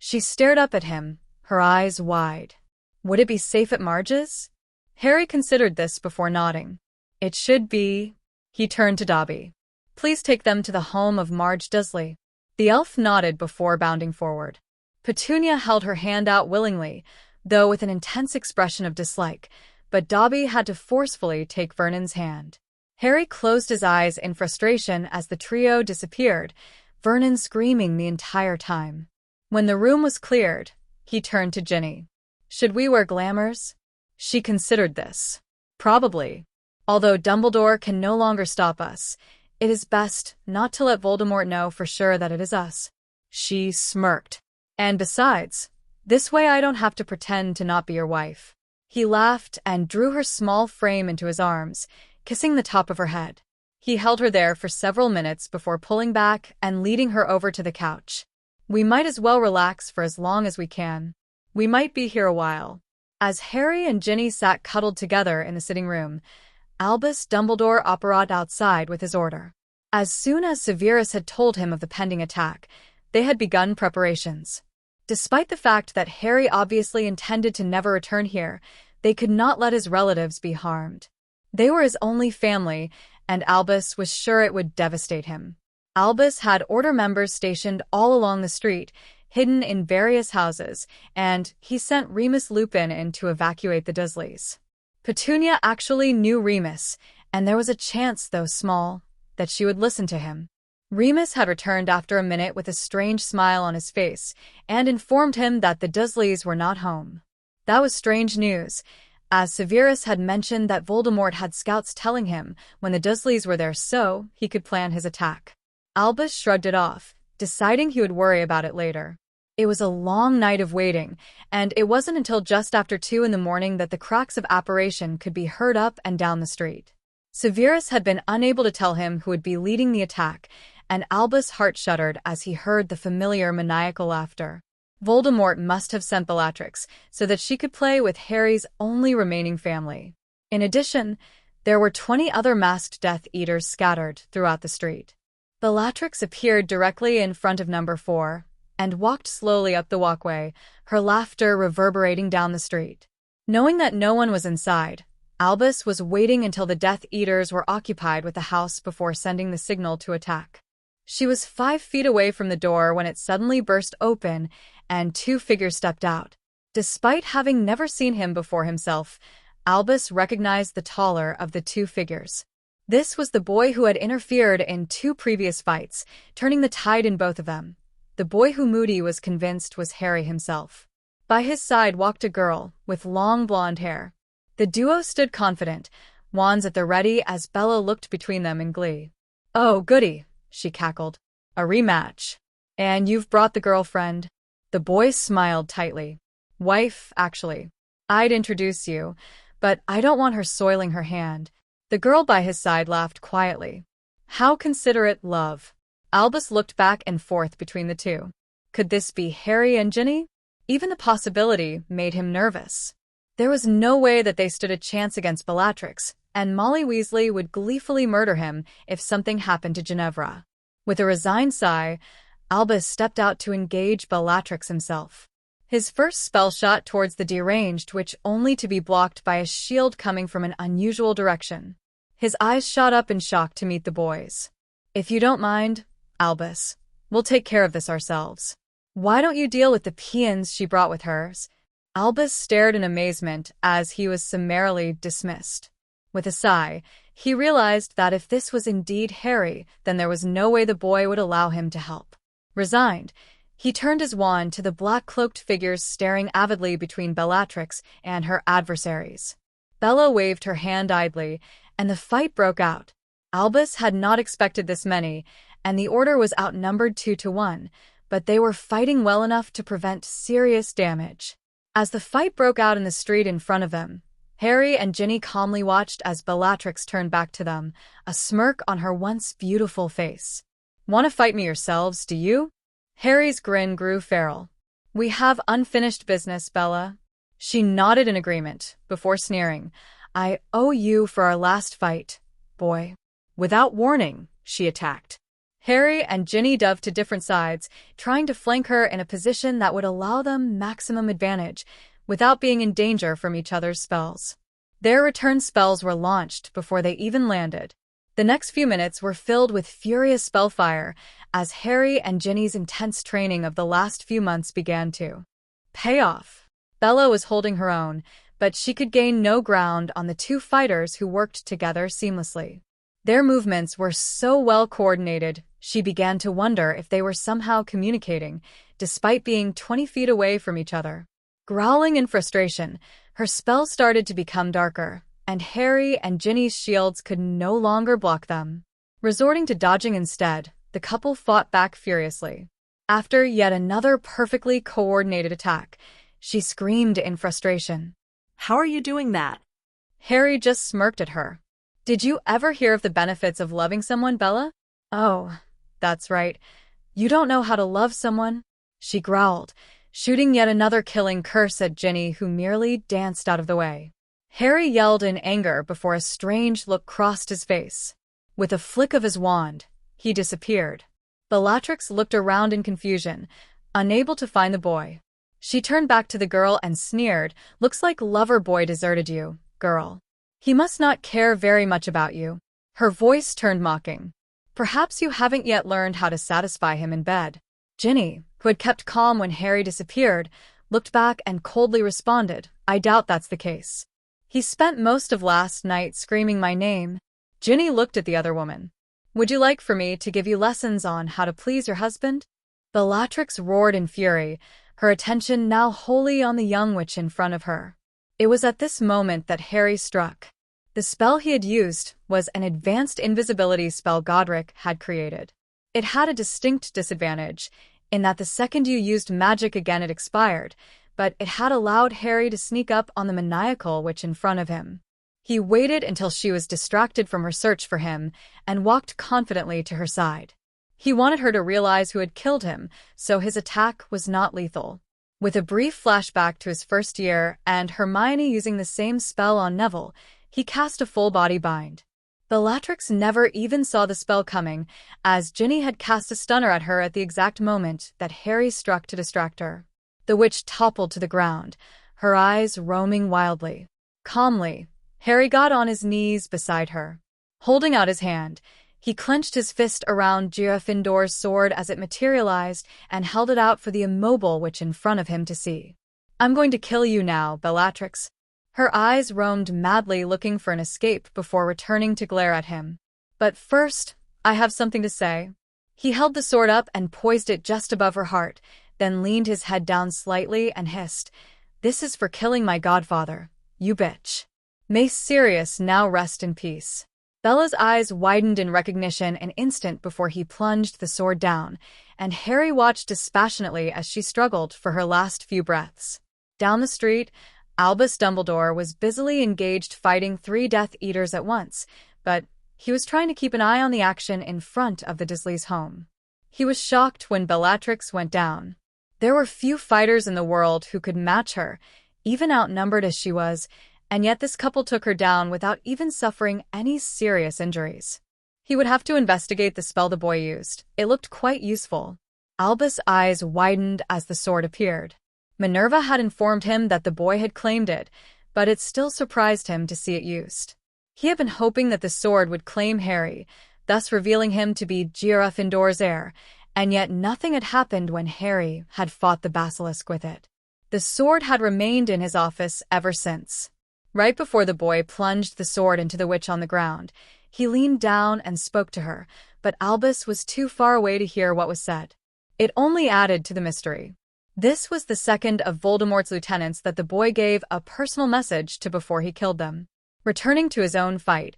She stared up at him, her eyes wide. Would it be safe at Marge's? Harry considered this before nodding. "It should be." He turned to Dobby. "Please take them to the home of Marge Dursley." The elf nodded before bounding forward. Petunia held her hand out willingly, though with an intense expression of dislike, but Dobby had to forcefully take Vernon's hand. Harry closed his eyes in frustration as the trio disappeared, Vernon screaming the entire time. When the room was cleared, he turned to Ginny. "Should we wear glamours?" She considered this. "Probably. Although Dumbledore can no longer stop us, it is best not to let Voldemort know for sure that it is us." She smirked. "And besides, this way I don't have to pretend to not be your wife." He laughed and drew her small frame into his arms, kissing the top of her head. He held her there for several minutes before pulling back and leading her over to the couch. "We might as well relax for as long as we can. We might be here a while." As Harry and Ginny sat cuddled together in the sitting room, Albus Dumbledore operated outside with his order. As soon as Severus had told him of the pending attack, they had begun preparations. Despite the fact that Harry obviously intended to never return here, they could not let his relatives be harmed. They were his only family, and Albus was sure it would devastate him. Albus had order members stationed all along the street, hidden in various houses, and he sent Remus Lupin in to evacuate the Dursleys. Petunia actually knew Remus, and there was a chance, though small, that she would listen to him. Remus had returned after a minute with a strange smile on his face, and informed him that the Dursleys were not home. That was strange news, as Severus had mentioned that Voldemort had scouts telling him when the Dursleys were there so he could plan his attack. Albus shrugged it off, deciding he would worry about it later. It was a long night of waiting, and it wasn't until just after 2 a.m. that the cracks of apparition could be heard up and down the street. Severus had been unable to tell him who would be leading the attack, and Albus' heart shuddered as he heard the familiar maniacal laughter. Voldemort must have sent Bellatrix so that she could play with Harry's only remaining family. In addition, there were 20 other masked Death Eaters scattered throughout the street. Bellatrix appeared directly in front of number 4 and walked slowly up the walkway, her laughter reverberating down the street. Knowing that no one was inside, Albus was waiting until the Death Eaters were occupied with the house before sending the signal to attack. She was 5 feet away from the door when it suddenly burst open and 2 figures stepped out. Despite having never seen him before himself, Albus recognized the taller of the 2 figures. This was the boy who had interfered in 2 previous fights, turning the tide in both of them. The boy who Moody was convinced was Harry himself. By his side walked a girl with long blonde hair. The duo stood confident, wands at the ready as Bella looked between them in glee. "Oh, goody," she cackled. "A rematch. And you've brought the girlfriend?" The boy smiled tightly. "Wife, actually. I'd introduce you, but I don't want her soiling her hand." The girl by his side laughed quietly. "How considerate, love." Albus looked back and forth between the two. Could this be Harry and Ginny? Even the possibility made him nervous. There was no way that they stood a chance against Bellatrix, and Molly Weasley would gleefully murder him if something happened to Ginevra. With a resigned sigh, Albus stepped out to engage Bellatrix himself. His first spell shot towards the deranged witch, only to be blocked by a shield coming from an unusual direction. His eyes shot up in shock to meet the boy's. "If you don't mind, Albus, we'll take care of this ourselves. Why don't you deal with the peons she brought with her?" Albus stared in amazement as he was summarily dismissed. With a sigh, he realized that if this was indeed Harry, then there was no way the boy would allow him to help. Resigned, he turned his wand to the black-cloaked figures staring avidly between Bellatrix and her adversaries. Bella waved her hand idly, and the fight broke out. Albus had not expected this many, and the order was outnumbered 2-1, but they were fighting well enough to prevent serious damage. As the fight broke out in the street in front of them, Harry and Ginny calmly watched as Bellatrix turned back to them, a smirk on her once beautiful face. "Want to fight me yourselves, do you?" Harry's grin grew feral. "We have unfinished business, Bella." She nodded in agreement, before sneering. "I owe you for our last fight, boy." Without warning, she attacked. Harry and Ginny dove to different sides, trying to flank her in a position that would allow them maximum advantage, without being in danger from each other's spells. Their return spells were launched before they even landed. The next few minutes were filled with furious spellfire, as Harry and Ginny's intense training of the last few months began to pay off. Bella was holding her own, but she could gain no ground on the two fighters who worked together seamlessly. Their movements were so well coordinated, she began to wonder if they were somehow communicating, despite being 20 feet away from each other. Growling in frustration, her spell started to become darker, and Harry and Ginny's shields could no longer block them. Resorting to dodging instead, the couple fought back furiously. After yet another perfectly coordinated attack, she screamed in frustration. "How are you doing that?" Harry just smirked at her. "Did you ever hear of the benefits of loving someone, Bella?" "Oh, that's right. You don't know how to love someone," she growled, shooting yet another killing curse at Ginny, who merely danced out of the way. Harry yelled in anger before a strange look crossed his face. With a flick of his wand, he disappeared. Bellatrix looked around in confusion, unable to find the boy. She turned back to the girl and sneered, "Looks like lover boy deserted you, girl. He must not care very much about you." Her voice turned mocking. "Perhaps you haven't yet learned how to satisfy him in bed." Ginny, who had kept calm when Harry disappeared, looked back and coldly responded, "I doubt that's the case. He spent most of last night screaming my name." Ginny looked at the other woman. "Would you like for me to give you lessons on how to please your husband?" Bellatrix roared in fury, her attention now wholly on the young witch in front of her. It was at this moment that Harry struck. The spell he had used was an advanced invisibility spell Godric had created. It had a distinct disadvantage, in that the second you used magic again it expired, but it had allowed Harry to sneak up on the maniacal witch in front of him. He waited until she was distracted from her search for him and walked confidently to her side. He wanted her to realize who had killed him, so his attack was not lethal. With a brief flashback to his first year and Hermione using the same spell on Neville, he cast a full-body bind. Bellatrix never even saw the spell coming, as Ginny had cast a stunner at her at the exact moment that Harry struck to distract her. The witch toppled to the ground, her eyes roaming wildly. Calmly, Harry got on his knees beside her. Holding out his hand, he clenched his fist around Gryffindor's sword as it materialized and held it out for the immobile witch in front of him to see. "I'm going to kill you now, Bellatrix." Her eyes roamed madly, looking for an escape before returning to glare at him. "But first, I have something to say." He held the sword up and poised it just above her heart, then leaned his head down slightly and hissed, "This is for killing my godfather, you bitch. May Sirius now rest in peace." Bella's eyes widened in recognition an instant before he plunged the sword down, and Harry watched dispassionately as she struggled for her last few breaths. Down the street, Albus Dumbledore was busily engaged fighting 3 Death Eaters at once, but he was trying to keep an eye on the action in front of the Dursleys' home. He was shocked when Bellatrix went down. There were few fighters in the world who could match her, even outnumbered as she was, and yet this couple took her down without even suffering any serious injuries. He would have to investigate the spell the boy used. It looked quite useful. Albus' eyes widened as the sword appeared. Minerva had informed him that the boy had claimed it, but it still surprised him to see it used. He had been hoping that the sword would claim Harry, thus revealing him to be Gryffindor's heir, and yet nothing had happened when Harry had fought the basilisk with it. The sword had remained in his office ever since. Right before the boy plunged the sword into the witch on the ground, he leaned down and spoke to her, but Albus was too far away to hear what was said. It only added to the mystery. This was the second of Voldemort's lieutenants that the boy gave a personal message to before he killed them. Returning to his own fight,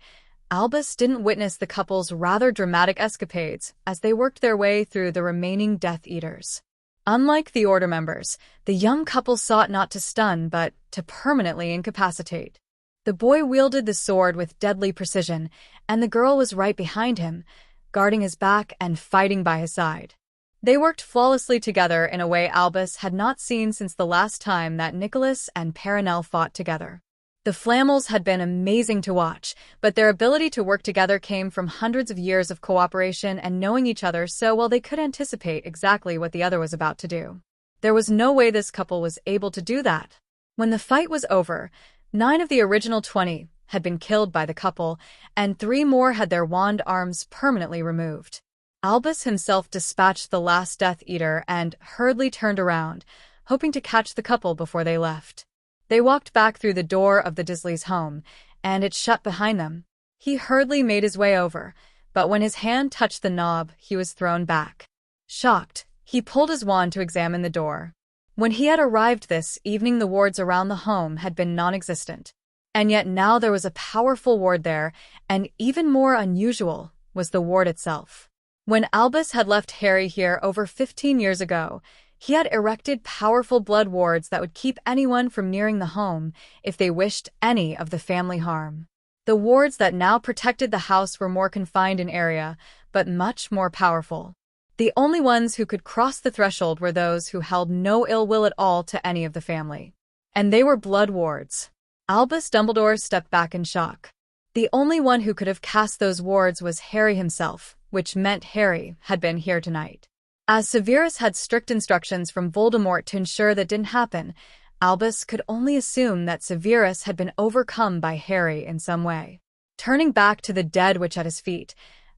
Albus didn't witness the couple's rather dramatic escapades as they worked their way through the remaining Death Eaters. Unlike the Order members, the young couple sought not to stun but to permanently incapacitate. The boy wielded the sword with deadly precision, and the girl was right behind him, guarding his back and fighting by his side. They worked flawlessly together in a way Albus had not seen since the last time that Nicholas and Perenelle fought together. The Flammels had been amazing to watch, but their ability to work together came from hundreds of years of cooperation and knowing each other so well they could anticipate exactly what the other was about to do. There was no way this couple was able to do that. When the fight was over, 9 of the original 20 had been killed by the couple, and 3 more had their wand arms permanently removed. Albus himself dispatched the last Death Eater and hurriedly turned around, hoping to catch the couple before they left. They walked back through the door of the Disley's home, and it shut behind them. He hurriedly made his way over, but when his hand touched the knob, he was thrown back. Shocked, he pulled his wand to examine the door. When he had arrived this evening, the wards around the home had been non-existent. And yet now there was a powerful ward there, and even more unusual was the ward itself. When Albus had left Harry here over 15 years ago, he had erected powerful blood wards that would keep anyone from nearing the home if they wished any of the family harm. The wards that now protected the house were more confined in area, but much more powerful. The only ones who could cross the threshold were those who held no ill will at all to any of the family. And they were blood wards. Albus Dumbledore stepped back in shock. The only one who could have cast those wards was Harry himself, which meant Harry had been here tonight. As Severus had strict instructions from Voldemort to ensure that didn't happen, Albus could only assume that Severus had been overcome by Harry in some way. Turning back to the dead witch at his feet,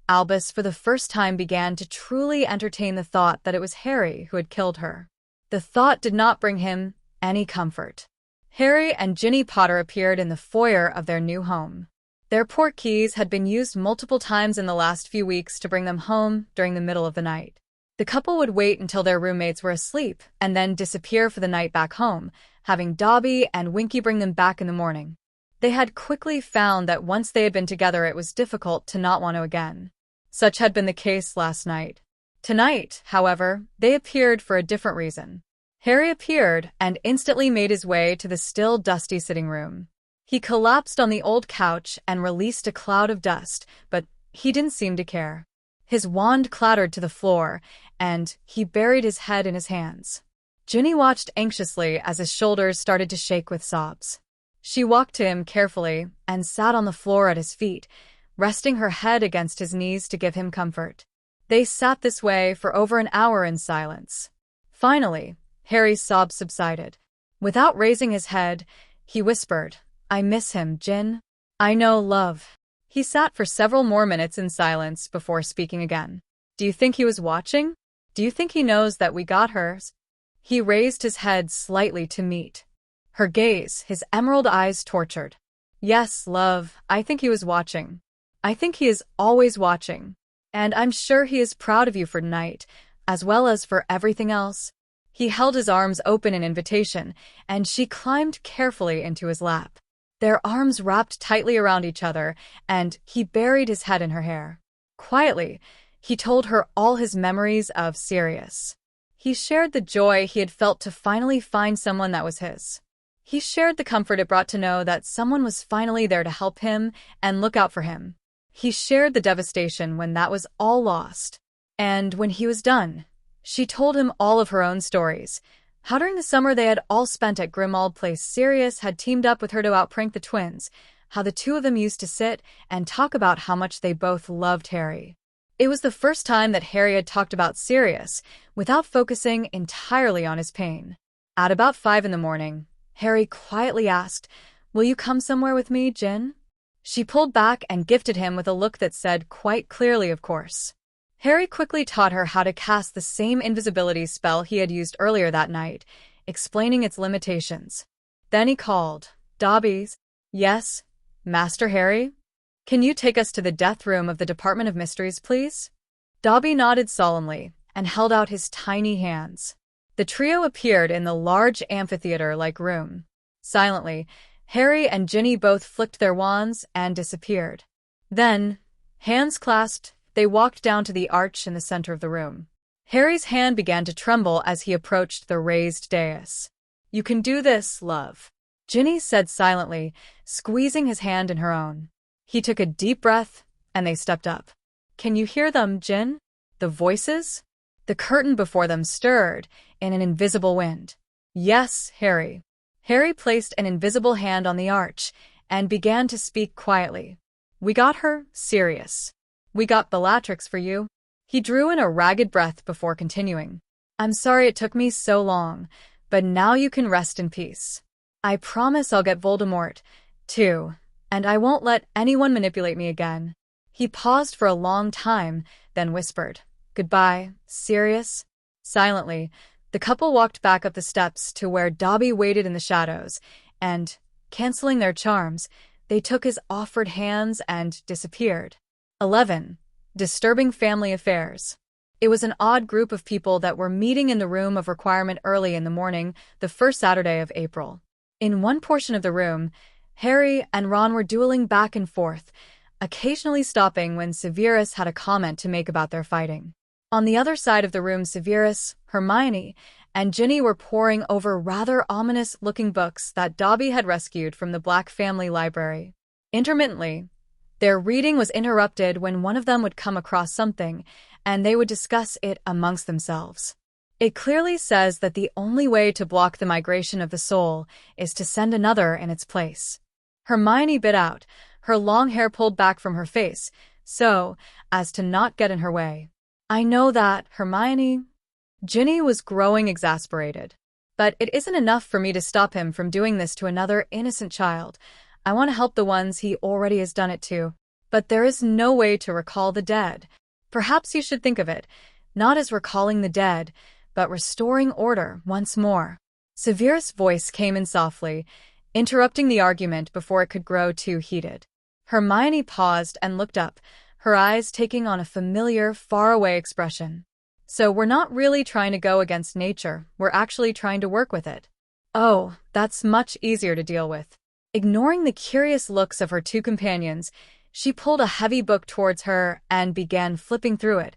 Albus for the first time began to truly entertain the thought that it was Harry who had killed her. The thought did not bring him any comfort. Harry and Ginny Potter appeared in the foyer of their new home. Their port keys had been used multiple times in the last few weeks to bring them home during the middle of the night. The couple would wait until their roommates were asleep and then disappear for the night back home, having Dobby and Winky bring them back in the morning. They had quickly found that once they had been together it was difficult to not want to again. Such had been the case last night. Tonight, however, they appeared for a different reason. Harry appeared and instantly made his way to the still dusty sitting room. He collapsed on the old couch and released a cloud of dust, but he didn't seem to care. His wand clattered to the floor, and he buried his head in his hands. Ginny watched anxiously as his shoulders started to shake with sobs. She walked to him carefully and sat on the floor at his feet, resting her head against his knees to give him comfort. They sat this way for over an hour in silence. Finally, Harry's sobs subsided. Without raising his head, he whispered, "I miss him, Gin." "I know, love." He sat for several more minutes in silence before speaking again. "Do you think he was watching? Do you think he knows that we got hers?" He raised his head slightly to meet her gaze, his emerald eyes tortured. "Yes, love, I think he was watching. I think he is always watching. And I'm sure he is proud of you for tonight, as well as for everything else." He held his arms open in invitation, and she climbed carefully into his lap. Their arms wrapped tightly around each other, and he buried his head in her hair. Quietly, he told her all his memories of Sirius. He shared the joy he had felt to finally find someone that was his. He shared the comfort it brought to know that someone was finally there to help him and look out for him. He shared the devastation when that was all lost. And when he was done, She told him all of her own stories. How during the summer they had all spent at Grimmauld Place, Sirius had teamed up with her to outprank the twins. How the two of them used to sit and talk about how much they both loved Harry. It was the first time that Harry had talked about Sirius without focusing entirely on his pain. At about 5 in the morning, Harry quietly asked, "Will you come somewhere with me, Gin?" She pulled back and gifted him with a look that said quite clearly, of course. Harry quickly taught her how to cast the same invisibility spell he had used earlier that night, explaining its limitations. Then he called, "Dobby." "Yes, Master Harry? Can you take us to the death room of the Department of Mysteries, please?" Dobby nodded solemnly and held out his tiny hands. The trio appeared in the large amphitheater-like room. Silently, Harry and Ginny both flicked their wands and disappeared. Then, hands clasped, they walked down to the arch in the center of the room. Harry's hand began to tremble as he approached the raised dais. "You can do this, love," Ginny said silently, squeezing his hand in her own. He took a deep breath, and they stepped up. "Can you hear them, Gin? The voices?" The curtain before them stirred in an invisible wind. "Yes, Harry." Harry placed an invisible hand on the arch and began to speak quietly. "We got her, Sirius. We got Bellatrix for you." He drew in a ragged breath before continuing. "I'm sorry it took me so long, but now you can rest in peace. I promise I'll get Voldemort, too, and I won't let anyone manipulate me again." He paused for a long time, then whispered, "Goodbye, Sirius." Silently, the couple walked back up the steps to where Dobby waited in the shadows, and, canceling their charms, they took his offered hands and disappeared. 11. Disturbing family affairs. It was an odd group of people that were meeting in the room of requirement early in the morning, the first Saturday of April. In one portion of the room, Harry and Ron were dueling back and forth, occasionally stopping when Severus had a comment to make about their fighting. On the other side of the room, Severus, Hermione, and Ginny were poring over rather ominous-looking books that Dobby had rescued from the Black family library. Intermittently, their reading was interrupted when one of them would come across something, and they would discuss it amongst themselves. It clearly says that the only way to block the migration of the soul is to send another in its place. Hermione bit out, her long hair pulled back from her face, so as to not get in her way. "I know that, Hermione." Ginny was growing exasperated. "But it isn't enough for me to stop him from doing this to another innocent child. I want to help the ones he already has done it to. But there is no way to recall the dead. Perhaps you should think of it, not as recalling the dead, but restoring order once more." Severus' voice came in softly, interrupting the argument before it could grow too heated. Hermione paused and looked up, her eyes taking on a familiar, faraway expression. "So we're not really trying to go against nature, we're actually trying to work with it." "Oh, that's much easier to deal with." Ignoring the curious looks of her two companions, she pulled a heavy book towards her and began flipping through it,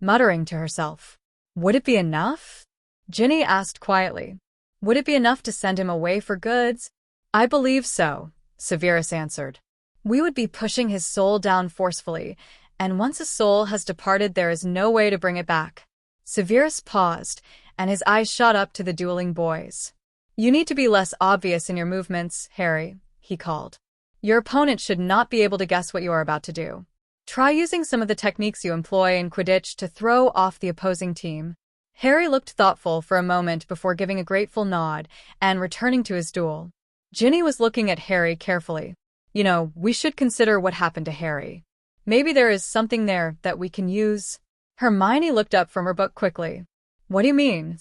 muttering to herself. "Would it be enough?" Ginny asked quietly. "Would it be enough to send him away for goods?" "I believe so," Severus answered. "We would be pushing his soul down forcefully, and once a soul has departed there is no way to bring it back." Severus paused, and his eyes shot up to the dueling boys. "You need to be less obvious in your movements, Harry," he called. "Your opponent should not be able to guess what you are about to do. Try using some of the techniques you employ in Quidditch to throw off the opposing team." Harry looked thoughtful for a moment before giving a grateful nod and returning to his duel. Ginny was looking at Harry carefully. "You know, we should consider what happened to Harry. Maybe there is something there that we can use." Hermione looked up from her book quickly. "What do you mean?"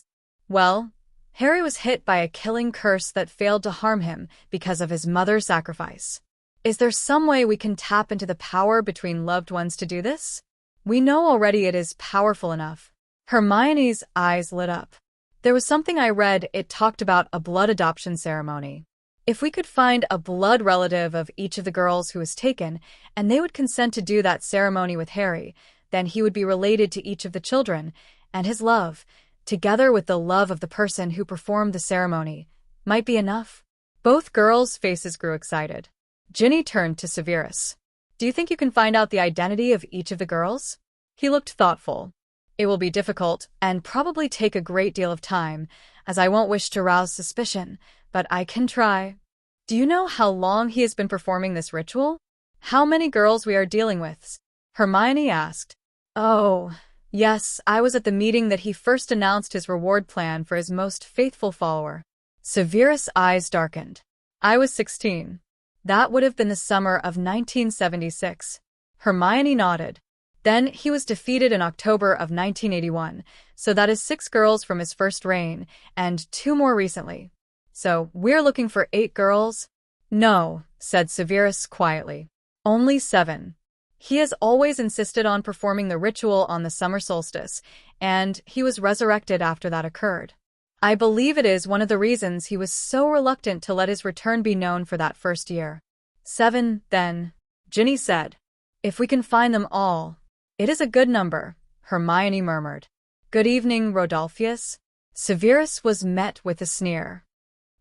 "Well, Harry was hit by a killing curse that failed to harm him because of his mother's sacrifice. Is there some way we can tap into the power between loved ones to do this? We know already it is powerful enough." Hermione's eyes lit up. "There was something I read, it talked about a blood adoption ceremony. If we could find a blood relative of each of the girls who was taken, and they would consent to do that ceremony with Harry, then he would be related to each of the children, and his love, together with the love of the person who performed the ceremony, might be enough." Both girls' faces grew excited. Ginny turned to Severus. "Do you think you can find out the identity of each of the girls?" He looked thoughtful. It will be difficult and probably take a great deal of time, as I won't wish to rouse suspicion, but I can try. Do you know how long he has been performing this ritual? How many girls we are dealing with? Hermione asked. Oh, yes, I was at the meeting that he first announced his reward plan for his most faithful follower. Severus' eyes darkened. I was 16. That would have been the summer of 1976. Hermione nodded. Then he was defeated in October of 1981, so that is 6 girls from his first reign, and 2 more recently. So, we're looking for 8 girls? No, said Severus quietly. Only 7. He has always insisted on performing the ritual on the summer solstice, and he was resurrected after that occurred. I believe it is one of the reasons he was so reluctant to let his return be known for that first year. 7, then, Ginny said. If we can find them all. It is a good number, Hermione murmured. Good evening, Rodolphus. Severus was met with a sneer.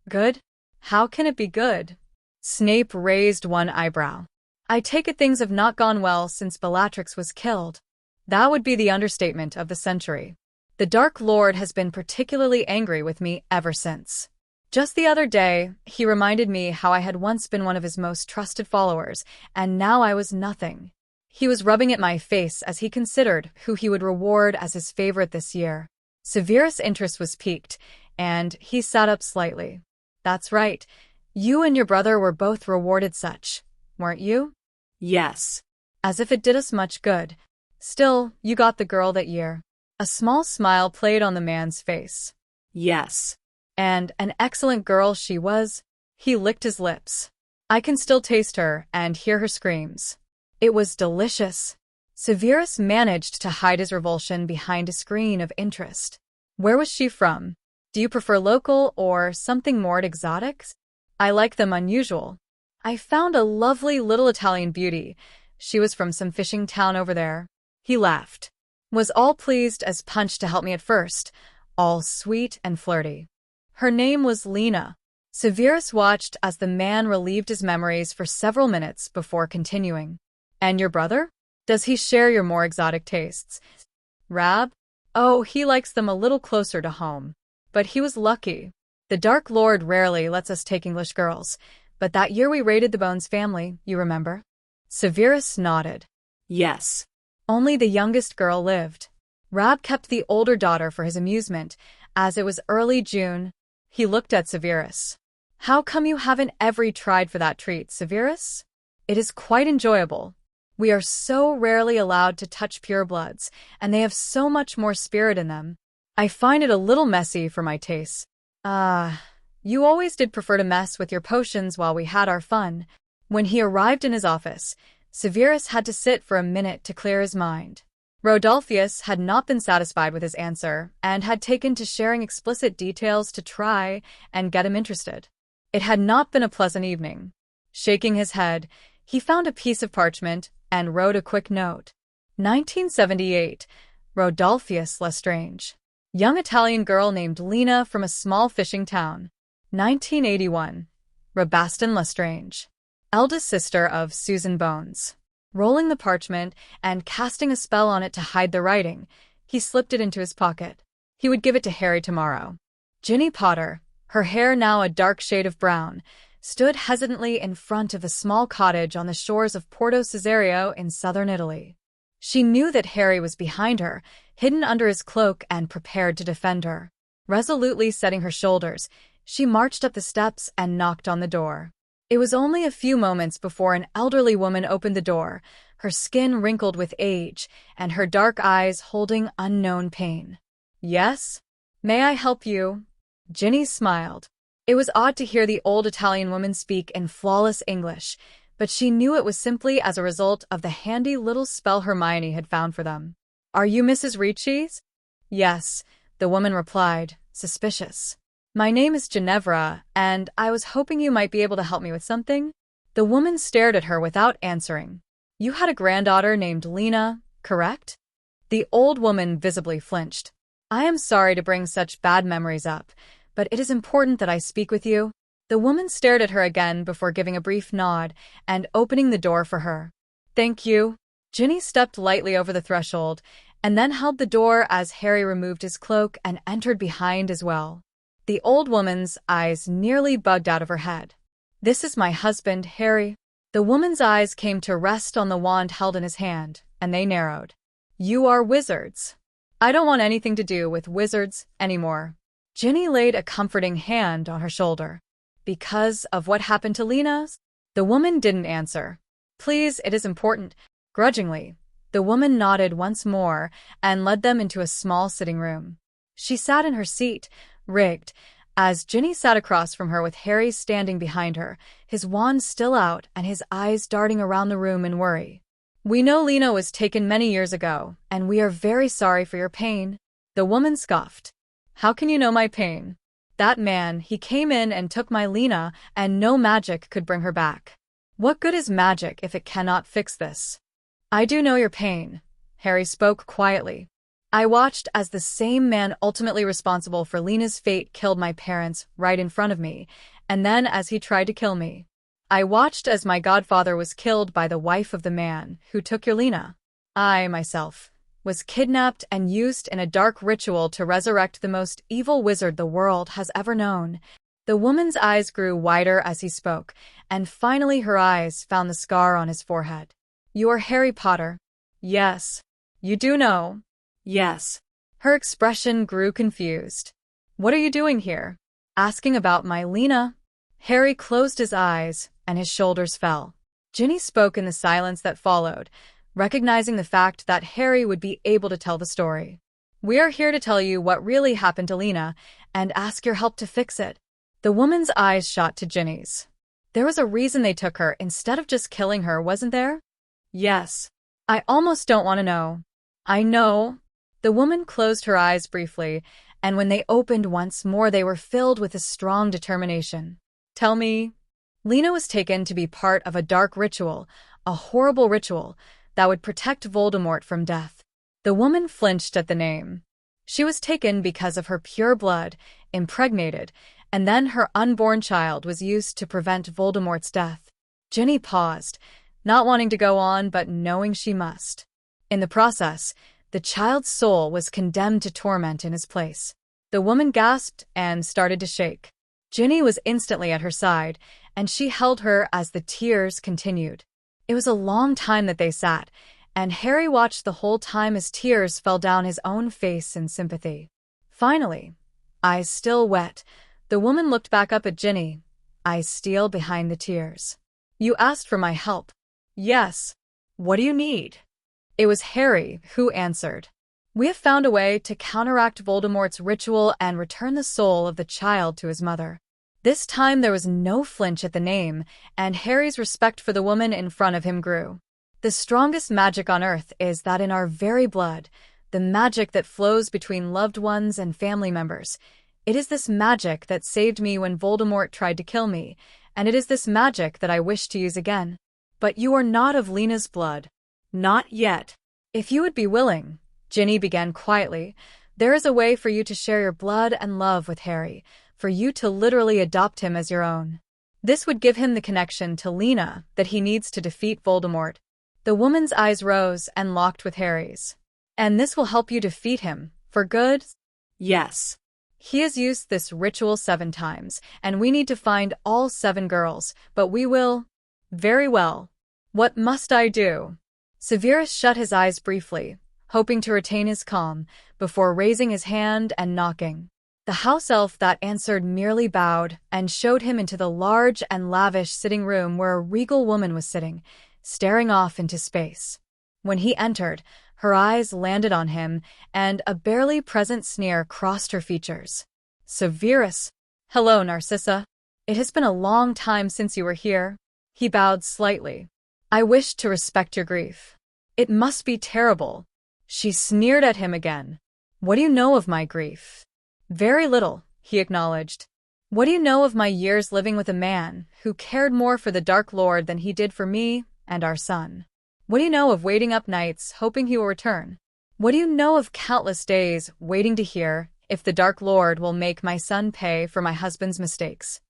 Good? How can it be good? Snape raised one eyebrow. I take it things have not gone well since Bellatrix was killed. That would be the understatement of the century. The Dark Lord has been particularly angry with me ever since. Just the other day, he reminded me how I had once been one of his most trusted followers, and now I was nothing. He was rubbing at my face as he considered who he would reward as his favorite this year. Severus' interest was piqued, and he sat up slightly. That's right. You and your brother were both rewarded such, weren't you? Yes. As if it did us much good. Still, you got the girl that year. A small smile played on the man's face. Yes. And an excellent girl she was. He licked his lips. I can still taste her and hear her screams. It was delicious. Severus managed to hide his revulsion behind a screen of interest. Where was she from? Do you prefer local or something more exotic? I like them unusual. I found a lovely little Italian beauty. She was from some fishing town over there. He laughed. Was all pleased as punch to help me at first, all sweet and flirty. Her name was Lena. Severus watched as the man relieved his memories for several minutes before continuing. And your brother? Does he share your more exotic tastes? Rab? Oh, he likes them a little closer to home. But he was lucky. The Dark Lord rarely lets us take English girls, but that year we raided the Bones family, you remember? Severus nodded. Yes. Only the youngest girl lived. Rab kept the older daughter for his amusement, as it was early June. He looked at Severus. How come you haven't ever tried for that treat, Severus? It is quite enjoyable. We are so rarely allowed to touch purebloods, and they have so much more spirit in them. I find it a little messy for my taste. You always did prefer to mess with your potions while we had our fun. When he arrived in his office, Severus had to sit for a minute to clear his mind. Rodolphus had not been satisfied with his answer and had taken to sharing explicit details to try and get him interested. It had not been a pleasant evening. Shaking his head, he found a piece of parchment and wrote a quick note. 1978, Rodolphus Lestrange. Young Italian girl named Lena from a small fishing town. 1981, Rabaston Lestrange. Eldest sister of Susan Bones. Rolling the parchment and casting a spell on it to hide the writing, he slipped it into his pocket. He would give it to Harry tomorrow. Ginny Potter, her hair now a dark shade of brown, stood hesitantly in front of a small cottage on the shores of Porto Cesario in southern Italy. She knew that Harry was behind her, hidden under his cloak and prepared to defend her. Resolutely setting her shoulders, she marched up the steps and knocked on the door. It was only a few moments before an elderly woman opened the door, her skin wrinkled with age and her dark eyes holding unknown pain. Yes? May I help you? Ginny smiled. It was odd to hear the old Italian woman speak in flawless English, but she knew it was simply as a result of the handy little spell Hermione had found for them. Are you Mrs. Ricci? Yes, the woman replied, suspicious. My name is Ginevra, and I was hoping you might be able to help me with something. The woman stared at her without answering. You had a granddaughter named Lena, correct? The old woman visibly flinched. I am sorry to bring such bad memories up, but it is important that I speak with you. The woman stared at her again before giving a brief nod and opening the door for her. Thank you. Ginny stepped lightly over the threshold and then held the door as Harry removed his cloak and entered behind as well. The old woman's eyes nearly bugged out of her head. "This is my husband, Harry." The woman's eyes came to rest on the wand held in his hand, and they narrowed. "You are wizards. I don't want anything to do with wizards anymore." Ginny laid a comforting hand on her shoulder. "Because of what happened to Lena?" The woman didn't answer. "Please, it is important." Grudgingly, the woman nodded once more and led them into a small sitting room. She sat in her seat, rigged, as Ginny sat across from her with Harry standing behind her, his wand still out and his eyes darting around the room in worry. "We know Lena was taken many years ago, and we are very sorry for your pain." The woman scoffed. "How can you know my pain? That man, he came in and took my Lena, and no magic could bring her back. What good is magic if it cannot fix this?" "I do know your pain," Harry spoke quietly. "I watched as the same man ultimately responsible for Lena's fate killed my parents right in front of me, and then as he tried to kill me. I watched as my godfather was killed by the wife of the man who took your Lena. I, myself, was kidnapped and used in a dark ritual to resurrect the most evil wizard the world has ever known." The woman's eyes grew wider as he spoke, and finally her eyes found the scar on his forehead. "You are Harry Potter." "Yes." "You do know." Yes. Her expression grew confused. "What are you doing here?" "Asking about my Lena." Harry closed his eyes, and his shoulders fell. Ginny spoke in the silence that followed, recognizing the fact that Harry would be able to tell the story. "We are here to tell you what really happened to Lena, and ask your help to fix it." The woman's eyes shot to Ginny's. "There was a reason they took her instead of just killing her, wasn't there?" "Yes." "I almost don't want to know." "I know." The woman closed her eyes briefly, and when they opened once more they were filled with a strong determination. "Tell me." "Lena was taken to be part of a dark ritual, a horrible ritual, that would protect Voldemort from death." The woman flinched at the name. "She was taken because of her pure blood, impregnated, and then her unborn child was used to prevent Voldemort's death." Ginny paused, not wanting to go on but knowing she must. In the process, the child's soul was condemned to torment in his place. The woman gasped and started to shake. Ginny was instantly at her side, and she held her as the tears continued. It was a long time that they sat, and Harry watched the whole time as tears fell down his own face in sympathy. Finally, eyes still wet, the woman looked back up at Ginny, eyes steel behind the tears. "You asked for my help." "Yes." "What do you need?" It was Harry who answered. "We have found a way to counteract Voldemort's ritual and return the soul of the child to his mother." This time there was no flinch at the name, and Harry's respect for the woman in front of him grew. "The strongest magic on earth is that in our very blood, the magic that flows between loved ones and family members. It is this magic that saved me when Voldemort tried to kill me, and it is this magic that I wish to use again." "But you are not of Lena's blood." "Not yet." "If you would be willing," Ginny began quietly, "there is a way for you to share your blood and love with Harry, for you to literally adopt him as your own. This would give him the connection to Lena that he needs to defeat Voldemort." The woman's eyes rose and locked with Harry's. "And this will help you defeat him, for good?" Yes. "He has used this ritual 7 times, and we need to find all 7 girls, but we will." "Very well. What must I do?" Severus shut his eyes briefly, hoping to retain his calm, before raising his hand and knocking. The house elf that answered merely bowed and showed him into the large and lavish sitting room where a regal woman was sitting, staring off into space. When he entered, her eyes landed on him, and a barely present sneer crossed her features. "Severus." "Hello, Narcissa. It has been a long time since you were here." He bowed slightly. "I wish to respect your grief. It must be terrible." She sneered at him again. "What do you know of my grief?" "Very little," he acknowledged. "What do you know of my years living with a man who cared more for the Dark Lord than he did for me and our son? What do you know of waiting up nights hoping he will return? What do you know of countless days waiting to hear if the Dark Lord will make my son pay for my husband's mistakes?"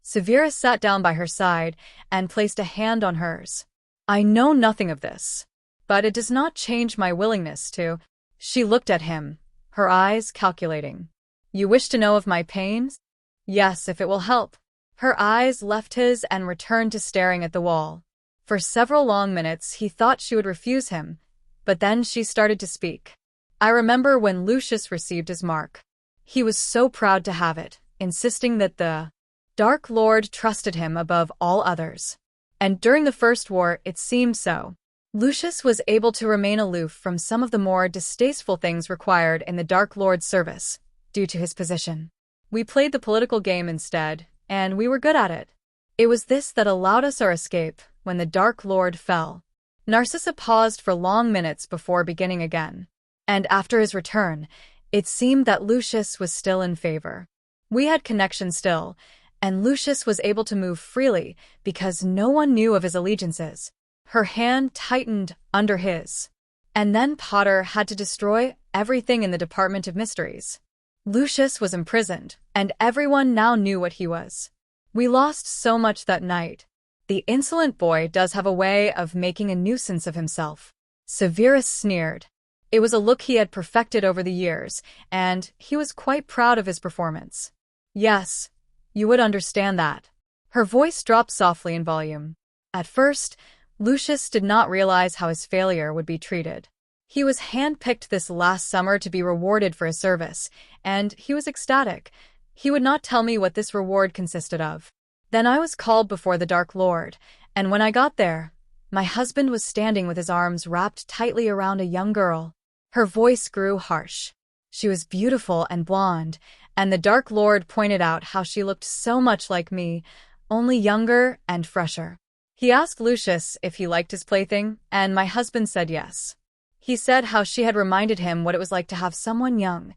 Severus sat down by her side and placed a hand on hers. "I know nothing of this, but it does not change my willingness to." She looked at him, her eyes calculating. You wish to know of my pains? Yes, if it will help. Her eyes left his and returned to staring at the wall. For several long minutes he thought she would refuse him, but then she started to speak. I remember when Lucius received his mark. He was so proud to have it, insisting that the Dark Lord trusted him above all others. And during the First War it seemed so. Lucius was able to remain aloof from some of the more distasteful things required in the Dark Lord's service, due to his position. We played the political game instead, and we were good at it. It was this that allowed us our escape when the Dark Lord fell. Narcissa paused for long minutes before beginning again. And after his return, it seemed that Lucius was still in favor. We had connection still, and Lucius was able to move freely because no one knew of his allegiances. Her hand tightened under his. And then Potter had to destroy everything in the Department of Mysteries. Lucius was imprisoned, and everyone now knew what he was. We lost so much that night. The insolent boy does have a way of making a nuisance of himself. Severus sneered. It was a look he had perfected over the years, and he was quite proud of his performance. Yes, you would understand that. Her voice dropped softly in volume. At first, Lucius did not realize how his failure would be treated. He was handpicked this last summer to be rewarded for his service, and he was ecstatic. He would not tell me what this reward consisted of. Then I was called before the Dark Lord, and when I got there, my husband was standing with his arms wrapped tightly around a young girl. Her voice grew harsh. She was beautiful and blonde, and the Dark Lord pointed out how she looked so much like me, only younger and fresher. He asked Lucius if he liked his plaything, and my husband said yes. He said how she had reminded him what it was like to have someone young.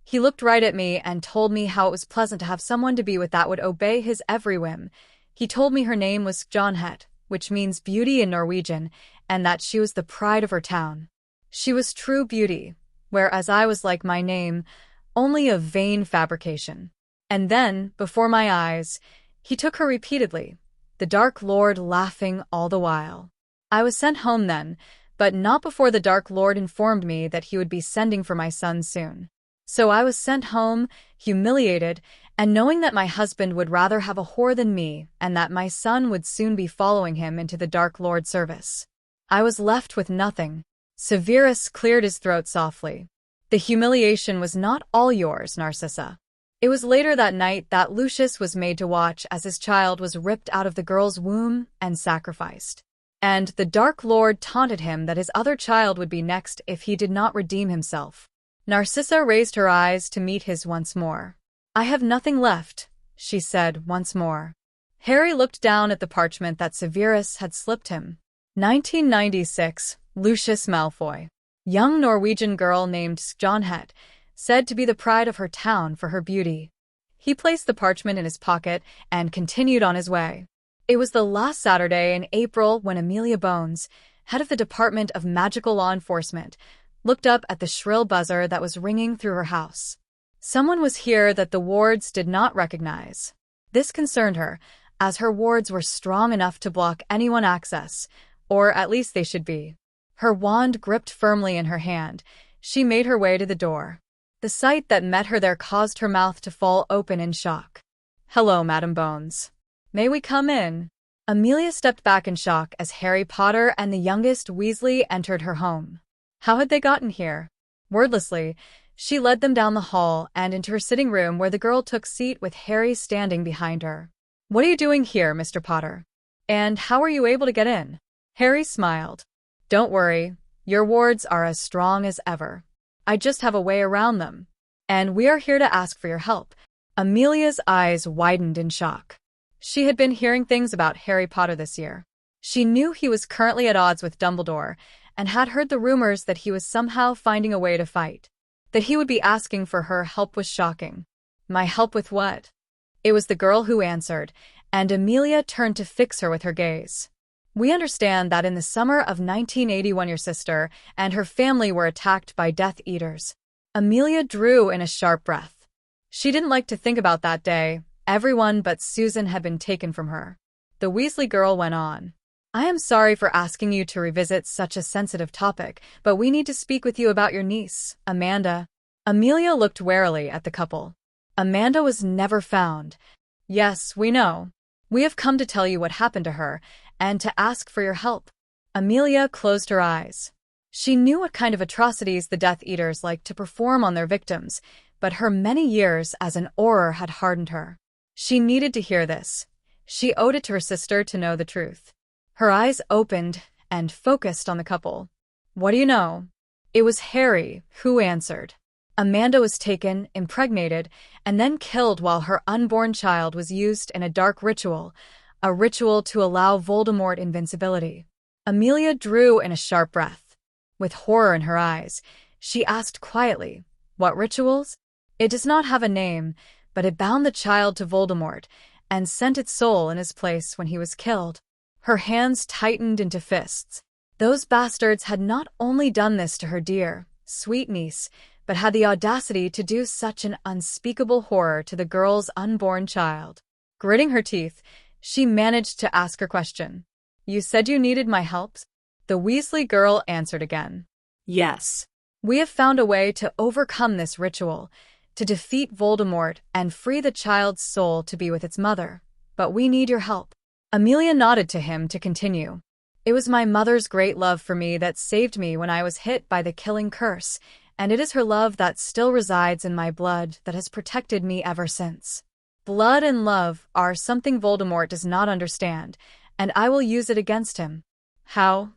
He looked right at me and told me how it was pleasant to have someone to be with that would obey his every whim. He told me her name was Jonhet, which means beauty in Norwegian, and that she was the pride of her town. She was true beauty, whereas I was like my name, only a vain fabrication. And then, before my eyes, he took her repeatedly, the Dark Lord laughing all the while. I was sent home then, but not before the Dark Lord informed me that he would be sending for my son soon. So I was sent home, humiliated, and knowing that my husband would rather have a whore than me, and that my son would soon be following him into the Dark Lord's service. I was left with nothing. Severus cleared his throat softly. The humiliation was not all yours, Narcissa. It was later that night that Lucius was made to watch as his child was ripped out of the girl's womb and sacrificed. And the Dark Lord taunted him that his other child would be next if he did not redeem himself. Narcissa raised her eyes to meet his once more. I have nothing left, she said once more. Harry looked down at the parchment that Severus had slipped him. 1996, Lucius Malfoy. Young Norwegian girl named Jonhet, said to be the pride of her town for her beauty. He placed the parchment in his pocket and continued on his way. It was the last Saturday in April when Amelia Bones, head of the Department of Magical Law Enforcement, looked up at the shrill buzzer that was ringing through her house. Someone was here that the wards did not recognize. This concerned her, as her wards were strong enough to block anyone access, or at least they should be. Her wand gripped firmly in her hand, she made her way to the door. The sight that met her there caused her mouth to fall open in shock. Hello, Madam Bones. May we come in? Amelia stepped back in shock as Harry Potter and the youngest Weasley entered her home. How had they gotten here? Wordlessly, she led them down the hall and into her sitting room where the girl took seat with Harry standing behind her. What are you doing here, Mr. Potter? And how were you able to get in? Harry smiled. Don't worry, your wards are as strong as ever. I just have a way around them. And we are here to ask for your help. Amelia's eyes widened in shock. She had been hearing things about Harry Potter this year. She knew he was currently at odds with Dumbledore, and had heard the rumors that he was somehow finding a way to fight. That he would be asking for her help was shocking. My help with what? It was the girl who answered, and Amelia turned to fix her with her gaze. We understand that in the summer of 1981 your sister and her family were attacked by Death Eaters. Amelia drew in a sharp breath. She didn't like to think about that day. Everyone but Susan had been taken from her. The Weasley girl went on. I am sorry for asking you to revisit such a sensitive topic, but we need to speak with you about your niece, Amanda. Amelia looked warily at the couple. Amanda was never found. Yes, we know. We have come to tell you what happened to her, and to ask for your help. Amelia closed her eyes. She knew what kind of atrocities the Death Eaters liked to perform on their victims, but her many years as an Auror had hardened her. She needed to hear this. She owed it to her sister to know the truth. Her eyes opened and focused on the couple. What do you know? It was Harry who answered. Amanda was taken, impregnated, and then killed while her unborn child was used in a dark ritual, a ritual to allow Voldemort invincibility. Amelia drew in a sharp breath. With horror in her eyes, she asked quietly, "What rituals?" "It does not have a name, but it bound the child to Voldemort and sent its soul in his place when he was killed." Her hands tightened into fists. Those bastards had not only done this to her dear, sweet niece, but had the audacity to do such an unspeakable horror to the girl's unborn child. Gritting her teeth, she managed to ask her question. "You said you needed my help?" The Weasley girl answered again. Yes. "We have found a way to overcome this ritual, to defeat Voldemort and free the child's soul to be with its mother. But we need your help." Amelia nodded to him to continue. "It was my mother's great love for me that saved me when I was hit by the killing curse, and it is her love that still resides in my blood that has protected me ever since. Blood and love are something Voldemort does not understand, and I will use it against him." "How?"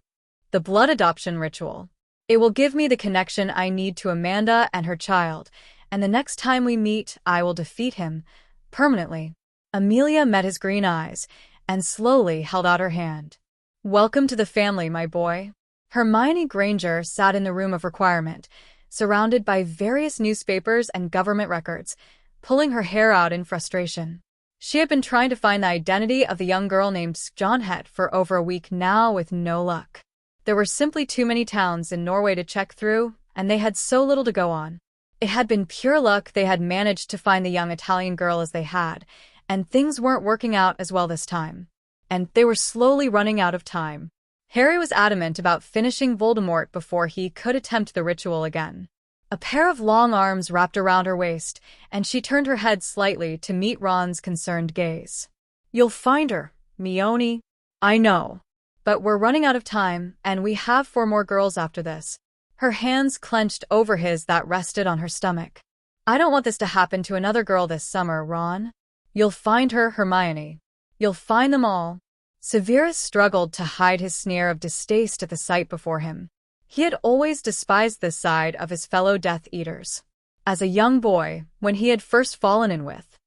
"The blood adoption ritual. It will give me the connection I need to Amanda and her child, and the next time we meet, I will defeat him, permanently." Amelia met his green eyes, and slowly held out her hand. "Welcome to the family, my boy." Hermione Granger sat in the room of requirement, surrounded by various newspapers and government records, pulling her hair out in frustration. She had been trying to find the identity of the young girl named Johnhet for over a week now with no luck. There were simply too many towns in Norway to check through, and they had so little to go on. It had been pure luck they had managed to find the young Italian girl as they had, and things weren't working out as well this time. And they were slowly running out of time. Harry was adamant about finishing Voldemort before he could attempt the ritual again. A pair of long arms wrapped around her waist, and she turned her head slightly to meet Ron's concerned gaze. "You'll find her, Mione." "I know. But we're running out of time, and we have 4 more girls after this." Her hands clenched over his that rested on her stomach. "I don't want this to happen to another girl this summer, Ron." "You'll find her, Hermione. You'll find them all." Severus struggled to hide his sneer of distaste at the sight before him. He had always despised this side of his fellow Death Eaters. As a young boy, when he had first fallen in with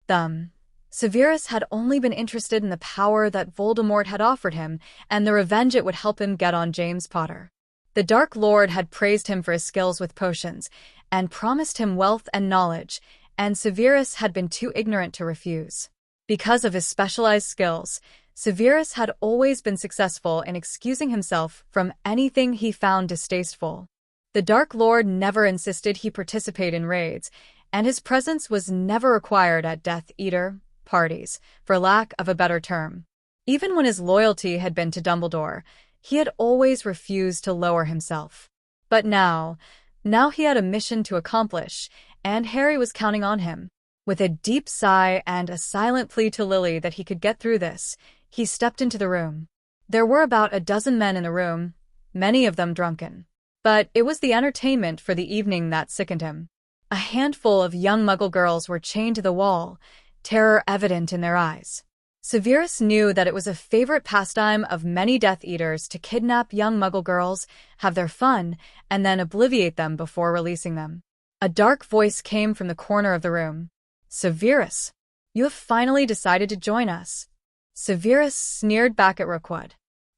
them, Severus had only been interested in the power that Voldemort had offered him and the revenge it would help him get on James Potter. The Dark Lord had praised him for his skills with potions and promised him wealth and knowledge, and Severus had been too ignorant to refuse. Because of his specialized skills, Severus had always been successful in excusing himself from anything he found distasteful. The Dark Lord never insisted he participate in raids, and his presence was never required at Death Eater parties, for lack of a better term. Even when his loyalty had been to Dumbledore, he had always refused to lower himself. But now he had a mission to accomplish, and Harry was counting on him. With a deep sigh and a silent plea to Lily that he could get through this, he stepped into the room. There were about a dozen men in the room, many of them drunken. But it was the entertainment for the evening that sickened him. A handful of young Muggle girls were chained to the wall, terror evident in their eyes. Severus knew that it was a favorite pastime of many Death Eaters to kidnap young Muggle girls, have their fun, and then obliviate them before releasing them. A dark voice came from the corner of the room. "Severus, you have finally decided to join us." Severus sneered back at Rookwood.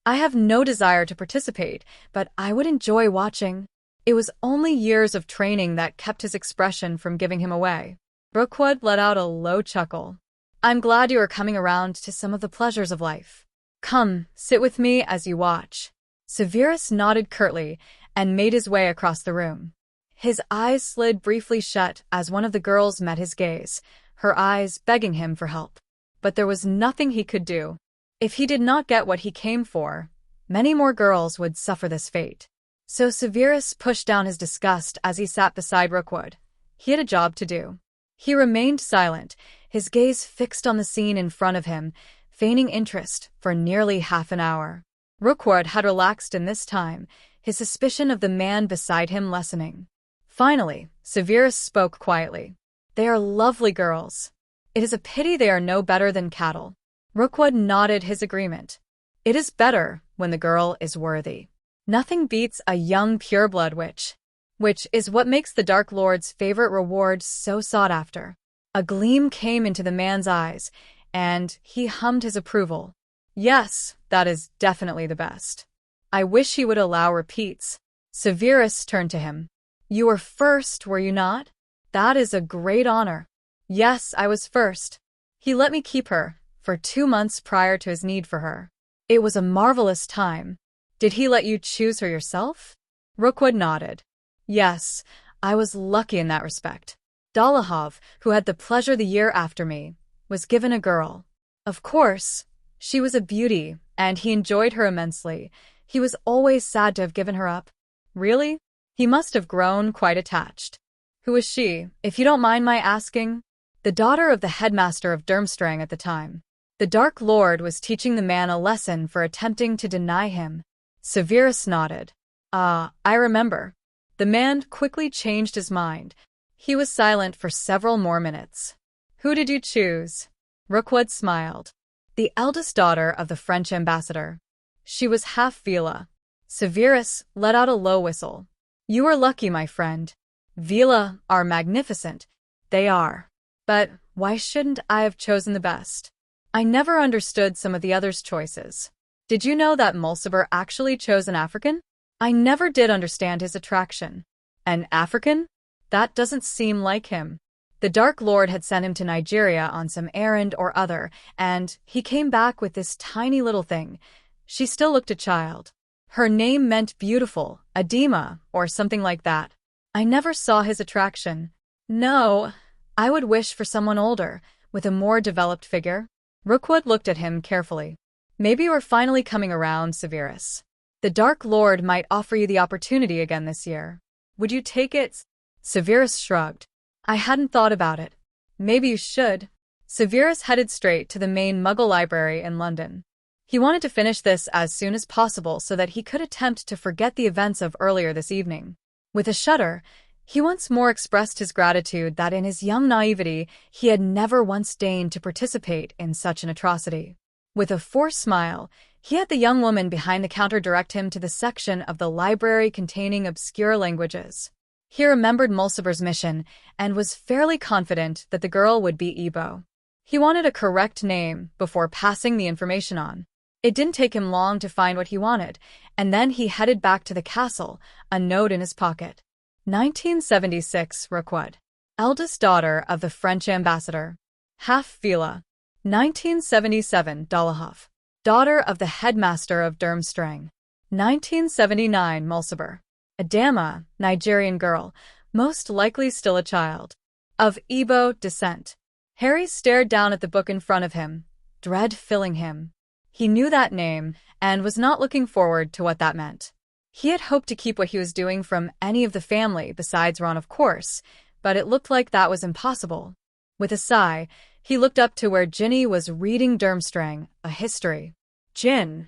"I have no desire to participate, but I would enjoy watching." It was only years of training that kept his expression from giving him away. Rookwood let out a low chuckle. "I'm glad you are coming around to some of the pleasures of life. Come, sit with me as you watch." Severus nodded curtly and made his way across the room. His eyes slid briefly shut as one of the girls met his gaze, her eyes begging him for help. But there was nothing he could do. If he did not get what he came for, many more girls would suffer this fate. So Severus pushed down his disgust as he sat beside Rookwood. He had a job to do. He remained silent, his gaze fixed on the scene in front of him, feigning interest for nearly half an hour. Rookwood had relaxed in this time, his suspicion of the man beside him lessening. Finally, Severus spoke quietly. "They are lovely girls. It is a pity they are no better than cattle." Rookwood nodded his agreement. "It is better when the girl is worthy. Nothing beats a young pureblood witch. Which is what makes the Dark Lord's favorite reward so sought after." A gleam came into the man's eyes, and he hummed his approval. "Yes, that is definitely the best. I wish he would allow repeats." Severus turned to him. "You were first, were you not? That is a great honor." "Yes, I was first. He let me keep her for 2 months prior to his need for her. It was a marvelous time." "Did he let you choose her yourself?" Rookwood nodded. "Yes, I was lucky in that respect. Dolohov, who had the pleasure the year after me, was given a girl. Of course, she was a beauty, and he enjoyed her immensely. He was always sad to have given her up." "Really? He must have grown quite attached." "Who is she, if you don't mind my asking?" "The daughter of the headmaster of Durmstrang at the time. The Dark Lord was teaching the man a lesson for attempting to deny him." Severus nodded. "Ah, I remember." The man quickly changed his mind. He was silent for several more minutes. "Who did you choose?" Rookwood smiled. "The eldest daughter of the French ambassador. She was half Vila." Severus let out a low whistle. "You were lucky, my friend. Vila are magnificent. They are. But why shouldn't I have chosen the best? I never understood some of the others' choices. Did you know that Mulciber actually chose an African? I never did understand his attraction. An African? That doesn't seem like him. The Dark Lord had sent him to Nigeria on some errand or other, and he came back with this tiny little thing. She still looked a child. Her name meant beautiful, Adema, or something like that. I never saw his attraction. No, I would wish for someone older, with a more developed figure." Rookwood looked at him carefully. "Maybe you are finally coming around, Severus. The Dark Lord might offer you the opportunity again this year. Would you take it?" Severus shrugged. "I hadn't thought about it. Maybe you should." Severus headed straight to the main Muggle library in London. He wanted to finish this as soon as possible so that he could attempt to forget the events of earlier this evening. With a shudder, he once more expressed his gratitude that in his young naivety he had never once deigned to participate in such an atrocity. With a forced smile, he had the young woman behind the counter direct him to the section of the library containing obscure languages. He remembered Mulciber's mission and was fairly confident that the girl would be Ebo. He wanted a correct name before passing the information on. It didn't take him long to find what he wanted, and then he headed back to the castle, a note in his pocket. 1976 Rookwood. Eldest daughter of the French ambassador. Half Vila. 1977 Dolohov. Daughter of the headmaster of Durmstrang. 1979 Mulciber. Adama, Nigerian girl, most likely still a child. Of Igbo descent. Harry stared down at the book in front of him, dread filling him. He knew that name and was not looking forward to what that meant. He had hoped to keep what he was doing from any of the family besides Ron, of course, but it looked like that was impossible. With a sigh, he looked up to where Ginny was reading Durmstrang, a history. "Gin."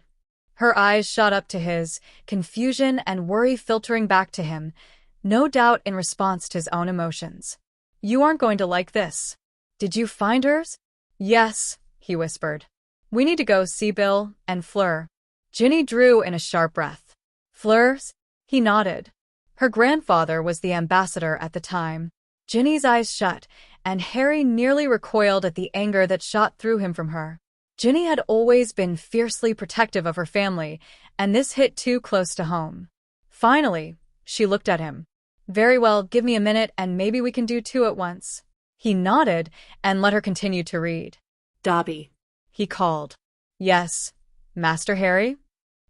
Her eyes shot up to his, confusion and worry filtering back to him, no doubt in response to his own emotions. "You aren't going to like this. Did you find hers?" "Yes," he whispered. "We need to go see Bill and Fleur." Ginny drew in a sharp breath. "Fleur's?" He nodded. Her grandfather was the ambassador at the time. Ginny's eyes shut, and Harry nearly recoiled at the anger that shot through him from her. Ginny had always been fiercely protective of her family, and this hit too close to home. Finally, she looked at him. "Very well, give me a minute and maybe we can do 2 at once." He nodded and let her continue to read. "Dobby," he called. "Yes, Master Harry?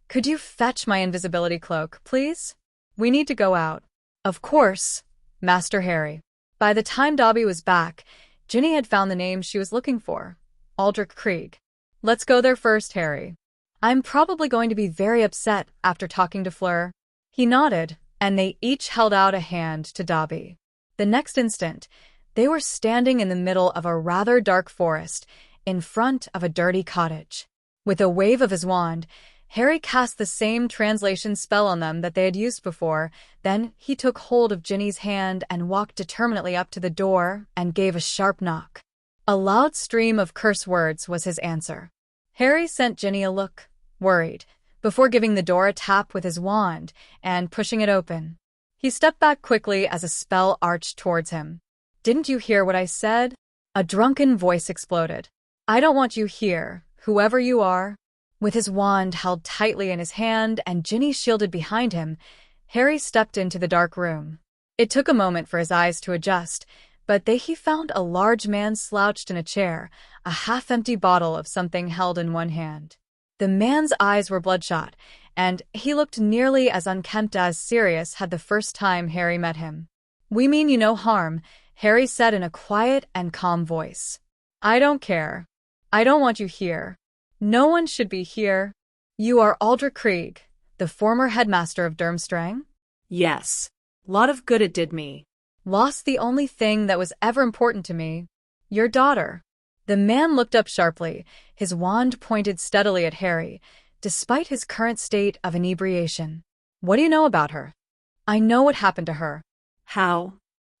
Could you fetch my invisibility cloak, please? We need to go out." "Of course, Master Harry." By the time Dobby was back, Ginny had found the name she was looking for, Aldrich Krieg. Let's go there first, Harry. I'm probably going to be very upset after talking to Fleur. He nodded, and they each held out a hand to Dobby. The next instant, they were standing in the middle of a rather dark forest, in front of a dirty cottage. With a wave of his wand, Harry cast the same translation spell on them that they had used before. Then he took hold of Ginny's hand and walked determinedly up to the door and gave a sharp knock. A loud stream of curse words was his answer. Harry sent Ginny a look, worried, before giving the door a tap with his wand and pushing it open. He stepped back quickly as a spell arched towards him. "Didn't you hear what I said?" A drunken voice exploded. "I don't want you here, whoever you are." With his wand held tightly in his hand and Ginny shielded behind him, Harry stepped into the dark room. It took a moment for his eyes to adjust, but he found a large man slouched in a chair, a half-empty bottle of something held in one hand. The man's eyes were bloodshot, and he looked nearly as unkempt as Sirius had the first time Harry met him. "We mean you no harm," Harry said in a quiet and calm voice. "I don't care. I don't want you here. No one should be here. You are Aldrich Krieg, the former headmaster of Durmstrang?" Yes. Lot of good it did me. "Lost the only thing that was ever important to me. Your daughter." The man looked up sharply, his wand pointed steadily at Harry, despite his current state of inebriation. "What do you know about her?" "I know what happened to her." How?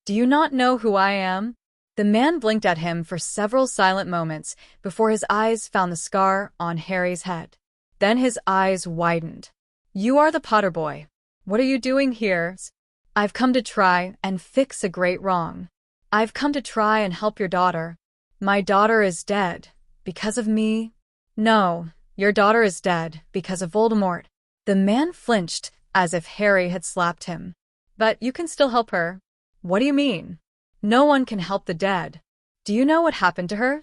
"Do you not know who I am?" The man blinked at him for several silent moments before his eyes found the scar on Harry's head. Then his eyes widened. "You are the Potter boy. What are you doing here?" "I've come to try and fix a great wrong. I've come to try and help your daughter. My daughter is dead. Because of me?" "No, your daughter is dead because of Voldemort." The man flinched as if Harry had slapped him. "But you can still help her." "What do you mean?" "No one can help the dead. Do you know what happened to her?"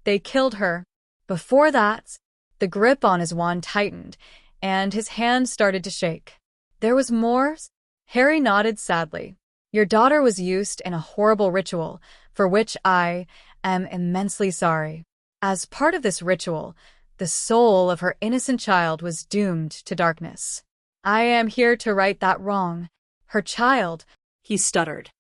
"They killed her." Before that, the grip on his wand tightened, and his hand started to shake. "There was more?" Harry nodded sadly. "Your daughter was used in a horrible ritual, for which I am immensely sorry. As part of this ritual, the soul of her innocent child was doomed to darkness. I am here to right that wrong. Her child—" He stuttered.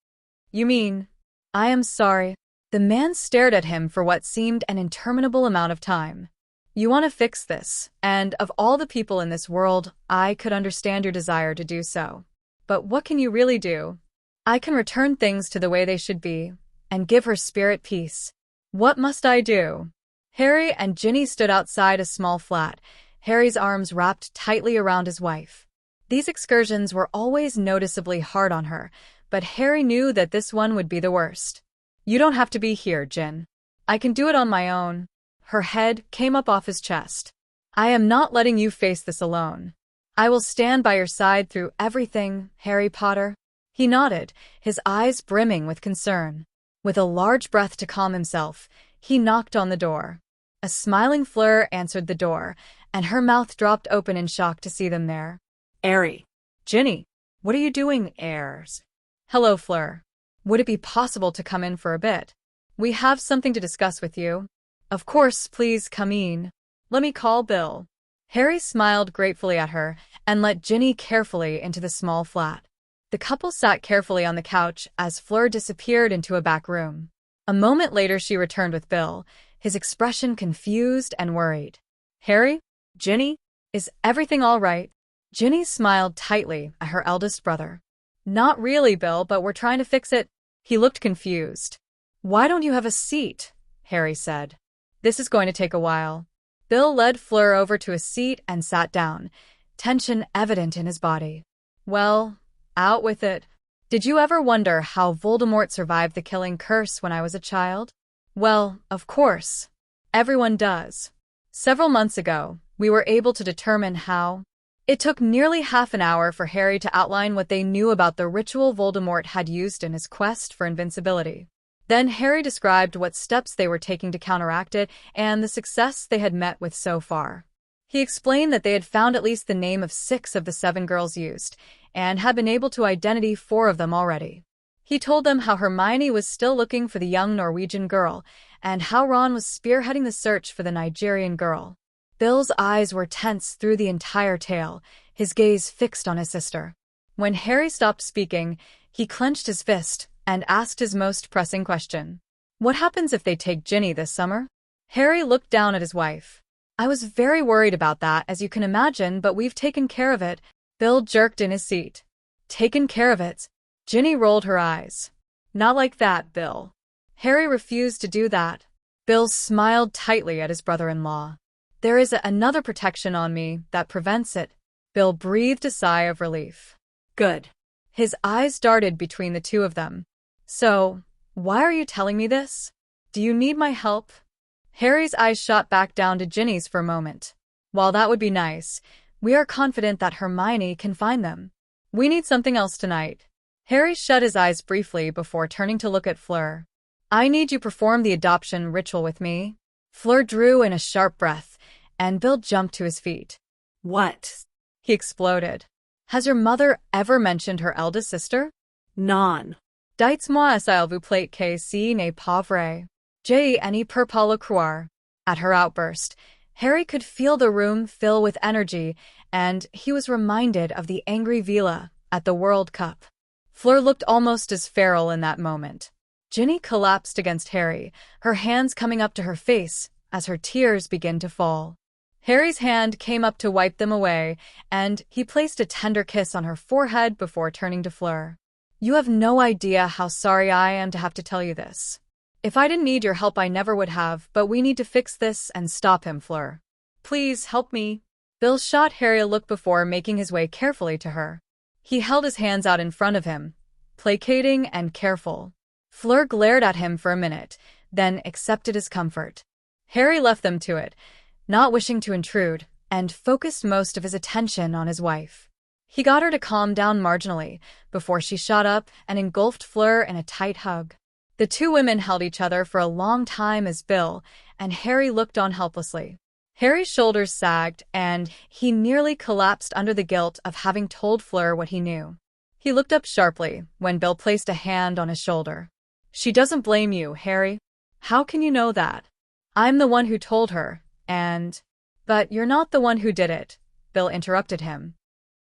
"You mean—" "I am sorry." The man stared at him for what seemed an interminable amount of time. "You want to fix this, and of all the people in this world, I could understand your desire to do so. But what can you really do?" "I can return things to the way they should be, and give her spirit peace." "What must I do?" Harry and Ginny stood outside a small flat, Harry's arms wrapped tightly around his wife. These excursions were always noticeably hard on her, but Harry knew that this one would be the worst. "You don't have to be here, Gin. I can do it on my own." Her head came up off his chest. "I am not letting you face this alone. I will stand by your side through everything, Harry Potter." He nodded, his eyes brimming with concern. With a large breath to calm himself, he knocked on the door. A smiling Fleur answered the door, and her mouth dropped open in shock to see them there. "Airy." "Ginny, what are you doing, airs?" "Hello, Fleur. Would it be possible to come in for a bit? We have something to discuss with you." "Of course, please come in. Let me call Bill." Harry smiled gratefully at her and let Ginny carefully into the small flat. The couple sat carefully on the couch as Fleur disappeared into a back room. A moment later she returned with Bill, his expression confused and worried. "Harry? Ginny? Is everything all right?" Ginny smiled tightly at her eldest brother. "Not really, Bill, but we're trying to fix it." He looked confused. "Why don't you have a seat?" Harry said. "This is going to take a while." Bill led Fleur over to a seat and sat down, tension evident in his body. "Well, out with it. Did you ever wonder how Voldemort survived the killing curse when I was a child?" "Well, of course. Everyone does. Several months ago, we were able to determine how." It took nearly half an hour for Harry to outline what they knew about the ritual Voldemort had used in his quest for invincibility. Then Harry described what steps they were taking to counteract it and the success they had met with so far. He explained that they had found at least the name of 6 of the 7 girls used, and had been able to identify 4 of them already. He told them how Hermione was still looking for the young Norwegian girl, and how Ron was spearheading the search for the Nigerian girl. Bill's eyes were tense through the entire tale, his gaze fixed on his sister. When Harry stopped speaking, he clenched his fist and asked his most pressing question. What happens if they take Ginny this summer? Harry looked down at his wife. I was very worried about that, as you can imagine, but we've taken care of it. Bill jerked in his seat. Taken care of it? Ginny rolled her eyes. Not like that, Bill. Harry refused to do that. Bill smiled tightly at his brother-in-law. There is another protection on me that prevents it. Bill breathed a sigh of relief. Good. His eyes darted between the two of them. So, why are you telling me this? Do you need my help? Harry's eyes shot back down to Ginny's for a moment. While that would be nice, we are confident that Hermione can find them. We need something else tonight. Harry shut his eyes briefly before turning to look at Fleur. I need you to perform the adoption ritual with me. Fleur drew in a sharp breath, and Bill jumped to his feet. What? He exploded. Has your mother ever mentioned her eldest sister? Non. Dites-moi s'il vous plaît que ce n'est pas vrai. Je ne peux pas le croire. At her outburst, Harry could feel the room fill with energy, and he was reminded of the angry Vila at the World Cup. Fleur looked almost as feral in that moment. Ginny collapsed against Harry, her hands coming up to her face as her tears began to fall. Harry's hand came up to wipe them away, and he placed a tender kiss on her forehead before turning to Fleur. You have no idea how sorry I am to have to tell you this. If I didn't need your help, I never would have, but we need to fix this and stop him, Fleur. Please help me. Bill shot Harry a look before making his way carefully to her. He held his hands out in front of him, placating and careful. Fleur glared at him for a minute, then accepted his comfort. Harry left them to it, not wishing to intrude, and focused most of his attention on his wife. He got her to calm down marginally before she shot up and engulfed Fleur in a tight hug. The two women held each other for a long time as Bill and Harry looked on helplessly. Harry's shoulders sagged, and he nearly collapsed under the guilt of having told Fleur what he knew. He looked up sharply when Bill placed a hand on his shoulder. She doesn't blame you, Harry. How can you know that? I'm the one who told her, and... But you're not the one who did it, Bill interrupted him.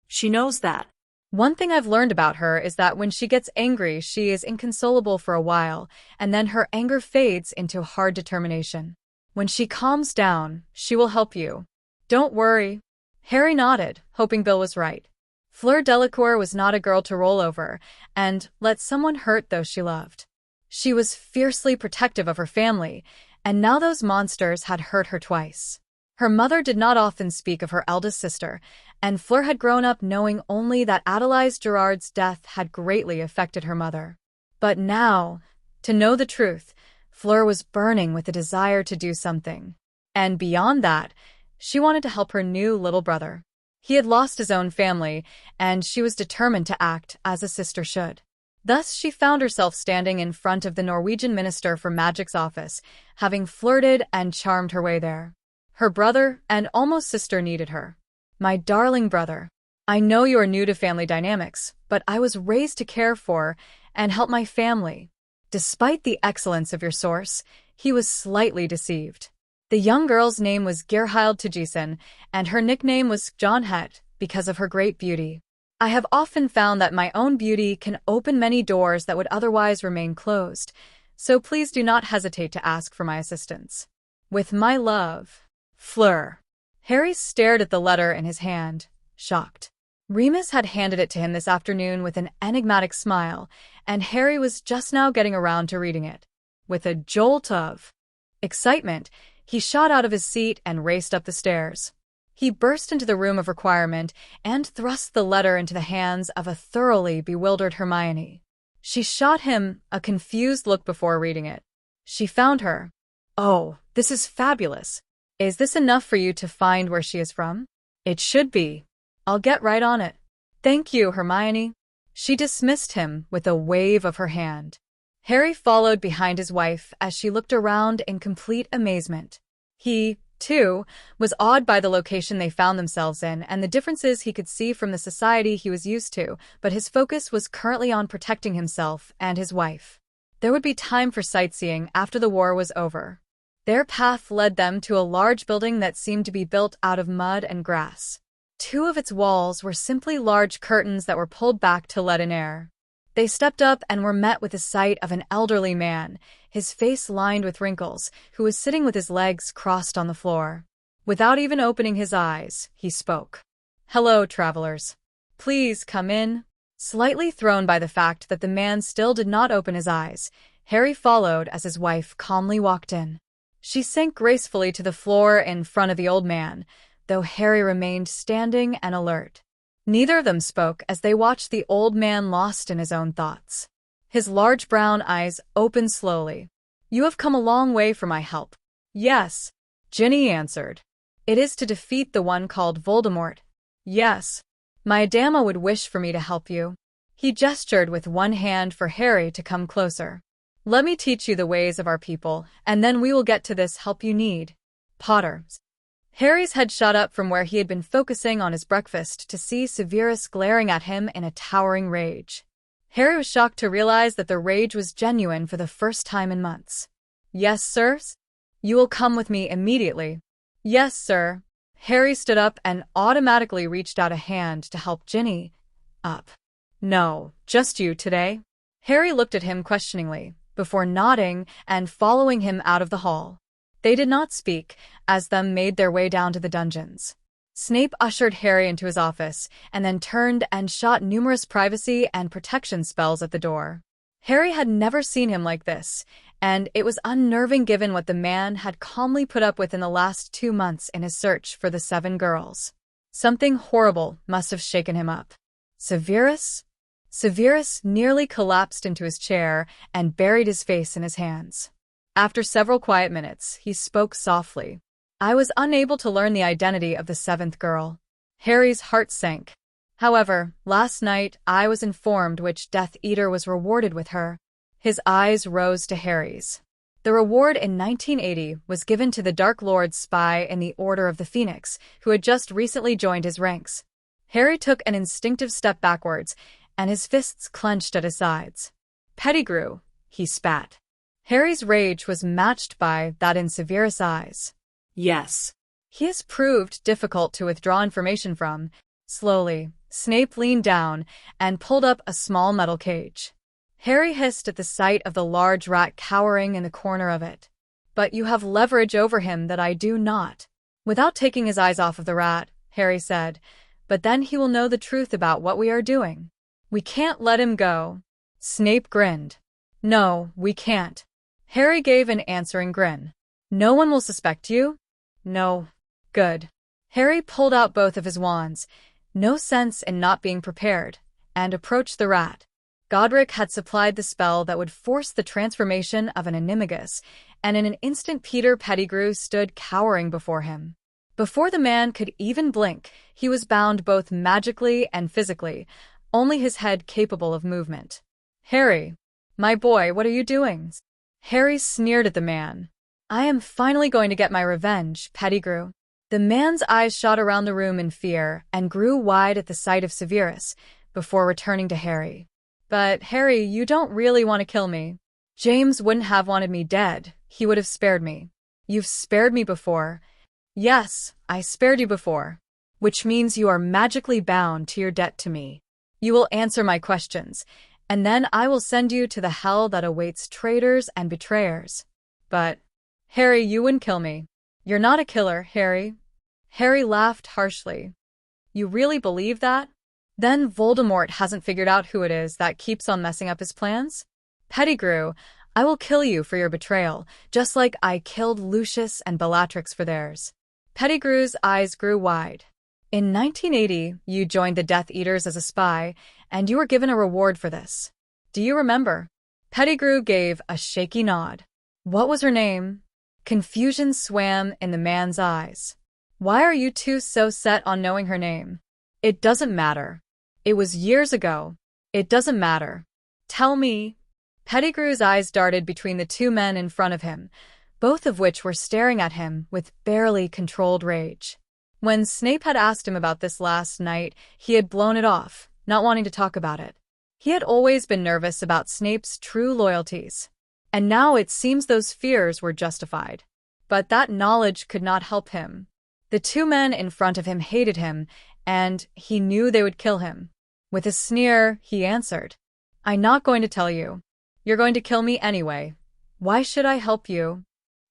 She knows that. One thing I've learned about her is that when she gets angry, she is inconsolable for a while, and then her anger fades into hard determination. When she calms down, she will help you. Don't worry. Harry nodded, hoping Bill was right. Fleur Delacour was not a girl to roll over and let someone hurt those she loved. She was fiercely protective of her family, and now those monsters had hurt her twice. Her mother did not often speak of her eldest sister, and Fleur had grown up knowing only that Adelaide Gerard's death had greatly affected her mother. But now, to know the truth, Fleur was burning with a desire to do something. And beyond that, she wanted to help her new little brother. He had lost his own family, and she was determined to act as a sister should. Thus she found herself standing in front of the Norwegian Minister for Magic's office, having flirted and charmed her way there. Her brother and almost sister needed her. My darling brother, I know you are new to family dynamics, but I was raised to care for and help my family. Despite the excellence of your source, he was slightly deceived. The young girl's name was Gerhild Tjisen, and her nickname was John Het because of her great beauty. I have often found that my own beauty can open many doors that would otherwise remain closed, so please do not hesitate to ask for my assistance. With my love, Fleur. Harry stared at the letter in his hand, shocked. Remus had handed it to him this afternoon with an enigmatic smile, and Harry was just now getting around to reading it. With a jolt of excitement, he shot out of his seat and raced up the stairs. He burst into the room of requirement and thrust the letter into the hands of a thoroughly bewildered Hermione. She shot him a confused look before reading it. She found her. Oh, this is fabulous. Is this enough for you to find where she is from? It should be. I'll get right on it. Thank you, Hermione. She dismissed him with a wave of her hand. Harry followed behind his wife as she looked around in complete amazement. He 2, was awed by the location they found themselves in and the differences he could see from the society he was used to, but his focus was currently on protecting himself and his wife. There would be time for sightseeing after the war was over. Their path led them to a large building that seemed to be built out of mud and grass. 2 of its walls were simply large curtains that were pulled back to let in air. They stepped up and were met with the sight of an elderly man, his face lined with wrinkles, who was sitting with his legs crossed on the floor. Without even opening his eyes, he spoke. "Hello, travelers. Please come in." Slightly thrown by the fact that the man still did not open his eyes, Harry followed as his wife calmly walked in. She sank gracefully to the floor in front of the old man, though Harry remained standing and alert. Neither of them spoke as they watched the old man lost in his own thoughts. His large brown eyes opened slowly. "You have come a long way for my help." "Yes," Ginny answered. "It is to defeat the one called Voldemort." "Yes. My Dama would wish for me to help you." He gestured with one hand for Harry to come closer. "Let me teach you the ways of our people, and then we will get to this help you need. Potter." Harry's head shot up from where he had been focusing on his breakfast to see Severus glaring at him in a towering rage. Harry was shocked to realize that the rage was genuine for the first time in months. "Yes, sir? You will come with me immediately." "Yes, sir." Harry stood up and automatically reached out a hand to help Ginny up. "No, just you today?" Harry looked at him questioningly, before nodding and following him out of the hall. They did not speak, as them made their way down to the dungeons. Snape ushered Harry into his office, and then turned and shot numerous privacy and protection spells at the door. Harry had never seen him like this, and it was unnerving given what the man had calmly put up with in the last 2 months in his search for the 7 girls. Something horrible must have shaken him up. "Severus?" Severus nearly collapsed into his chair and buried his face in his hands. After several quiet minutes, he spoke softly. "I was unable to learn the identity of the 7th girl." Harry's heart sank. "However, last night I was informed which Death Eater was rewarded with her." His eyes rose to Harry's. The reward in 1980 was given to the Dark Lord's spy in the Order of the Phoenix, who had just recently joined his ranks. Harry took an instinctive step backwards, and his fists clenched at his sides. "Pettigrew," he spat. Harry's rage was matched by that in Severus' eyes. "Yes." "He has proved difficult to withdraw information from." Slowly, Snape leaned down and pulled up a small metal cage. Harry hissed at the sight of the large rat cowering in the corner of it. "But you have leverage over him that I do not." Without taking his eyes off of the rat, Harry said, "But then he will know the truth about what we are doing. We can't let him go." Snape grinned. "No, we can't." Harry gave an answering grin. "No one will suspect you?" "No." "Good." Harry pulled out both of his wands, no sense in not being prepared, and approached the rat. Godric had supplied the spell that would force the transformation of an animagus, and in an instant Peter Pettigrew stood cowering before him. Before the man could even blink, he was bound both magically and physically, only his head capable of movement. "Harry, my boy, what are you doing?" Harry sneered at the man. "I am finally going to get my revenge, Pettigrew." The man's eyes shot around the room in fear and grew wide at the sight of Severus, before returning to Harry. "But, Harry, you don't really want to kill me. James wouldn't have wanted me dead. He would have spared me." "You've spared me before." "Yes, I spared you before. Which means you are magically bound to your debt to me. You will answer my questions, and then I will send you to the hell that awaits traitors and betrayers." "But, Harry, you wouldn't kill me." "You're not a killer, Harry." Harry laughed harshly. "You really believe that? Then Voldemort hasn't figured out who it is that keeps on messing up his plans? Pettigrew, I will kill you for your betrayal, just like I killed Lucius and Bellatrix for theirs." Pettigrew's eyes grew wide. "In 1980, you joined the Death Eaters as a spy, and you were given a reward for this. Do you remember?" Pettigrew gave a shaky nod. "What was her name?" Confusion swam in the man's eyes. "Why are you two so set on knowing her name?" "It doesn't matter. It was years ago. It doesn't matter. Tell me." Pettigrew's eyes darted between the 2 men in front of him, both of which were staring at him with barely controlled rage. When Snape had asked him about this last night, he had blown it off, not wanting to talk about it. He had always been nervous about Snape's true loyalties, and now it seems those fears were justified. But that knowledge could not help him. The two men in front of him hated him, and he knew they would kill him. With a sneer, he answered, "I'm not going to tell you. You're going to kill me anyway. Why should I help you?"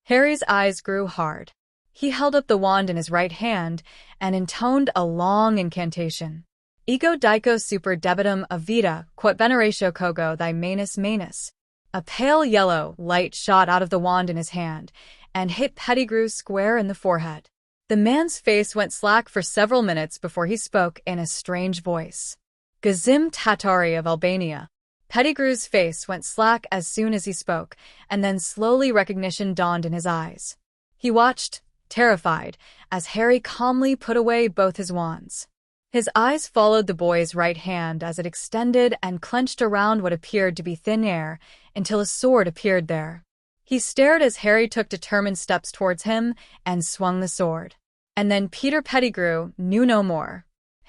Harry's eyes grew hard. He held up the wand in his right hand and intoned a long incantation. Ego dico super debitum avita, quod veneratio cogo thy manus manus. A pale yellow light shot out of the wand in his hand and hit Pettigrew square in the forehead. The man's face went slack for several minutes before he spoke in a strange voice. Gazim Tatari of Albania. Pettigrew's face went slack as soon as he spoke, and then slowly recognition dawned in his eyes. He watched, terrified, as Harry calmly put away both his wands. His eyes followed the boy's right hand as it extended and clenched around what appeared to be thin air until a sword appeared there. He stared as Harry took determined steps towards him and swung the sword. And then Peter Pettigrew knew no more.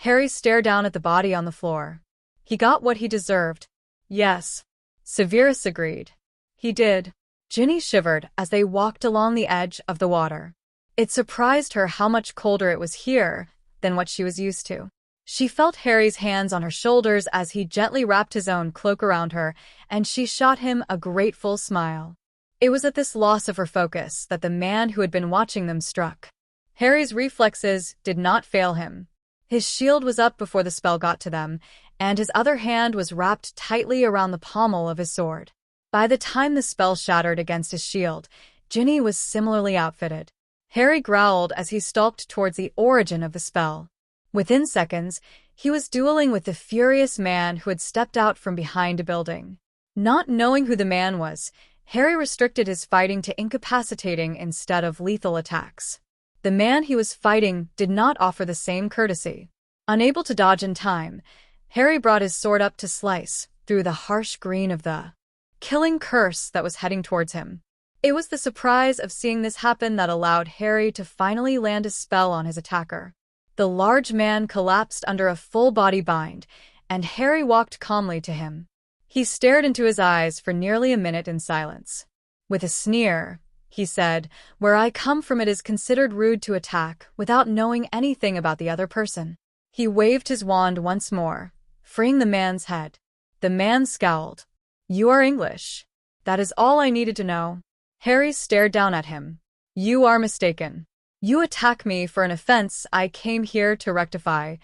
Harry stared down at the body on the floor. He got what he deserved. Yes, Severus agreed. He did. Ginny shivered as they walked along the edge of the water. It surprised her how much colder it was here than what she was used to. She felt Harry's hands on her shoulders as he gently wrapped his own cloak around her, and she shot him a grateful smile. It was at this loss of her focus that the man who had been watching them struck. Harry's reflexes did not fail him. His shield was up before the spell got to them, and his other hand was wrapped tightly around the pommel of his sword. By the time the spell shattered against his shield, Ginny was similarly outfitted. Harry growled as he stalked towards the origin of the spell. Within seconds, he was dueling with the furious man who had stepped out from behind a building. Not knowing who the man was, Harry restricted his fighting to incapacitating instead of lethal attacks. The man he was fighting did not offer the same courtesy. Unable to dodge in time, Harry brought his sword up to slice through the harsh green of the killing curse that was heading towards him. It was the surprise of seeing this happen that allowed Harry to finally land a spell on his attacker. The large man collapsed under a full-body bind, and Harry walked calmly to him. He stared into his eyes for nearly a minute in silence. With a sneer, he said, "Where I come from it is considered rude to attack without knowing anything about the other person." He waved his wand once more, freeing the man's head. The man scowled. "You are English. That is all I needed to know." Harry stared down at him. "You are mistaken. You attack me for an offense I came here to rectify."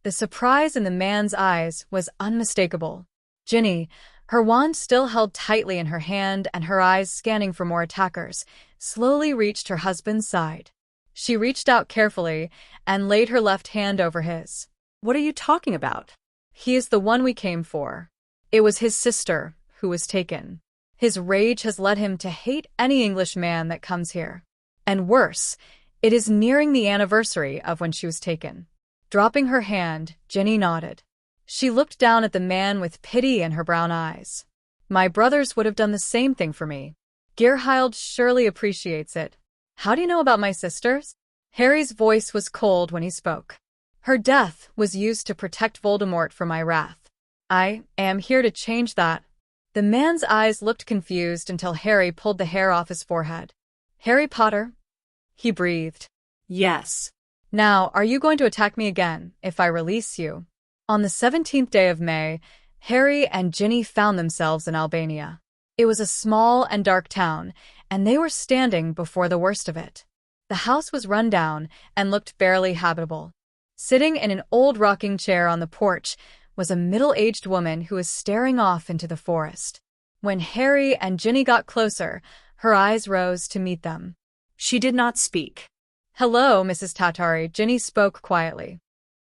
The surprise in the man's eyes was unmistakable. Ginny, her wand still held tightly in her hand and her eyes scanning for more attackers, slowly reached her husband's side. She reached out carefully and laid her left hand over his. "What are you talking about?" "He is the one we came for. It was his sister who was taken. His rage has led him to hate any English man that comes here. And worse, it is nearing the anniversary of when she was taken." Dropping her hand, Ginny nodded. She looked down at the man with pity in her brown eyes. "My brothers would have done the same thing for me. Gerhild surely appreciates it. How do you know about my sisters?" Harry's voice was cold when he spoke. "Her death was used to protect Voldemort from my wrath. I am here to change that." The man's eyes looked confused until Harry pulled the hair off his forehead. "Harry Potter?" he breathed. "Yes." "Now, are you going to attack me again if I release you?" On the 17th day of May, Harry and Ginny found themselves in Albania. It was a small and dark town, and they were standing before the worst of it. The house was run down and looked barely habitable. Sitting in an old rocking chair on the porch was a middle-aged woman who was staring off into the forest. When Harry and Ginny got closer, her eyes rose to meet them. She did not speak. "Hello, Mrs. Tatari," Ginny spoke quietly.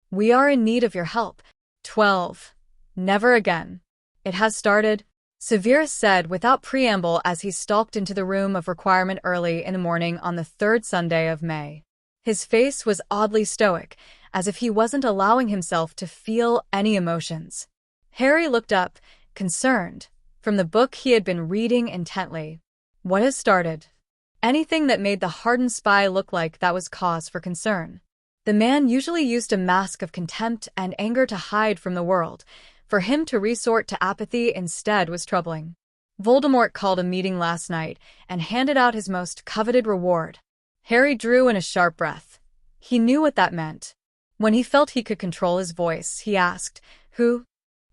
"We are in need of your help." 12. Never again. "It has started," Severus said without preamble as he stalked into the room of requirement early in the morning on the third Sunday of May. His face was oddly stoic, as if he wasn't allowing himself to feel any emotions. Harry looked up, concerned, from the book he had been reading intently. "What has started?" Anything that made the hardened spy look like that was cause for concern. The man usually used a mask of contempt and anger to hide from the world. For him to resort to apathy instead was troubling. Voldemort called a meeting last night and handed out his most coveted reward. Harry drew in a sharp breath. He knew what that meant. When he felt he could control his voice, he asked, "Who?"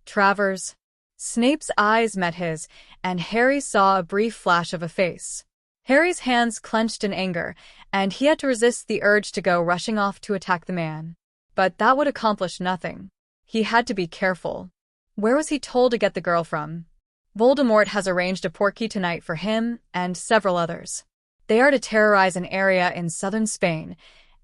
"Travers." Snape's eyes met his, and Harry saw a brief flash of a face. Harry's hands clenched in anger, and he had to resist the urge to go rushing off to attack the man. But that would accomplish nothing. He had to be careful. Where was he told to get the girl from? Voldemort has arranged a portkey tonight for him and several others. They are to terrorize an area in southern Spain,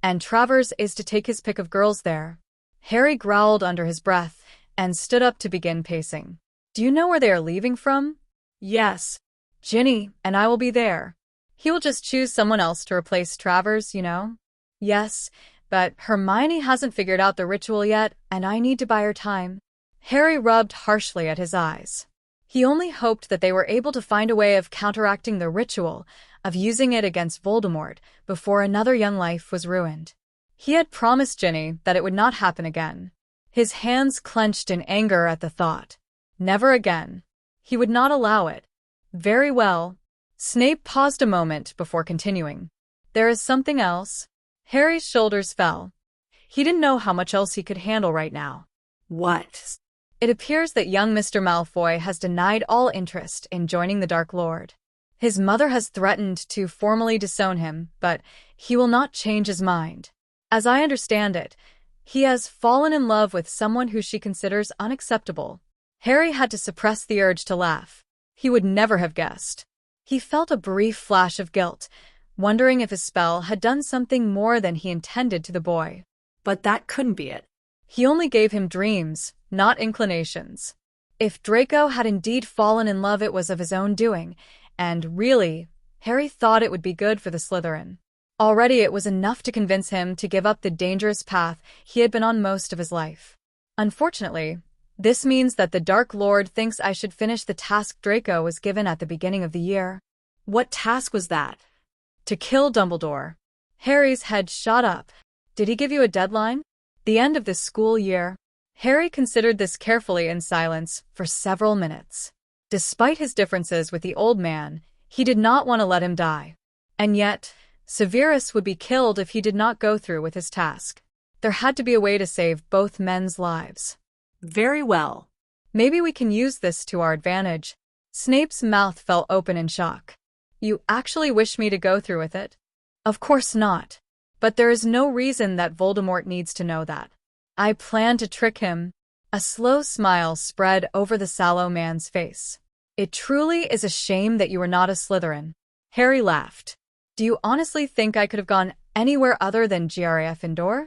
and Travers is to take his pick of girls there. Harry growled under his breath and stood up to begin pacing. "Do you know where they are leaving from?" Yes. "Ginny and I will be there. He will just choose someone else to replace Travers, you know?" "Yes, but Hermione hasn't figured out the ritual yet, and I need to buy her time." Harry rubbed harshly at his eyes. He only hoped that they were able to find a way of counteracting the ritual, of using it against Voldemort, before another young life was ruined. He had promised Ginny that it would not happen again. His hands clenched in anger at the thought. Never again. He would not allow it. "Very well." Snape paused a moment before continuing. "There is something else." Harry's shoulders fell. He didn't know how much else he could handle right now. "What?" "It appears that young Mr. Malfoy has denied all interest in joining the Dark Lord. His mother has threatened to formally disown him, but he will not change his mind. As I understand it, he has fallen in love with someone who she considers unacceptable." Harry had to suppress the urge to laugh. He would never have guessed. He felt a brief flash of guilt, wondering if his spell had done something more than he intended to the boy. But that couldn't be it. He only gave him dreams, not inclinations. If Draco had indeed fallen in love, it was of his own doing, and really, Harry thought it would be good for the Slytherin. Already it was enough to convince him to give up the dangerous path he had been on most of his life. Unfortunately, this means that the Dark Lord thinks I should finish the task Draco was given at the beginning of the year. What task was that? To kill Dumbledore. Harry's head shot up. Did he give you a deadline? The end of this school year? Harry considered this carefully in silence for several minutes. Despite his differences with the old man, he did not want to let him die. And yet, Severus would be killed if he did not go through with his task. There had to be a way to save both men's lives. Very well. Maybe we can use this to our advantage. Snape's mouth fell open in shock. You actually wish me to go through with it? Of course not. But there is no reason that Voldemort needs to know that. I plan to trick him. A slow smile spread over the sallow man's face. It truly is a shame that you are not a Slytherin. Harry laughed. Do you honestly think I could have gone anywhere other than Gryffindor?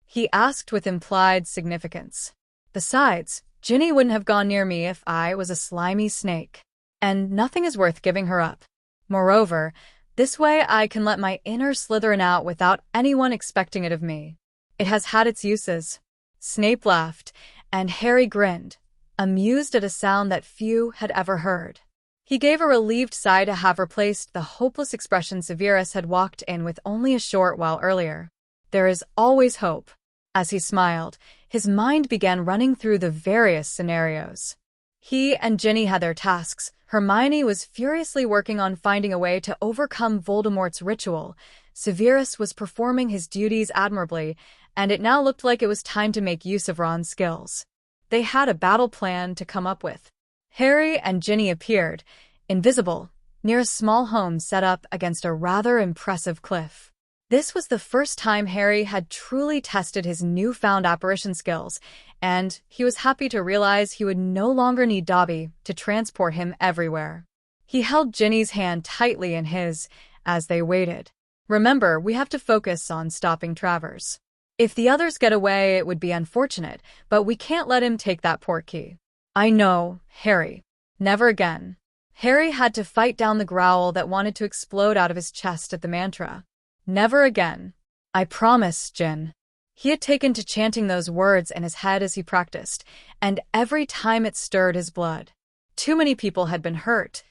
He asked with implied significance. Besides, Ginny wouldn't have gone near me if I was a slimy snake. And nothing is worth giving her up. Moreover, this way I can let my inner Slytherin out without anyone expecting it of me. It has had its uses. Snape laughed, and Harry grinned, amused at a sound that few had ever heard. He gave a relieved sigh to have replaced the hopeless expression Severus had walked in with only a short while earlier. There is always hope. As he smiled, his mind began running through the various scenarios. He and Ginny had their tasks. Hermione was furiously working on finding a way to overcome Voldemort's ritual. Severus was performing his duties admirably, and it now looked like it was time to make use of Ron's skills. They had a battle plan to come up with. Harry and Ginny appeared, invisible, near a small home set up against a rather impressive cliff. This was the first time Harry had truly tested his newfound apparition skills, and he was happy to realize he would no longer need Dobby to transport him everywhere. He held Ginny's hand tightly in his as they waited. Remember, we have to focus on stopping Travers. If the others get away, it would be unfortunate, but we can't let him take that portkey. I know, Harry. Never again. Harry had to fight down the growl that wanted to explode out of his chest at the mantra. Never again. I promise, Gin. He had taken to chanting those words in his head as he practiced, and every time it stirred his blood. Too many people had been hurt.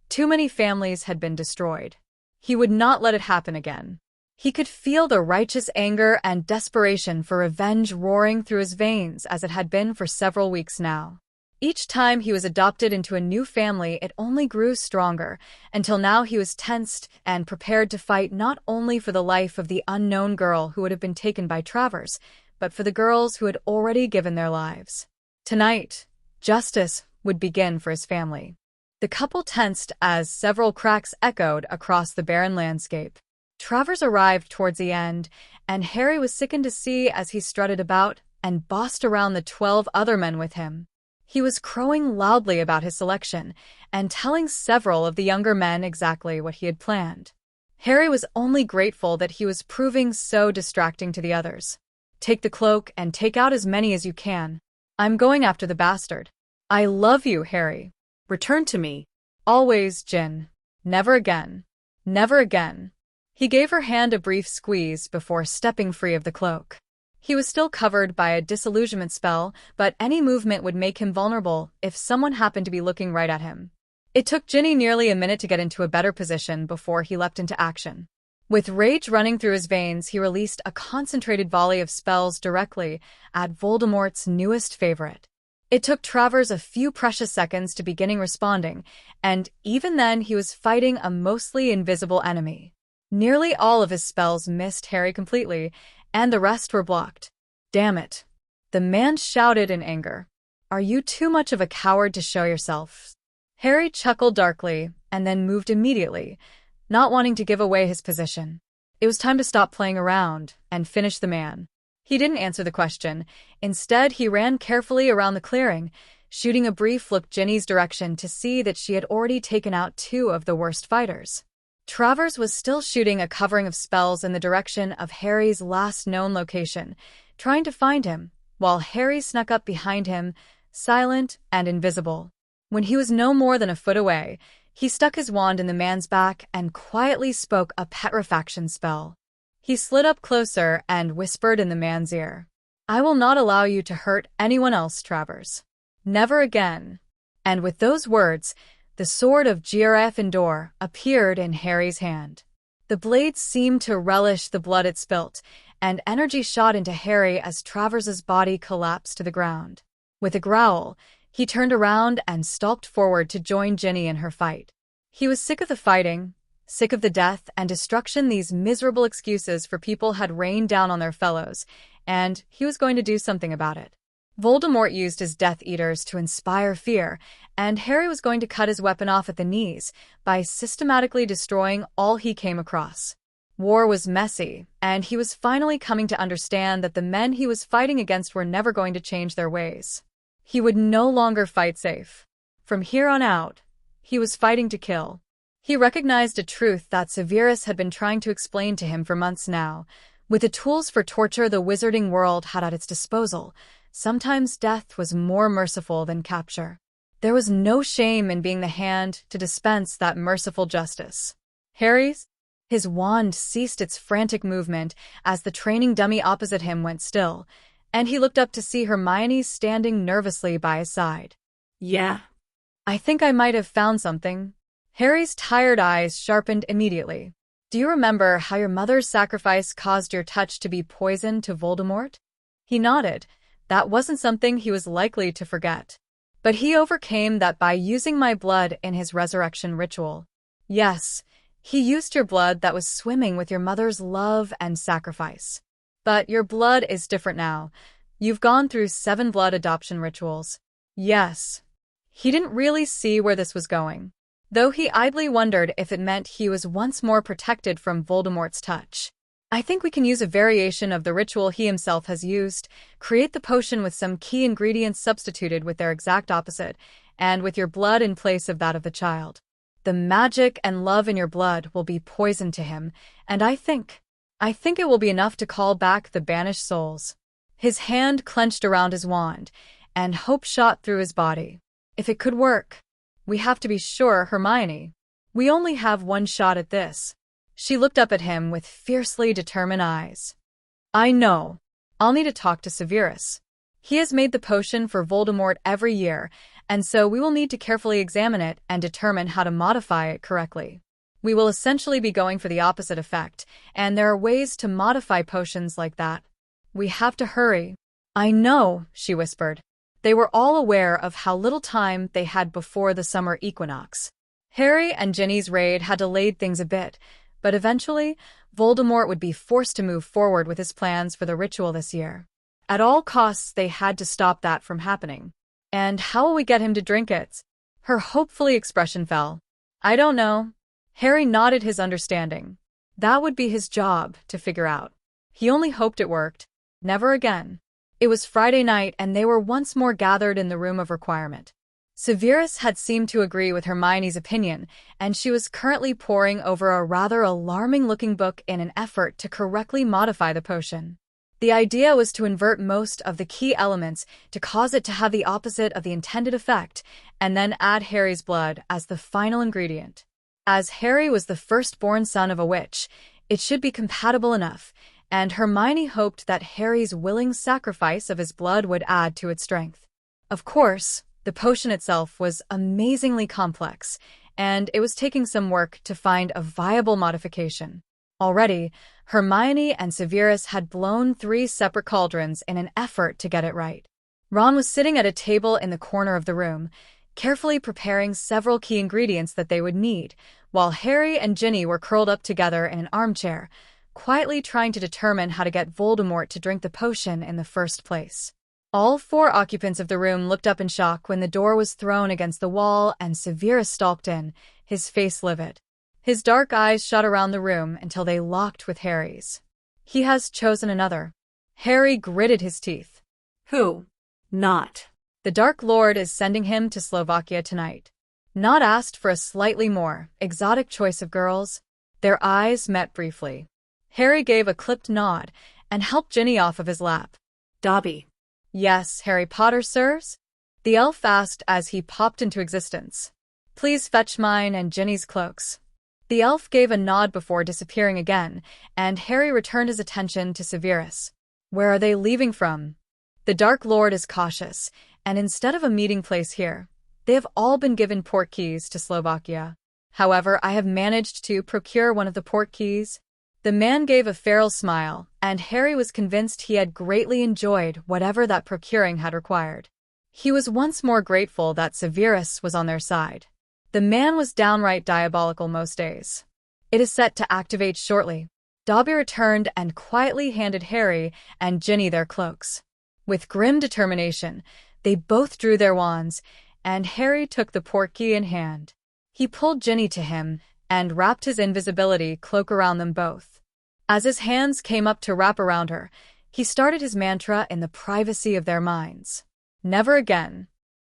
Too many families had been destroyed. He would not let it happen again. He could feel the righteous anger and desperation for revenge roaring through his veins as it had been for several weeks now. Each time he was adopted into a new family, it only grew stronger, until now he was tensed and prepared to fight not only for the life of the unknown girl who would have been taken by Travers, but for the girls who had already given their lives. Tonight, justice would begin for his family. The couple tensed as several cracks echoed across the barren landscape. Travers arrived towards the end, and Harry was sickened to see as he strutted about and bossed around the 12 other men with him. He was crowing loudly about his selection and telling several of the younger men exactly what he had planned. Harry was only grateful that he was proving so distracting to the others. "Take the cloak and take out as many as you can. I'm going after the bastard. I love you, Harry. Return to me. Always, Gin. Never again. Never again." He gave her hand a brief squeeze before stepping free of the cloak. He was still covered by a disillusionment spell, but any movement would make him vulnerable if someone happened to be looking right at him. It took Ginny nearly a minute to get into a better position before he leapt into action. With rage running through his veins, he released a concentrated volley of spells directly at Voldemort's newest favorite. It took Travers a few precious seconds to begin responding, and even then he was fighting a mostly invisible enemy. Nearly all of his spells missed Harry completely, and the rest were blocked. "Damn it," the man shouted in anger. "Are you too much of a coward to show yourself?" Harry chuckled darkly and then moved immediately, not wanting to give away his position. It was time to stop playing around and finish the man. He didn't answer the question. Instead, he ran carefully around the clearing, shooting a brief look Ginny's direction to see that she had already taken out 2 of the worst fighters. Travers was still shooting a covering of spells in the direction of Harry's last known location, trying to find him, while Harry snuck up behind him, silent and invisible. When he was no more than a foot away, he stuck his wand in the man's back and quietly spoke a petrifaction spell. He slid up closer and whispered in the man's ear, "I will not allow you to hurt anyone else, Travers. Never again." And with those words, the sword of Gryffindor appeared in Harry's hand. The blade seemed to relish the blood it spilt, and energy shot into Harry as Travers's body collapsed to the ground. With a growl, he turned around and stalked forward to join Ginny in her fight. He was sick of the fighting, sick of the death and destruction these miserable excuses for people had rained down on their fellows, and he was going to do something about it. Voldemort used his Death Eaters to inspire fear, and Harry was going to cut his weapon off at the knees by systematically destroying all he came across. War was messy, and he was finally coming to understand that the men he was fighting against were never going to change their ways. He would no longer fight safe. From here on out, he was fighting to kill. He recognized a truth that Severus had been trying to explain to him for months now. With the tools for torture the wizarding world had at its disposal, sometimes death was more merciful than capture. There was no shame in being the hand to dispense that merciful justice. His wand ceased its frantic movement as the training dummy opposite him went still, and he looked up to see Hermione standing nervously by his side. "Yeah." "I think I might have found something." Harry's tired eyes sharpened immediately. "Do you remember how your mother's sacrifice caused your touch to be poisoned to Voldemort?" He nodded. That wasn't something he was likely to forget. "But he overcame that by using my blood in his resurrection ritual." "Yes, he used your blood that was swimming with your mother's love and sacrifice. But your blood is different now. You've gone through 7 blood adoption rituals." "Yes." He didn't really see where this was going, though he idly wondered if it meant he was once more protected from Voldemort's touch. "I think we can use a variation of the ritual he himself has used, create the potion with some key ingredients substituted with their exact opposite, and with your blood in place of that of the child. The magic and love in your blood will be poison to him, and I think it will be enough to call back the banished souls." His hand clenched around his wand, and hope shot through his body. "If it could work. We have to be sure, Hermione. We only have one shot at this." She looked up at him with fiercely determined eyes. "I know. I'll need to talk to Severus. He has made the potion for Voldemort every year, and so we will need to carefully examine it and determine how to modify it correctly. We will essentially be going for the opposite effect, and there are ways to modify potions like that. We have to hurry. I know, she whispered. They were all aware of how little time they had before the summer equinox. Harry and Ginny's raid had delayed things a bit, but eventually, Voldemort would be forced to move forward with his plans for the ritual this year. At all costs, they had to stop that from happening. And how will we get him to drink it? Her hopefully expression fell. I don't know. Harry nodded his understanding. That would be his job to figure out. He only hoped it worked. Never again. It was Friday night, and they were once more gathered in the room of requirement. Severus had seemed to agree with Hermione's opinion, and she was currently poring over a rather alarming-looking book in an effort to correctly modify the potion. The idea was to invert most of the key elements to cause it to have the opposite of the intended effect, and then add Harry's blood as the final ingredient. As Harry was the firstborn son of a witch, it should be compatible enough, and Hermione hoped that Harry's willing sacrifice of his blood would add to its strength. Of course, the potion itself was amazingly complex, and it was taking some work to find a viable modification. Already, Hermione and Severus had blown 3 separate cauldrons in an effort to get it right. Ron was sitting at a table in the corner of the room, carefully preparing several key ingredients that they would need, while Harry and Ginny were curled up together in an armchair, quietly trying to determine how to get Voldemort to drink the potion in the first place. All 4 occupants of the room looked up in shock when the door was thrown against the wall and Severus stalked in, his face livid. His dark eyes shot around the room until they locked with Harry's. He has chosen another. Harry gritted his teeth. Who? Not. The Dark Lord is sending him to Slovakia tonight. Not asked for a slightly more exotic choice of girls. Their eyes met briefly. Harry gave a clipped nod and helped Ginny off of his lap. Dobby. Yes, Harry Potter, sirs? The elf asked as he popped into existence. Please fetch mine and Ginny's cloaks. The elf gave a nod before disappearing again, and Harry returned his attention to Severus. Where are they leaving from? The Dark Lord is cautious, and instead of a meeting place here, they have all been given port keys to Slovakia. However, I have managed to procure one of the port keys. The man gave a feral smile, and Harry was convinced he had greatly enjoyed whatever that procuring had required. He was once more grateful that Severus was on their side. The man was downright diabolical most days. It is set to activate shortly. Dobby returned and quietly handed Harry and Ginny their cloaks. With grim determination, they both drew their wands, and Harry took the portkey in hand. He pulled Ginny to him and wrapped his invisibility cloak around them both. As his hands came up to wrap around her, he started his mantra in the privacy of their minds. Never again.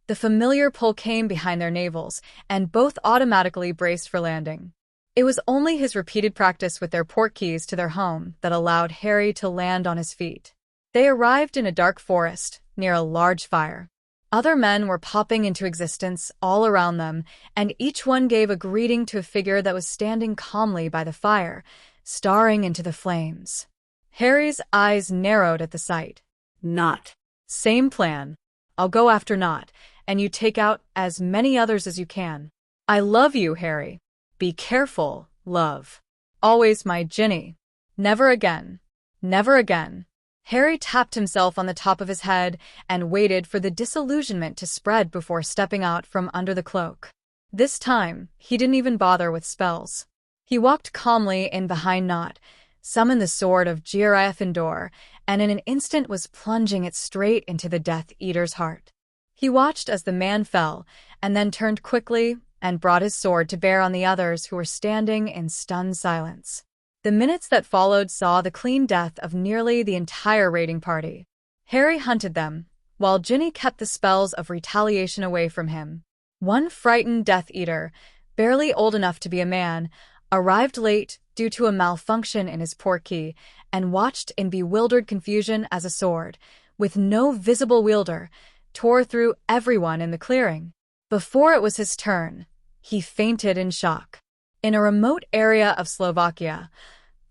The familiar pull came behind their navels, and both automatically braced for landing. It was only his repeated practice with their portkeys to their home that allowed Harry to land on his feet. They arrived in a dark forest, near a large fire. Other men were popping into existence all around them, and each one gave a greeting to a figure that was standing calmly by the fire, staring into the flames. Harry's eyes narrowed at the sight. Not. Same plan. I'll go after Not, and you take out as many others as you can. I love you, Harry. Be careful, love. Always my Ginny. Never again. Never again. Harry tapped himself on the top of his head and waited for the disillusionment to spread before stepping out from under the cloak. This time, he didn't even bother with spells. He walked calmly in behind Not, summoned the sword of Gryffindor, and in an instant was plunging it straight into the Death Eater's heart. He watched as the man fell, and then turned quickly and brought his sword to bear on the others who were standing in stunned silence. The minutes that followed saw the clean death of nearly the entire raiding party. Harry hunted them, while Ginny kept the spells of retaliation away from him. One frightened Death Eater, barely old enough to be a man, arrived late due to a malfunction in his portkey, and watched in bewildered confusion as a sword, with no visible wielder, tore through everyone in the clearing. Before it was his turn, he fainted in shock. In a remote area of Slovakia,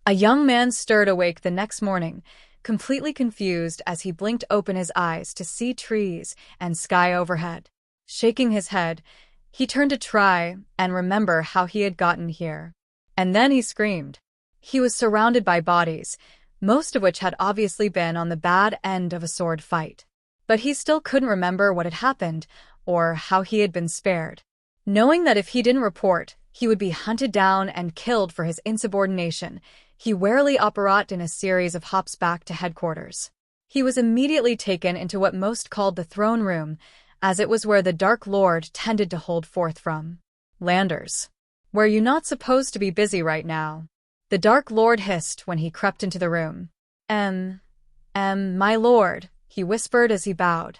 a young man stirred awake the next morning, completely confused as he blinked open his eyes to see trees and sky overhead. Shaking his head, he turned to try and remember how he had gotten here. And then he screamed. He was surrounded by bodies, most of which had obviously been on the bad end of a sword fight. But he still couldn't remember what had happened or how he had been spared. Knowing that if he didn't report, he would be hunted down and killed for his insubordination, he warily apparat in a series of hops back to headquarters. He was immediately taken into what most called the throne room, as it was where the Dark Lord tended to hold forth from. Landers. Were you not supposed to be busy right now? The Dark Lord hissed when he crept into the room. My lord, he whispered as he bowed.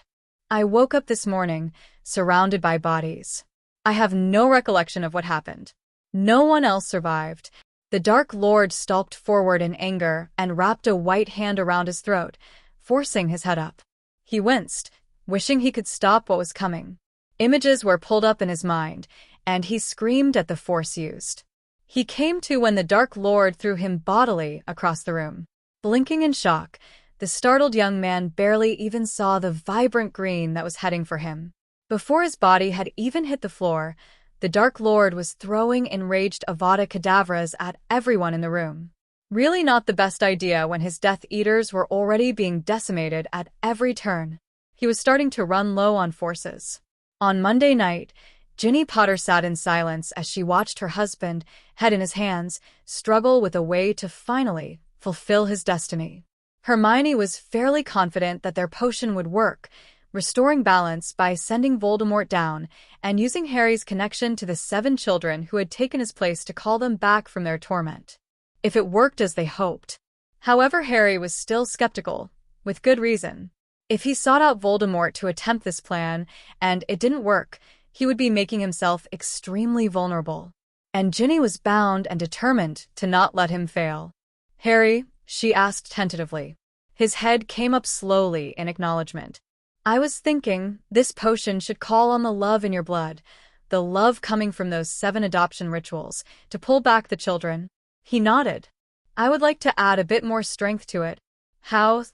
I woke up this morning, surrounded by bodies. I have no recollection of what happened. No one else survived. The Dark Lord stalked forward in anger and wrapped a white hand around his throat, forcing his head up. He winced, wishing he could stop what was coming. Images were pulled up in his mind, and he screamed at the force used. He came to when the Dark Lord threw him bodily across the room. Blinking in shock, the startled young man barely even saw the vibrant green that was heading for him. Before his body had even hit the floor, the Dark Lord was throwing enraged Avada Kedavras at everyone in the room. Really not the best idea when his Death Eaters were already being decimated at every turn. He was starting to run low on forces. On Monday night, Ginny Potter sat in silence as she watched her husband, head in his hands, struggle with a way to finally fulfill his destiny. Hermione was fairly confident that their potion would work, restoring balance by sending Voldemort down and using Harry's connection to the 7 children who had taken his place to call them back from their torment. If it worked as they hoped. However, Harry was still skeptical, with good reason. If he sought out Voldemort to attempt this plan, and it didn't work, he would be making himself extremely vulnerable. And Ginny was bound and determined to not let him fail. Harry, she asked tentatively. His head came up slowly in acknowledgement. I was thinking this potion should call on the love in your blood, the love coming from those 7 adoption rituals, to pull back the children. He nodded. I would like to add a bit more strength to it. How?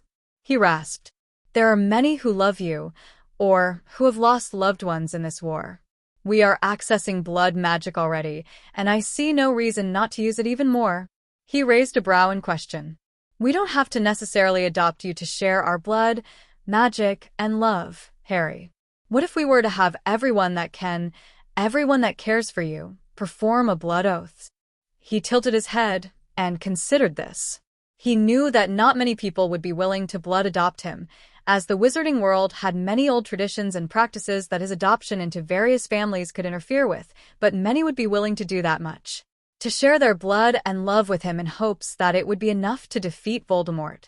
He rasped. There are many who love you, or who have lost loved ones in this war. We are accessing blood magic already, and I see no reason not to use it even more. He raised a brow in question. We don't have to necessarily adopt you to share our blood, magic, and love, Harry. What if we were to have everyone that cares for you, perform a blood oath? He tilted his head and considered this. He knew that not many people would be willing to blood adopt him, as the wizarding world had many old traditions and practices that his adoption into various families could interfere with, but many would be willing to do that much. To share their blood and love with him in hopes that it would be enough to defeat Voldemort.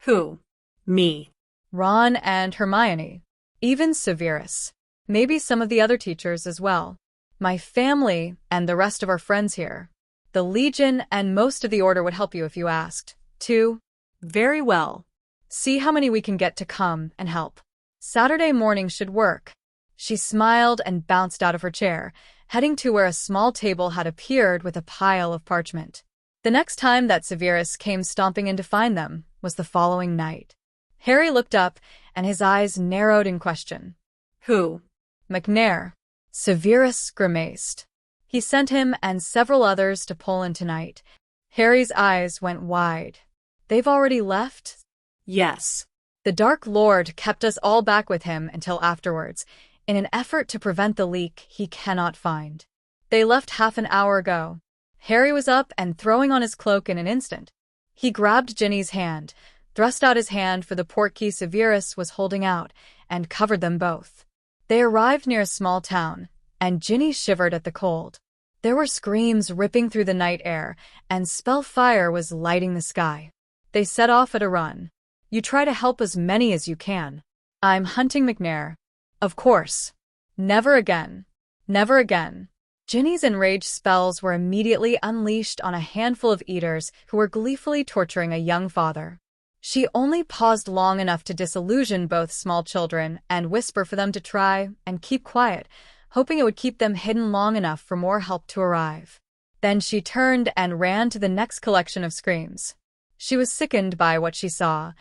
Who? Me. Ron and Hermione. Even Severus. Maybe some of the other teachers as well. My family and the rest of our friends here. The Legion and most of the Order would help you if you asked. 2. Very well. See how many we can get to come and help. Saturday morning should work. She smiled and bounced out of her chair, heading to where a small table had appeared with a pile of parchment. The next time that Severus came stomping in to find them was the following night. Harry looked up, and his eyes narrowed in question. Who? McNair. Severus grimaced. He sent him and several others to Poland tonight. Harry's eyes went wide. They've already left? Yes. The Dark Lord kept us all back with him until afterwards, in an effort to prevent the leak he cannot find. They left half an hour ago. Harry was up and throwing on his cloak in an instant. He grabbed Ginny's hand, thrust out his hand for the portkey Severus was holding out, and covered them both. They arrived near a small town, and Ginny shivered at the cold. There were screams ripping through the night air, and spellfire was lighting the sky. They set off at a run. You try to help as many as you can. I'm hunting McNair. Of course. Never again. Never again. Ginny's enraged spells were immediately unleashed on a handful of eaters who were gleefully torturing a young father. She only paused long enough to disillusion both small children and whisper for them to try and keep quiet, hoping it would keep them hidden long enough for more help to arrive. Then she turned and ran to the next collection of screams. She was sickened by what she saw,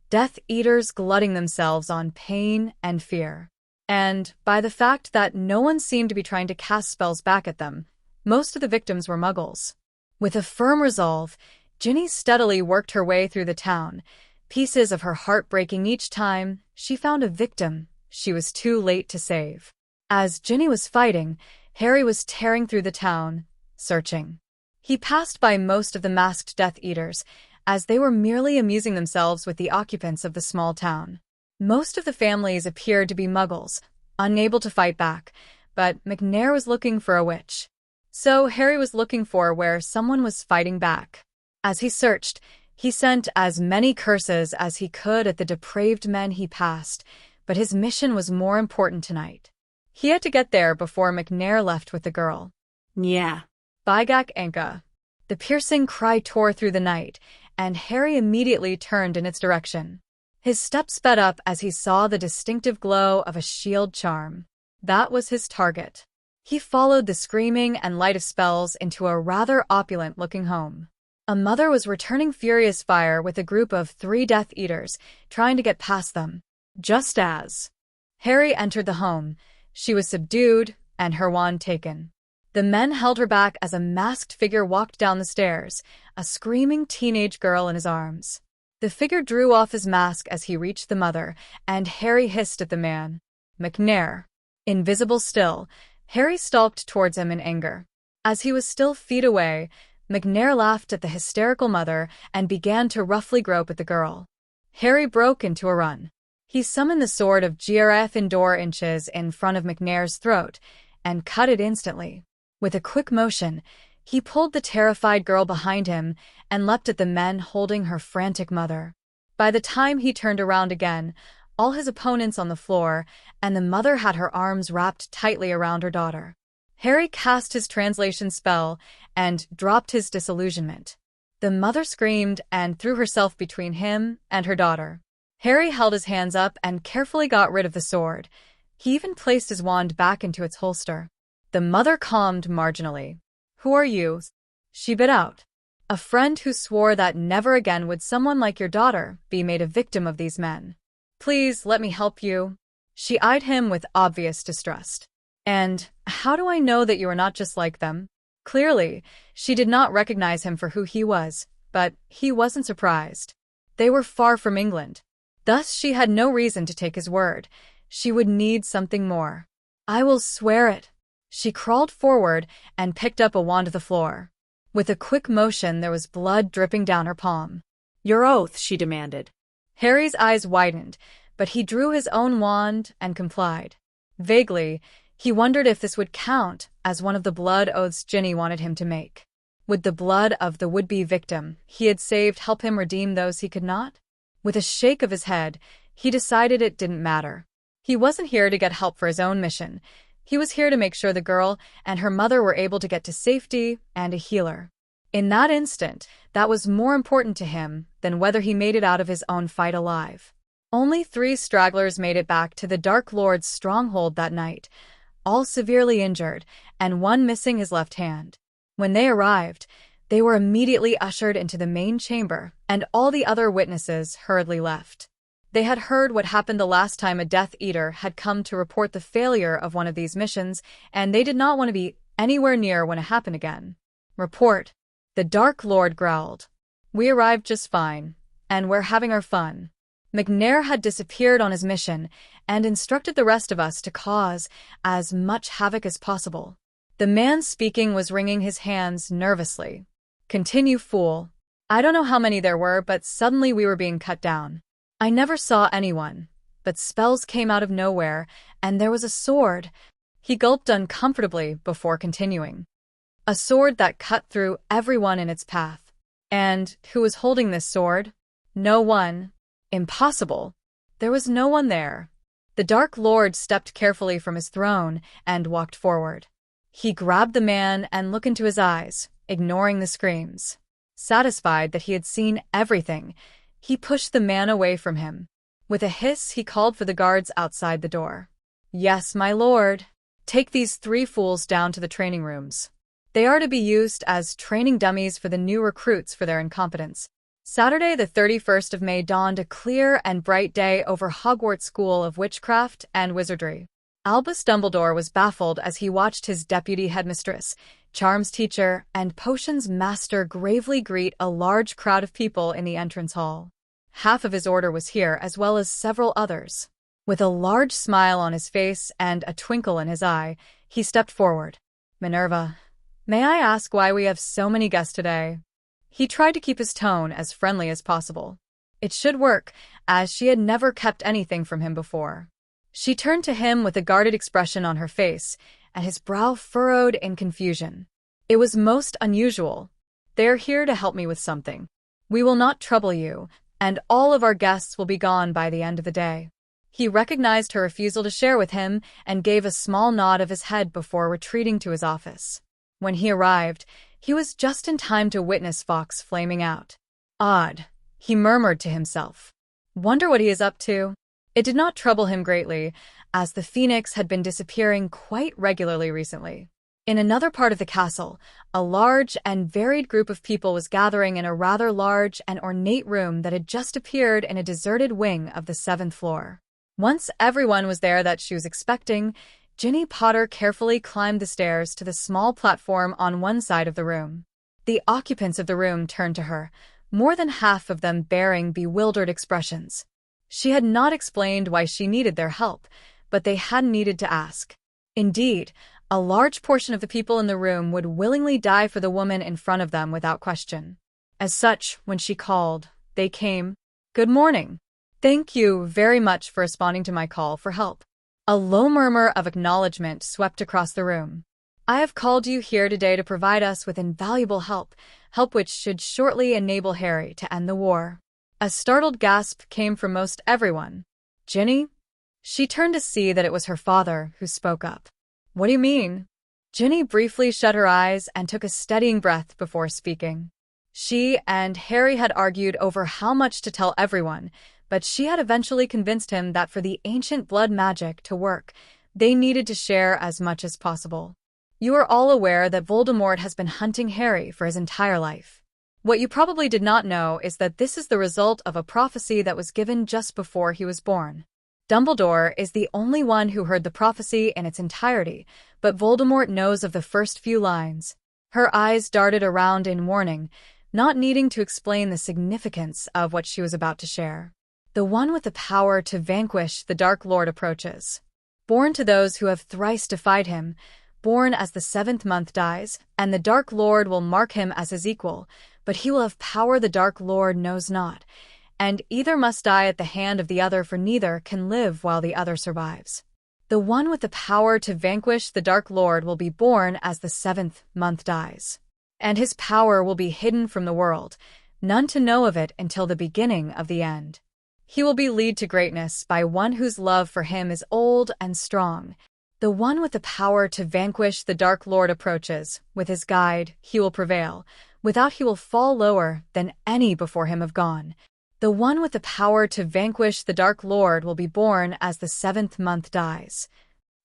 Death Eaters glutting themselves on pain and fear. And by the fact that no one seemed to be trying to cast spells back at them. Most of the victims were muggles. With a firm resolve, Ginny steadily worked her way through the town, pieces of her heart breaking each time she found a victim she was too late to save. As Ginny was fighting, Harry was tearing through the town, searching. He passed by most of the masked Death Eaters, as they were merely amusing themselves with the occupants of the small town. Most of the families appeared to be muggles, unable to fight back, but McNair was looking for a witch. So Harry was looking for where someone was fighting back. As he searched, he sent as many curses as he could at the depraved men he passed, but his mission was more important tonight. He had to get there before McNair left with the girl. Yeah. Bygak Anka. The piercing cry tore through the night, and Harry immediately turned in its direction. His steps sped up as he saw the distinctive glow of a shield charm. That was his target. He followed the screaming and light of spells into a rather opulent-looking home. A mother was returning furious fire with a group of 3 Death Eaters, trying to get past them. Just as Harry entered the home, she was subdued and her wand taken. The men held her back as a masked figure walked down the stairs, a screaming teenage girl in his arms. The figure drew off his mask as he reached the mother, and Harry hissed at the man. McNair. Invisible still, Harry stalked towards him in anger. As he was still feet away, McNair laughed at the hysterical mother and began to roughly grope at the girl. Harry broke into a run. He summoned the sword of Gryffindor inches in front of McNair's throat and cut it instantly. With a quick motion, he pulled the terrified girl behind him and leapt at the men holding her frantic mother. By the time he turned around again, all his opponents on the floor, and the mother had her arms wrapped tightly around her daughter. Harry cast his translation spell and dropped his disillusionment. The mother screamed and threw herself between him and her daughter. Harry held his hands up and carefully got rid of the sword. He even placed his wand back into its holster. The mother calmed marginally. "Who are you?" she bit out. "A friend who swore that never again would someone like your daughter be made a victim of these men. Please let me help you." She eyed him with obvious distrust. "And how do I know that you are not just like them?" Clearly, she did not recognize him for who he was, but he wasn't surprised. They were far from England. Thus she had no reason to take his word. She would need something more. "I will swear it." She crawled forward and picked up a wand off the floor. With a quick motion, there was blood dripping down her palm. Your oath, she demanded. Harry's eyes widened, but he drew his own wand and complied. Vaguely, he wondered if this would count as one of the blood oaths Ginny wanted him to make. Would the blood of the would-be victim he had saved help him redeem those he could not? With a shake of his head, he decided it didn't matter. He wasn't here to get help for his own mission. He was here to make sure the girl and her mother were able to get to safety and a healer. In that instant, that was more important to him than whether he made it out of his own fight alive. Only 3 stragglers made it back to the Dark Lord's stronghold that night, all severely injured, and one missing his left hand. When they arrived, they were immediately ushered into the main chamber, and all the other witnesses hurriedly left. They had heard what happened the last time a Death Eater had come to report the failure of one of these missions, and they did not want to be anywhere near when it happened again. "Report," the Dark Lord growled. "We arrived just fine, and we're having our fun." McNair had disappeared on his mission and instructed the rest of us to cause as much havoc as possible. The man speaking was wringing his hands nervously. "Continue, fool. I don't know how many there were, but suddenly we were being cut down. I never saw anyone, but spells came out of nowhere, and there was a sword." He gulped uncomfortably before continuing. "A sword that cut through everyone in its path. And who was holding this sword? No one. Impossible. There was no one there." The Dark Lord stepped carefully from his throne and walked forward. He grabbed the man and looked into his eyes, ignoring the screams. Satisfied that he had seen everything, he pushed the man away from him. With a hiss, he called for the guards outside the door. "Yes, my lord. Take these 3 fools down to the training rooms. They are to be used as training dummies for the new recruits for their incompetence." Saturday, the 31st of May dawned a clear and bright day over Hogwarts School of Witchcraft and Wizardry. Albus Dumbledore was baffled as he watched his deputy headmistress, charms teacher, and potions master gravely greet a large crowd of people in the entrance hall. Half of his order was here, as well as several others. With a large smile on his face and a twinkle in his eye, he stepped forward. "Minerva, may I ask why we have so many guests today?" He tried to keep his tone as friendly as possible. It should work, as she had never kept anything from him before. She turned to him with a guarded expression on her face, and his brow furrowed in confusion. "It was most unusual. They are here to help me with something. We will not trouble you, and all of our guests will be gone by the end of the day." He recognized her refusal to share with him and gave a small nod of his head before retreating to his office. When he arrived, he was just in time to witness Fawkes flaming out. "Odd," he murmured to himself. "Wonder what he is up to?" It did not trouble him greatly, as the Phoenix had been disappearing quite regularly recently. In another part of the castle, a large and varied group of people was gathering in a rather large and ornate room that had just appeared in a deserted wing of the 7th floor. Once everyone was there that she was expecting, Ginny Potter carefully climbed the stairs to the small platform on one side of the room. The occupants of the room turned to her, more than half of them bearing bewildered expressions. She had not explained why she needed their help, but they hadn't needed to ask. Indeed, a large portion of the people in the room would willingly die for the woman in front of them without question. As such, when she called, they came. "Good morning. Thank you very much for responding to my call for help." A low murmur of acknowledgement swept across the room. "I have called you here today to provide us with invaluable help which should shortly enable Harry to end the war." A startled gasp came from most everyone. "Ginny?" She turned to see that it was her father who spoke up. "What do you mean?" Ginny briefly shut her eyes and took a steadying breath before speaking. She and Harry had argued over how much to tell everyone, but she had eventually convinced him that for the ancient blood magic to work, they needed to share as much as possible. "You are all aware that Voldemort has been hunting Harry for his entire life. What you probably did not know is that this is the result of a prophecy that was given just before he was born. Dumbledore is the only one who heard the prophecy in its entirety, but Voldemort knows of the first few lines." Her eyes darted around in warning, not needing to explain the significance of what she was about to share. "The one with the power to vanquish the Dark Lord approaches. Born to those who have thrice defied him, born as the 7th month dies, and the Dark Lord will mark him as his equal, but he will have power the Dark Lord knows not, and either must die at the hand of the other, for neither can live while the other survives. The one with the power to vanquish the Dark Lord will be born as the 7th month dies, and his power will be hidden from the world, none to know of it until the beginning of the end. He will be led to greatness by one whose love for him is old and strong. The one with the power to vanquish the Dark Lord approaches. With his guide, he will prevail. Without, he will fall lower than any before him have gone. The one with the power to vanquish the Dark Lord will be born as the 7th month dies."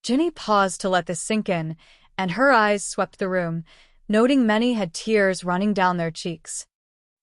Ginny paused to let this sink in, and her eyes swept the room, noting many had tears running down their cheeks.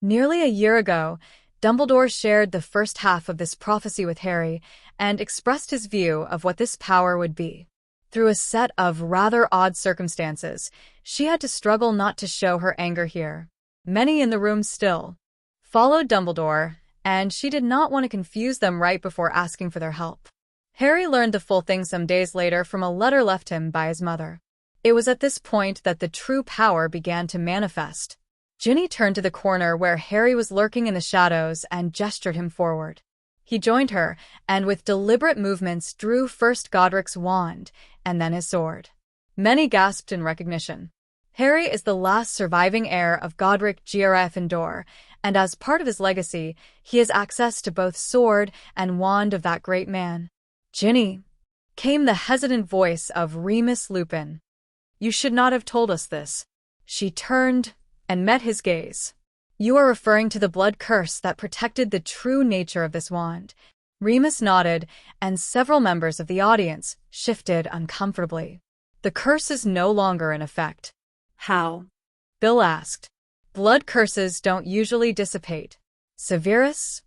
Nearly a year ago, Dumbledore shared the first half of this prophecy with Harry and expressed his view of what this power would be. Through a set of rather odd circumstances, she had to struggle not to show her anger here. Many in the room still followed Dumbledore, and she did not want to confuse them right before asking for their help. Harry learned the full thing some days later from a letter left him by his mother. It was at this point that the true power began to manifest. Ginny turned to the corner where Harry was lurking in the shadows and gestured him forward. He joined her, and with deliberate movements drew first Godric's wand, and then his sword. Many gasped in recognition. Harry is the last surviving heir of Godric Gryffindor, and as part of his legacy, he has access to both sword and wand of that great man. "Ginny," came the hesitant voice of Remus Lupin. "You should not have told us this." She turned and met his gaze. "You are referring to the blood curse that protected the true nature of this wand." Remus nodded, and several members of the audience shifted uncomfortably. "The curse is no longer in effect." "How?" Bill asked. "Blood curses don't usually dissipate." "Severus?"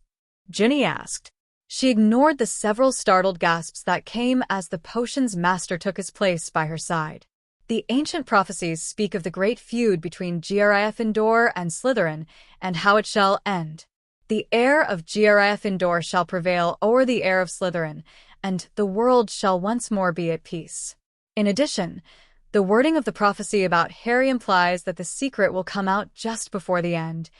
Ginny asked. She ignored the several startled gasps that came as the potion's master took his place by her side. The ancient prophecies speak of the great feud between Gryffindor and Slytherin, and how it shall end. The heir of Gryffindor shall prevail over the heir of Slytherin, and the world shall once more be at peace. In addition, the wording of the prophecy about Harry implies that the secret will come out just before the end.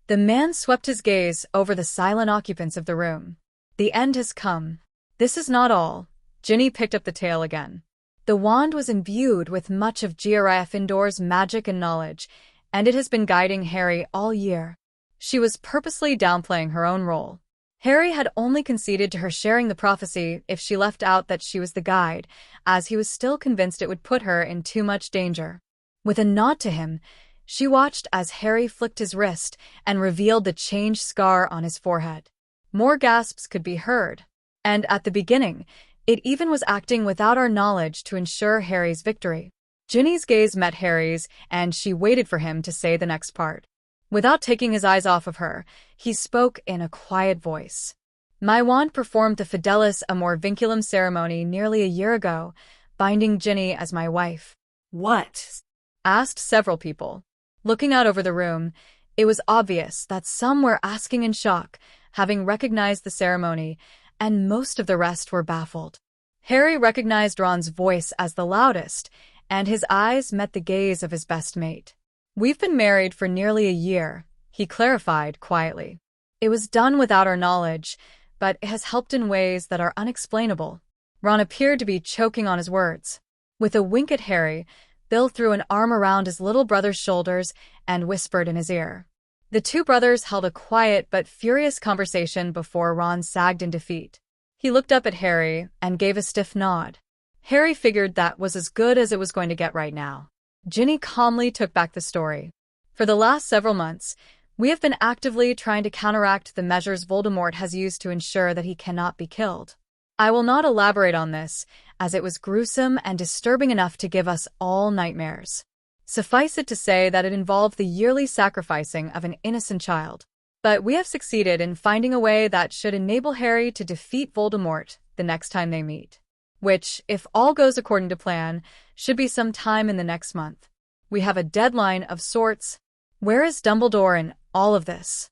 The man swept his gaze over the silent occupants of the room. The end has come. This is not all. Ginny picked up the tale again. The wand was imbued with much of Gryffindor's magic and knowledge, and it has been guiding Harry all year. She was purposely downplaying her own role. Harry had only conceded to her sharing the prophecy if she left out that she was the guide, as he was still convinced it would put her in too much danger. With a nod to him, she watched as Harry flicked his wrist and revealed the changed scar on his forehead. More gasps could be heard, and at the beginning, it even was acting without our knowledge to ensure Harry's victory. Ginny's gaze met Harry's, and she waited for him to say the next part. Without taking his eyes off of her, he spoke in a quiet voice. My wand performed the Fidelis Amor Vinculum ceremony nearly a year ago, binding Ginny as my wife. What? Asked several people. Looking out over the room, it was obvious that some were asking in shock, having recognized the ceremony, and most of the rest were baffled. Harry recognized Ron's voice as the loudest, and his eyes met the gaze of his best mate. We've been married for nearly a year, he clarified quietly. It was done without our knowledge, but it has helped in ways that are unexplainable. Ron appeared to be choking on his words. With a wink at Harry, Bill threw an arm around his little brother's shoulders and whispered in his ear. The two brothers held a quiet but furious conversation before Ron sagged in defeat. He looked up at Harry and gave a stiff nod. Harry figured that was as good as it was going to get right now. Ginny calmly took back the story. For the last several months, we have been actively trying to counteract the measures Voldemort has used to ensure that he cannot be killed. I will not elaborate on this, as it was gruesome and disturbing enough to give us all nightmares. Suffice it to say that it involved the yearly sacrificing of an innocent child. But we have succeeded in finding a way that should enable Harry to defeat Voldemort the next time they meet. Which, if all goes according to plan, should be sometime in the next month. We have a deadline of sorts. Where is Dumbledore in all of this?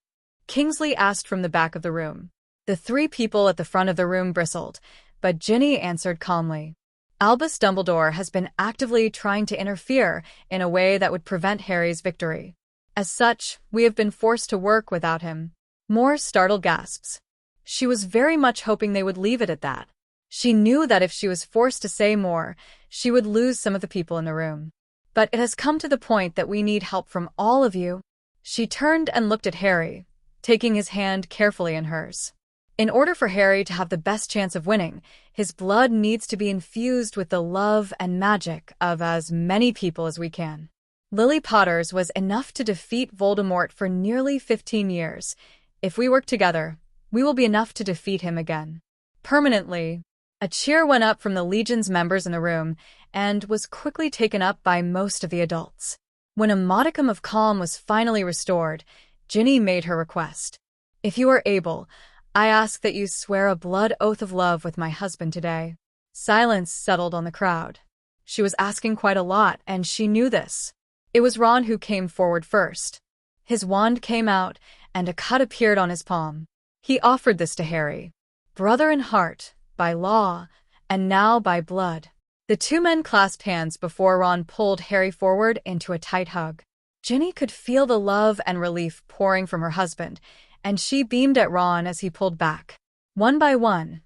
Kingsley asked from the back of the room. The three people at the front of the room bristled, but Ginny answered calmly. Albus Dumbledore has been actively trying to interfere in a way that would prevent Harry's victory. As such, we have been forced to work without him. More startled gasps. She was very much hoping they would leave it at that. She knew that if she was forced to say more, she would lose some of the people in the room. But it has come to the point that we need help from all of you. She turned and looked at Harry, taking his hand carefully in hers. In order for Harry to have the best chance of winning, his blood needs to be infused with the love and magic of as many people as we can. Lily Potter's was enough to defeat Voldemort for nearly 15 years. If we work together, we will be enough to defeat him again. Permanently. A cheer went up from the Legion's members in the room, and was quickly taken up by most of the adults. When a modicum of calm was finally restored, Ginny made her request. If you are able, I ask that you swear a blood oath of love with my husband today. Silence settled on the crowd. She was asking quite a lot, and she knew this. It was Ron who came forward first. His wand came out, and a cut appeared on his palm. He offered this to Harry. Brother in heart, by law, and now by blood. The two men clasped hands before Ron pulled Harry forward into a tight hug. Ginny could feel the love and relief pouring from her husband, and she beamed at Ron as he pulled back. One by one,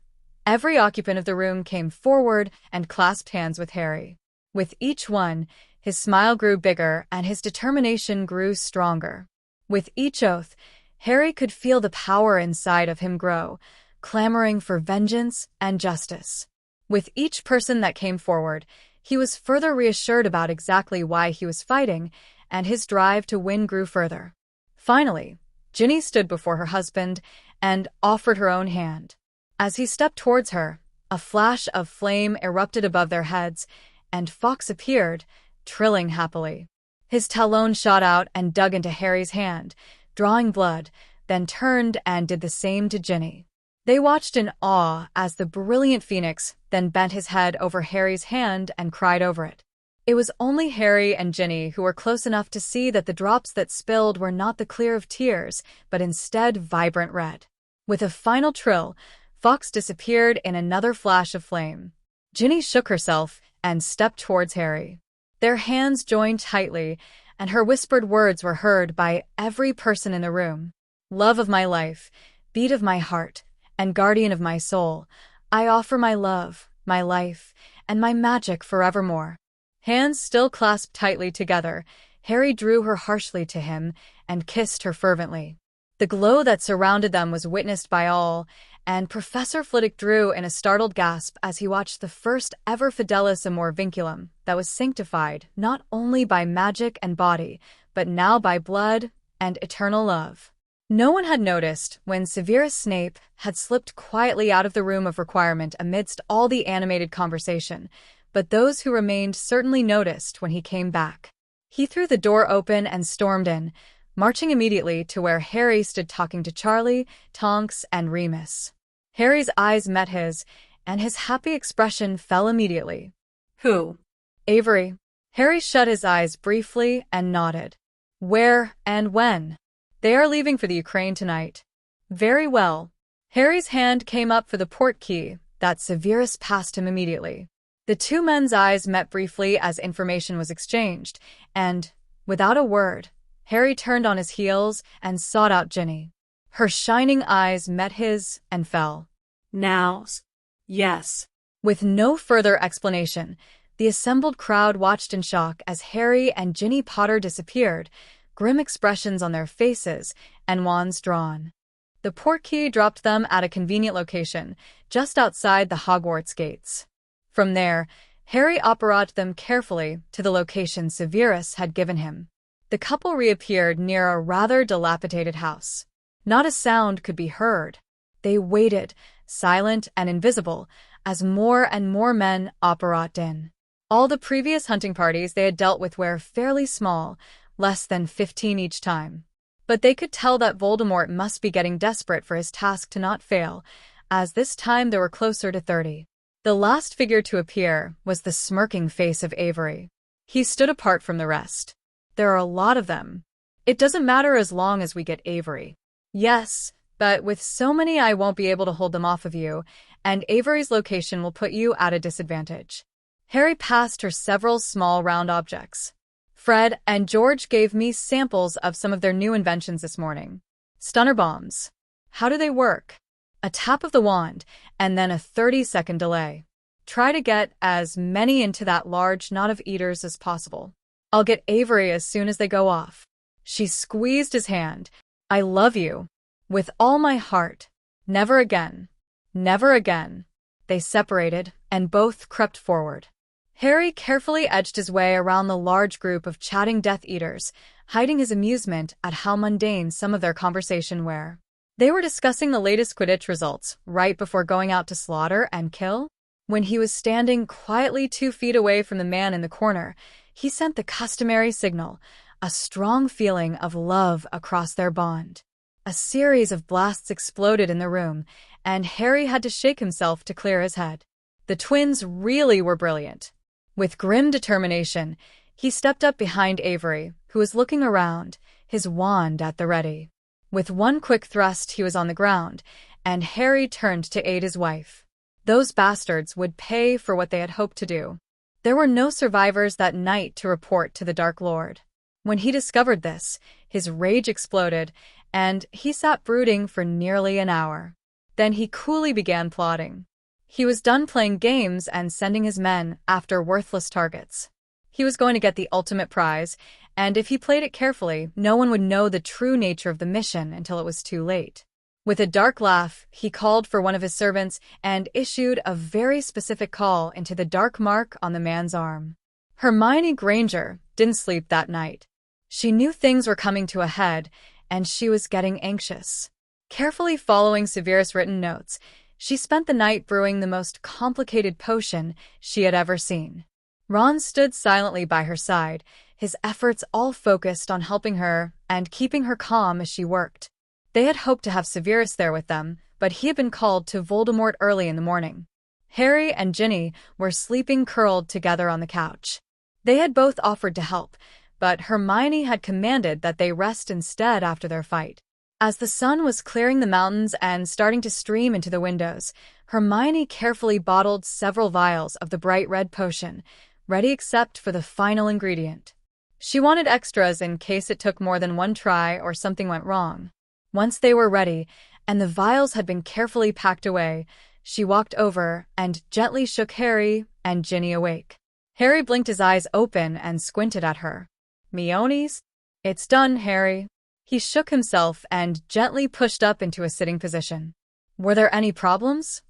every occupant of the room came forward and clasped hands with Harry. With each one, his smile grew bigger and his determination grew stronger. With each oath, Harry could feel the power inside of him grow, clamoring for vengeance and justice. With each person that came forward, he was further reassured about exactly why he was fighting, and his drive to win grew further. Finally, Ginny stood before her husband and offered her own hand. As he stepped towards her, a flash of flame erupted above their heads, and Fox appeared, trilling happily. His talon shot out and dug into Harry's hand, drawing blood, then turned and did the same to Ginny. They watched in awe as the brilliant Phoenix then bent his head over Harry's hand and cried over it. It was only Harry and Ginny who were close enough to see that the drops that spilled were not the clear of tears, but instead vibrant red. With a final trill, Fawkes disappeared in another flash of flame. Ginny shook herself and stepped towards Harry. Their hands joined tightly, and her whispered words were heard by every person in the room. Love of my life, beat of my heart, and guardian of my soul, I offer my love, my life, and my magic forevermore. Hands still clasped tightly together, Harry drew her harshly to him and kissed her fervently. The glow that surrounded them was witnessed by all, and Professor Flitwick drew in a startled gasp as he watched the first ever Fidelis Amor vinculum that was sanctified not only by magic and body, but now by blood and eternal love. No one had noticed when Severus Snape had slipped quietly out of the room of requirement amidst all the animated conversation, but those who remained certainly noticed when he came back. He threw the door open and stormed in, marching immediately to where Harry stood talking to Charlie, Tonks, and Remus. Harry's eyes met his, and his happy expression fell immediately. Who? Avery. Harry shut his eyes briefly and nodded. Where and when? They are leaving for the Ukraine tonight. Very well. Harry's hand came up for the port key that Severus passed him immediately. The two men's eyes met briefly as information was exchanged, and, without a word, Harry turned on his heels and sought out Ginny. Her shining eyes met his and fell. Now, yes. With no further explanation, the assembled crowd watched in shock as Harry and Ginny Potter disappeared, grim expressions on their faces and wands drawn. The portkey dropped them at a convenient location, just outside the Hogwarts gates. From there, Harry approached them carefully to the location Severus had given him. The couple reappeared near a rather dilapidated house. Not a sound could be heard. They waited, silent and invisible, as more and more men approached in. All the previous hunting parties they had dealt with were fairly small, less than 15 each time. But they could tell that Voldemort must be getting desperate for his task to not fail, as this time there were closer to 30. The last figure to appear was the smirking face of Avery. He stood apart from the rest. There are a lot of them. It doesn't matter as long as we get Avery. Yes, but with so many I won't be able to hold them off of you, and Avery's location will put you at a disadvantage. Harry passed her several small round objects. Fred and George gave me samples of some of their new inventions this morning. Stunner bombs. How do they work? A tap of the wand, and then a 30-second delay. Try to get as many into that large knot of eaters as possible. I'll get Avery as soon as they go off. She squeezed his hand. I love you. With all my heart. Never again. Never again. They separated, and both crept forward. Harry carefully edged his way around the large group of chatting Death Eaters, hiding his amusement at how mundane some of their conversation were. They were discussing the latest Quidditch results right before going out to slaughter and kill. When he was standing quietly 2 feet away from the man in the corner, he sent the customary signal, a strong feeling of love across their bond. A series of blasts exploded in the room, and Harry had to shake himself to clear his head. The twins really were brilliant. With grim determination, he stepped up behind Avery, who was looking around, his wand at the ready. With one quick thrust he was on the ground, and Harry turned to aid his wife. Those bastards would pay for what they had hoped to do. There were no survivors that night to report to the Dark Lord. When he discovered this, his rage exploded, and he sat brooding for nearly an hour. Then he coolly began plotting. He was done playing games and sending his men after worthless targets. He was going to get the ultimate prize, and if he played it carefully, no one would know the true nature of the mission until it was too late. With a dark laugh, he called for one of his servants and issued a very specific call into the dark mark on the man's arm. Hermione Granger didn't sleep that night. She knew things were coming to a head, and she was getting anxious. Carefully following Severus' written notes, she spent the night brewing the most complicated potion she had ever seen. Ron stood silently by her side, his efforts all focused on helping her and keeping her calm as she worked. They had hoped to have Severus there with them, but he had been called to Voldemort early in the morning. Harry and Ginny were sleeping curled together on the couch. They had both offered to help, but Hermione had commanded that they rest instead after their fight. As the sun was clearing the mountains and starting to stream into the windows, Hermione carefully bottled several vials of the bright red potion, ready except for the final ingredient. She wanted extras in case it took more than one try or something went wrong. Once they were ready, and the vials had been carefully packed away, she walked over and gently shook Harry and Ginny awake. Harry blinked his eyes open and squinted at her. "Meonies? It's done, Harry." He shook himself and gently pushed up into a sitting position. "Were there any problems?"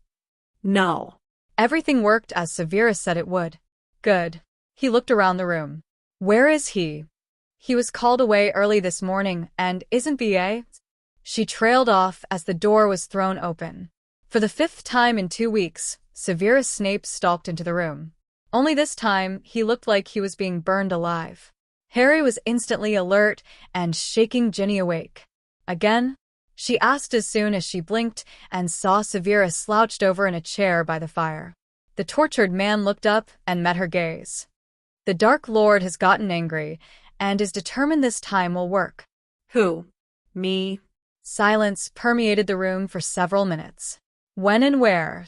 No. Everything worked as Severus said it would. "Good." He looked around the room. "Where is he?" "He was called away early this morning and isn't BA?" She trailed off as the door was thrown open. For the 5th time in 2 weeks, Severus Snape stalked into the room. Only this time, he looked like he was being burned alive. Harry was instantly alert and shaking Ginny awake. "Again?" she asked as soon as she blinked and saw Severus slouched over in a chair by the fire. The tortured man looked up and met her gaze. "The Dark Lord has gotten angry and is determined this time will work." Who? Me? Silence permeated the room for several minutes. "When and where?"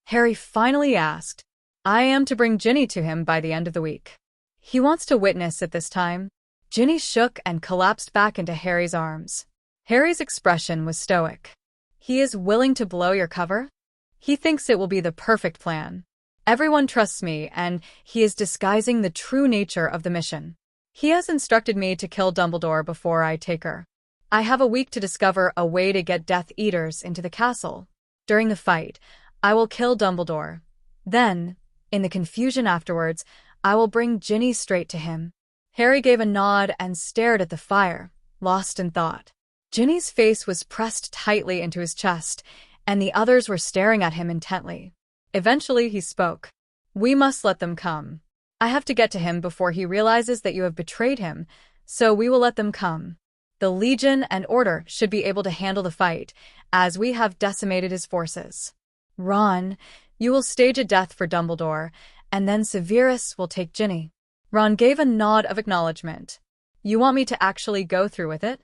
Harry finally asked. "I am to bring Ginny to him by the end of the week. He wants to witness it this time." Ginny shook and collapsed back into Harry's arms. Harry's expression was stoic. "He is willing to blow your cover? He thinks it will be the perfect plan. Everyone trusts me, and he is disguising the true nature of the mission. He has instructed me to kill Dumbledore before I take her. I have a week to discover a way to get Death Eaters into the castle. During the fight, I will kill Dumbledore. Then, in the confusion afterwards, I will bring Ginny straight to him." Harry gave a nod and stared at the fire, lost in thought. Ginny's face was pressed tightly into his chest, and the others were staring at him intently. Eventually he spoke. "We must let them come. I have to get to him before he realizes that you have betrayed him, so we will let them come. The Legion and Order should be able to handle the fight, as we have decimated his forces. Ron, you will stage a death for Dumbledore, and then Severus will take Ginny." Ron gave a nod of acknowledgement. "You want me to actually go through with it?"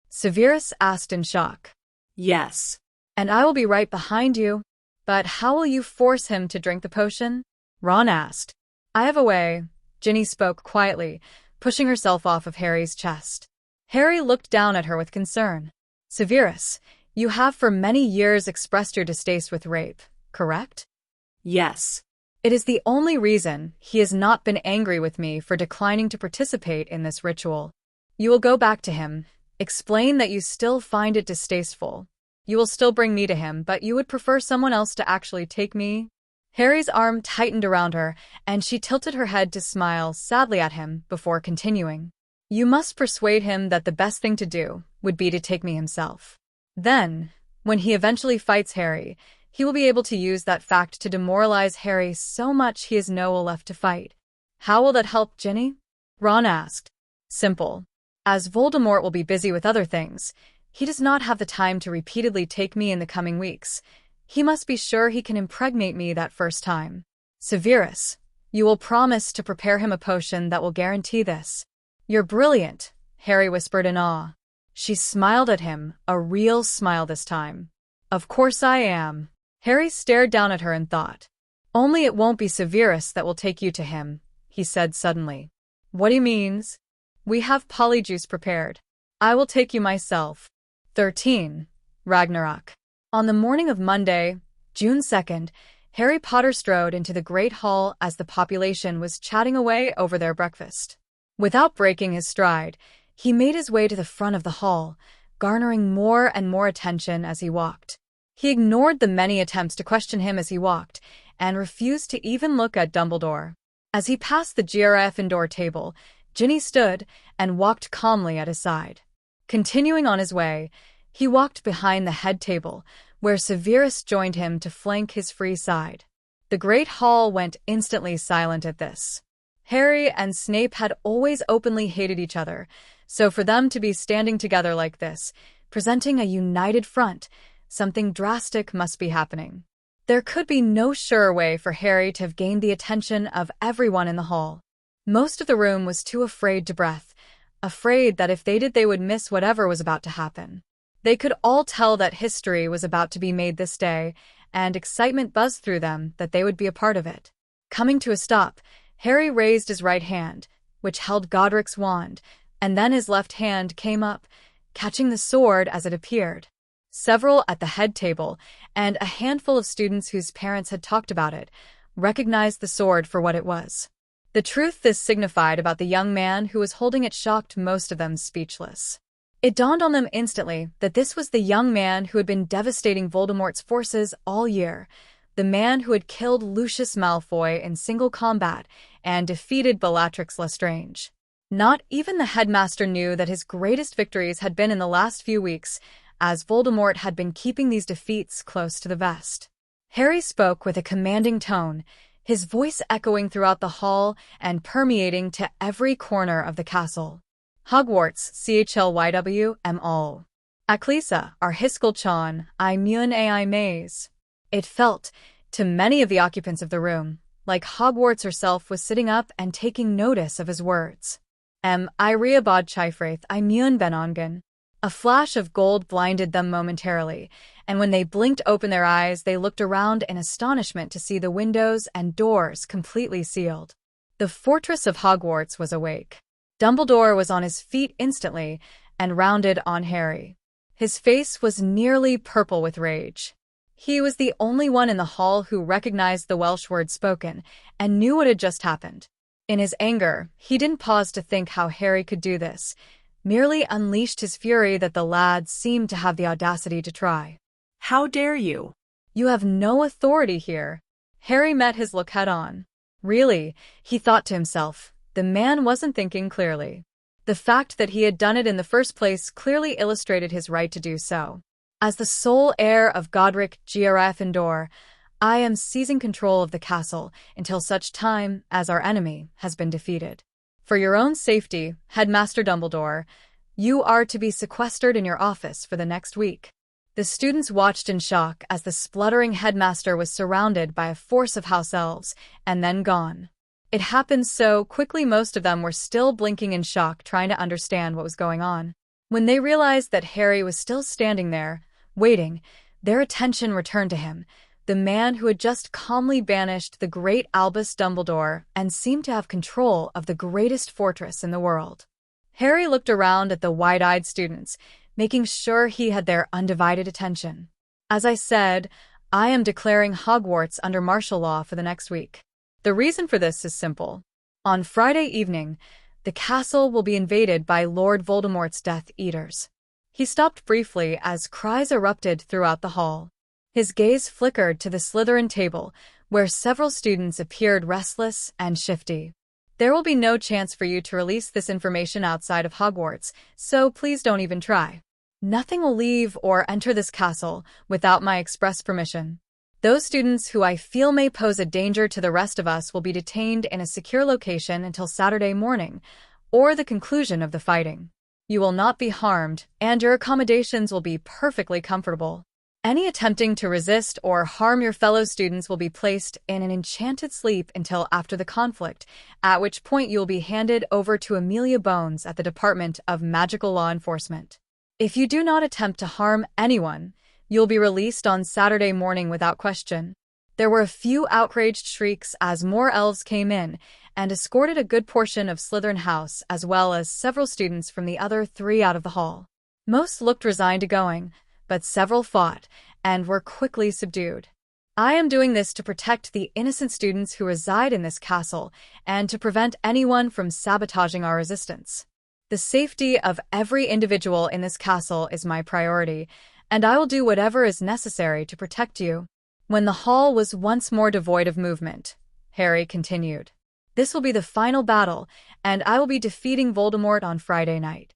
Severus asked in shock. Yes. "And I will be right behind you. But how will you force him to drink the potion?" Ron asked. "I have a way," Ginny spoke quietly, pushing herself off of Harry's chest. Harry looked down at her with concern. "Severus, you have for many years expressed your distaste with rape, correct?" Yes. "It is the only reason he has not been angry with me for declining to participate in this ritual. You will go back to him, explain that you still find it distasteful. You will still bring me to him, but you would prefer someone else to actually take me?" Harry's arm tightened around her, and she tilted her head to smile sadly at him before continuing. "You must persuade him that the best thing to do would be to take me himself. Then, when he eventually fights Harry, he will be able to use that fact to demoralize Harry so much he has no will left to fight." "How will that help, Ginny?" Ron asked. "Simple. As Voldemort will be busy with other things, he does not have the time to repeatedly take me in the coming weeks. He must be sure he can impregnate me that first time. Severus, you will promise to prepare him a potion that will guarantee this." "You're brilliant," Harry whispered in awe. She smiled at him, a real smile this time. "Of course I am." Harry stared down at her in thought. "Only it won't be Severus that will take you to him," he said suddenly. "What do you mean?" "We have polyjuice prepared. I will take you myself." 13. Ragnarok. On the morning of Monday, June 2nd, Harry Potter strode into the Great Hall as the population was chatting away over their breakfast. Without breaking his stride, he made his way to the front of the hall, garnering more and more attention as he walked. He ignored the many attempts to question him as he walked, and refused to even look at Dumbledore. As he passed the Gryffindor table, Ginny stood and walked calmly at his side. Continuing on his way, he walked behind the head table, where Severus joined him to flank his free side. The Great Hall went instantly silent at this. Harry and Snape had always openly hated each other, so for them to be standing together like this, presenting a united front, Something drastic must be happening. There could be no surer way for Harry to have gained the attention of everyone in the hall. Most of the room was too afraid to breath, afraid that if they did they would miss whatever was about to happen. They could all tell that history was about to be made this day, and excitement buzzed through them that they would be a part of it. Coming to a stop, Harry raised his right hand, which held Godric's wand, and then his left hand came up, catching the sword as it appeared. Several at the head table, and a handful of students whose parents had talked about it, recognized the sword for what it was. The truth this signified about the young man who was holding it shocked most of them speechless. It dawned on them instantly that this was the young man who had been devastating Voldemort's forces all year, the man who had killed Lucius Malfoy in single combat and defeated Bellatrix Lestrange. Not even the headmaster knew that his greatest victories had been in the last few weeks, as Voldemort had been keeping these defeats close to the vest. Harry spoke with a commanding tone, his voice echoing throughout the hall and permeating to every corner of the castle. Hogwarts, CHLYW, Acclisa, Arhiskelchon, I Mun Ai Maze. It felt, to many of the occupants of the room, like Hogwarts herself was sitting up and taking notice of his words. I Riabod Chifraith, I Mun Benongan. A flash of gold blinded them momentarily, and when they blinked open their eyes, they looked around in astonishment to see the windows and doors completely sealed. The fortress of Hogwarts was awake. Dumbledore was on his feet instantly and rounded on Harry. His face was nearly purple with rage. He was the only one in the hall who recognized the Welsh word spoken and knew what had just happened. In his anger, he didn't pause to think how Harry could do this, merely unleashed his fury that the lads seemed to have the audacity to try. How dare you? You have no authority here. Harry met his look head-on. Really, he thought to himself, the man wasn't thinking clearly. The fact that he had done it in the first place clearly illustrated his right to do so. As the sole heir of Godric Gryffindor, I am seizing control of the castle until such time as our enemy has been defeated. For your own safety, Headmaster Dumbledore, you are to be sequestered in your office for the next week. The students watched in shock as the spluttering headmaster was surrounded by a force of house elves and then gone. It happened so quickly most of them were still blinking in shock, trying to understand what was going on. When they realized that Harry was still standing there, waiting, their attention returned to him, the man who had just calmly banished the great Albus Dumbledore and seemed to have control of the greatest fortress in the world. Harry looked around at the wide-eyed students, making sure he had their undivided attention. As I said, I am declaring Hogwarts under martial law for the next week. The reason for this is simple. On Friday evening, the castle will be invaded by Lord Voldemort's Death Eaters. He stopped briefly as cries erupted throughout the hall. His gaze flickered to the Slytherin table, where several students appeared restless and shifty. There will be no chance for you to release this information outside of Hogwarts, so please don't even try. Nothing will leave or enter this castle without my express permission. Those students who I feel may pose a danger to the rest of us will be detained in a secure location until Saturday morning, or the conclusion of the fighting. You will not be harmed, and your accommodations will be perfectly comfortable. Any attempting to resist or harm your fellow students will be placed in an enchanted sleep until after the conflict, at which point you will be handed over to Amelia Bones at the Department of Magical Law Enforcement. If you do not attempt to harm anyone, you'll be released on Saturday morning without question. There were a few outraged shrieks as more elves came in and escorted a good portion of Slytherin House as well as several students from the other three out of the hall. Most looked resigned to going, but several fought and were quickly subdued. I am doing this to protect the innocent students who reside in this castle and to prevent anyone from sabotaging our resistance. The safety of every individual in this castle is my priority, and I will do whatever is necessary to protect you. When the hall was once more devoid of movement, Harry continued, this will be the final battle, and I will be defeating Voldemort on Friday night.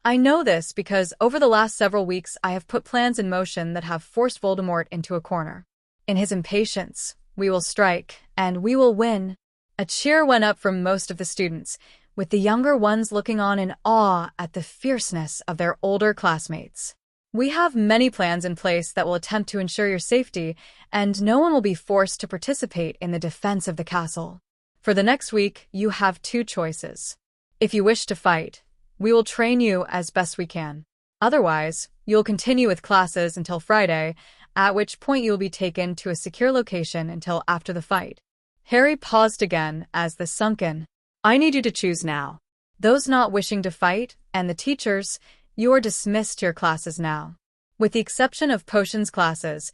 I know this because over the last several weeks I have put plans in motion that have forced Voldemort into a corner. In his impatience, we will strike, and we will win. A cheer went up from most of the students, with the younger ones looking on in awe at the fierceness of their older classmates. We have many plans in place that will attempt to ensure your safety, and no one will be forced to participate in the defense of the castle. For the next week, you have two choices. If you wish to fight, we will train you as best we can. Otherwise, you'll continue with classes until Friday, at which point you will be taken to a secure location until after the fight. Harry paused again as the sunk in. I need you to choose now. Those not wishing to fight, and the teachers, you are dismissed to your classes now. With the exception of potions classes,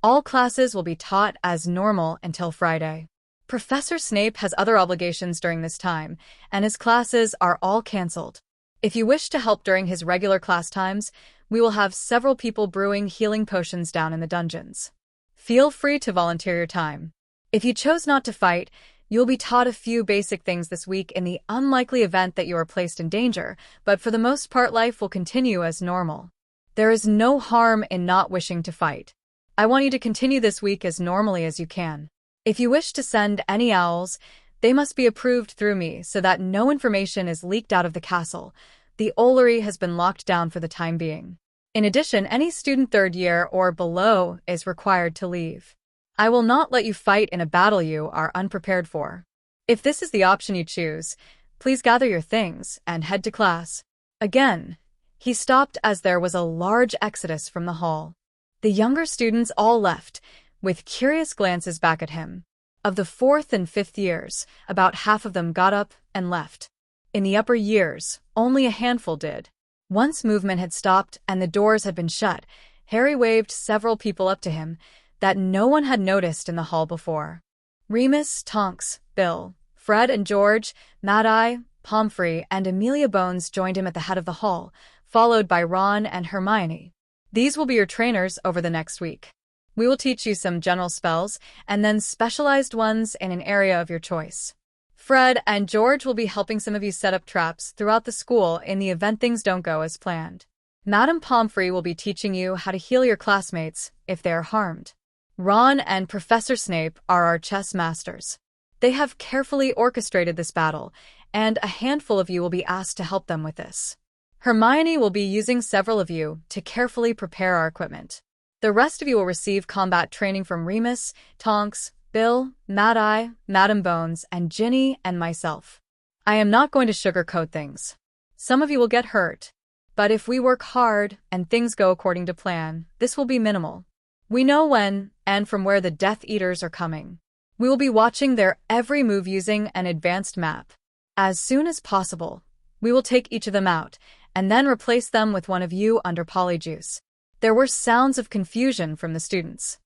all classes will be taught as normal until Friday. Professor Snape has other obligations during this time, and his classes are all cancelled. If you wish to help during his regular class times, we will have several people brewing healing potions down in the dungeons. Feel free to volunteer your time. If you chose not to fight, you'll be taught a few basic things this week in the unlikely event that you are placed in danger, but for the most part life will continue as normal. There is no harm in not wishing to fight. I want you to continue this week as normally as you can. If you wish to send any owls, they must be approved through me so that no information is leaked out of the castle. The Owlery has been locked down for the time being. In addition, any student 3rd year or below is required to leave. I will not let you fight in a battle you are unprepared for. If this is the option you choose, please gather your things and head to class. Again, he stopped as there was a large exodus from the hall. The younger students all left, with curious glances back at him. Of the 4th and 5th years, about half of them got up and left. In the upper years, only a handful did. Once movement had stopped and the doors had been shut, Harry waved several people up to him that no one had noticed in the hall before. Remus, Tonks, Bill, Fred and George, Mad-Eye, Pomfrey, and Amelia Bones joined him at the head of the hall, followed by Ron and Hermione. These will be your trainers over the next week. We will teach you some general spells, and then specialized ones in an area of your choice. Fred and George will be helping some of you set up traps throughout the school in the event things don't go as planned. Madame Pomfrey will be teaching you how to heal your classmates if they are harmed. Ron and Professor Snape are our chess masters. They have carefully orchestrated this battle, and a handful of you will be asked to help them with this. Hermione will be using several of you to carefully prepare our equipment. The rest of you will receive combat training from Remus, Tonks, Bill, Mad-Eye, Madame Bones, and Ginny and myself. I am not going to sugarcoat things. Some of you will get hurt, but if we work hard and things go according to plan, this will be minimal. We know when and from where the Death Eaters are coming. We will be watching their every move using an advanced map. As soon as possible, we will take each of them out and then replace them with one of you under Polyjuice. There were sounds of confusion from the students.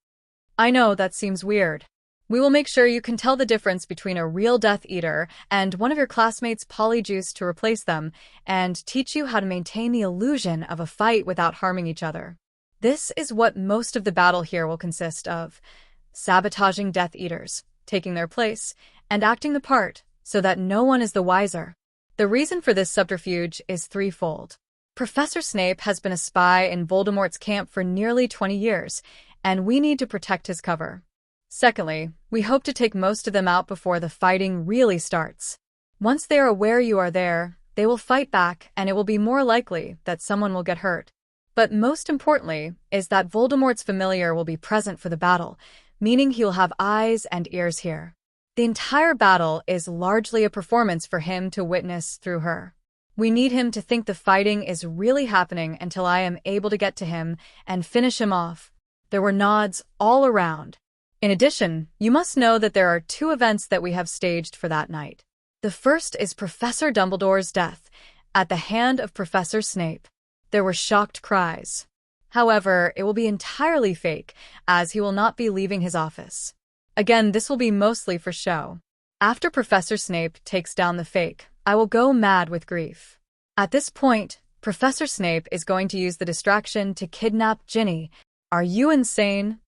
I know that seems weird. We will make sure you can tell the difference between a real Death Eater and one of your classmates' Polyjuice to replace them, and teach you how to maintain the illusion of a fight without harming each other. This is what most of the battle here will consist of: sabotaging Death Eaters, taking their place, and acting the part so that no one is the wiser. The reason for this subterfuge is threefold. Professor Snape has been a spy in Voldemort's camp for nearly 20 years, and we need to protect his cover. Secondly, we hope to take most of them out before the fighting really starts. Once they are aware you are there, they will fight back, and it will be more likely that someone will get hurt. But most importantly is that Voldemort's familiar will be present for the battle, meaning he will have eyes and ears here. The entire battle is largely a performance for him to witness through her. We need him to think the fighting is really happening until I am able to get to him and finish him off. There were nods all around. In addition, you must know that there are 2 events that we have staged for that night. The first is Professor Dumbledore's death at the hand of Professor Snape. There were shocked cries. However, it will be entirely fake, as he will not be leaving his office. Again, this will be mostly for show. After Professor Snape takes down the fake, I will go mad with grief. At this point, Professor Snape is going to use the distraction to kidnap Ginny. Are you insane?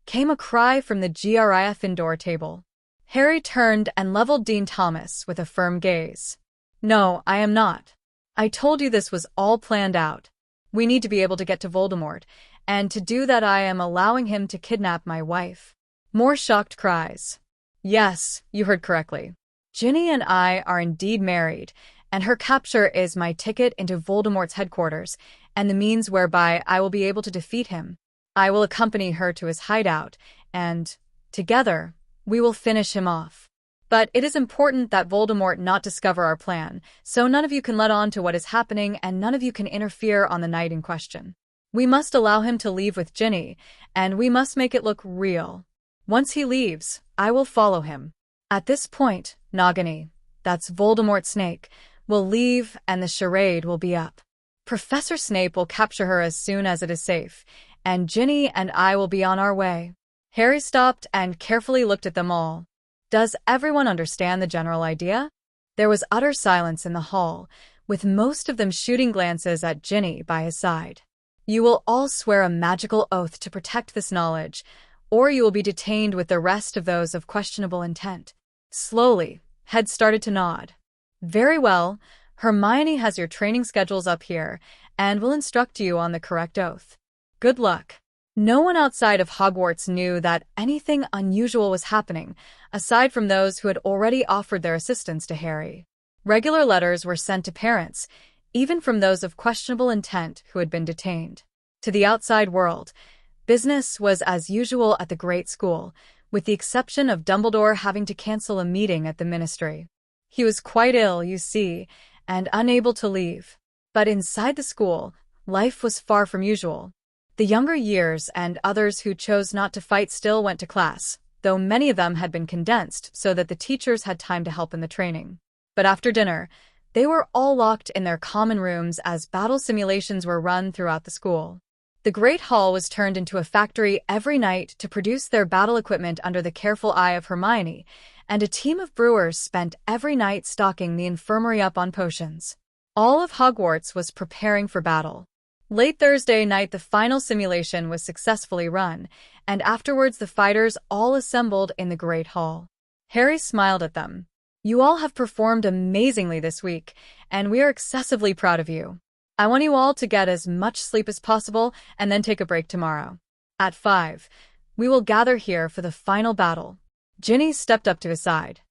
Came a cry from the Gryffindor table. Harry turned and leveled Dean Thomas with a firm gaze. No, I am not. I told you this was all planned out. We need to be able to get to Voldemort, and to do that I am allowing him to kidnap my wife. More shocked cries. Yes, you heard correctly. Ginny and I are indeed married, and her capture is my ticket into Voldemort's headquarters and the means whereby I will be able to defeat him. I will accompany her to his hideout, and, together, we will finish him off. But it is important that Voldemort not discover our plan, so none of you can let on to what is happening and none of you can interfere on the night in question. We must allow him to leave with Ginny, and we must make it look real. Once he leaves, I will follow him. At this point, Nagini, that's Voldemort's snake, will leave and the charade will be up. Professor Snape will capture her as soon as it is safe, and Ginny and I will be on our way. Harry stopped and carefully looked at them all. Does everyone understand the general idea? There was utter silence in the hall, with most of them shooting glances at Ginny by his side. You will all swear a magical oath to protect this knowledge, or you will be detained with the rest of those of questionable intent. Slowly, heads started to nod. Very well, Hermione has your training schedules up here, and will instruct you on the correct oath. Good luck. No one outside of Hogwarts knew that anything unusual was happening, aside from those who had already offered their assistance to Harry. Regular letters were sent to parents, even from those of questionable intent who had been detained. To the outside world, business was as usual at the great school, with the exception of Dumbledore having to cancel a meeting at the ministry. He was quite ill, you see, and unable to leave. But inside the school, life was far from usual. The younger years and others who chose not to fight still went to class, though many of them had been condensed so that the teachers had time to help in the training. But after dinner, they were all locked in their common rooms as battle simulations were run throughout the school. The Great Hall was turned into a factory every night to produce their battle equipment under the careful eye of Hermione, and a team of brewers spent every night stocking the infirmary up on potions. All of Hogwarts was preparing for battle. Late Thursday night, the final simulation was successfully run, and afterwards the fighters all assembled in the Great Hall. Harry smiled at them. You all have performed amazingly this week, and we are excessively proud of you. I want you all to get as much sleep as possible and then take a break tomorrow. At 5, we will gather here for the final battle. Ginny stepped up to his side.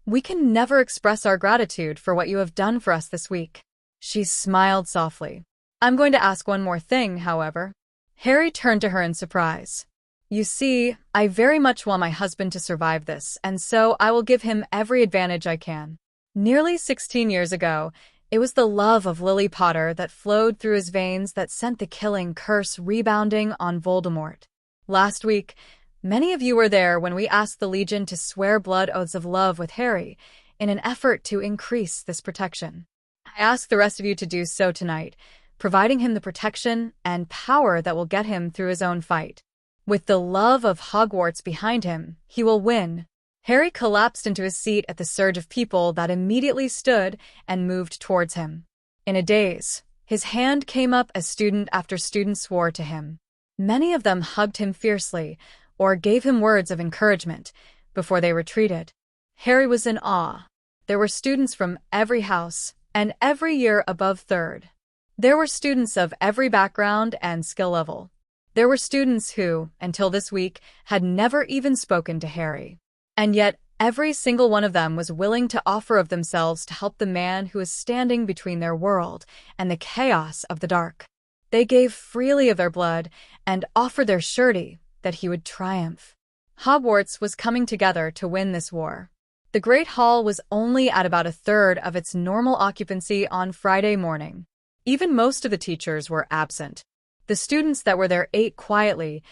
We can never express our gratitude for what you have done for us this week. She smiled softly. I'm going to ask one more thing, however. Harry turned to her in surprise. You see, I very much want my husband to survive this, and so I will give him every advantage I can. Nearly 16 years ago, it was the love of Lily Potter that flowed through his veins that sent the killing curse rebounding on Voldemort. Last week, many of you were there when we asked the Legion to swear blood oaths of love with Harry in an effort to increase this protection. I ask the rest of you to do so tonight, providing him the protection and power that will get him through his own fight. With the love of Hogwarts behind him, he will win. Harry collapsed into his seat at the surge of people that immediately stood and moved towards him. In a daze, his hand came up as student after student swore to him. Many of them hugged him fiercely or gave him words of encouragement before they retreated. Harry was in awe. There were students from every house and every year above third. There were students of every background and skill level. There were students who, until this week, had never even spoken to Harry. And yet, every single one of them was willing to offer of themselves to help the man who was standing between their world and the chaos of the dark. They gave freely of their blood and offered their surety that he would triumph. Hogwarts was coming together to win this war. The Great Hall was only at about a third of its normal occupancy on Friday morning. Even most of the teachers were absent. The students that were there ate quietly,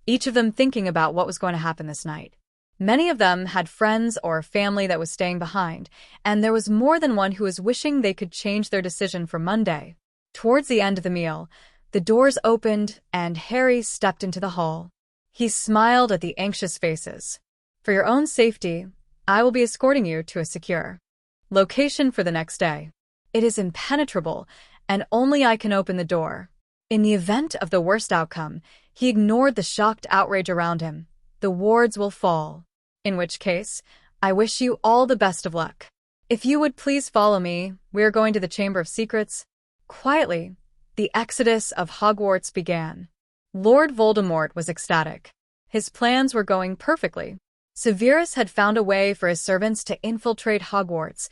each of them thinking about what was going to happen this night. Many of them had friends or family that was staying behind, and there was more than one who was wishing they could change their decision for Monday. Towards the end of the meal, the doors opened and Harry stepped into the hall. He smiled at the anxious faces. For your own safety, I will be escorting you to a secure location for the next day. It is impenetrable, and only I can open the door. In the event of the worst outcome, he ignored the shocked outrage around him. The wards will fall. In which case, I wish you all the best of luck. If you would please follow me, we are going to the Chamber of Secrets. Quietly, the exodus of Hogwarts began. Lord Voldemort was ecstatic. His plans were going perfectly. Severus had found a way for his servants to infiltrate Hogwarts,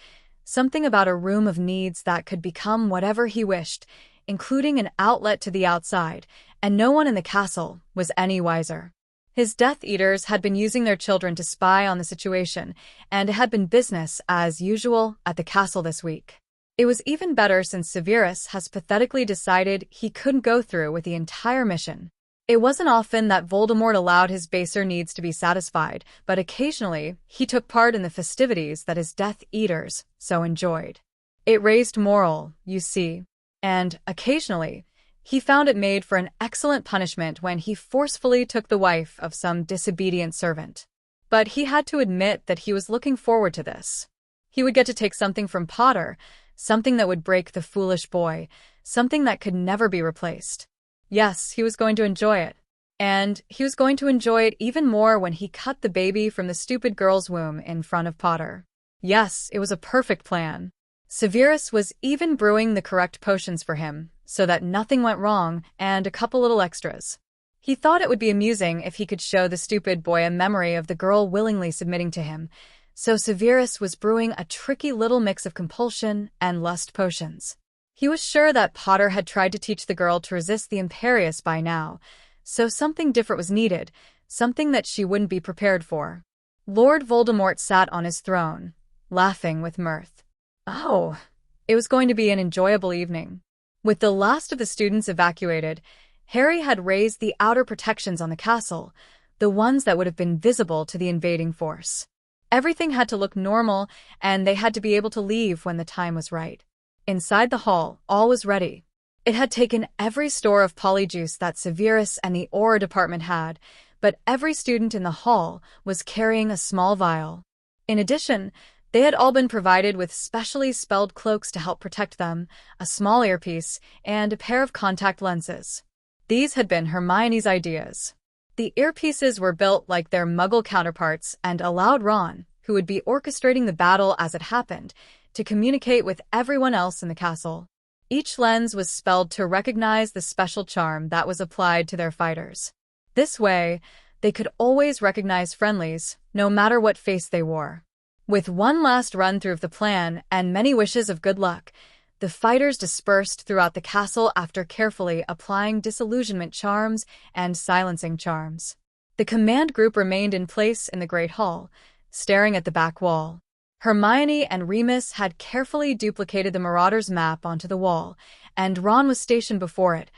Something about a room of needs that could become whatever he wished, including an outlet to the outside, and no one in the castle was any wiser. His Death Eaters had been using their children to spy on the situation, and it had been business as usual at the castle this week. It was even better since Severus has pathetically decided he couldn't go through with the entire mission. It wasn't often that Voldemort allowed his baser needs to be satisfied, but occasionally he took part in the festivities that his Death Eaters so enjoyed. It raised morale, you see, and occasionally he found it made for an excellent punishment when he forcefully took the wife of some disobedient servant. But he had to admit that he was looking forward to this. He would get to take something from Potter, something that would break the foolish boy, something that could never be replaced. Yes, he was going to enjoy it. And he was going to enjoy it even more when he cut the baby from the stupid girl's womb in front of Potter. Yes, it was a perfect plan. Severus was even brewing the correct potions for him, so that nothing went wrong, and a couple little extras. He thought it would be amusing if he could show the stupid boy a memory of the girl willingly submitting to him, so Severus was brewing a tricky little mix of compulsion and lust potions. He was sure that Potter had tried to teach the girl to resist the Imperius by now, so something different was needed, something that she wouldn't be prepared for. Lord Voldemort sat on his throne, laughing with mirth. Oh, it was going to be an enjoyable evening. With the last of the students evacuated, Harry had raised the outer protections on the castle, the ones that would have been visible to the invading force. Everything had to look normal, and they had to be able to leave when the time was right. Inside the hall, all was ready. It had taken every store of polyjuice that Severus and the Aura department had, but every student in the hall was carrying a small vial. In addition, they had all been provided with specially spelled cloaks to help protect them, a small earpiece, and a pair of contact lenses. These had been Hermione's ideas. The earpieces were built like their Muggle counterparts and allowed Ron, who would be orchestrating the battle as it happened, to communicate with everyone else in the castle. Each lens was spelled to recognize the special charm that was applied to their fighters. This way, they could always recognize friendlies, no matter what face they wore. With one last run-through of the plan and many wishes of good luck, the fighters dispersed throughout the castle after carefully applying disillusionment charms and silencing charms. The command group remained in place in the Great Hall, staring at the back wall. Hermione and Remus had carefully duplicated the Marauders' map onto the wall, and Ron was stationed before it,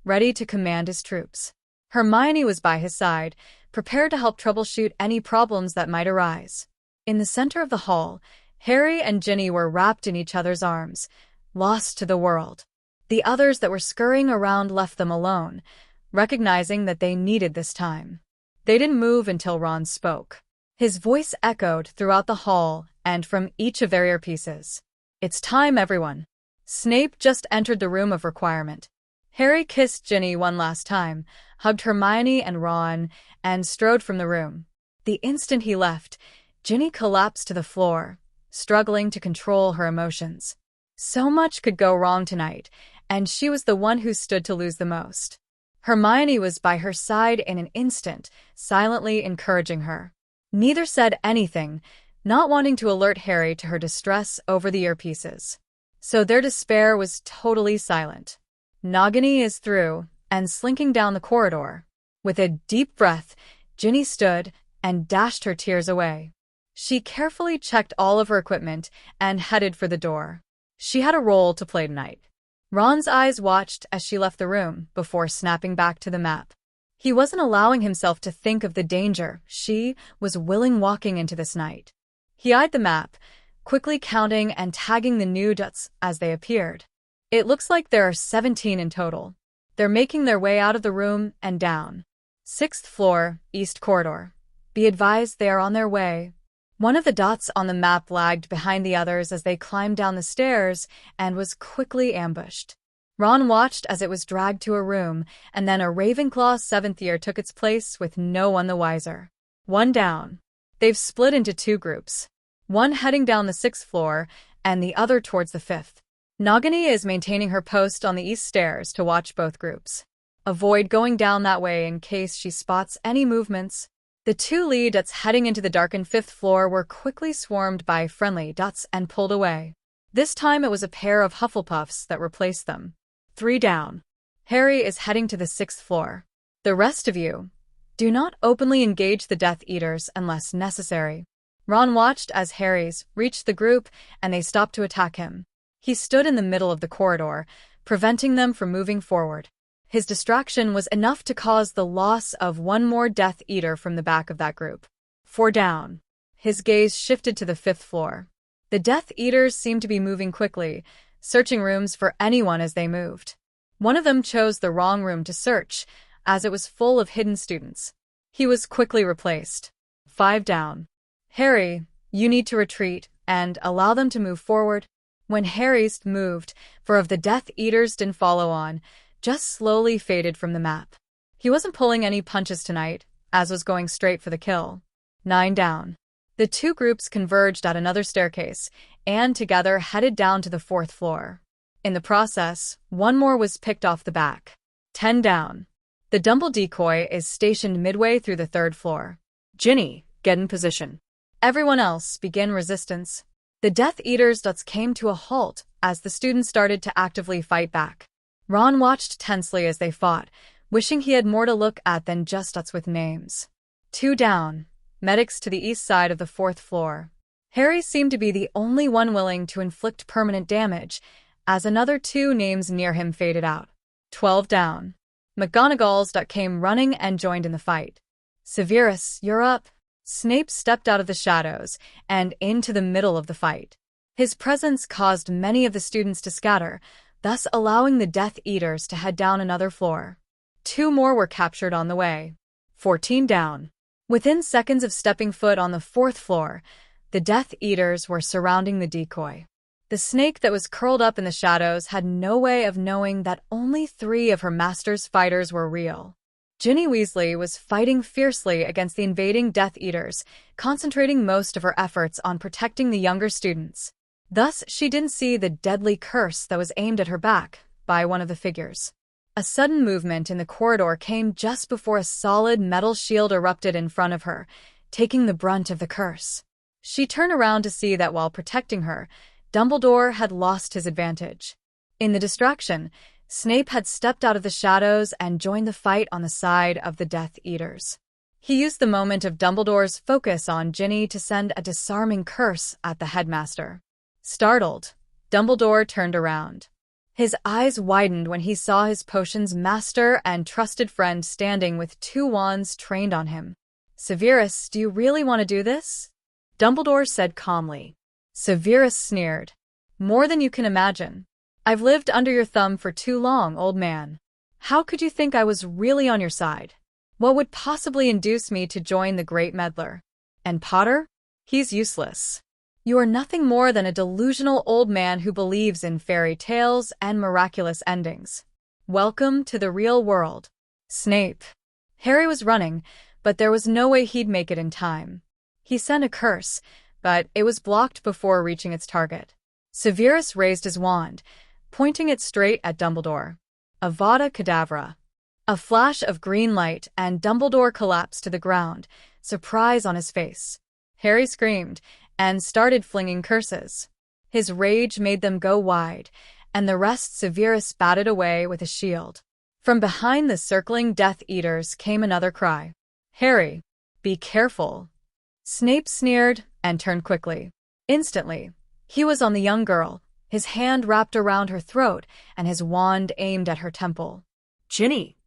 ready to command his troops. Hermione was by his side, prepared to help troubleshoot any problems that might arise. In the center of the hall, Harry and Ginny were wrapped in each other's arms, lost to the world. The others that were scurrying around left them alone, recognizing that they needed this time. They didn't move until Ron spoke. His voice echoed throughout the hall and from each of their earpieces. "It's time, everyone." Snape just entered the room of requirement. Harry kissed Ginny one last time, hugged Hermione and Ron, and strode from the room. The instant he left, Ginny collapsed to the floor, struggling to control her emotions. So much could go wrong tonight, and she was the one who stood to lose the most. Hermione was by her side in an instant, silently encouraging her. Neither said anything, not wanting to alert Harry to her distress over the earpieces. So their despair was totally silent. Nagini is through, and slinking down the corridor. With a deep breath, Ginny stood and dashed her tears away. She carefully checked all of her equipment and headed for the door. She had a role to play tonight. Ron's eyes watched as she left the room before snapping back to the map. He wasn't allowing himself to think of the danger she was willing walking into this night. He eyed the map, quickly counting and tagging the new dots as they appeared. It looks like there are 17 in total. They're making their way out of the room and down. 6th floor, East Corridor. Be advised they are on their way. One of the dots on the map lagged behind the others as they climbed down the stairs and was quickly ambushed. Ron watched as it was dragged to a room, and then a Ravenclaw 7th year took its place with no one the wiser. One down. They've split into 2 groups. One heading down the 6th floor, and the other towards the 5th. Nagini is maintaining her post on the east stairs to watch both groups. Avoid going down that way in case she spots any movements. The two lead dots heading into the darkened fifth floor were quickly swarmed by friendly dots and pulled away. This time it was a pair of Hufflepuffs that replaced them. 3 down. Harry is heading to the sixth floor. The rest of you, do not openly engage the Death Eaters unless necessary. Ron watched as Harry's reached the group and they stopped to attack him. He stood in the middle of the corridor, preventing them from moving forward. His distraction was enough to cause the loss of one more Death Eater from the back of that group. 4 down. His gaze shifted to the fifth floor. The Death Eaters seemed to be moving quickly, searching rooms for anyone as they moved. One of them chose the wrong room to search, as it was full of hidden students. He was quickly replaced. 5 down. Harry, you need to retreat and allow them to move forward. When Harry's moved, 4 of the Death Eaters didn't follow on, just slowly faded from the map. He wasn't pulling any punches tonight, as was going straight for the kill. 9 down. The two groups converged at another staircase, and together headed down to the fourth floor. In the process, one more was picked off the back. 10 down. The Dumble decoy is stationed midway through the third floor. Ginny, get in position. Everyone else begin resistance. The Death Eaters' dots came to a halt as the students started to actively fight back. Ron watched tensely as they fought, wishing he had more to look at than just dots with names. 2 down. Medics to the east side of the fourth floor. Harry seemed to be the only one willing to inflict permanent damage, as another 2 names near him faded out. 12 down. McGonagall's dot came running and joined in the fight. Severus, you're up. Snape stepped out of the shadows and into the middle of the fight. His presence caused many of the students to scatter, thus allowing the Death Eaters to head down another floor. 2 more were captured on the way. 14 down. Within seconds of stepping foot on the fourth floor, the Death Eaters were surrounding the decoy. The snake that was curled up in the shadows had no way of knowing that only 3 of her master's fighters were real. Ginny Weasley was fighting fiercely against the invading Death Eaters, concentrating most of her efforts on protecting the younger students. Thus, she didn't see the deadly curse that was aimed at her back by one of the figures. A sudden movement in the corridor came just before a solid metal shield erupted in front of her, taking the brunt of the curse. She turned around to see that while protecting her, Dumbledore had lost his advantage. In the distraction, Snape had stepped out of the shadows and joined the fight on the side of the Death Eaters. He used the moment of Dumbledore's focus on Ginny to send a disarming curse at the headmaster. Startled, Dumbledore turned around. His eyes widened when he saw his potion's master and trusted friend standing with 2 wands trained on him. Severus, do you really want to do this? Dumbledore said calmly. Severus sneered. More than you can imagine. I've lived under your thumb for too long, old man. How could you think I was really on your side? What would possibly induce me to join the Great Meddler? And Potter? He's useless. You are nothing more than a delusional old man who believes in fairy tales and miraculous endings. Welcome to the real world. Snape. Harry was running, but there was no way he'd make it in time. He sent a curse, but it was blocked before reaching its target. Severus raised his wand, pointing it straight at Dumbledore. Avada Kedavra. A flash of green light and Dumbledore collapsed to the ground, surprise on his face. Harry screamed and started flinging curses. His rage made them go wide, and the rest Severus batted away with a shield. From behind the circling Death Eaters came another cry. Harry, be careful. Snape sneered and turned quickly. Instantly, he was on the young girl, his hand wrapped around her throat and his wand aimed at her temple. Ginny.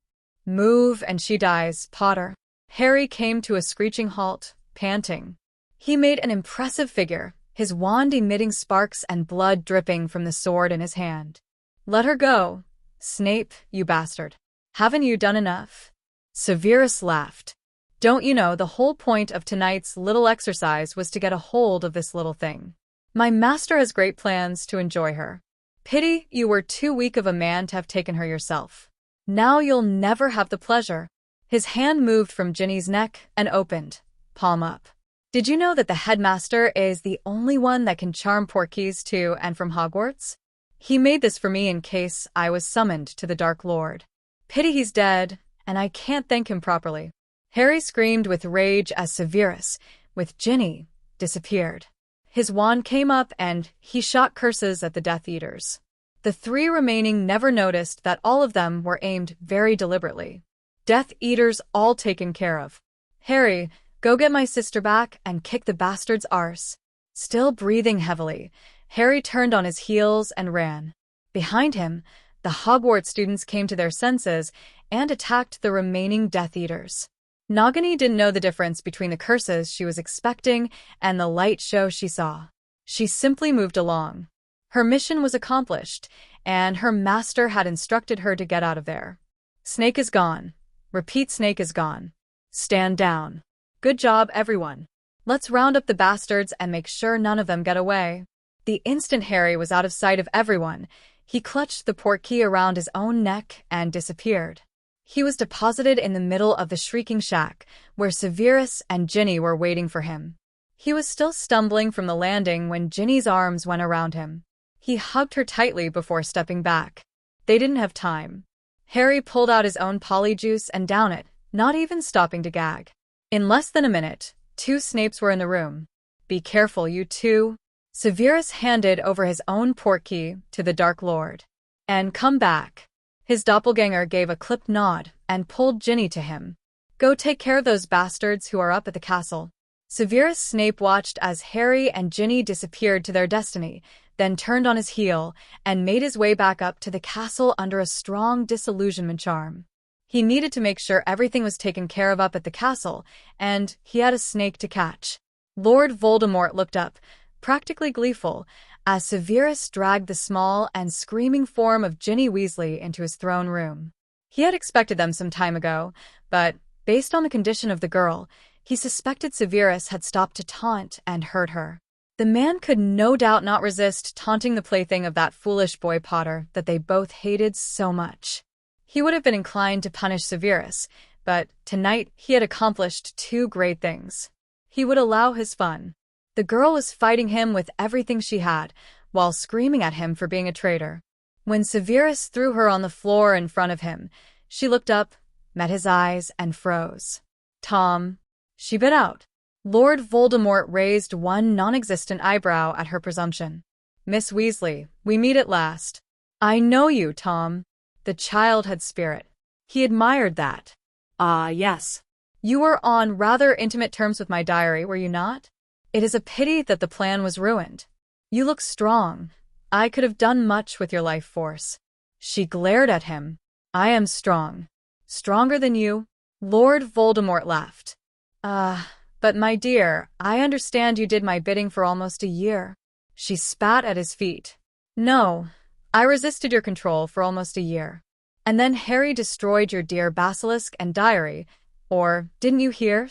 Move and she dies, Potter. Harry came to a screeching halt, panting. He made an impressive figure, his wand emitting sparks and blood dripping from the sword in his hand. Let her go. Snape, you bastard. Haven't you done enough? Severus laughed. Don't you know the whole point of tonight's little exercise was to get a hold of this little thing? My master has great plans to enjoy her. Pity you were too weak of a man to have taken her yourself. Now you'll never have the pleasure. His hand moved from Ginny's neck and opened, palm up. Did you know that the headmaster is the only one that can charm portkeys to and from Hogwarts? He made this for me in case I was summoned to the Dark Lord. Pity he's dead, and I can't thank him properly. Harry screamed with rage as Severus, with Ginny, disappeared. His wand came up and he shot curses at the Death Eaters. The 3 remaining never noticed that all of them were aimed very deliberately. Death Eaters all taken care of. Harry, go get my sister back and kick the bastard's arse. Still breathing heavily, Harry turned on his heels and ran. Behind him, the Hogwarts students came to their senses and attacked the remaining Death Eaters. Nagini didn't know the difference between the curses she was expecting and the light show she saw. She simply moved along. Her mission was accomplished, and her master had instructed her to get out of there. Snake is gone. Repeat, Snake is gone. Stand down. Good job, everyone. Let's round up the bastards and make sure none of them get away. The instant Harry was out of sight of everyone, he clutched the portkey around his own neck and disappeared. He was deposited in the middle of the shrieking shack, where Severus and Ginny were waiting for him. He was still stumbling from the landing when Ginny's arms went around him. He hugged her tightly before stepping back. They didn't have time. Harry pulled out his own polyjuice and downed it, not even stopping to gag. In less than a minute, 2 Snapes were in the room. Be careful, you 2. Severus handed over his own portkey to the Dark Lord. And come back. His doppelganger gave a clipped nod and pulled Ginny to him. Go take care of those bastards who are up at the castle. Severus Snape watched as Harry and Ginny disappeared to their destiny, then turned on his heel and made his way back up to the castle under a strong disillusionment charm. He needed to make sure everything was taken care of up at the castle, and he had a snake to catch. Lord Voldemort looked up, practically gleeful, as Severus dragged the small and screaming form of Ginny Weasley into his throne room. He had expected them some time ago, but, based on the condition of the girl, he suspected Severus had stopped to taunt and hurt her. The man could no doubt not resist taunting the plaything of that foolish boy Potter that they both hated so much. He would have been inclined to punish Severus, but tonight he had accomplished 2 great things. He would allow his fun. The girl was fighting him with everything she had, while screaming at him for being a traitor. When Severus threw her on the floor in front of him, she looked up, met his eyes, and froze. Tom, she bit out. Lord Voldemort raised one non-existent eyebrow at her presumption. Miss Weasley, we meet at last. I know you, Tom. The child had spirit. He admired that. Ah, yes. You were on rather intimate terms with my diary, were you not? It is a pity that the plan was ruined. You look strong. I could have done much with your life force. She glared at him. I am strong. Stronger than you? Lord Voldemort laughed. But my dear, I understand you did my bidding for almost a year. She spat at his feet. No, I resisted your control for almost a year. And then Harry destroyed your dear basilisk and diary, or didn't you hear?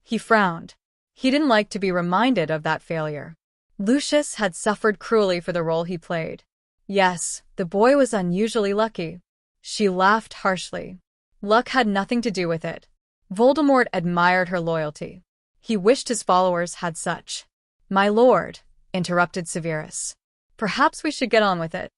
He frowned. He didn't like to be reminded of that failure. Lucius had suffered cruelly for the role he played. Yes, the boy was unusually lucky. She laughed harshly. Luck had nothing to do with it. Voldemort admired her loyalty. He wished his followers had such. My lord, interrupted Severus. Perhaps we should get on with it.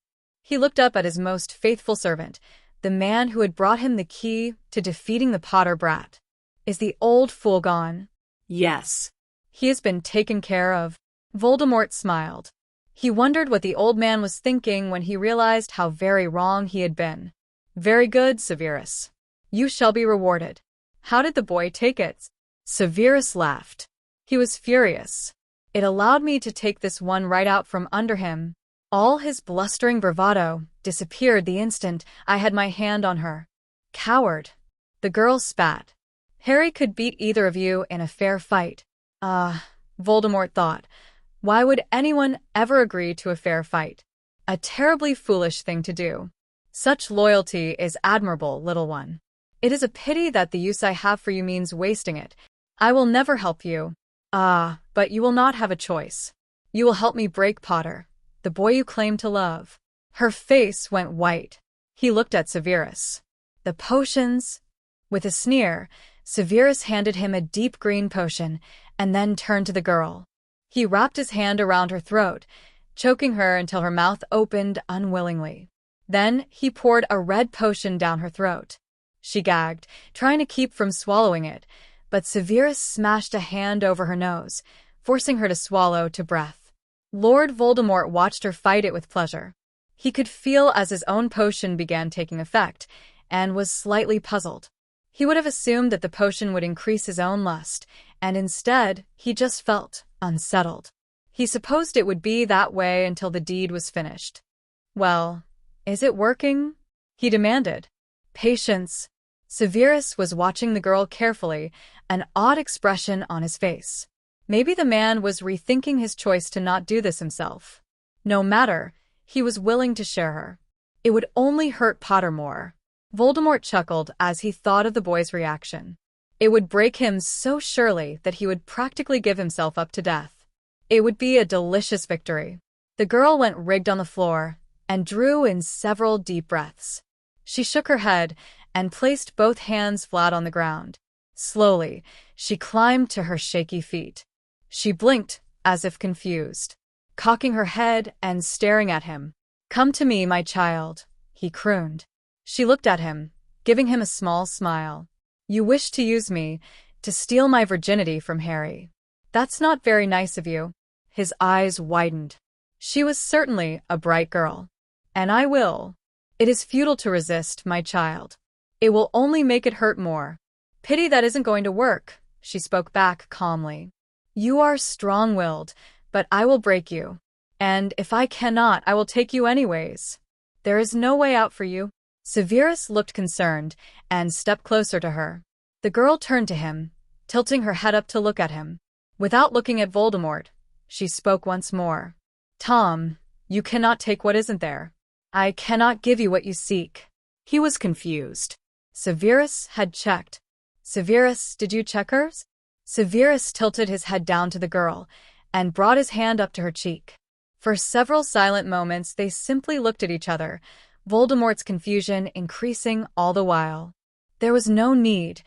He looked up at his most faithful servant, the man who had brought him the key to defeating the Potter brat. Is the old fool gone? Yes. He has been taken care of. Voldemort smiled. He wondered what the old man was thinking when he realized how very wrong he had been. Very good, Severus. You shall be rewarded. How did the boy take it? Severus laughed. He was furious. It allowed me to take this one right out from under him. All his blustering bravado disappeared the instant I had my hand on her. Coward. The girl spat. Harry could beat either of you in a fair fight. Voldemort thought. Why would anyone ever agree to a fair fight? A terribly foolish thing to do. Such loyalty is admirable, little one. It is a pity that the use I have for you means wasting it. I will never help you. But you will not have a choice. You will help me break Potter, the boy you claim to love. Her face went white. He looked at Severus. The potions? With a sneer, Severus handed him a deep green potion and then turned to the girl. He wrapped his hand around her throat, choking her until her mouth opened unwillingly. Then he poured a red potion down her throat. She gagged, trying to keep from swallowing it, but Severus smashed a hand over her nose, forcing her to swallow to breath. Lord Voldemort watched her fight it with pleasure. He could feel as his own potion began taking effect, and was slightly puzzled. He would have assumed that the potion would increase his own lust, and instead, he just felt unsettled. He supposed it would be that way until the deed was finished. "Well, is it working?" he demanded. "Patience." Severus was watching the girl carefully, an odd expression on his face. Maybe the man was rethinking his choice to not do this himself. No matter, he was willing to share her. It would only hurt Potter more. Voldemort chuckled as he thought of the boy's reaction. It would break him so surely that he would practically give himself up to death. It would be a delicious victory. The girl went rigged on the floor and drew in several deep breaths. She shook her head and placed both hands flat on the ground. Slowly, she climbed to her shaky feet. She blinked, as if confused, cocking her head and staring at him. "Come to me, my child," he crooned. She looked at him, giving him a small smile. "You wish to use me, to steal my virginity from Harry. That's not very nice of you." His eyes widened. She was certainly a bright girl. "And I will. It is futile to resist, my child. It will only make it hurt more." "Pity that isn't going to work," she spoke back calmly. "You are strong-willed, but I will break you. And if I cannot, I will take you anyways. There is no way out for you." Severus looked concerned and stepped closer to her. The girl turned to him, tilting her head up to look at him. Without looking at Voldemort, she spoke once more. "Tom, you cannot take what isn't there. I cannot give you what you seek." He was confused. Severus had checked. "Severus, did you check hers?" Severus tilted his head down to the girl and brought his hand up to her cheek. For several silent moments they simply looked at each other, Voldemort's confusion increasing all the while. There was no need.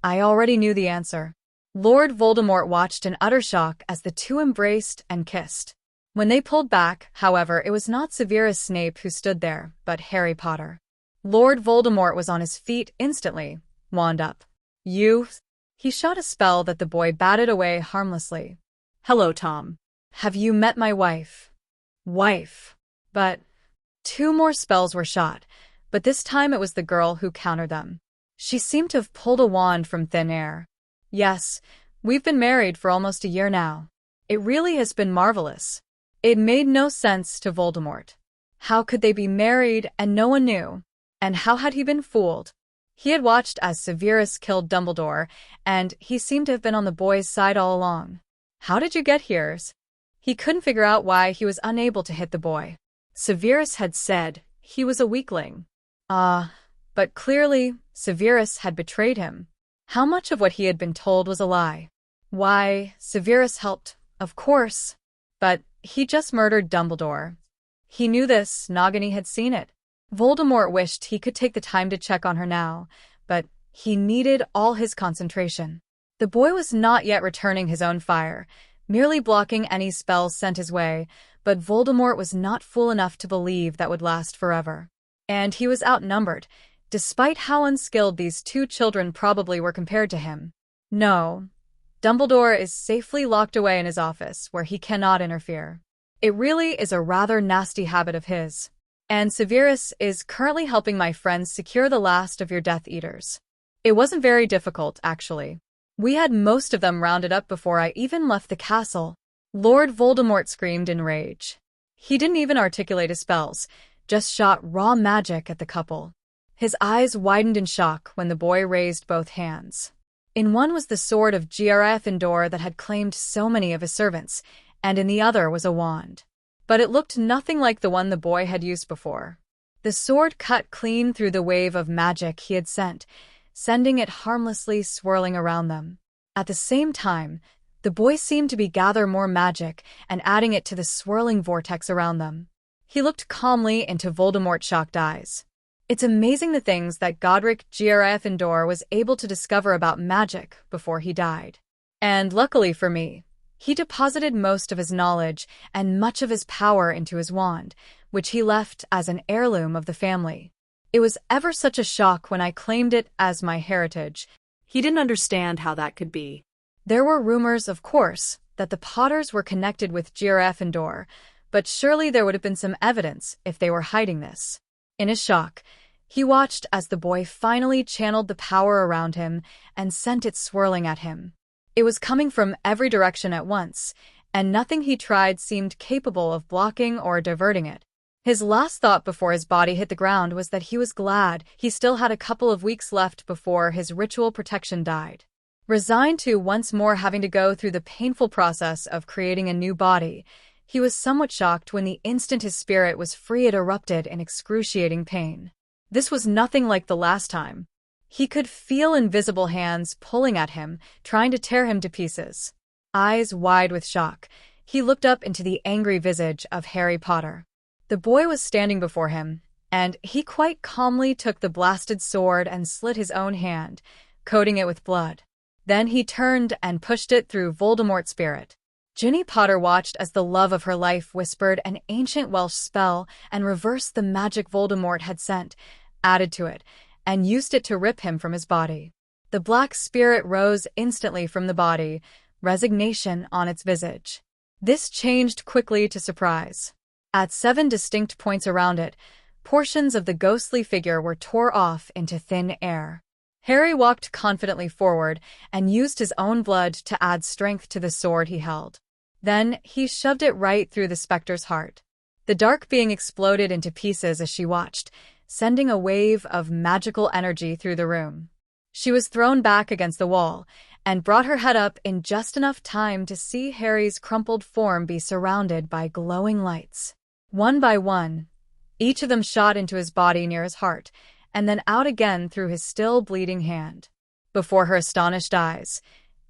I already knew the answer. Lord Voldemort watched in utter shock as the two embraced and kissed. When they pulled back, however, it was not Severus Snape who stood there, but Harry Potter. Lord Voldemort was on his feet instantly, wand up. "You..." He shot a spell that the boy batted away harmlessly. "Hello, Tom." "Have you met my wife?" "Wife." But 2 more spells were shot, but this time it was the girl who countered them. She seemed to have pulled a wand from thin air. "Yes, we've been married for almost a year now. It really has been marvelous." It made no sense to Voldemort. How could they be married and no one knew? And how had he been fooled? He had watched as Severus killed Dumbledore, and he seemed to have been on the boy's side all along. "How did you get here?" He couldn't figure out why he was unable to hit the boy. Severus had said he was a weakling. But clearly, Severus had betrayed him. How much of what he had been told was a lie? Why, Severus helped, of course. But he just murdered Dumbledore. He knew this, Nagini had seen it. Voldemort wished he could take the time to check on her now, but he needed all his concentration. The boy was not yet returning his own fire, merely blocking any spells sent his way, but Voldemort was not fool enough to believe that would last forever. And he was outnumbered, despite how unskilled these 2 children probably were compared to him. No, Dumbledore is safely locked away in his office, where he cannot interfere. It really is a rather nasty habit of his. And Severus is currently helping my friends secure the last of your Death Eaters. It wasn't very difficult, actually. We had most of them rounded up before I even left the castle. Lord Voldemort screamed in rage. He didn't even articulate his spells, just shot raw magic at the couple. His eyes widened in shock when the boy raised both hands. In one was the sword of Gryffindor that had claimed so many of his servants, and in the other was a wand. But it looked nothing like the one the boy had used before. The sword cut clean through the wave of magic he had sent, sending it harmlessly swirling around them. At the same time, the boy seemed to be gathering more magic and adding it to the swirling vortex around them. He looked calmly into Voldemort's shocked eyes. It's amazing the things that Godric Gryffindor was able to discover about magic before he died. And luckily for me, he deposited most of his knowledge and much of his power into his wand, which he left as an heirloom of the family. It was ever such a shock when I claimed it as my heritage. He didn't understand how that could be. There were rumors, of course, that the Potters were connected with Gryffindor, but surely there would have been some evidence if they were hiding this. In his shock, he watched as the boy finally channeled the power around him and sent it swirling at him. It was coming from every direction at once, and nothing he tried seemed capable of blocking or diverting it. His last thought before his body hit the ground was that he was glad he still had a couple of weeks left before his ritual protection died. Resigned to once more having to go through the painful process of creating a new body, he was somewhat shocked when the instant his spirit was free it erupted in excruciating pain. This was nothing like the last time. He could feel invisible hands pulling at him, trying to tear him to pieces. Eyes wide with shock, he looked up into the angry visage of Harry Potter. The boy was standing before him, and he quite calmly took the blasted sword and slit his own hand, coating it with blood. Then he turned and pushed it through Voldemort's spirit. Ginny Potter watched as the love of her life whispered an ancient Welsh spell and reversed the magic Voldemort had sent, added to it, and used it to rip him from his body. The black spirit rose instantly from the body, resignation on its visage. This changed quickly to surprise. At 7 distinct points around it, portions of the ghostly figure were tore off into thin air. Harry walked confidently forward and used his own blood to add strength to the sword he held. Then he shoved it right through the specter's heart. The dark being exploded into pieces as she watched, sending a wave of magical energy through the room. She was thrown back against the wall and brought her head up in just enough time to see Harry's crumpled form be surrounded by glowing lights. One by one, each of them shot into his body near his heart, and then out again through his still bleeding hand. Before her astonished eyes,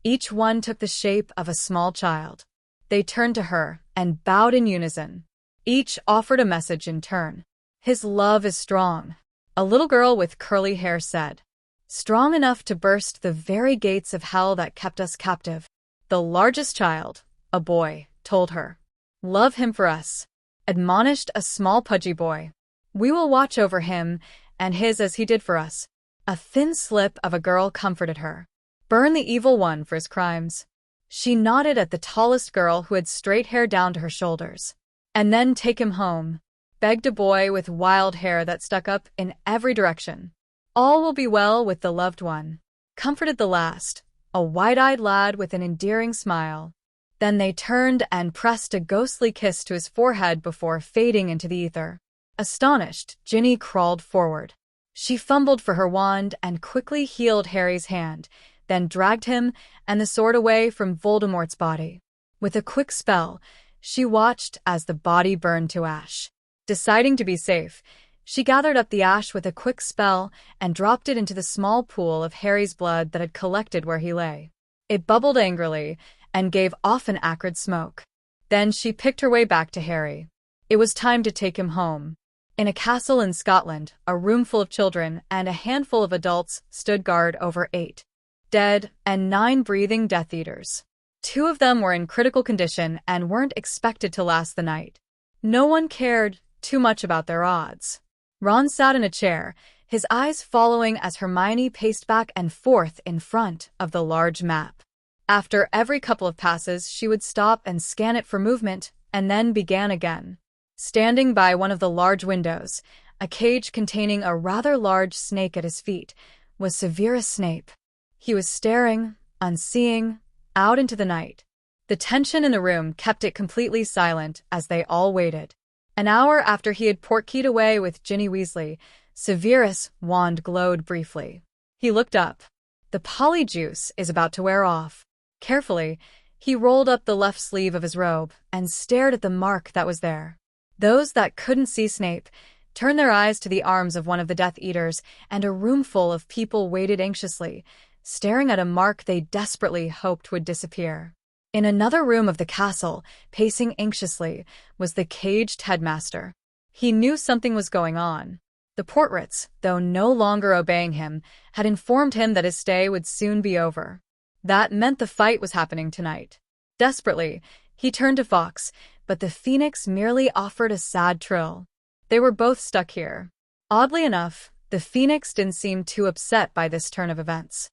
each one took the shape of a small child. They turned to her and bowed in unison. Each offered a message in turn. "His love is strong," a little girl with curly hair said. "Strong enough to burst the very gates of hell that kept us captive." The largest child, a boy, told her. "Love him for us," admonished a small pudgy boy. "We will watch over him and his as he did for us." A thin slip of a girl comforted her. "Burn the evil one for his crimes." She nodded at the tallest girl who had straight hair down to her shoulders. "And then take him home," begged a boy with wild hair that stuck up in every direction. "All will be well with the loved one," comforted the last, a wide-eyed lad with an endearing smile. Then they turned and pressed a ghostly kiss to his forehead before fading into the ether. Astonished, Ginny crawled forward. She fumbled for her wand and quickly healed Harry's hand, then dragged him and the sword away from Voldemort's body. With a quick spell, she watched as the body burned to ash. Deciding to be safe, she gathered up the ash with a quick spell and dropped it into the small pool of Harry's blood that had collected where he lay. It bubbled angrily and gave off an acrid smoke. Then she picked her way back to Harry. It was time to take him home. In a castle in Scotland, a room full of children and a handful of adults stood guard over 8 dead and 9 breathing Death Eaters. 2 of them were in critical condition and weren't expected to last the night. No one cared too much about their odds. Ron sat in a chair, his eyes following as Hermione paced back and forth in front of the large map. After every couple of passes, she would stop and scan it for movement, and then began again. Standing by one of the large windows, a cage containing a rather large snake at his feet, was Severus Snape. He was staring, unseeing, out into the night. The tension in the room kept it completely silent as they all waited. An hour after he had portkeyed away with Ginny Weasley, Severus' wand glowed briefly. He looked up. The polyjuice is about to wear off. Carefully, he rolled up the left sleeve of his robe and stared at the mark that was there. Those that couldn't see Snape turned their eyes to the arms of one of the Death Eaters, and a roomful of people waited anxiously, staring at a mark they desperately hoped would disappear. In another room of the castle, pacing anxiously, was the caged headmaster. He knew something was going on. The portraits, though no longer obeying him, had informed him that his stay would soon be over. That meant the fight was happening tonight. Desperately, he turned to Fawkes, but the Phoenix merely offered a sad trill. They were both stuck here. Oddly enough, the Phoenix didn't seem too upset by this turn of events.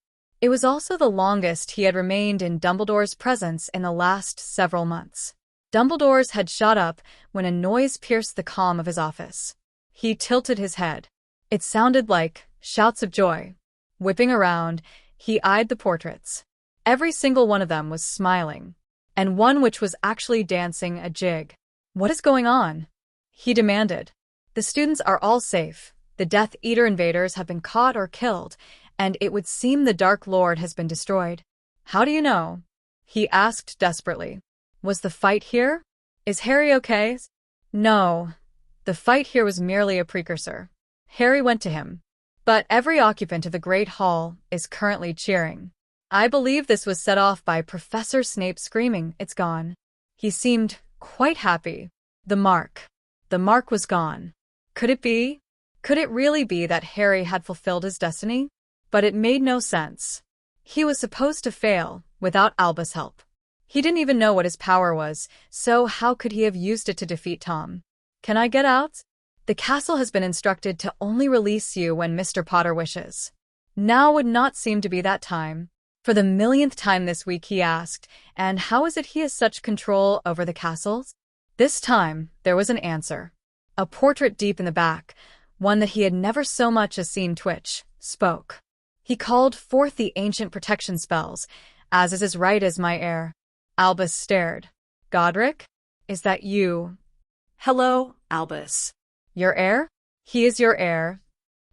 It was also the longest he had remained in Dumbledore's presence in the last several months. Dumbledore's had shot up when a noise pierced the calm of his office. He tilted his head. It sounded like shouts of joy. Whipping around, he eyed the portraits. Every single one of them was smiling, and one which was actually dancing a jig. "What is going on?" he demanded. "The students are all safe. The Death Eater invaders have been caught or killed, and it would seem the Dark Lord has been destroyed." "How do you know?" he asked desperately. "Was the fight here? Is Harry okay?" "No. The fight here was merely a precursor." Harry went to him. "But every occupant of the Great Hall is currently cheering. I believe this was set off by Professor Snape screaming, 'It's gone.'" He seemed quite happy. The mark was gone. Could it be? Could it really be that Harry had fulfilled his destiny? But it made no sense. He was supposed to fail without Albus' help. He didn't even know what his power was, so how could he have used it to defeat Tom? "Can I get out?" "The castle has been instructed to only release you when Mr. Potter wishes." Now would not seem to be that time. For the millionth time this week he asked, "And how is it he has such control over the castles?" This time there was an answer. A portrait deep in the back, one that he had never so much as seen twitch, spoke. He called forth the ancient protection spells, "As is his right as my heir." Albus stared. "Godric? Is that you?" Hello, Albus. "Your heir?" "He is your heir.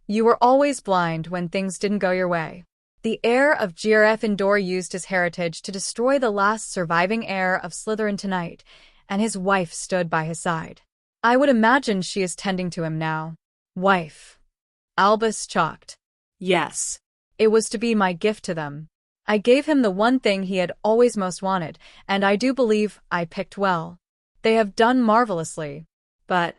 You were always blind when things didn't go your way." The heir of Gryffindor used his heritage to destroy the last surviving heir of Slytherin tonight, and his wife stood by his side. I would imagine she is tending to him now. Wife. Albus chalked. Yes. It was to be my gift to them. I gave him the one thing he had always most wanted, and I do believe I picked well. They have done marvelously. But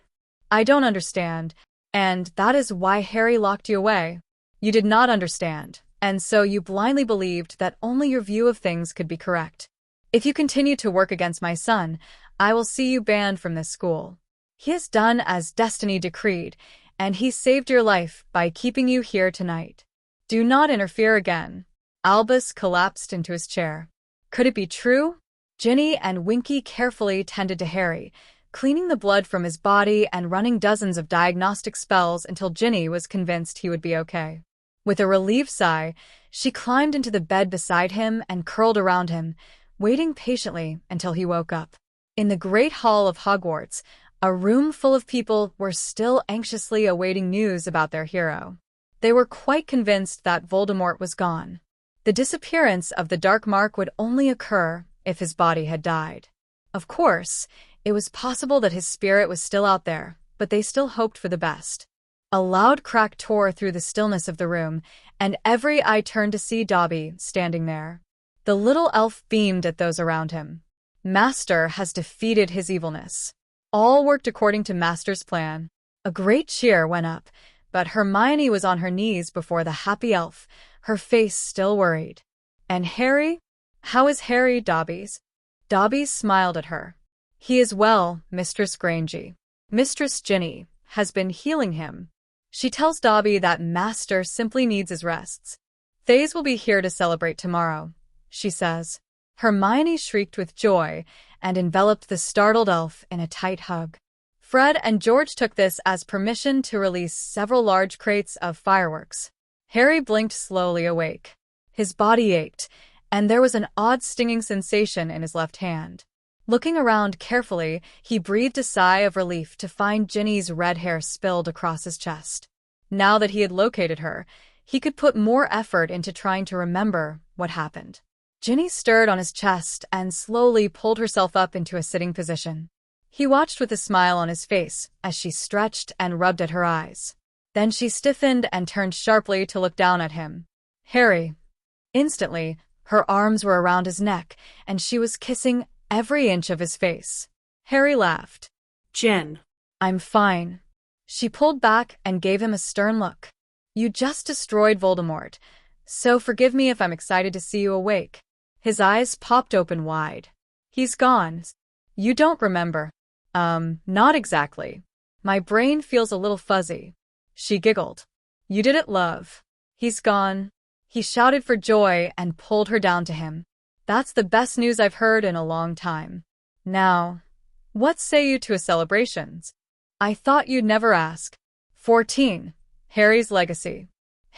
I don't understand, and that is why Harry locked you away. You did not understand, and so you blindly believed that only your view of things could be correct. If you continue to work against my son, I will see you banned from this school. He has done as destiny decreed, and he saved your life by keeping you here tonight. Do not interfere again." Albus collapsed into his chair. Could it be true? Ginny and Winky carefully tended to Harry, cleaning the blood from his body and running dozens of diagnostic spells until Ginny was convinced he would be okay. With a relieved sigh, she climbed into the bed beside him and curled around him, waiting patiently until he woke up. In the Great Hall of Hogwarts, a room full of people were still anxiously awaiting news about their hero. They were quite convinced that Voldemort was gone. The disappearance of the Dark Mark would only occur if his body had died. Of course, it was possible that his spirit was still out there, but they still hoped for the best. A loud crack tore through the stillness of the room, and every eye turned to see Dobby standing there. The little elf beamed at those around him. Master has defeated his evilness. All worked according to Master's plan. A great cheer went up, but Hermione was on her knees before the happy elf, her face still worried. "And Harry? How is Harry, Dobby's?" Dobby smiled at her. "He is well, Mistress Granger. Mistress Ginny has been healing him. She tells Dobby that Master simply needs his rests. Thays will be here to celebrate tomorrow, she says." Hermione shrieked with joy and enveloped the startled elf in a tight hug. Fred and George took this as permission to release several large crates of fireworks. Harry blinked slowly awake. His body ached, and there was an odd stinging sensation in his left hand. Looking around carefully, he breathed a sigh of relief to find Ginny's red hair spilled across his chest. Now that he had located her, he could put more effort into trying to remember what happened. Ginny stirred on his chest and slowly pulled herself up into a sitting position. He watched with a smile on his face as she stretched and rubbed at her eyes. Then she stiffened and turned sharply to look down at him. "Harry." Instantly, her arms were around his neck, and she was kissing every inch of his face. Harry laughed. "Jen." "I'm fine." She pulled back and gave him a stern look. "You just destroyed Voldemort, so forgive me if I'm excited to see you awake." His eyes popped open wide. "He's gone. You don't remember?" Not exactly. My brain feels a little fuzzy." She giggled. "You did it, love. He's gone." He shouted for joy and pulled her down to him. That's the best news I've heard in a long time. Now, what say you to a celebration? I thought you'd never ask. 14. Harry's legacy.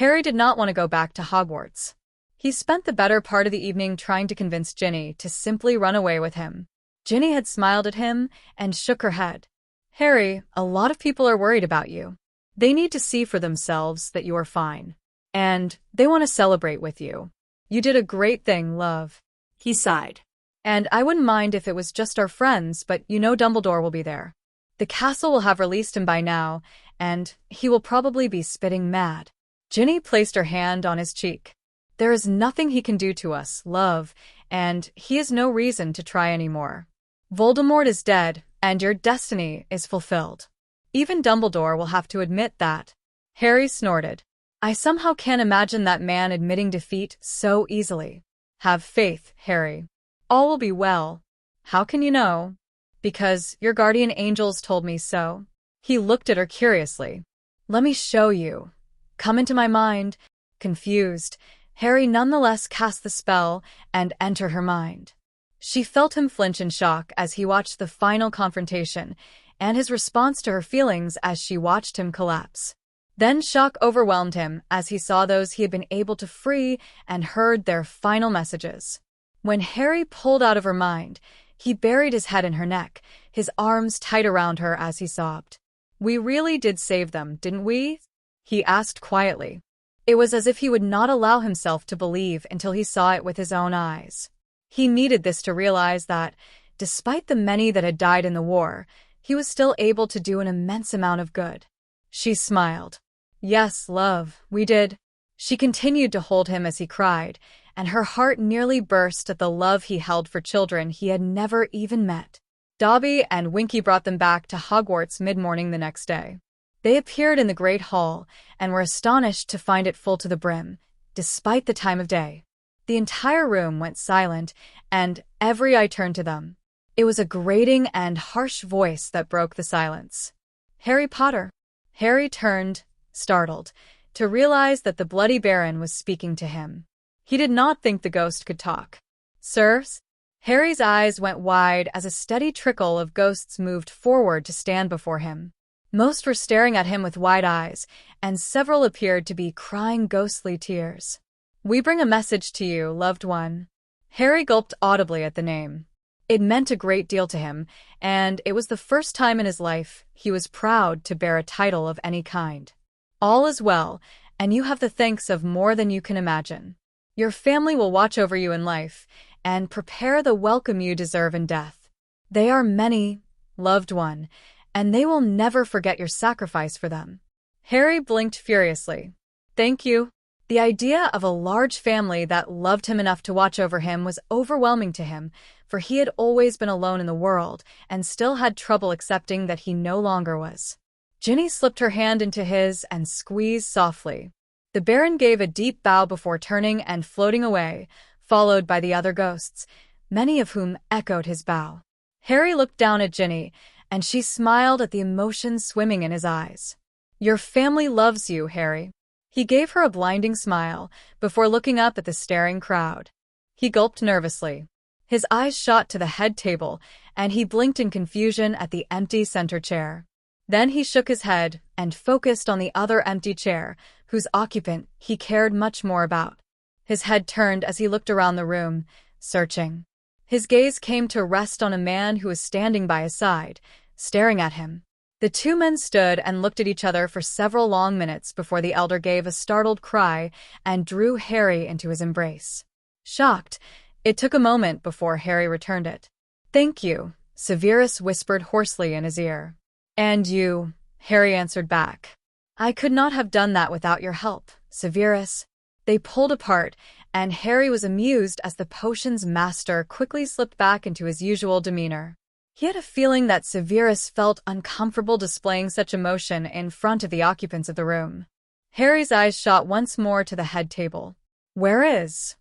Harry did not want to go back to Hogwarts. He spent the better part of the evening trying to convince Ginny to simply run away with him. Ginny had smiled at him and shook her head. Harry, a lot of people are worried about you. They need to see for themselves that you are fine. And they want to celebrate with you. You did a great thing, love. He sighed. And I wouldn't mind if it was just our friends, but you know Dumbledore will be there. The castle will have released him by now, and he will probably be spitting mad. Ginny placed her hand on his cheek. There is nothing he can do to us, love, and he has no reason to try anymore. Voldemort is dead, and your destiny is fulfilled. Even Dumbledore will have to admit that. Harry snorted. I somehow can't imagine that man admitting defeat so easily. Have faith, Harry. All will be well. How can you know? Because your guardian angels told me so. He looked at her curiously. Let me show you. Come into my mind. Confused, Harry nonetheless cast the spell and entered her mind. She felt him flinch in shock as he watched the final confrontation, and his response to her feelings as she watched him collapse. Then shock overwhelmed him as he saw those he had been able to free and heard their final messages. When Harry pulled out of her mind, he buried his head in her neck, his arms tight around her as he sobbed. We really did save them, didn't we? He asked quietly. It was as if he would not allow himself to believe until he saw it with his own eyes. He needed this to realize that, despite the many that had died in the war, he was still able to do an immense amount of good. She smiled. Yes, love, we did. She continued to hold him as he cried, and her heart nearly burst at the love he held for children he had never even met. Dobby and Winky brought them back to Hogwarts mid-morning the next day. They appeared in the Great Hall and were astonished to find it full to the brim, despite the time of day. The entire room went silent, and every eye turned to them. It was a grating and harsh voice that broke the silence. Harry Potter. Harry turned, startled, to realize that the Bloody Baron was speaking to him. He did not think the ghost could talk. Sirs? Harry's eyes went wide as a steady trickle of ghosts moved forward to stand before him. Most were staring at him with wide eyes, and several appeared to be crying ghostly tears. We bring a message to you, loved one. Harry gulped audibly at the name. It meant a great deal to him, and it was the first time in his life he was proud to bear a title of any kind. All is well, and you have the thanks of more than you can imagine. Your family will watch over you in life, and prepare the welcome you deserve in death. They are many, loved one, and they will never forget your sacrifice for them. Harry blinked furiously. Thank you. The idea of a large family that loved him enough to watch over him was overwhelming to him, for he had always been alone in the world and still had trouble accepting that he no longer was. Ginny slipped her hand into his and squeezed softly. The Baron gave a deep bow before turning and floating away, followed by the other ghosts, many of whom echoed his bow. Harry looked down at Ginny, and she smiled at the emotion swimming in his eyes. Your family loves you, Harry. He gave her a blinding smile before looking up at the staring crowd. He gulped nervously. His eyes shot to the head table, and he blinked in confusion at the empty center chair. Then he shook his head and focused on the other empty chair, whose occupant he cared much more about. His head turned as he looked around the room, searching. His gaze came to rest on a man who was standing by his side, staring at him. The two men stood and looked at each other for several long minutes before the elder gave a startled cry and drew Harry into his embrace. Shocked, it took a moment before Harry returned it. Thank you, Severus whispered hoarsely in his ear. And you, Harry answered back. I could not have done that without your help, Severus. They pulled apart, and Harry was amused as the potion's master quickly slipped back into his usual demeanor. He had a feeling that Severus felt uncomfortable displaying such emotion in front of the occupants of the room. Harry's eyes shot once more to the head table. Where is?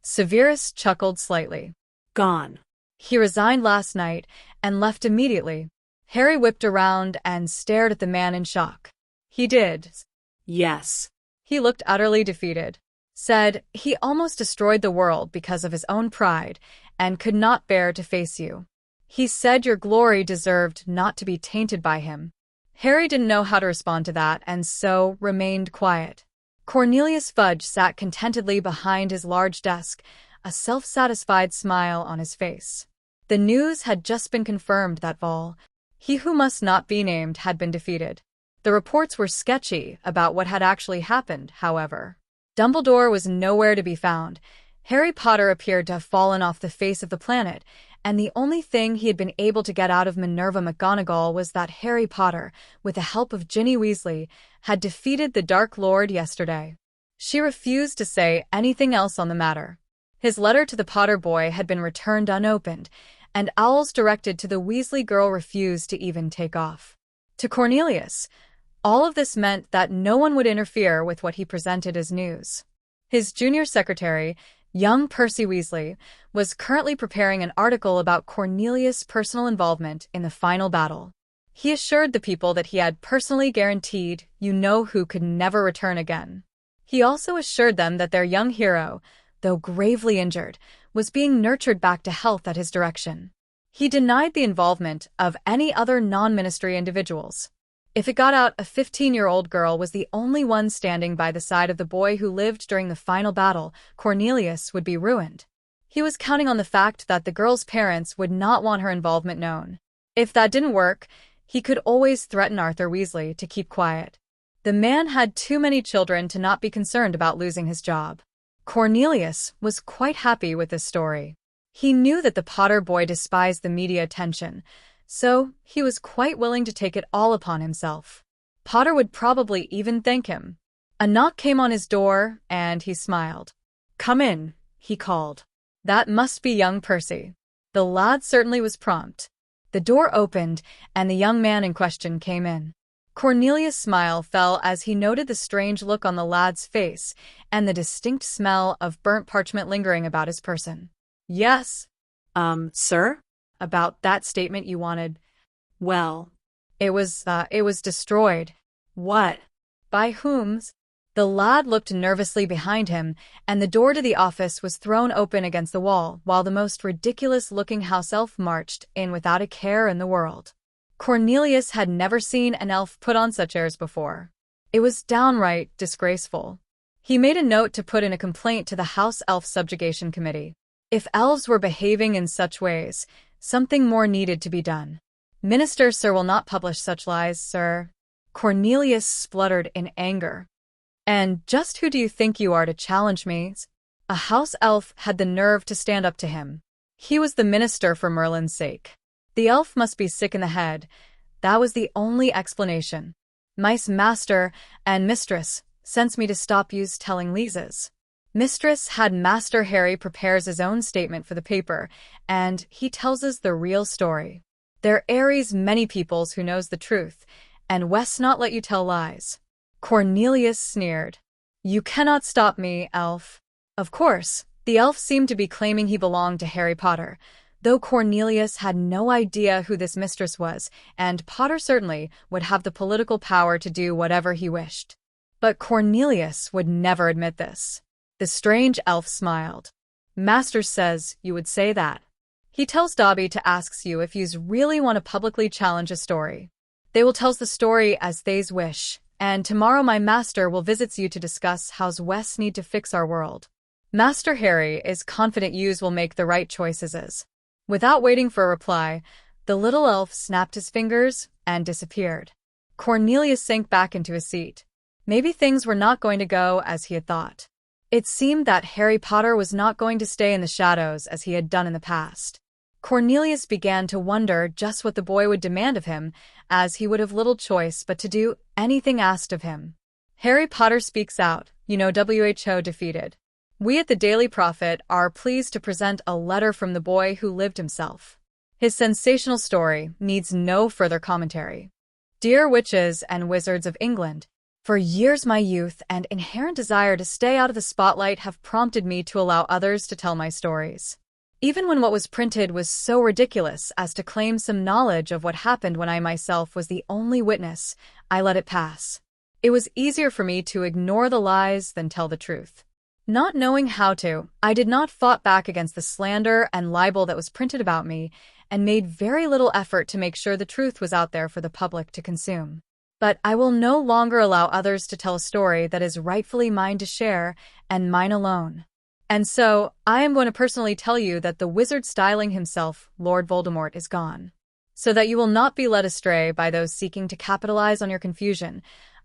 Severus chuckled slightly. Gone. He resigned last night and left immediately. Harry whipped around and stared at the man in shock. He did. Yes. He looked utterly defeated. said he almost destroyed the world because of his own pride and could not bear to face you. He said your glory deserved not to be tainted by him. Harry didn't know how to respond to that and so remained quiet. Cornelius Fudge sat contentedly behind his large desk, a self-satisfied smile on his face. The news had just been confirmed that he who must not be named had been defeated. The reports were sketchy about what had actually happened, however. Dumbledore was nowhere to be found. Harry Potter appeared to have fallen off the face of the planet, and the only thing he had been able to get out of Minerva McGonagall was that Harry Potter, with the help of Ginny Weasley, had defeated the Dark Lord yesterday. She refused to say anything else on the matter. His letter to the Potter boy had been returned unopened, and owls directed to the Weasley girl refused to even take off. To Cornelius, all of this meant that no one would interfere with what he presented as news. His junior secretary, young Percy Weasley, was currently preparing an article about Cornelius' personal involvement in the final battle. He assured the people that he had personally guaranteed you-know-who could never return again. He also assured them that their young hero, though gravely injured, was being nurtured back to health at his direction. He denied the involvement of any other non-ministry individuals. If it got out, a 15-year-old girl was the only one standing by the side of the boy who lived during the final battle, Cornelius would be ruined. He was counting on the fact that the girl's parents would not want her involvement known. If that didn't work, he could always threaten Arthur Weasley to keep quiet. The man had too many children to not be concerned about losing his job. Cornelius was quite happy with this story. He knew that the Potter boy despised the media attention, so he was quite willing to take it all upon himself. Potter would probably even thank him. A knock came on his door, and he smiled. "Come in," he called. That must be young Percy. The lad certainly was prompt. The door opened, and the young man in question came in. Cornelius' smile fell as he noted the strange look on the lad's face and the distinct smell of burnt parchment lingering about his person. "Yes." Sir? "About that statement you wanted." Well, It was destroyed." what? "By whom?" The lad looked nervously behind him, and the door to the office was thrown open against the wall, while the most ridiculous-looking house elf marched in without a care in the world. Cornelius had never seen an elf put on such airs before. It was downright disgraceful. He made a note to put in a complaint to the House Elf Subjugation Committee. If elves were behaving in such ways, something more needed to be done. "Minister, sir, will not publish such lies, sir." Cornelius spluttered in anger. "And just who do you think you are to challenge me?" A house elf had the nerve to stand up to him. He was the minister for Merlin's sake. The elf must be sick in the head. That was the only explanation. "My master and mistress sends me to stop yous telling leases." Mistress had Master Harry prepares his own statement for the paper, and he tells us the real story. There airies many peoples who knows the truth, and Wes not let you tell lies. Cornelius sneered. "You cannot stop me, elf." Of course, the elf seemed to be claiming he belonged to Harry Potter, though Cornelius had no idea who this mistress was, and Potter certainly would have the political power to do whatever he wished. But Cornelius would never admit this. The strange elf smiled. "Master says you would say that. He tells Dobby to ask you if yous really want to publicly challenge a story. They will tells the story as they's wish, and tomorrow my master will visits you to discuss how's Wes need to fix our world. Master Harry is confident yous will make the right choices." Without waiting for a reply, the little elf snapped his fingers and disappeared. Cornelius sank back into his seat. Maybe things were not going to go as he had thought. It seemed that Harry Potter was not going to stay in the shadows as he had done in the past. Cornelius began to wonder just what the boy would demand of him, as he would have little choice but to do anything asked of him. Harry Potter speaks out, WHO defeated. We at the Daily Prophet are pleased to present a letter from the boy who lived himself. His sensational story needs no further commentary. Dear witches and wizards of England, for years my youth and inherent desire to stay out of the spotlight have prompted me to allow others to tell my stories. Even when what was printed was so ridiculous as to claim some knowledge of what happened when I myself was the only witness, I let it pass. It was easier for me to ignore the lies than tell the truth. Not knowing how to, I did not fought back against the slander and libel that was printed about me, and made very little effort to make sure the truth was out there for the public to consume. But I will no longer allow others to tell a story that is rightfully mine to share, and mine alone. And so, I am going to personally tell you that the wizard styling himself, Lord Voldemort, is gone. So that you will not be led astray by those seeking to capitalize on your confusion,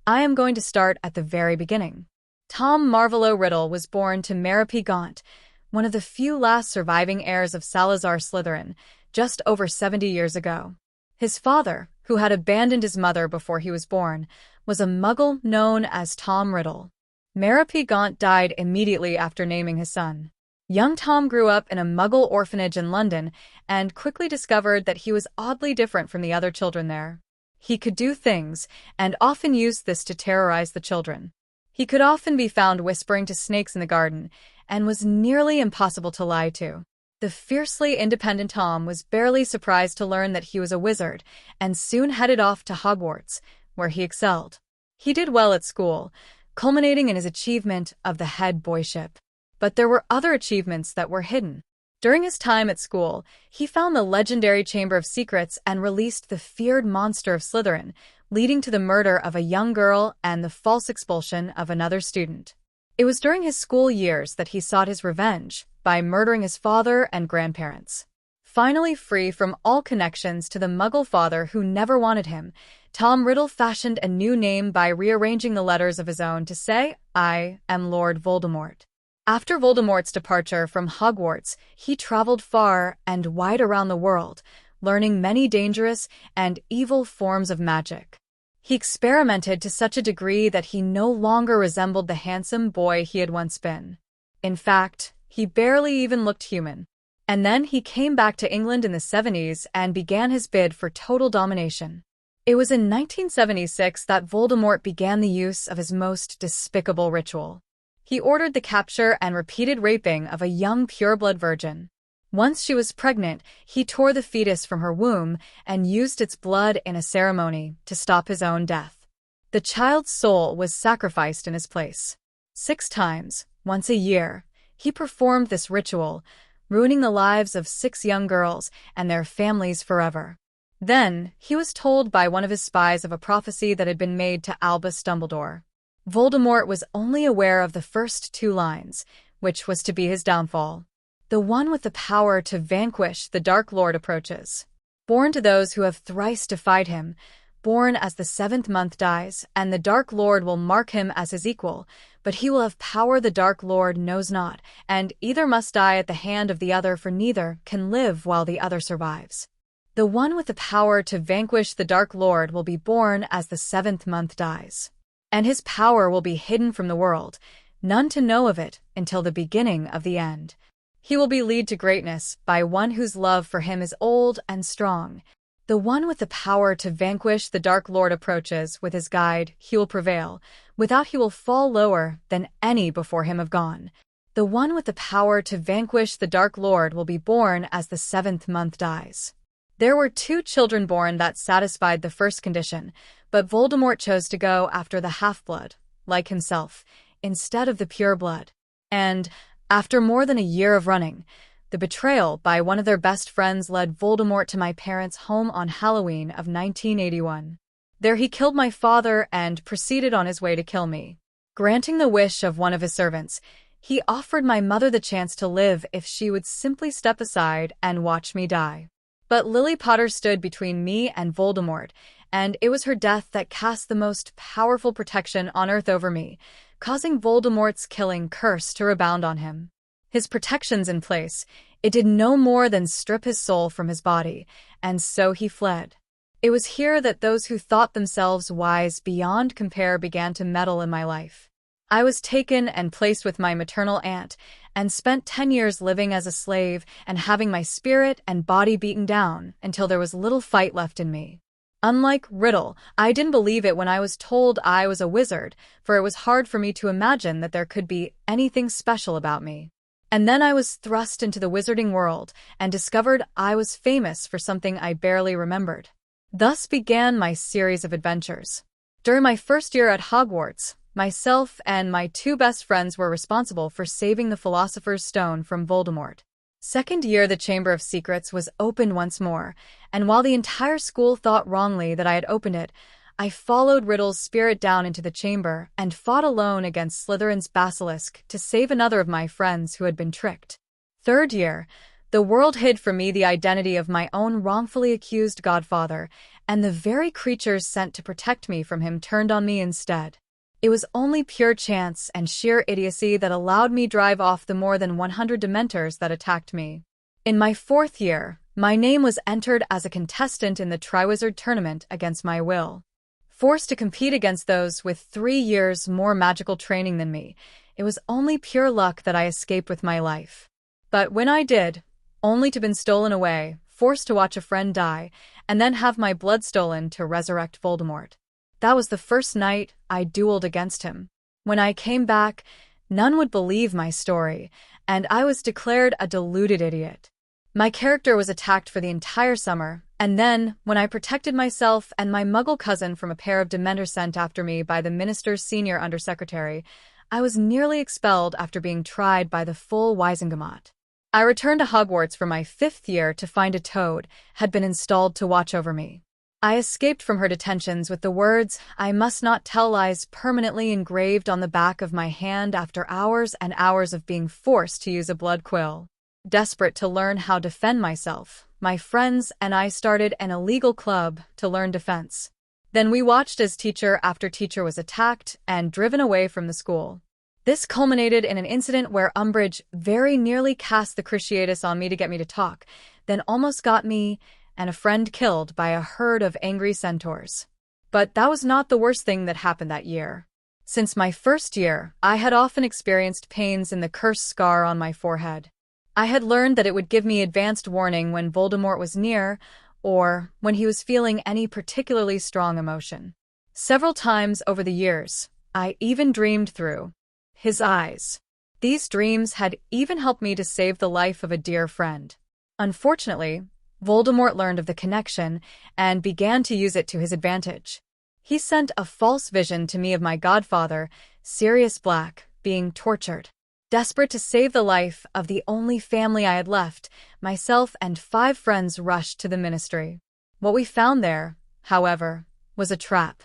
I am going to start at the very beginning. Tom Marvolo Riddle was born to Merope Gaunt, one of the few last surviving heirs of Salazar Slytherin, just over 70 years ago. His father, who had abandoned his mother before he was born, was a muggle known as Tom Riddle. Merope Gaunt died immediately after naming his son. Young Tom grew up in a muggle orphanage in London and quickly discovered that he was oddly different from the other children there. He could do things, and often used this to terrorize the children. He could often be found whispering to snakes in the garden, and was nearly impossible to lie to. The fiercely independent Tom was barely surprised to learn that he was a wizard, and soon headed off to Hogwarts, where he excelled. He did well at school, culminating in his achievement of the head boyship. But there were other achievements that were hidden. During his time at school, he found the legendary Chamber of Secrets and released the feared monster of Slytherin, leading to the murder of a young girl and the false expulsion of another student. It was during his school years that he sought his revenge by murdering his father and grandparents. Finally free from all connections to the Muggle father who never wanted him, Tom Riddle fashioned a new name by rearranging the letters of his own to say, "I am Lord Voldemort." After Voldemort's departure from Hogwarts, he traveled far and wide around the world, learning many dangerous and evil forms of magic. He experimented to such a degree that he no longer resembled the handsome boy he had once been. In fact, he barely even looked human. And then he came back to England in the 70s and began his bid for total domination. It was in 1976 that Voldemort began the use of his most despicable ritual. He ordered the capture and repeated raping of a young pureblood virgin. Once she was pregnant, he tore the fetus from her womb and used its blood in a ceremony to stop his own death. The child's soul was sacrificed in his place. 6 times, once a year, he performed this ritual, ruining the lives of 6 young girls and their families forever. Then, he was told by one of his spies of a prophecy that had been made to Albus Dumbledore. Voldemort was only aware of the first 2 lines, which was to be his downfall. The one with the power to vanquish the Dark Lord approaches. Born to those who have thrice defied him, born as the 7th month dies, and the Dark Lord will mark him as his equal, but he will have power the Dark Lord knows not, and either must die at the hand of the other, for neither can live while the other survives. The one with the power to vanquish the Dark Lord will be born as the 7th month dies. And his power will be hidden from the world, none to know of it until the beginning of the end. He will be led to greatness by one whose love for him is old and strong. The one with the power to vanquish the Dark Lord approaches with his guide, he will prevail. Without he will fall lower than any before him have gone. The one with the power to vanquish the Dark Lord will be born as the 7th month dies. There were 2 children born that satisfied the first condition, but Voldemort chose to go after the half-blood, like himself, instead of the pure blood. And, after more than a year of running, the betrayal by one of their best friends led Voldemort to my parents' home on Halloween of 1981. There he killed my father and proceeded on his way to kill me. Granting the wish of one of his servants, he offered my mother the chance to live if she would simply step aside and watch me die. But Lily Potter stood between me and Voldemort, and it was her death that cast the most powerful protection on Earth over me, causing Voldemort's killing curse to rebound on him. His protections in place, it did no more than strip his soul from his body, and so he fled. It was here that those who thought themselves wise beyond compare began to meddle in my life. I was taken and placed with my maternal aunt, and spent 10 years living as a slave and having my spirit and body beaten down until there was little fight left in me. Unlike Riddle, I didn't believe it when I was told I was a wizard, for it was hard for me to imagine that there could be anything special about me. And then I was thrust into the wizarding world and discovered I was famous for something I barely remembered. Thus began my series of adventures. During my first year at Hogwarts, myself and my two best friends were responsible for saving the Philosopher's Stone from Voldemort. Second year, the Chamber of Secrets was opened once more, and while the entire school thought wrongly that I had opened it, I followed Riddle's spirit down into the chamber and fought alone against Slytherin's basilisk to save another of my friends who had been tricked. Third year, the world hid from me the identity of my own wrongfully accused godfather, and the very creatures sent to protect me from him turned on me instead. It was only pure chance and sheer idiocy that allowed me drive off the more than 100 Dementors that attacked me. In my fourth year, my name was entered as a contestant in the Triwizard Tournament against my will. Forced to compete against those with 3 years more magical training than me, it was only pure luck that I escaped with my life. But when I did, only to be stolen away, forced to watch a friend die, and then have my blood stolen to resurrect Voldemort. That was the first night I dueled against him. When I came back, none would believe my story, and I was declared a deluded idiot. My character was attacked for the entire summer, and then, when I protected myself and my muggle cousin from a pair of Dementors sent after me by the minister's senior undersecretary, I was nearly expelled after being tried by the full Wisengamot. I returned to Hogwarts for my 5th year to find a toad had been installed to watch over me. I escaped from her detentions with the words, "I must not tell lies," permanently engraved on the back of my hand after hours and hours of being forced to use a blood quill. Desperate to learn how to defend myself, my friends and I started an illegal club to learn defense. Then we watched as teacher after teacher was attacked and driven away from the school. This culminated in an incident where Umbridge very nearly cast the Cruciatus on me to get me to talk, then almost got me and a friend killed by a herd of angry centaurs. But that was not the worst thing that happened that year. Since my first year, I had often experienced pains in the cursed scar on my forehead. I had learned that it would give me advanced warning when Voldemort was near, or when he was feeling any particularly strong emotion. Several times over the years, I even dreamed through his eyes. These dreams had even helped me to save the life of a dear friend. Unfortunately, Voldemort learned of the connection and began to use it to his advantage. He sent a false vision to me of my godfather, Sirius Black, being tortured. Desperate to save the life of the only family I had left, myself and 5 friends rushed to the ministry. What we found there, however, was a trap.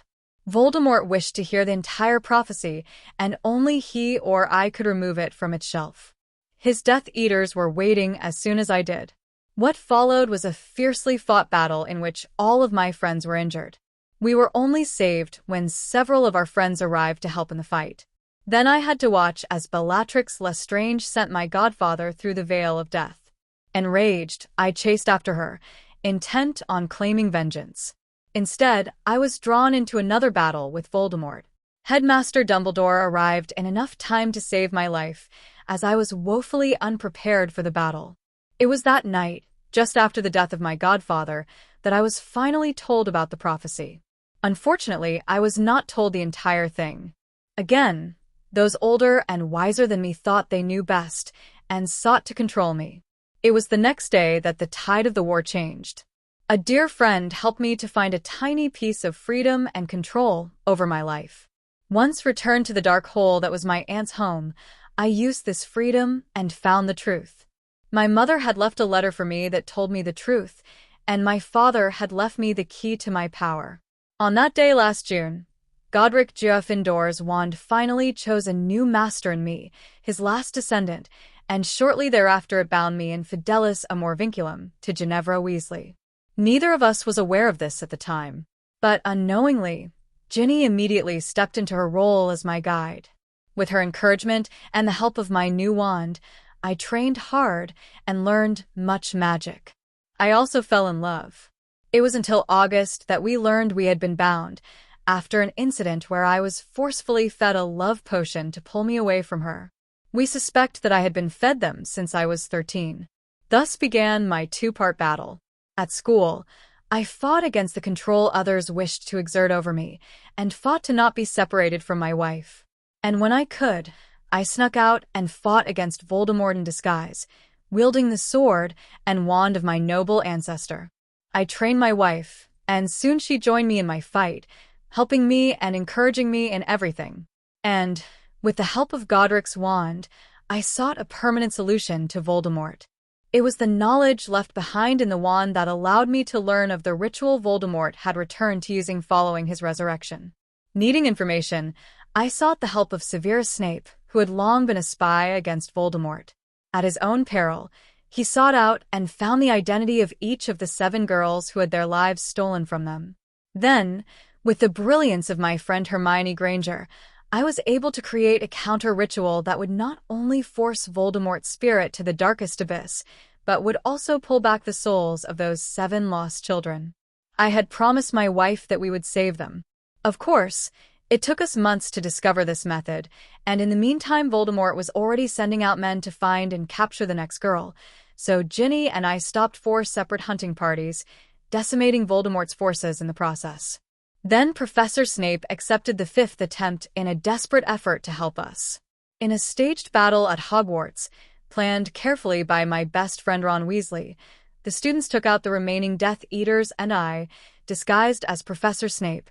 Voldemort wished to hear the entire prophecy, and only he or I could remove it from its shelf. His Death Eaters were waiting as soon as I did. What followed was a fiercely fought battle in which all of my friends were injured. We were only saved when several of our friends arrived to help in the fight. Then I had to watch as Bellatrix Lestrange sent my godfather through the Veil of Death. Enraged, I chased after her, intent on claiming vengeance. Instead, I was drawn into another battle with Voldemort. Headmaster Dumbledore arrived in enough time to save my life, as I was woefully unprepared for the battle. It was that night, just after the death of my godfather, that I was finally told about the prophecy. Unfortunately, I was not told the entire thing. Again, those older and wiser than me thought they knew best and sought to control me. It was the next day that the tide of the war changed. A dear friend helped me to find a tiny piece of freedom and control over my life. Once returned to the dark hole that was my aunt's home, I used this freedom and found the truth. My mother had left a letter for me that told me the truth, and my father had left me the key to my power. On that day last June, Godric Gryffindor's wand finally chose a new master in me, his last descendant, and shortly thereafter it bound me in fidelis amor vinculum to Ginevra Weasley. Neither of us was aware of this at the time, but unknowingly, Ginny immediately stepped into her role as my guide. With her encouragement and the help of my new wand, I trained hard and learned much magic. I also fell in love. It was until August that we learned we had been bound, after an incident where I was forcefully fed a love potion to pull me away from her. We suspect that I had been fed them since I was 13. Thus began my 2-part battle. At school, I fought against the control others wished to exert over me, and fought to not be separated from my wife. And when I could, I snuck out and fought against Voldemort in disguise, wielding the sword and wand of my noble ancestor. I trained my wife, and soon she joined me in my fight, helping me and encouraging me in everything. And, with the help of Godric's wand, I sought a permanent solution to Voldemort. It was the knowledge left behind in the wand that allowed me to learn of the ritual Voldemort had returned to using following his resurrection. Needing information, I sought the help of Severus Snape, who had long been a spy against Voldemort. At his own peril, he sought out and found the identity of each of the 7 girls who had their lives stolen from them. Then, with the brilliance of my friend Hermione Granger, I was able to create a counter-ritual that would not only force Voldemort's spirit to the darkest abyss, but would also pull back the souls of those 7 lost children. I had promised my wife that we would save them. Of course, it took us months to discover this method, and in the meantime Voldemort was already sending out men to find and capture the next girl, so Ginny and I stopped 4 separate hunting parties, decimating Voldemort's forces in the process. Then Professor Snape accepted the 5th attempt in a desperate effort to help us. In a staged battle at Hogwarts, planned carefully by my best friend Ron Weasley, the students took out the remaining Death Eaters and I, disguised as Professor Snape,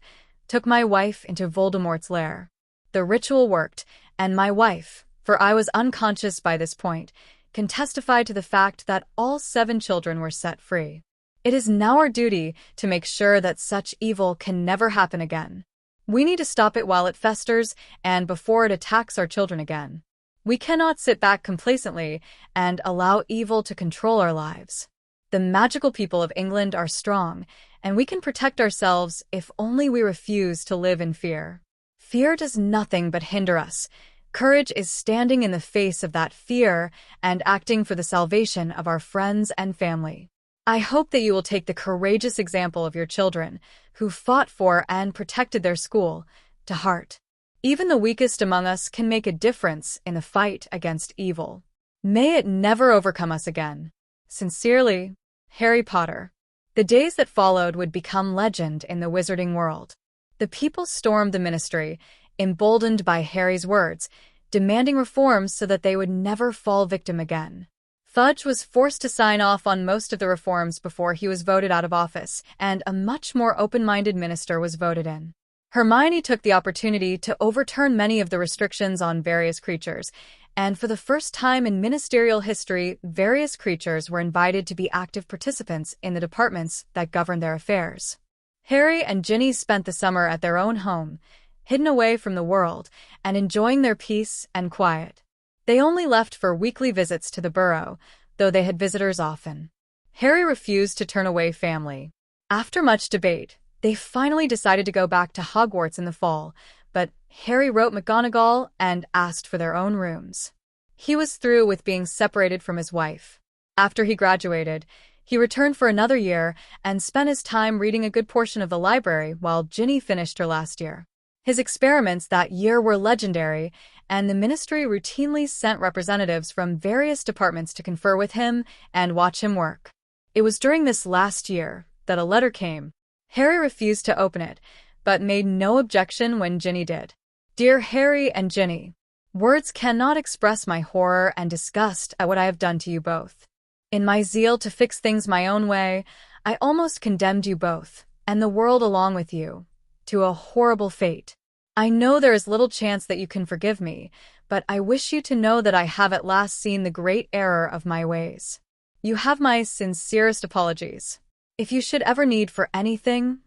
took my wife into Voldemort's lair. The ritual worked, and my wife, for I was unconscious by this point, can testify to the fact that all 7 children were set free. It is now our duty to make sure that such evil can never happen again. We need to stop it while it festers and before it attacks our children again. We cannot sit back complacently and allow evil to control our lives. The magical people of England are strong, and we can protect ourselves if only we refuse to live in fear. Fear does nothing but hinder us. Courage is standing in the face of that fear and acting for the salvation of our friends and family. I hope that you will take the courageous example of your children, who fought for and protected their school, to heart. Even the weakest among us can make a difference in the fight against evil. May it never overcome us again. Sincerely, Harry Potter. The days that followed would become legend in the wizarding world. The people stormed the ministry, emboldened by Harry's words, demanding reforms so that they would never fall victim again. Fudge was forced to sign off on most of the reforms before he was voted out of office, and a much more open-minded minister was voted in. Hermione took the opportunity to overturn many of the restrictions on various creatures, and for the first time in ministerial history, various creatures were invited to be active participants in the departments that governed their affairs. Harry and Ginny spent the summer at their own home, hidden away from the world, and enjoying their peace and quiet. They only left for weekly visits to the Burrow, though they had visitors often. Harry refused to turn away family. After much debate, they finally decided to go back to Hogwarts in the fall, but Harry wrote McGonagall and asked for their own rooms. He was through with being separated from his wife. After he graduated, he returned for another year and spent his time reading a good portion of the library while Ginny finished her last year. His experiments that year were legendary, and the ministry routinely sent representatives from various departments to confer with him and watch him work. It was during this last year that a letter came. Harry refused to open it, but made no objection when Ginny did. Dear Harry and Ginny, words cannot express my horror and disgust at what I have done to you both. In my zeal to fix things my own way, I almost condemned you both, and the world along with you, to a horrible fate. I know there is little chance that you can forgive me, but I wish you to know that I have at last seen the great error of my ways. You have my sincerest apologies. If you should ever need for anything,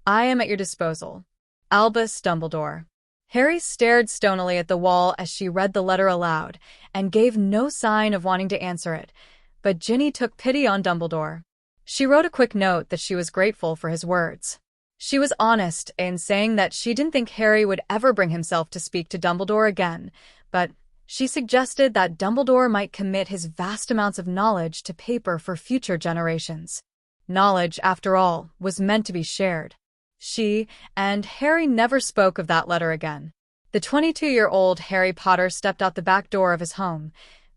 I am at your disposal. Albus Dumbledore. Harry stared stonily at the wall as she read the letter aloud, and gave no sign of wanting to answer it, but Ginny took pity on Dumbledore. She wrote a quick note that she was grateful for his words. She was honest in saying that she didn't think Harry would ever bring himself to speak to Dumbledore again, but she suggested that Dumbledore might commit his vast amounts of knowledge to paper for future generations. Knowledge, after all, was meant to be shared. She and Harry never spoke of that letter again. The 22-year-old Harry Potter stepped out the back door of his home,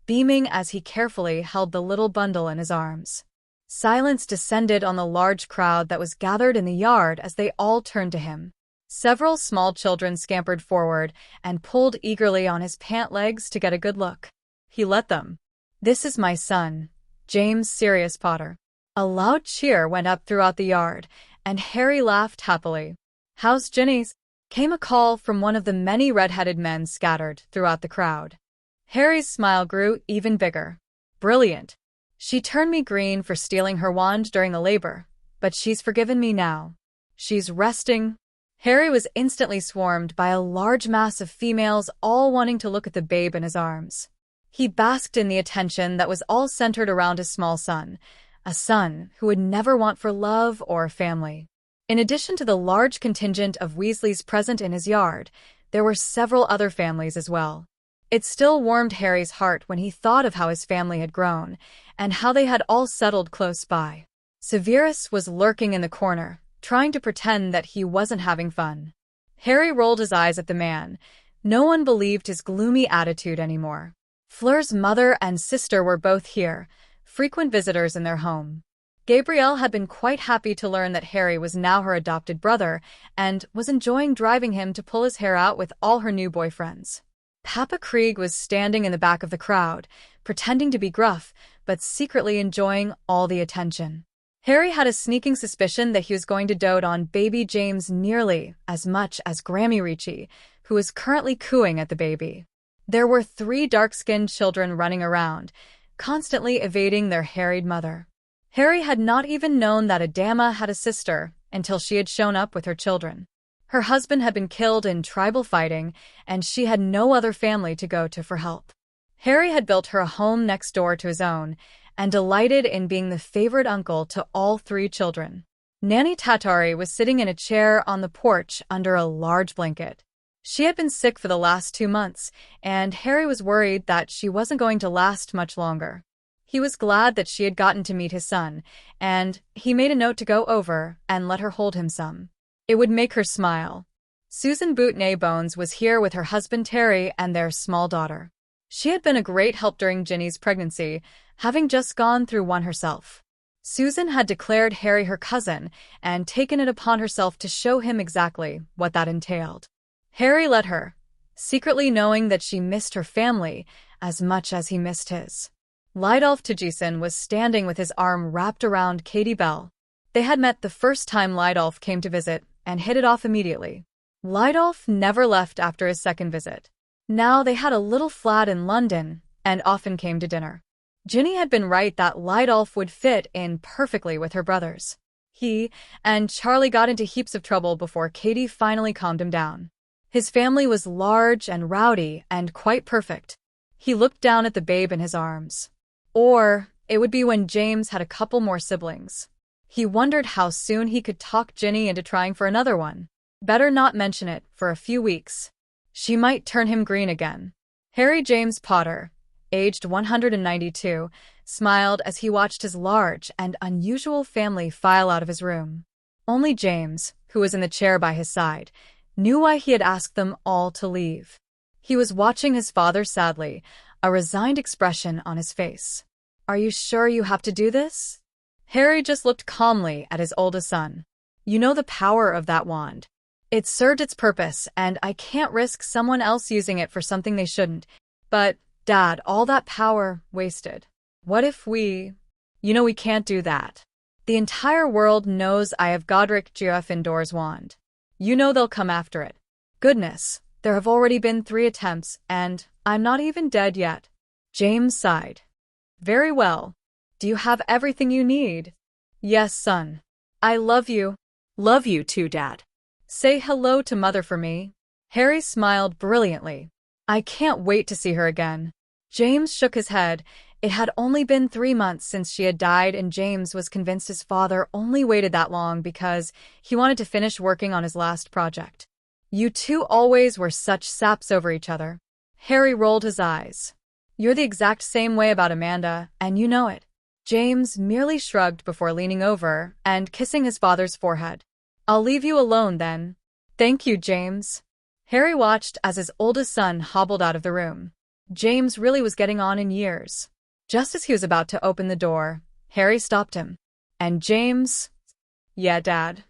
beaming as he carefully held the little bundle in his arms. Silence descended on the large crowd that was gathered in the yard as they all turned to him. Several small children scampered forward and pulled eagerly on his pant legs to get a good look. He let them. This is my son, James Sirius Potter. A loud cheer went up throughout the yard, and Harry laughed happily. How's Ginny's? came a call from one of the many red-headed men scattered throughout the crowd. Harry's smile grew even bigger. Brilliant. She turned me green for stealing her wand during the labor, but she's forgiven me now. She's resting. Harry was instantly swarmed by a large mass of females, all wanting to look at the babe in his arms. He basked in the attention that was all centered around his small son, a son who would never want for love or family. In addition to the large contingent of Weasleys present in his yard, there were several other families as well. It still warmed Harry's heart when he thought of how his family had grown, and how they had all settled close by. Severus was lurking in the corner, trying to pretend that he wasn't having fun. Harry rolled his eyes at the man. No one believed his gloomy attitude anymore. Fleur's mother and sister were both here, frequent visitors in their home. Gabrielle had been quite happy to learn that Harry was now her adopted brother, and was enjoying driving him to pull his hair out with all her new boyfriends. Papa Krieg was standing in the back of the crowd, pretending to be gruff, but secretly enjoying all the attention. Harry had a sneaking suspicion that he was going to dote on baby James nearly as much as Grammy Ricci, who was currently cooing at the baby. There were 3 dark-skinned children running around, constantly evading their harried mother. Harry had not even known that Adama had a sister until she had shown up with her children. Her husband had been killed in tribal fighting, and she had no other family to go to for help. Harry had built her a home next door to his own, and delighted in being the favorite uncle to all 3 children. Nanny Tatari was sitting in a chair on the porch under a large blanket. She had been sick for the last 2 months, and Harry was worried that she wasn't going to last much longer. He was glad that she had gotten to meet his son, and he made a note to go over and let her hold him some. It would make her smile. Susan Bootnay-Bones was here with her husband Terry and their small daughter. She had been a great help during Ginny's pregnancy, having just gone through one herself. Susan had declared Harry her cousin and taken it upon herself to show him exactly what that entailed. Harry let her, secretly knowing that she missed her family as much as he missed his. Lydolf Tjison was standing with his arm wrapped around Katie Bell. They had met the first time Lydolf came to visit and hit it off immediately. Lydolf never left after his second visit. Now they had a little flat in London and often came to dinner. Ginny had been right that Lydolf would fit in perfectly with her brothers. He and Charlie got into heaps of trouble before Katie finally calmed him down. His family was large and rowdy and quite perfect. He looked down at the babe in his arms. Or it would be when James had a couple more siblings. He wondered how soon he could talk Ginny into trying for another one. Better not mention it for a few weeks. She might turn him green again. Harry James Potter, aged 192, smiled as he watched his large and unusual family file out of his room. Only James, who was in the chair by his side, knew why he had asked them all to leave. He was watching his father sadly, a resigned expression on his face. "Are you sure you have to do this?" Harry just looked calmly at his oldest son. "You know the power of that wand. It served its purpose, and I can't risk someone else using it for something they shouldn't. But, Dad, all that power wasted. What if we... we can't do that. The entire world knows I have Godric Gryffindor's wand. You know they'll come after it. Goodness, there have already been 3 attempts, and I'm not even dead yet." James sighed. "Very well. Do you have everything you need?" "Yes, son. I love you." Love you too, Dad. "Say hello to Mother for me." Harry smiled brilliantly. "I can't wait to see her again." James shook his head. It had only been 3 months since she had died, and James was convinced his father only waited that long because he wanted to finish working on his last project. "You two always were such saps over each other." Harry rolled his eyes. "You're the exact same way about Amanda, and you know it." James merely shrugged before leaning over and kissing his father's forehead. "I'll leave you alone then." "Thank you, James." Harry watched as his oldest son hobbled out of the room. James really was getting on in years. Just as he was about to open the door, Harry stopped him. "And James?" "Yeah, Dad.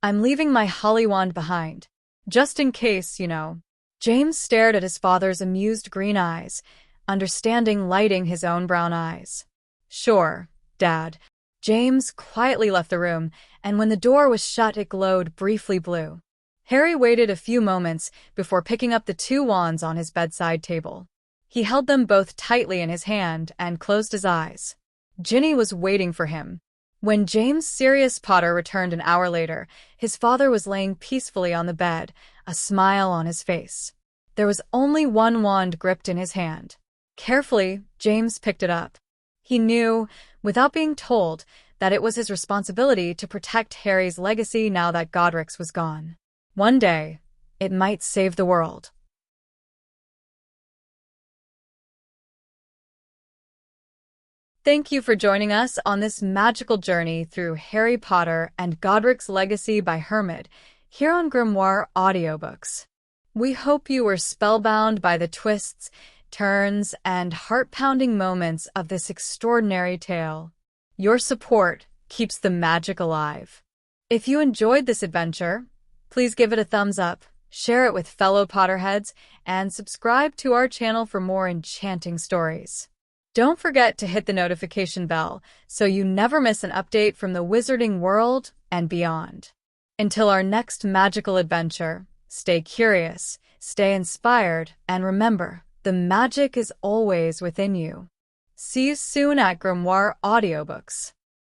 I'm leaving my holly wand behind. Just in case, you know." James stared at his father's amused green eyes, understanding lighting his own brown eyes. "Sure, Dad." James quietly left the room, and when the door was shut, it glowed briefly blue. Harry waited a few moments before picking up the two wands on his bedside table. He held them both tightly in his hand and closed his eyes. Ginny was waiting for him. When James Sirius Potter returned an hour later, his father was laying peacefully on the bed, a smile on his face. There was only one wand gripped in his hand. Carefully, James picked it up. He knew, without being told, that it was his responsibility to protect Harry's legacy now that Godric's was gone. One day, it might save the world. Thank you for joining us on this magical journey through Harry Potter and Godric's Legacy by Hermyd, here on Grimoire Audiobooks. We hope you were spellbound by the twists, turns, and heart-pounding moments of this extraordinary tale. Your support keeps the magic alive. If you enjoyed this adventure, please give it a thumbs up, share it with fellow Potterheads, and subscribe to our channel for more enchanting stories. Don't forget to hit the notification bell so you never miss an update from the wizarding world and beyond. Until our next magical adventure, stay curious, stay inspired, and remember, the magic is always within you. See you soon at Grimoire Audiobooks.